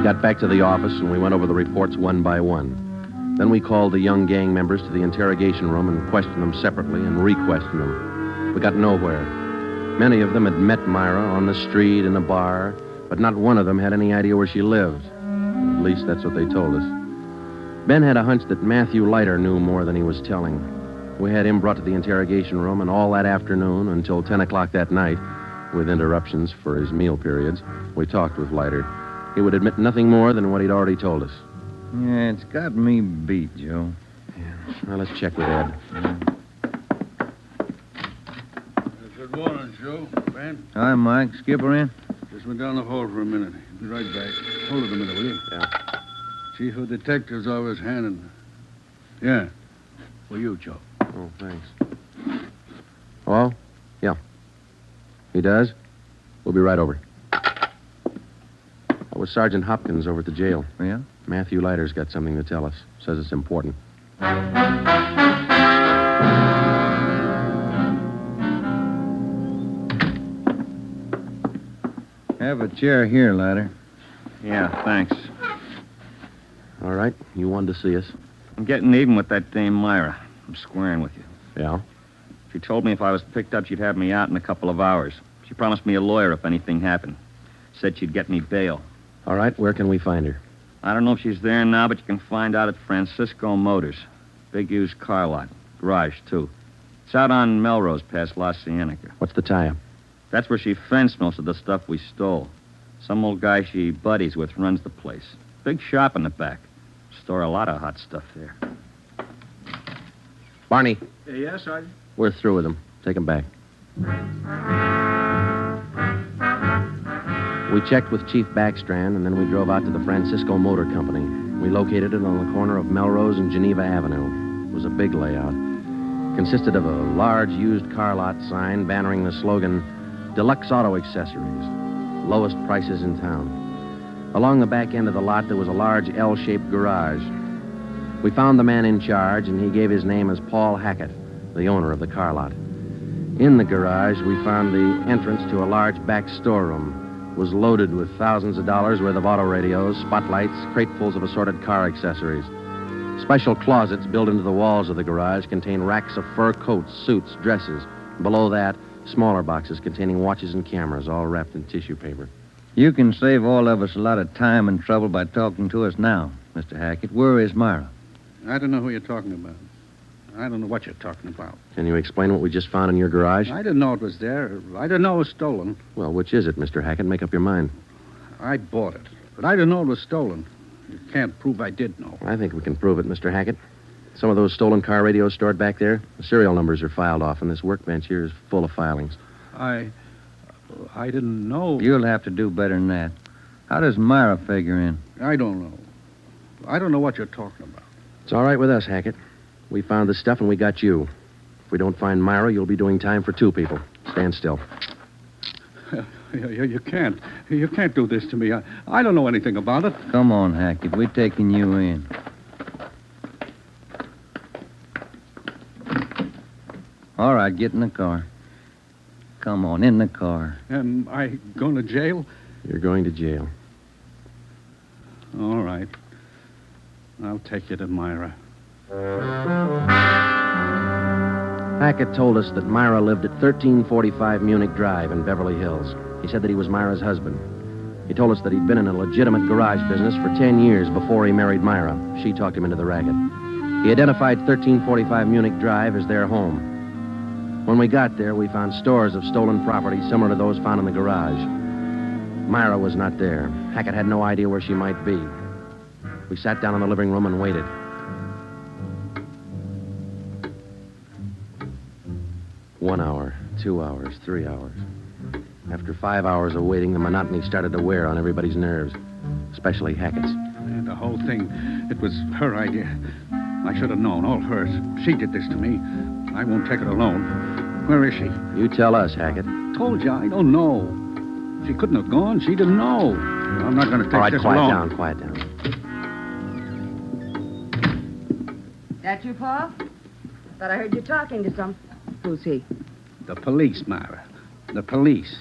got back to the office and we went over the reports one by one. Then we called the young gang members to the interrogation room and questioned them separately and re-questioned them. We got nowhere. Many of them had met Myra on the street, in a bar, but not one of them had any idea where she lived. At least that's what they told us. Ben had a hunch that Matthew Leiter knew more than he was telling. We had him brought to the interrogation room, and all that afternoon until 10 o'clock that night, with interruptions for his meal periods, we talked with Leiter. He would admit nothing more than what he'd already told us.
Yeah, it's got me beat, Joe.
Yeah. Well, let's check with Ed.
Good morning, Joe. Ben?
Hi, Mike. Skipper in?
Just went down the hall for a minute. Be right back. Hold it a minute, will you?
Yeah.
Chief of Detectives always handing. Yeah. For you, Joe.
Oh, thanks. Hello? Yeah. He does? We'll be right over. That was Sergeant Hopkins over at the jail.
Yeah?
Matthew Leiter's got something to tell us. Says it's important.
Have a chair here, Leiter.
Yeah, thanks.
All right. You wanted to see us.
I'm getting even with that dame Myra. I'm squaring with you.
Yeah?
She told me if I was picked up, she'd have me out in a couple of hours. She promised me a lawyer if anything happened. Said she'd get me bail.
All right. Where can we find her?
I don't know if she's there now, but you can find out at Francisco Motors. Big used car lot. Garage, too. It's out on Melrose past La Cienega.
What's the tie-up?
That's where she fenced most of the stuff we stole. Some old guy she buddies with runs the place. Big shop in the back. Store a lot of hot stuff there.
Barney,
Yes, Sergeant?
we're through with them. Take them back. We checked with Chief Backstrand, and then we drove out to the Francisco Motor Company. We located it on the corner of Melrose and Geneva Avenue. It was a big layout. Consisted of a large used car lot sign bannering the slogan, Deluxe Auto Accessories, lowest prices in town. Along the back end of the lot, there was a large L-shaped garage. We found the man in charge, and he gave his name as Paul Hackett, the owner of the car lot. In the garage, we found the entrance to a large back storeroom. It was loaded with thousands of dollars worth of auto radios, spotlights, cratefuls of assorted car accessories. Special closets built into the walls of the garage contain racks of fur coats, suits, dresses. Below that, smaller boxes containing watches and cameras, all wrapped in tissue paper.
You can save all of us a lot of time and trouble by talking to us now, Mr. Hackett. Where is Myra?
I don't know who you're talking about. I don't know what you're talking about.
Can you explain what we just found in your garage?
I didn't know it was there. I didn't know it was stolen.
Well, which is it, Mr. Hackett? Make up your mind.
I bought it, but I didn't know it was stolen. You can't prove I did know.
I think we can prove it, Mr. Hackett. Some of those stolen car radios stored back there, the serial numbers are filed off, and this workbench here is full of filings.
I didn't know.
You'll have to do better than that. How does Myra figure in?
I don't know. I don't know what you're talking about.
It's all right with us, Hackett. We found the stuff and we got you. If we don't find Myra, you'll be doing time for two people. Stand still.
You can't. You can't do this to me. I don't know anything about it.
Come on, Hackett. We're taking you in. All right, get in the car. Come on, in the car.
Am I going to jail?
You're going to jail.
All right. I'll take you to Myra.
Hackett told us that Myra lived at 1345 Munich Drive in Beverly Hills. He said that he was Myra's husband. He told us that he'd been in a legitimate garage business for 10 years before he married Myra. She talked him into the racket. He identified 1345 Munich Drive as their home. When we got there, we found stores of stolen property similar to those found in the garage. Myra was not there. Hackett had no idea where she might be. We sat down in the living room and waited. One hour, 2 hours, 3 hours. After 5 hours of waiting, the monotony started to wear on everybody's nerves, especially Hackett's.
And the whole thing, it was her idea. I should have known, all hers. She did this to me. I won't take it alone. Where is she?
You tell us, Hackett.
Told you, I don't know. She couldn't have gone. She didn't know. I'm not going to take
All right,
this
quiet
alone.
down, quiet down.
That you, Paul? Thought I heard you talking to some. Who's he?
The police, Myra. The police.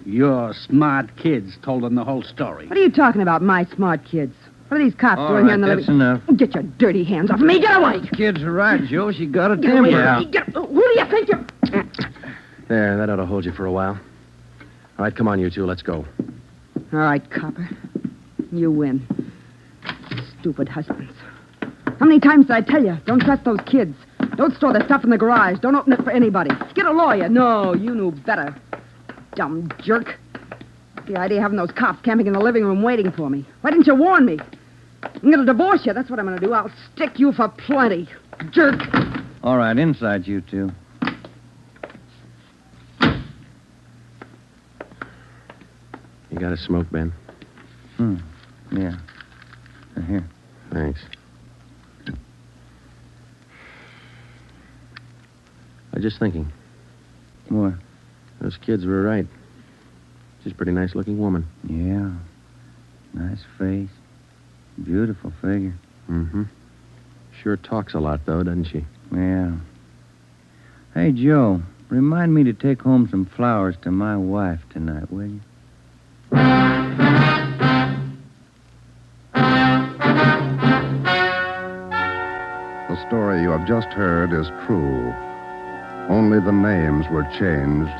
Your smart kids told them the whole story.
What are you talking about, my smart kids? What are these cops doing here in the
that's
living...
enough.
Get your dirty hands off me. Get away.
Kids are right, Joe. She got a
Get away
temper.
from me. Who do you think you're...
There, that ought to hold you for a while. All right, come on, you two, let's go.
All right, copper. You win. Stupid husbands. How many times did I tell you? Don't trust those kids. Don't store the stuff in the garage. Don't open it for anybody. Get a lawyer. No, you knew better. Dumb jerk. The idea of having those cops camping in the living room waiting for me. Why didn't you warn me? I'm going to divorce you. That's what I'm going to do. I'll stick you for plenty. Jerk.
All right, inside you two.
You got a smoke, Ben?
Yeah. Here.
Thanks. I was just thinking.
What?
Those kids were right. She's a pretty nice-looking woman.
Yeah. Nice face. Beautiful figure.
Mm-hmm. Sure talks a lot, though, doesn't she?
Yeah. Hey, Joe, remind me to take home some flowers to my wife tonight, will you?
story you have just heard is true. Only the names were changed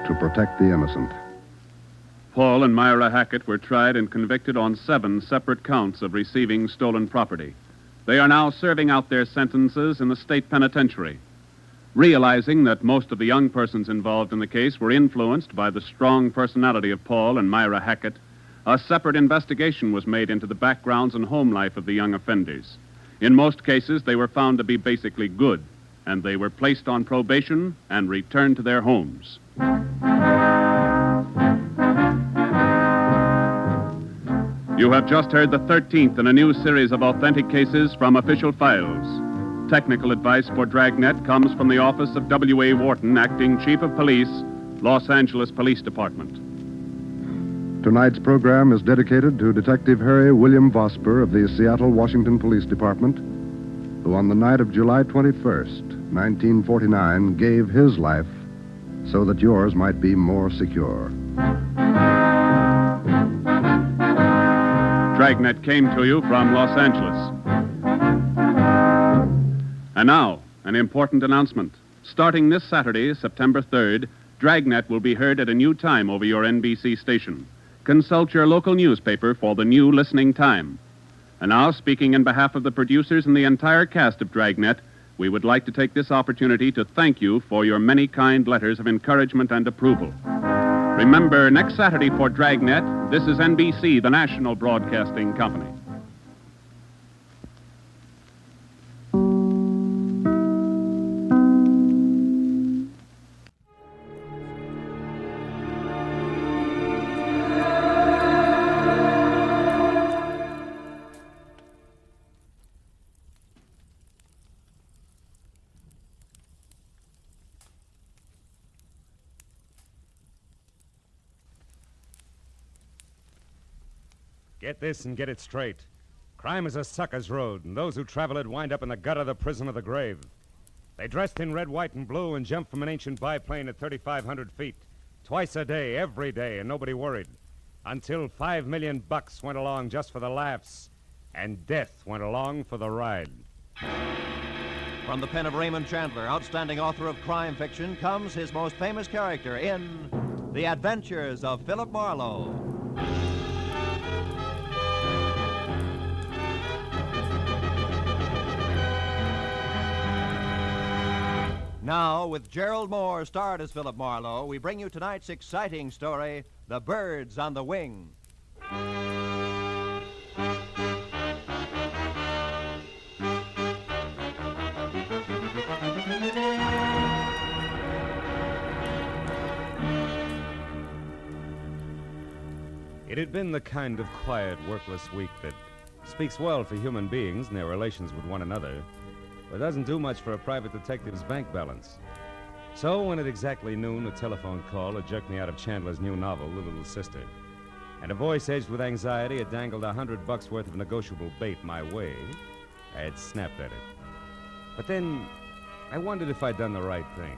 to protect the innocent.
Paul and Myra Hackett were tried and convicted on 7 separate counts of receiving stolen property. They are now serving out their sentences in the state penitentiary. Realizing that most of the young persons involved in the case were influenced by the strong personality of Paul and Myra Hackett, a separate investigation was made into the backgrounds and home life of the young offenders. In most cases, they were found to be basically good, and they were placed on probation and returned to their homes. You have just heard the 13th in a new series of authentic cases from official files. Technical advice for Dragnet comes from the office of W.A. Wharton, Acting Chief of Police, Los Angeles Police Department.
Tonight's program is dedicated to Detective Harry William Vosper of the Seattle, Washington Police Department, who on the night of July 21st, 1949, gave his life so that yours might be more secure.
Dragnet came to you from Los Angeles. And now, an important announcement. Starting this Saturday, September 3rd, Dragnet will be heard at a new time over your NBC station. Consult your local newspaper for the new listening time. And now, speaking in behalf of the producers and the entire cast of Dragnet, we would like to take this opportunity to thank you for your many kind letters of encouragement and approval. Remember, next Saturday for Dragnet, this is NBC, the national broadcasting company.
Get this and get it straight. Crime is a sucker's road, and those who travel it wind up in the gutter, the prison, or the grave. They dressed in red, white, and blue and jumped from an ancient biplane at 3,500 feet. Twice a day, every day, and nobody worried. Until $5 million went along just for the laughs, and death went along for the ride.
From the pen of Raymond Chandler, outstanding author of crime fiction, comes his most famous character in The Adventures of Philip Marlowe. Now, with Gerald Moore starred as Philip Marlowe, we bring you tonight's exciting story, The Birds on the Wing.
It had been the kind of quiet, workless week that speaks well for human beings and their relations with one another, but doesn't do much for a private detective's bank balance. So when at exactly noon, a telephone call had jerked me out of Chandler's new novel, The Little Sister, and a voice edged with anxiety had dangled $100 worth of negotiable bait my way, I had snapped at it. But then I wondered if I'd done the right thing,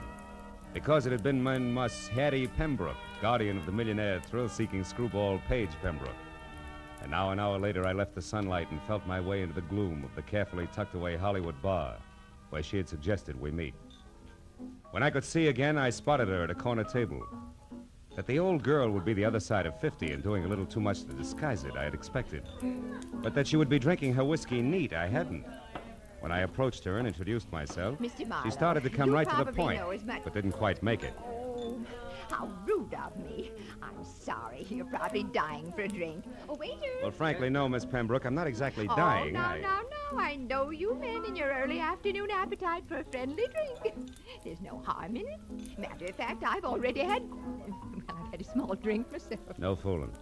because it had been my Hattie Pembroke, guardian of the millionaire thrill-seeking screwball Page Pembroke. And now, an hour later, I left the sunlight and felt my way into the gloom of the carefully tucked-away Hollywood bar, where she had suggested we meet. When I could see again, I spotted her at a corner table. That the old girl would be the other side of 50 and doing a little too much to disguise it, I had expected. But that she would be drinking her whiskey neat, I hadn't. When I approached her and introduced myself,
Mr. Marlowe,
she started to come
you
right to the
probably
point,
know as much-
but didn't quite make it.
Oh, how rude of me. I'm sorry. You're probably dying for a drink. Oh, waiter.
Well, frankly, no, Miss Pembroke. I'm not exactly dying.
Oh, now. I know you men in your early afternoon appetite for a friendly drink. There's no harm in it. Matter of fact, I've already had... Well, I've had a small drink myself.
No fooling.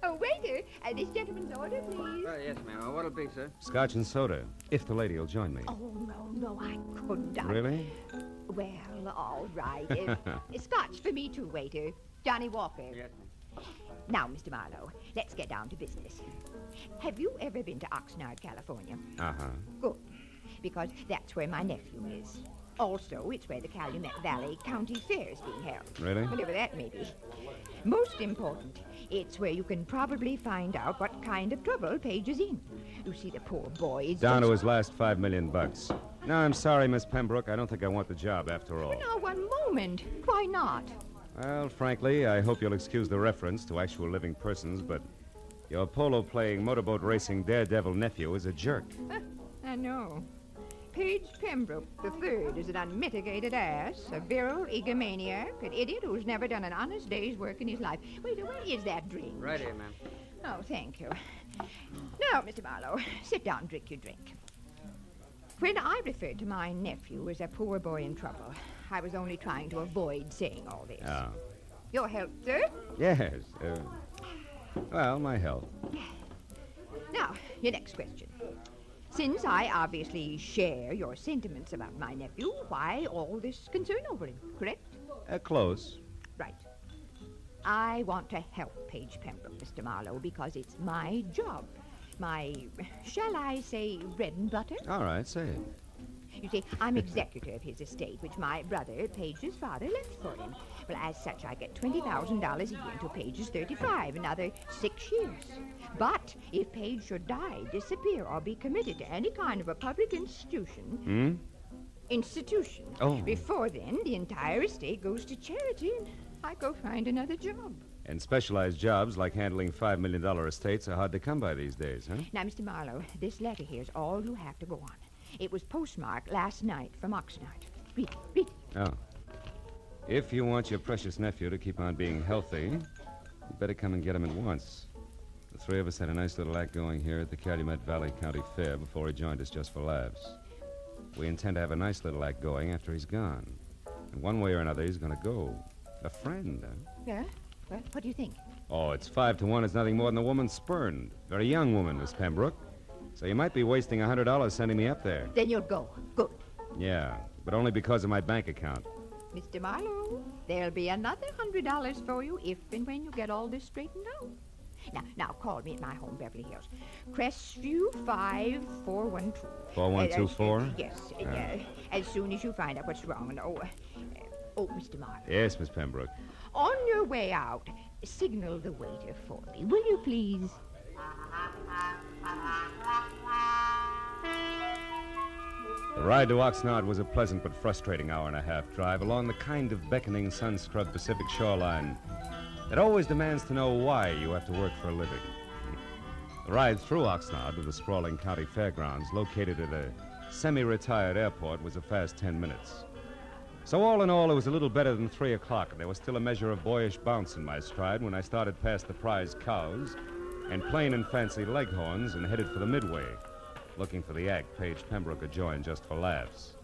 Oh, waiter, this gentleman's order, please.
Yes, ma'am. What'll it be, sir?
Scotch and soda, if the lady will join me.
Oh, no, I couldn't.
Really?
Well, all right. Scotch for me, too, waiter. Johnny Walker.
Yes, ma'am.
Now, Mr. Marlowe, let's get down to business. Have you ever been to Oxnard, California?
Uh-huh.
Good, because that's where my nephew is. Also, it's where the Calumet Valley County Fair is being held.
Really?
Whatever that may be. Most important, it's where you can probably find out what kind of trouble Page is in. You see, the poor boy is
Down to
just...
his last $5 million. No, I'm sorry, Miss Pembroke. I don't think I want the job after all.
Now, one moment. Why not?
Well, frankly, I hope you'll excuse the reference to actual living persons, but your polo-playing, motorboat racing daredevil nephew is a jerk.
I know. Page Pembroke III is an unmitigated ass, a virile egomaniac, an idiot who's never done an honest day's work in his life. Wait, where is that drink?
Right here, ma'am.
Oh, thank you. Now, Mr. Marlowe, sit down and drink your drink. When I referred to my nephew as a poor boy in trouble, I was only trying to avoid saying all this.
Oh.
Your health, sir?
Yes. Well, my health.
Now, your next question. Since I obviously share your sentiments about my nephew, why all this concern over him, correct?
Close.
Right. I want to help Page Pembroke, Mr. Marlowe, because it's my job. My, shall I say, bread and butter?
All right, say it.
You see, I'm executor of his estate, which my brother, Page's father, left for him. Well, as such, I get $20,000 a year until Page is 35, another 6 years. But if Page should die, disappear, or be committed to any kind of a public institution... Before then, the entire estate goes to charity, and I go find another job.
And specialized jobs like handling $5 million estates are hard to come by these days, huh?
Now, Mr. Marlowe, this letter here is all you have to go on. It was postmarked last night from Oxnard. Read it, read it.
Oh. If you want your precious nephew to keep on being healthy, you better come and get him at once. The three of us had a nice little act going here at the Calumet Valley County Fair before he joined us just for laughs. We intend to have a nice little act going after he's gone. And one way or another, he's going to go. A friend, huh?
Yeah? Well, what do you think?
Oh, it's 5 to 1. It's nothing more than a woman spurned. Very young woman, Miss Pembroke. So you might be wasting $100 sending me up there.
Then you'll go. Good.
Yeah, but only because of my bank account.
Mr. Marlowe, there'll be another $100 for you if and when you get all this straightened out. Now, call me at my home, Beverly Hills. Crestview 5412.
4124?
Yes, as soon as you find out what's wrong. And, Mr. Marlowe.
Yes, Miss Pembroke.
On your way out, signal the waiter for me, will you please?
The ride to Oxnard was a pleasant but frustrating hour-and-a-half drive along the kind of beckoning, sun-scrubbed Pacific shoreline that always demands to know why you have to work for a living. The ride through Oxnard to the sprawling county fairgrounds located at a semi-retired airport was a fast 10 minutes. So all in all, it was a little better than 3 o'clock, and there was still a measure of boyish bounce in my stride when I started past the prize cows and plain and fancy leghorns and headed for the Midway, looking for the act Page Pembroke had joined just for laughs.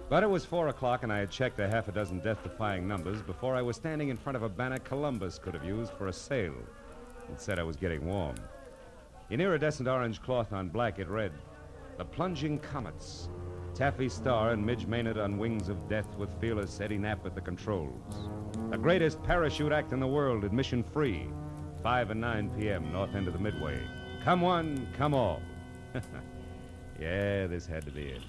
But it was 4 o'clock, and I had checked a half a dozen death-defying numbers before I was standing in front of a banner Columbus could have used for a sail. It said I was getting warm. In iridescent orange cloth on black, it read, "The Plunging Comets. Taffy Starr and Midge Maynard on wings of death with fearless Eddie Knapp at the controls. The greatest parachute act in the world, admission free. 5 and 9 p.m., north end of the Midway. Come one, come all." Yeah, this had to be it.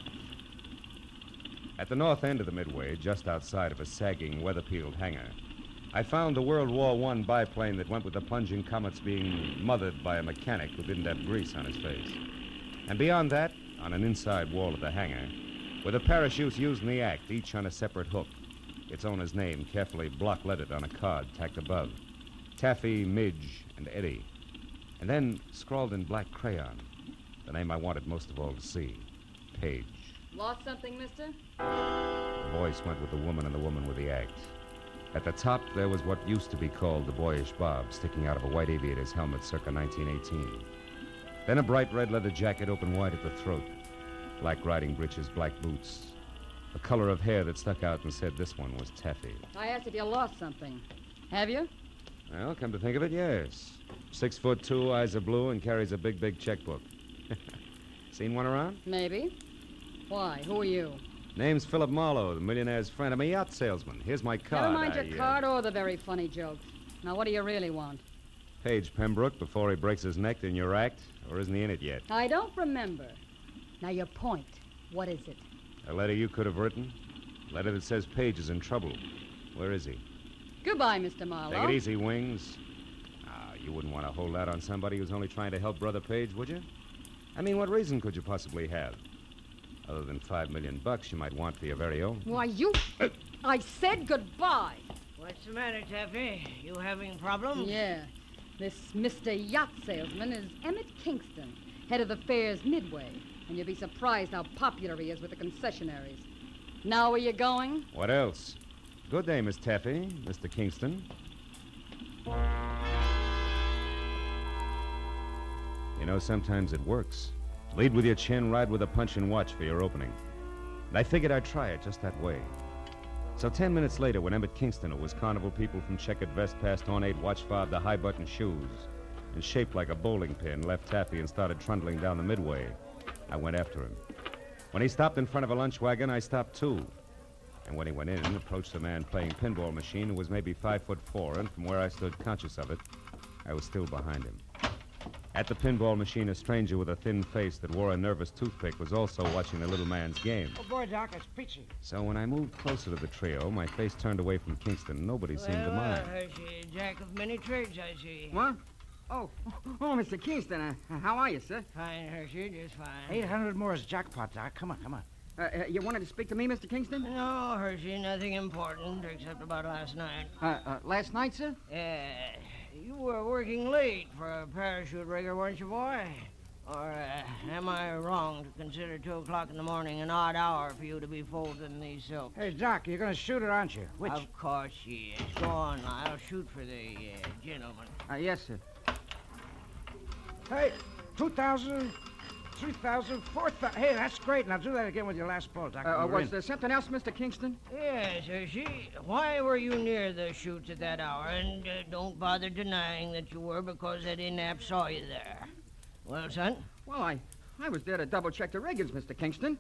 At the north end of the Midway, just outside of a sagging, weather-peeled hangar, I found the World War I biplane that went with the Plunging Comets being mothered by a mechanic who didn't have grease on his face. And beyond that, on an inside wall of the hangar, were the parachutes used in the act, each on a separate hook, its owner's name carefully block-lettered on a card tacked above. Taffy, Midge, and Eddie. And then, scrawled in black crayon, the name I wanted most of all to see, Page.
Lost something, mister?
The voice went with the woman and the woman with the act. At the top, there was what used to be called the boyish bob, sticking out of a white aviator's helmet circa 1918. Then a bright red leather jacket open wide at the throat, black riding breeches, black boots, a color of hair that stuck out and said this one was Taffy.
I asked if you lost something. Have you?
Well, come to think of it, yes. 6'2", eyes are blue, and carries a big, big checkbook. Seen one around?
Maybe. Why? Who are you?
Name's Philip Marlowe, the millionaire's friend. I'm a yacht salesman. Here's my card.
Never mind your card or the very funny jokes. Now, what do you really want?
Page Pembroke before he breaks his neck in your act, or isn't he in it yet?
I don't remember. Now, your point. What is it?
A letter you could have written? A letter that says Page is in trouble. Where is he?
Goodbye, Mr. Marlowe.
Take it easy, Wings. You wouldn't want to hold out on somebody who's only trying to help Brother Page, would you? I mean, what reason could you possibly have? Other than $5 million you might want for your very own.
Why, you... I said goodbye.
What's the matter, Taffy? You having problems?
Yeah. This Mr. Yacht Salesman is Emmett Kingston, head of the fair's Midway. And you'll be surprised how popular he is with the concessionaries. Now where you going?
What else? Good day, Miss Taffy, Mr. Kingston. You know, sometimes it works. Lead with your chin, ride with a punch, and watch for your opening. And I figured I'd try it just that way. So 10 minutes later, when Emmett Kingston, who was carnival people from checkered vest past ornate watch fob to high-button shoes, and shaped like a bowling pin, left Taffy and started trundling down the Midway, I went after him. When he stopped in front of a lunch wagon, I stopped too. And when he went in, approached a man playing pinball machine who was maybe 5'4", and from where I stood conscious of it, I was still behind him. At the pinball machine, a stranger with a thin face that wore a nervous toothpick was also watching the little man's game.
Oh, boy, Doc, it's peachy.
So when I moved closer to the trio, my face turned away from Kingston. Nobody seemed to mind.
Hershey, jack of many trades, I see.
What? Oh, Mr. Kingston, how are you, sir?
Fine, Hershey, just fine.
800 more is jackpot, Doc. Come on.
You wanted to speak to me, Mr. Kingston?
No, Hershey, nothing important except about last night.
Last night, sir?
You were working late for a parachute rigger, weren't you, boy? Or am I wrong to consider 2 o'clock in the morning an odd hour for you to be folding these silks?
Hey, Doc, you're going to shoot it, aren't you? Which?
Of course she is. Go on, I'll shoot for the gentleman.
Yes, sir.
Hey, 2,000, 3,000, 4,000. Hey, that's great. Now do that again with your last ball, Doc.
Was there something else, Mr. Kingston?
Yes, Hershey. Why were you near the chutes at that hour? And don't bother denying that you were because Eddie Knapp saw you there. Well, son?
Well, I was there to double-check the riggings, Mr. Kingston.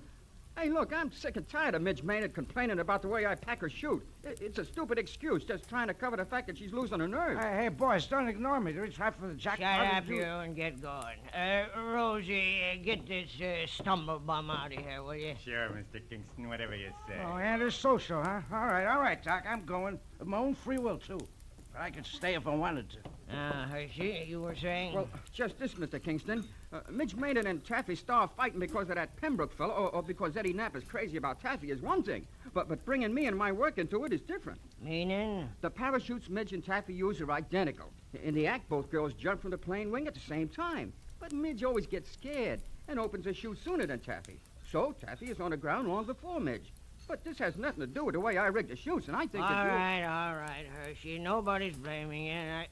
Hey, look, I'm sick and tired of Midge Maynard complaining about the way I pack her chute. It's a stupid excuse, just trying to cover the fact that she's losing her nerve.
Hey, boys, don't ignore me. Reach right for the jackpot.
Shut up, you, and get going. Rosie, get this stumble bum out of here, will you?
Sure, Mr. Kingston, whatever you say.
Oh, and it's social, huh? All right, Doc, I'm going. Of my own free will, too. But I could stay if I wanted to.
Hershey, you were saying?
Well, just this, Mr. Kingston. Midge Maynard and Taffy Starr fighting because of that Pembroke fellow, or because Eddie Knapp is crazy about Taffy is one thing. But bringing me and my work into it is different.
Meaning?
The parachutes Midge and Taffy use are identical. In the act, both girls jump from the plane wing at the same time. But Midge always gets scared and opens her chute sooner than Taffy. So Taffy is on the ground long before Midge. But this has nothing to do with the way I rigged the chutes, and I think that
All right, Hershey. Nobody's blaming you.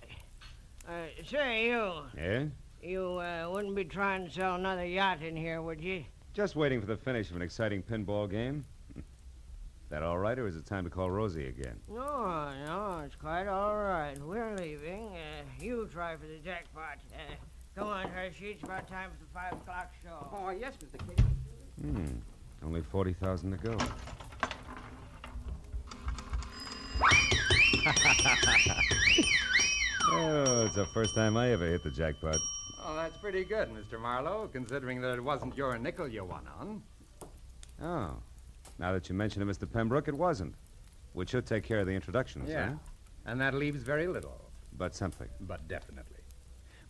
Say, you.
Yeah?
You wouldn't be trying to sell another yacht in here, would you?
Just waiting for the finish of an exciting pinball game. Is that all right, or is it time to call Rosie again?
No, it's quite all right. We're leaving. You try for the jackpot. Come on, Hershey. It's about time for the 5 o'clock show.
Oh, yes, Mr. Kingston.
Only 40,000 to go. Oh, it's the first time I ever hit the jackpot.
Oh, that's pretty good, Mr. Marlowe, considering that it wasn't your nickel you won on.
Oh. Now that you mention it, Mr. Pembroke, it wasn't. Which should take care of the introductions,
Yeah.
huh?
And that leaves very little.
But something.
But definitely.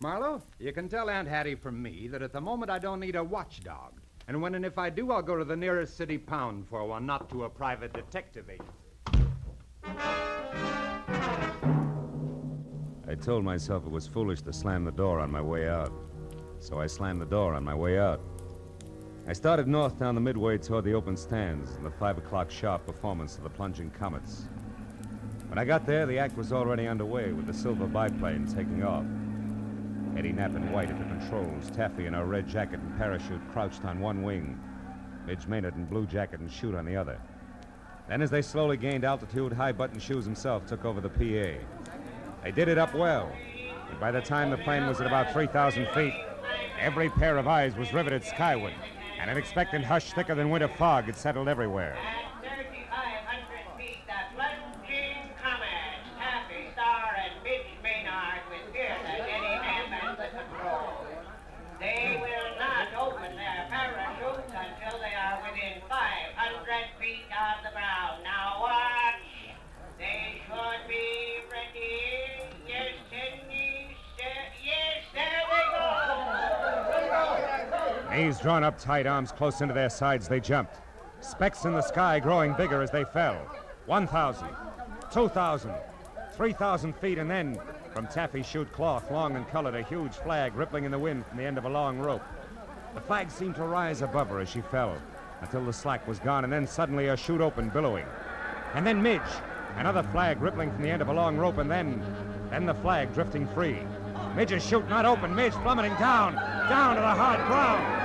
Marlowe, you can tell Aunt Hattie from me that at the moment I don't need a watchdog. And when and if I do, I'll go to the nearest city pound for one, not to a private detective agency.
I told myself it was foolish to slam the door on my way out. So I slammed the door on my way out. I started north down the Midway toward the open stands and the 5 o'clock sharp performance of the plunging comets. When I got there, the act was already underway with the silver biplane taking off. Eddie Knapp in white at the controls, Taffy in her red jacket and parachute crouched on one wing, Midge Maynard in blue jacket and chute on the other. Then as they slowly gained altitude, High-Button Shoes himself took over the PA. They did it up well, and by the time the plane was at about 3,000 feet, every pair of eyes was riveted skyward, and an expectant hush thicker than winter fog had settled everywhere.
At 3,500 feet, the plunging comets, Taffy Starr and Midge Maynard with fearless Eddie Knapp at the control. They will not open their parachutes until they are within 500 feet of the ground. Now watch. They should be ready. Yes, 10 yes, there we go.
Knees drawn up tight, arms close into their sides, they jumped. Specks in the sky growing bigger as they fell. 1,000, 2,000, 3,000 feet, and then, from taffy chute cloth, long and colored, a huge flag rippling in the wind from the end of a long rope. The flag seemed to rise above her as she fell, until the slack was gone, and then suddenly a chute opened, billowing. And then Midge, another flag rippling from the end of a long rope, and then the flag drifting free. Midge's chute not open, Midge plummeting down to the hard ground.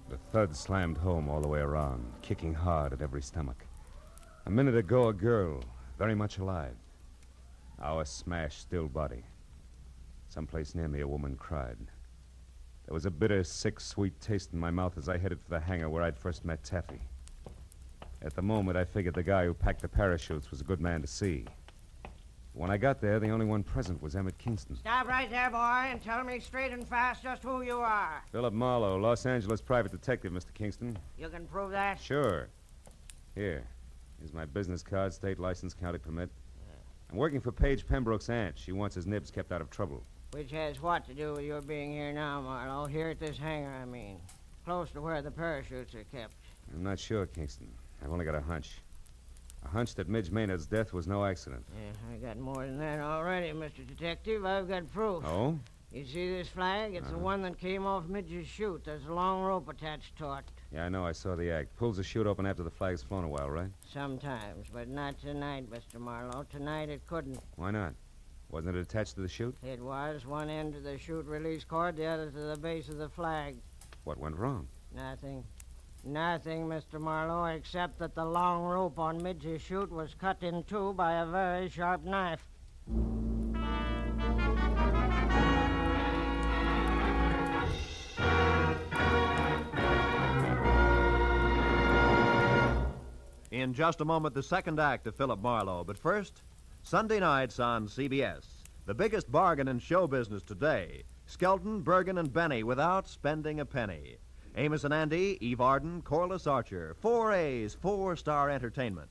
The thud slammed home all the way around, kicking hard at every stomach. A minute ago, a girl, very much alive. Now a smashed, still body. Someplace near me, a woman cried. There was a bitter, sick, sweet taste in my mouth as I headed for the hangar where I'd first met Taffy. At the moment, I figured the guy who packed the parachutes was a good man to see. When I got there, the only one present was Emmett Kingston.
Stop right there, boy, and tell me straight and fast just who you are.
Philip Marlowe, Los Angeles private detective, Mr. Kingston.
You can prove that?
Sure. Here's my business card, state license, county permit. I'm working for Paige Pembroke's aunt. She wants his nibs kept out of trouble.
Which has what to do with your being here now, Marlowe? Here at this hangar, I mean. Close to where the parachutes are kept.
I'm not sure, Kingston. I've only got a hunch. A hunch that Midge Maynard's death was no accident.
Yeah, I got more than that already, Mr. Detective. I've got proof.
Oh?
You see this flag? It's the one that came off Midge's chute. There's a long rope attached to it.
Yeah, I know. I saw the act. Pulls the chute open after the flag's flown a while, right?
Sometimes, but not tonight, Mr. Marlowe. Tonight it couldn't.
Why not? Wasn't it attached to the chute?
It was. One end to the chute release cord, the other to the base of the flag.
What went wrong?
Nothing. Nothing, Mr. Marlowe, except that the long rope on Midge's chute was cut in two by a very sharp knife.
In just a moment, the second act of Philip Marlowe. But first, Sunday nights on CBS. The biggest bargain in show business today. Skelton, Bergen, and Benny without spending a penny. Amos and Andy, Eve Arden, Corliss Archer. 4 A's, 4-star entertainment.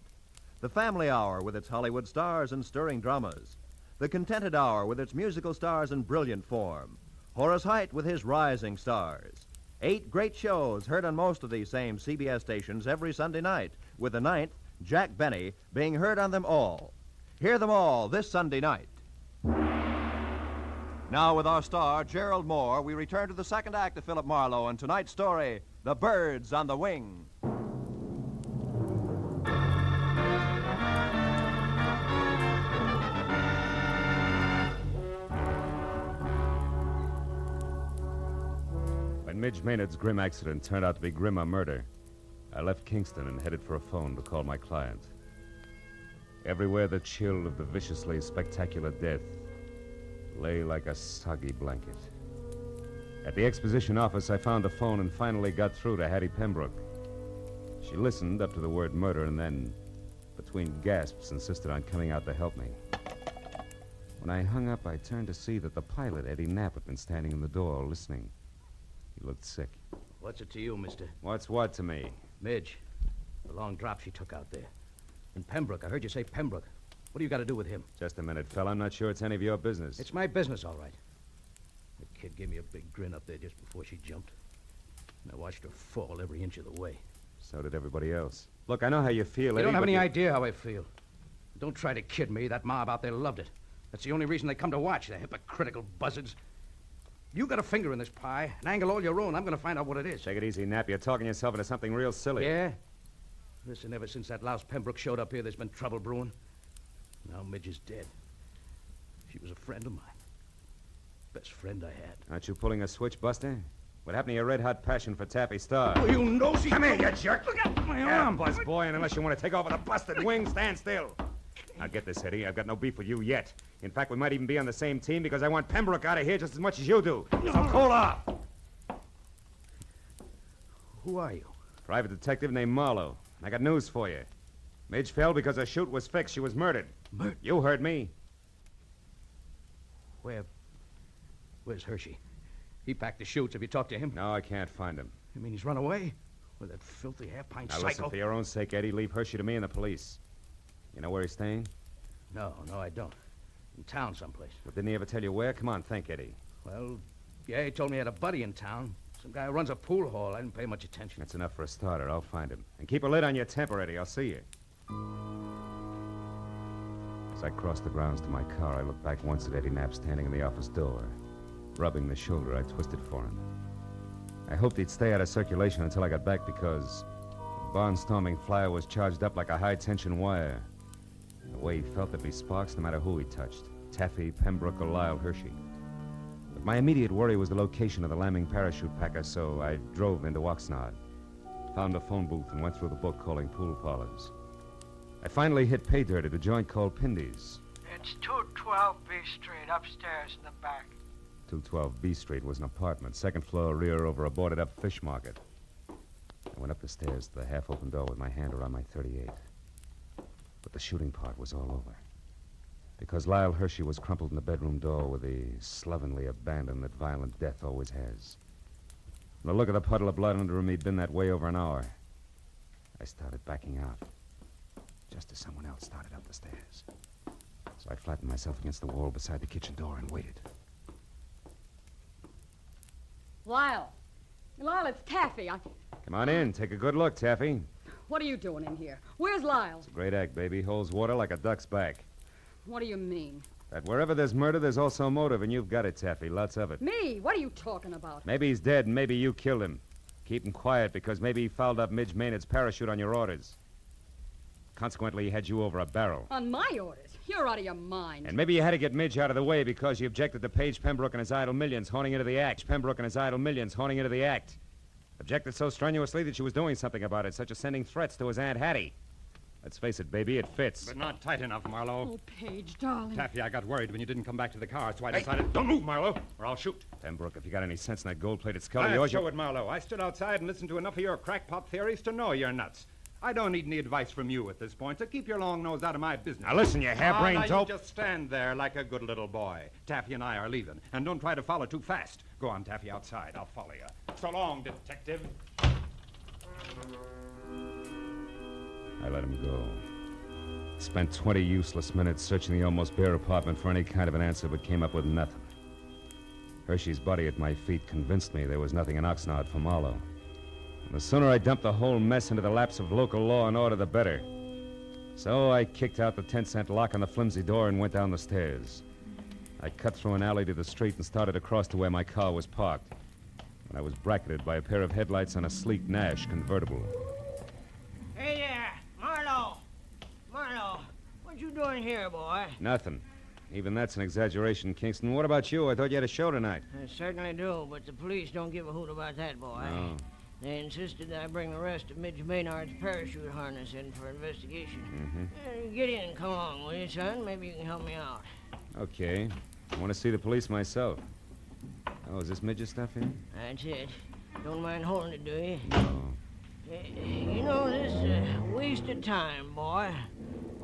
The Family Hour with its Hollywood stars and stirring dramas. The Contented Hour with its musical stars in brilliant form. Horace Heidt with his rising stars. 8 great shows heard on most of these same CBS stations every Sunday night, with the 9th, Jack Benny, being heard on them all. Hear them all this Sunday night. Now, with our star, Gerald Moore, we return to the second act of Philip Marlowe and tonight's story, The Birds on the Wing.
When Midge Maynard's grim accident turned out to be grimmer murder, I left Kingston and headed for a phone to call my client. Everywhere the chill of the viciously spectacular death lay like a soggy blanket. At the exposition office, I found the phone and finally got through to Hattie Pembroke. She listened up to the word murder and then, between gasps, insisted on coming out to help me. When I hung up, I turned to see that the pilot, Eddie Knapp, had been standing in the door listening. He looked sick.
What's it to you, mister?
What's what to me?
Midge. The long drop she took out there. And Pembroke. I heard you say Pembroke. What do you got to do with him?
Just a minute, fella. I'm not sure it's any of your business.
It's my business, all right. The kid gave me a big grin up there just before she jumped. And I watched her fall every inch of the way.
So did everybody else. Look, I know how you feel, Eddie.
You don't have any idea how I feel. Don't try to kid me. That mob out there loved it. That's the only reason they come to watch, the hypocritical buzzards. You got a finger in this pie, an angle all your own. I'm going to find out what it is.
Take it easy, Knapp. You're talking yourself into something real silly.
Yeah? Listen, ever since that louse Pembroke showed up here, there's been trouble brewing. Now Midge is dead. She was a friend of mine. Best friend I had.
Aren't you pulling a switch, Buster? What happened to your red-hot passion for Taffy Star?
Oh, you nosy...
Come here, you jerk! Look out my arm, Buzz boy, and unless you want to take over the busted wing, stand still. Now get this, Eddie. I've got no beef with you yet. In fact, we might even be on the same team because I want Pembroke out of here just as much as you do. So cool off!
Who are you?
Private detective named Marlowe. I got news for you. Midge fell because her chute was fixed. She was murdered.
Murdered?
You heard me.
Where's Hershey? He packed the chutes. Have you talked to him?
No, I can't find him.
You mean he's run away? With that filthy half-pint
Now,
psycho.
listen, for your own sake, Eddie, leave Hershey to me and the police. You know where he's staying?
No, I don't. In town someplace.
Well, didn't he ever tell you where? Come on, think, Eddie.
Well, yeah, he told me he had a buddy in town. Some guy who runs a pool hall. I didn't pay much attention.
That's enough for a starter. I'll find him. And keep a lid on your temper, Eddie. I'll see you. As I crossed the grounds to my car, I looked back once at Eddie Knapp standing in the office door, rubbing the shoulder I twisted for him. I hoped he'd stay out of circulation until I got back because the barnstorming flyer was charged up like a high-tension wire. The way he felt there'd be sparks no matter who he touched, Taffy, Pembroke, or Lyle Hershey. But my immediate worry was the location of the lambing parachute packer, so I drove into Oxnard, found a phone booth, and went through the book calling pool parlors. I finally hit pay dirt at a joint called Pindy's.
It's 212 B Street, upstairs in the back.
212 B Street was an apartment, second floor rear over a boarded-up fish market. I went up the stairs to the half-open door with my hand around my .38. But the shooting part was all over. Because Lyle Hershey was crumpled in the bedroom door with the slovenly abandon that violent death always has. From the look of the puddle of blood under him, he'd been that way over an hour. I started backing out, just as someone else started up the stairs. So I flattened myself against the wall beside the kitchen door and waited.
Lyle, it's Taffy.
Come on in. Take a good look, Taffy.
What are you doing in here? Where's Lyle?
It's a great act, baby. Holds water like a duck's back.
What do you mean?
That wherever there's murder, there's also motive, and you've got it, Taffy. Lots of it.
Me? What are you talking about?
Maybe he's dead, and maybe you killed him. Keep him quiet, because maybe he fouled up Midge Maynard's parachute on your orders. Consequently, he had you over a barrel.
On my orders? You're out of your mind.
And maybe you had to get Midge out of the way because you objected to Page Pembroke and his idle millions honing into the act. Pembroke and his idle millions honing into the act. Objected so strenuously that she was doing something about it, such as sending threats to his Aunt Hattie. Let's face it, baby, it fits.
But not tight enough, Marlowe.
Oh, Paige, darling.
Taffy, I got worried when you didn't come back to the car, so I decided... Don't move, Marlowe, or I'll shoot.
Pembroke, if you got any sense in that gold-plated skull of
I'll
yours...
show it, Marlowe. I stood outside and listened to enough of your crackpot theories to know you're nuts. I don't need any advice from you at this point, so keep your long nose out of my business.
Now listen, you harebrained
dope.
dope.
You just stand there like a good little boy. Taffy and I are leaving, and don't try to follow too fast. Go on, Taffy, outside. I'll follow you. So long, detective.
I let him go. Spent 20 useless minutes searching the almost bare apartment for any kind of an answer, but came up with nothing. Hershey's body at my feet convinced me there was nothing in Oxnard for Marlowe. And the sooner I dumped the whole mess into the laps of local law and order, the better. So I kicked out the 10-cent lock on the flimsy door and went down the stairs. I cut through an alley to the street and started across to where my car was parked. And I was bracketed by a pair of headlights on a sleek Nash convertible.
Hey there, Marlowe. Marlowe, what you doing here, boy?
Nothing. Even that's an exaggeration, Kingston. What about you? I thought you had a show tonight.
I certainly do, but the police don't give a hoot about that, boy.
No.
They insisted that I bring the rest of Midge Maynard's parachute harness in for investigation. Get in, come along, will you, son? Maybe you can help me out.
Okay. I want to see the police myself. Oh, is this Midge's stuff here?
That's it. Don't mind holding it, do you?
No.
You know, this is a waste of time, boy.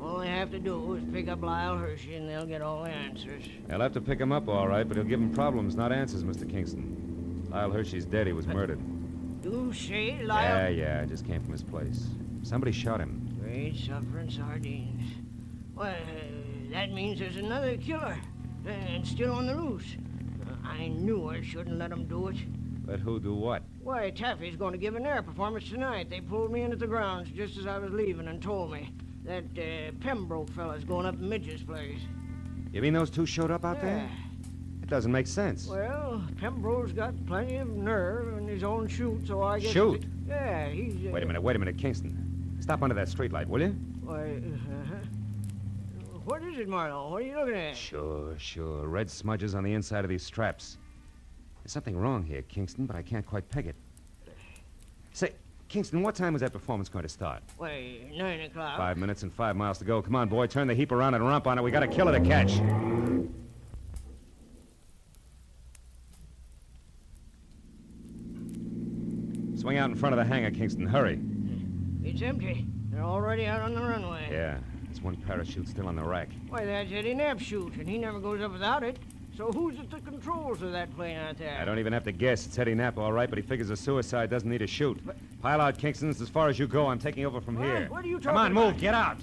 All they have to do is pick up Lyle Hershey, and they'll get all the answers.
They'll have to pick him up, all right, but he'll give them problems, not answers, Mr. Kingston. Lyle Hershey's dead. He was murdered.
You say Lyle...
Yeah, I just came from his place. Somebody shot him.
Great suffering sardines. Well, that means there's another killer, and still on the loose. I knew I shouldn't let him do it.
Let who do what?
Why, Taffy's going to give an air performance tonight. They pulled me into the grounds just as I was leaving and told me that Pembroke fella's going up to Midge's place.
You mean those two showed up out there? It doesn't make sense.
Well, Pembroke's got plenty of nerve in his own chute, so I guess...
Shoot?
Yeah, he's...
Wait a minute, Kingston. Stop under that streetlight, will you?
Why, What is it, Marlowe? What are you looking at?
Sure. Red smudges on the inside of these straps. There's something wrong here, Kingston, but I can't quite peg it. Say, Kingston, what time was that performance going to start?
Why, 9 o'clock.
5 minutes and 5 miles to go. Come on, boy, turn the heap around and romp on it. We got a killer to catch. Swing out in front of the hangar, Kingston. Hurry.
It's empty. They're already out on the runway.
Yeah, there's one parachute still on the rack.
Why, that's Eddie Knapp's chute, and he never goes up without it. So who's at the controls of that plane out there?
I don't even have to guess. It's Eddie Knapp, all right, but he figures a suicide doesn't need a chute. Pile out, Kingston. It's as far as you go. I'm taking over from here.
What are you
Come
talking
on, move.
about?
Get out.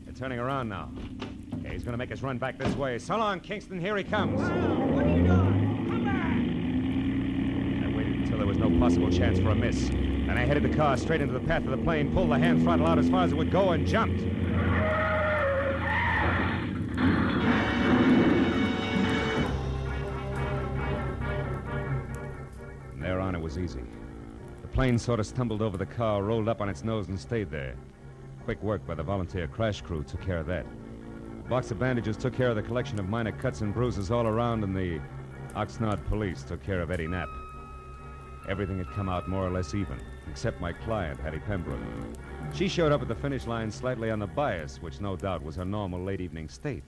They're turning around now. Okay, he's going to make us run back this way. So long, Kingston. Here he comes.
What are you doing? Come back!
I waited until there was no possible chance for a miss. Then I headed the car straight into the path of the plane, pulled the hand throttle out as far as it would go, and jumped. From there on, it was easy. The plane sort of stumbled over the car, rolled up on its nose, and stayed there. Quick work by the volunteer crash crew took care of that. A box of bandages took care of the collection of minor cuts and bruises all around, and the Oxnard police took care of Eddie Knapp. Everything had come out more or less even, except my client, Hattie Pembroke. She showed up at the finish line slightly on the bias, which no doubt was her normal late evening state.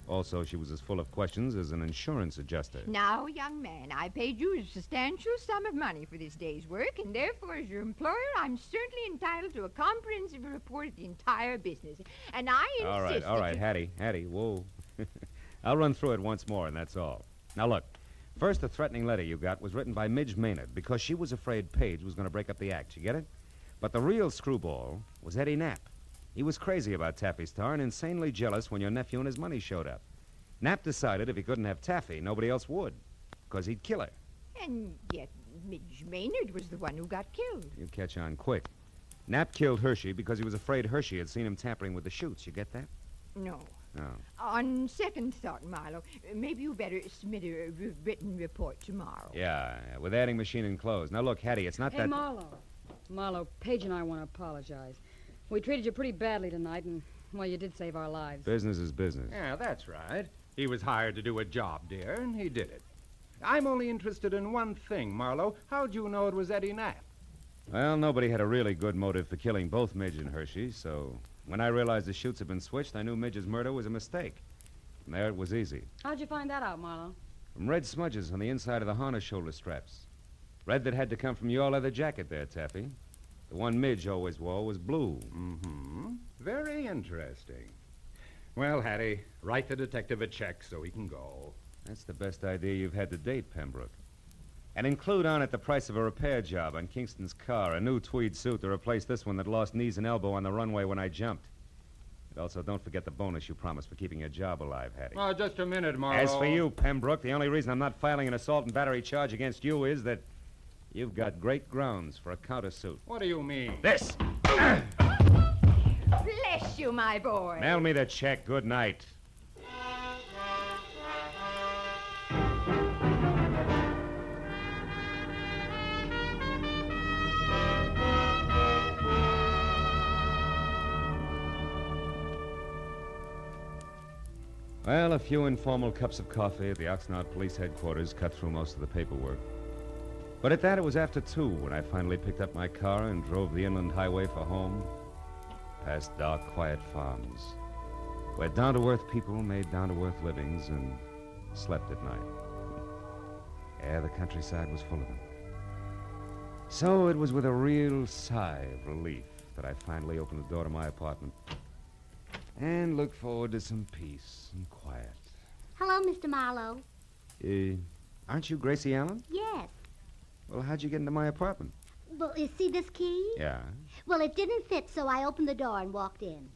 Also, she was as full of questions as an insurance adjuster.
Now, young man, I paid you a substantial sum of money for this day's work, and therefore, as your employer, I'm certainly entitled to a comprehensive report of the entire business. And I insist
All right, Hattie, whoa. I'll run through it once more, and that's all. Now, look. First, the threatening letter you got was written by Midge Maynard because she was afraid Paige was going to break up the act. You get it? But the real screwball was Eddie Knapp. He was crazy about Taffy Star and insanely jealous when your nephew and his money showed up. Knapp decided if he couldn't have Taffy, nobody else would, because he'd kill her.
And yet, Midge Maynard was the one who got killed.
You catch on quick. Knapp killed Hershey because he was afraid Hershey had seen him tampering with the chutes. You get that?
No.
No.
On second thought, Marlowe, maybe you better submit a written report tomorrow.
Yeah, with adding machine enclosed. Now, look, Hattie, it's not
Hey,
that...
Marlowe, Paige and I want to apologize. We treated you pretty badly tonight, and, well, you did save our lives.
Business is business.
Yeah, that's right. He was hired to do a job, dear, and he did it. I'm only interested in one thing, Marlowe. How'd you know it was Eddie Knapp?
Well, nobody had a really good motive for killing both Midge and Hershey, so when I realized the chutes had been switched, I knew Midge's murder was a mistake. From there, it was easy.
How'd you find that out, Marlowe?
From red smudges on the inside of the harness shoulder straps. Red that had to come from your leather jacket there, Taffy. The one Midge always wore was blue.
Mm-hmm. Very interesting. Well, Hattie, write the detective a check so he can go.
That's the best idea you've had to date, Pembroke. And include on it the price of a repair job on Kingston's car, a new tweed suit to replace this one that lost knees and elbow on the runway when I jumped. And also, don't forget the bonus you promised for keeping your job alive, Hattie.
Oh, just a minute, Marlowe.
As for you, Pembroke, the only reason I'm not filing an assault and battery charge against you is that you've got great grounds for a countersuit.
What do you mean?
This!
Bless you, my boy.
Mail me the check. Good night. Well, a few informal cups of coffee at the Oxnard Police Headquarters cut through most of the paperwork. But at that, it was after 2 when I finally picked up my car and drove the inland highway for home, past dark, quiet farms, where down-to-earth people made down-to-earth livings and slept at night. Yeah, the countryside was full of them. So it was with a real sigh of relief that I finally opened the door to my apartment and looked forward to some peace and quiet.
Hello, Mr. Marlowe.
Aren't you Gracie Allen?
Yes.
Well, how'd you get into my apartment?
Well, you see this key?
Yeah.
Well, it didn't fit, so I opened the door and walked in.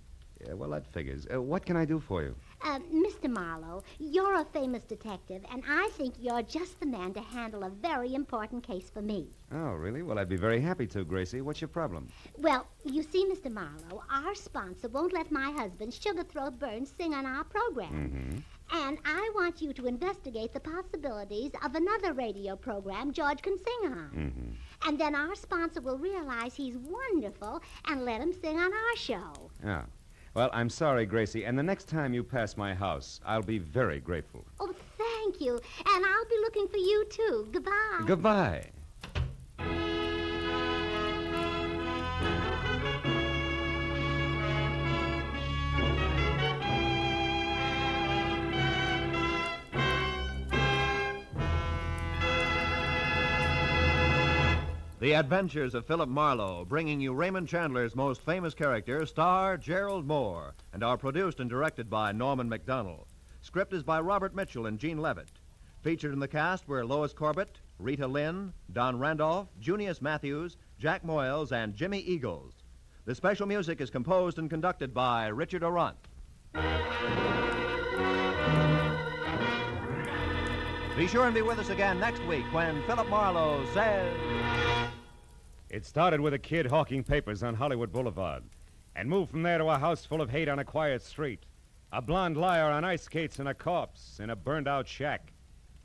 Yeah, well, that figures. What can I do for you?
Mr. Marlowe, you're a famous detective, and I think you're just the man to handle a very important case for me.
Oh, really? Well, I'd be very happy to, Gracie. What's your problem?
Well, you see, Mr. Marlowe, our sponsor won't let my husband, Sugarthroat Burns, sing on our program.
Mm-hmm.
And I want you to investigate the possibilities of another radio program George can sing on.
Mm-hmm.
And then our sponsor will realize he's wonderful and let him sing on our show.
Oh. Well, I'm sorry, Gracie, and the next time you pass my house, I'll be very grateful.
Oh, thank you. And I'll be looking for you, too. Goodbye.
Goodbye.
The Adventures of Philip Marlowe, bringing you Raymond Chandler's most famous character, star Gerald Moore, and are produced and directed by Norman MacDonald. Script is by Robert Mitchell and Gene Levitt. Featured in the cast were Lois Corbett, Rita Lynn, Don Randolph, Junius Matthews, Jack Moyles, and Jimmy Eagles. The special music is composed and conducted by Richard Orant. Be sure and be with us again next week when Philip Marlowe says...
It started with a kid hawking papers on Hollywood Boulevard and moved from there to a house full of hate on a quiet street, a blonde liar on ice skates, and a corpse in a burned-out shack.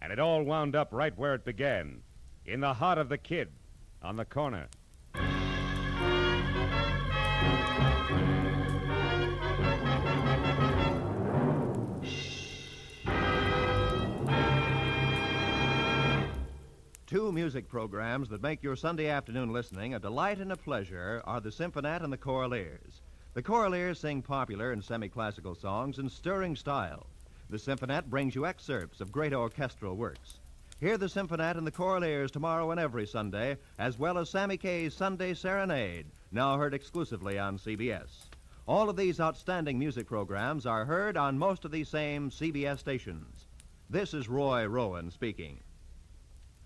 And it all wound up right where it began, in the heart of the kid, on the corner.
Two music programs that make your Sunday afternoon listening a delight and a pleasure are the Symphonette and the Choraleers. The Choraleers sing popular and semi-classical songs in stirring style. The Symphonette brings you excerpts of great orchestral works. Hear the Symphonette and the Choraleers tomorrow and every Sunday, as well as Sammy Kaye's Sunday Serenade, now heard exclusively on CBS. All of these outstanding music programs are heard on most of these same CBS stations. This is Roy Rowan speaking.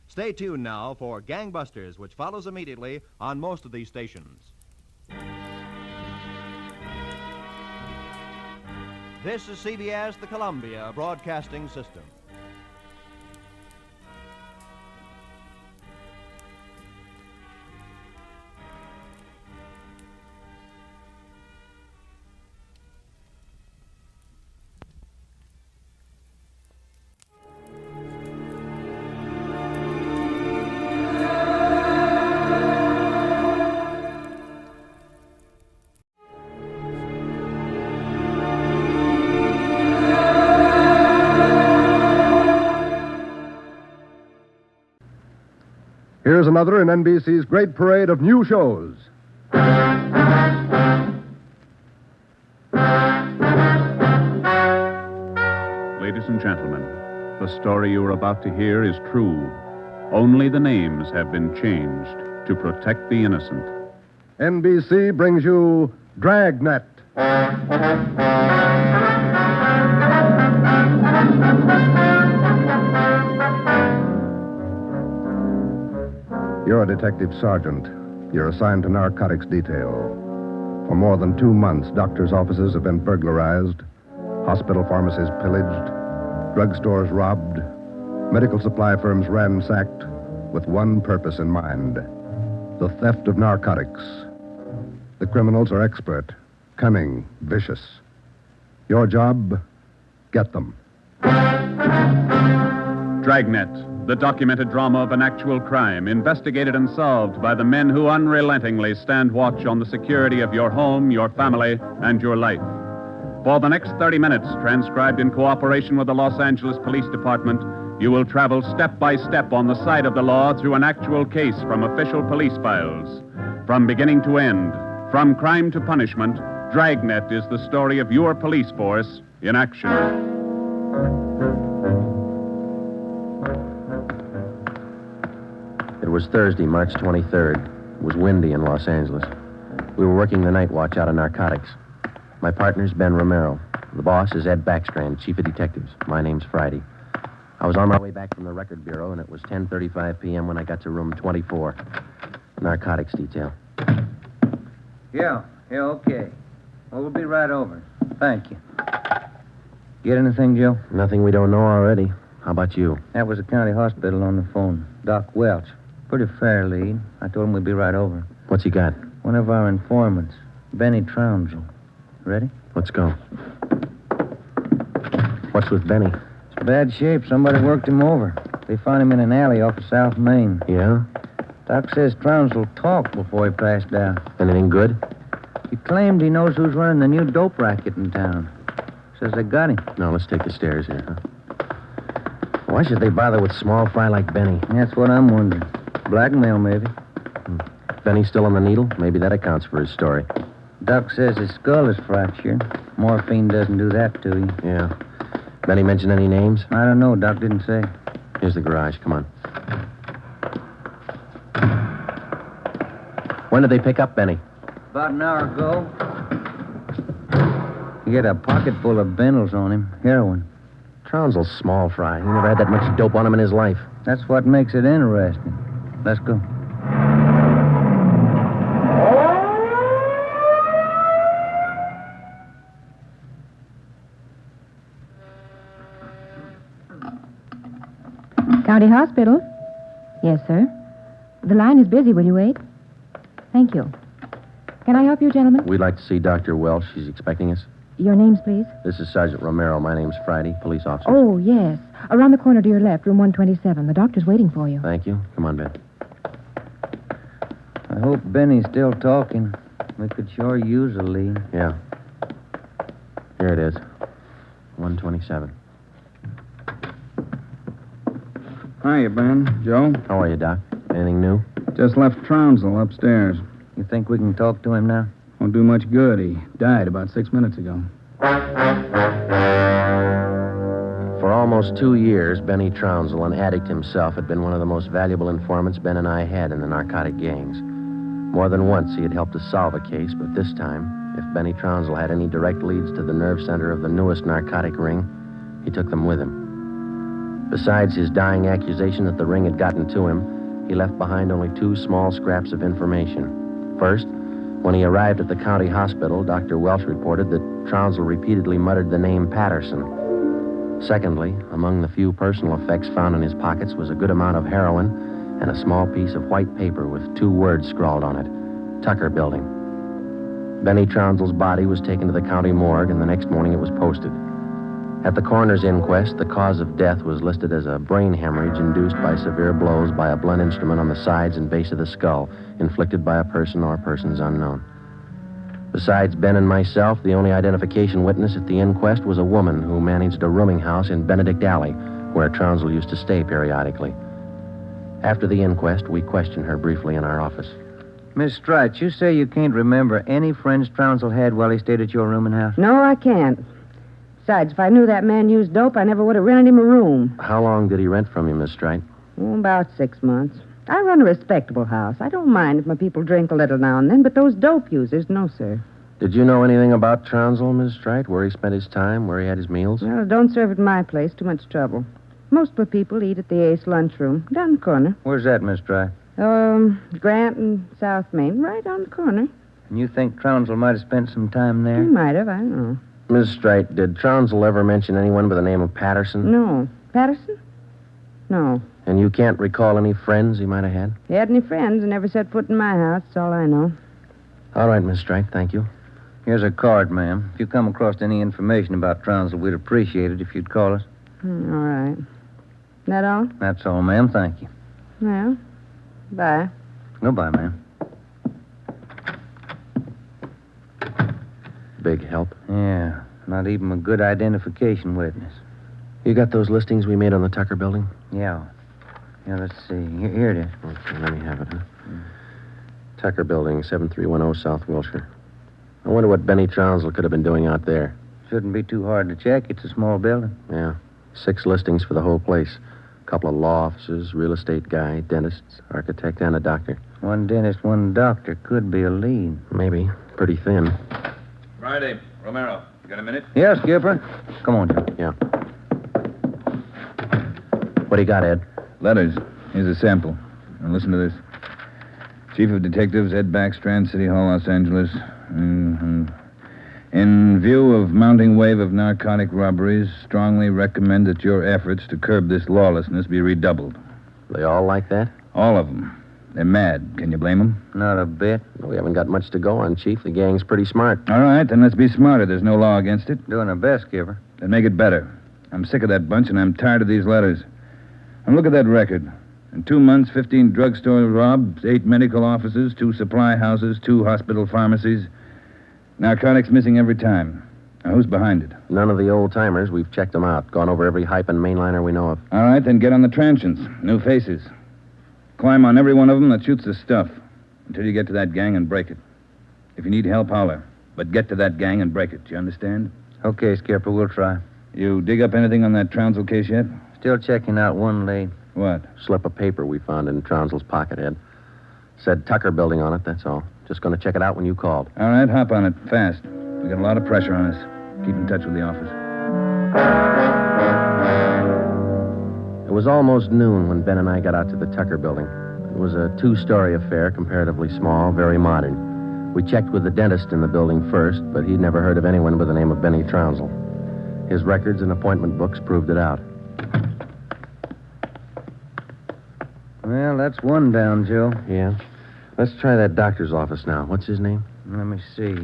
Stay tuned now for Gangbusters, which follows immediately on most of these stations. This is CBS, the Columbia Broadcasting System.
Here's another in NBC's great parade of new shows.
Ladies and gentlemen, the story you are about to hear is true. Only the names have been changed to protect the innocent.
NBC brings you Dragnet. You're a detective sergeant. You're assigned to narcotics detail. For more than 2 months, doctors' offices have been burglarized, hospital pharmacies pillaged, drugstores robbed, medical supply firms ransacked, with one purpose in mind: the theft of narcotics. The criminals are expert, cunning, vicious. Your job, get them.
Dragnet, the documented drama of an actual crime, investigated and solved by the men who unrelentingly stand watch on the security of your home, your family, and your life. For the next 30 minutes, transcribed in cooperation with the Los Angeles Police Department, you will travel step by step on the side of the law through an actual case from official police files. From beginning to end, from crime to punishment, Dragnet is the story of your police force in action.
It was Thursday, March 23rd. It was windy in Los Angeles. We were working the night watch out of narcotics. My partner's Ben Romero. The boss is Ed Backstrand, chief of detectives. My name's Friday. I was on my way back from the record bureau, and it was 10:35 p.m. when I got to room 24. Narcotics detail.
Yeah, okay. Well, we'll be right over. Thank you. Get anything, Joe?
Nothing we don't know already. How about you?
That was the county hospital on the phone. Doc Welch. Pretty fair lead. I told him we'd be right over.
What's he got?
One of our informants, Benny Trounsel. Ready?
Let's go. What's with Benny?
It's bad shape. Somebody worked him over. They found him in an alley off of South Main.
Yeah?
Doc says Trounsel talked before he passed out.
Anything good?
He claimed he knows who's running the new dope racket in town. Says they got him.
No, let's take the stairs here, huh? Why should they bother with small fry like Benny?
That's what I'm wondering. Blackmail, maybe.
Benny's still on the needle? Maybe that accounts for his story.
Doc says his skull is fractured. Morphine doesn't do that to you.
Yeah. Benny mention any names?
I don't know. Doc didn't say.
Here's the garage. Come on. When did they pick up Benny?
About an hour ago. He had a pocket full of bundles on him. Heroin.
Trounsel's small fry. He never had that much dope on him in his life.
That's what makes it interesting. Let's go.
County Hospital? Yes, sir. The line is busy. Will you wait? Thank you. Can I help you, gentlemen?
We'd like to see Dr. Welsh. She's expecting us.
Your names, please?
This is Sergeant Romero. My name's Friday, police officer.
Oh, yes. Around the corner to your left, room 127. The doctor's waiting for you.
Thank you. Come on, Ben.
I hope Benny's still talking. We could sure use a lead.
Yeah. Here it is. 127.
Hiya, Ben. Joe?
How are you, Doc? Anything new?
Just left Trounsel upstairs.
You think we can talk to him now?
Won't do much good. He died about 6 minutes ago.
For almost 2 years, Benny Trounsel, an addict himself, had been one of the most valuable informants Ben and I had in the narcotic gangs. More than once, he had helped us solve a case, but this time, if Benny Trounsel had any direct leads to the nerve center of the newest narcotic ring, he took them with him. Besides his dying accusation that the ring had gotten to him, he left behind only 2 small scraps of information. First, when he arrived at the county hospital, Dr. Welsh reported that Trounsel repeatedly muttered the name Patterson. Secondly, among the few personal effects found in his pockets was a good amount of heroin and a small piece of white paper with 2 words scrawled on it, Tucker Building. Benny Trounsel's body was taken to the county morgue, and the next morning it was posted. At the coroner's inquest, the cause of death was listed as a brain hemorrhage induced by severe blows by a blunt instrument on the sides and base of the skull, inflicted by a person or persons unknown. Besides Ben and myself, the only identification witness at the inquest was a woman who managed a rooming house in Benedict Alley, where Trounsel used to stay periodically. After the inquest, we questioned her briefly in our office.
Miss Strite, you say you can't remember any friends Trounsel had while he stayed at your rooming house?
No, I can't. Besides, if I knew that man used dope, I never would have rented him a room.
How long did he rent from you, Miss Strite?
Oh, about 6 months. I run a respectable house. I don't mind if my people drink a little now and then, but those dope users, no, sir.
Did you know anything about Trounsel, Miss Strite? Where he spent his time, where he had his meals?
Well, don't serve at my place. Too much trouble. Most of the people eat at the Ace lunchroom, down the corner.
Where's that, Miss Strite?
Grant and South Main, right on the corner.
And you think Trounsel might have spent some time there?
He might have, I don't know.
Miss Strite, did Trounsel ever mention anyone by the name of Patterson?
No. Patterson? No.
And you can't recall any friends he might have had?
He had any friends and never set foot in my house. That's all I know.
All right, Miss Strite, thank you.
Here's a card, ma'am. If you come across any information about Trounsel, we'd appreciate it if you'd call us.
All right. That all?
That's all, ma'am. Thank you.
Well, bye.
Goodbye, ma'am.
Big help.
Yeah, not even a good identification witness.
You got those listings we made on the Tucker Building?
Yeah. Yeah, let's see. Here it is.
Okay, let me have it, huh? Tucker Building, 7310 South Wilshire. I wonder what Benny Trounsel could have been doing out there.
Shouldn't be too hard to check. It's a small building.
Yeah. 6 listings for the whole place. A couple of law offices, real estate guy, dentists, architect, and a doctor.
One dentist, one doctor could be a lead.
Maybe. Pretty thin.
Friday, Romero. You got a minute?
Yeah, Skipper. Come on, Joe.
Yeah. What do you got, Ed?
Letters. Here's a sample. Now listen to this. Chief of Detectives, Ed Backstrand, City Hall, Los Angeles. In view of mounting wave of narcotic robberies, strongly recommend that your efforts to curb this lawlessness be redoubled.
They all like that?
All of them. They're mad. Can you blame them?
Not a bit.
We haven't got much to go on, Chief. The gang's pretty smart.
All right, then let's be smarter. There's no law against it.
Doing our best, Skipper.
Then make it better. I'm sick of that bunch, and I'm tired of these letters. And look at that record. In 2 months, 15 drugstore robs, 8 medical offices, 2 supply houses, 2 hospital pharmacies. Narcotics missing every time. Now, who's behind it?
None of the old-timers. We've checked them out. Gone over every hype and mainliner we know of.
All right, then get on the transients. New faces. Climb on every one of them that shoots the stuff until you get to that gang and break it. If you need help, holler. But get to that gang and break it. You understand?
Okay, Skipper, we'll try.
You dig up anything on that Trounsel case yet?
Still checking out one lead.
What?
Slip of paper we found in Trounsel's pocket, Ed. Said Tucker Building on it, that's all. Just going to check it out when you called.
All right, hop on it, fast. We got a lot of pressure on us. Keep in touch with the office.
was almost noon when Ben and I got out to the Tucker building. It was a two-story affair, comparatively small, very modern. We checked with the dentist in the building first, but he'd never heard of anyone by the name of Benny Trounsel. His records and appointment books proved it out.
Well, that's one down, Joe.
Yeah? Let's try that doctor's office now. What's his name?
Let me see.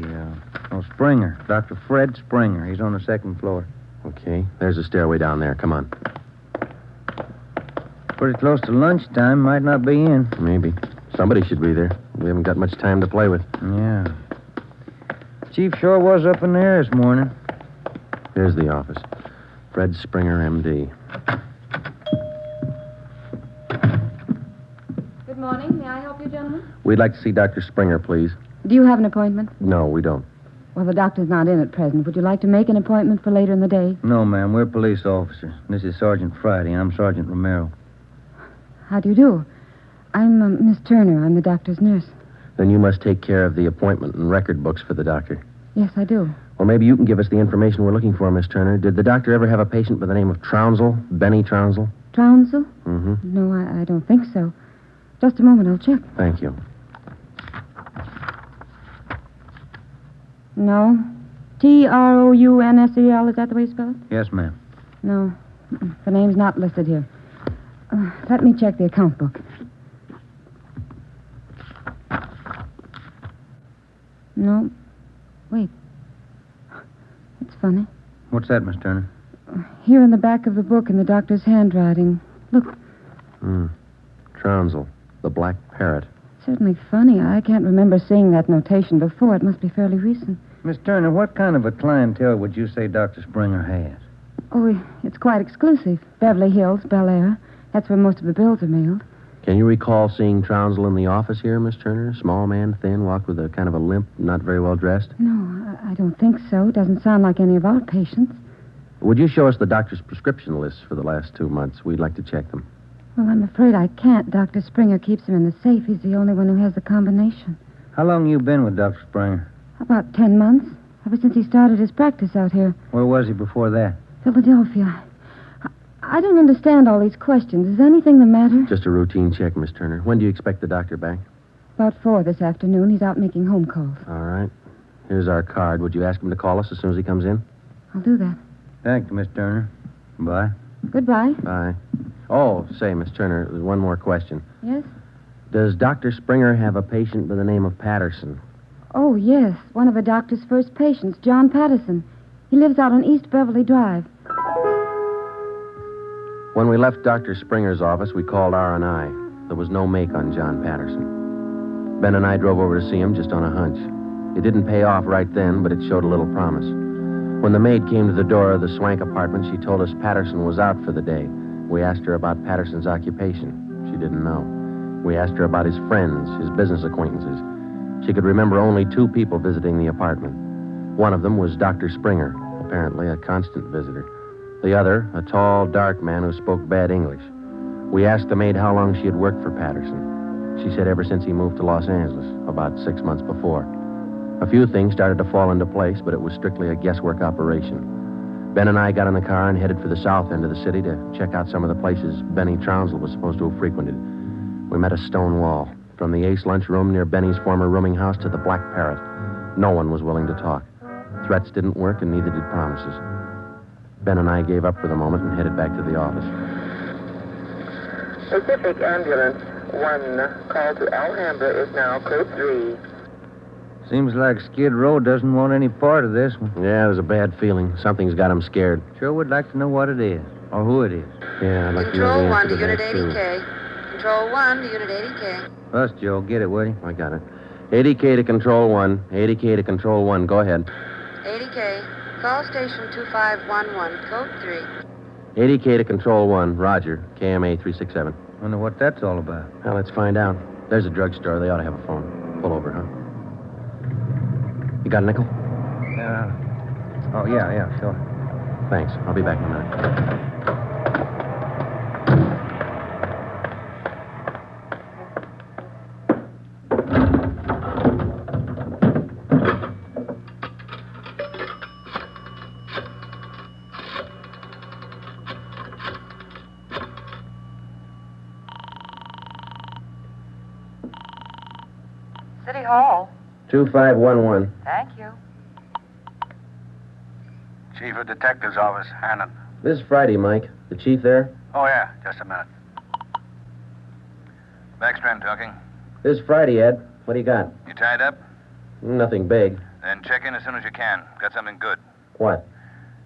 Springer. Dr. Fred Springer. He's on the second floor.
Okay. There's a stairway down there. Come on.
Pretty close to lunchtime. Might not be in.
Maybe. Somebody should be there. We haven't got much time to play with.
Yeah. Chief sure was up in there this morning.
Here's the office. Fred Springer, M.D.
Good morning. May I help you, gentlemen?
We'd like to see Dr. Springer, please.
Do you have an appointment?
No, we don't.
Well, the doctor's not in at present. Would you like to make an appointment for later in the day?
No, ma'am. We're police officers. This is Sergeant Friday. I'm Sergeant Romero.
How do you do? I'm Miss Turner. I'm the doctor's nurse.
Then you must take care of the appointment and record books for the doctor.
Yes, I do.
Well, maybe you can give us the information we're looking for, Miss Turner. Did the doctor ever have a patient by the name of Trounsel? Benny Trounsel?
Trounsel?
Mm-hmm.
No, I don't think so. Just a moment. I'll check.
Thank you.
No. Trounsel, is that the way you spell it?
Yes, ma'am.
No. The name's not listed here. Let me check the account book. No. Wait. It's funny.
What's that, Miss Turner?
Here in the back of the book in the doctor's handwriting. Look.
Trounsel, the black parrot.
Certainly funny. I can't remember seeing that notation before. It must be fairly recent.
Miss Turner, what kind of a clientele would you say Dr. Springer has?
Oh, it's quite exclusive. Beverly Hills, Bel Air. That's where most of the bills are mailed.
Can you recall seeing Trounsel in the office here, Miss Turner? Small man, thin, walked with a kind of a limp, not very well dressed?
No, I don't think so. Doesn't sound like any of our patients.
Would you show us the doctor's prescription lists for the last 2 months? We'd like to check them.
Well, I'm afraid I can't. Dr. Springer keeps them in the safe. He's the only one who has the combination.
How long you been with Dr. Springer?
About 10 months. Ever since he started his practice out here.
Where was he before that?
Philadelphia. I don't understand all these questions. Is anything the matter?
Just a routine check, Miss Turner. When do you expect the doctor back?
About 4 this afternoon. He's out making home calls.
All right. Here's our card. Would you ask him to call us as soon as he comes in?
I'll do that.
Thank you, Miss Turner. Bye.
Goodbye.
Bye. Oh, say, Miss Turner, there's one more question.
Yes?
Does Dr. Springer have a patient by the name of Patterson?
Oh, yes. One of the doctor's first patients, John Patterson. He lives out on East Beverly Drive.
When we left Dr. Springer's office, we called R&I. There was no make on John Patterson. Ben and I drove over to see him just on a hunch. It didn't pay off right then, but it showed a little promise. When the maid came to the door of the Swank apartment, she told us Patterson was out for the day. We asked her about Patterson's occupation. She didn't know. We asked her about his friends, his business acquaintances. She could remember only 2 people visiting the apartment. One of them was Dr. Springer, apparently a constant visitor. The other, a tall, dark man who spoke bad English. We asked the maid how long she had worked for Patterson. She said ever since he moved to Los Angeles, about 6 months before. A few things started to fall into place, but it was strictly a guesswork operation. Ben and I got in the car and headed for the south end of the city to check out some of the places Benny Trounsel was supposed to have frequented. We met a stone wall. From the Ace lunchroom near Benny's former rooming house to the Black Parrot. No one was willing to talk. Threats didn't work, and neither did promises. Ben and I gave up for the moment and headed back to the office.
Pacific Ambulance 1, call to Alhambra is now code 3.
Seems like Skid Row doesn't want any part of this one.
Yeah, there's a bad feeling. Something's got him scared.
Sure would like to know what it is, or who it is.
Yeah, I'd like to know the answer to that, too.
Control 1 to Unit 80K. Control 1 to Unit 80K.
Us, Joe. Get it, will you?
I got it. 80K to Control 1. 80K to Control 1. Go ahead.
80K. Call station 2511, code 3.
80K to Control 1. Roger. KMA 367.
Wonder what that's all about.
Well, let's find out. There's a drugstore. They ought to have a phone. Pull over, huh? You got a nickel?
Oh, yeah, sure.
Thanks. I'll be back in a minute.
City Hall.
2511.
Thank you.
Chief of Detective's Office, Hannon.
This is Friday, Mike. The chief there?
Oh, yeah, just a minute. Backstrand talking.
This is Friday, Ed. What do you got?
You tied up?
Nothing big.
Then check in as soon as you can. Got something good.
What?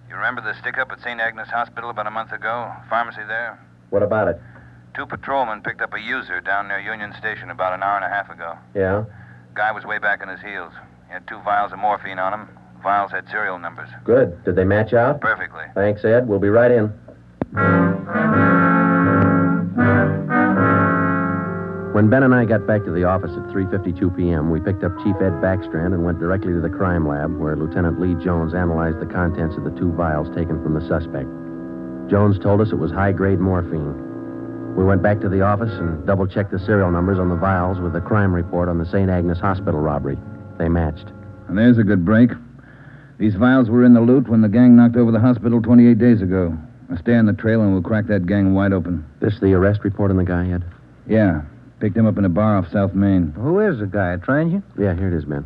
You remember the stick-up at St. Agnes Hospital about a month ago? Pharmacy there?
What about it?
2 patrolmen picked up a user down near Union Station about an hour and a half ago.
Yeah?
Guy was way back on his heels. He had 2 vials of morphine on him. Vials had serial numbers.
Good. Did they match out?
Perfectly.
Thanks, Ed. We'll be right in. When Ben and I got back to the office at 3:52 p.m., we picked up Chief Ed Backstrand and went directly to the crime lab, where Lieutenant Lee Jones analyzed the contents of the 2 vials taken from the suspect. Jones told us it was high-grade morphine. We went back to the office and double-checked the serial numbers on the vials with the crime report on the St. Agnes Hospital robbery. They matched.
And there's a good break. These vials were in the loot when the gang knocked over the hospital 28 days ago. Now stay on the trail and we'll crack that gang wide open.
This the arrest report on the guy, Ed?
Yeah. Picked him up in a bar off South Main.
Who is the guy? A transient?
Yeah, here it is, Ben.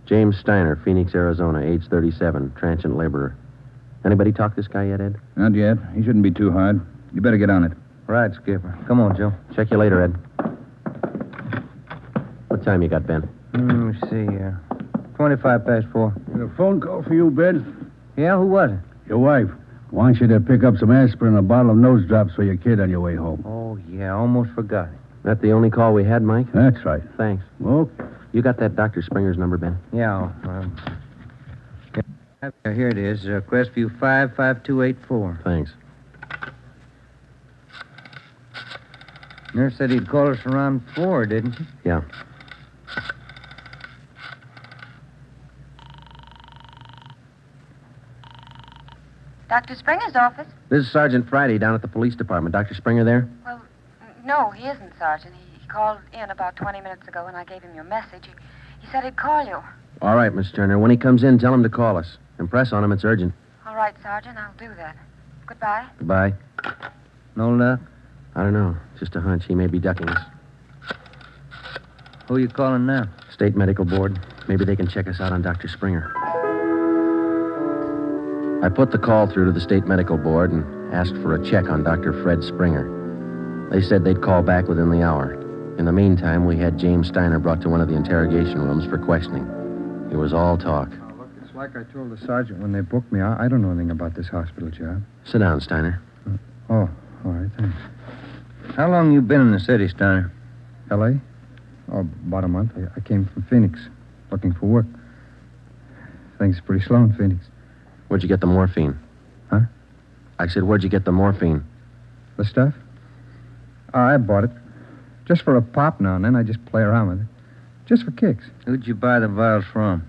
James Steiner, Phoenix, Arizona, age 37, transient laborer. Anybody talk this guy yet, Ed?
Not yet. He shouldn't be too hard. You better get on it.
Right, Skipper. Come on, Joe.
Check you later, Ed. What time you got, Ben?
Let me see. 25 past 4.
A phone call for you, Ben?
Yeah, who was it?
Your wife. Wants you to pick up some aspirin and a bottle of nose drops for your kid on your way home.
Oh, yeah, almost forgot it.
That the only call we had, Mike?
That's right.
Thanks.
Okay.
You got that Dr. Springer's number, Ben?
Yeah. Here it is. Crestview 55284.
Thanks.
Nurse said he'd call us around 4, didn't she?
Yeah.
Dr. Springer's office?
This is Sergeant Friday down at the police department. Dr. Springer there?
Well, no, he isn't, Sergeant. He called in about 20 minutes ago, and I gave him your message. He said he'd call you.
All right, Miss Turner. When he comes in, tell him to call us. Impress on him. It's urgent.
All right, Sergeant, I'll do that. Goodbye.
Goodbye.
No luck?
I don't know. Just a hunch. He may be ducking us.
Who you calling now?
State Medical Board. Maybe they can check us out on Dr. Springer. I put the call through to the State Medical Board and asked for a check on Dr. Fred Springer. They said they'd call back within the hour. In the meantime, we had James Steiner brought to one of the interrogation rooms for questioning. It was all talk.
Look, it's like I told the sergeant when they booked me. I don't know anything about this hospital job.
Sit down, Steiner.
Oh, all right, thanks.
How long you been in the city, Steiner?
L.A.? Oh, about a month. I came from Phoenix, looking for work. Things are pretty slow in Phoenix.
Where'd you get the morphine?
Huh?
I said, where'd you get the morphine?
The stuff? Oh, I bought it. Just for a pop now and then. I just play around with it. Just for kicks.
Who'd you buy the vials from?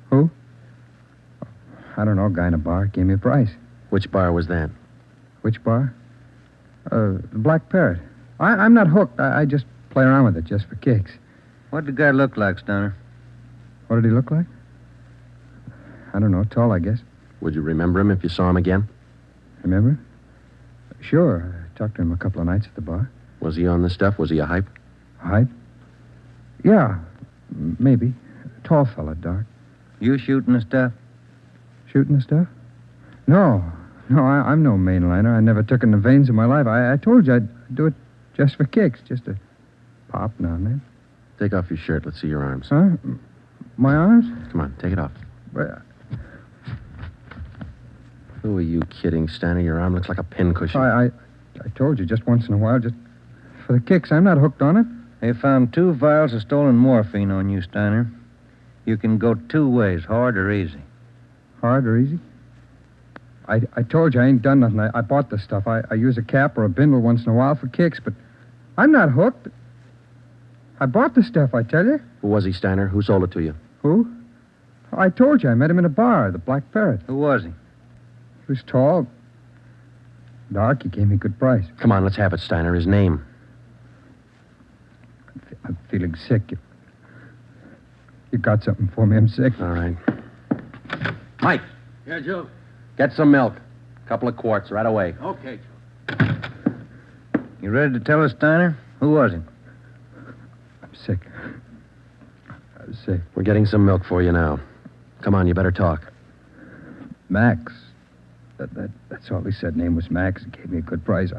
Who? I don't know. A guy in a bar gave me a price.
Which bar was that?
Which bar? The Black Parrot. I'm not hooked. I just play around with it just for kicks.
What did the guy look like, Steiner?
What did he look like? I don't know. Tall, I guess.
Would you remember him if you saw him again?
Remember? Sure. I talked to him a couple of nights at the bar.
Was he on the stuff? Was he a hype?
Hype? Yeah, maybe. Tall fella, dark.
You shooting the stuff?
Shooting the stuff? No, I'm no mainliner. I never took in the veins of my life. I told you I'd do it just for kicks, just a pop now and then.
Take off your shirt. Let's see your arms.
Huh? My arms?
Come on, take it off.
Well,
who are you kidding, Steiner? Your arm looks like a pincushion.
I told you just once in a while, just for the kicks. I'm not hooked on it.
They found 2 vials of stolen morphine on you, Steiner. You can go 2 ways, hard or easy.
Hard or easy? I told you I ain't done nothing. I bought this stuff. I use a cap or a bindle once in a while for kicks, but I'm not hooked. I bought the stuff, I tell you.
Who was he, Steiner? Who sold it to you?
Who? I told you I met him in a bar, the Black Parrot.
Who was he?
He was tall. Dark. He gave me a good price.
Come on, let's have it, Steiner. His name.
I'm feeling sick. You got something for me? I'm sick.
All right. Mike.
Yeah, Joe?
Get some milk. A couple of quarts right away.
Okay, Joe.
You ready to tell us, Steiner? Who was he?
I'm sick. I'm sick.
We're getting some milk for you now. Come on, you better talk.
Max. That's all he said. Name was Max. He gave me a good price.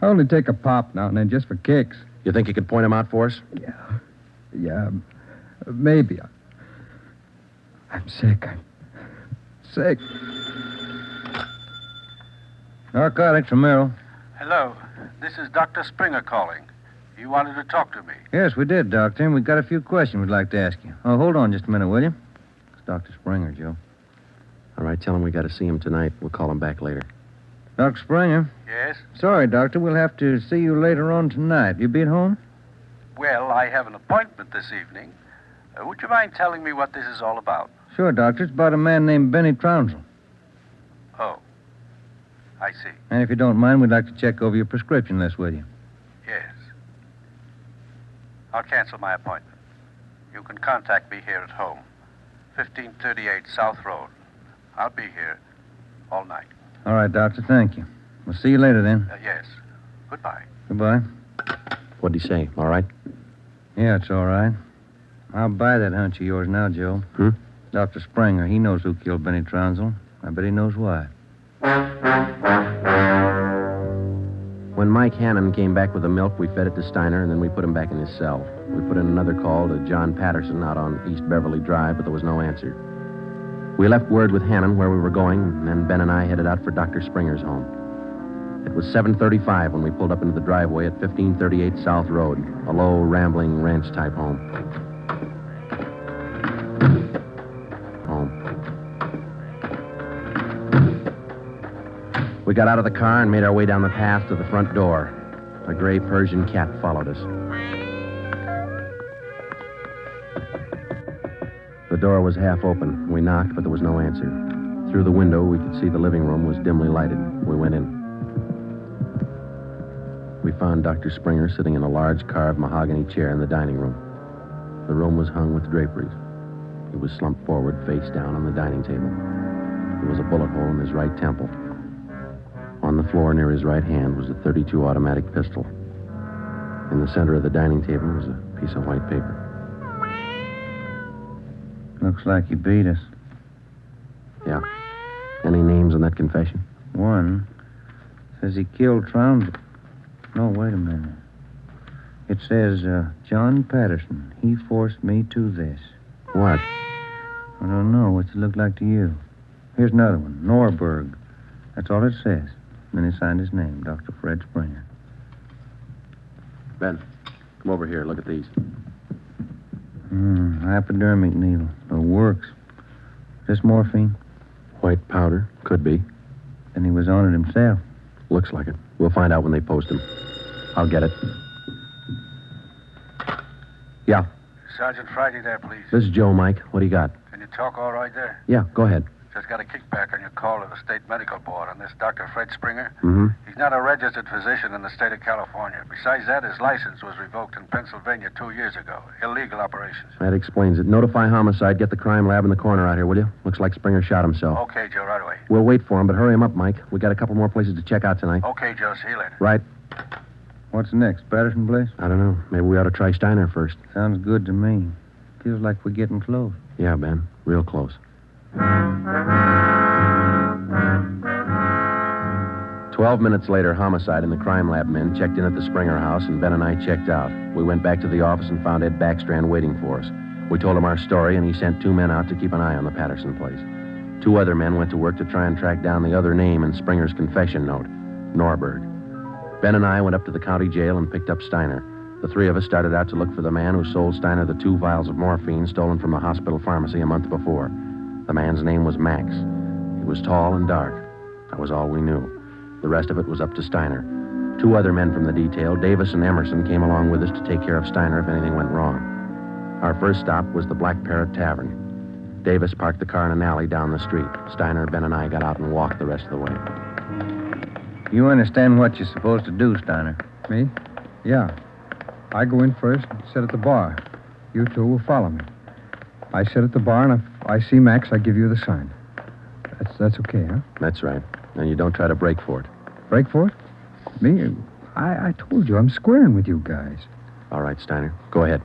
I only take a pop now and then just for kicks.
You think you could point him out for us?
Yeah, maybe. I'm sick. I'm sick.
Narcotics, Romero.
Hello. This is Dr. Springer calling. You wanted to talk to me.
Yes, we did, Doctor, and we've got a few questions we'd like to ask you. Oh, hold on just a minute, will you? It's Dr. Springer, Joe.
All right, tell him we got to see him tonight. We'll call him back later.
Dr. Springer?
Yes?
Sorry, Doctor. We'll have to see you later on tonight. You be at home?
Well, I have an appointment this evening. Would you mind telling me what this is all about?
Sure, Doctor. It's about a man named Benny Trounsel.
Oh. I see.
And if you don't mind, we'd like to check over your prescription list with you.
Yes. I'll cancel my appointment. You can contact me here at home. 1538 South Road. I'll be here all night.
All right, Doctor. Thank you. We'll see you later, then.
Yes. Goodbye.
Goodbye.
What'd he say? All right?
Yeah, it's all right. I'll buy that hunch of yours now, Joe.
Hmm?
Dr. Springer, he knows who killed Benny Trounsel. I bet he knows why.
When Mike Hannon came back with the milk, we fed it to Steiner, and then we put him back in his cell. We put in another call to John Patterson out on East Beverly Drive, but there was no answer. We left word with Hannon where we were going, and then Ben and I headed out for Dr. Springer's home. It was 7:35 when we pulled up into the driveway at 1538 South Road, a low, rambling ranch-type home. We got out of the car and made our way down the path to the front door. A gray Persian cat followed us. The door was half open. We knocked, but there was no answer. Through the window, we could see the living room was dimly lighted. We went in. We found Dr. Springer sitting in a large carved mahogany chair in the dining room. The room was hung with draperies. He was slumped forward, face down on the dining table. There was a bullet hole in his right temple. On the floor near his right hand was a .32 automatic pistol. In the center of the dining table was a piece of white paper.
Looks like he beat us.
Yeah. Any names on that confession?
One says he killed Trounsel. No, wait a minute. It says, John Patterson. He forced me to this.
What?
I don't know. What's it look like to you? Here's another one. Norberg. That's all it says. Then he signed his name, Dr. Fred Springer.
Ben, come over here. Look at these.
Hypodermic needle. It works. This morphine?
White powder. Could be.
Then he was on it himself.
Looks like it. We'll find out when they post him. I'll get it. Yeah.
Sergeant Friday there, please.
This is Joe, Mike. What do you got?
Can you talk all right there?
Yeah, go ahead.
Just got a kickback on your call to the state medical board on this Dr. Fred Springer.
Mm-hmm.
He's not a registered physician in the state of California. Besides that, his license was revoked in Pennsylvania 2 years ago. Illegal operations.
That explains it. Notify homicide. Get the crime lab in the corner out here, will you? Looks like Springer shot himself.
Okay, Joe, right away.
We'll wait for him, but hurry him up, Mike. We got a couple more places to check out tonight.
Okay, Joe, see you later.
Right.
What's next? Patterson place?
I don't know. Maybe we ought to try Steiner first.
Sounds good to me. Feels like we're getting close.
Yeah, Ben. Real close. 12 minutes later, homicide and the crime lab men checked in at the Springer house, and Ben and I checked out. We went back to the office and found Ed Backstrand waiting for us. We told him our story, and he sent 2 men out to keep an eye on the Patterson place. 2 other men went to work to try and track down the other name in Springer's confession note, Norberg. Ben and I went up to the county jail and picked up Steiner. The 3 of us started out to look for the man who sold Steiner the 2 vials of morphine stolen from the hospital pharmacy a month before. The man's name was Max. He was tall and dark. That was all we knew. The rest of it was up to Steiner. 2 other men from the detail, Davis and Emerson, came along with us to take care of Steiner if anything went wrong. Our first stop was the Black Parrot Tavern. Davis parked the car in an alley down the street. Steiner, Ben, and I got out and walked the rest of the way.
You understand what you're supposed to do, Steiner?
Me? Yeah. I go in first and sit at the bar. You 2 will follow me. I sit at the bar, and if I see Max, I give you the sign. That's okay, huh?
That's right. And you don't try to break for it.
Break for it? Me? I told you, I'm squaring with you guys.
All right, Steiner. Go ahead.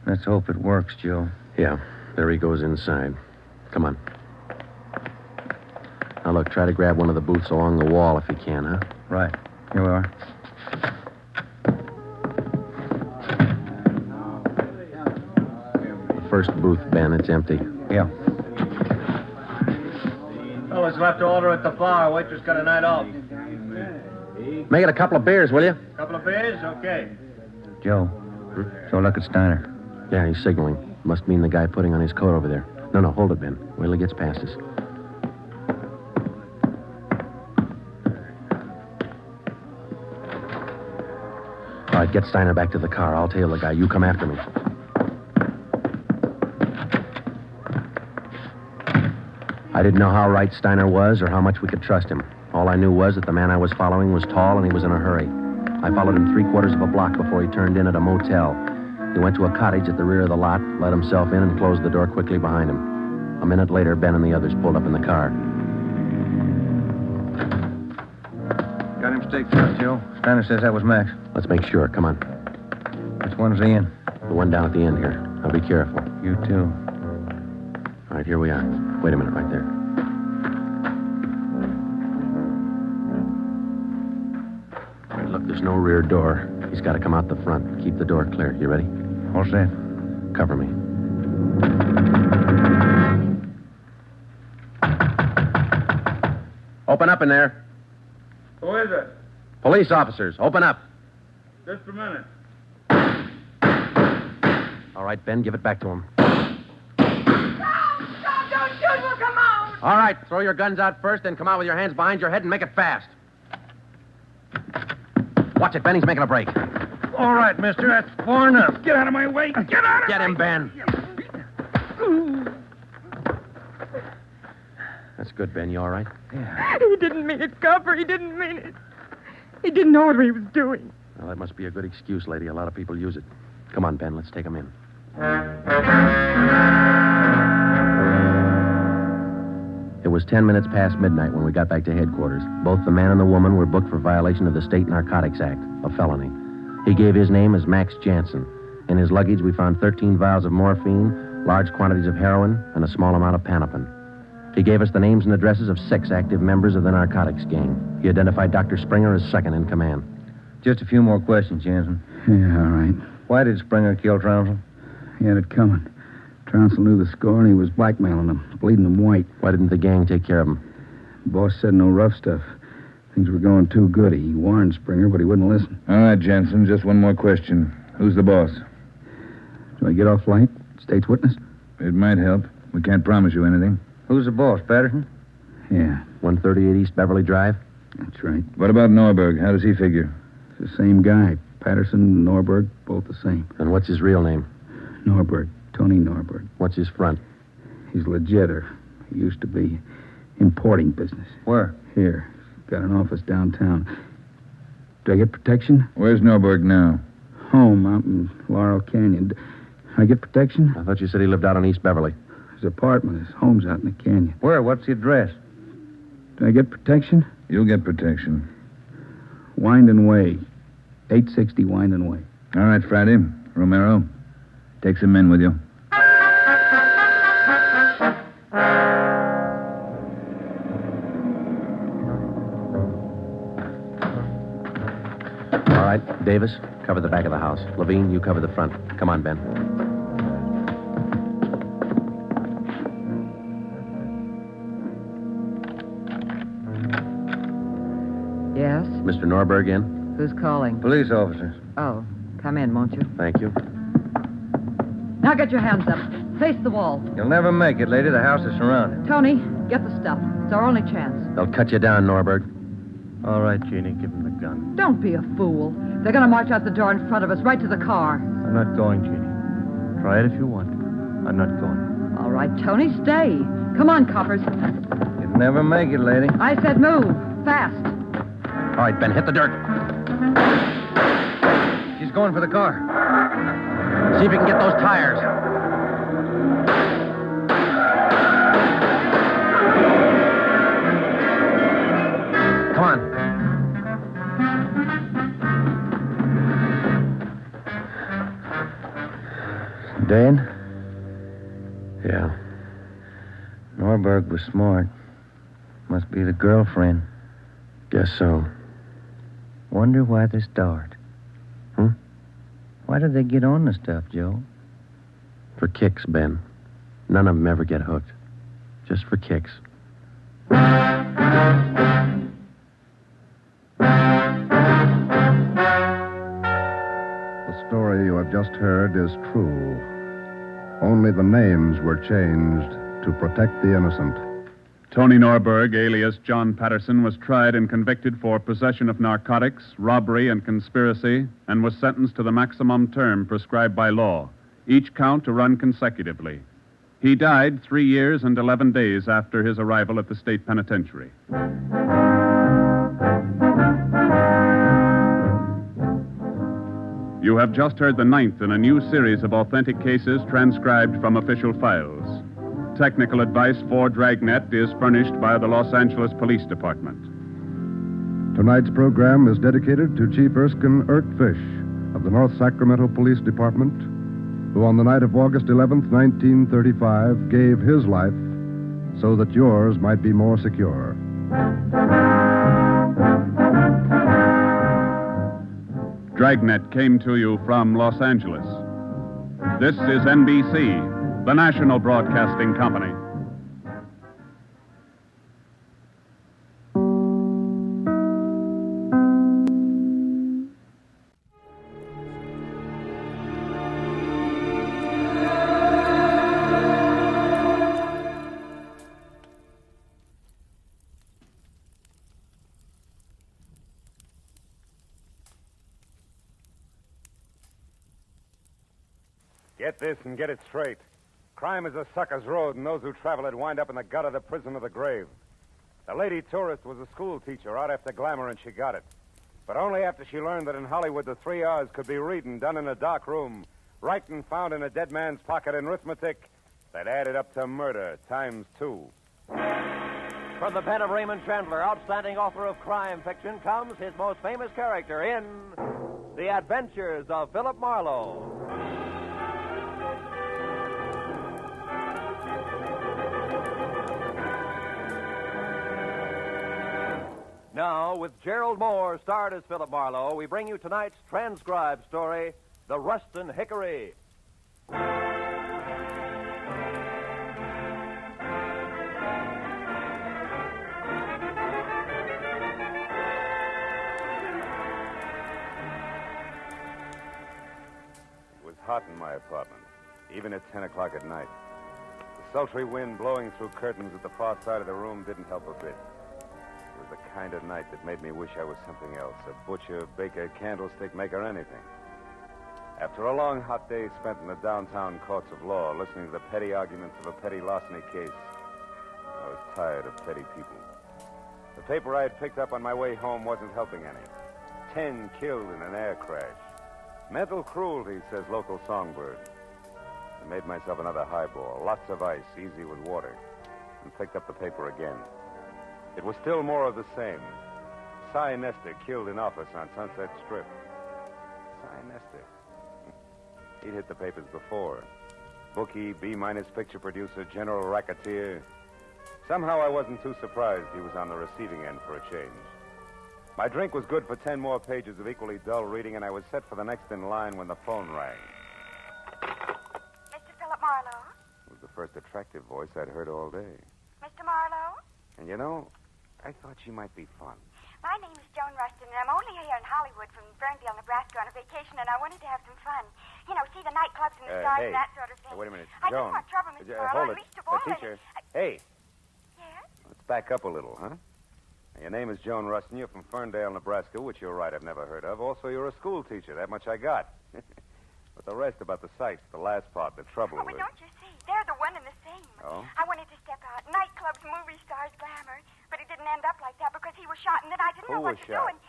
Let's hope it works, Joe.
Yeah, there he goes inside. Come on. Now, look, try to grab one of the booths along the wall if you can, huh?
Right. Here we are.
The first booth, Ben, it's empty.
Yeah.
Fellas left to order at the bar. Waitress got a night off.
Make it a couple of beers, will you?
Couple of beers? Okay.
Joe, so look at Steiner.
Yeah, he's signaling. Must mean the guy putting on his coat over there. No, hold it, Ben. Wait till he gets past us. All right, get Steiner back to the car. I'll tail the guy. You come after me. I didn't know how right Steiner was or how much we could trust him. All I knew was that the man I was following was tall and he was in a hurry. I followed him 3/4 of a block before he turned in at a motel. He went to a cottage at the rear of the lot, let himself in, and closed the door quickly behind him. A minute later, Ben and the others pulled up in the car.
Got him staked first, Joe. Steiner says that was Max.
Let's make sure. Come on.
Which one's he in?
The one down at the end here. Now be careful.
You too.
All right, here we are. Wait a minute right there. All right, look, there's no rear door. He's got to come out the front. Keep the door clear. You ready?
All set.
Cover me. Open up in there.
Who is it?
Police officers, open up.
Just a minute.
All right, Ben, give it back to him.
Don't shoot. We'll come out.
All right, throw your guns out first, then come out with your hands behind your head and make it fast. Watch it, Ben. He's making a break.
All right, mister. That's far enough. Get out of my way. Get out of
Get him, Ben. That's good, Ben. You all right?
He didn't mean it, Copper. He didn't mean it. He didn't know what he was doing.
Well, that must be a good excuse, lady. A lot of people use it. Come on, Ben. Let's take him in. It was 10 minutes past midnight when we got back to headquarters. Both the man and the woman were booked for violation of the State Narcotics Act, a felony. He gave his name as Max Jansen. In his luggage, we found 13 vials of morphine, large quantities of heroin, and a small amount of Panopin. He gave us the names and addresses of 6 active members of the narcotics gang. He identified Dr. Springer as second in command.
Just a few more questions, Jansen.
Yeah, all right.
Why did Springer kill Trounsel?
He had it coming. Trounsel knew the score, and he was blackmailing them, bleeding them white.
Why didn't the gang take care of him?
The boss said no rough stuff. Things were going too good. He warned Springer, but he wouldn't listen.
All right, Jensen, just one more question. Who's the boss?
Do I get off light? State's witness?
It might help. We can't promise you anything.
Who's the boss, Patterson?
Yeah.
138 East Beverly Drive?
That's right.
What about Norberg? How does he figure?
It's the same guy. Patterson and Norberg, both the same.
And what's his real name?
Norberg. Tony Norberg.
What's his front?
He's legit, or he used to be. Importing business.
Where?
Here. Got an office downtown. Do I get protection?
Where's Norberg now?
Home out in Laurel Canyon. Do I get protection?
I thought you said he lived out on East Beverly.
His apartment. His home's out in the canyon.
Where? What's the address?
Do I get protection?
You'll get protection.
Winding Way. 860 Winding Way.
All right, Friday. Romero, take some men with you.
All right, Davis, cover the back of the house. Levine, you cover the front. Come on, Ben.
Yes?
Mr. Norberg in?
Who's calling?
Police officers.
Oh, come in, won't you?
Thank you.
Now get your hands up. Face the wall.
You'll never make it, lady. The house is surrounded.
Tony, get the stuff. It's our only chance.
They'll cut you down, Norberg.
All right, Jeannie, give him the gun.
Don't be a fool. They're going to march out the door in front of us, right to the car.
I'm not going, Jeannie. Try it if you want. I'm not going.
All right, Tony, stay. Come on, coppers.
You'll never make it, lady.
I said move. Fast.
All right, Ben, hit the dirt.
She's going for the car.
See if you can get those tires. Come on.
Dead? Yeah. Norberg was smart. Must be the girlfriend.
Guess so.
Wonder why they start. Why did they get on the stuff, Joe?
For kicks, Ben. None of them ever get hooked. Just for kicks.
The story you have just heard is true. Only the names were changed to protect the innocent.
Tony Norberg, alias John Patterson, was tried and convicted for possession of narcotics, robbery, and conspiracy, and was sentenced to the maximum term prescribed by law, each count to run consecutively. He died 3 years and 11 days after his arrival at the state penitentiary. You have just heard the 9th in a new series of authentic cases transcribed from official files. Technical advice for Dragnet is furnished by the Los Angeles Police Department.
Tonight's program is dedicated to Chief Erskine Fish of the North Sacramento Police Department, who on the night of August 11th, 1935, gave his life so that yours might be more secure.
Dragnet came to you from Los Angeles. This is NBC, the national broadcasting company.
Get this and get it straight. Crime is a sucker's road, and those who travel it wind up in the gut of the prison or the grave. The lady tourist was a school teacher out after glamour, and she got it. But only after she learned that in Hollywood the 3 R's could be reading done in a dark room, writing found in a dead man's pocket, and arithmetic that added up to murder times 2.
From the pen of Raymond Chandler, outstanding author of crime fiction, comes his most famous character in The Adventures of Philip Marlowe. Now, with Gerald Moore starred as Philip Marlowe, we bring you tonight's transcribed story, The Ruston Hickory.
It was hot in my apartment, even at 10 o'clock at night. The sultry wind blowing through curtains at the far side of the room didn't help a bit. It was the kind of night that made me wish I was something else, a butcher, baker, candlestick maker, anything. After a long, hot day spent in the downtown courts of law, listening to the petty arguments of a petty larceny case, I was tired of petty people. The paper I had picked up on my way home wasn't helping any. 10 killed in an air crash. Mental cruelty, says local songbird. I made myself another highball, lots of ice, easy with water, and picked up the paper again. It was still more of the same. Cy Nestor killed in office on Sunset Strip. Cy Nestor. He'd hit the papers before. Bookie, B-minus picture producer, general racketeer. Somehow I wasn't too surprised he was on the receiving end for a change. My drink was good for 10 more pages of equally dull reading, and I was set for the next in line when the phone rang.
Mr. Philip Marlowe?
It was the first attractive voice I'd heard all day.
Mr. Marlowe?
And you know, I thought she might be fun.
My name is Joan Ruston, and I'm only here in Hollywood from Ferndale, Nebraska on a vacation, and I wanted to have some fun. You know, see the nightclubs and the stars
hey.
and that sort of thing.
Wait a minute.
I
Joan.
don't want trouble, Mr. Marlowe.
Hold
I
it.
reached a ball
Teacher. Hey.
Yes?
Let's back up a little, huh? Now, your name is Joan Ruston. You're from Ferndale, Nebraska, which you're right, I've never heard of. Also, you're a school teacher. That much I got. But the rest about the sights, the last part, the trouble
Oh, but don't you see? They're the one and the same.
Oh?
I wanted to step out. Nightclubs, movie stars, glamour. But it didn't end up like that because he was shot, and then I didn't
Who
know what
was
to
shot?
do. And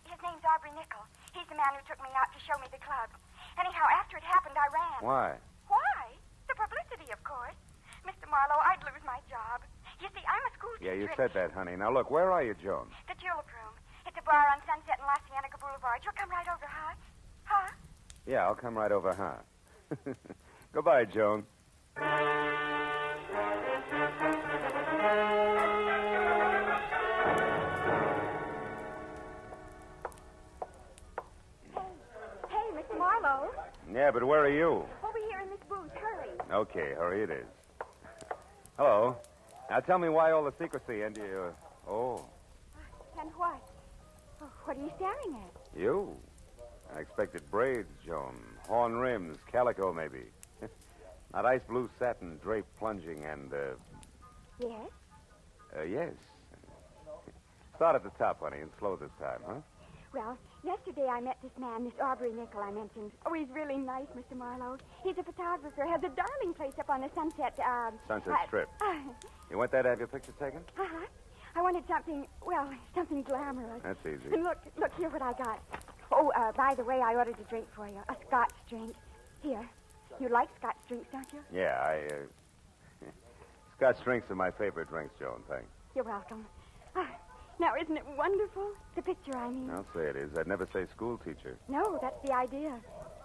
his name's Aubrey Nichols. He's the man who took me out to show me the club. Anyhow, after it happened, I ran.
Why?
Why? The publicity, of course. Mr. Marlowe, I'd lose my job. You see, I'm a school teacher.
Yeah, you
and-
said that, honey. Now, look, where are you, Joan?
The Tulip Room. It's a bar on Sunset and La Cienega Boulevard. You'll come right over, huh? Huh?
Yeah, I'll come right over, huh? Goodbye, Joan.
Hey, Mr. Marlowe.
Yeah, but where are you?
Over here in this booth. Hurry.
Okay, hurry it is. Hello. Now tell me why all the secrecy and you... Oh,
And what? Oh, what are you staring at?
you. Unexpected braids, Joan. Horn rims, calico maybe. Not ice blue satin, draped plunging, and,
Yes?
yes. Start at the top, honey, and slow this time, huh?
Well, yesterday I met this man, this Aubrey Nickel I mentioned. Oh, he's really nice, Mr. Marlowe. He's a photographer, has a darling place up on the Sunset,
Sunset Strip. You went there to have your picture taken?
Uh-huh. I wanted something, well, something glamorous.
That's easy.
And look here what I got. Oh, by the way, I ordered a drink for you, a Scotch drink. Here. You like Scotch drinks, don't you?
Yeah, Scotch drinks are my favorite drinks, Joan, thanks.
You're welcome. Now, isn't it wonderful? The picture, I mean.
I'll say it is. I'd never say school teacher.
No, that's the idea.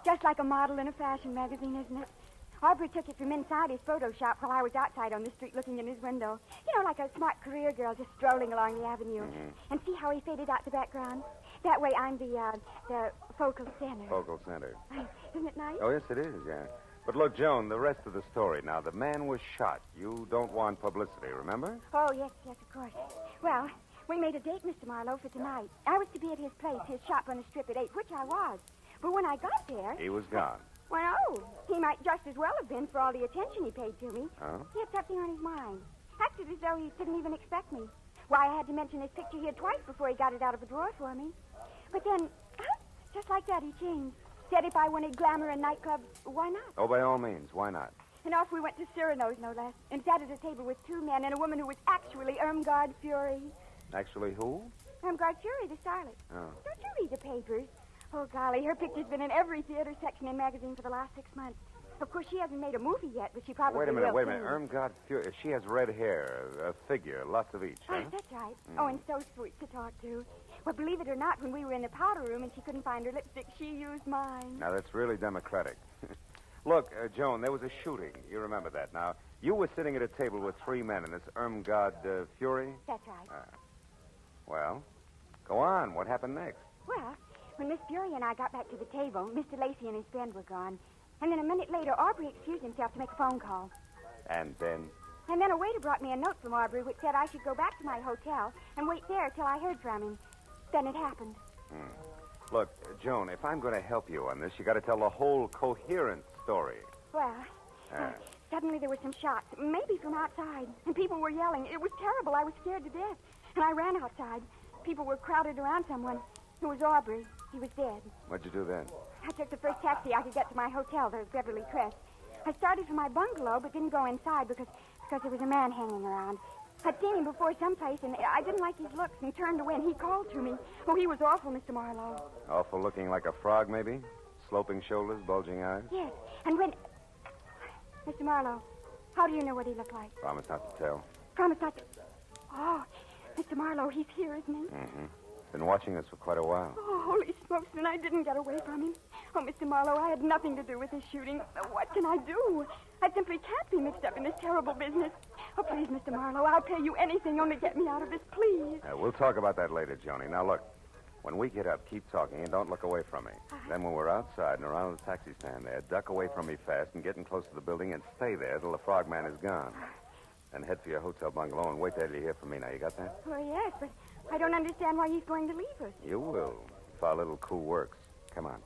Just like a model in a fashion magazine, isn't it? Aubrey took it from inside his photo shop while I was outside on the street looking in his window. You know, like a smart career girl just strolling along the avenue.
Mm-hmm.
And see how he faded out the background? That way I'm the focal center.
Focal center.
Isn't it nice?
Oh, yes, it is, yeah. But look, Joan, the rest of the story. Now, the man was shot. You don't want publicity, remember?
Oh, yes, of course. Well, we made a date, Mr. Marlowe, for tonight. I was to be at his place, his shop on the strip at 8, which I was. But when I got there...
He was gone.
Well, he might just as well have been for all the attention he paid to me.
Oh?
He had something on his mind. Acted as though he didn't even expect me. Why, I had to mention his picture here twice before he got it out of a drawer for me. But then, just like that, he changed. Said if I wanted glamour in nightclubs, why not?
Oh, by all means. Why not?
And off we went to Cyrano's, no less, and sat at a table with two men and a woman who was actually Irmgard Fury.
Actually, who?
Irmgard Fury, the starlet.
Oh.
Don't you read the papers? Oh, golly, her picture's been in every theater section and magazine for the last 6 months. Of course, she hasn't made a movie yet, but she probably will.
Wait a minute. Irmgard Fury. She has red hair, a figure, lots of each, huh?
Oh, that's right. Oh, and so sweet to talk to. Well, believe it or not, when we were in the powder room and she couldn't find her lipstick, she used mine.
Now, that's really democratic. Look, Joan, there was a shooting. You remember that. Now, you were sitting at a table with 3 men in this Irmgard Fury?
That's right.
Well, go on. What happened next?
Well, when Miss Fury and I got back to the table, Mr. Lacey and his friend were gone. And then a minute later, Aubrey excused himself to make a phone call.
And then?
And then a waiter brought me a note from Aubrey which said I should go back to my hotel and wait there till I heard from him. Then it happened.
Look, Joan, if I'm going to help you on this, you got to tell the whole coherent story.
Well, suddenly there were some shots, maybe from outside, and people were yelling. It was terrible. I was scared to death. And I ran outside. People were crowded around someone. It was Aubrey. He was dead.
What'd you do then?
I took the first taxi I could get to my hotel, the Beverly Crest. I started for my bungalow, but didn't go inside because there was a man hanging around. I'd seen him before someplace, and I didn't like his looks and turned away, and he called to me. Oh, he was awful, Mr. Marlowe.
Awful looking like a frog, maybe? Sloping shoulders, bulging eyes?
Yes, and when... Mr. Marlowe, how do you know what he looked like?
Promise not to tell.
Promise not to... Oh, Mr. Marlowe, he's here, isn't he?
Mm-hmm. Been watching us for quite a while.
Oh, holy smokes, and I didn't get away from him. Oh, Mr. Marlowe, I had nothing to do with this shooting. What can I do? I simply can't be mixed up in this terrible business. Oh, please, Mr. Marlowe, I'll pay you anything. Only get me out of this, please.
We'll talk about that later, Joni. Now, look, when we get up, keep talking and don't look away from me. Then when we're outside and around the taxi stand there, duck away from me fast and get in close to the building and stay there till the frogman is gone. Then head for your hotel bungalow and wait there till you hear from me. Now, you got that?
Oh, yes, but I don't understand why he's going to leave us.
You will, if our little coup works. Come on.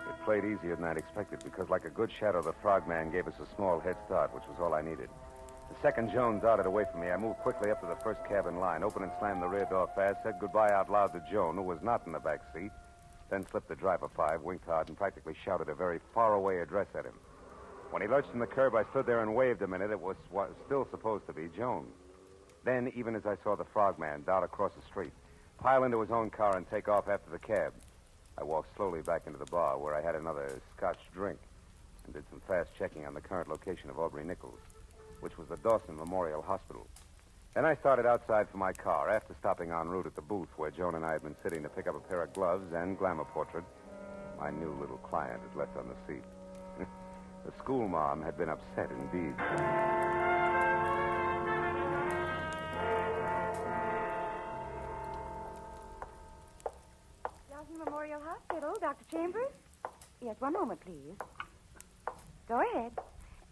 It played easier than I'd expected because, like a good shadow, the frogman gave us a small head start, which was all I needed. The second Joan darted away from me, I moved quickly up to the first cab in line, opened and slammed the rear door fast, said goodbye out loud to Joan, who was not in the back seat, then slipped the driver 5, winked hard, and practically shouted a very far-away address at him. When he lurched from the curb, I stood there and waved a minute. It was still supposed to be Joan. Then, even as I saw the frogman dart across the street, pile into his own car and take off after the cab, I walked slowly back into the bar where I had another Scotch drink and did some fast checking on the current location of Aubrey Nichols, which was the Dawson Memorial Hospital. Then I started outside for my car after stopping en route at the booth where Joan and I had been sitting to pick up a pair of gloves and glamour portrait. My new little client had left on the seat. The school mom had been upset indeed.
Johnson Memorial Hospital, Dr. Chambers? Yes, one moment, please. Go ahead.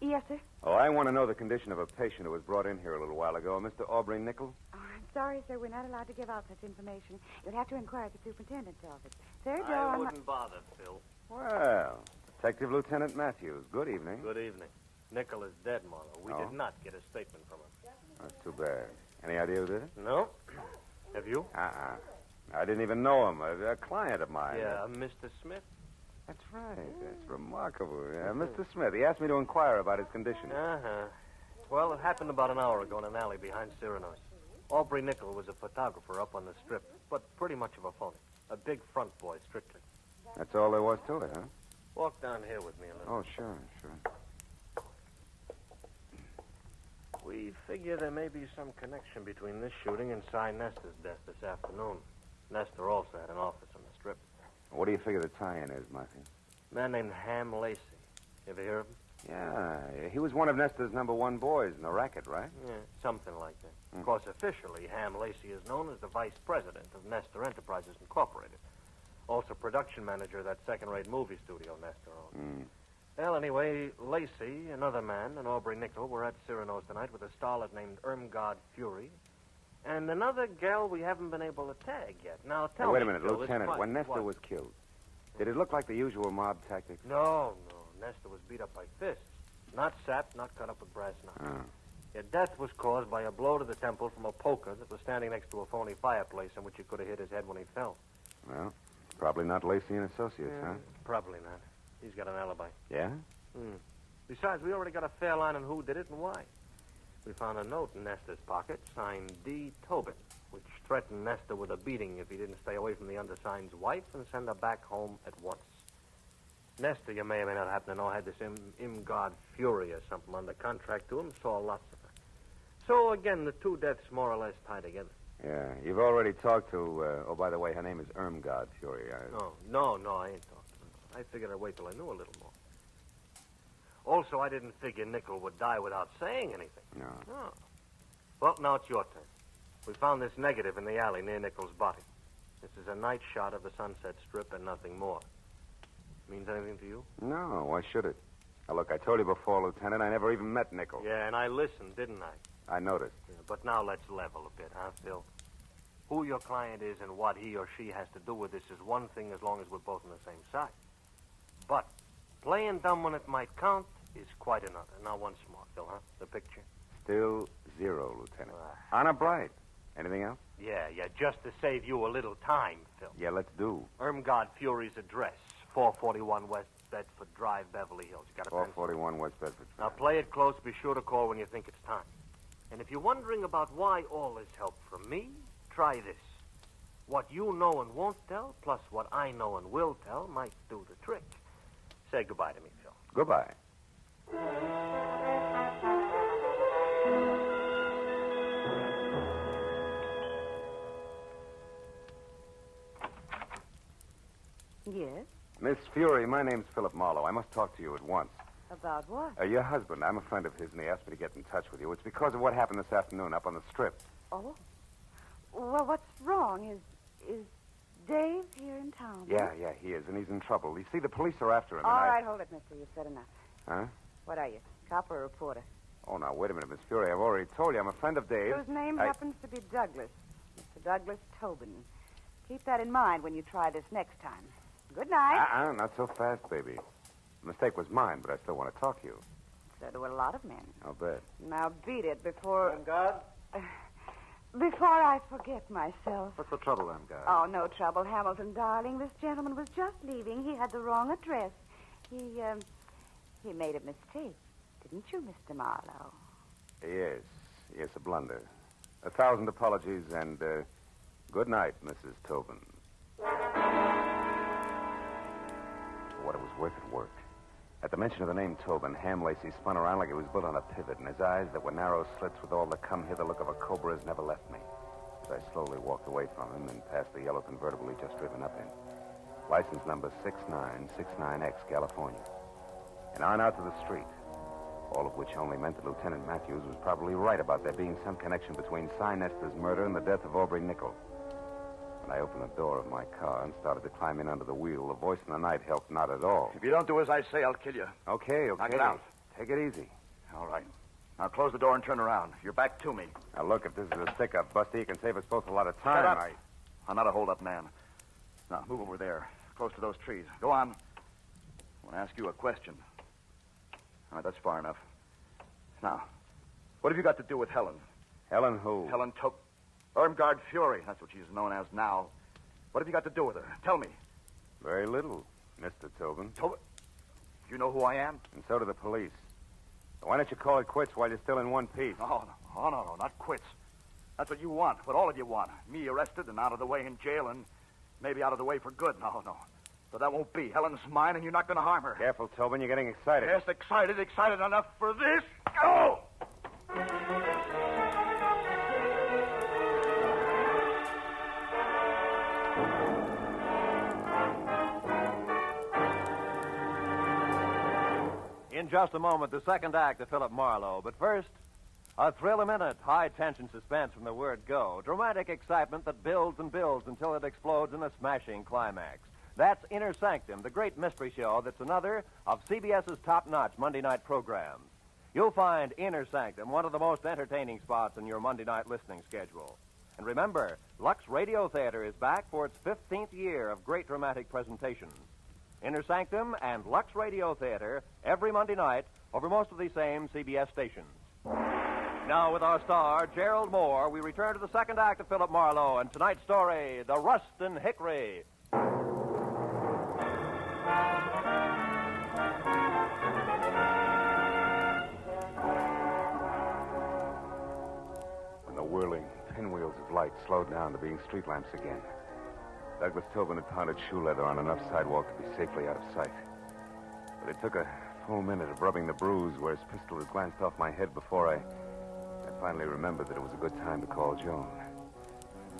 Yes, sir.
Oh, I want to know the condition of a patient who was brought in here a little while ago, Mr. Aubrey Nickel.
Oh, I'm sorry, sir. We're not allowed to give out such information. You'll have to inquire at the superintendent's office. Sir, Joe,
I wouldn't bother, Phil.
Well, Detective Lieutenant Matthews, good evening.
Good evening. Nickel is dead, Marlowe. We
Oh.
did not get a statement from him.
That's too bad. Any idea who did it?
No. Have you?
I didn't even know him. A client of mine.
Yeah, Mr. Smith.
That's right. That's remarkable. Mr. Smith, he asked me to inquire about his condition.
Uh-huh. Well, it happened about an hour ago in an alley behind Cyrano's. Aubrey Nickel was a photographer up on the strip, but pretty much of a phony. A big front boy, strictly.
That's all there was to it, huh?
Walk down here with me a little.
Oh, sure.
We figure there may be some connection between this shooting and Cy Nestor's death this afternoon. Nestor also had an office on the strip.
What do you figure the tie-in is, Matthew?
A man named Ham Lacey. You ever hear of him?
Yeah, he was one of Nestor's #1 boys in the racket, right?
Yeah, something like that. Of course, officially, Ham Lacey is known as the vice president of Nestor Enterprises Incorporated. Also production manager of that second-rate movie studio Nestor owned. Well, anyway, Lacey, another man, and Aubrey Nickel were at Cyrano's tonight with a starlet named Irmgard Fury, and another gal we haven't been able to tag yet. Now, tell me,
Wait a minute,
Phil,
Lieutenant. When Nestor
what?
was killed, did it look like the usual mob tactics?
No. Nestor was beat up by fists. Not sapped, not cut up with brass knuckles. His death was caused by a blow to the temple from a poker that was standing next to a phony fireplace in which he could have hit his head when he fell.
Well, probably not Lacey and Associates, huh?
Probably not. He's got an alibi.
Yeah?
Besides, we already got a fair line on who did it and why. We found a note in Nestor's pocket signed D. Tobin, which threatened Nestor with a beating if he didn't stay away from the undersigned's wife and send her back home at once. Nestor, you may or may not happen to know, had this Irmgard Fury or something under contract to him, saw lots of her. So, again, the two deaths more or less tie together.
Yeah, you've already talked to, oh, by the way, her name is Irmgard Fury.
No, I ain't talking to her. I figured I'd wait till I knew a little more. Also, I didn't figure Nickel would die without saying anything.
No.
Well, now it's your turn. We found this negative in the alley near Nickel's body. This is a night shot of the Sunset Strip and nothing more. Means anything to you?
No, why should it? Now, look, I told you before, Lieutenant, I never even met Nickel.
Yeah, and I listened, didn't I?
I noticed.
Yeah, but now let's level a bit, huh, Phil? Who your client is and what he or she has to do with this is one thing as long as we're both on the same side. But playing dumb when it might count is quite another. Now, once more, Phil, huh? The picture?
Still 0, Lieutenant. Honor bright. Anything else?
Yeah, just to save you a little time, Phil.
Yeah, let's do.
Irmgard Fury's address, 441 West Bedford Drive, Beverly Hills. You got a pencil?
441 West Bedford Drive.
Now, play it close. Be sure to call when you think it's time. And if you're wondering about why all this help from me, try this. What you know and won't tell, plus what I know and will tell, might do the trick. Say goodbye to me, Phil.
Goodbye.
Yes?
Miss Fury, my name's Philip Marlowe. I must talk to you at once.
About what?
Your husband, I'm a friend of his, and he asked me to get in touch with you. It's because of what happened this afternoon up on the strip.
Oh? Well, what's wrong? Is Dave here in town?
Yeah, he is, and he's in trouble. You see, the police are after him.
All right, hold it, mister. You've said enough.
Huh?
What are you, cop or a reporter?
Oh, now, wait a minute, Miss Fury. I've already told you I'm a friend of Dave's.
Whose name happens to be Douglas. Mr. Douglas Tobin. Keep that in mind when you try this next time. Good night.
Not so fast, baby. The mistake was mine, but I still want to talk to you.
So do a lot of men.
I'll bet.
Now beat it before...
God?
Before I forget myself.
What's the trouble, then, guy?
Oh, no trouble, Hamilton, darling. This gentleman was just leaving. He had the wrong address. He made a mistake. Didn't you, Mr. Marlowe?
Yes, a blunder. 1,000 apologies, and good night, Mrs. Tobin. For what it was worth, it worked. At the mention of the name Tobin, Ham Lacey spun around like he was built on a pivot, and his eyes that were narrow slits with all the come-hither look of a cobra's never left me. As I slowly walked away from him and past the yellow convertible he'd just driven up in. License number 6969X, California. And on out to the street. All of which only meant that Lieutenant Matthews was probably right about there being some connection between Cy Nestor's murder and the death of Aubrey Nickel. When I opened the door of my car and started to climb in under the wheel, the voice in the night helped not at all.
If you don't do as I say, I'll kill you.
Okay.
Knock it out.
Take it easy.
All right. Now close the door and turn around. You're back to me.
Now, look, if this is a stick-up, Busty, you can save us both a lot of time.
Shut up. I'm not a hold-up man. Now, move over there, close to those trees. Go on. I want to ask you a question. All right, that's far enough. Now, what have you got to do with Helen?
Helen who?
Helen Irmgard Fury. That's what she's known as now. What have you got to do with her? Tell me.
Very little, Mr. Tobin.
Tobin? You know who I am?
And so do the police. Why don't you call it quits while you're still in one piece?
No, not quits. That's what you want, what all of you want. Me arrested and out of the way in jail and maybe out of the way for good. No. So that won't be. Helen's mine and you're not going to harm her.
Careful, Tobin. You're getting excited.
Yes, excited enough for this. Go!
In just a moment, the second act of Philip Marlowe. But first, a thrill-a-minute, high-tension suspense from the word go. Dramatic excitement that builds and builds until it explodes in a smashing climax. That's Inner Sanctum, the great mystery show that's another of CBS's top-notch Monday night programs. You'll find Inner Sanctum one of the most entertaining spots in your Monday night listening schedule. And remember, Lux Radio Theater is back for its 15th year of great dramatic presentations. Inner Sanctum and Lux Radio Theater every Monday night over most of these same CBS stations. Now, with our star, Gerald Moore, we return to the second act of Philip Marlowe and tonight's story, The Rust and Hickory.
When the whirling pinwheels of light slowed down to being street lamps again, Douglas Tobin had pounded shoe leather on enough sidewalk to be safely out of sight. But it took a full minute of rubbing the bruise where his pistol had glanced off my head before I finally remembered that it was a good time to call Joan.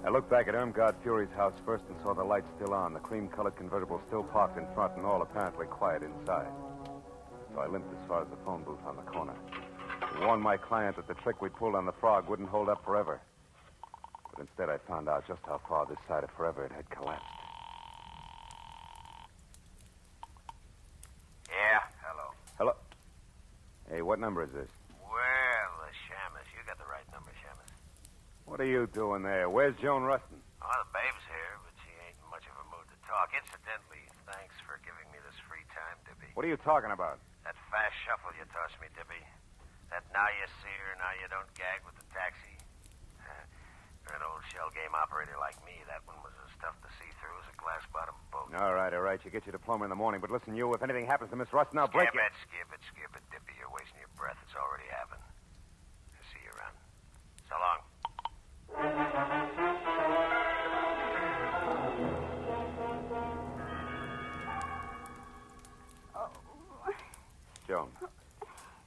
I looked back at Irmgard Fury's house first and saw the lights still on, the cream-colored convertible still parked in front, and all apparently quiet inside. So I limped as far as the phone booth on the corner. I warned my client that the trick we'd pulled on the frog wouldn't hold up forever. But instead, I found out just how far this side of forever it had collapsed.
Yeah, hello.
Hello? Hey, what number is this?
Well, Shamus, you got the right number, Shamus.
What are you doing there? Where's Joan Rustin?
Oh, the babe's here, but she ain't in much of a mood to talk. Incidentally, thanks for giving me this free time, Dippy.
What are you talking about?
That fast shuffle you tossed me, Dippy. That now you see her, now you don't gag with the taxi. For an old shell game operator like me, that one was as tough to see through as a glass-bottom boat.
All right. You get your diploma in the morning. But listen, you, if anything happens to Miss Rustin, I'll break you.
Skip it, Dippy. You're wasting your breath. It's already happened. I'll see you around. So long.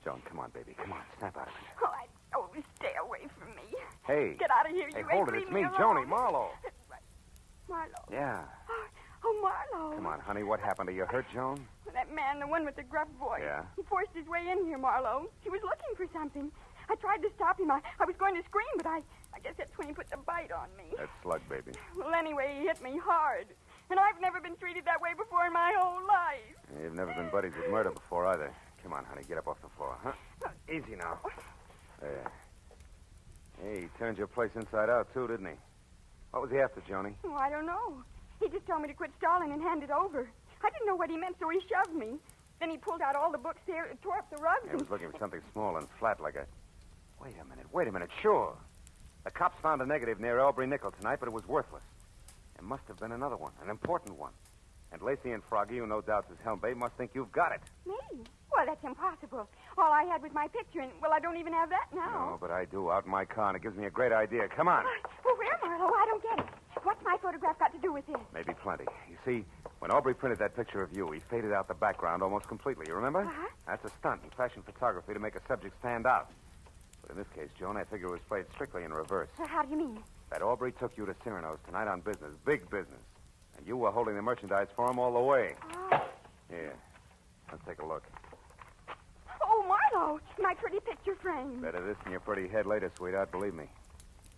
Joan, come on, baby. Come on, snap out of it.
Oh, stay away from me.
Hey.
Get out of here,
Hey,
you
hold
ain't
it. It's
leave
me,
alone.
Joni, Marlowe.
Marlowe.
Yeah.
Oh, Marlowe.
Come on, honey. What happened? Are you hurt, Joan?
That man, the one with the gruff voice.
Yeah?
He forced his way in here, Marlowe. He was looking for something. I tried to stop him. I was going to scream, but I guess that's when he put the bite on me.
That slug, baby.
Well, anyway, he hit me hard. And I've never been treated that way before in my whole life.
You've never been buddies with murder before, either. Come on, honey. Get up off the floor, huh? Easy now. There. Hey, he turned your place inside out, too, didn't he? What was he after, Joni?
Oh, I don't know. He just told me to quit stalling and hand it over. I didn't know what he meant, so he shoved me. Then he pulled out all the books there, tore up the rugs.
He was looking for something small and flat like a... Wait a minute. Sure. The cops found a negative near Aubrey Nickel tonight, but it was worthless. There must have been another one, an important one. And Lacey and Froggy, who no doubt is Helmbay, must think you've got it.
Me? Well, that's impossible. All I had was my picture, and, well, I don't even have that now.
No, but I do, out in my car, and it gives me a great idea. Come on.
Well, where, Marlowe? I don't get it. What's my photograph got to do with this?
Maybe plenty. You see, When Aubrey printed that picture of you, he faded out the background almost completely. You remember?
Uh-huh.
That's a stunt in fashion photography to make a subject stand out. But in this case, Joan, I figure it was played strictly in reverse.
So how do you mean?
That Aubrey took you to Cyrano's tonight on business, big business. And you were holding the merchandise for him all the way.
Oh,
Here, let's take a look.
oh Marlowe, my pretty picture frame.
Better this than your pretty head later, sweetheart, believe me.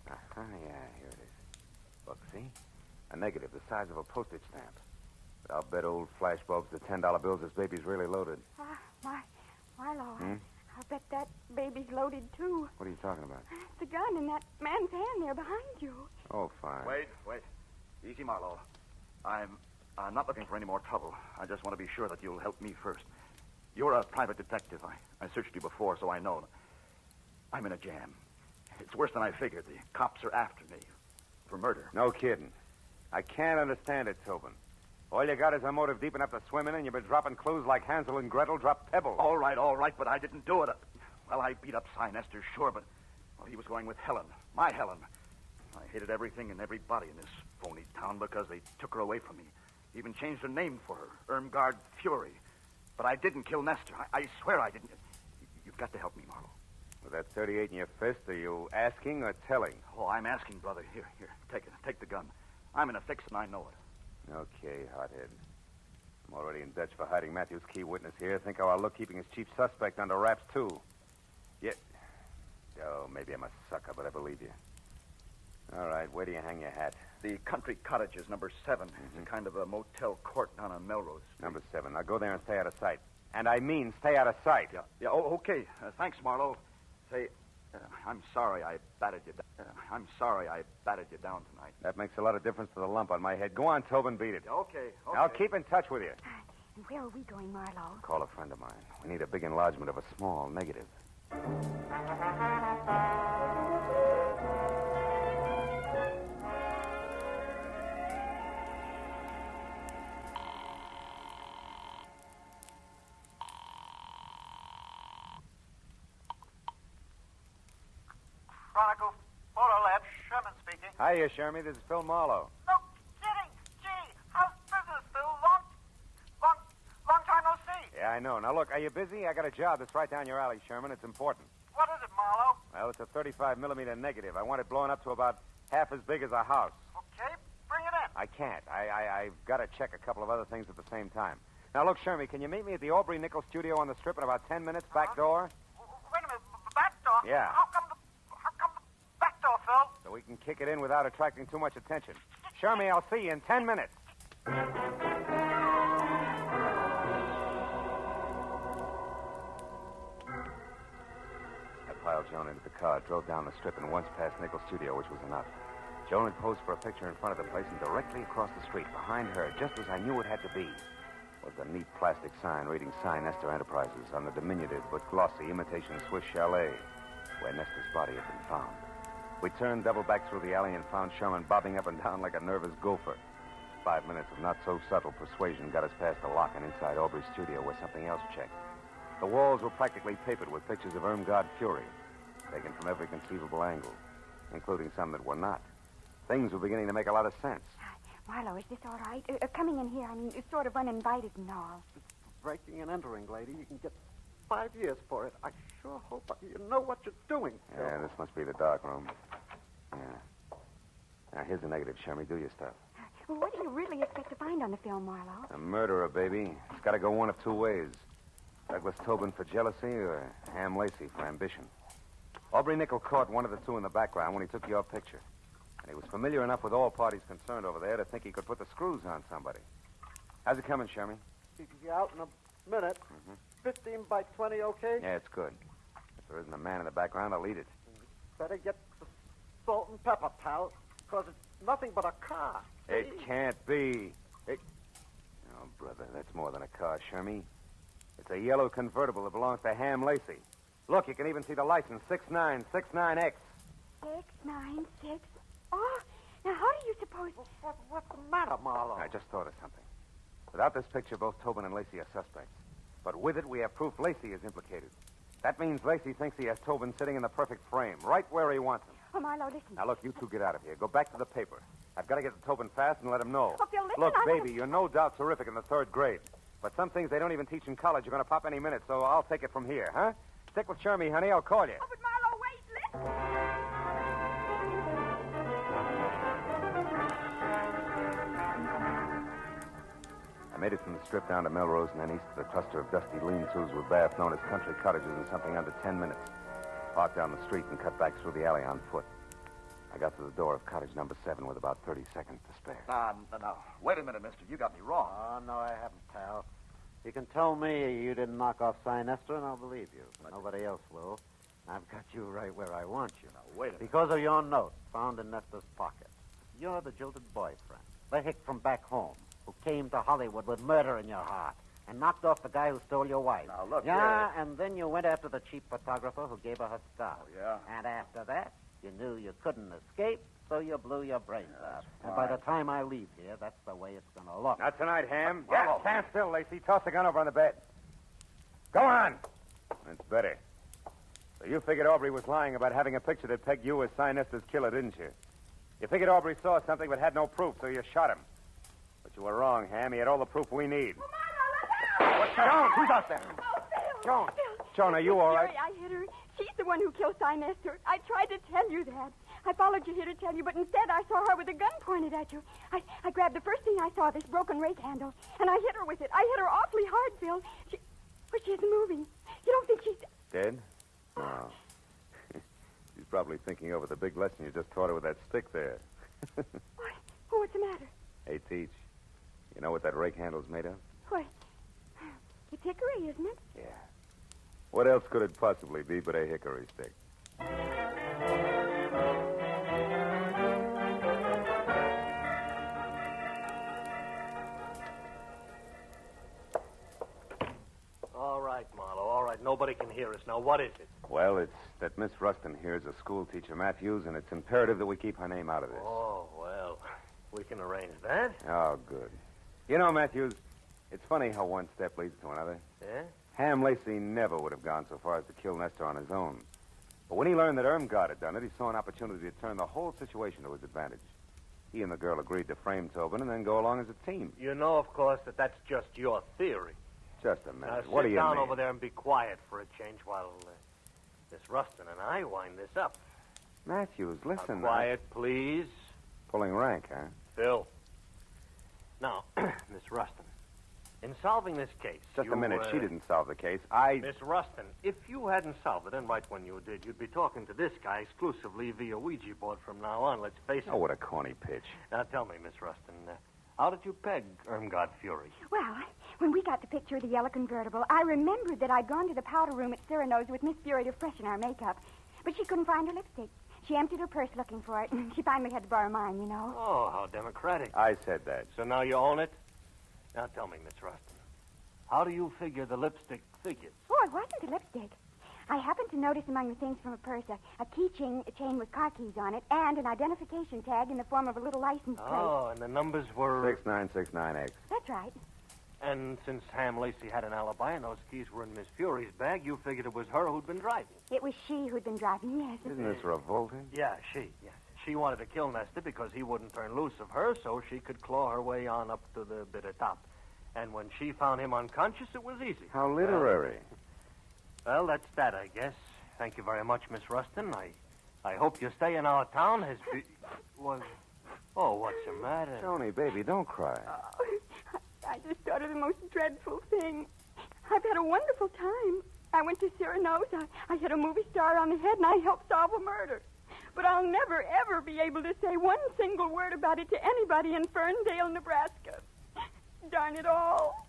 Uh-huh, yeah, here it is. Look, see? A negative the size of a postage stamp. But I'll bet old flashbulbs the $10 bills this baby's really loaded.
Marlowe,
Hmm?
I'll bet that baby's loaded, too.
What are you talking about?
The gun in that man's hand there behind you.
Oh, fine.
Wait. Easy, Marlowe. I'm not looking for any more trouble. I just want to be sure that you'll help me first. You're a private detective. I searched you before, so I know. I'm in a jam. It's worse than I figured. The cops are after me for murder.
No kidding. I can't understand it, Tobin. All you got is a motive deep enough to swim in, and you've been dropping clues like Hansel and Gretel dropped pebbles.
All right, but I didn't do it. Well, I beat up Cy Nestor, sure, but he was going with Helen, my Helen. I hated everything and everybody in this phony town because they took her away from me. Even changed her name for her, Irmgard Fury. But I didn't kill Nestor. I swear I didn't. You've got to help me, Marlowe.
With that 38 in your fist, are you asking or telling?
Oh, I'm asking, brother. Here, take it. Take the gun. I'm in a fix, and I know it.
Okay, hothead. I'm already in Dutch for hiding Matthew's key witness here. Think how I'll look keeping his chief suspect under wraps, too. Yet... Oh, maybe I'm a sucker, but I believe you. All right, where do you hang your hat?
The Country Cottages, number 7. It's a kind of a motel court down on Melrose Street.
Number 7. Now go there and stay out of sight. And I mean stay out of sight.
Yeah. Oh, okay. Thanks, Marlowe. Say, I'm sorry I batted you down tonight.
That makes a lot of difference to the lump on my head. Go on, Tobin, beat it.
Okay.
I'll keep in touch with you.
And where are we going, Marlowe?
Call a friend of mine. We need a big enlargement of a small negative.
Chronicle Photo Lab, Sherman speaking.
Hiya, Shermy. This is Phil Marlowe.
No kidding. Gee, how's business, Phil? Long time no see.
Yeah, I know. Now, look, are you busy? I got a job that's right down your alley, Sherman. It's important.
What is it, Marlowe?
Well, it's a 35-millimeter negative. I want it blown up to about half as big as a house.
Okay, bring it in.
I can't. I've got to check a couple of other things at the same time. Now, look, Shermy, can you meet me at the Aubrey Nickel studio on the Strip in about 10 minutes, back door?
Wait a minute, back door?
Yeah.
How come the back door, Phil?
So we can kick it in without attracting too much attention. Shermy, I'll see you in 10 minutes. I piled Joan into the car, drove down the Strip, and once past Nickel's studio, which was enough. Joan had posed for a picture in front of the place, and directly across the street, behind her, just as I knew it had to be, was the neat plastic sign reading Cy Nestor Enterprises on the diminutive but glossy imitation Swiss chalet where Nestor's body had been found. We turned double back through the alley and found Sherman bobbing up and down like a nervous gopher. 5 minutes of not-so-subtle persuasion got us past the lock and inside Aubrey's studio where something else checked. The walls were practically papered with pictures of Irmgard Fury, taken from every conceivable angle, including some that were not. Things were beginning to make a lot of sense.
Marlowe, is this all right? Coming in here, I mean, it's sort of uninvited and all.
Breaking and entering, lady. You can get 5 years for it. I sure hope you know what you're doing.
Yeah, this must be the dark room. Yeah. Now, here's the negative, Shermy. Do your stuff.
Well, what do you really expect to find on the film, Marlowe?
A murderer, baby. It's got to go one of two ways. Douglas Tobin for jealousy or Ham Lacey for ambition. Aubrey Nickel caught one of the two in the background when he took your picture. And he was familiar enough with all parties concerned over there to think he could put the screws on somebody. How's it coming, Shermy?
You can be out in a minute. 15 by 20, okay?
Yeah, it's good. If there isn't a man in the background, I'll eat it.
Better get the salt and pepper, pal, because it's nothing but a car.
It can't be. Oh, brother, that's more than a car, Shermy. It's a yellow convertible that belongs to Ham Lacey. Look, you can even see the license, 6969X.
696. Oh, now how do you suppose...
What's the matter, Marlowe?
I just thought of something. Without this picture, both Tobin and Lacey are suspects. But with it, we have proof Lacey is implicated. That means Lacey thinks he has Tobin sitting in the perfect frame, right where he wants him.
Oh, Marlowe, listen.
Now, look, you two get out of here. Go back to the paper. I've got to get to Tobin fast and let him know.
Oh, Phil, listen,
Look,
I
baby, you're no doubt terrific in the 3rd grade. But some things they don't even teach in college are going to pop any minute, so I'll take it from here, huh? Stick with Shermy, honey. I'll call you.
Oh, but Marlowe, wait, listen.
I made it from the strip down to Melrose and then east to the cluster of dusty lean-tos with baths known as country cottages in something under 10 minutes. Parked down the street and cut back through the alley on foot. I got to the door of cottage number 7 with about 30 seconds to spare.
No. Wait a minute, mister. You got me wrong.
Oh, no, I haven't, pal. You can tell me you didn't knock off Sinestro, and I'll believe you. But nobody else will. I've got you right where I want you.
Now, wait a minute.
Because of your note found in Nestor's pocket. You're the jilted boyfriend, the hick from back home, who came to Hollywood with murder in your heart and knocked off the guy who stole your wife.
Now, look,
Yeah, and then you went after the cheap photographer who gave her her star.
Oh, yeah?
And after that, you knew you couldn't escape, so you blew your brains out. And by the time I leave here, that's the way it's going to look.
Not tonight, Ham.
Yeah,
stand still, Lacey. Toss the gun over on the bed. Go on. That's better. So you figured Aubrey was lying about having a picture that pegged you as Sinester's killer, didn't you? You figured Aubrey saw something but had no proof, so you shot him. But you were wrong, Ham. He had all the proof we need.
What's
that? Joan, who's out there?
Oh, Phil.
Joan.
Phil.
Joan, are you all right?
Fury, I hit her. She's the one who killed Sinester. I tried to tell you that. I followed you here to tell you, but instead I saw her with a gun pointed at you. I grabbed the first thing I saw, this broken rake handle, and I hit her with it. I hit her awfully hard, Phil. She isn't moving. You don't think she's...
Dead? No. She's probably thinking over the big lesson you just taught her with that stick there.
What's the matter?
Hey, Teach, you know what that rake handle's made of?
Why, it's hickory, isn't it?
Yeah. What else could it possibly be but a hickory stick?
All right, Marlowe, all right. Nobody can hear us. Now, what is it?
Well, it's that Miss Rustin here is a school teacher, Matthews, and it's imperative that we keep her name out of this.
Oh, well, we can arrange that.
Oh, good. You know, Matthews, it's funny how one step leads to another.
Yeah?
Ham Lacey never would have gone so far as to kill Nestor on his own. But when he learned that Irmgard had done it, he saw an opportunity to turn the whole situation to his advantage. He and the girl agreed to frame Tobin and then go along as a team.
You know, of course, that that's just your theory.
Just a minute.
Now,
What do
sit
you
down
mean?
over there and be quiet for a change while Miss Rustin and I wind this up.
Matthews, listen.
Now, quiet, please.
Pulling rank, huh?
Phil. Now, Miss Rustin, in solving this case...
Just
you,
a minute. She didn't solve the case.
Miss Rustin, if you hadn't solved it, and right when you did, you'd be talking to this guy exclusively via Ouija board from now on, let's face it.
Oh, what a corny pitch.
Now, tell me, Miss Rustin, how did you peg Irmgard Fury?
Well, when we got the picture of the yellow convertible, I remembered that I'd gone to the powder room at Cyrano's with Miss Fury to freshen our makeup. But she couldn't find her lipstick. She emptied her purse looking for it, and she finally had to borrow mine, you know.
Oh, how democratic.
I said that.
So now you own it? Now tell me, Miss Rustin, how do you figure the lipstick figures?
Oh, it wasn't a lipstick. I happened to notice among the things from her purse a keychain chain with car keys on it and an identification tag in the form of a little license plate.
Oh, and the numbers were...
6969X.
That's right.
And since Ham Lacey had an alibi and those keys were in Miss Fury's bag, you figured it was her who'd been driving.
It was she who'd been driving, yes.
Isn't this revolting?
Yeah, yes. She wanted to kill Nestor because he wouldn't turn loose of her so she could claw her way on up to the bitter top. And when she found him unconscious, it was easy.
How literary.
Well, that's that, I guess. Thank you very much, Miss Rustin. I hope your stay in our town has been... Oh, what's the matter?
Tony, baby, don't cry.
I just thought of the most dreadful thing. I've had a wonderful time. I went to Cyrano's. I hit a movie star on the head, and I helped solve a murder. But I'll never, ever be able to say one single word about it to anybody in Ferndale, Nebraska. Darn it all.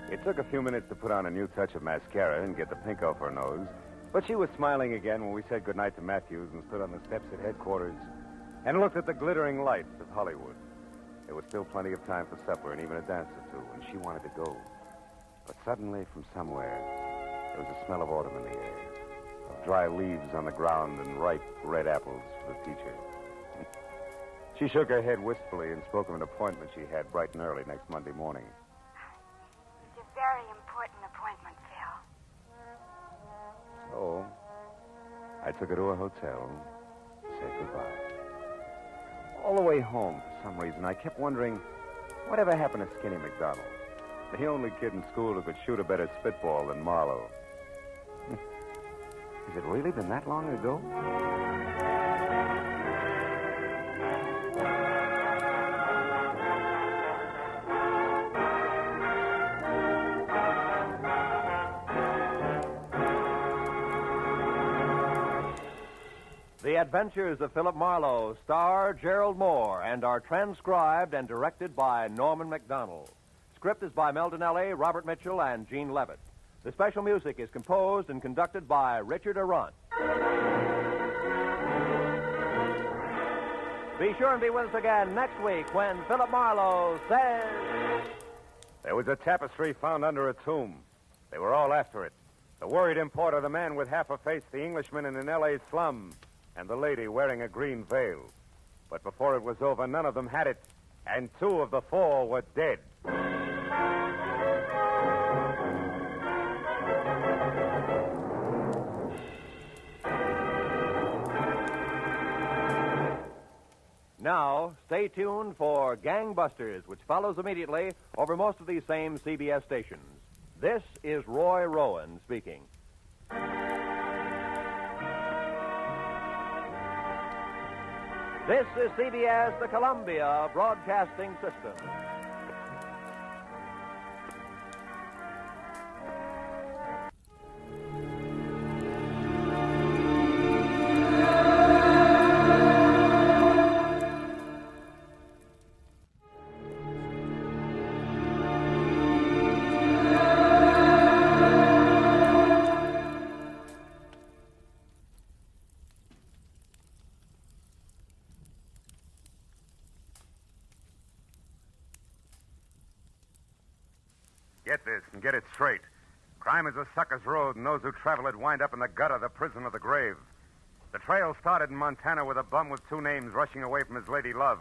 It took a few minutes to put on a new touch of mascara and get the pink off her nose. But she was smiling again when we said goodnight to Matthews and stood on the steps at headquarters and looked at the glittering lights of Hollywood. There was still plenty of time for supper and even a dance or two, and she wanted to go. But suddenly, from somewhere, there was a smell of autumn in the air, of dry leaves on the ground and ripe red apples for the teacher. She shook her head wistfully and spoke of an appointment she had bright and early next Monday morning.
It's a very important appointment, Phil.
I took her to a hotel, said goodbye. All the way home, for some reason, I kept wondering, whatever happened to Skinny McDonald? The only kid in school who could shoot a better spitball than Marlowe. Has it really been that long ago?
The Adventures of Philip Marlowe star Gerald Moore and are transcribed and directed by Norman MacDonald. Script is by Mel Donnelly, Robert Mitchell, and Gene Levitt. The special music is composed and conducted by Richard Arant. Be sure and be with us again next week when Philip Marlowe says...
There was a tapestry found under a tomb. They were all after it. The worried importer, the man with half a face, the Englishman in an L.A. slum, and the lady wearing a green veil. But before it was over, none of them had it, and 2 of the 4 were dead.
Now, stay tuned for Gangbusters, which follows immediately over most of these same CBS stations. This is Roy Rowan speaking. This is CBS, the Columbia Broadcasting System.
Get this and get it straight. Crime is a sucker's road, and those who travel it wind up in the gutter, the prison, or the grave. The trail started in Montana with a bum with 2 names rushing away from his lady love,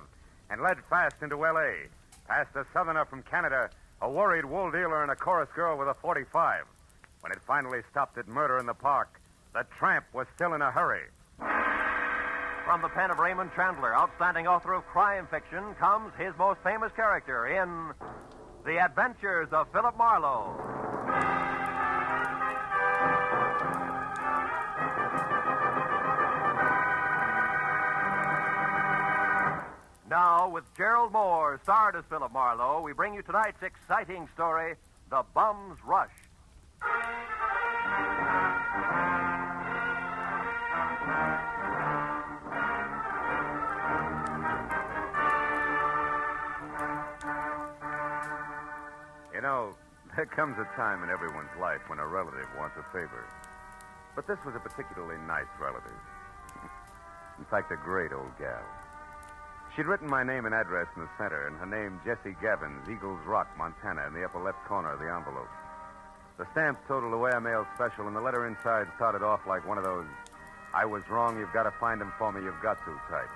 and led fast into L.A., past a southerner from Canada, a worried wool dealer, and a chorus girl with a .45. When it finally stopped at Murder in the Park, the tramp was still in a hurry.
From the pen of Raymond Chandler, outstanding author of crime fiction, comes his most famous character in The Adventures of Philip Marlowe. Now, with Gerald Moore, starred as Philip Marlowe, we bring you tonight's exciting story, The Bum's Rush.
You know, there comes a time in everyone's life when a relative wants a favor. But this was a particularly nice relative. In fact, a great old gal. She'd written my name and address in the center, and her name, Jessie Gavins, Eagles Rock, Montana, in the upper left corner of the envelope. The stamp totaled away a mail special, and the letter inside started off like one of those, "I was wrong, you've got to find him for me, you've got to" type.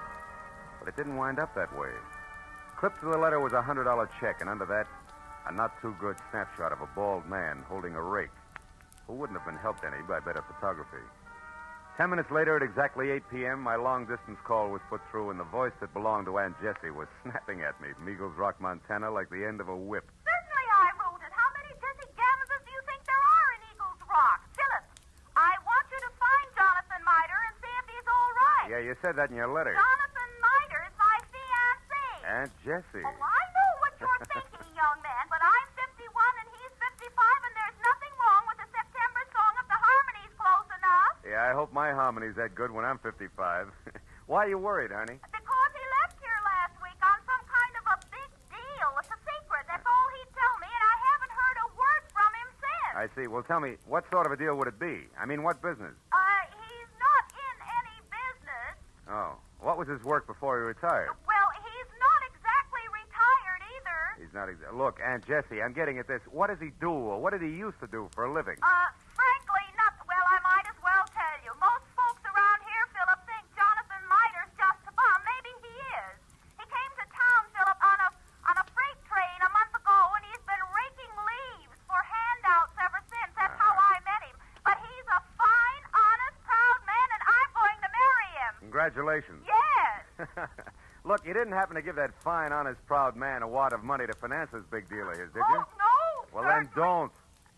But it didn't wind up that way. Clipped to the letter was a $100 check, and under that, a not-too-good snapshot of a bald man holding a rake, who wouldn't have been helped any by better photography. 10 minutes later, at exactly 8 p.m., my long-distance call was put through, and the voice that belonged to Aunt Jessie was snapping at me from Eagles Rock, Montana, like the end of a whip.
Certainly I wrote it. How many Jessie Gavinses do you think there are in Eagles Rock? Philip, I want you to find Jonathan Miter and see if he's all right.
Yeah, you said that in your letter.
Jonathan Miter is my fiancé.
Aunt Jessie.
Oh, I know what you're thinking, young man, but I'm 51 and he's 55, and there's nothing wrong with the September song if the harmony's close enough.
Yeah, I hope my harmony's that good when I'm 55. Why are you worried, honey?
Because he left here last week on some kind of a big deal. It's a secret. That's all he'd tell me, and I haven't heard a word from him since.
I see. Well, tell me, what sort of a deal would it be? I mean, what business?
He's not in any business.
Oh. What was his work before he retired?
Well, he's not exactly retired either.
He's not exactly... Look, Aunt Jessie, I'm getting at this. What does he do, or what did he used to do for a living?
Frankly, not... Well, I might as well tell you. Most folks around here, Philip, think Jonathan Miter's just a bum. Maybe he is. He came to town, Philip, on a freight train a month ago, and he's been raking leaves for handouts ever since. That's how I met him. But he's a fine, honest, proud man, and I'm
operations.
Yes.
Look, you didn't happen to give that fine, honest, proud man a wad of money to finance this big deal of his, did you?
No.
Well, then don't.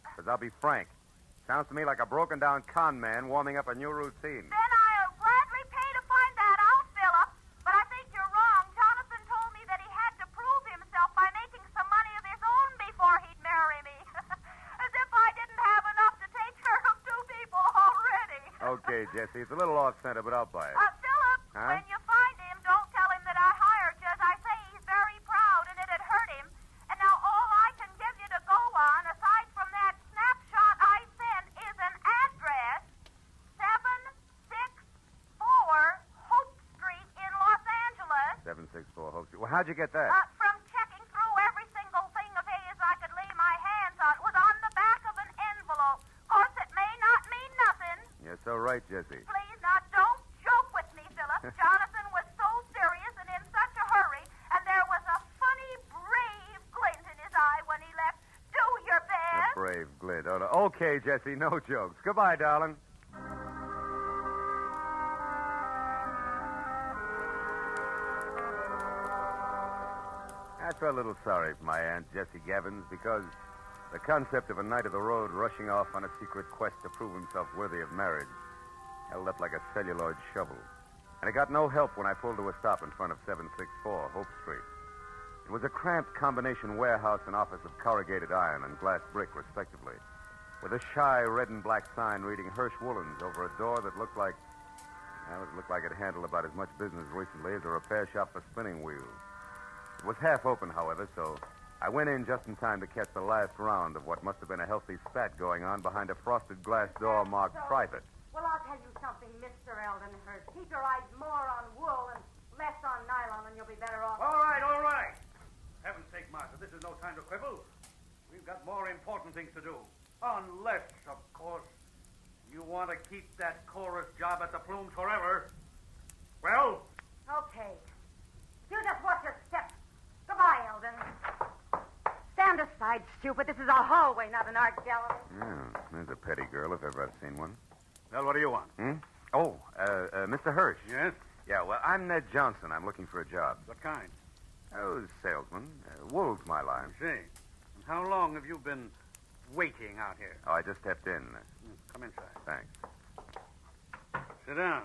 Because I'll be frank. Sounds to me like a broken-down con man warming up a new routine.
Then I'll gladly pay to find that out, Philip. But I think you're wrong. Jonathan told me that he had to prove himself by making some money of his own before he'd marry me. As if I didn't have enough to take care of two people already.
Okay, Jesse, it's a little off-center, but I'll buy it.
Philip,
Huh?
when you find him, don't tell him that I hired you. As I say, he's very proud, and it'd hurt him. And now all I can give you to go on, aside from that snapshot I sent, is an address, 764 Hope Street in Los Angeles.
764 Hope Street. Well, how'd you get that?
From checking through every single thing of his I could lay my hands on. It was on the back of an envelope. Of course, it may not mean nothing.
You're so right, Jesse.
Please, now, don't joke with me, Philip. Jonathan was so serious and in such a hurry, and there was a funny, brave glint in his eye when he left. Do your
A
best.
brave glint. Oh, no. Okay, Jesse, no jokes. Goodbye, darling. I felt a little sorry for my Aunt Jessie Gavins because the concept of a knight of the road rushing off on a secret quest to prove himself worthy of marriage held up like a celluloid shovel. And it got no help when I pulled to a stop in front of 764 Hope Street. It was a cramped combination warehouse and office of corrugated iron and glass brick, respectively, with a shy red and black sign reading Hirsch Woolens over a door that looked like... Well, it looked like it handled about as much business recently as a repair shop for spinning wheels. It was half open, however, so I went in just in time to catch the last round of what must have been a healthy spat going on behind a frosted glass door marked private.
Well, I'll tell you something, Mr. Eldenhurst. Keep your eyes more on wool and less on nylon, and you'll be better off.
All right, all right. Heaven's sake, Martha, this is no time to quibble. We've got more important things to do. Unless, of course, you want to keep that chorus job at the Plumes forever. Well?
Okay. You just watch your step. Goodbye, Eldon. Stand aside, stupid. This is a hallway, not an art gallery.
Yeah, there's a petty girl if ever I've seen one.
Well, what do you want?
Oh, Mr. Hirsch.
Yes?
Yeah, well, I'm Ned Johnson. I'm looking for a job.
What kind?
Oh, salesman. Wool's my line.
I see. And how long have you been waiting out here?
Oh, I just stepped in.
Come inside.
Thanks.
Sit down.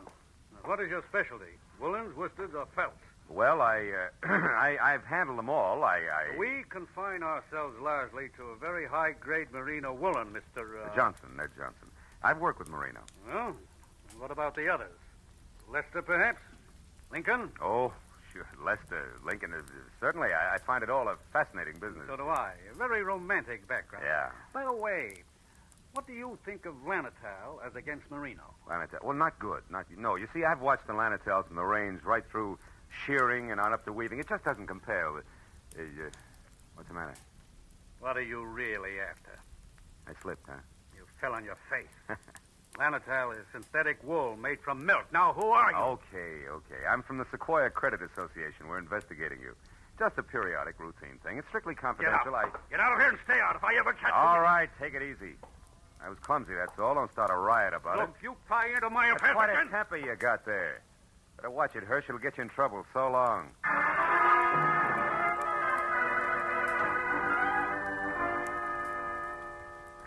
Now, what is your specialty? Woolens, worsteds, or felts?
Well, I've handled them all.
We confine ourselves largely to a very high-grade merino woolen, Mr.
Johnson, Ned Johnson. I've worked with merino.
Well, what about the others? Lester, perhaps? Lincoln?
Oh, sure. Lester, Lincoln. Certainly, I find it all a fascinating business.
So do I. A very romantic background.
Yeah.
By the way, what do you think of Lanatal as against merino?
Lanatal. Well, not good. No, you see, I've watched the Lanatals from the range right through shearing and on up to weaving. It just doesn't compare with... what's the matter?
What are you really after?
I slipped, huh?
You fell on your face. Lanatal is synthetic wool made from milk. Now, who are you?
Okay. I'm from the Sequoia Credit Association. We're investigating you. Just a periodic routine thing. It's strictly confidential.
Get out of here and stay out if I ever catch you.
All right, take it easy. I was clumsy, that's all. Don't start a riot about it.
Look, you pry into my
That's
affairs
quite
again.
a temper you got there. Better watch it, Hirsch. It'll get you in trouble. So long.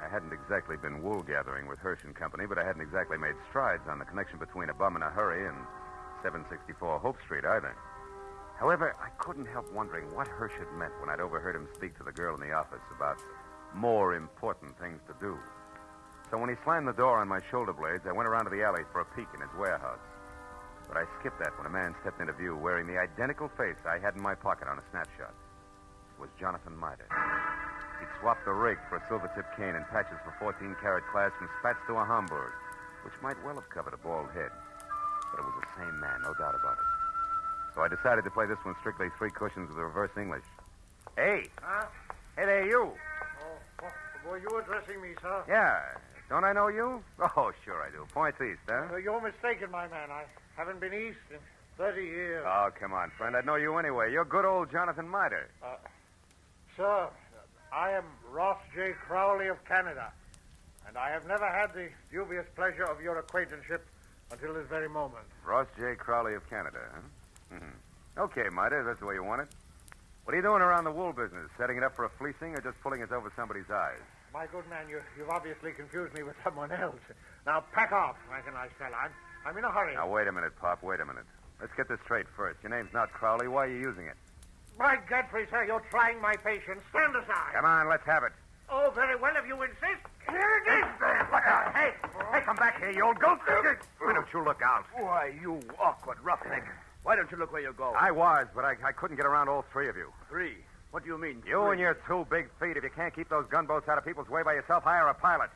I hadn't exactly been wool gathering with Hirsch and Company, but I hadn't exactly made strides on the connection between a bum in a hurry and 764 Hope Street either. However, I couldn't help wondering what Hirsch had meant when I'd overheard him speak to the girl in the office about more important things to do. So when he slammed the door on my shoulder blades, I went around to the alley for a peek in his warehouse. But I skipped that when a man stepped into view wearing the identical face I had in my pocket on a snapshot. It was Jonathan Miter. He'd swapped the rig for a silver-tipped cane and patches for 14-karat class from spats to a Hamburg, which might well have covered a bald head. But it was the same man, no doubt about it. So I decided to play this one strictly three cushions with reverse English. Hey!
Huh?
Hey there, you!
Oh, were you addressing me, sir?
Yeah. Don't I know you? Oh, sure I do. Points east, huh?
You're mistaken, my man. I haven't been east in 30 years.
Oh, come on, friend. I'd know you anyway. You're good old Jonathan Miter.
Sir, I am Ross J. Crowley of Canada, and I have never had the dubious pleasure of your acquaintanceship until this very moment.
Ross J. Crowley of Canada, huh? Mm-hmm. Okay, Midas, that's the way you want it. What are you doing around the wool business? Setting it up for a fleecing or just pulling us over somebody's eyes?
My good man, you've obviously confused me with someone else. Now, pack off, like a nice fella. I'm in a hurry.
Now, wait a minute, Pop, wait a minute. Let's get this straight first. Your name's not Crowley. Why are you using it?
By Godfrey, sir, you're trying my patience. Stand aside.
Come on, let's have it.
Oh, very well, if you insist. Here it is.
Look out. Hey, come back here, you old goat. Why don't you look out?
Why, you awkward roughneck. Why don't you look where you're going?
I was, but I couldn't get around all three of you.
Three? What do you mean?
You and your 2 big feet. If you can't keep those gunboats out of people's way by yourself, hire a pilot.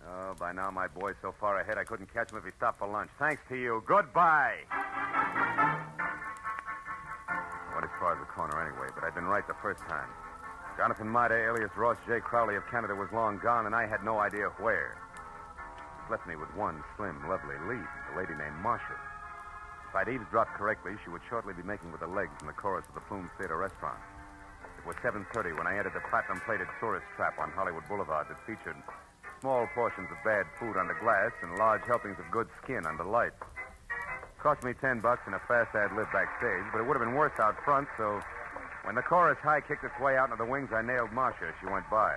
Oh, by now my boy's so far ahead I couldn't catch him if he stopped for lunch. Thanks to you. Goodbye. Went as far as the corner anyway, but I'd been right the first time. Jonathan Maida, alias Ross J. Crowley of Canada, was long gone, and I had no idea where. It left me with one slim, lovely lead, a lady named Marcia. If I'd eavesdropped correctly, she would shortly be making with the legs in the chorus of the Plume Theater restaurant. It was 7:30 when I entered the platinum-plated tourist trap on Hollywood Boulevard that featured small portions of bad food under glass and large helpings of good skin under lights. It cost me $10 and a fast ad-lib backstage, but it would have been worse out front, so when the chorus high kicked its way out into the wings, I nailed Marcia as she went by.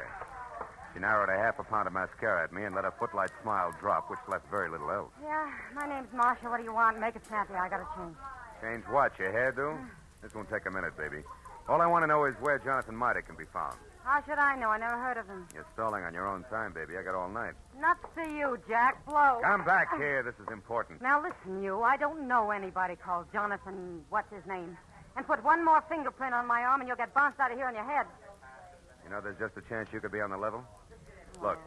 She narrowed a half a pound of mascara at me and let her footlight smile drop, which left very little else.
Yeah, my name's Marcia. What do you want? Make it snappy. I gotta change.
Change what? Your hairdo? This won't take a minute, baby. All I want to know is where Jonathan Maida can be found.
How should I know? I never heard of him.
You're stalling on your own time, baby. I got all night.
Nuts to you, Jack. Blow.
Come back here. This is important.
Now, listen, you. I don't know anybody called Jonathan, what's his name? And put one more fingerprint on my arm and you'll get bounced out of here on your head.
You know, there's just a chance you could be on the level. Look,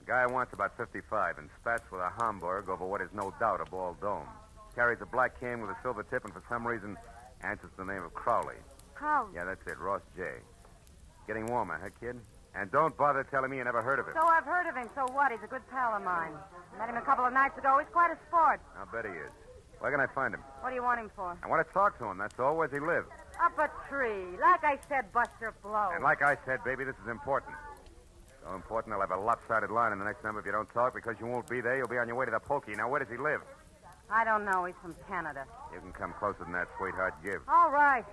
the guy wants about 55 and spats with a Hamburg over what is no doubt a bald dome. Carries a black cane with a silver tip and for some reason answers to the name of Crowley.
Crowley?
Yeah, that's it, Ross J. Getting warmer, huh, kid? And don't bother telling me you never heard of him.
So I've heard of him. So what? He's a good pal of mine. Met him a couple of nights ago. He's quite a sport.
I'll bet he is. Where can I find him?
What do you want him for?
I want to talk to him, that's all. Where's he live?
Up a tree. Like I said, Buster Blow.
And like I said, baby, this is important. So important, I'll have a lopsided line in the next number if you don't talk, because you won't be there. You'll be on your way to the pokey. Now, where does he live?
I don't know. He's from Canada.
You can come closer than that, sweetheart. Give.
All right.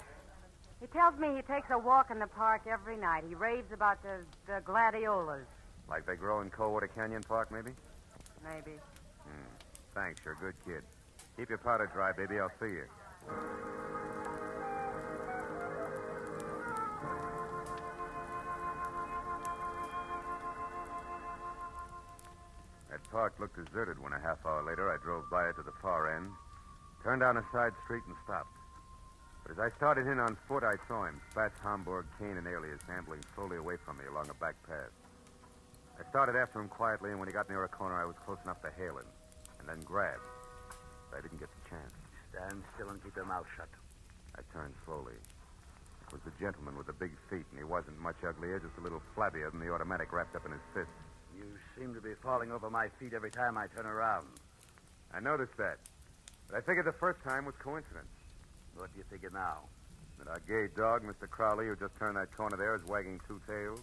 He tells me he takes a walk in the park every night. He raves about the gladiolas.
Like they grow in Coldwater Canyon Park, maybe?
Maybe.
Thanks, you're a good kid. Keep your powder dry, baby. I'll see you. That park looked deserted when a half hour later I drove by it to the far end, turned down a side street and stopped. But as I started in on foot, I saw him, Spats, Hamburg, Kane, and Alias, ambling slowly away from me along a back path. I started after him quietly, and when he got near a corner, I was close enough to hail him, and then grab. But I didn't get the chance.
Stand still and keep your mouth shut.
I turned slowly. It was the gentleman with the big feet, and he wasn't much uglier, just a little flabbier than the automatic wrapped up in his fist.
You seem to be falling over my feet every time I turn around.
I noticed that. But I figured the first time was coincidence.
What do you figure now?
That our gay dog, Mr. Crowley, who just turned that corner there, is wagging 2 tails.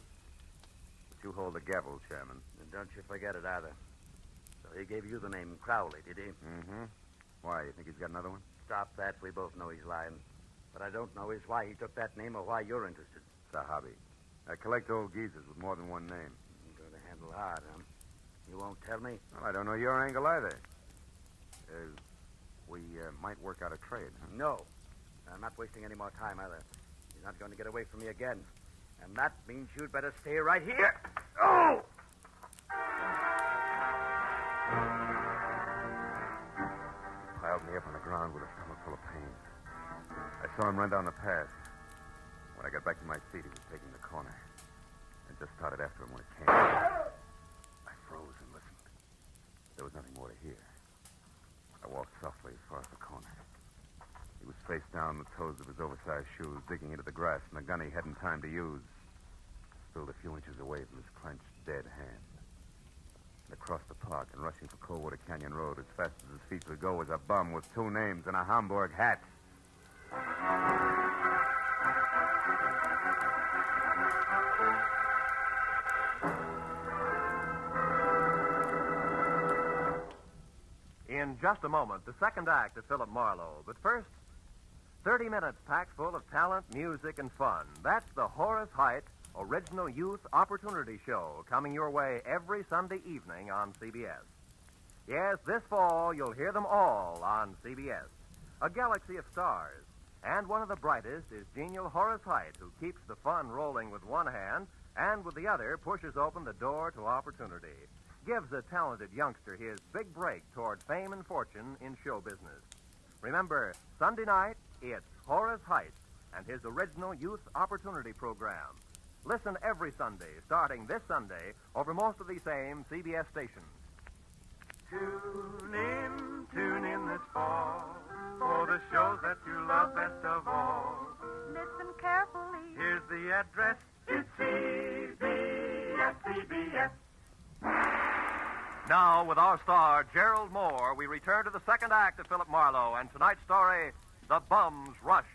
But you hold the gavel, Chairman.
And don't you forget it either. So he gave you the name Crowley, did he?
Mm-hmm. Why, you think he's got another one?
Stop that. We both know he's lying. What I don't know is why he took that name or why you're interested.
It's a hobby. I collect old geezers with more than one name.
You're going to handle hard, huh? You won't tell me?
Well, I don't know your angle either. We might work out a trade, huh?
No. I'm not wasting any more time either. You're not going to get away from me again. And that means you'd better stay right here. Oh!
He piled me up on the ground with a stomach full of pain. I saw him run down the path. When I got back to my seat, he was taking the corner. I just started after him when it came. I froze and listened. There was nothing more to hear. I walked softly as far as the corner. He was face down, the toes of his oversized shoes digging into the grass, and the gun he hadn't time to use spilled a few inches away from his clenched, dead hand. And across the park and rushing for Coldwater Canyon Road as fast as his feet would go was a bum with 2 names and a Hamburg hat.
just a moment, the second act of Philip Marlowe. But first, 30 minutes packed full of talent, music, and fun. That's the Horace Heidt Original Youth Opportunity Show, coming your way every Sunday evening on CBS. Yes, this fall, you'll hear them all on CBS. A galaxy of stars. And one of the brightest is genial Horace Heidt, who keeps the fun rolling with one hand and with the other pushes open the door to opportunity. Gives a talented youngster his big break toward fame and fortune in show business. Remember, Sunday night, it's Horace Heidt and his original Youth Opportunity Program. Listen every Sunday, starting this Sunday, over most of these same CBS stations.
Tune in this fall for the shows that you love best of all.
Listen carefully.
Here's the address. It's CBS.
Now, with our star, Gerald Moore, we return to the second act of Philip Marlowe and tonight's story, The Bum's Rush.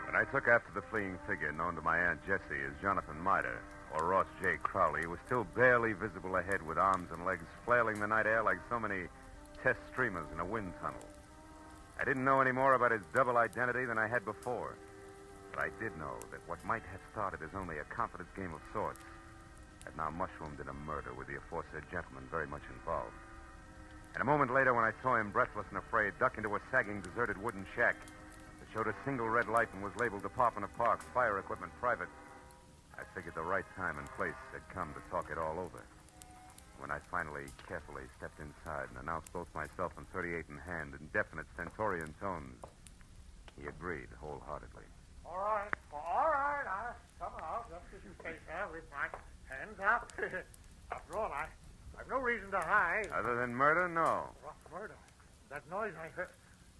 When I took after the fleeing figure known to my Aunt Jessie as Jonathan Mitre, or Ross J. Crowley, he was still barely visible ahead with arms and legs flailing the night air like so many test streamers in a wind tunnel. I didn't know any more about his double identity than I had before. But I did know that what might have started as only a confidence game of sorts had now mushroomed in a murder with the aforesaid gentleman very much involved. And a moment later, when I saw him, breathless and afraid, duck into a sagging, deserted wooden shack that showed a single red light and was labeled Department of Parks, Fire Equipment Private, I figured the right time and place had come to talk it all over. When I finally carefully stepped inside and announced both myself and 38 in hand in definite stentorian tones, he agreed wholeheartedly.
All right. I'll come out just as you say, sir, with my hands up. After all, I've no reason to hide.
Other than murder, no.
What murder? That noise I heard,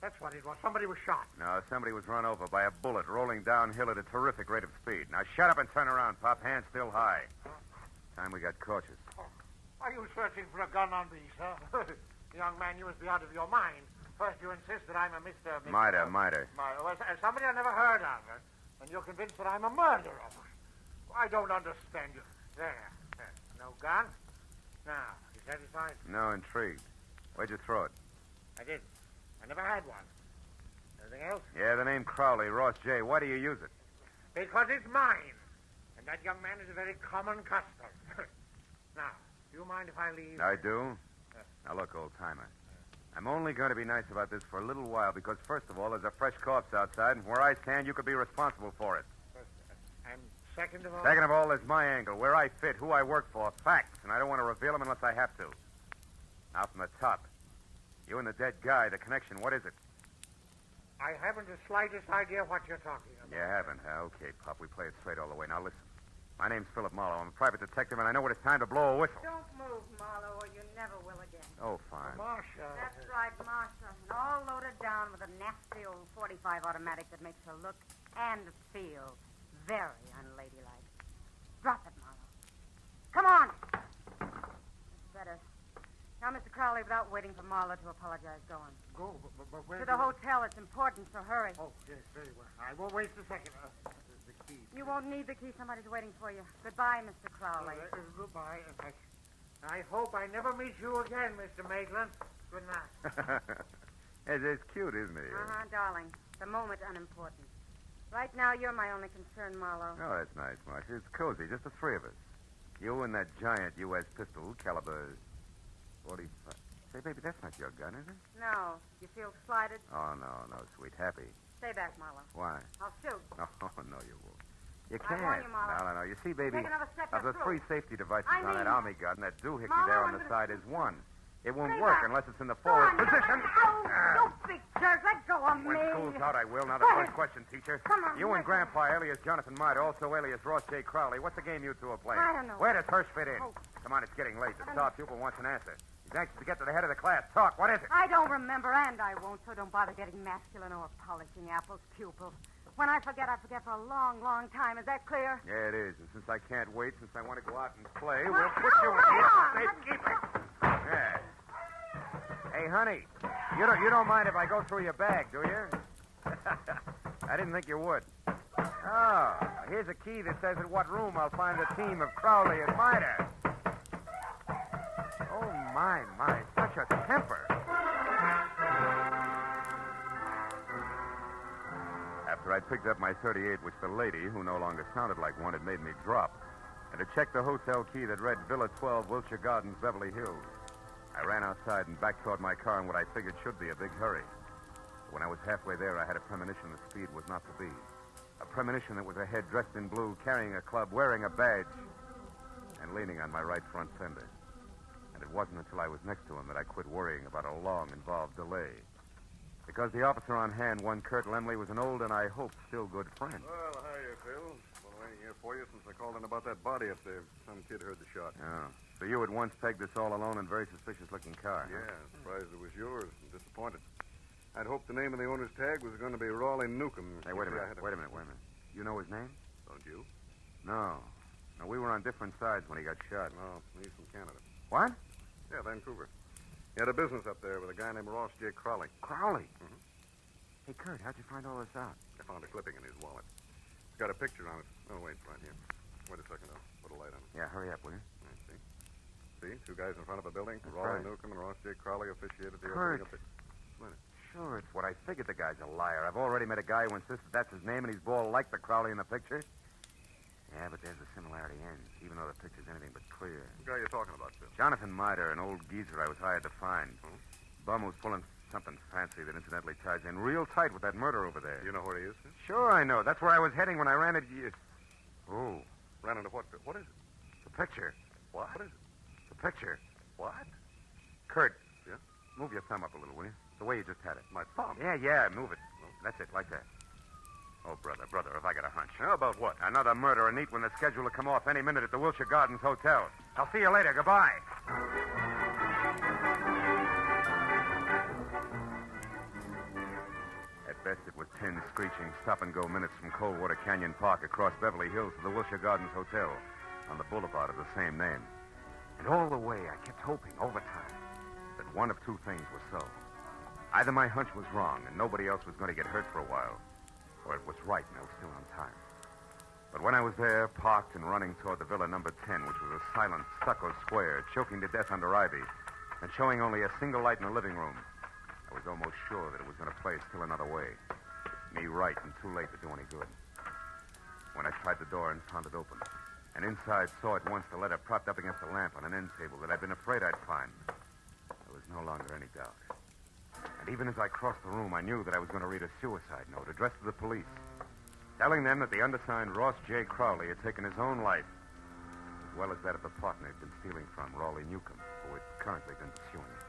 that's what it was. Somebody was shot.
No, somebody was run over by a bullet rolling downhill at a terrific rate of speed. Now shut up and turn around, Pop. Hands still high. Time we got cautious.
Are you searching for a gun on me, sir? Young man, you must be out of your mind. First, you insist that I'm a Mr.
Mitre.
Well, somebody I never heard of. And you're convinced that I'm a murderer. I don't understand you. There. No gun? Now, you satisfied?
No, intrigued. Where'd you throw it?
I did. I never had one. Anything else?
Yeah, the name Crowley, Ross J. Why do you use it?
Because it's mine. And that young man is a very common custom. Now, do you mind if I leave?
I do. Now, look, old-timer. I'm only going to be nice about this for a little while because, first of all, there's a fresh corpse outside, and where I stand, you could be responsible for it.
And second of all?
Second of all, there's my angle, where I fit, who I work for, facts, and I don't want to reveal them unless I have to. Now, from the top. You and the dead guy, the connection, what is it?
I haven't the slightest idea what you're talking about.
You haven't, huh? Okay, Pop, we play it straight all the way. Now, listen. My name's Philip Marlowe. I'm a private detective, and I know when it's time to blow a whistle.
Don't move, Marlowe, or you never will again.
Oh, fine.
Marcia.
That's right, Marcia. And all loaded down with a nasty old .45 automatic that makes her look and feel very unladylike. Drop it, Marlowe. Come on. That's better. Now, Mr. Crowley, without waiting for Marlowe to apologize, go on.
Go, but where?
To the hotel. It's important, so hurry.
Oh, yes, very well. I won't waste a second. The key.
You won't need the key. Somebody's waiting for you. Goodbye, Mr. Crowley.
Goodbye. I hope I never meet you again, Mr. Maitland. Good night.
It's cute, isn't it?
Uh-huh, darling. The moment unimportant. Right now, you're my only concern, Marlowe.
Oh, that's nice, Marcia. It's cozy, just the three of us. You and that giant U.S. pistol, caliber 45. Say, baby, that's not your gun, is it?
No. You feel slighted?
Oh, no, sweet. Happy.
Stay back, Marlowe.
Why?
I'll shoot.
Oh, no, you won't. You
I
can't.
warn you, Marlowe.
No. You see, baby,
Take another step,
of the
you're
three
through.
safety devices
I
on that
mean-
army gun, that doohickey
Marlowe,
there
I'm
on the
gonna
side is one. It won't
Stay
work
back.
unless it's in the
Go
forward
on,
position.
You big jerk. Let go of me.
When school's out, I will. Now, the first question, teacher.
Come on,
You and
listen.
Grandpa, alias Jonathan Mitre, also alias Ross J. Crowley. What's the game you two are playing?
I don't know.
Where does Hirsch fit in?
Oh.
Come on, it's getting late. The star pupil wants an answer. He's anxious to get to the head of the class. Talk. What is it?
I don't remember, and I won't, so don't bother getting masculine or polishing apples, pupil. When I forget for a long, long time. Is that clear?
Yeah, it is. And since I can't wait, since I want to go out and play,
Come
we'll
on.
put you in
Come
here
on.
for safekeeping. Yeah. Hey, honey, you don't mind if I go through your bag, do you? I didn't think you would. Oh, here's a key that says in what room I'll find a team of Crowley and Mitre. Oh, my, such a temper. After I'd picked up my .38, which the lady, who no longer sounded like one, had made me drop, and had checked the hotel key that read Villa 12, Wilshire Gardens, Beverly Hills, I ran outside and back toward my car in what I figured should be a big hurry. But when I was halfway there, I had a premonition that speed was not to be. A premonition that was a head dressed in blue, carrying a club, wearing a badge, and leaning on my right front fender. And it wasn't until I was next to him that I quit worrying about a long, involved delay. Because the officer on hand, one Kurt Lemley, was an old and I hope still good friend.
Well, hiya, Phil. Been waiting here for you since I called in about that body up there. Some kid heard the shot.
Oh. So you had once pegged this all alone and very suspicious-looking car, huh?
Yeah, surprised it was yours and disappointed. I'd hoped the name of the owner's tag was going to be Raleigh Newcomb.
Hey, wait a minute. You know his name?
Don't you?
No. No, we were on different sides when he got shot.
No, he's from Canada.
What?
Yeah, Vancouver. He had a business up there with a guy named Ross J. Crowley.
Crowley?
Mm-hmm.
Hey, Kurt, how'd you find all this out?
I found a clipping in his wallet. It's got a picture on it. Oh, wait, right here. Wait a second. I'll put a light on it.
Yeah, hurry up, will you?
I see. See? Two guys in front of a building.
That's
Raleigh
right.
Newcomb and Ross J. Crowley officiated the
Kurt.
opening of the... Wait a minute.
Sure, it's what I figured. The guy's a liar. I've already met a guy who insists that that's his name and he's bald like the Crowley in the picture. Yeah, but there's the similarity ends, even though the picture's anything but clear.
What guy are you talking about, Phil?
Jonathan Mitre, an old geezer I was hired to find. Bum who's pulling something fancy that incidentally ties in real tight with that murder over there.
You know where he is, Phil?
Sure, I know. That's where I was heading when I ran into you. Oh.
Ran into what, Phil? What is it?
The picture.
What is it?
The picture.
What?
Kurt.
Yeah?
Move your thumb up a little, will you? The way you just had it.
My thumb?
Yeah, move it. That's it, like that. Oh, brother, if I got a hunch.
How about what?
Another murder, a neat one that's scheduled to come off any minute at the Wilshire Gardens Hotel. I'll see you later. Goodbye. At best, it was 10 screeching stop-and-go minutes from Coldwater Canyon Park across Beverly Hills to the Wilshire Gardens Hotel on the boulevard of the same name. And all the way, I kept hoping, over time, that one of two things was so. Either my hunch was wrong and nobody else was going to get hurt for a while, or it was right and I was still on time. But when I was there, parked and running toward the Villa number 10, which was a silent stucco square, choking to death under ivy, and showing only a single light in the living room, I was almost sure that it was going to play still another way. Me right and too late to do any good. When I tried the door and found it open, and inside saw at once the letter propped up against a lamp on an end table that I'd been afraid I'd find, there was no longer any doubt. And even as I crossed the room, I knew that I was going to read a suicide note addressed to the police, telling them that the undersigned Ross J. Crowley had taken his own life, as well as that of the partner he'd been stealing from, Raleigh Newcomb, who had currently been pursuing him.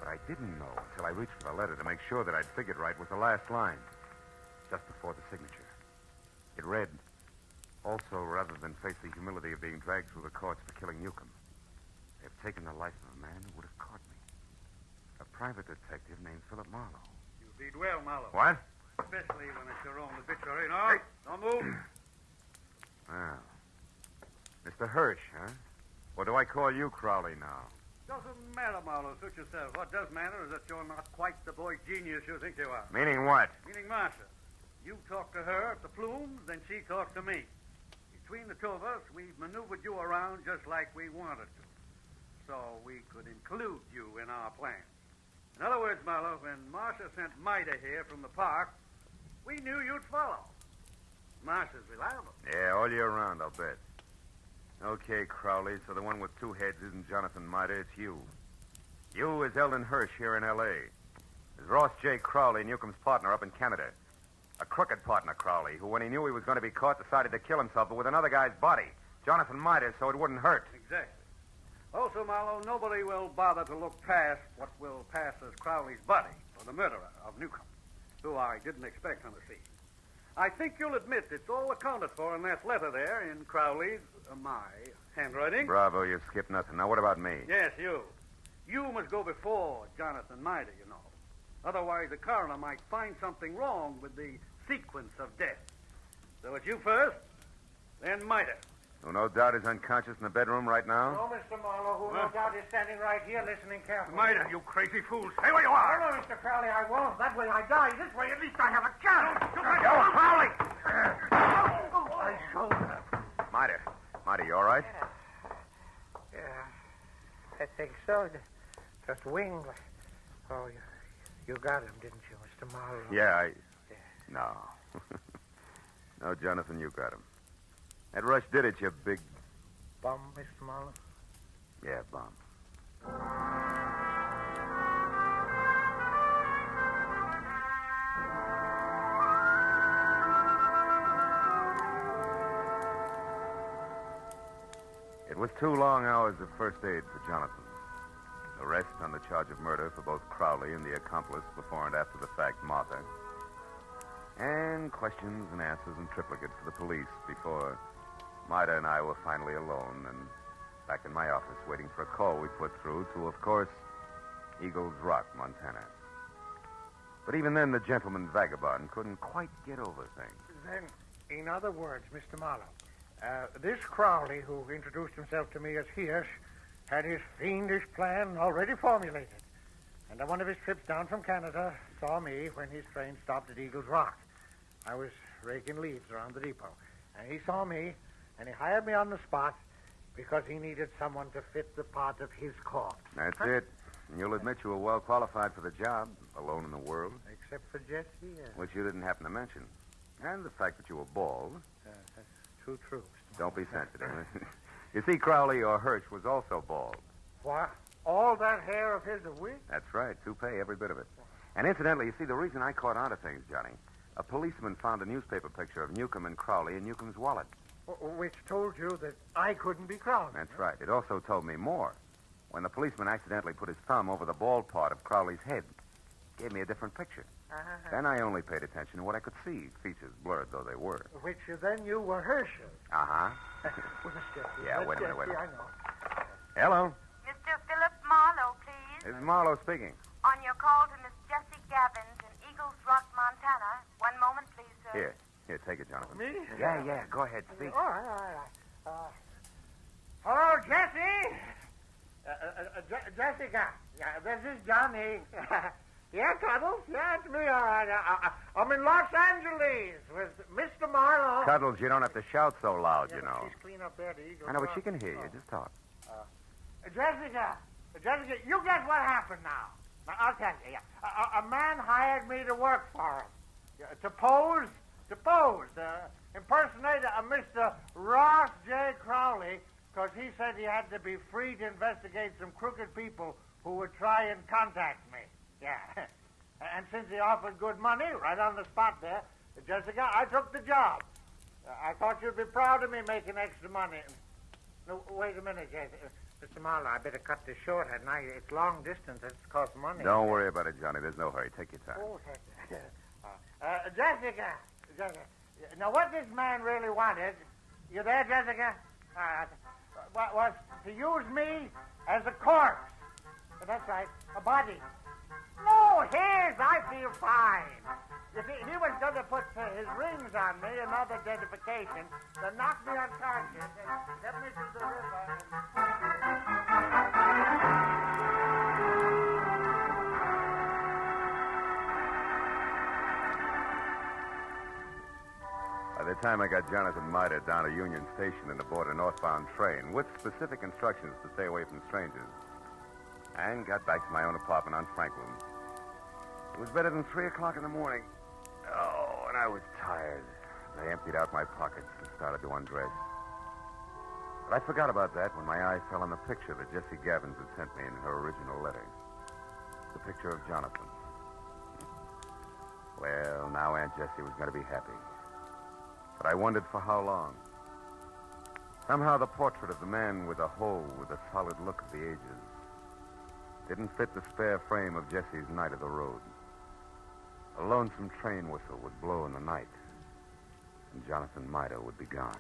But I didn't know until I reached for the letter to make sure that I'd figured right was the last line, just before the signature. It read, also, rather than face the humility of being dragged through the courts for killing Newcomb, they have taken the life of a man who would have caught me. A private detective named Philip Marlowe.
You did well, Marlowe.
What?
Especially when it's your own obituary. No, don't move.
Well, Mr. Hirsch, huh? Or do I call you Crowley now?
Doesn't matter, Marlowe. Suit yourself. What does matter is that you're not quite the boy genius you think you are.
Meaning what?
Meaning Marcia. You talked to her at the Plumes, then she talked to me. Between the two of us, we've maneuvered you around just like we wanted to. So we could include you in our plans. In other words, Marlowe, when Marcia sent Mida here from the park, we knew you'd follow. Marcia's reliable.
Yeah, all year round, I'll bet. Okay, Crowley, so the one with two heads isn't Jonathan Mitre, it's you. You is Eldon Hirsch here in L.A. Is Ross J. Crowley, Newcomb's partner up in Canada. A crooked partner, Crowley, who, when he knew he was going to be caught, decided to kill himself, but with another guy's body, Jonathan Mitre, so it wouldn't hurt.
Exactly. Also, Marlowe, nobody will bother to look past what will pass as Crowley's buddy, or the murderer of Newcomb, who I didn't expect on the scene. I think you'll admit it's all accounted for in that letter there in Crowley's, my handwriting.
Bravo, you skipped nothing. Now, what about me?
Yes, you. You must go before Jonathan Mitre, you know. Otherwise, the coroner might find something wrong with the sequence of death. So it's you first, then Mitre.
Who no doubt is unconscious in the bedroom right now?
No, Mr. Marlowe, who no doubt is standing right here listening carefully.
Maida, you crazy fool. Stay where you are.
No, Mr. Crowley, I won't. That way I die. This way, at least I have a chance.
Crowley!
My shoulder.
Maida, you all right?
Yeah, I think so. Just winged. Oh, you got him, didn't you, Mr. Marlowe?
Yeah, No. No, Jonathan, you got him. That rush did it, you big...
Bum, Mr. Marlowe?
Yeah, bum. It was 2 long hours of first aid for Jonathan. Arrest on the charge of murder for both Crowley and the accomplice before and after the fact, Martha. And questions and answers in triplicate for the police before Maida and I were finally alone and back in my office waiting for a call we put through to, of course, Eagles Rock, Montana. But even then, the gentleman vagabond couldn't quite get over things.
Then, in other words, Mr. Marlowe, this Crowley, who introduced himself to me as Hirsch, had his fiendish plan already formulated. And on one of his trips down from Canada, saw me when his train stopped at Eagles Rock. I was raking leaves around the depot. And he saw me, and he hired me on the spot because he needed someone to fit the part of his corpse.
That's it. And you'll admit you were well qualified for the job, alone in the world.
Except for Jesse,
Which you didn't happen to mention. And the fact that you were bald.
That's too true.
Don't be sensitive. You see, Crowley or Hirsch was also bald.
What? All that hair of his a week?
That's right. Toupee, every bit of it. And incidentally, you see, the reason I caught on to things, Johnny, a policeman found a newspaper picture of Newcomb and Crowley in Newcomb's wallet.
Which told you that I couldn't be Crowley.
That's right. It also told me more. When the policeman accidentally put his thumb over the bald part of Crowley's head, gave me a different picture. Then I only paid attention to what I could see, features blurred though they were.
Which then you were Herschel.
Uh-huh.
Well, Miss Jessie,
Yeah,
Miss
wait a minute, wait a
Jessie,
minute.
I know.
Hello.
Mr. Philip Marlowe, please.
This is Marlowe speaking.
On your call to Miss Jessie Gavins in Eagles Rock, Montana. One moment, please, sir.
Here, take it, Jonathan.
Me?
Yeah, go ahead, speak.
All right. Hello, Jessie. Jessica. Yeah, this is Johnny. Yeah, Cuddles. Yeah, it's me, all right. I'm in Los Angeles with Mr. Marlowe.
Cuddles, you don't have to shout so loud, you know.
She's clean up there, the Eagles.
I know, but she can hear you. Just talk.
Jessica, you guess what happened now? I'll tell you. Yeah. A man hired me to work for him. To pose, impersonate a Mr. Ross J. Crowley, because he said he had to be free to investigate some crooked people who would try and contact me. Yeah. And since he offered good money right on the spot there, Jessica, I took the job. I thought you'd be proud of me making extra money. No, wait a minute, Jessica. Mr. Marlowe, I better cut this short, hadn't I? It's long distance. It's cost money.
Don't worry about it, Johnny. There's no hurry. Take your time.
Oh, Jessica. Now, what this man really wanted, you there, Jessica? Was to use me as a corpse. That's right, a body. No, I feel fine. You see, he was going to put his rings on me, another identification, to knock me unconscious and get me to the river.
By the time I got Jonathan Maida down to Union Station and aboard a northbound train with specific instructions to stay away from strangers, and got back to my own apartment on Franklin, it was better than 3 o'clock in the morning. Oh, and I was tired. I emptied out my pockets and started to undress. But I forgot about that when my eye fell on the picture that Jessie Gavins had sent me in her original letter. The picture of Jonathan. Well, now Aunt Jessie was going to be happy. But I wondered for how long. Somehow the portrait of the man with the hole with the solid look of the ages didn't fit the spare frame of Jessie's night of the road. A lonesome train whistle would blow in the night, and Jonathan Maida would be gone.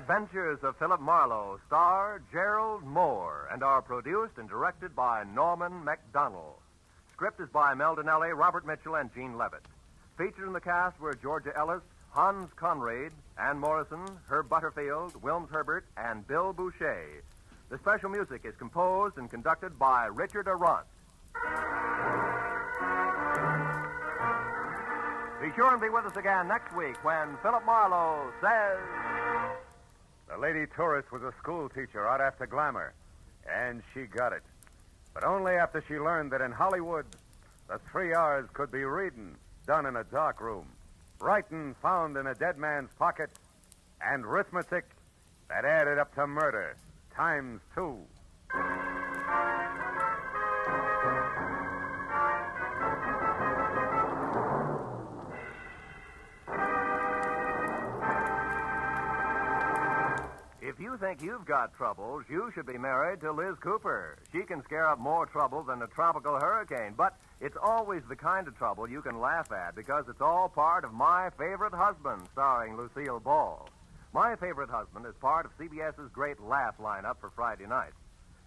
Adventures of Philip Marlowe star Gerald Moore and are produced and directed by Norman MacDonald. Script is by Mel Donnelly, Robert Mitchell, and Gene Levitt. Featured in the cast were Georgia Ellis, Hans Conried, Ann Morrison, Herb Butterfield, Wilms Herbert, and Bill Boucher. The special music is composed and conducted by Richard Arant. Be sure and be with us again next week when Philip Marlowe says...
The lady tourist was a school teacher out after glamour, and she got it. But only after she learned that in Hollywood, the 3 R's could be reading, done in a dark room, writing found in a dead man's pocket, and arithmetic that added up to murder, ×2.
If you think you've got troubles, you should be married to Liz Cooper. She can scare up more trouble than a tropical hurricane, but it's always the kind of trouble you can laugh at because it's all part of My Favorite Husband, starring Lucille Ball. My Favorite Husband is part of CBS's great laugh lineup for Friday nights.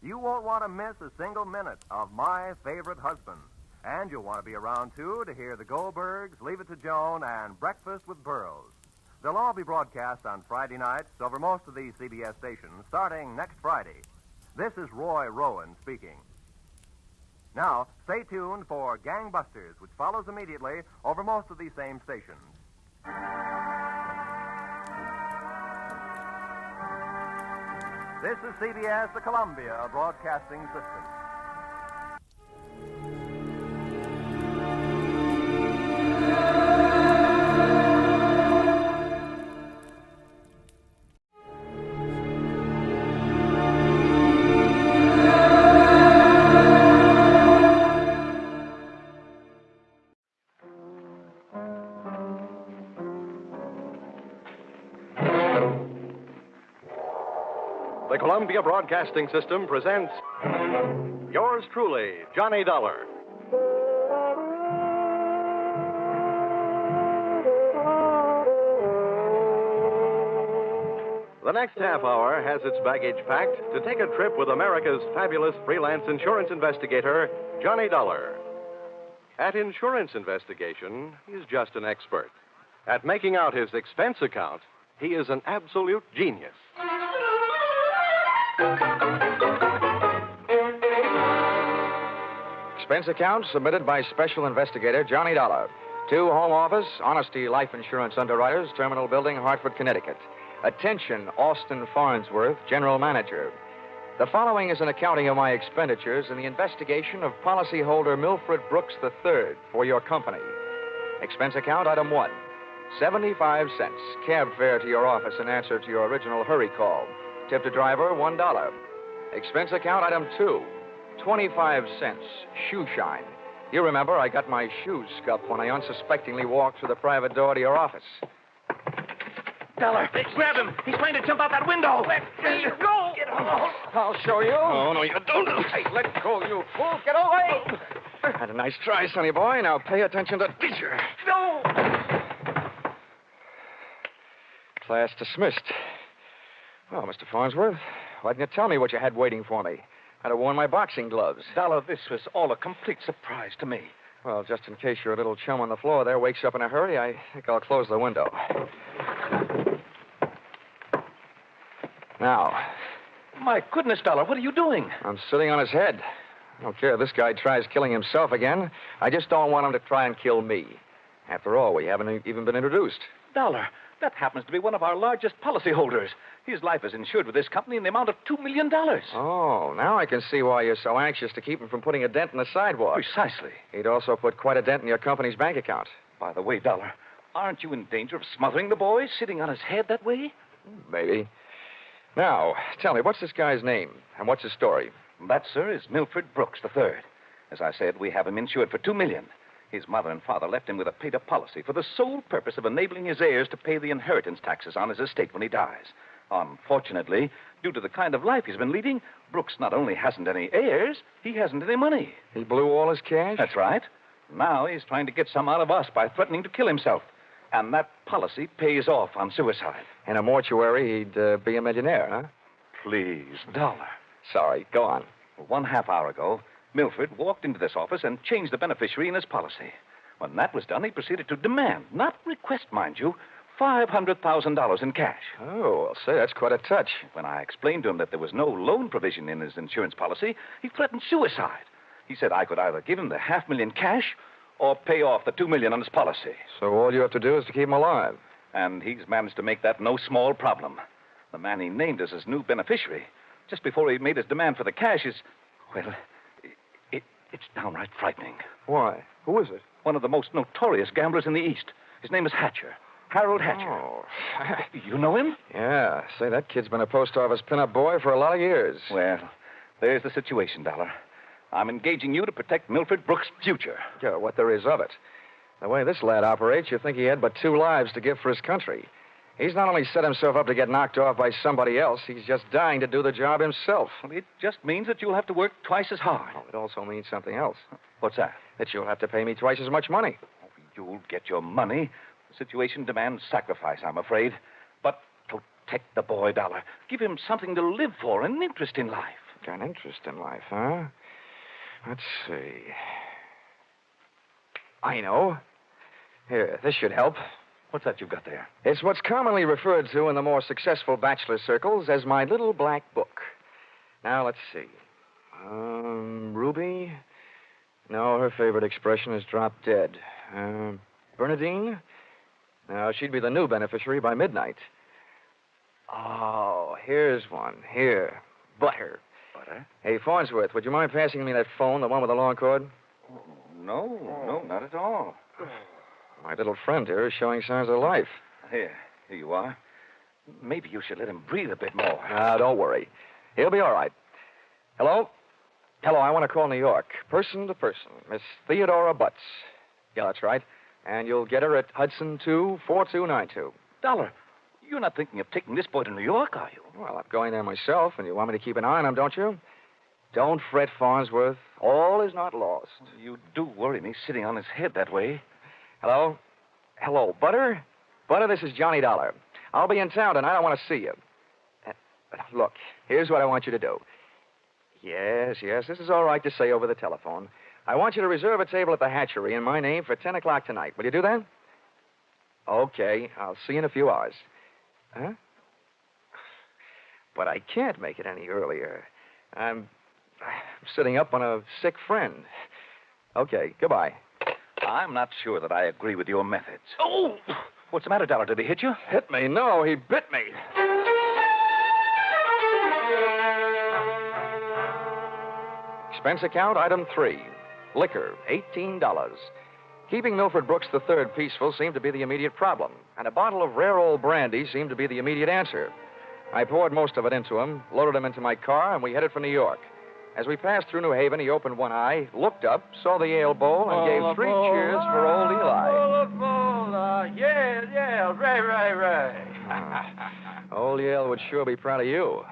You won't want to miss a single minute of My Favorite Husband. And you'll want to be around, too, to hear the Goldbergs, Leave It to Joan, and Breakfast with Burroughs. They'll all be broadcast on Friday nights over most of these CBS stations starting next Friday. This is Roy Rowan speaking. Now, stay tuned for Gangbusters, which follows immediately over most of these same stations. This is CBS, the Columbia Broadcasting System.
The Columbia Broadcasting System presents yours truly, Johnny Dollar. The next half hour has its baggage packed to take a trip with America's fabulous freelance insurance investigator, Johnny Dollar. At insurance investigation, he's just an expert. At making out his expense account, he is an absolute genius.
Expense account submitted by Special Investigator Johnny Dollar to Home Office, Honesty Life Insurance Underwriters, Terminal Building, Hartford, Connecticut. Attention, Austin Farnsworth, General Manager. The following is an accounting of my expenditures in the investigation of policyholder Milfred Brooks III for your company. Expense account item 1, 75 cents. Cab fare to your office in answer to your original hurry call. Tip to driver, $1. Expense account item 2, 25 cents. Shoe shine. You remember I got my shoes scuffed when I unsuspectingly walked through the private door to your office.
Dollar, grab him. He's trying to jump out that window. Let go. Get off.
I'll show you.
Oh, no, you don't.
Hey, let go, you fool. Get away. Had a nice try, sonny boy. Now pay attention to teacher.
No.
Class dismissed. Well, Mr. Farnsworth, why didn't you tell me what you had waiting for me? I'd have worn my boxing gloves.
Dollar, this was all a complete surprise to me.
Well, just in case your little chum on the floor there wakes up in a hurry, I think I'll close the window. Now.
My goodness, Dollar, what are you doing?
I'm sitting on his head. I don't care if this guy tries killing himself again. I just don't want him to try and kill me. After all, we haven't even been introduced.
Dollar, that happens to be one of our largest policyholders. His life is insured with this company in the amount of $2 million.
Oh, now I can see why you're so anxious to keep him from putting a dent in the sidewalk.
Precisely.
He'd also put quite a dent in your company's bank account.
By the way, Dollar, aren't you in danger of smothering the boy sitting on his head that way?
Maybe. Now, tell me, what's this guy's name and what's his story?
That, sir, is Milfred Brooks III. As I said, we have him insured for $2 million. His mother and father left him with a paid-up policy for the sole purpose of enabling his heirs to pay the inheritance taxes on his estate when he dies. Unfortunately, due to the kind of life he's been leading, Brooks not only hasn't any heirs, he hasn't any money.
He blew all his cash?
That's right. Now he's trying to get some out of us by threatening to kill himself. And that policy pays off on suicide.
In a mortuary, he'd be a millionaire, huh?
Please, Dollar.
Sorry, go on.
Well, 1/2 hour ago, Milford walked into this office and changed the beneficiary in his policy. When that was done, he proceeded to demand, not request, mind you, $500,000 in cash.
Oh, well, say, that's quite a touch.
When I explained to him that there was no loan provision in his insurance policy, he threatened suicide. He said I could either give him the $500,000 cash or pay off the $2 million on his policy.
So all you have to do is to keep him alive.
And he's managed to make that no small problem. The man he named as his new beneficiary, just before he made his demand for the cash, is, well, it's downright frightening.
Why? Who is it?
One of the most notorious gamblers in the East. His name is Hatcher. Harold Hatcher.
Oh.
You know him?
Yeah. Say, that kid's been a post office pinup boy for a lot of years.
Well, there's the situation, Dollar. I'm engaging you to protect Milford Brooks' future.
Yeah, what there is of it. The way this lad operates, you think he had but 2 lives to give for his country. He's not only set himself up to get knocked off by somebody else, he's just dying to do the job himself.
Well, it just means that you'll have to work twice as hard.
Oh, it also means something else.
What's that?
That you'll have to pay me twice as much money.
You'll get your money. The situation demands sacrifice, I'm afraid. But protect the boy, Dollar. Give him something to live for, an interest in life.
An interest in life, huh? Let's see. I know. Here, this should help.
What's that you've got there?
It's what's commonly referred to in the more successful bachelor circles as my little black book. Now, let's see. Ruby? No, her favorite expression is drop dead. Bernadine? No, she'd be the new beneficiary by midnight. Oh, here's one. Here. Butter.
Butter?
Hey, Farnsworth, would you mind passing me that phone, the one with the long cord?
No, not at all.
My little friend here is showing signs of life.
Here you are. Maybe you should let him breathe a bit more.
Don't worry. He'll be all right. Hello? Hello, I want to call New York. Person to person. Miss Theodora Butts. Yeah, that's right. And you'll get her at Hudson 24292.
Dollar, you're not thinking of taking this boy to New York, are you?
Well, I'm going there myself, and you want me to keep an eye on him, don't you? Don't fret, Farnsworth. All is not lost.
You do worry me sitting on his head that way.
Hello? Hello, Butter? Butter, this is Johnny Dollar. I'll be in town tonight. I want to see you. Look, here's what I want you to do. Yes, this is all right to say over the telephone. I want you to reserve a table at the hatchery in my name for 10 o'clock tonight. Will you do that? Okay, I'll see you in a few hours. Huh? But I can't make it any earlier. I'm sitting up on a sick friend. Okay, goodbye.
I'm not sure that I agree with your methods. Oh! What's the matter, Dollar? Did he hit you?
Hit me? No, he bit me. Expense account, item 3. Liquor, $18. Keeping Milford Brooks III peaceful seemed to be the immediate problem, and a bottle of rare old brandy seemed to be the immediate answer. I poured most of it into him, loaded him into my car, and we headed for New York. As we passed through New Haven, he opened one eye, looked up, saw the ale bowl, and gave 3 cheers for old Eli.
Yeah, Ray.
Old Yale would sure be proud of you.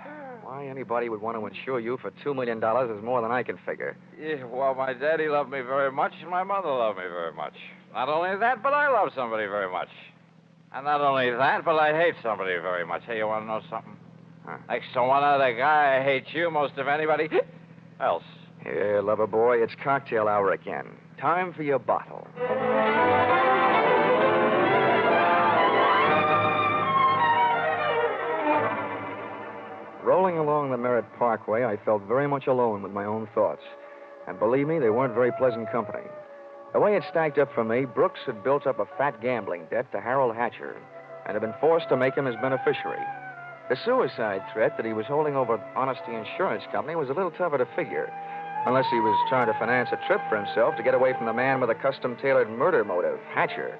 Why anybody would want to insure you for $2 million is more than I can figure.
Yeah, well, my daddy loved me very much, and my mother loved me very much. Not only that, but I love somebody very much. And not only that, but I hate somebody very much. Hey, you want to know something?
Huh.
Next to one other guy, I hate you most of anybody else.
Here, lover boy, it's cocktail hour again. Time for your bottle. Rolling along the Merritt Parkway, I felt very much alone with my own thoughts. And believe me, they weren't very pleasant company. The way it stacked up for me, Brooks had built up a fat gambling debt to Harold Hatcher and had been forced to make him his beneficiary. The suicide threat that he was holding over Honesty Insurance Company was a little tougher to figure, unless he was trying to finance a trip for himself to get away from the man with a custom-tailored murder motive, Hatcher.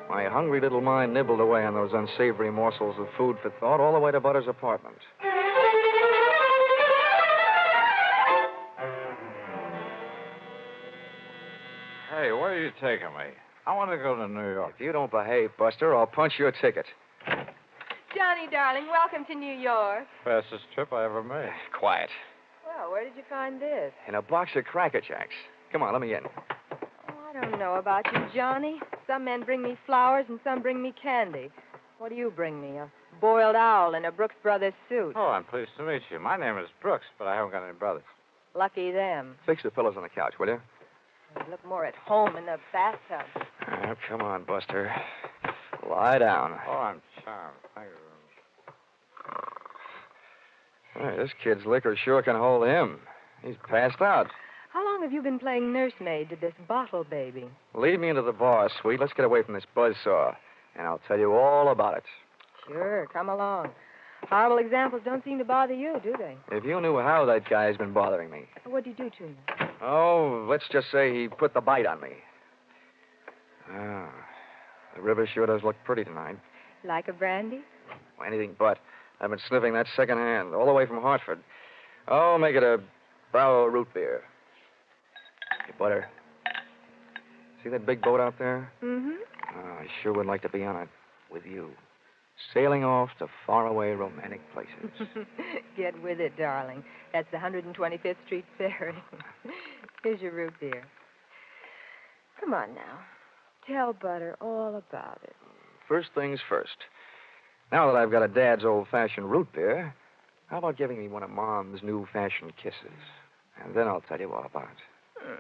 My hungry little mind nibbled away on those unsavory morsels of food for thought all the way to Butter's apartment.
Hey, where are you taking me? I want to go to New York.
If you don't behave, Buster, I'll punch your ticket.
Johnny, darling, welcome to New York.
Fastest trip I ever made.
Quiet.
Well, where did you find this?
In a box of Cracker Jacks. Come on, let me in.
Oh, I don't know about you, Johnny. Some men bring me flowers and some bring me candy. What do you bring me? A boiled owl in a Brooks Brothers suit.
Oh, I'm pleased to meet you. My name is Brooks, but I haven't got any brothers.
Lucky them.
Fix the pillows on the couch, will you?
They look more at home in the bathtub.
Oh, come on, Buster. Lie down.
Oh, I'm charmed. Thank you.
Hey, this kid's liquor sure can hold him. He's passed out.
How long have you been playing nursemaid to this bottle baby?
Lead me into the bar, sweet. Let's get away from this buzzsaw, and I'll tell you all about it.
Sure, come along. Horrible examples don't seem to bother you, do they?
If you knew how that guy's been bothering me.
What'd you do to him?
Oh, let's just say he put the bite on me. Ah, the river sure does look pretty tonight.
Like a brandy?
Anything but. I've been sniffing that secondhand, all the way from Hartford. Oh, make it a Barrow root beer. Hey, Butter. See that big boat out there?
Mm-hmm.
Oh, I sure would like to be on it with you. Sailing off to faraway romantic places.
Get with it, darling. That's the 125th Street Ferry. Here's your root beer. Come on now. Tell Butter all about it.
First things first. Now that I've got a Dad's old-fashioned root beer, how about giving me one of Mom's new-fashioned kisses? And then I'll tell you all about it.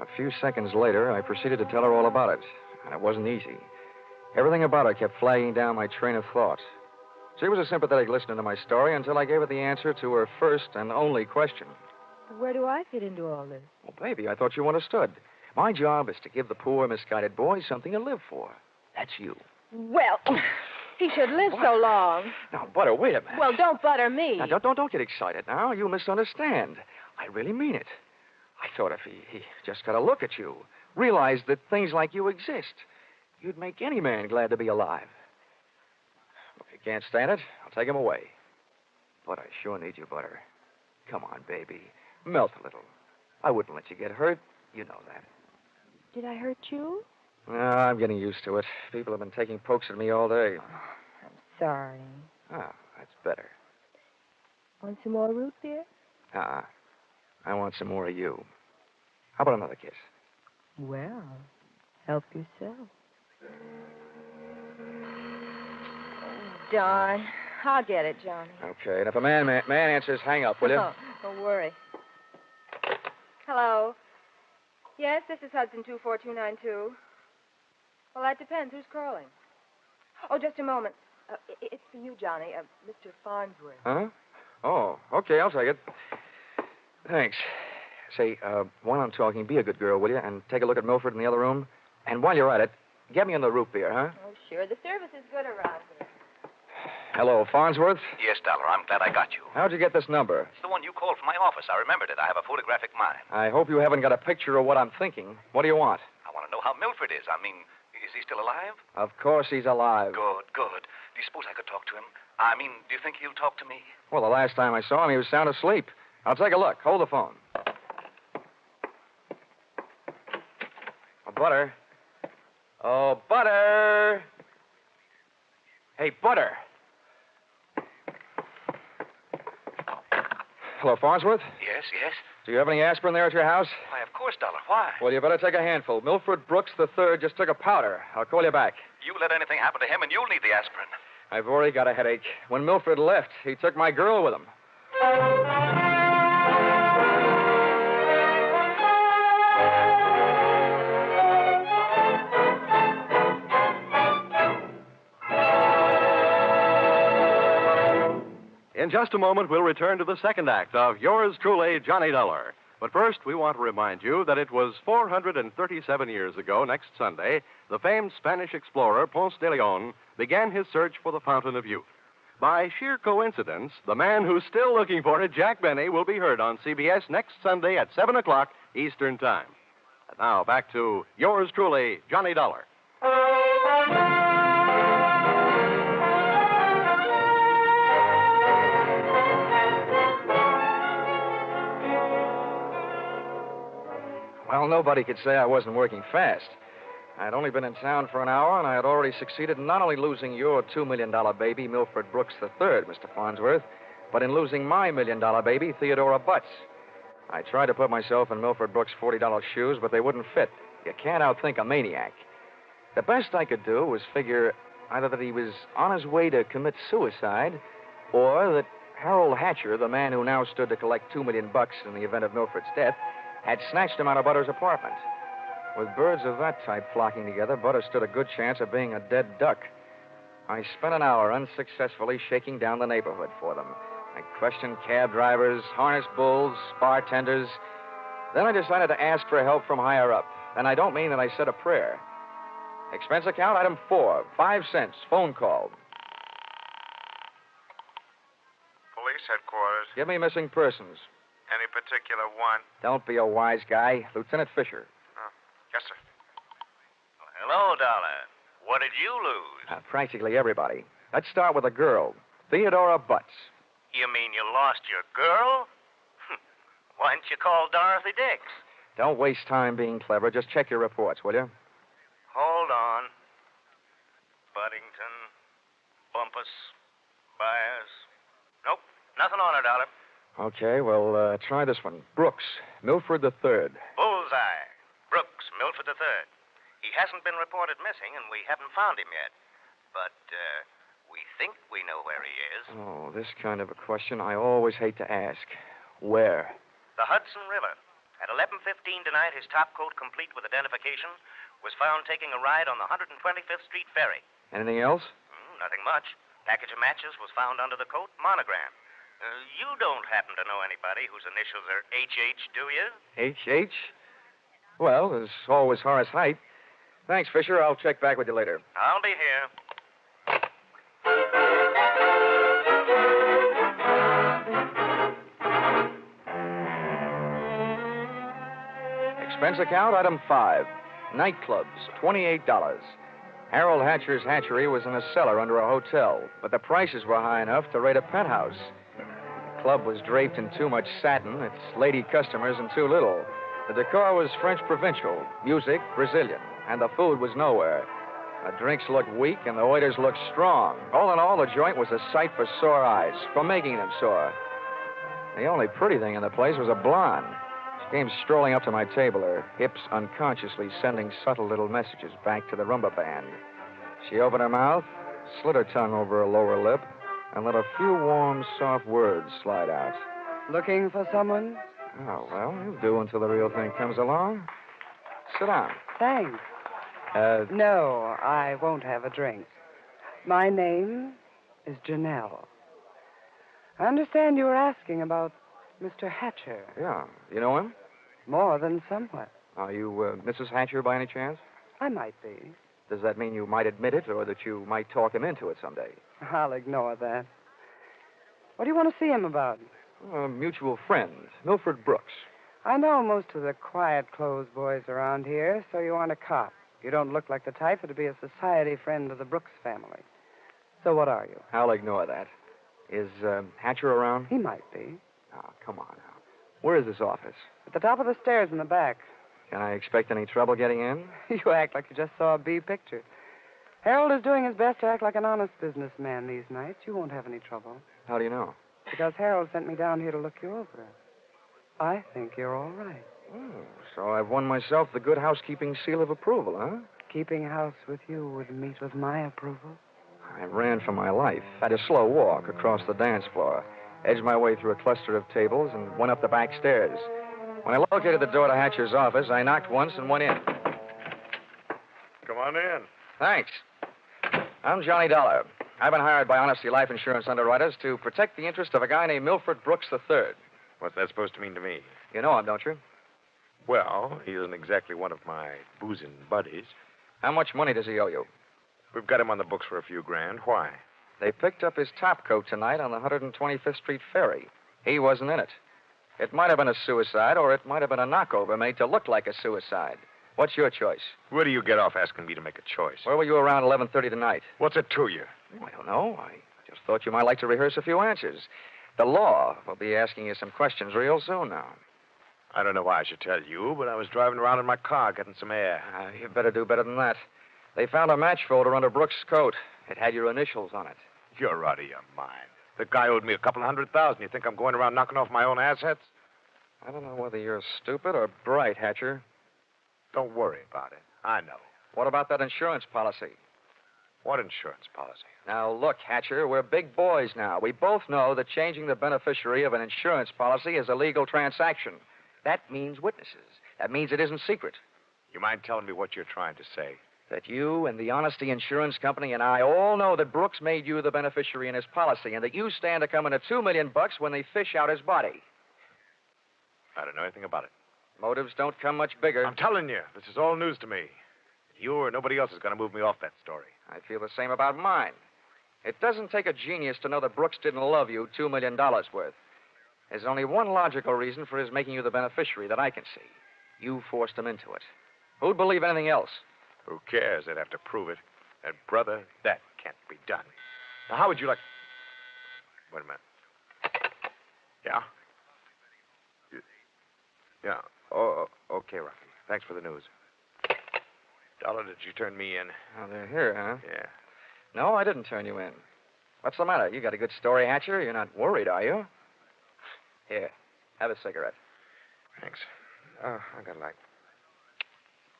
A few seconds later, I proceeded to tell her all about it, and it wasn't easy. Everything about her kept flagging down my train of thought. She was a sympathetic listener to my story until I gave her the answer to her first and only question.
Where do I fit into all this?
Well, baby, I thought you understood. My job is to give the poor, misguided boy something to live for. That's you.
Well, he should live so long.
Now, Butter, wait a minute.
Well, don't butter me.
Now, don't get excited now. You misunderstand. I really mean it. I thought if he just got a look at you, realized that things like you exist, you'd make any man glad to be alive. If you can't stand it, I'll take him away. But I sure need you, Butter. Come on, baby. Melt a little. I wouldn't let you get hurt. You know that.
Did I hurt you?
No, I'm getting used to it. People have been taking pokes at me all day.
I'm sorry.
Ah, that's better.
Want some more root beer?
I want some more of you. How about another kiss?
Well, help yourself. Darn. I'll get it, Johnny.
Okay, and if a man answers, hang up, will you?
Oh, don't worry. Hello. Yes, this is Hudson 24292. Well, that depends. Who's calling? Oh, just a moment. It's for you, Johnny. Mr. Farnsworth.
Huh? Oh, okay, I'll take it. Thanks. Say, while I'm talking, be a good girl, will you? And take a look at Milford in the other room. And while you're at it, get me in the root beer, huh?
Oh, sure. The service is good around here.
Hello, Farnsworth?
Yes, Dollar, I'm glad I got you.
How'd you get this number?
It's the one you called from my office. I remembered it. I have a photographic mind.
I hope you haven't got a picture of what I'm thinking. What do you want?
I want to know how Milford is. I mean, is he still alive?
Of course he's alive.
Good, good. Do you suppose I could talk to him? I mean, do you think he'll talk to me?
Well, the last time I saw him, he was sound asleep. I'll take a look. Hold the phone. Oh, Butter. Oh, Butter. Hey, Butter. Hello, Farnsworth?
Yes, yes.
Do you have any aspirin there at your house?
Why, of course, Dollar. Why?
Well, you better take a handful. Milford Brooks III just took a powder. I'll call you back.
You let anything happen to him, and you'll need the aspirin.
I've already got a headache. When Milford left, he took my girl with him.
In just a moment, we'll return to the second act of Yours Truly, Johnny Dollar. But first, we want to remind you that it was 437 years ago, next Sunday, the famed Spanish explorer Ponce de Leon began his search for the Fountain of Youth. By sheer coincidence, the man who's still looking for it, Jack Benny, will be heard on CBS next Sunday at 7 o'clock Eastern Time. And now, back to Yours Truly, Johnny Dollar.
Well, nobody could say I wasn't working fast. I had only been in town for an hour, and I had already succeeded in not only losing your $2 million baby, Milford Brooks III, Mr. Farnsworth, but in losing my $1 million baby, Theodora Butts. I tried to put myself in Milford Brooks' $40 shoes, but they wouldn't fit. You can't outthink a maniac. The best I could do was figure either that he was on his way to commit suicide or that Harold Hatcher, the man who now stood to collect $2 million in the event of Milford's death, had snatched him out of Butter's apartment. With birds of that type flocking together, Butter stood a good chance of being a dead duck. I spent an hour unsuccessfully shaking down the neighborhood for them. I questioned cab drivers, harness bulls, bartenders. Then I decided to ask for help from higher up. And I don't mean that I said a prayer. Expense account, item 4, 5 cents, phone call.
Police headquarters.
Give me missing persons.
Any particular one?
Don't be a wise guy. Lieutenant Fisher.
Yes, sir.
Hello, Dollar. What did you lose?
Practically everybody. Let's start with a girl, Theodora Butts.
You mean you lost your girl? Why didn't you call Dorothy Dix?
Don't waste time being clever. Just check your reports, will you?
Hold on. Buddington, Bumpus, Byers. Nope, nothing on her, Dollar.
Okay, well, try this one. Brooks, Milford III.
Bullseye. Brooks, Milford III. He hasn't been reported missing, and we haven't found him yet. But, we think we know where he is.
Oh, this kind of a question I always hate to ask. Where?
The Hudson River. At 11:15 tonight, his top coat, complete with identification, was found taking a ride on the 125th Street ferry.
Anything else?
Nothing much. Package of matches was found under the coat, monogram. You don't happen to know anybody whose initials are H.H., do you?
H.H.? Well, there's always Horace Height. Thanks, Fisher. I'll check back with you later.
I'll be here.
Expense account, item 5. Nightclubs, $28. Harold Hatcher's hatchery was in a cellar under a hotel, but the prices were high enough to rate a penthouse. The club was draped in too much satin, its lady customers in too little. The decor was French provincial, music Brazilian, and the food was nowhere. The drinks looked weak and the waiters looked strong. All in all, the joint was a sight for sore eyes, for making them sore. The only pretty thing in the place was a blonde. She came strolling up to my table, her hips unconsciously sending subtle little messages back to the rumba band. She opened her mouth, slid her tongue over her lower lip, and let a few warm, soft words slide out.
Looking for someone?
Oh, well, you'll do until the real thing comes along. Sit down.
Thanks. No, I won't have a drink. My name is Janelle. I understand you were asking about Mr. Hatcher.
Yeah. You know him?
More than somewhat.
Are you Mrs. Hatcher by any chance?
I might be.
Does that mean you might admit it or that you might talk him into it someday?
I'll ignore that. What do you want to see him about?
A mutual friend, Milford Brooks.
I know most of the quiet-clothes boys around here, so you aren't a cop. You don't look like the type to be a society friend of the Brooks family. So what are you?
I'll ignore that. Is Hatcher around?
He might be.
Oh, come on now. Where is this office?
At the top of the stairs in the back.
Can I expect any trouble getting in?
You act like you just saw a B picture. Harold is doing his best to act like an honest businessman these nights. You won't have any trouble.
How do you know?
Because Harold sent me down here to look you over. I think you're all right.
Oh, so I've won myself the good housekeeping seal of approval, huh?
Keeping house with you would meet with my approval.
I ran for my life, had a slow walk across the dance floor, edged my way through a cluster of tables, and went up the back stairs. When I located the door to Hatcher's office, I knocked once and went in.
Come on in.
Thanks. I'm Johnny Dollar. I've been hired by Honesty Life Insurance Underwriters to protect the interest of a guy named Milford Brooks III.
What's that supposed to mean to me?
You know him, don't you?
Well, he isn't exactly one of my boozing buddies.
How much money does he owe you?
We've got him on the books for a few grand. Why?
They picked up his top coat tonight on the 125th Street ferry. He wasn't in it. It might have been a suicide, or it might have been a knockover made to look like a suicide. What's your choice?
Where do you get off asking me to make a choice?
Where were you around 11:30 tonight?
What's it to you?
Oh, I don't know. I just thought you might like to rehearse a few answers. The law will be asking you some questions real soon now.
I don't know why I should tell you, but I was driving around in my car getting some air.
You better do better than that. They found a match folder under Brooks' coat. It had your initials on it.
You're out of your mind. The guy owed me $200,000. You think I'm going around knocking off my own assets?
I don't know whether you're stupid or bright, Hatcher.
Don't worry about it. I know.
What about that insurance policy?
What insurance policy?
Now, look, Hatcher, we're big boys now. We both know that changing the beneficiary of an insurance policy is a legal transaction. That means witnesses. That means it isn't secret.
You mind telling me what you're trying to say?
That you and the Honesty Insurance Company and I all know that Brooks made you the beneficiary in his policy and that you stand to come in at $2 million when they fish out his body.
I don't know anything about it.
Motives don't come much bigger.
I'm telling you, this is all news to me. You or nobody else is going to move me off that story.
I feel the same about mine. It doesn't take a genius to know that Brooks didn't love you $2 million worth. There's only one logical reason for his making you the beneficiary that I can see. You forced him into it. Who'd believe anything else?
Who cares? They'd have to prove it. And, brother, that can't be done. Now, how would you like... Wait a minute. Yeah? Yeah. Oh, okay, Rocky. Thanks for the news. Dollar, did you turn me in?
Oh, they're here, huh?
Yeah.
No, I didn't turn you in. What's the matter? You got a good story, Hatcher? You're not worried, are you? Here, have a cigarette.
Thanks. Oh, I got like...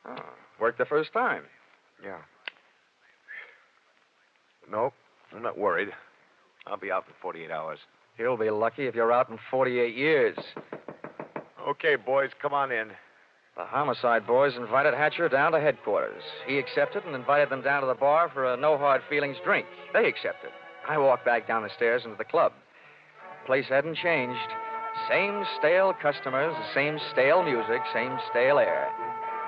Oh, worked the first time.
Yeah. Nope, I'm not worried. I'll be out in 48 hours.
You'll be lucky if you're out in 48 years.
Okay, boys, come on in.
The homicide boys invited Hatcher down to headquarters. He accepted and invited them down to the bar for a no-hard-feelings drink. They accepted. I walked back down the stairs into the club. The place hadn't changed. Same stale customers, the same stale music, same stale air.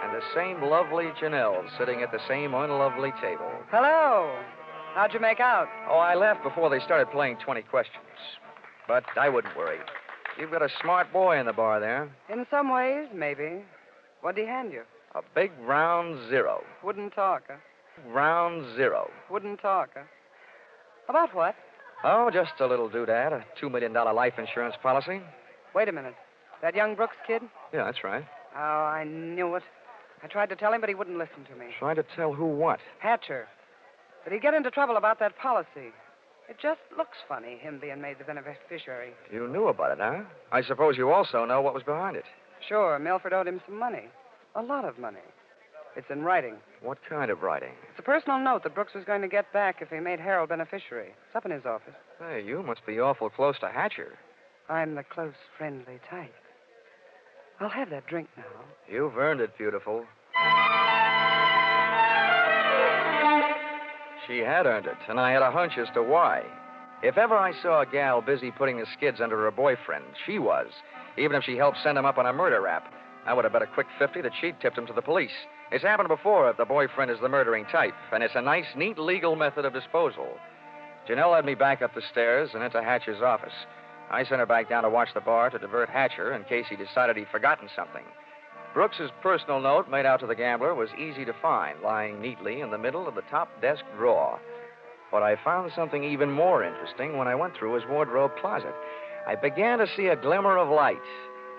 And the same lovely Janelle sitting at the same unlovely table.
Hello. How'd you make out?
Oh, I left before they started playing 20 questions. But I wouldn't worry. You've got a smart boy in the bar there.
In some ways, maybe. What'd he hand you?
A big round zero.
Wouldn't talk, huh?
Round zero.
Wouldn't talk, huh? About what?
Oh, just a little doodad, a $2 million life insurance policy.
Wait a minute. That young Brooks kid?
Yeah, that's right.
Oh, I knew it. I tried to tell him, but he wouldn't listen to me.
Trying to tell who what?
Hatcher. But he'd get into trouble about that policy. It just looks funny, him being made the beneficiary.
You knew about it, huh? I suppose you also know what was behind it.
Sure, Milford owed him some money. A lot of money. It's in writing.
What kind of writing?
It's a personal note that Brooks was going to get back if he made Harold beneficiary. It's up in his office.
Hey, you must be awful close to Hatcher.
I'm the close, friendly type. I'll have that drink now.
You've earned it, beautiful. She had earned it, and I had a hunch as to why. If ever I saw a gal busy putting the skids under her boyfriend, she was. Even if she helped send him up on a murder rap. I would have bet a quick 50 that she'd tipped him to the police. It's happened before if the boyfriend is the murdering type, and it's a nice, neat legal method of disposal. Janelle led me back up the stairs and into Hatcher's office. I sent her back down to watch the bar to divert Hatcher in case he decided he'd forgotten something. Brooks's personal note made out to the gambler was easy to find, lying neatly in the middle of the top desk drawer. But I found something even more interesting when I went through his wardrobe closet. I began to see a glimmer of light.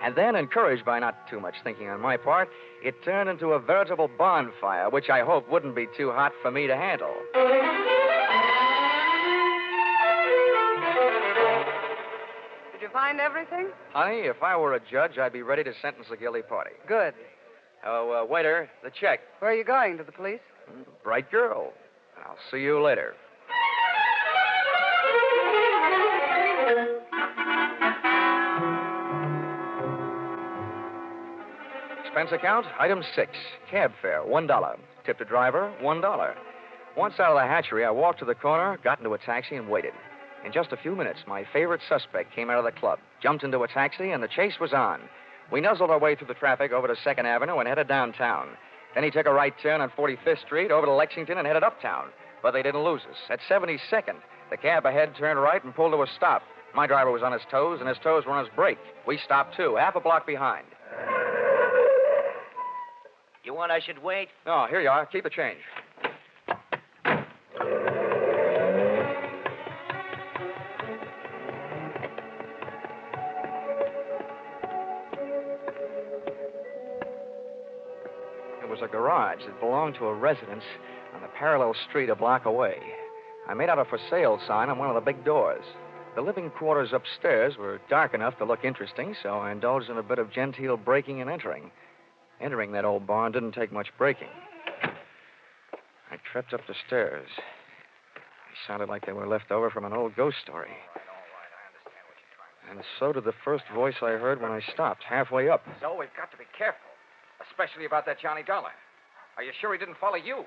And then, encouraged by not too much thinking on my part, it turned into a veritable bonfire, which I hoped wouldn't be too hot for me to handle.
Did you find everything?
Honey, if I were a judge, I'd be ready to sentence the guilty party.
Good.
Oh, waiter, the check.
Where are you going? To the police?
Bright girl. I'll see you later. Expense account, item 6. Cab fare, $1. Tip the driver, $1. Once out of the hatchery, I walked to the corner, got into a taxi, and waited. In just a few minutes, my favorite suspect came out of the club, jumped into a taxi, and the chase was on. We nuzzled our way through the traffic over to 2nd Avenue and headed downtown. Then he took a right turn on 45th Street over to Lexington and headed uptown. But they didn't lose us. At 72nd, the cab ahead turned right and pulled to a stop. My driver was on his toes, and his toes were on his brake. We stopped, too, half a block behind.
You want I should wait?
Oh, here you are. Keep the change. It was a garage that belonged to a residence on the parallel street a block away. I made out a for sale sign on one of the big doors. The living quarters upstairs were dark enough to look interesting, so I indulged in a bit of genteel breaking and entering. Entering that old barn didn't take much breaking. I tripped up the stairs. They sounded like they were left over from an old ghost story. And so did the first voice I heard when I stopped, halfway up.
So we've got to be careful, especially about that Johnny Dollar. Are you sure he didn't follow you?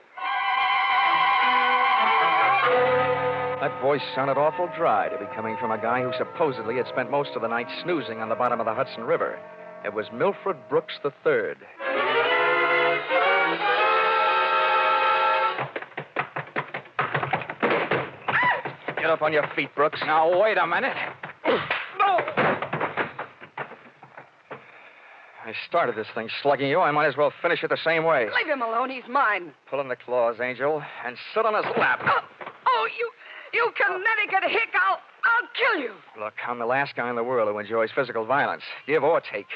That voice sounded awful dry to be coming from a guy who supposedly had spent most of the night snoozing on the bottom of the Hudson River. It was Milford Brooks III. Get up on your feet, Brooks.
Now, wait a minute. No!
I started this thing slugging you. I might as well finish it the same way.
Leave him alone. He's mine.
Pull in the claws, Angel, and sit on his lap.
Oh, you Connecticut hick. I'll kill you.
Look, I'm the last guy in the world who enjoys physical violence, give or take.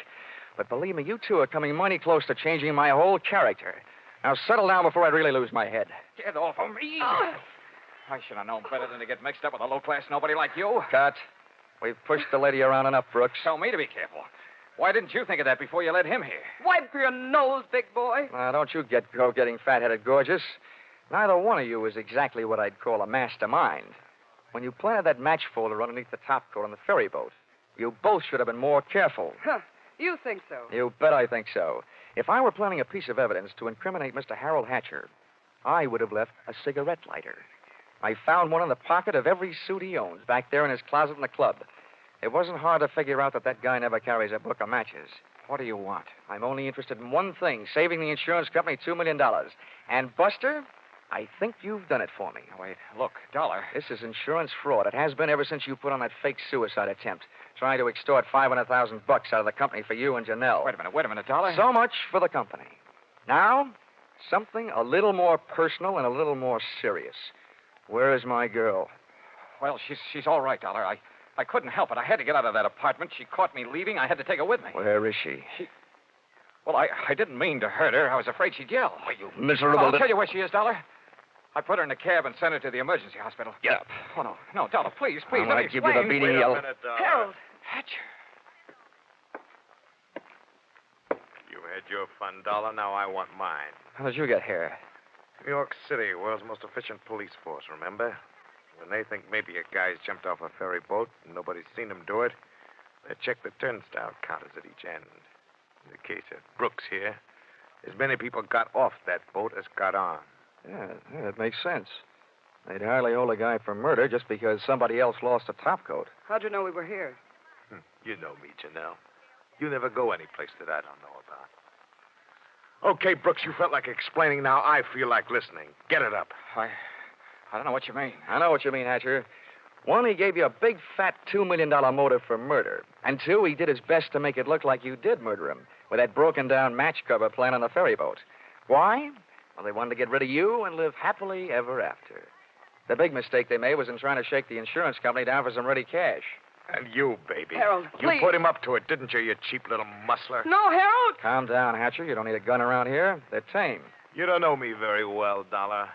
But believe me, you two are coming mighty close to changing my whole character. Now settle down before I really lose my head.
Get off of me. I should have known better than to get mixed up with a low-class nobody like you.
Cut. We've pushed the lady around enough, Brooks.
Tell me to be careful. Why didn't you think of that before you led him here?
Wipe your nose, big boy.
Now, don't you go getting fat-headed, gorgeous. Neither one of you is exactly what I'd call a mastermind. When you planted that match folder underneath the topcoat on the ferry boat, you both should have been more careful.
Huh. You think so?
You bet I think so. If I were planning a piece of evidence to incriminate Mr. Harold Hatcher, I would have left a cigarette lighter. I found one in the pocket of every suit he owns, back there in his closet in the club. It wasn't hard to figure out that guy never carries a book of matches.
What do you want?
I'm only interested in one thing, saving the insurance company $2 million. And, Buster, I think you've done it for me.
Wait, look, Dollar.
This is insurance fraud. It has been ever since you put on that fake suicide attempt, trying to extort $500,000 out of the company for you and Janelle.
Wait a minute, Dollar.
So much for the company. Now, something a little more personal and a little more serious. Where is my girl?
Well, she's all right, Dollar. I couldn't help it. I had to get out of that apartment. She caught me leaving. I had to take her with me.
Where is she?
Well, I didn't mean to hurt her. I was afraid she'd yell.
Oh, you miserable...
I'll tell you where she is, Dollar. I put her in a cab and sent her to the emergency hospital.
Get up.
Oh, no, Dollar, please,
I'm
let me
give you the beating
Wait a
yell.
minute,
Harold.
Hatcher.
You had your fun, Dollar. Now I want mine.
How did you get here?
New York City, world's most efficient police force, remember? When they think maybe a guy's jumped off a ferry boat and nobody's seen him do it, they check the turnstile counters at each end. In the case of Brooks here, as many people got off that boat as got on.
Yeah, that makes sense. They'd hardly hold a guy for murder just because somebody else lost a topcoat.
How'd you know we were here?
You know me, Janelle. You never go any place that I don't know about. Okay, Brooks, you felt like explaining. Now I feel like listening. Get it up.
I don't know what you mean.
I know what you mean, Hatcher. One, he gave you a big, fat $2 million motive for murder. And two, he did his best to make it look like you did murder him with that broken-down match cover plan on the ferry boat. Why? Well, they wanted to get rid of you and live happily ever after. The big mistake they made was in trying to shake the insurance company down for some ready cash.
And you, baby.
Harold, please.
You put him up to it, didn't you, you cheap little muscler?
No, Harold!
Calm down, Hatcher. You don't need a gun around here. They're tame.
You don't know me very well, Dollar.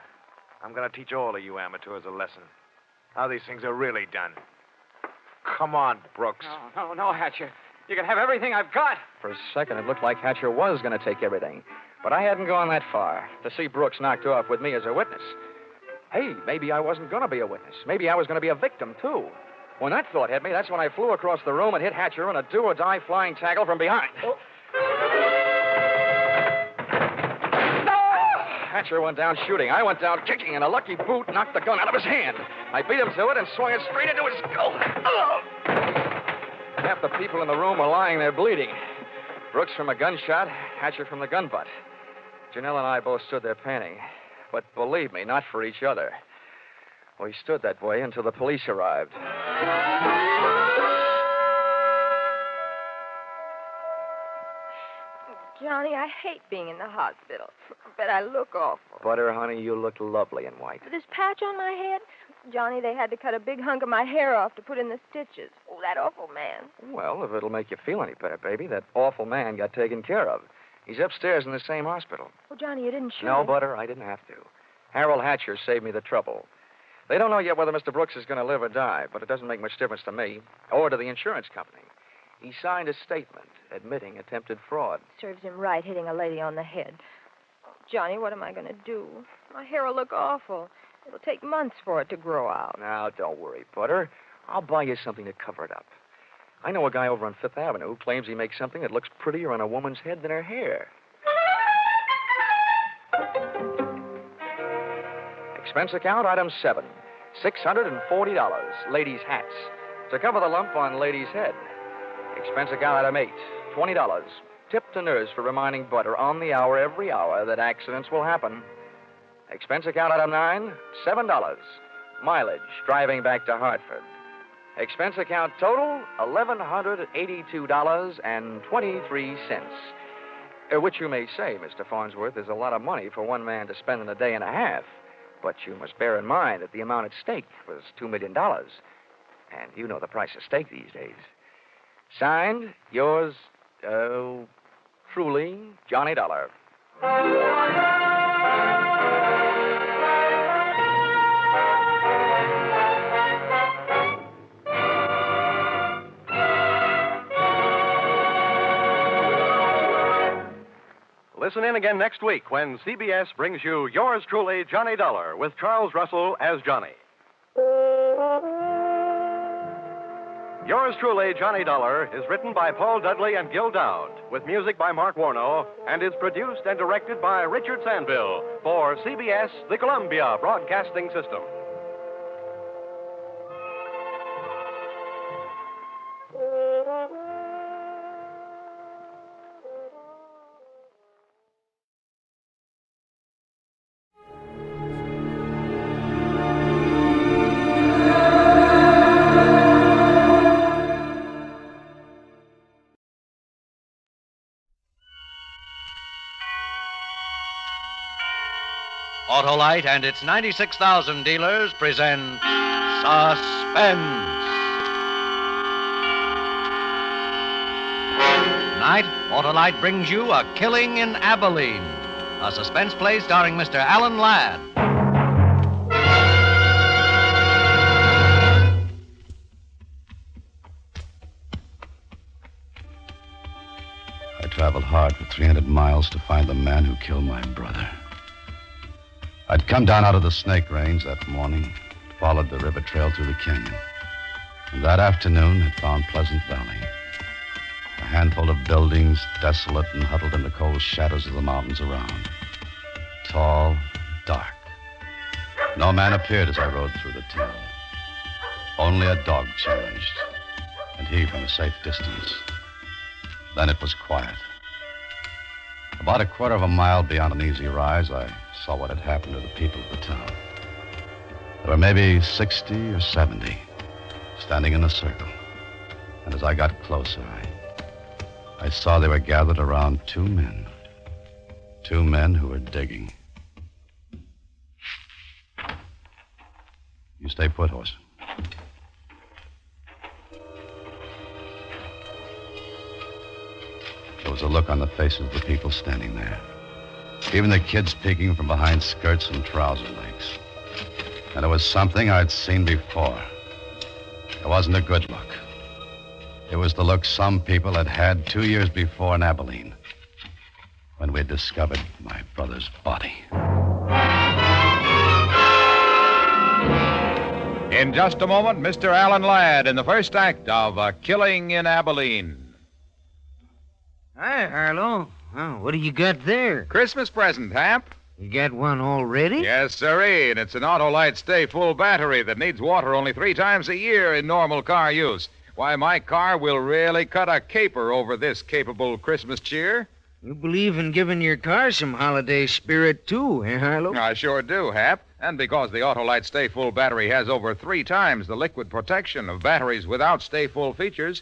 I'm going to teach all of you amateurs a lesson. How these things are really done. Come on, Brooks.
No, Hatcher. You can have everything I've got.
For a second, it looked like Hatcher was going to take everything. But I hadn't gone that far to see Brooks knocked off with me as a witness. Hey, maybe I wasn't going to be a witness. Maybe I was going to be a victim, too. When that thought hit me, that's when I flew across the room and hit Hatcher in a do-or-die flying tackle from behind. Oh. Hatcher went down shooting. I went down kicking, and a lucky boot knocked the gun out of his hand. I beat him to it and swung it straight into his skull. Oh! Half the people in the room were lying there bleeding. Brooks from a gunshot, Hatcher from the gun butt. Janelle and I both stood there panting. But believe me, not for each other. We stood that way until the police arrived.
Johnny, I hate being in the hospital. But I look awful.
Butter, honey, you look lovely in white.
This patch on my head? Johnny, they had to cut a big hunk of my hair off to put in the stitches. Oh, that awful man.
Well, if it'll make you feel any better, baby, that awful man got taken care of. He's upstairs in the same hospital.
Oh, Johnny, you didn't shoot
No,
him.
Butter, I didn't have to. Harold Hatcher saved me the trouble. They don't know yet whether Mr. Brooks is going to live or die, but it doesn't make much difference to me or to the insurance company. He signed a statement admitting attempted fraud.
Serves him right hitting a lady on the head. Johnny, what am I going to do? My hair will look awful. It'll take months for it to grow out.
Now, don't worry, Butter. I'll buy you something to cover it up. I know a guy over on Fifth Avenue who claims he makes something that looks prettier on a woman's head than her hair. Expense account, item 7. $640. Ladies' hats. To cover the lump on lady's head. Expense account, item 8. $20. Tip to nurse for reminding Butter on the hour every hour that accidents will happen. Expense account, item 9. $7. Mileage driving back to Hartford. Expense account total, $1,182.23. Which you may say, Mr. Farnsworth, is a lot of money for one man to spend in a day and a half. But you must bear in mind that the amount at stake was $2 million. And you know the price of steak these days. Signed, yours, truly, Johnny Dollar.
Listen in again next week when CBS brings you yours truly, Johnny Dollar, with Charles Russell as Johnny. Yours truly, Johnny Dollar, is written by Paul Dudley and Gil Dowd, with music by Mark Warno, and is produced and directed by Richard Sandville for CBS, the Columbia Broadcasting System.
Autolite and its 96,000 dealers present Suspense. Tonight, Autolite brings you A Killing in Abilene, a suspense play starring Mr. Alan Ladd.
I traveled hard for 300 miles to find the man who killed my brother. I'd come down out of the Snake Range that morning, followed the river trail through the canyon. And that afternoon had found Pleasant Valley. A handful of buildings, desolate and huddled in the cold shadows of the mountains around. Tall, dark. No man appeared as I rode through the town. Only a dog challenged, and he from a safe distance. Then it was quiet. About a quarter of a mile beyond an easy rise, I saw what had happened to the people of the town. There were maybe 60 or 70 standing in a circle. And as I got closer, I saw they were gathered around two men. Two men who were digging. You stay put, horse. There was a look on the faces of the people standing there. Even the kids peeking from behind skirts and trouser legs. And it was something I'd seen before. It wasn't a good look. It was the look some people had had 2 years before in Abilene, when we discovered my brother's body.
In just a moment, Mr. Alan Ladd in the first act of A Killing in Abilene.
Hi, Harlow. Oh, what do you got there?
Christmas present, Hap.
You got one already?
Yes, sirree, and it's an Autolite Stay Full battery that needs water only 3 times a year in normal car use. Why, my car will really cut a caper over this capable Christmas cheer.
You believe in giving your car some holiday spirit, too, eh, Harlow?
I sure do, Hap. And because the Autolite Stay Full battery has over 3 times the liquid protection of batteries without Stay Full features,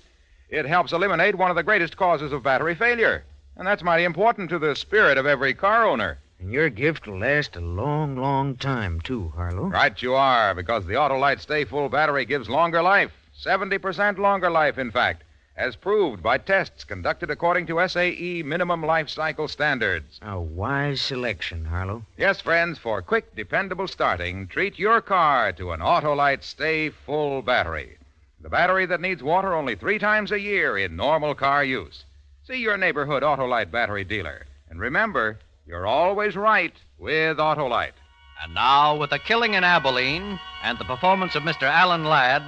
it helps eliminate one of the greatest causes of battery failure. And that's mighty important to the spirit of every car owner.
And your gift will last a long, long time, too, Harlow.
Right you are, because the Autolite Stay Full battery gives longer life. 70% longer life, in fact, as proved by tests conducted according to SAE minimum life cycle standards.
A wise selection, Harlow.
Yes, friends, for quick, dependable starting, treat your car to an Autolite Stay Full battery. the battery that needs water only 3 times a year in normal car use. See your neighborhood Autolite battery dealer. And remember, you're always right with Autolite.
And now, with the killing in Abilene and the performance of Mr. Alan Ladd,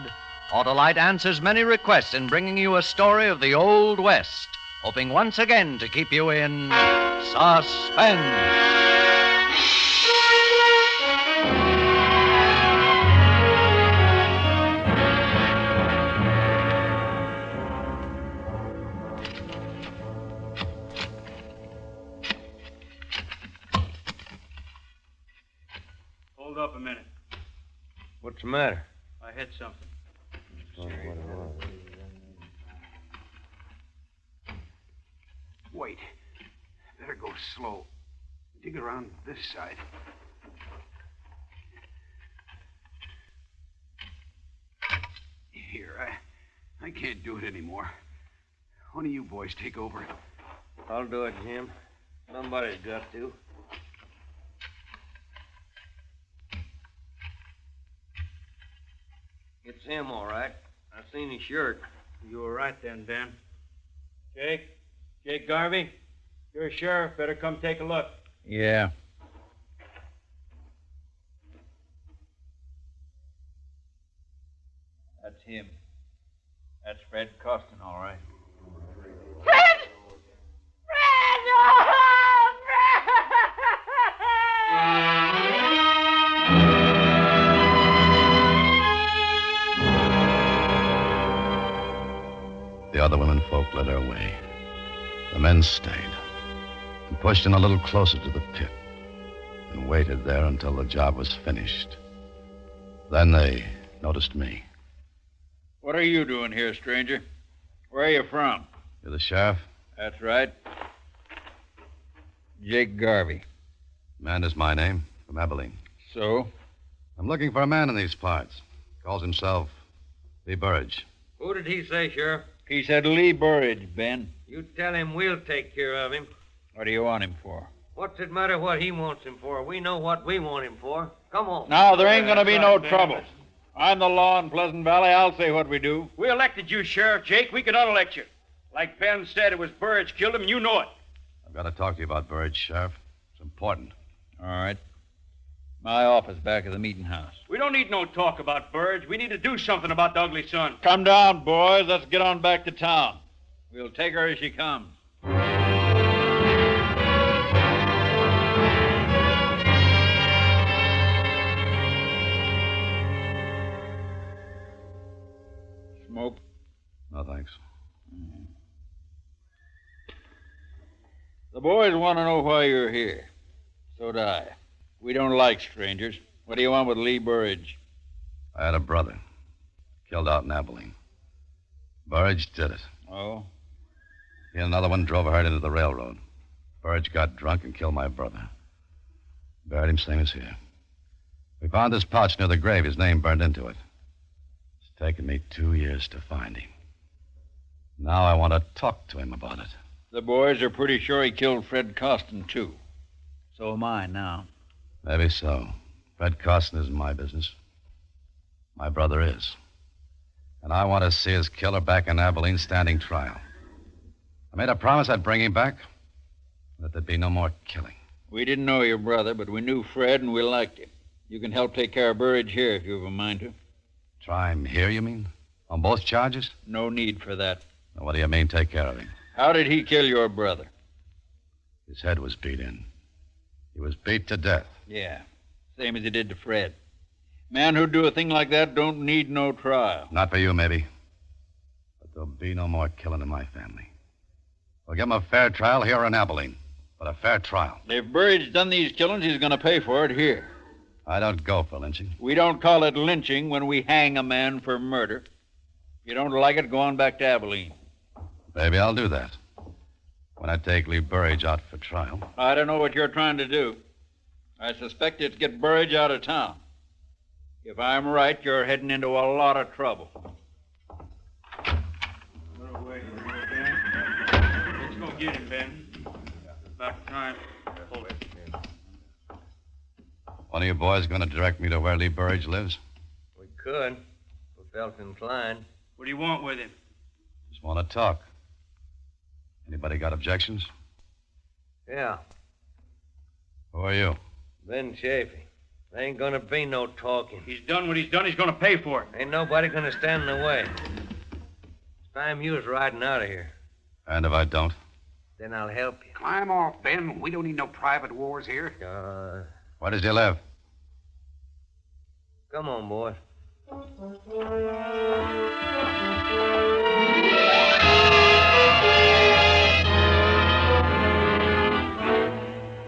Autolite answers many requests in bringing you a story of the Old West, hoping once again to keep you in suspense.
Hold up a minute.
What's the matter?
I hit something.
Wait. Better go slow. Dig around this side. Here, I can't do it anymore. One of you boys take over.
I'll do it, Jim. Somebody's got to. It's him, all right. I seen his shirt.
You were right then, Ben. Jake Garvey, you're a sheriff. Better come take a look.
Yeah. That's him. That's Fred Costin, all right.
The other women folk led our way. The men stayed and pushed in a little closer to the pit and waited there until the job was finished. Then they noticed me.
What are you doing here, stranger? Where are you from?
You're the sheriff?
That's right. Jake Garvey.
Amanda's my name, from Abilene.
So?
I'm looking for a man in these parts. Calls himself Lee Burridge.
Who did he say, Sheriff?
He said Lee Burridge, Ben.
You tell him we'll take care of him.
What do you want him for?
What's it matter what he wants him for? We know what we want him for. Come on.
Now, there ain't going to be no trouble. I'm the law in Pleasant Valley. I'll say what we do.
We elected you, Sheriff Jake. We could unelect you. Like Ben said, it was Burridge killed him, and you know it.
I've got to talk to you about Burridge, Sheriff. It's important.
All right. My office back of the meeting house.
We don't need no talk about Burridge. We need to do something about the ugly son.
Come down, boys. Let's get on back to town. We'll take her as she comes. Smoke?
No, thanks.
The boys want to know why you're here. So do I. We don't like strangers. What do you want with Lee Burridge?
I had a brother. Killed out in Abilene. Burridge did it.
Oh?
He and another one drove a herd into the railroad. Burridge got drunk and killed my brother. Buried him same as here. We found this pouch near the grave. His name burned into it. It's taken me 2 years to find him. Now I want to talk to him about it.
The boys are pretty sure he killed Fred Costin, too. So am I now.
Maybe so. Fred Costin isn't my business. My brother is. And I want to see his killer back in Abilene standing trial. I made a promise I'd bring him back, that there'd be no more killing.
We didn't know your brother, but we knew Fred and we liked him. You can help take care of Burridge here if you have a mind to.
Try him here, you mean? On both charges?
No need for that.
Now, what do you mean, take care of him?
How did he kill your brother?
His head was beat in. He was beat to death.
Yeah, same as he did to Fred. Man who'd do a thing like that don't need no trial.
Not for you, maybe. But there'll be no more killing in my family. We'll give him a fair trial here in Abilene. But a fair trial.
If Burridge done these killings, he's going to pay for it here.
I don't go for lynching.
We don't call it lynching when we hang a man for murder. If you don't like it, go on back to Abilene.
Maybe I'll do that. When I take Lee Burridge out for trial.
I don't know what you're trying to do. I suspect it's get Burridge out of town. If I'm right, you're heading into a lot of trouble.
Let's go get him, Ben. About time. Hold it.
One of you boys going to direct me to where Lee Burridge lives?
We could, if we felt inclined.
What do you want with him?
Just want to talk. Anybody got objections?
Yeah,
Who are you?
Ben Chafee. There ain't gonna be no talking.
He's done what he's done. He's gonna pay for it.
Ain't nobody gonna stand in the way. It's time you was riding out of here.
And if I don't?
Then I'll help you.
Climb off, Ben. We don't need no private wars here.
Where does he live?
Come on, boys.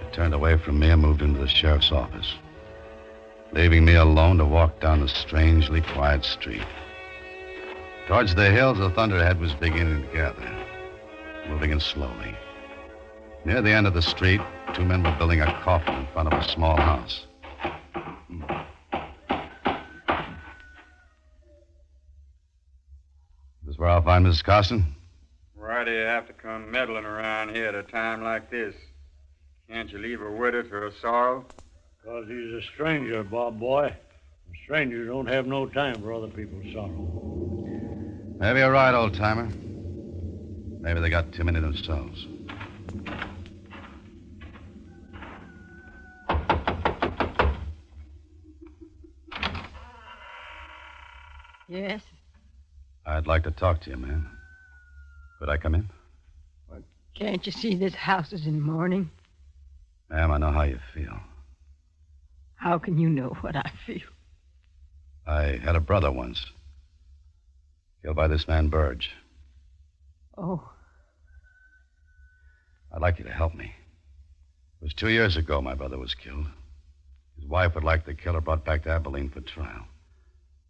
He turned away from me and moved into the sheriff's office, leaving me alone to walk down the strangely quiet street. Towards the hills, the thunderhead was beginning to gather, moving in slowly. Near the end of the street, two men were building a coffin in front of a small house. This where I'll find Mrs. Costin?
Why do you have to come meddling around here at a time like this? Can't you leave her with her through her sorrow?
Because he's a stranger, Bob boy. And strangers don't have no time for other people's sorrow.
Maybe you're right, old-timer. Maybe they got too many themselves.
Yes?
I'd like to talk to you, ma'am. Could I come in?
Can't you see this house is in mourning?
Ma'am, I know how you feel.
How can you know what I feel?
I had a brother once. Killed by this man, Burge.
Oh,
I'd like you to help me. It was 2 years ago my brother was killed. His wife would like the killer brought back to Abilene for trial.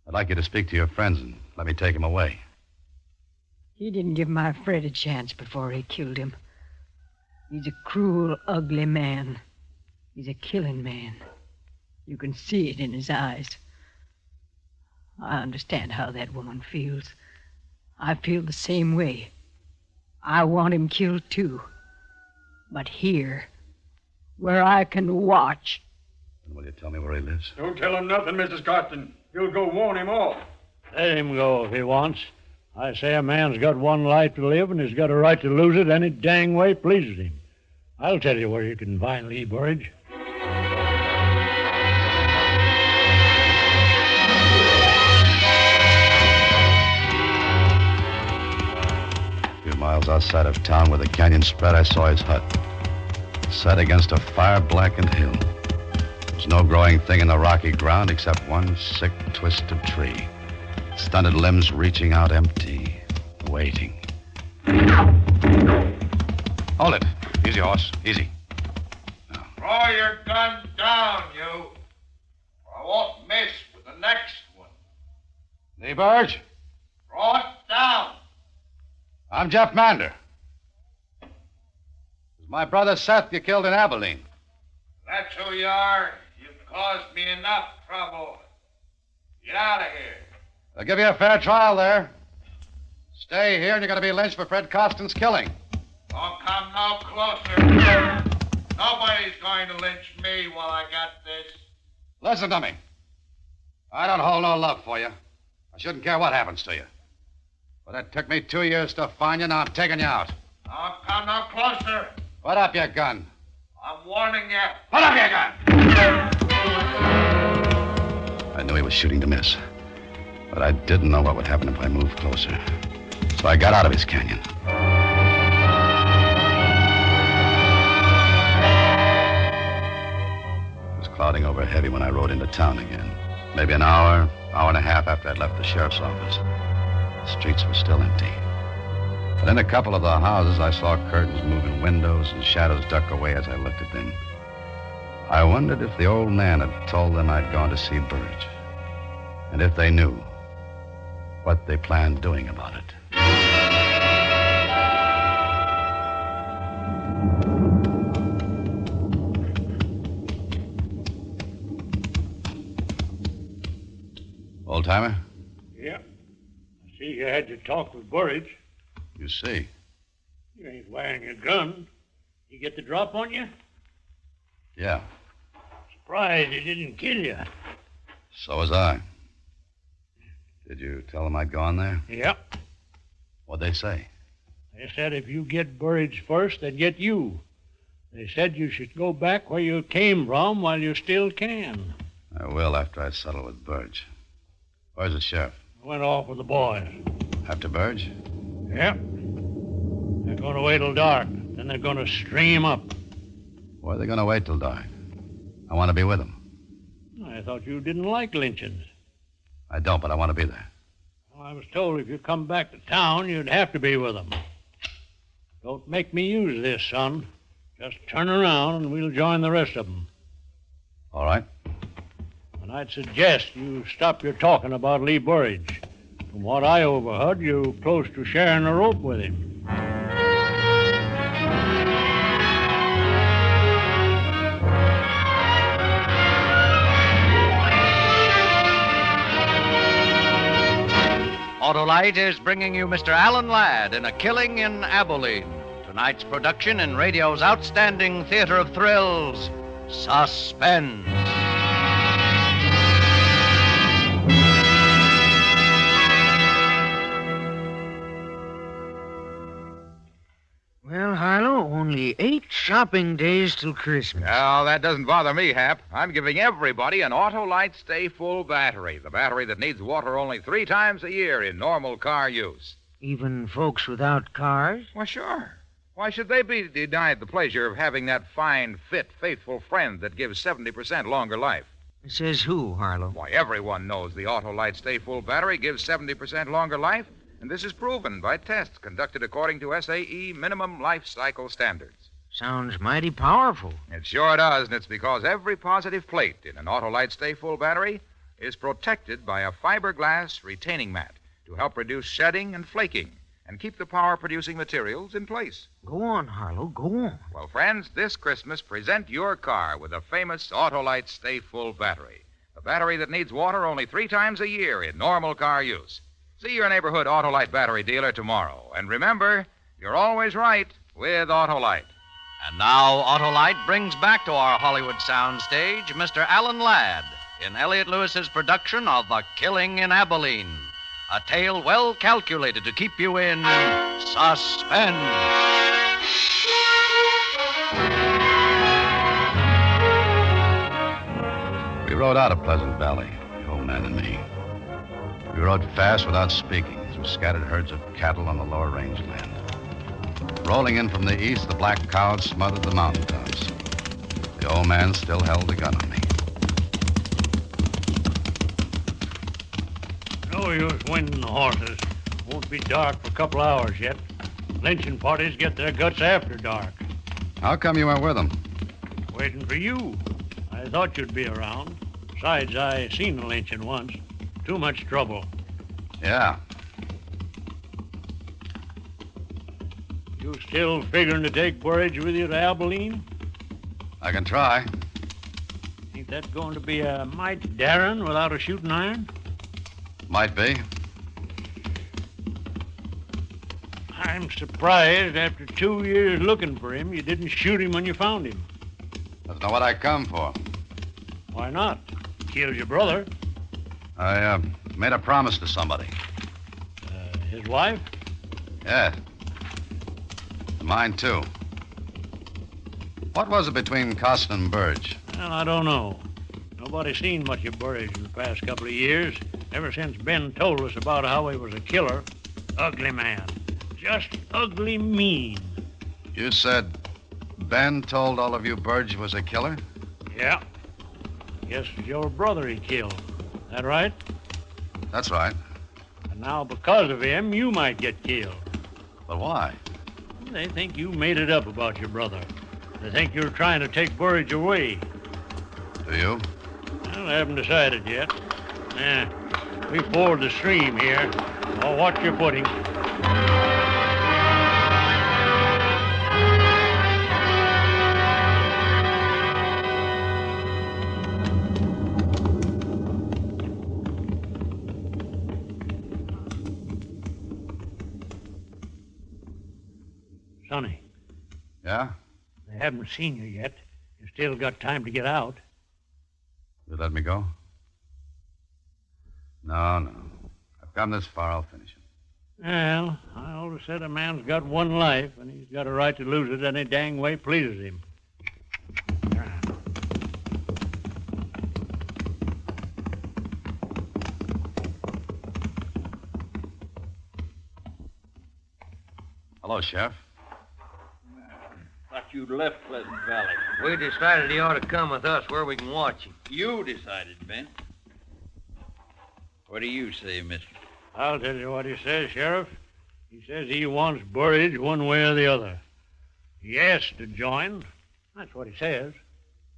I'd like you to speak to your friends and let me take him away.
he didn't give my Fred a chance before he killed him. He's a cruel, ugly man. He's a killing man. You can see it in his eyes. I understand how that woman feels. I feel the same way. I want him killed, too. But here, where I can watch.
And will you tell me where he lives?
Don't tell him nothing, Mrs. Costin. You'll go warn him off.
Let him go if he wants. I say a man's got one life to live, and he's got a right to lose it any dang way pleases him. I'll tell you where you can find Lee Burridge.
A few miles outside of town where the canyon spread, I saw his hut. Set against a fire-blackened hill. There was no growing thing in the rocky ground except one sick, twisted tree. Stunted limbs reaching out empty, waiting. Hold it. Easy, horse. Easy.
Throw your gun down, you. Or I won't miss with the next one.
Lee Burge?
Throw it down.
I'm Jeff Mander. It's my brother Seth you killed in Abilene.
That's who you are. You've caused me enough trouble. Get out of here.
They'll give you a fair trial there. Stay here and you're going to be lynched for Fred Costin's killing.
Don't come no closer. Nobody's going to lynch me while I got this.
Listen to me. I don't hold no love for you. I shouldn't care what happens to you. But it took me 2 years to find you. Now I'm taking you out.
Don't come no closer.
Put up your gun.
I'm warning you.
Put up your gun! I knew he was shooting to miss. But I didn't know what would happen if I moved closer. So I got out of his canyon. It was clouding over heavy when I rode into town again. Maybe an hour and a half after I'd left the sheriff's office. The streets were still empty. But in a couple of the houses, I saw curtains move in windows and shadows duck away as I looked at them. I wondered if the old man had told them I'd gone to see Burge. And if they knew what they planned doing about it. Old-timer?
Yeah. I see you had to talk with Burridge.
You see.
You ain't wearing a gun. He get the drop on you?
Yeah.
Surprised he didn't kill you.
So was I. Did you tell them I'd gone there?
Yep.
What'd they say?
They said if you get Burridge first, they'd get you. They said you should go back where you came from while you still can.
I will after I settle with Burge. Where's the sheriff?
Went off with the boys.
After Burge?
Yep. They're going to wait till dark. Then they're going to string him up.
Why are they going to wait till dark? I want to be with them.
I thought you didn't like lynchings.
I don't, but I want to be there.
Well, I was told if you come back to town, you'd have to be with them. Don't make me use this, son. Just turn around and we'll join the rest of them.
All right.
And I'd suggest you stop your talking about Lee Burridge. From what I overheard, you close to sharing a rope with him.
Autolite is bringing you Mr. Alan Ladd in A Killing in Abilene. Tonight's production in radio's outstanding theater of thrills, Suspense.
Well, Harlow, only 8 shopping days till Christmas.
Oh, that doesn't bother me, Hap. I'm giving everybody an Autolite Stay Full battery, the battery that needs water only 3 times a year in normal car use.
Even folks without cars?
Well, sure. Why should they be denied the pleasure of having that fine, fit, faithful friend that gives 70% longer life?
Says who, Harlow?
Why, everyone knows the Autolite Stay Full battery gives 70% longer life. And this is proven by tests conducted according to SAE minimum life cycle standards.
Sounds mighty powerful.
It sure does, and it's because every positive plate in an Autolite Stay Full battery is protected by a fiberglass retaining mat to help reduce shedding and flaking and keep the power-producing materials in place.
Go on, Harlow, go on.
Well, friends, this Christmas, present your car with a famous Autolite Stay Full battery. A battery that needs water only 3 times a year in normal car use. See your neighborhood Autolite battery dealer tomorrow. And remember, you're always right with Autolite.
And now Autolite brings back to our Hollywood soundstage Mr. Alan Ladd in Elliott Lewis's production of A Killing in Abilene, a tale well calculated to keep you in suspense.
We rode out of Pleasant Valley, the old man and me. We rode fast without speaking through scattered herds of cattle on the lower rangeland. Rolling in from the east, the black clouds smothered the mountaintops. The old man still held the gun on me.
No use winding the horses. Won't be dark for a couple hours yet. Lynching parties get their guts after dark.
How come you went with them?
Waiting for you. I thought you'd be around. Besides, I seen a lynching once. Too much trouble.
Yeah.
You still figuring to take Burridge with you to Abilene?
I can try.
Ain't that going to be a mite daring without a shooting iron?
Might be.
I'm surprised after 2 years looking for him, you didn't shoot him when you found him.
That's not what I come for.
Why not? Killed your brother.
I made a promise to somebody.
His wife?
Yeah. Mine, too. What was it between Costin and Burge?
Well, I don't know. Nobody's seen much of Burridge in the past couple of years. Ever since Ben told us about how he was a killer. Ugly man. Just ugly mean.
You said Ben told all of you Burge was a killer?
Yeah. Guess it's your brother he killed. That right?
That's right.
And now because of him, you might get killed.
But why?
They think you made it up about your brother. They think you're trying to take Burridge away.
Do you?
Well, I haven't decided yet. We ford the stream here. I'll watch your footing. Sonny.
Yeah?
They haven't seen you yet. You still got time to get out.
You let me go? No. I Come this far, I'll finish him.
Well, I always said a man's got one life, and he's got a right to lose it any dang way pleases him.
Hello, Sheriff.
Thought you'd left Pleasant Valley.
We decided he ought to come with us where we can watch him.
You decided, Ben. What do you say, mister?
I'll tell you what he says, Sheriff. He says he wants Burridge one way or the other. He has to join. That's what he says.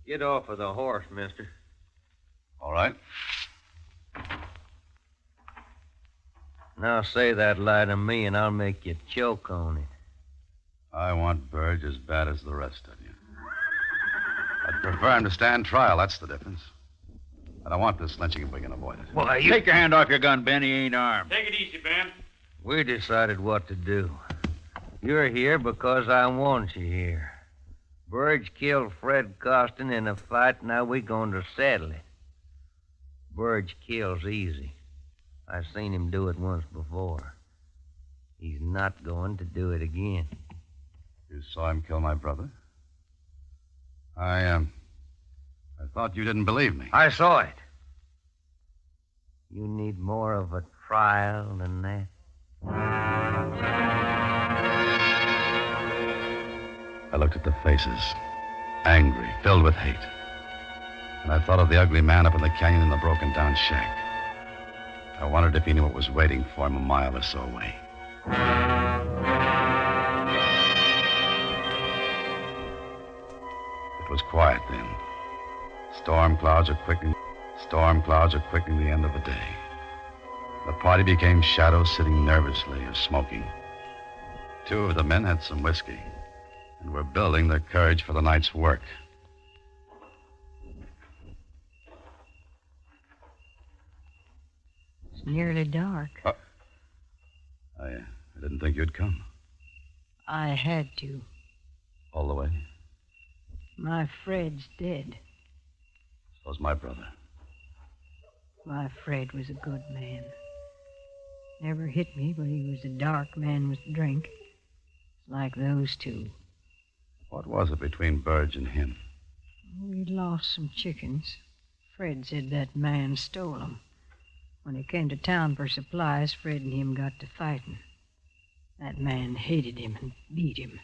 Get off of the horse, mister.
All right.
Now say that lie to me, and I'll make you choke on it.
I want Burge as bad as the rest of you. I'd prefer him to stand trial. That's the difference. I don't want this lynching if we can avoid it.
Why, you...
Take your hand off your gun, Ben. He ain't armed.
Take it easy, Ben.
We decided what to do. You're here because I want you here. Burge killed Fred Costin in a fight, now we're going to settle it. Burge kills easy. I've seen him do it once before. He's not going to do it again.
You saw him kill my brother? I thought you didn't believe me.
I saw it. You need more of a trial than that.
I looked at the faces, angry, filled with hate. And I thought of the ugly man up in the canyon in the broken-down shack. I wondered if he knew what was waiting for him a mile or so away. It was quiet then. Storm clouds are quickening the end of the day. The party became shadows sitting nervously or smoking. Two of the men had some whiskey and were building their courage for the night's work.
It's nearly dark.
I didn't think you'd come.
I had to.
All the way?
My Fred's dead.
So's my brother.
My Fred was a good man. Never hit me, but he was a dark man with drink. Like those two.
What was it between Burge and him?
We lost some chickens. Fred said that man stole them. When he came to town for supplies, Fred and him got to fighting. That man hated him and beat him.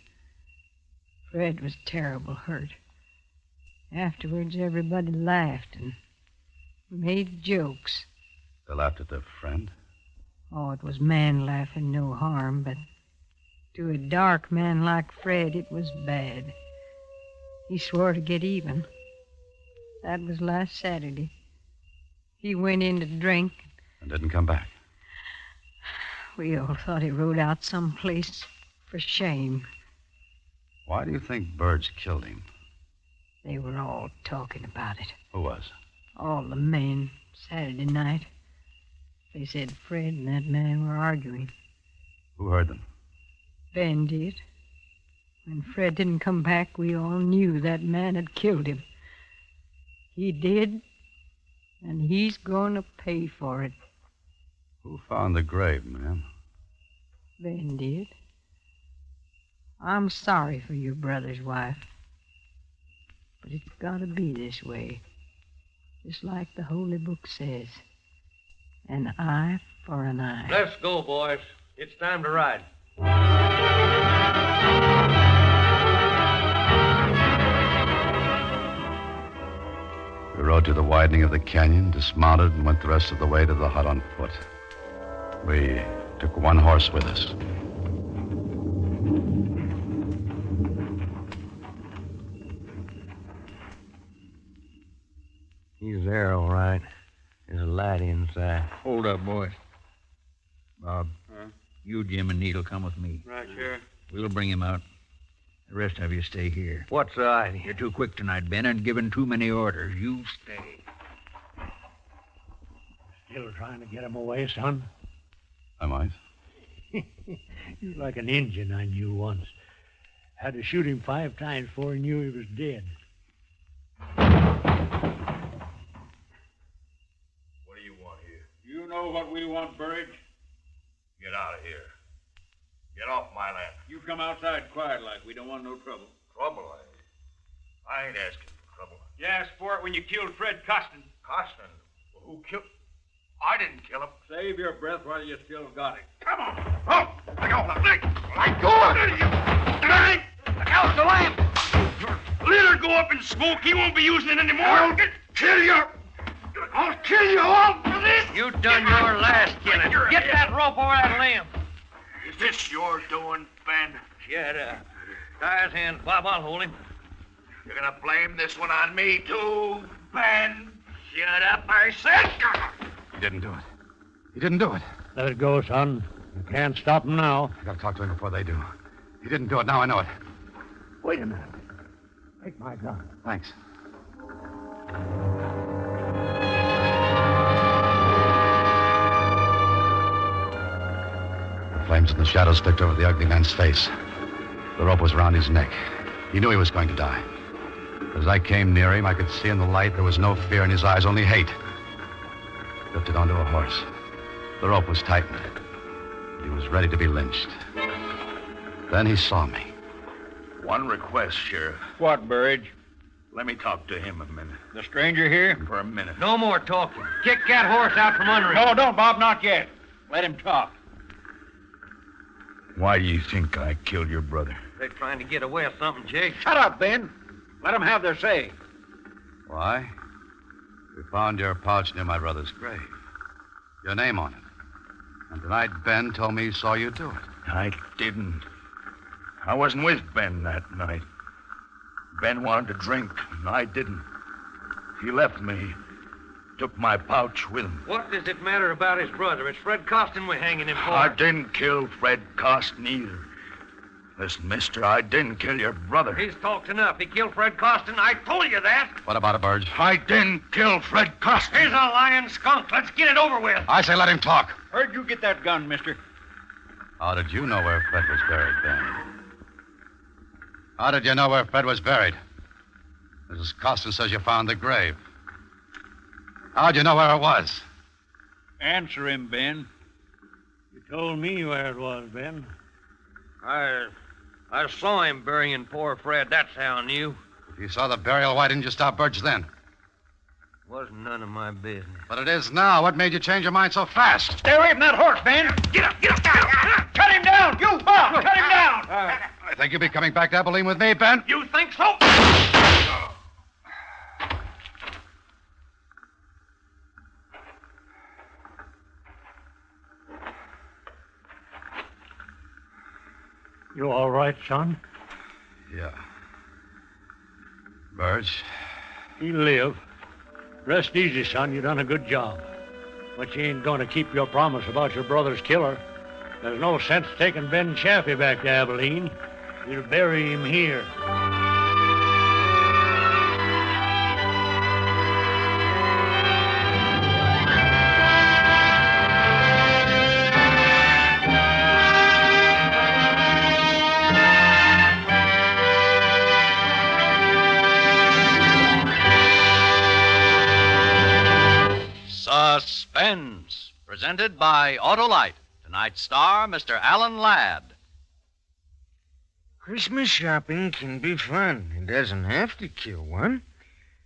Fred was terrible hurt. Afterwards, everybody laughed and made jokes.
They laughed at their friend?
Oh, it was man laughing, no harm, but to a dark man like Fred, it was bad. He swore to get even. That was last Saturday. He went in to drink.
And didn't come back?
We all thought he rode out someplace for shame.
Why do you think Burge killed him?
They were all talking about it.
Who was?
All the men, Saturday night. They said Fred and that man were arguing.
Who heard them?
Ben did. When Fred didn't come back, we all knew that man had killed him. He did, and he's going to pay for it.
Who found the grave, ma'am?
Ben did. I'm sorry for your brother's wife. But it's got to be this way. Just like the Holy Book says. An eye for an eye.
Let's go, boys. It's time to ride.
We rode to the widening of the canyon, dismounted, and went the rest of the way to the hut on foot. We took one horse with us.
He's there, all right. There's a light inside.
Hold up, boys. Bob, you, Jim, and Need'll come with me.
Right, Sheriff.
We'll bring him out. The rest of you stay here.
What's the idea?
You're too quick tonight, Ben, and giving too many orders. You stay.
Still trying to get him away, son?
I might.
You're like an Injun I knew once. Had to shoot him 5 times before he knew he was dead.
What do you want here?
You know what we want, Burridge?
Get out of here. Get off my land.
You come outside quiet like. We don't want no trouble.
Trouble, I ain't asking for trouble.
You asked for it when you killed Fred Costin.
Costin? Well, who killed... I didn't kill him.
Save your breath while you still got it.
Come on. Oh, let go. Let go of it.
Look out, the lamp! Let her go up in smoke. He won't be using it anymore. I'll kill you. I'll kill you all for this.
You done your last killing. Get that rope over that lamp.
Is this your doing, Ben?
Shut up. Tie his hands, Bob. I'll hold him.
You're gonna blame this one on me, too, Ben? Shut up, I said.
He didn't do it. He didn't do it.
Let it go, son. You can't stop him now.
I gotta talk to him before they do. He didn't do it. Now I know it.
Wait a minute. Take my gun.
Thanks. The flames in the shadows flicked over the ugly man's face. The rope was around his neck. He knew he was going to die. As I came near him, I could see in the light there was no fear in his eyes, only hate. He lifted onto a horse. The rope was tightened. He was ready to be lynched. Then he saw me.
One request, Sheriff.
What, Burridge?
Let me talk to him a minute.
The stranger here?
For a minute.
No more talking. Kick that horse out from under him.
No, don't, Bob. Not yet. Let him talk.
Why do you think I killed your brother?
They're trying to get away with something, Jake.
Shut up, Ben. Let them have their say.
Why? We found your pouch near my brother's grave. Your name on it. And tonight Ben told me he saw you do it.
I didn't. I wasn't with Ben that night. Ben wanted to drink, and I didn't. He left me. Took my pouch with him.
What does it matter about his brother? It's Fred Costin we're hanging him for.
I didn't kill Fred Costin either. Listen, mister, I didn't kill your brother.
He's talked enough. He killed Fred Costin. I told you that.
What about it, Burge?
I didn't kill Fred Costin.
He's a lying skunk. Let's get it over with.
I say let him talk.
Where'd you get that gun, mister?
How did you know where Fred was buried, Ben? How did you know where Fred was buried? Mrs. Costin says you found the grave. How'd you know where it was?
Answer him, Ben. You told me where it was, Ben.
I saw him burying poor Fred. That's how I knew.
If you saw the burial, why didn't you stop Burge then?
Wasn't none of my business.
But it is now. What made you change your mind so fast?
Stay away from that horse, Ben. Get up, get up, get up. Cut him down. You, Bob, cut him down.
I think you'll be coming back to Abilene with me, Ben.
You think so? You all right, son?
Yeah. Burge?
He live. Rest easy, son. You done a good job. But you ain't going to keep your promise about your brother's killer. There's no sense taking Ben Chaffee back to Abilene. We'll bury him here.
Suspense, presented by Autolite. Tonight's star, Mr. Alan Ladd.
Christmas shopping can be fun. It doesn't have to kill one.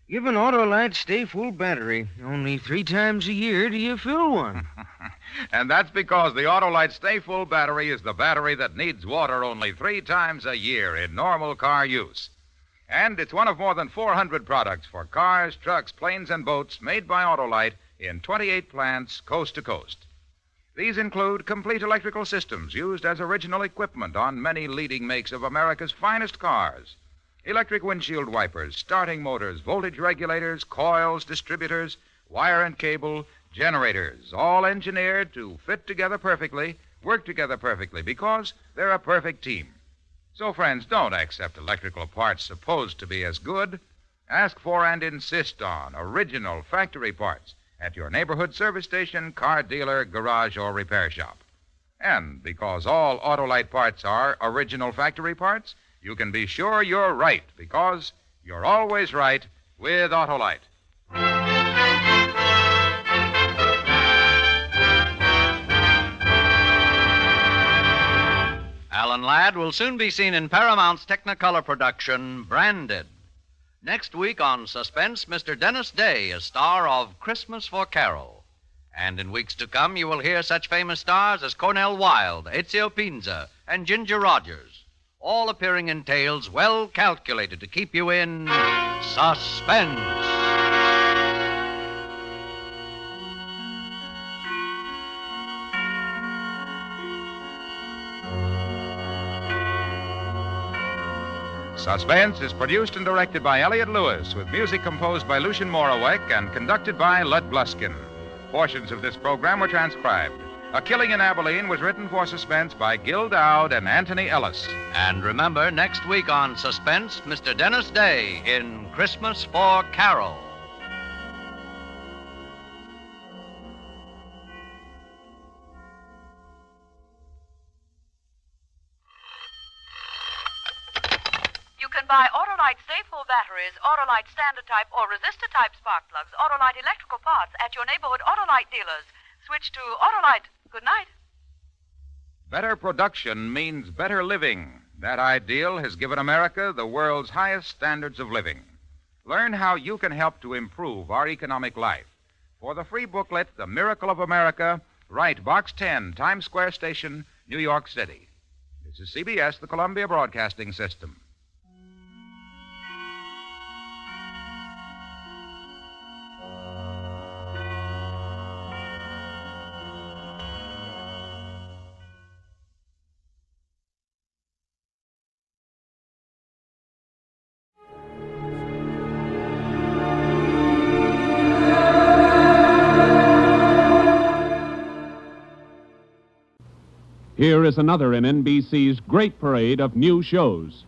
Give an Autolite Stay Full battery. Only 3 times a year do you fill one.
And that's because the Autolite Stay Full battery is the battery that needs water only 3 times a year in normal car use. And it's one of more than 400 products for cars, trucks, planes, and boats made by Autolite in 28 plants coast to coast. These include complete electrical systems used as original equipment on many leading makes of America's finest cars. Electric windshield wipers, starting motors, voltage regulators, coils, distributors, wire and cable, generators, all engineered to fit together perfectly, work together perfectly, because they're a perfect team. So, friends, don't accept electrical parts supposed to be as good. Ask for and insist on original factory parts at your neighborhood service station, car dealer, garage, or repair shop. And because all Autolite parts are original factory parts, you can be sure you're right, because you're always right with Autolite.
Ladd will soon be seen in Paramount's Technicolor production, Branded. Next week on Suspense, Mr. Dennis Day, a star of Christmas for Carol. And in weeks to come, you will hear such famous stars as Cornel Wilde, Ezio Pinza, and Ginger Rogers, all appearing in tales well calculated to keep you in suspense.
Suspense is produced and directed by Elliott Lewis, with music composed by Lucien Moraweck and conducted by Lud Bluskin. Portions of this program were transcribed. A Killing in Abilene was written for Suspense by Gil Dowd and Anthony Ellis.
And remember, next week on Suspense, Mr. Dennis Day in Christmas for Carol.
Buy Autolite Stay Full batteries, Autolite Standard Type, or Resistor Type spark plugs, Autolite electrical parts at your neighborhood Autolite dealers. Switch to Autolite. Good night.
Better production means better living. That ideal has given America the world's highest standards of living. Learn how you can help to improve our economic life. For the free booklet, The Miracle of America, write Box 10, Times Square Station, New York City. This is CBS, the Columbia Broadcasting System.
Here is another in NBC's great parade of new shows.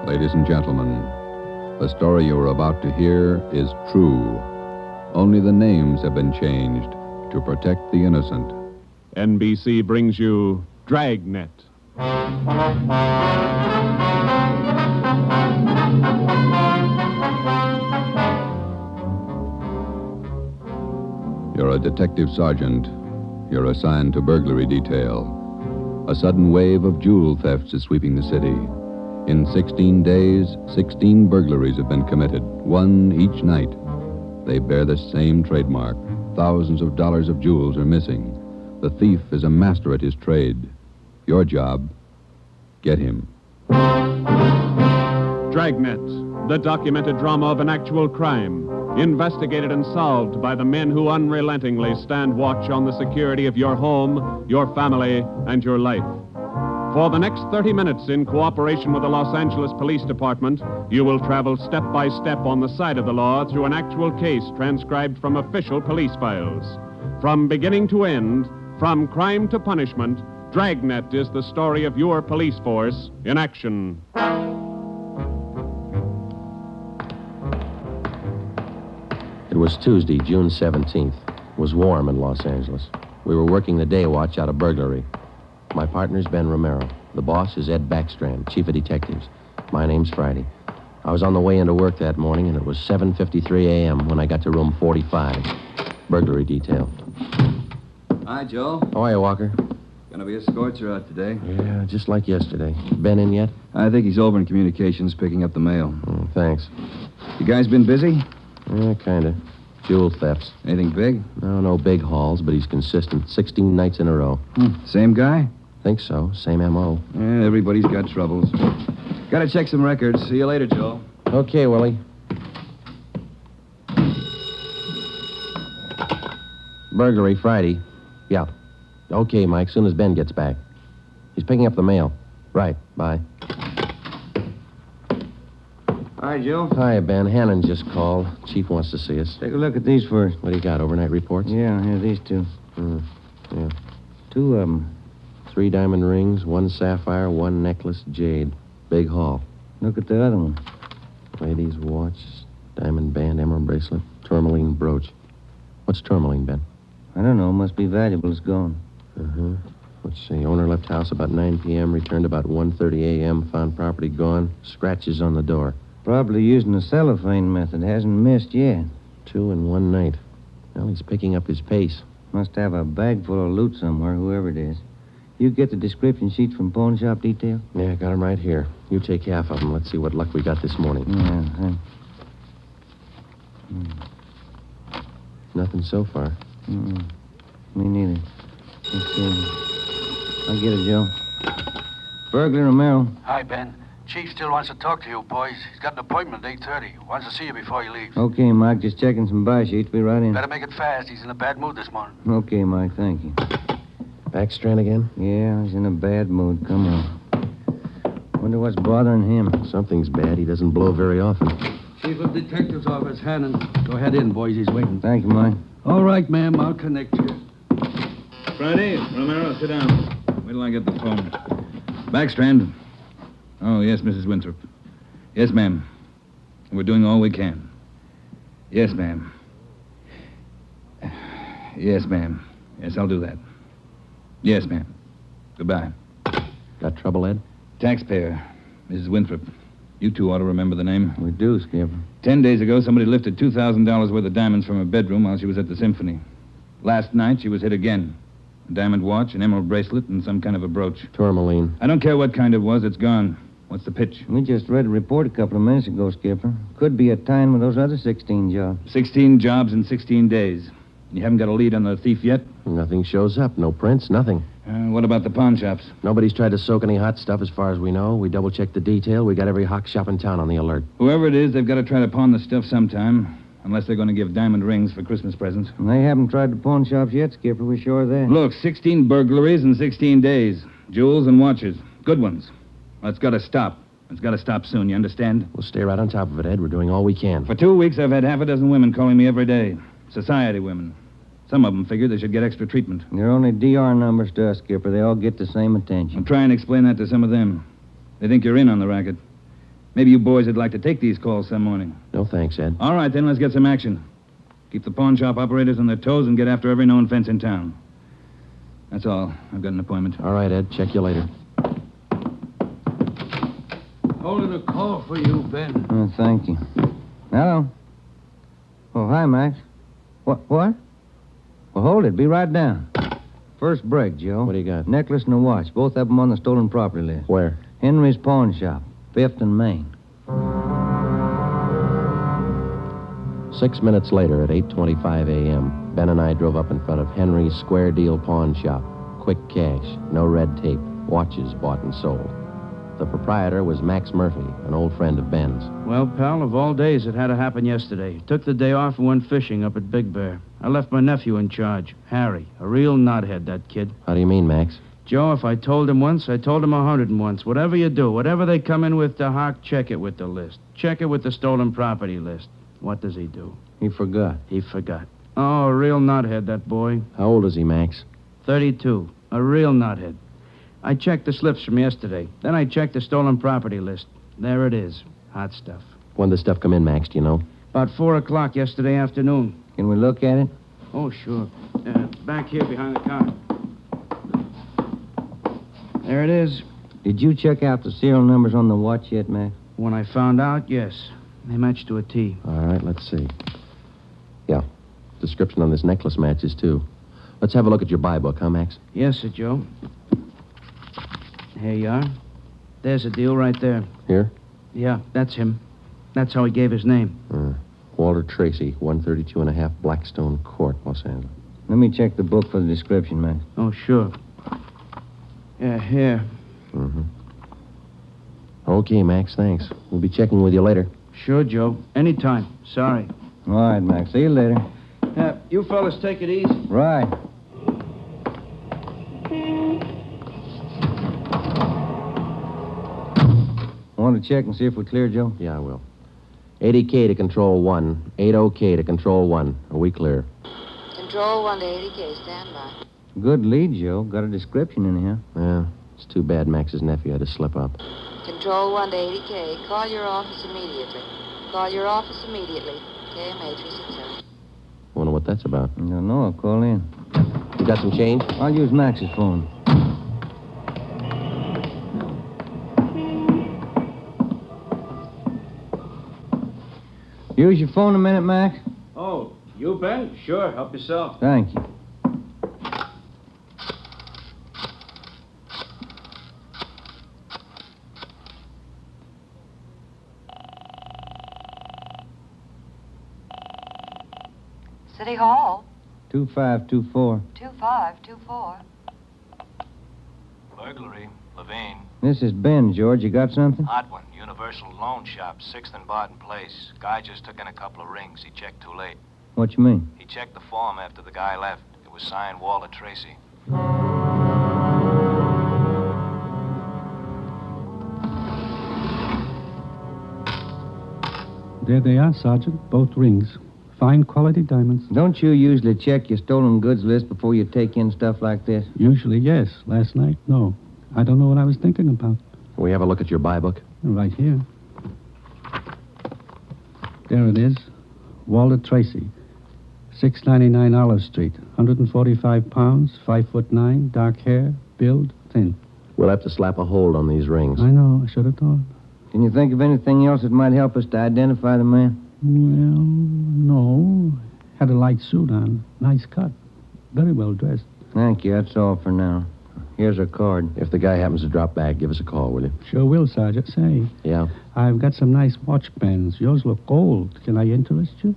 Ladies and gentlemen, the story you are about to hear is true. Only the names have been changed to protect the innocent.
NBC brings you Dragnet.
You're a detective sergeant. You're assigned to burglary detail. A sudden wave of jewel thefts is sweeping the city. In 16 days, 16 burglaries have been committed, one each night. They bear the same trademark. Thousands of dollars of jewels are missing. The thief is a master at his trade. Your job, get him.
Dragnet, the documented drama of an actual crime, investigated and solved by the men who unrelentingly stand watch on the security of your home, your family, and your life. For the next 30 minutes, in cooperation with the Los Angeles Police Department, you will travel step by step on the side of the law through an actual case transcribed from official police files. From beginning to end, from crime to punishment, Dragnet is the story of your police force in action.
It was Tuesday, June 17th. It was warm in Los Angeles. We were working the day watch out of burglary. My partner's Ben Romero. The boss is Ed Backstrand, chief of detectives. My name's Friday. I was on the way into work that morning, and it was 7:53 a.m. when I got to room 45. Burglary detail.
Hi, Joe.
How are you, Walker?
Gonna be a scorcher out today.
Yeah, just like yesterday. Ben in yet?
I think he's over in communications picking up the mail.
Thanks.
You guys been busy?
Yeah, kind of. Jewel thefts.
Anything big?
No big hauls, but he's consistent. 16 nights in a row.
Same guy?
Think so. Same M.O.
Yeah, everybody's got troubles. Gotta check some records. See you later, Joe.
Okay, Willie. Burglary Friday. Yeah. Okay, Mike, soon as Ben gets back. He's picking up the mail. Right, bye.
Hi, Joe.
Hi, Ben. Hannon just called. Chief wants to see us.
Take a look at these first.
What do you got, overnight reports?
Yeah, here, these two.
Yeah.
2 of them.
3 diamond rings, 1 sapphire, 1 necklace, jade. Big haul.
Look at the other one.
Lady's watch, diamond band, emerald bracelet, tourmaline brooch. What's tourmaline, Ben?
I don't know. Must be valuable. It's gone.
Let's see. Owner left house about 9 p.m., returned about 1:30 a.m., found property gone, scratches on the door.
Probably using the cellophane method. Hasn't missed yet.
2 in one night. Well, he's picking up his pace.
Must have a bag full of loot somewhere, whoever it is. You get the description sheets from pawn shop detail?
Yeah, I got him right here. You take half of them. Let's see what luck we got this morning.
Yeah,
Nothing so far.
Me neither. Let's see. I'll get it, Joe. Burglar Romero.
Hi, Ben. Chief still wants to talk to you, boys. He's got an appointment at 8:30. Wants to see you before he leaves.
Okay, Mike. Just checking some buy sheets. Be right in.
Better make it fast. He's in a bad mood this morning.
Okay, Mike. Thank you.
Backstrand again?
Yeah, he's in a bad mood. Come on. Wonder what's bothering him.
Something's bad. He doesn't blow very often.
Chief of Detective's Office, Hannon. Go ahead in, boys. He's waiting.
Thank you, Mike.
All right, ma'am. I'll connect you.
Friday, Romero, sit down. Wait till I get the phone. Backstrand. Oh, yes, Mrs. Winthrop. Yes, ma'am. We're doing all we can. Yes, ma'am. Yes, ma'am. Yes, I'll do that. Yes, ma'am. Goodbye.
Got trouble, Ed?
Taxpayer, Mrs. Winthrop. You two ought to remember the name.
We do, Skipper.
10 days ago, somebody lifted $2,000 worth of diamonds from her bedroom while she was at the symphony. Last night, she was hit again. A diamond watch, an emerald bracelet, and some kind of a brooch.
Tourmaline.
I don't care what kind it was. It's gone. What's the pitch?
We just read a report a couple of minutes ago, Skipper. Could be a tie-in with those other 16 jobs.
16 jobs in 16 days. You haven't got a lead on the thief yet?
Nothing shows up. No prints, nothing.
What about the pawn shops?
Nobody's tried to soak any hot stuff as far as we know. We double-checked the detail. We got every hock shop in town on the alert.
Whoever it is, they've got to try to pawn the stuff sometime. Unless they're going to give diamond rings for Christmas presents.
And they haven't tried the pawn shops yet, Skipper. We're sure of that.
Look, 16 burglaries in 16 days. Jewels and watches. Good ones. Well, it's got to stop. It's got to stop soon, you understand?
We'll stay right on top of it, Ed. We're doing all we can.
For 2 weeks, I've had half a dozen women calling me every day. Society women. Some of them figure they should get extra treatment.
They're only DR numbers to us, Skipper. They all get the same attention.
I'll try and explain that to some of them. They think you're in on the racket. Maybe you boys would like to take these calls some morning.
No thanks, Ed.
All right, then, let's get some action. Keep the pawn shop operators on their toes and get after every known fence in town. That's all. I've got an appointment.
All right, Ed. Check you later.
Holding a call for you, Ben.
Oh, thank you. Hello. Oh, hi, Max. What? Well, hold it. Be right down. First break, Joe.
What do you got?
Necklace and a watch. Both of them on the stolen property list.
Where?
Henry's Pawn Shop. 5th and Main.
6 minutes later, at 8:25 a.m., Ben and I drove up in front of Henry's Square Deal Pawn Shop. Quick cash, no red tape, watches bought and sold. The proprietor was Max Murphy, an old friend of Ben's.
Well, pal, of all days, it had to happen yesterday. Took the day off and went fishing up at Big Bear. I left my nephew in charge, Harry. A real knothead, that kid.
How do you mean, Max?
Joe, if I told him once, I told him 101. Whatever you do, whatever they come in with to Hawk, check it with the list. Check it with the stolen property list. What does he do?
He forgot.
He forgot. Oh, a real knothead, that boy.
How old is he, Max?
32. A real knothead. I checked the slips from yesterday. Then I checked the stolen property list. There it is. Hot stuff.
When did the stuff come in, Max, do you know?
About 4 o'clock yesterday afternoon.
Can we look at it?
Oh, sure. Back here behind the counter. There it is.
Did you check out the serial numbers on the watch yet, Max?
When I found out, yes. They match to a T.
All right, let's see. Yeah. Description on this necklace matches, too. Let's have a look at your buy book, huh, Max?
Yes, sir, Joe. Here you are. There's a deal right there.
Here?
Yeah, that's him. That's how he gave his name.
Walter Tracy, 132 and a half Blackstone Court, Los Angeles.
Let me check the book for the description, Max.
Oh, sure. Yeah, here.
Mm-hmm. Okay, Max, thanks. We'll be checking with you later.
Sure, Joe. Anytime. Sorry.
All right, Max. See you later.
You fellas take it easy.
Right. Want to check and see if we're clear, Joe?
Yeah, I will. 80K to Control 1. 80K to Control 1. Are we clear?
Control 1 to 80K. Stand by.
Good lead, Joe. Got a description in here.
Yeah. It's too bad Max's nephew had to slip up.
Control 1 to 80K. Call your office immediately. Call your office immediately. KMA 367.
Wonder what that's about.
I don't know. I'll call in.
You got some change?
I'll use Max's phone. Use your phone a minute, Max.
Oh, You, Ben? Sure, help yourself.
Thank you.
City Hall,
2524.
2524.
Burglary, Levine.
This is Ben, George. You got something?
Hot one. Universal Loan Shop, 6th and Barton Place. Guy just took in a couple of rings. He checked too late.
What you mean?
He checked the form after the guy left. It was signed Walter Tracy.
There they are, Sergeant. Both rings. Fine quality diamonds.
Don't you usually check your stolen goods list before you take in stuff like this?
Usually, yes. Last night, no. I don't know what I was thinking about.
Can we have a look at your buy book?
Right here. There it is. Walter Tracy. 699 Olive Street. 145 pounds, 5'9", dark hair, build, thin.
We'll have to slap a hold on these rings.
I know. I should have thought.
Can you think of anything else that might help us to identify the man?
Well, no. Had a light suit on. Nice cut. Very well dressed.
Thank you. That's all for now. Here's a card.
If the guy happens to drop back, give us a call, will you?
Sure will, Sergeant. Say,
Yeah?
I've got some nice watch bands. Yours look old. Can I interest you?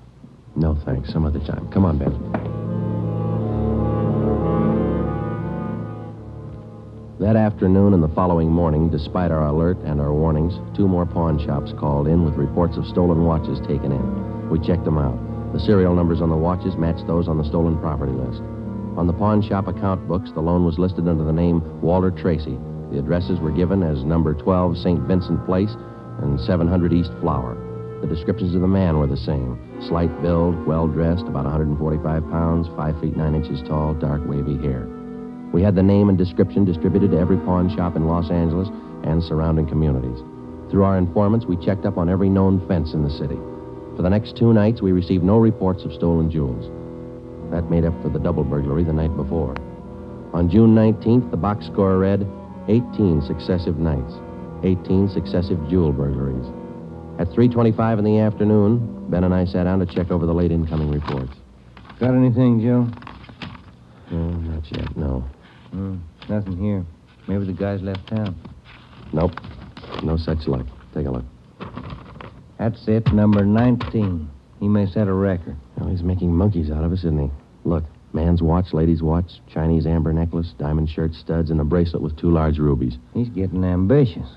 No, thanks. Some other time. Come on, Ben. That afternoon and the following morning, despite our alert and our warnings, 2 more pawn shops called in with reports of stolen watches taken in. We checked them out. The serial numbers on the watches matched those on the stolen property list. On the pawn shop account books, the loan was listed under the name Walter Tracy. The addresses were given as number 12 St. Vincent Place and 700 East Flower. The descriptions of the man were the same. Slight build, well-dressed, about 145 pounds, 5 feet 9 inches tall, dark wavy hair. We had the name and description distributed to every pawn shop in Los Angeles and surrounding communities. Through our informants, we checked up on every known fence in the city. For the next 2 nights, we received no reports of stolen jewels. That made up for the double burglary the night before. On June 19th, the box score read 18 successive nights, 18 successive jewel burglaries. At 3:25 in the afternoon, Ben and I sat down to check over the late incoming reports.
Got anything, Joe?
No, not yet, no.
Nothing here. Maybe the guy's left town.
Nope. No such luck. Take a look.
That's it, number 19. He may set a record.
Well, he's making monkeys out of us, isn't he? Look, man's watch, lady's watch, Chinese amber necklace, diamond shirt studs, and a bracelet with 2 large rubies.
He's getting ambitious.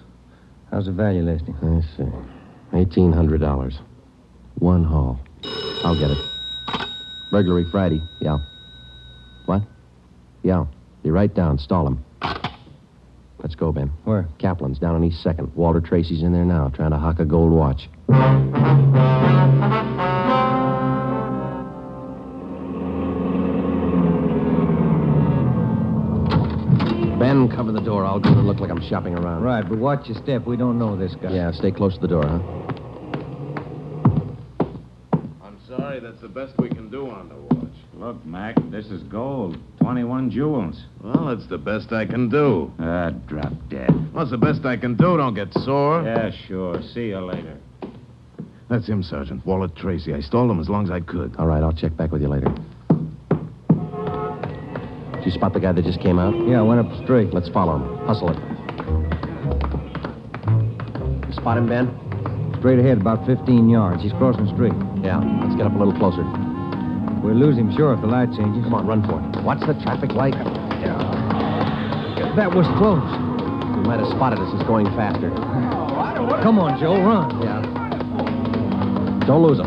How's the value listing?
I see. $1,800. 1 haul. I'll get it. Burglary Friday. Yeah. What? Yeah. Be right down. Stall him. Let's go, Ben.
Where?
Kaplan's down on East 2nd. Walter Tracy's in there now, trying to hock a gold watch. Ben, cover the door. I'll go and look like I'm shopping around.
Right, but watch your step. We don't know this guy.
Yeah, stay close to the door, huh?
I'm sorry, that's the best we can do on the watch.
Look, Mac, this is gold. 21 jewels.
Well, it's the best I can do.
Drop dead.
Well, it's the best I can do. Don't get sore.
Yeah, sure. See you later.
That's him, Sergeant. Walter Tracy. I stalled him as long as I could.
All right, I'll check back with you later. Did you spot the guy that just came out?
Yeah, I went up the street.
Let's follow him. Hustle it. You spot him, Ben?
Straight ahead, about 15 yards. He's crossing the street.
Yeah, let's get up a little closer.
We'll lose him, sure, if the light changes.
Come on, run for it. Watch the traffic light.
That was close.
You might have spotted us. It's going faster.
Come on, Joe, run.
Yeah. Don't lose him.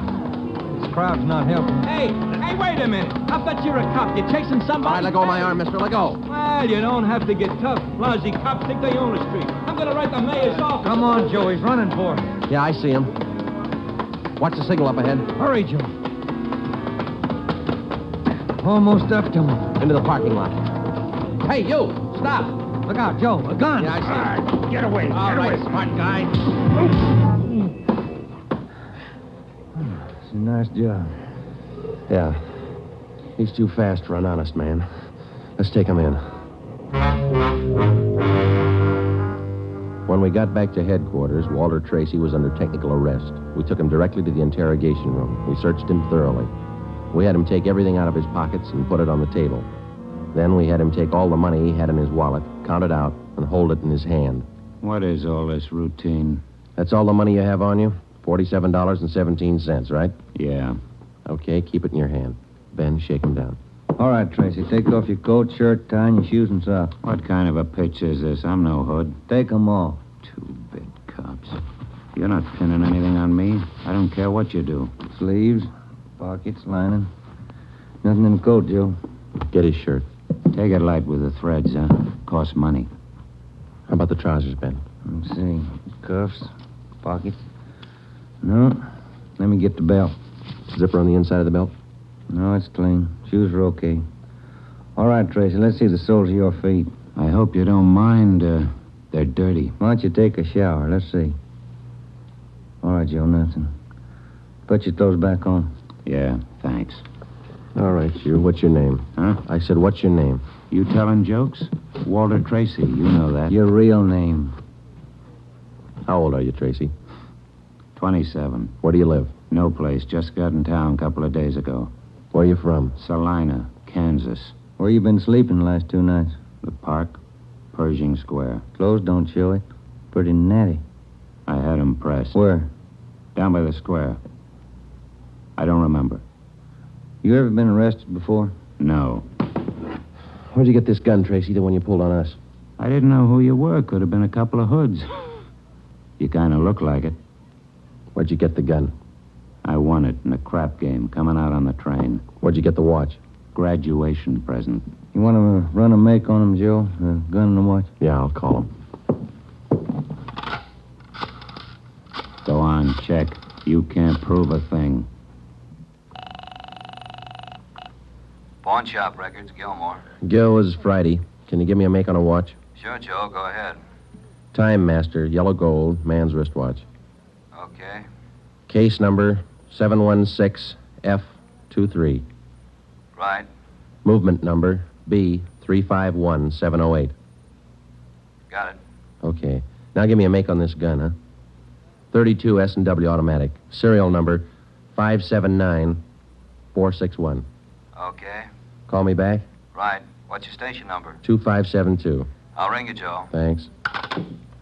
This crowd's not helping.
Hey, wait a minute. I bet you're a cop. You're chasing somebody.
All right, let go of my arm, mister. Let go.
Well, you don't have to get tough. Lousy cops think they own the street. I'm going to write the mayor's office.
Come on, Joe. He's running for it.
Yeah, I see him. Watch the signal up ahead.
Hurry, Joe. Almost up to him.
Into the parking lot. Hey, you! Stop!
Look out, Joe. A gun.
Yeah, I see him.
Get away.
All right, smart guy.
It's a nice job.
Yeah. He's too fast for an honest man. Let's take him in. When we got back to headquarters, Walter Tracy was under technical arrest. We took him directly to the interrogation room. We searched him thoroughly. We had him take everything out of his pockets and put it on the table. Then we had him take all the money he had in his wallet, count it out, and hold it in his hand.
What is all this routine?
That's all the money you have on you? $47.17, right?
Yeah.
Okay, keep it in your hand. Ben, shake him down.
All right, Tracy. Take off your coat, shirt, tie, and your shoes and socks.
What kind of a pitch is this? I'm no hood.
Take 'em off.
Two-bit cops. You're not pinning anything on me. I don't care what you do.
Sleeves, pockets, lining. Nothing in the coat, Joe.
Get his shirt.
Take it light with the threads, huh? Costs money.
How about the trousers, Ben?
Let's see. Cuffs, pockets. No. Let me get the belt.
Zipper on the inside of the belt?
No, it's clean. Shoes are okay. All right, Tracy, let's see the soles of your feet.
I hope you don't mind. They're dirty.
Why don't you take a shower? Let's see. All right, Joe, nothing. Put your toes back on.
Yeah, thanks.
All right, you. What's your name?
Huh?
I said, what's your name?
You telling jokes? Walter Tracy, you know that.
Your real name.
How old are you, Tracy?
27.
Where do you live?
No place. Just got in town a couple of days ago.
Where are you from?
Salina, Kansas.
Where you been sleeping the last 2 nights?
The park, Pershing Square.
Clothes don't show it. Pretty natty.
I had 'em pressed.
Where?
Down by the square. I don't remember.
You ever been arrested before?
No.
Where'd you get this gun, Tracy, the one you pulled on us?
I didn't know who you were. Could have been a couple of hoods. You kind of look like it.
Where'd you get the gun?
I won it in a crap game coming out on the train.
Where'd you get the watch?
Graduation present.
You want to run a make on him, Joe? A gun and a watch?
Yeah, I'll call him.
Go on, check. You can't prove a thing.
Pawn shop records, Gilmore.
Gil, is Friday. Can you give me a make on a watch?
Sure, Joe, go ahead.
Time Master, yellow gold, man's wristwatch.
Okay.
Case number 716F23.
Right.
Movement number B351708.
Got it.
Okay. Now give me a make on this gun, huh? 32 S&W automatic. Serial number 579461.
Okay.
Call me back?
Right. What's your station number?
2572.
I'll ring you, Joe.
Thanks.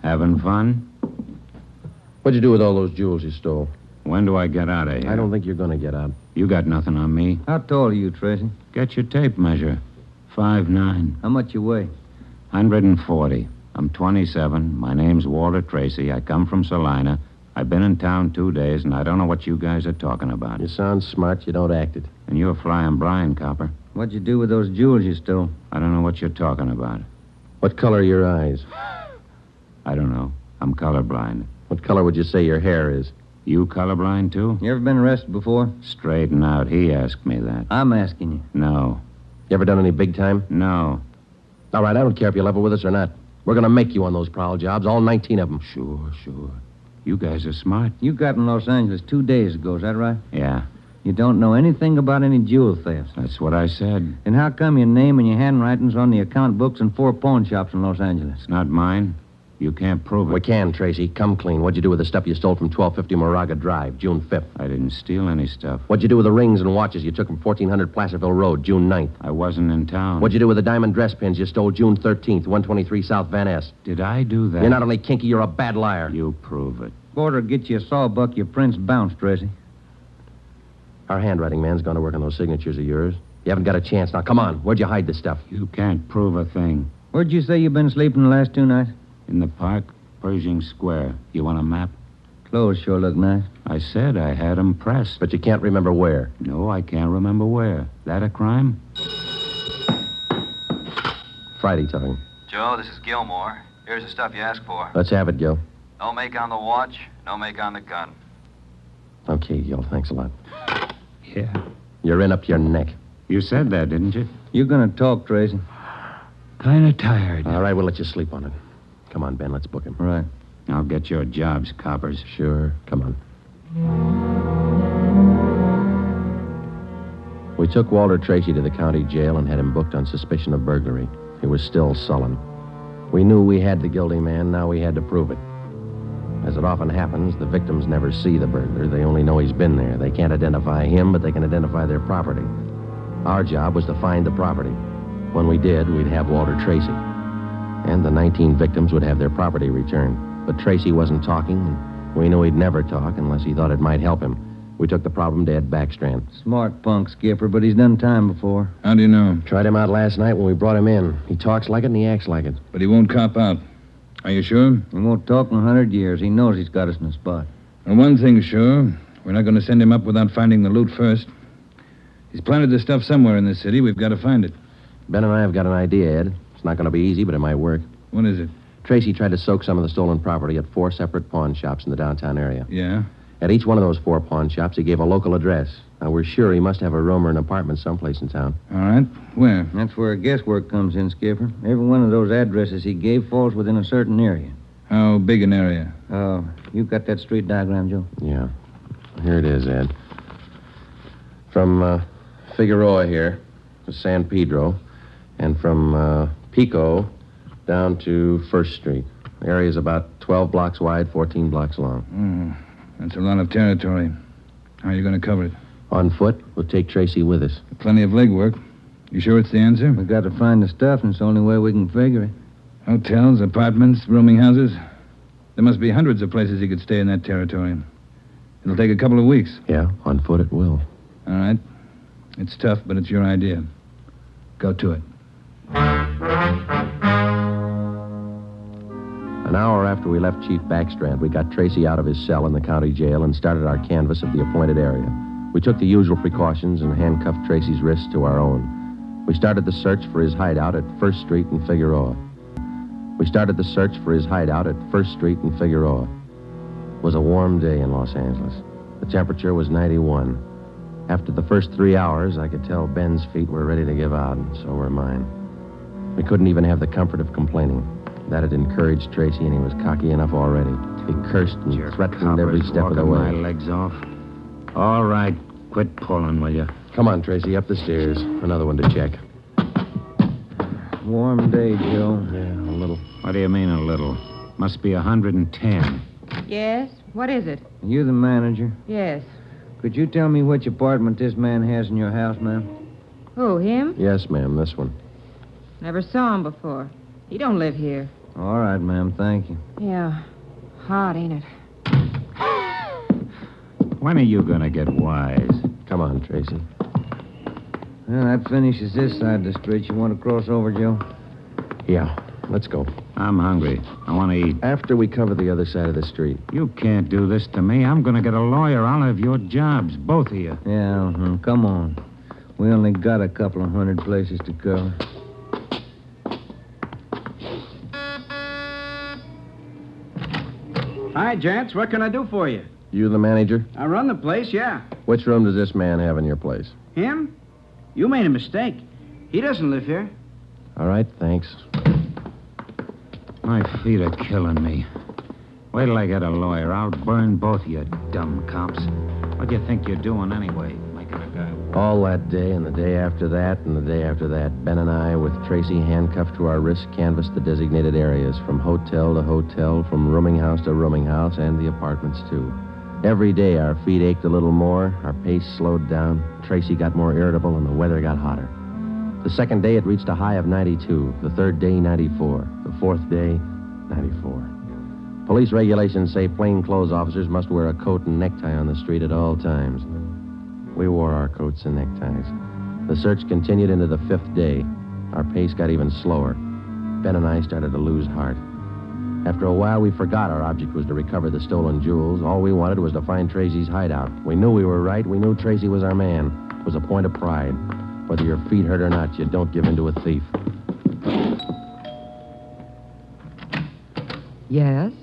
Having fun?
What'd you do with all those jewels you stole?
When do I get out of here?
I don't think you're going to get out.
You got nothing on me.
How tall are you, Tracy?
Get your tape measure. 5'9".
How much you weigh?
140. I'm 27. My name's Walter Tracy. I come from Salina. I've been in town 2 days, and I don't know what you guys are talking about.
You sound smart. You don't act it.
And you're flying blind, copper.
What'd you do with those jewels you stole?
I don't know what you're talking about.
What color are your eyes?
I don't know. I'm colorblind.
What color would you say your hair is?
You colorblind, too?
You ever been arrested before?
Straighten out. He asked me that.
I'm asking you.
No.
You ever done any big time?
No.
All right, I don't care if you level with us or not. We're going to make you on those prowl jobs, all 19 of them.
Sure. You guys are smart.
You got in Los Angeles 2 days ago, is that right?
Yeah.
You don't know anything about any jewel thefts.
That's what I said.
And how come your name and your handwriting's on the account books in 4 pawn shops in Los Angeles?
It's not mine. You can't prove it.
We can, Tracy. Come clean. What'd you do with the stuff you stole from 1250 Moraga Drive, June 5th?
I didn't steal any stuff.
What'd you do with the rings and watches you took from 1400 Placerville Road, June 9th?
I wasn't in town.
What'd you do with the diamond dress pins you stole June 13th, 123 South Van Ness?
Did I do that?
You're not only kinky, you're a bad liar.
You prove it.
Quarter get you a sawbuck, your prints bounced, Tracy.
Our handwriting man's gone to work on those signatures of yours. You haven't got a chance. Now, come on. Where'd you hide this stuff?
You can't prove a thing.
Where'd you say you've been sleeping the last 2 nights?
In the park, Pershing Square. You want a map?
Clothes sure look nice.
I said I had 'em pressed.
But you can't remember where.
No, I can't remember where. That a crime?
Friday talking.
Joe, this is Gilmore. Here's the stuff you asked for.
Let's have it, Gil.
No make on the watch, no make on the gun.
Okay, Gil. Thanks a lot.
Yeah.
You're in up to your neck.
You said that, didn't you?
You're gonna talk, Tracy.
Kind of tired.
All right, we'll let you sleep on it. Come on, Ben. Let's book him.
Right.
I'll get your jobs, coppers.
Sure. Come on. We took Walter Tracy to the county jail and had him booked on suspicion of burglary. He was still sullen. We knew we had the guilty man. Now we had to prove it. As it often happens, the victims never see the burglar. They only know he's been there. They can't identify him, but they can identify their property. Our job was to find the property. When we did, we'd have Walter Tracy. And the 19 victims would have their property returned. But Tracy wasn't talking, and we knew he'd never talk unless he thought it might help him. We took the problem to Ed Backstrand.
Smart punk, Skipper, but he's done time before.
How do you know?
Tried him out last night when we brought him in. He talks like it and he acts like it.
But he won't cop out. Are you sure?
He won't talk in 100 years. He knows he's got us in a spot.
Well, one thing's sure. We're not going to send him up without finding the loot first. He's planted the stuff somewhere in this city. We've got to find it.
Ben and I have got an idea, Ed. It's not going to be easy, but it might work.
What is it?
Tracy tried to soak some of the stolen property at 4 separate pawn shops in the downtown area.
Yeah?
At each one of those 4 pawn shops, he gave a local address. Now, we're sure he must have a room or an apartment someplace in town.
All right. Where?
That's where guesswork comes in, Skipper. Every one of those addresses he gave falls within a certain area.
How big an area?
Oh, you got that street diagram, Joe?
Yeah. Here it is, Ed. From Figueroa here to San Pedro, and from Pico down to 1st Street. The area's about 12 blocks wide, 14 blocks long.
That's a lot of territory. How are you going to cover it?
On foot. We'll take Tracy with us.
Plenty of legwork. You sure it's the answer?
We got to find the stuff, and it's the only way we can figure it.
Hotels, apartments, rooming houses. There must be hundreds of places he could stay in that territory. It'll take a couple of weeks.
Yeah, on foot it will.
All right. It's tough, but it's your idea. Go to it.
An hour after we left Chief Backstrand, we got Tracy out of his cell in the county jail and started our canvass of the appointed area. We took the usual precautions and handcuffed Tracy's wrists to our own. We started the search for his hideout at 1st Street and Figueroa. It was a warm day in Los Angeles. The temperature was 91. After the first 3 hours, I could tell Ben's feet were ready to give out, and so were mine. We couldn't even have the comfort of complaining. That had encouraged Tracy, and he was cocky enough already. He cursed and threatened every step of the way.
My legs off. All right, quit pulling, will you?
Come on, Tracy, up the stairs. Another one to check.
Warm day, Joe.
Yeah, a little.
What do you mean, a little? Must be 110.
Yes? What is it?
You the manager?
Yes.
Could you tell me which apartment this man has in your house, ma'am?
Who, him?
Yes, ma'am, this one.
Never saw him before. He don't live here.
All right, ma'am, thank you.
Yeah. Hot, ain't it?
When are you going to get wise?
Come on, Tracy.
Well, that finishes this side of the street. You want to cross over, Joe?
Yeah, let's go.
I'm hungry. I want to eat.
After we cover the other side of the street.
You can't do this to me. I'm going to get a lawyer. I'll have your jobs, both of you.
Yeah, come on. We only got a couple of 100 places to cover. Hi, gents. What can I do for you?
You the manager?
I run the place, yeah.
Which room does this man have in your place?
Him? You made a mistake. He doesn't live here.
All right, thanks.
My feet are killing me. Wait till I get a lawyer. I'll burn both of you dumb cops. What do you think you're doing anyway, making a guy...
All that day and the day after that and the day after that, Ben and I, with Tracy handcuffed to our wrists, canvassed the designated areas, from hotel to hotel, from rooming house to rooming house, and the apartments, too. Every day our feet ached a little more, our pace slowed down, Tracy got more irritable, and the weather got hotter. The second day it reached a high of 92, the third day 94, the fourth day 94. Police regulations say plainclothes officers must wear a coat and necktie on the street at all times. We wore our coats and neckties. The search continued into the fifth day. Our pace got even slower. Ben and I started to lose heart. After a while, we forgot our object was to recover the stolen jewels. All we wanted was to find Tracy's hideout. We knew we were right. We knew Tracy was our man. It was a point of pride. Whether your feet hurt or not, you don't give in to a thief.
Yes?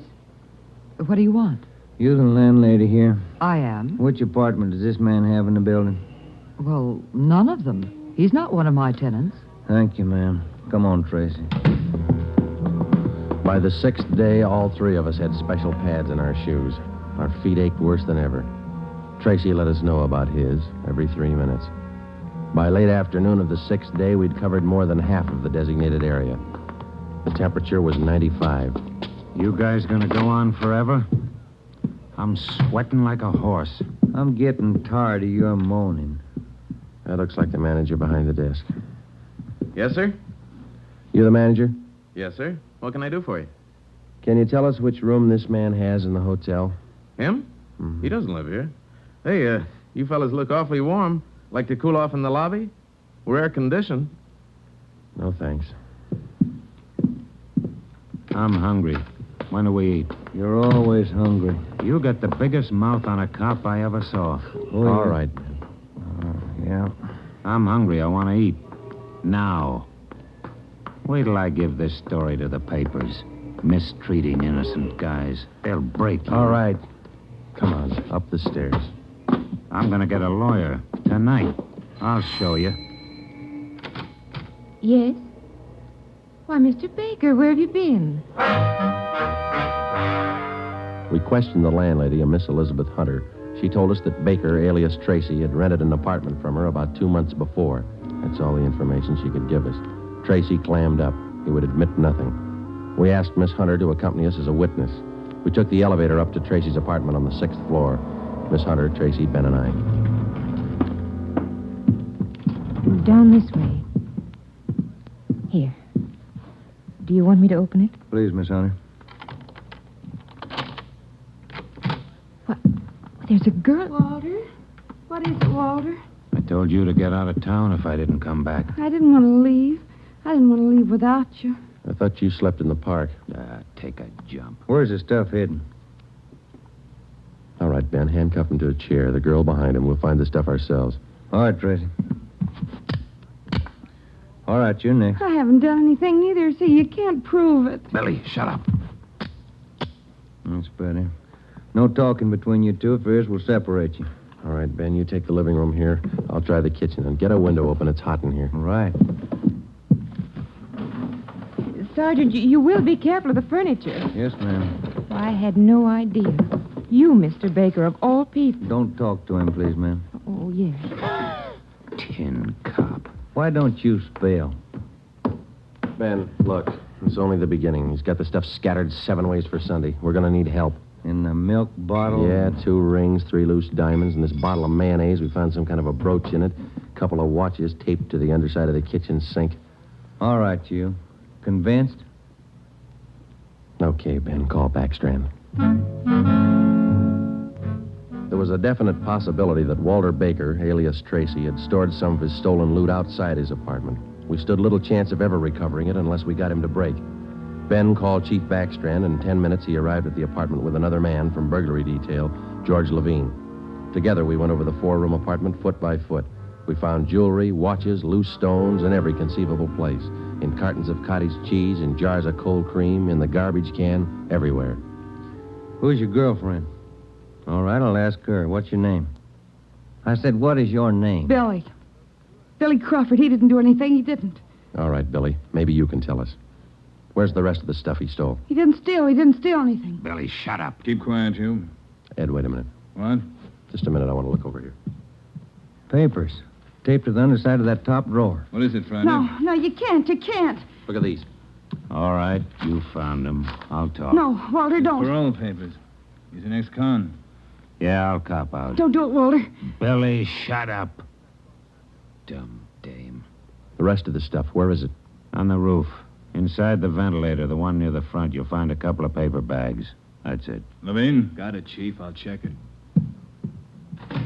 What do you want?
You the landlady here?
I am.
Which apartment does this man have in the building?
Well, none of them. He's not one of my tenants.
Thank you, ma'am. Come on, Tracy.
By the sixth day, all three of us had special pads in our shoes. Our feet ached worse than ever. Tracy let us know about his every 3 minutes. By late afternoon of the sixth day, we'd covered more than half of the designated area. The temperature was 95.
You guys gonna go on forever? I'm sweating like a horse.
I'm getting tired of your moaning.
That looks like the manager behind the desk.
Yes, sir?
You the manager?
Yes, sir. What can I do for you?
Can you tell us which room this man has in the hotel?
Him? He doesn't live here. Hey, you fellas look awfully warm. Like to cool off in the lobby? We're air-conditioned.
No, thanks.
I'm hungry. When do we eat?
You're always hungry.
You got the biggest mouth on a cop I ever saw.
Oh,
All
yeah.
right.
Yeah.
I'm hungry. I want to eat. Now. Wait till I give this story to the papers. Mistreating innocent guys. They'll break you.
All right. Come on, up the stairs.
I'm going to get a lawyer. Tonight. I'll show you.
Yes? Why, Mr. Baker, where have you been?
We questioned the landlady, a Miss Elizabeth Hunter. She told us that Baker, alias Tracy, had rented an apartment from her about 2 months before. That's all the information she could give us. Tracy clammed up. He would admit nothing. We asked Miss Hunter to accompany us as a witness. We took the elevator up to Tracy's apartment on the 6th floor. Miss Hunter, Tracy, Ben, and I.
Down this way. Here. Do you want me to open it?
Please, Miss Hunter.
There's a girl.
Walter? What is it, Walter?
I told you to get out of town if I didn't come back.
I didn't want to leave. I didn't want to leave without you.
I thought you slept in the park.
Take a jump.
Where's the stuff hidden?
All right, Ben, handcuff him to a chair. The girl behind him. We'll find the stuff ourselves.
All right, Tracy. All right, you're next.
I haven't done anything neither. See, you can't prove it.
Billy, shut up.
That's better. No talking between you two. If there is, we'll separate you.
All right, Ben, you take the living room here. I'll try the kitchen. And get a window open. It's hot in here.
All right.
Sergeant, you will be careful of the furniture.
Yes, ma'am.
I had no idea. You, Mr. Baker, of all people.
Don't talk to him, please, ma'am.
Oh, yes.
Tin cop.
Why don't you spell?
Ben, look. It's only the beginning. He's got the stuff scattered 7 ways for Sunday. We're going to need help.
In the milk bottle?
Yeah, 2 rings, 3 loose diamonds, and this bottle of mayonnaise. We found some kind of a brooch in it. A couple of watches taped to the underside of the kitchen sink.
All right, you. Convinced?
Okay, Ben, call Backstrand. There was a definite possibility that Walter Baker, alias Tracy, had stored some of his stolen loot outside his apartment. We stood little chance of ever recovering it unless we got him to break. Ben called Chief Backstrand, and in 10 minutes he arrived at the apartment with another man from burglary detail, George Levine. Together we went over the 4-room apartment foot by foot. We found jewelry, watches, loose stones in every conceivable place. In cartons of cottage cheese, in jars of cold cream, in the garbage can, everywhere.
Who's your girlfriend? All right, I'll ask her. What's your name? I said, what is your name?
Billy. Billy Crawford. He didn't do anything. He didn't.
All right, Billy. Maybe you can tell us. Where's the rest of the stuff he stole?
He didn't steal. He didn't steal anything.
Billy, shut up.
Keep quiet, you.
Ed, wait a minute.
What?
Just a minute. I want to look over here.
Papers. Taped to the underside of that top drawer.
What is it, Friday?
No, you can't. You can't.
Look at these.
All right, you found them. I'll talk.
No, Walter, don't.
Parole papers. He's an ex-con.
Yeah, I'll cop out.
Don't do it, Walter.
Billy, shut up. Dumb dame.
The rest of the stuff, where is it?
On the roof. Inside the ventilator, the one near the front, you'll find a couple of paper bags. That's it.
Levine? Got it, Chief. I'll check it.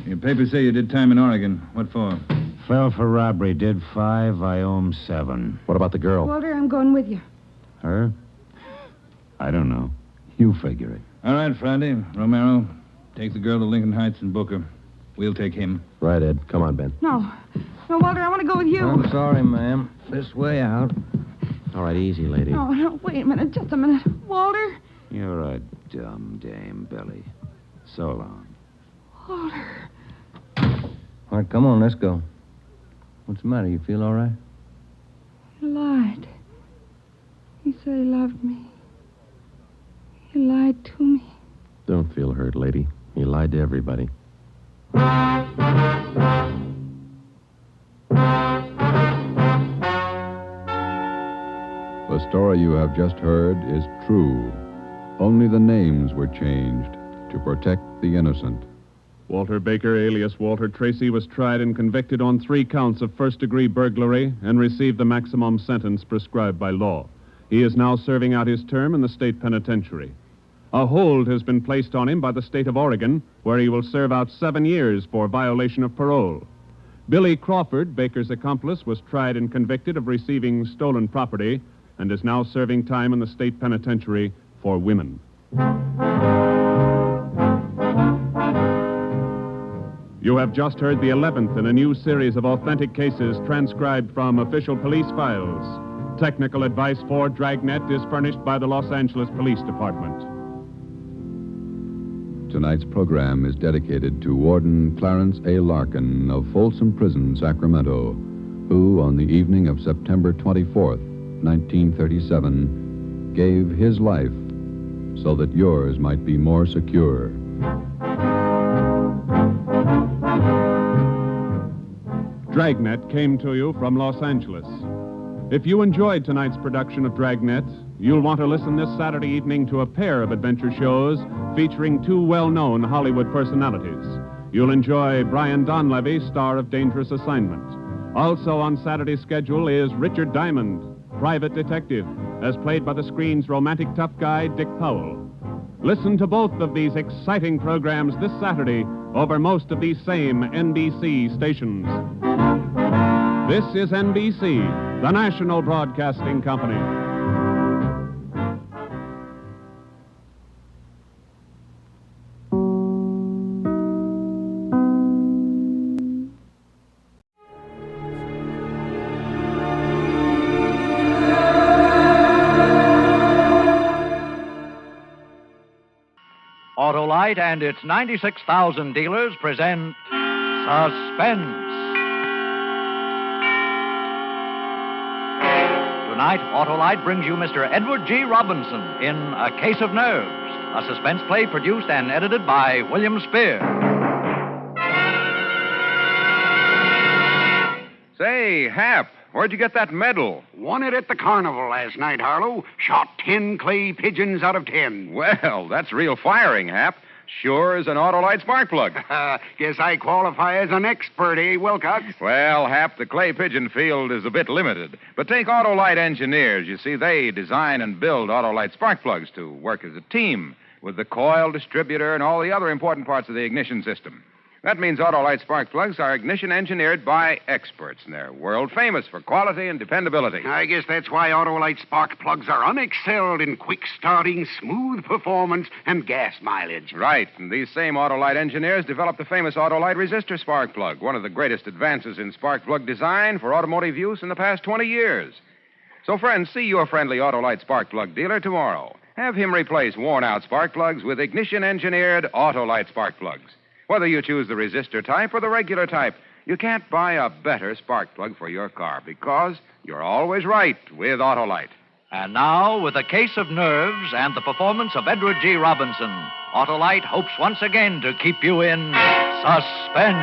Your papers say you did time in Oregon. What for?
Fell for robbery, did 5, I owe him 7.
What about the girl?
Walter, I'm going with you.
Her? I don't know. You figure it.
All right, Friday. Romero, take the girl to Lincoln Heights and book her. We'll take him.
Right, Ed. Come on, Ben.
No, Walter, I want to go with you.
I'm sorry, ma'am. This way out.
All right, easy, lady.
No, wait a minute. Just a minute. Walter?
You're a dumb dame, Billy. So long.
Walter.
All right, come on, let's go. What's the matter? You feel all right?
He lied. He said he loved me. He lied to me.
Don't feel hurt, lady. He lied to everybody.
The story you have just heard is true. Only the names were changed. to protect the innocent.
Walter Baker, alias Walter Tracy, was tried and convicted on 3 counts of first-degree burglary and received the maximum sentence prescribed by law. He is now serving out his term in the state penitentiary. A hold has been placed on him by the state of Oregon, where he will serve out 7 years for violation of parole. Billy Crawford, Baker's accomplice, was tried and convicted of receiving stolen property and is now serving time in the state penitentiary for women. You have just heard the 11th in a new series of authentic cases transcribed from official police files. Technical advice for Dragnet is furnished by the Los Angeles Police Department.
Tonight's program is dedicated to Warden Clarence A. Larkin of Folsom Prison, Sacramento, who, on the evening of September 24th, 1937, gave his life so that yours might be more secure.
Dragnet came to you from Los Angeles. If you enjoyed tonight's production of Dragnet, you'll want to listen this Saturday evening to a pair of adventure shows featuring 2 well-known Hollywood personalities. You'll enjoy Brian Donlevy, star of Dangerous Assignment. Also on Saturday's schedule is Richard Diamond, private detective, as played by the screen's romantic tough guy, Dick Powell. Listen to both of these exciting programs this Saturday over most of these same NBC stations. This is NBC, the national broadcasting company.
Autolite and its 96,000 dealers present Suspense. Tonight, Autolite brings you Mr. Edward G. Robinson in A Case of Nerves, a suspense play produced and edited by William Spear.
Say, Hap, where'd you get that medal?
Won it at the carnival last night, Harlow. Shot 10 clay pigeons out of 10.
Well, that's real firing, Hap. Sure as an Autolite spark plug.
Guess I qualify as an expert, eh, Wilcox?
Well, Hap, the clay pigeon field is a bit limited. But take Autolite engineers. You see, they design and build Autolite spark plugs to work as a team with the coil, distributor, and all the other important parts of the ignition system. That means Autolite spark plugs are ignition engineered by experts, and they're world famous for quality and dependability.
I guess that's why Autolite spark plugs are unexcelled in quick starting, smooth performance, and gas mileage.
Right, and these same Autolite engineers developed the famous Autolite resistor spark plug, one of the greatest advances in spark plug design for automotive use in the past 20 years. So, friends, see your friendly Autolite spark plug dealer tomorrow. Have him replace worn-out spark plugs with ignition-engineered Autolite spark plugs. Whether you choose the resistor type or the regular type, you can't buy a better spark plug for your car because you're always right with Autolite.
And now, with A Case of Nerves and the performance of Edward G. Robinson, Autolite hopes once again to keep you in suspense.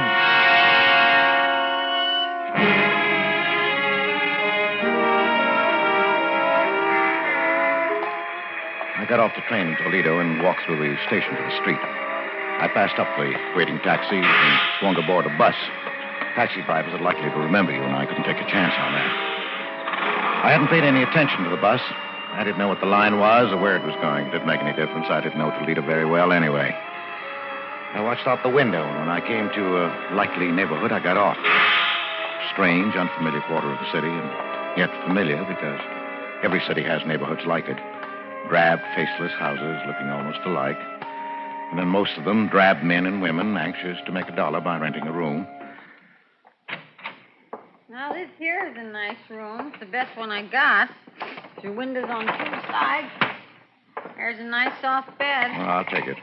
I got off the train in Toledo and walked through the station to the street. I passed up the waiting taxis and swung aboard a bus. Taxi drivers are likely to remember you, and I couldn't take a chance on that. I hadn't paid any attention to the bus. I didn't know what the line was or where it was going. It didn't make any difference. I didn't know Toledo very well anyway. I watched out the window, and when I came to a likely neighborhood, I got off. Strange, unfamiliar quarter of the city, and yet familiar because every city has neighborhoods like it. Drab, faceless houses looking almost alike. And then most of them, drab men and women anxious to make $1 by renting a room.
Now, this here is a nice room. It's the best one I got. Your windows on 2 sides. There's a nice soft bed.
Well, I'll take it.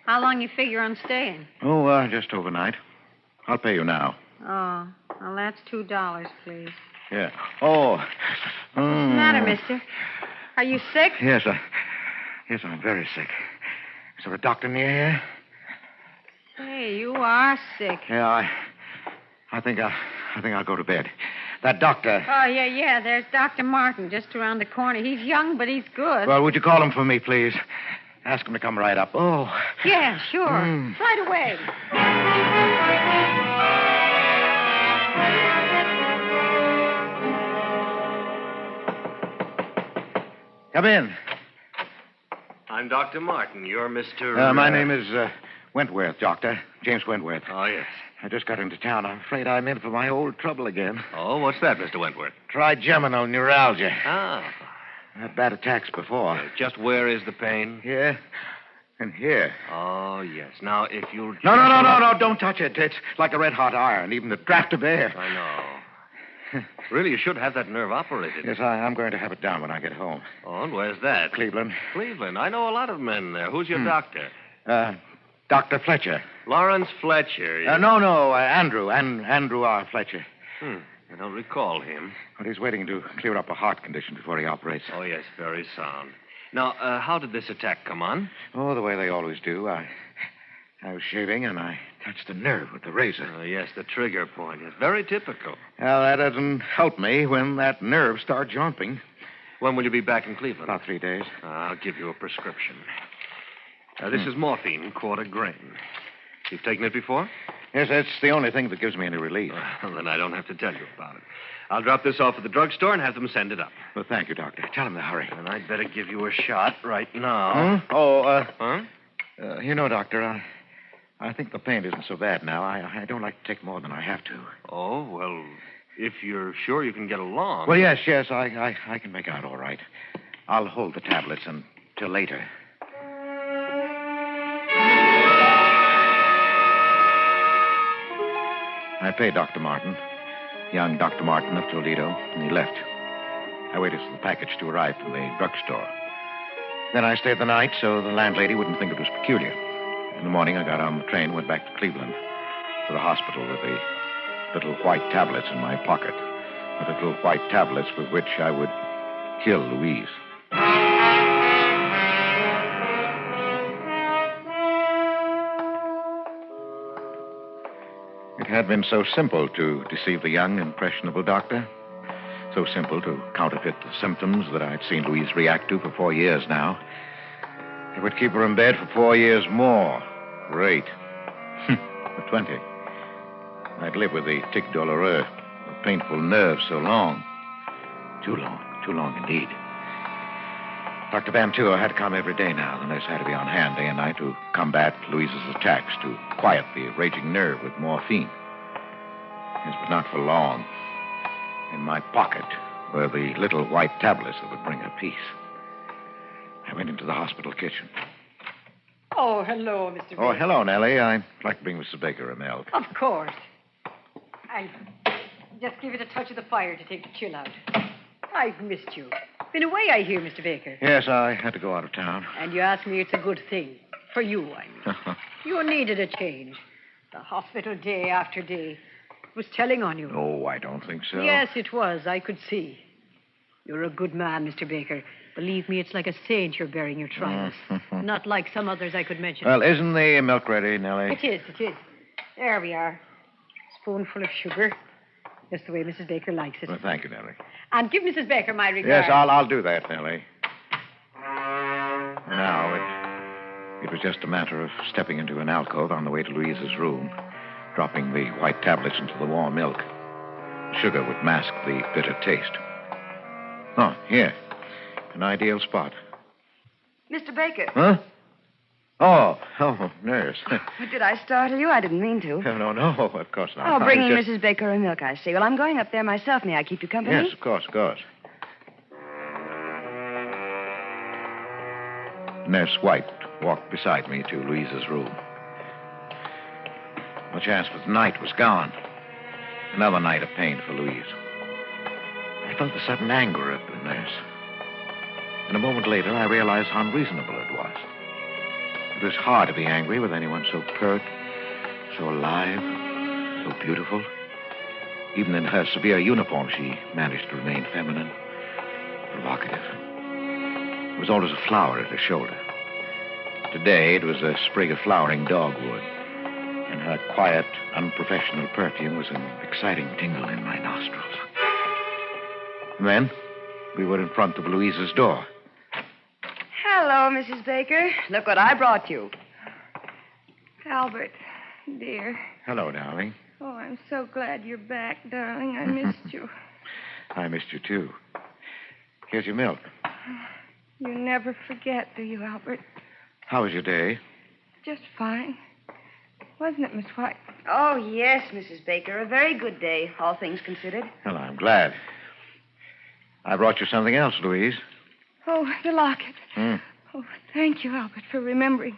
How long you figure on staying?
Oh, just overnight. I'll pay you now.
Oh, well, that's $2, please.
Yeah. Oh.
What's the matter, mister? Are you sick?
Yes, I'm very sick. Is there a doctor near here?
Hey, you are sick.
Yeah, I think I'll go to bed. That doctor.
Oh, yeah. There's Dr. Martin just around the corner. He's young, but he's good.
Well, would you call him for me, please? Ask him to come right up. Oh.
Yeah, sure. Right away.
Come in.
I'm Dr. Martin. You're Mr.
My name is Wentworth, Doctor. James Wentworth.
Oh, yes.
I just got into town. I'm afraid I'm in for my old trouble again.
Oh, what's that, Mr. Wentworth?
Trigeminal neuralgia.
Ah.
I had bad attacks before.
Just where is the pain?
Here. And here.
Oh, yes. Now, if you'll...
No, don't touch it. It's like a red-hot iron, even the draft of air.
I know. Really, you should have that nerve operated.
Yes, I'm going to have it done when I get home.
Oh, and where's that?
Cleveland.
Cleveland. I know a lot of men there. Who's your doctor?
Dr. Fletcher.
Lawrence Fletcher.
No, Andrew. Andrew R. Fletcher.
I don't recall him.
Well, he's waiting to clear up a heart condition before he operates.
Oh, yes, very sound. Now, how did this attack come on?
Oh, the way they always do. I was shaving, and I touched the nerve with the razor.
Oh, yes, the trigger point. It's very typical.
Well, that doesn't help me when that nerve starts jumping.
When will you be back in Cleveland?
About 3 days.
I'll give you a prescription. This is morphine, quarter grain. You've taken it before?
Yes, that's the only thing that gives me any relief.
Well, then I don't have to tell you about it. I'll drop this off at the drugstore and have them send it up.
Well, thank you, Doctor. Tell him to hurry.
And I'd better give you a shot right now.
You know, Doctor, I think the pain isn't so bad now. I don't like to take more than I have to.
Oh, well, if you're sure you can get along.
Well, yes, I can make out all right. I'll hold the tablets until later. I paid Dr. Martin, young Dr. Martin of Toledo, and he left. I waited for the package to arrive from the drugstore. Then I stayed the night so the landlady wouldn't think it was peculiar. In the morning, I got on the train, went back to Cleveland, to the hospital with the little white tablets in my pocket. The little white tablets with which I would kill Louise. It had been so simple to deceive the young, impressionable doctor. So simple to counterfeit the symptoms that I'd seen Louise react to for 4 years now. It would keep her in bed for 4 years more. Great. For 20. I'd live with the tic douloureux, the painful nerves so long. Too long indeed. Dr. Van Tuur had to come every day now. The nurse had to be on hand day and night to combat Louise's attacks, to quiet the raging nerve with morphine. Yes, but not for long. In my pocket were the little white tablets that would bring her peace. I went into the hospital kitchen.
Oh, hello, Mr. Baker.
Oh, hello, Nellie. I'd like to bring Mrs. Baker a milk.
Of course. I'll just give it a touch of the fire to take the chill out. I've missed you. Been away, I hear, Mr. Baker.
Yes, I had to go out of town.
And you ask me it's a good thing. For you, I mean. You needed a change. The hospital day after day was telling on you.
Oh, I don't think so.
Yes, it was. I could see. You're a good man, Mr. Baker. Believe me, it's like a saint you're bearing your trials. Not like some others I could mention.
Well, isn't the milk ready, Nellie?
It is. There we are. Spoonful of sugar. Just the way Mrs. Baker likes it.
Well, thank you, Nellie.
And give Mrs. Baker my regards.
Yes, I'll do that, Nellie. Now, it was just a matter of stepping into an alcove on the way to Louise's room, dropping the white tablets into the warm milk. Sugar would mask the bitter taste. Oh, here. An ideal spot.
Mr. Baker.
Huh? Oh, nurse.
Did I startle you? I didn't mean to.
No, of course not.
Oh, bringing Mrs. Baker a milk, I see. Well, I'm going up there myself. May I keep you company?
Yes, of course. Nurse White walked beside me to Louise's room. The chance for the night was gone. Another night of pain for Louise. I felt the sudden anger of the nurse. And a moment later, I realized how unreasonable it was. It was hard to be angry with anyone so pert, so alive, so beautiful. Even in her severe uniform, she managed to remain feminine, provocative. There was always a flower at her shoulder. Today, it was a sprig of flowering dogwood. And her quiet, unprofessional perfume was an exciting tingle in my nostrils. And then, we were in front of Louise's door.
Hello, Mrs. Baker. Look what I brought you.
Albert, dear.
Hello, darling.
Oh, I'm so glad you're back, darling. I missed you.
I missed you, too. Here's your milk.
You never forget, do you, Albert?
How was your day?
Just fine. Wasn't it, Miss White?
Oh, yes, Mrs. Baker. A very good day, all things considered.
Well, I'm glad. I brought you something else, Louise.
Oh, the locket.
Hmm.
Oh, thank you, Albert, for remembering.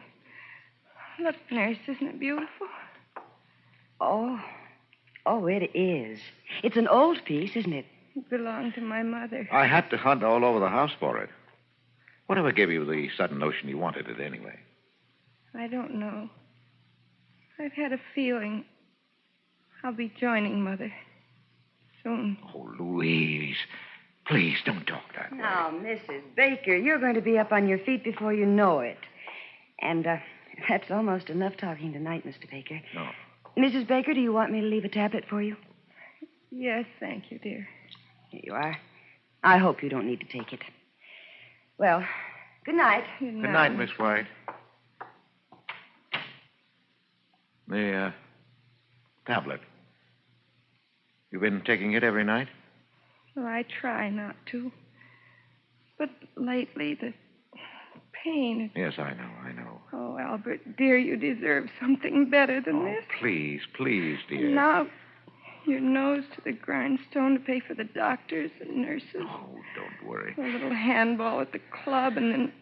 Look, nurse, isn't it beautiful?
Oh, it is. It's an old piece, isn't it?
It belonged to my mother.
I had to hunt all over the house for it. Whatever gave you the sudden notion you wanted it anyway?
I don't know. I've had a feeling I'll be joining Mother soon.
Oh, Louise, please don't talk that way.
Now, Mrs. Baker, you're going to be up on your feet before you know it. And that's almost enough talking tonight, Mr. Baker.
No.
Mrs. Baker, do you want me to leave a tablet for you?
Yes, thank you, dear.
Here you are. I hope you don't need to take it. Well, good night.
Good night, Miss White. The tablet. You've been taking it every night?
Well, I try not to. But lately, the pain...
Yes, I know.
Oh, Albert, dear, you deserve something better than this.
Please, dear.
Now, your nose to the grindstone to pay for the doctors and nurses.
Oh, don't worry.
A little handball at the club, and then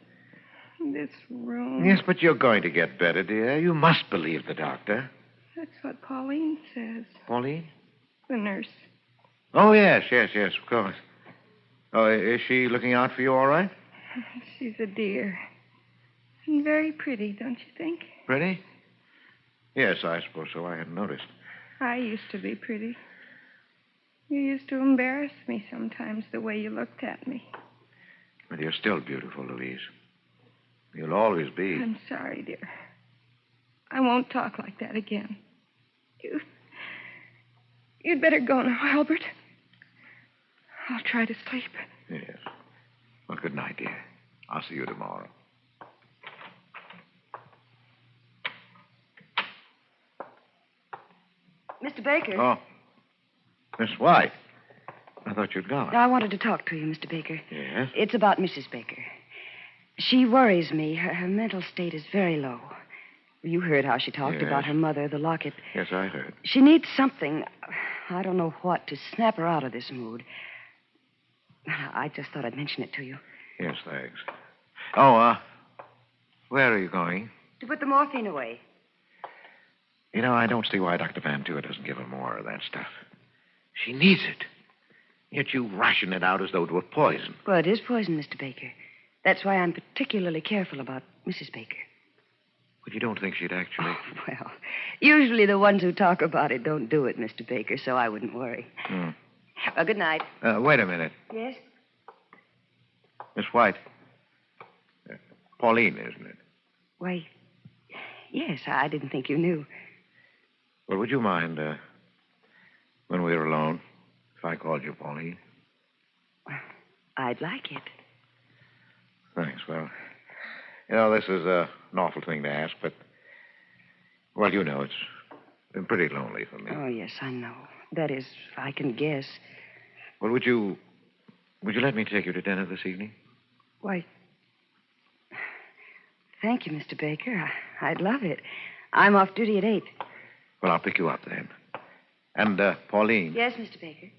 this room.
Yes, but you're going to get better, dear. You must believe the doctor.
That's what Pauline says.
Pauline?
The nurse.
Oh, yes, of course. Oh, is she looking out for you all right?
She's a dear. And very pretty, don't you think?
Pretty? Yes, I suppose so. I hadn't noticed.
I used to be pretty. You used to embarrass me sometimes the way you looked at me.
But you're still beautiful, Louise. You'll always be.
I'm sorry, dear. I won't talk like that again. You'd better go now, Albert. I'll try to sleep.
Yes. Well, good night, dear. I'll see you tomorrow.
Mr. Baker.
Oh. Miss White. I thought you'd gone.
I wanted to talk to you, Mr. Baker.
Yes?
It's about Mrs. Baker. She worries me. Her mental state is very low. You heard how she talked about her mother, the locket.
Yes, I heard.
She needs something, I don't know what, to snap her out of this mood. I just thought I'd mention it to you.
Yes, thanks. Oh, where are you going?
To put the morphine away.
You know, I don't see why Dr. Van Tour doesn't give her more of that stuff. She needs it. Yet you ration it out as though it were poison.
Well, it is poison, Mr. Baker. That's why I'm particularly careful about Mrs. Baker.
But you don't think she'd actually...
Oh, well, usually the ones who talk about it don't do it, Mr. Baker, so I wouldn't worry. Well, good night.
Wait a minute.
Yes?
Miss White. Pauline, isn't it?
Why, yes, I didn't think you knew.
Well, would you mind, when we were alone, if I called you Pauline?
I'd like it.
Thanks. Well, you know, this is an awful thing to ask, but, well, you know, it's been pretty lonely for me.
Oh, yes, I know. That is, I can guess.
Well, would you let me take you to dinner this evening?
Why, thank you, Mr. Baker. I'd love it. I'm off duty at 8.
Well, I'll pick you up then. And, Pauline.
Yes, Mr. Baker.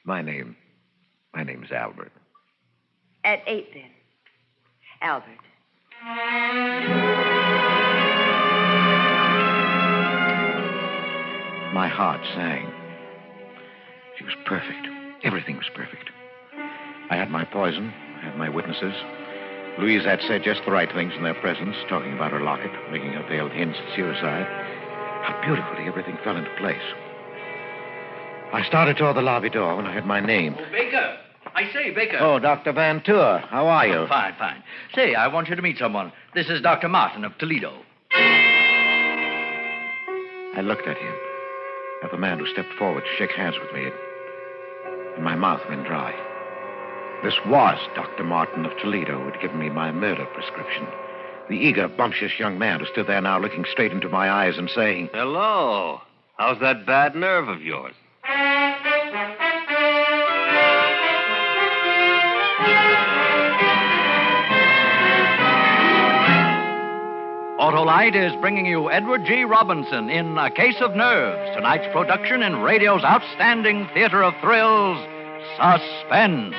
My name's Albert.
At 8, then. Albert.
My heart sang. She was perfect. Everything was perfect. I had my poison. I had my witnesses. Louise had said just the right things in their presence, talking about her locket, making her veiled hints at suicide. How beautifully everything fell into place. I started toward the lobby door when I heard my name.
Oh, Baker. I say, Baker.
Oh, Dr. Van Tour. How are you?
Oh, fine. Say, I want you to meet someone. This is Dr. Martin of Toledo.
I looked at him, at the man who stepped forward to shake hands with me, and my mouth went dry. This was Dr. Martin of Toledo who had given me my murder prescription. The eager, bumptious young man who stood there now looking straight into my eyes and saying,
Hello. How's that bad nerve of yours?
Autolite is bringing you Edward G. Robinson in A Case of Nerves, tonight's production in radio's outstanding theater of thrills, Suspense.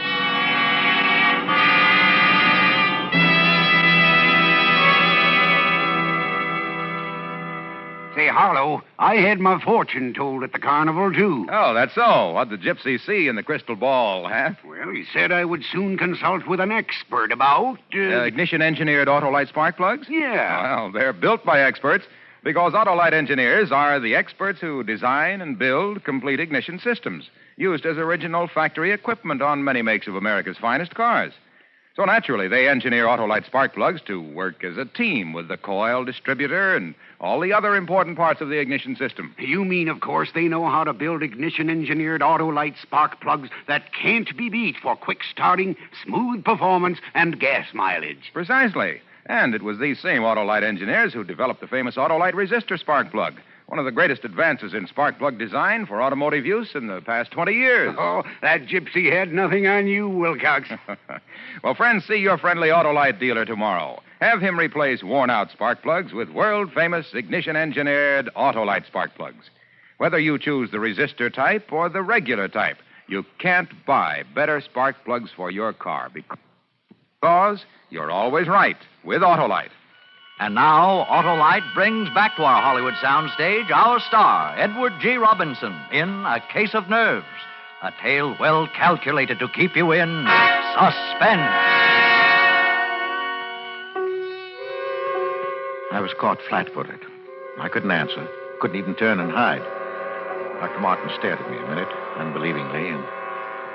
Say, Harlow, I had my fortune told at the carnival, too.
Oh, that's so. What'd the gypsy see in the crystal ball, huh?
Well, he said I would soon consult with an expert about...
Ignition-engineered Autolite spark plugs?
Yeah.
Well, they're built by experts because Autolite engineers are the experts who design and build complete ignition systems used as original factory equipment on many makes of America's finest cars. So naturally, they engineer Autolite spark plugs to work as a team with the coil, distributor, and all the other important parts of the ignition system.
You mean, of course, they know how to build ignition-engineered Autolite spark plugs that can't be beat for quick starting, smooth performance, and gas mileage.
Precisely. And it was these same Autolite engineers who developed the famous Autolite resistor spark plug, one of the greatest advances in spark plug design for automotive use in the past 20 years.
Oh, that gypsy had nothing on you, Wilcox.
Well, friends, see your friendly Autolite dealer tomorrow. Have him replace worn-out spark plugs with world-famous ignition-engineered Autolite spark plugs. Whether you choose the resistor type or the regular type, you can't buy better spark plugs for your car because you're always right with Autolite.
And now, Autolite brings back to our Hollywood soundstage our star, Edward G. Robinson, in A Case of Nerves, a tale well calculated to keep you in suspense.
I was caught flat-footed. I couldn't answer, couldn't even turn and hide. Dr. Martin stared at me a minute, unbelievingly, and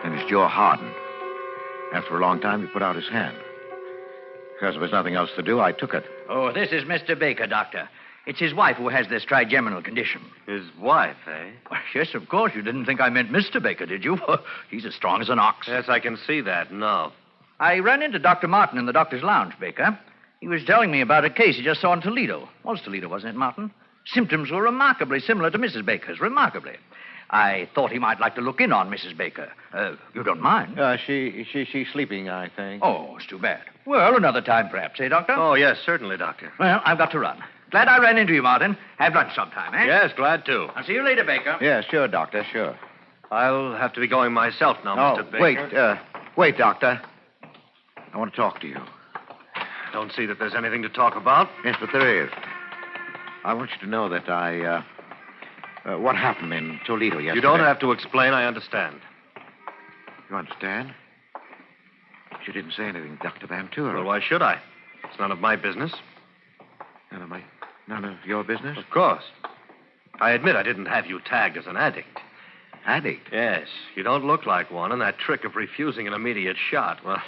then his jaw hardened. After a long time, he put out his hand. Because there was nothing else to do, I took it.
Oh, this is Mr. Baker, Doctor. It's his wife who has this trigeminal condition.
His wife, eh?
Well, yes, of course. You didn't think I meant Mr. Baker, did you? He's as strong as an ox.
Yes, I can see that. No.
I ran into Dr. Martin in the doctor's lounge, Baker. He was telling me about a case he just saw in Toledo. Was Toledo, wasn't it, Martin? Symptoms were remarkably similar to Mrs. Baker's. Remarkably. I thought he might like to look in on Mrs. Baker. You don't mind?
She's sleeping, I think.
Oh, it's too bad. Well, another time, perhaps, eh, Doctor?
Oh, yes, certainly, Doctor.
Well, I've got to run. Glad I ran into you, Martin. Have lunch sometime, eh?
Yes, glad to.
I'll see you later, Baker.
Yeah, sure, Doctor, sure.
I'll have to be going myself now, Mr. Baker.
Wait, Doctor. I want to talk to you.
Don't see that there's anything to talk about.
Yes, but there is. I want you to know that what happened in Toledo yesterday.
You don't have to explain. I understand.
You understand? You didn't say anything, Dr. Van Tour.
Well, why should I? It's none of my business.
None of your business?
Of course. I admit I didn't have you tagged as an addict.
Addict?
Yes. You don't look like one, and that trick of refusing an immediate shot, well,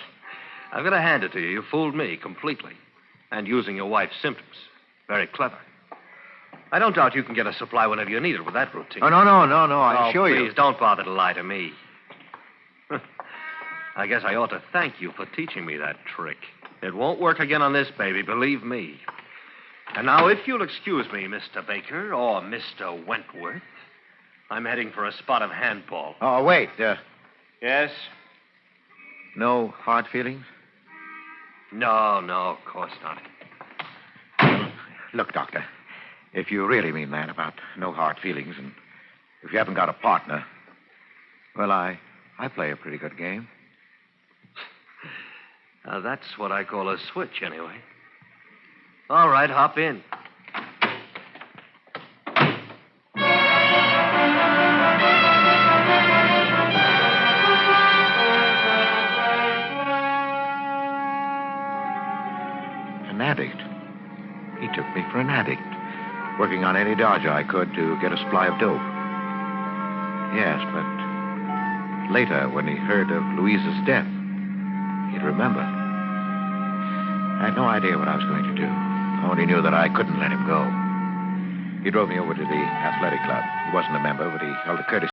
I've got to hand it to you. You fooled me completely. And using your wife's symptoms. Very clever. I don't doubt you can get a supply whenever you need it with that routine.
Oh, no. I assure you.
Please, don't bother to lie to me. I guess I ought to thank you for teaching me that trick. It won't work again on this baby, believe me. And now, if you'll excuse me, Mr. Baker, or Mr. Wentworth, I'm heading for a spot of handball.
Oh, wait.
Yes?
No hard feelings?
No, of course not.
Look, Doctor, if you really mean that about no hard feelings, and if you haven't got a partner, well, I play a pretty good game.
Now, that's what I call a switch, anyway. All right, hop in.
An addict. He took me for an addict, working on any dodge I could to get a supply of dope. Yes, but later, when he heard of Louise's death, he'd remember. I had no idea what I was going to do. I only knew that I couldn't let him go. He drove me over to the athletic club. He wasn't a member, but he held a courtesy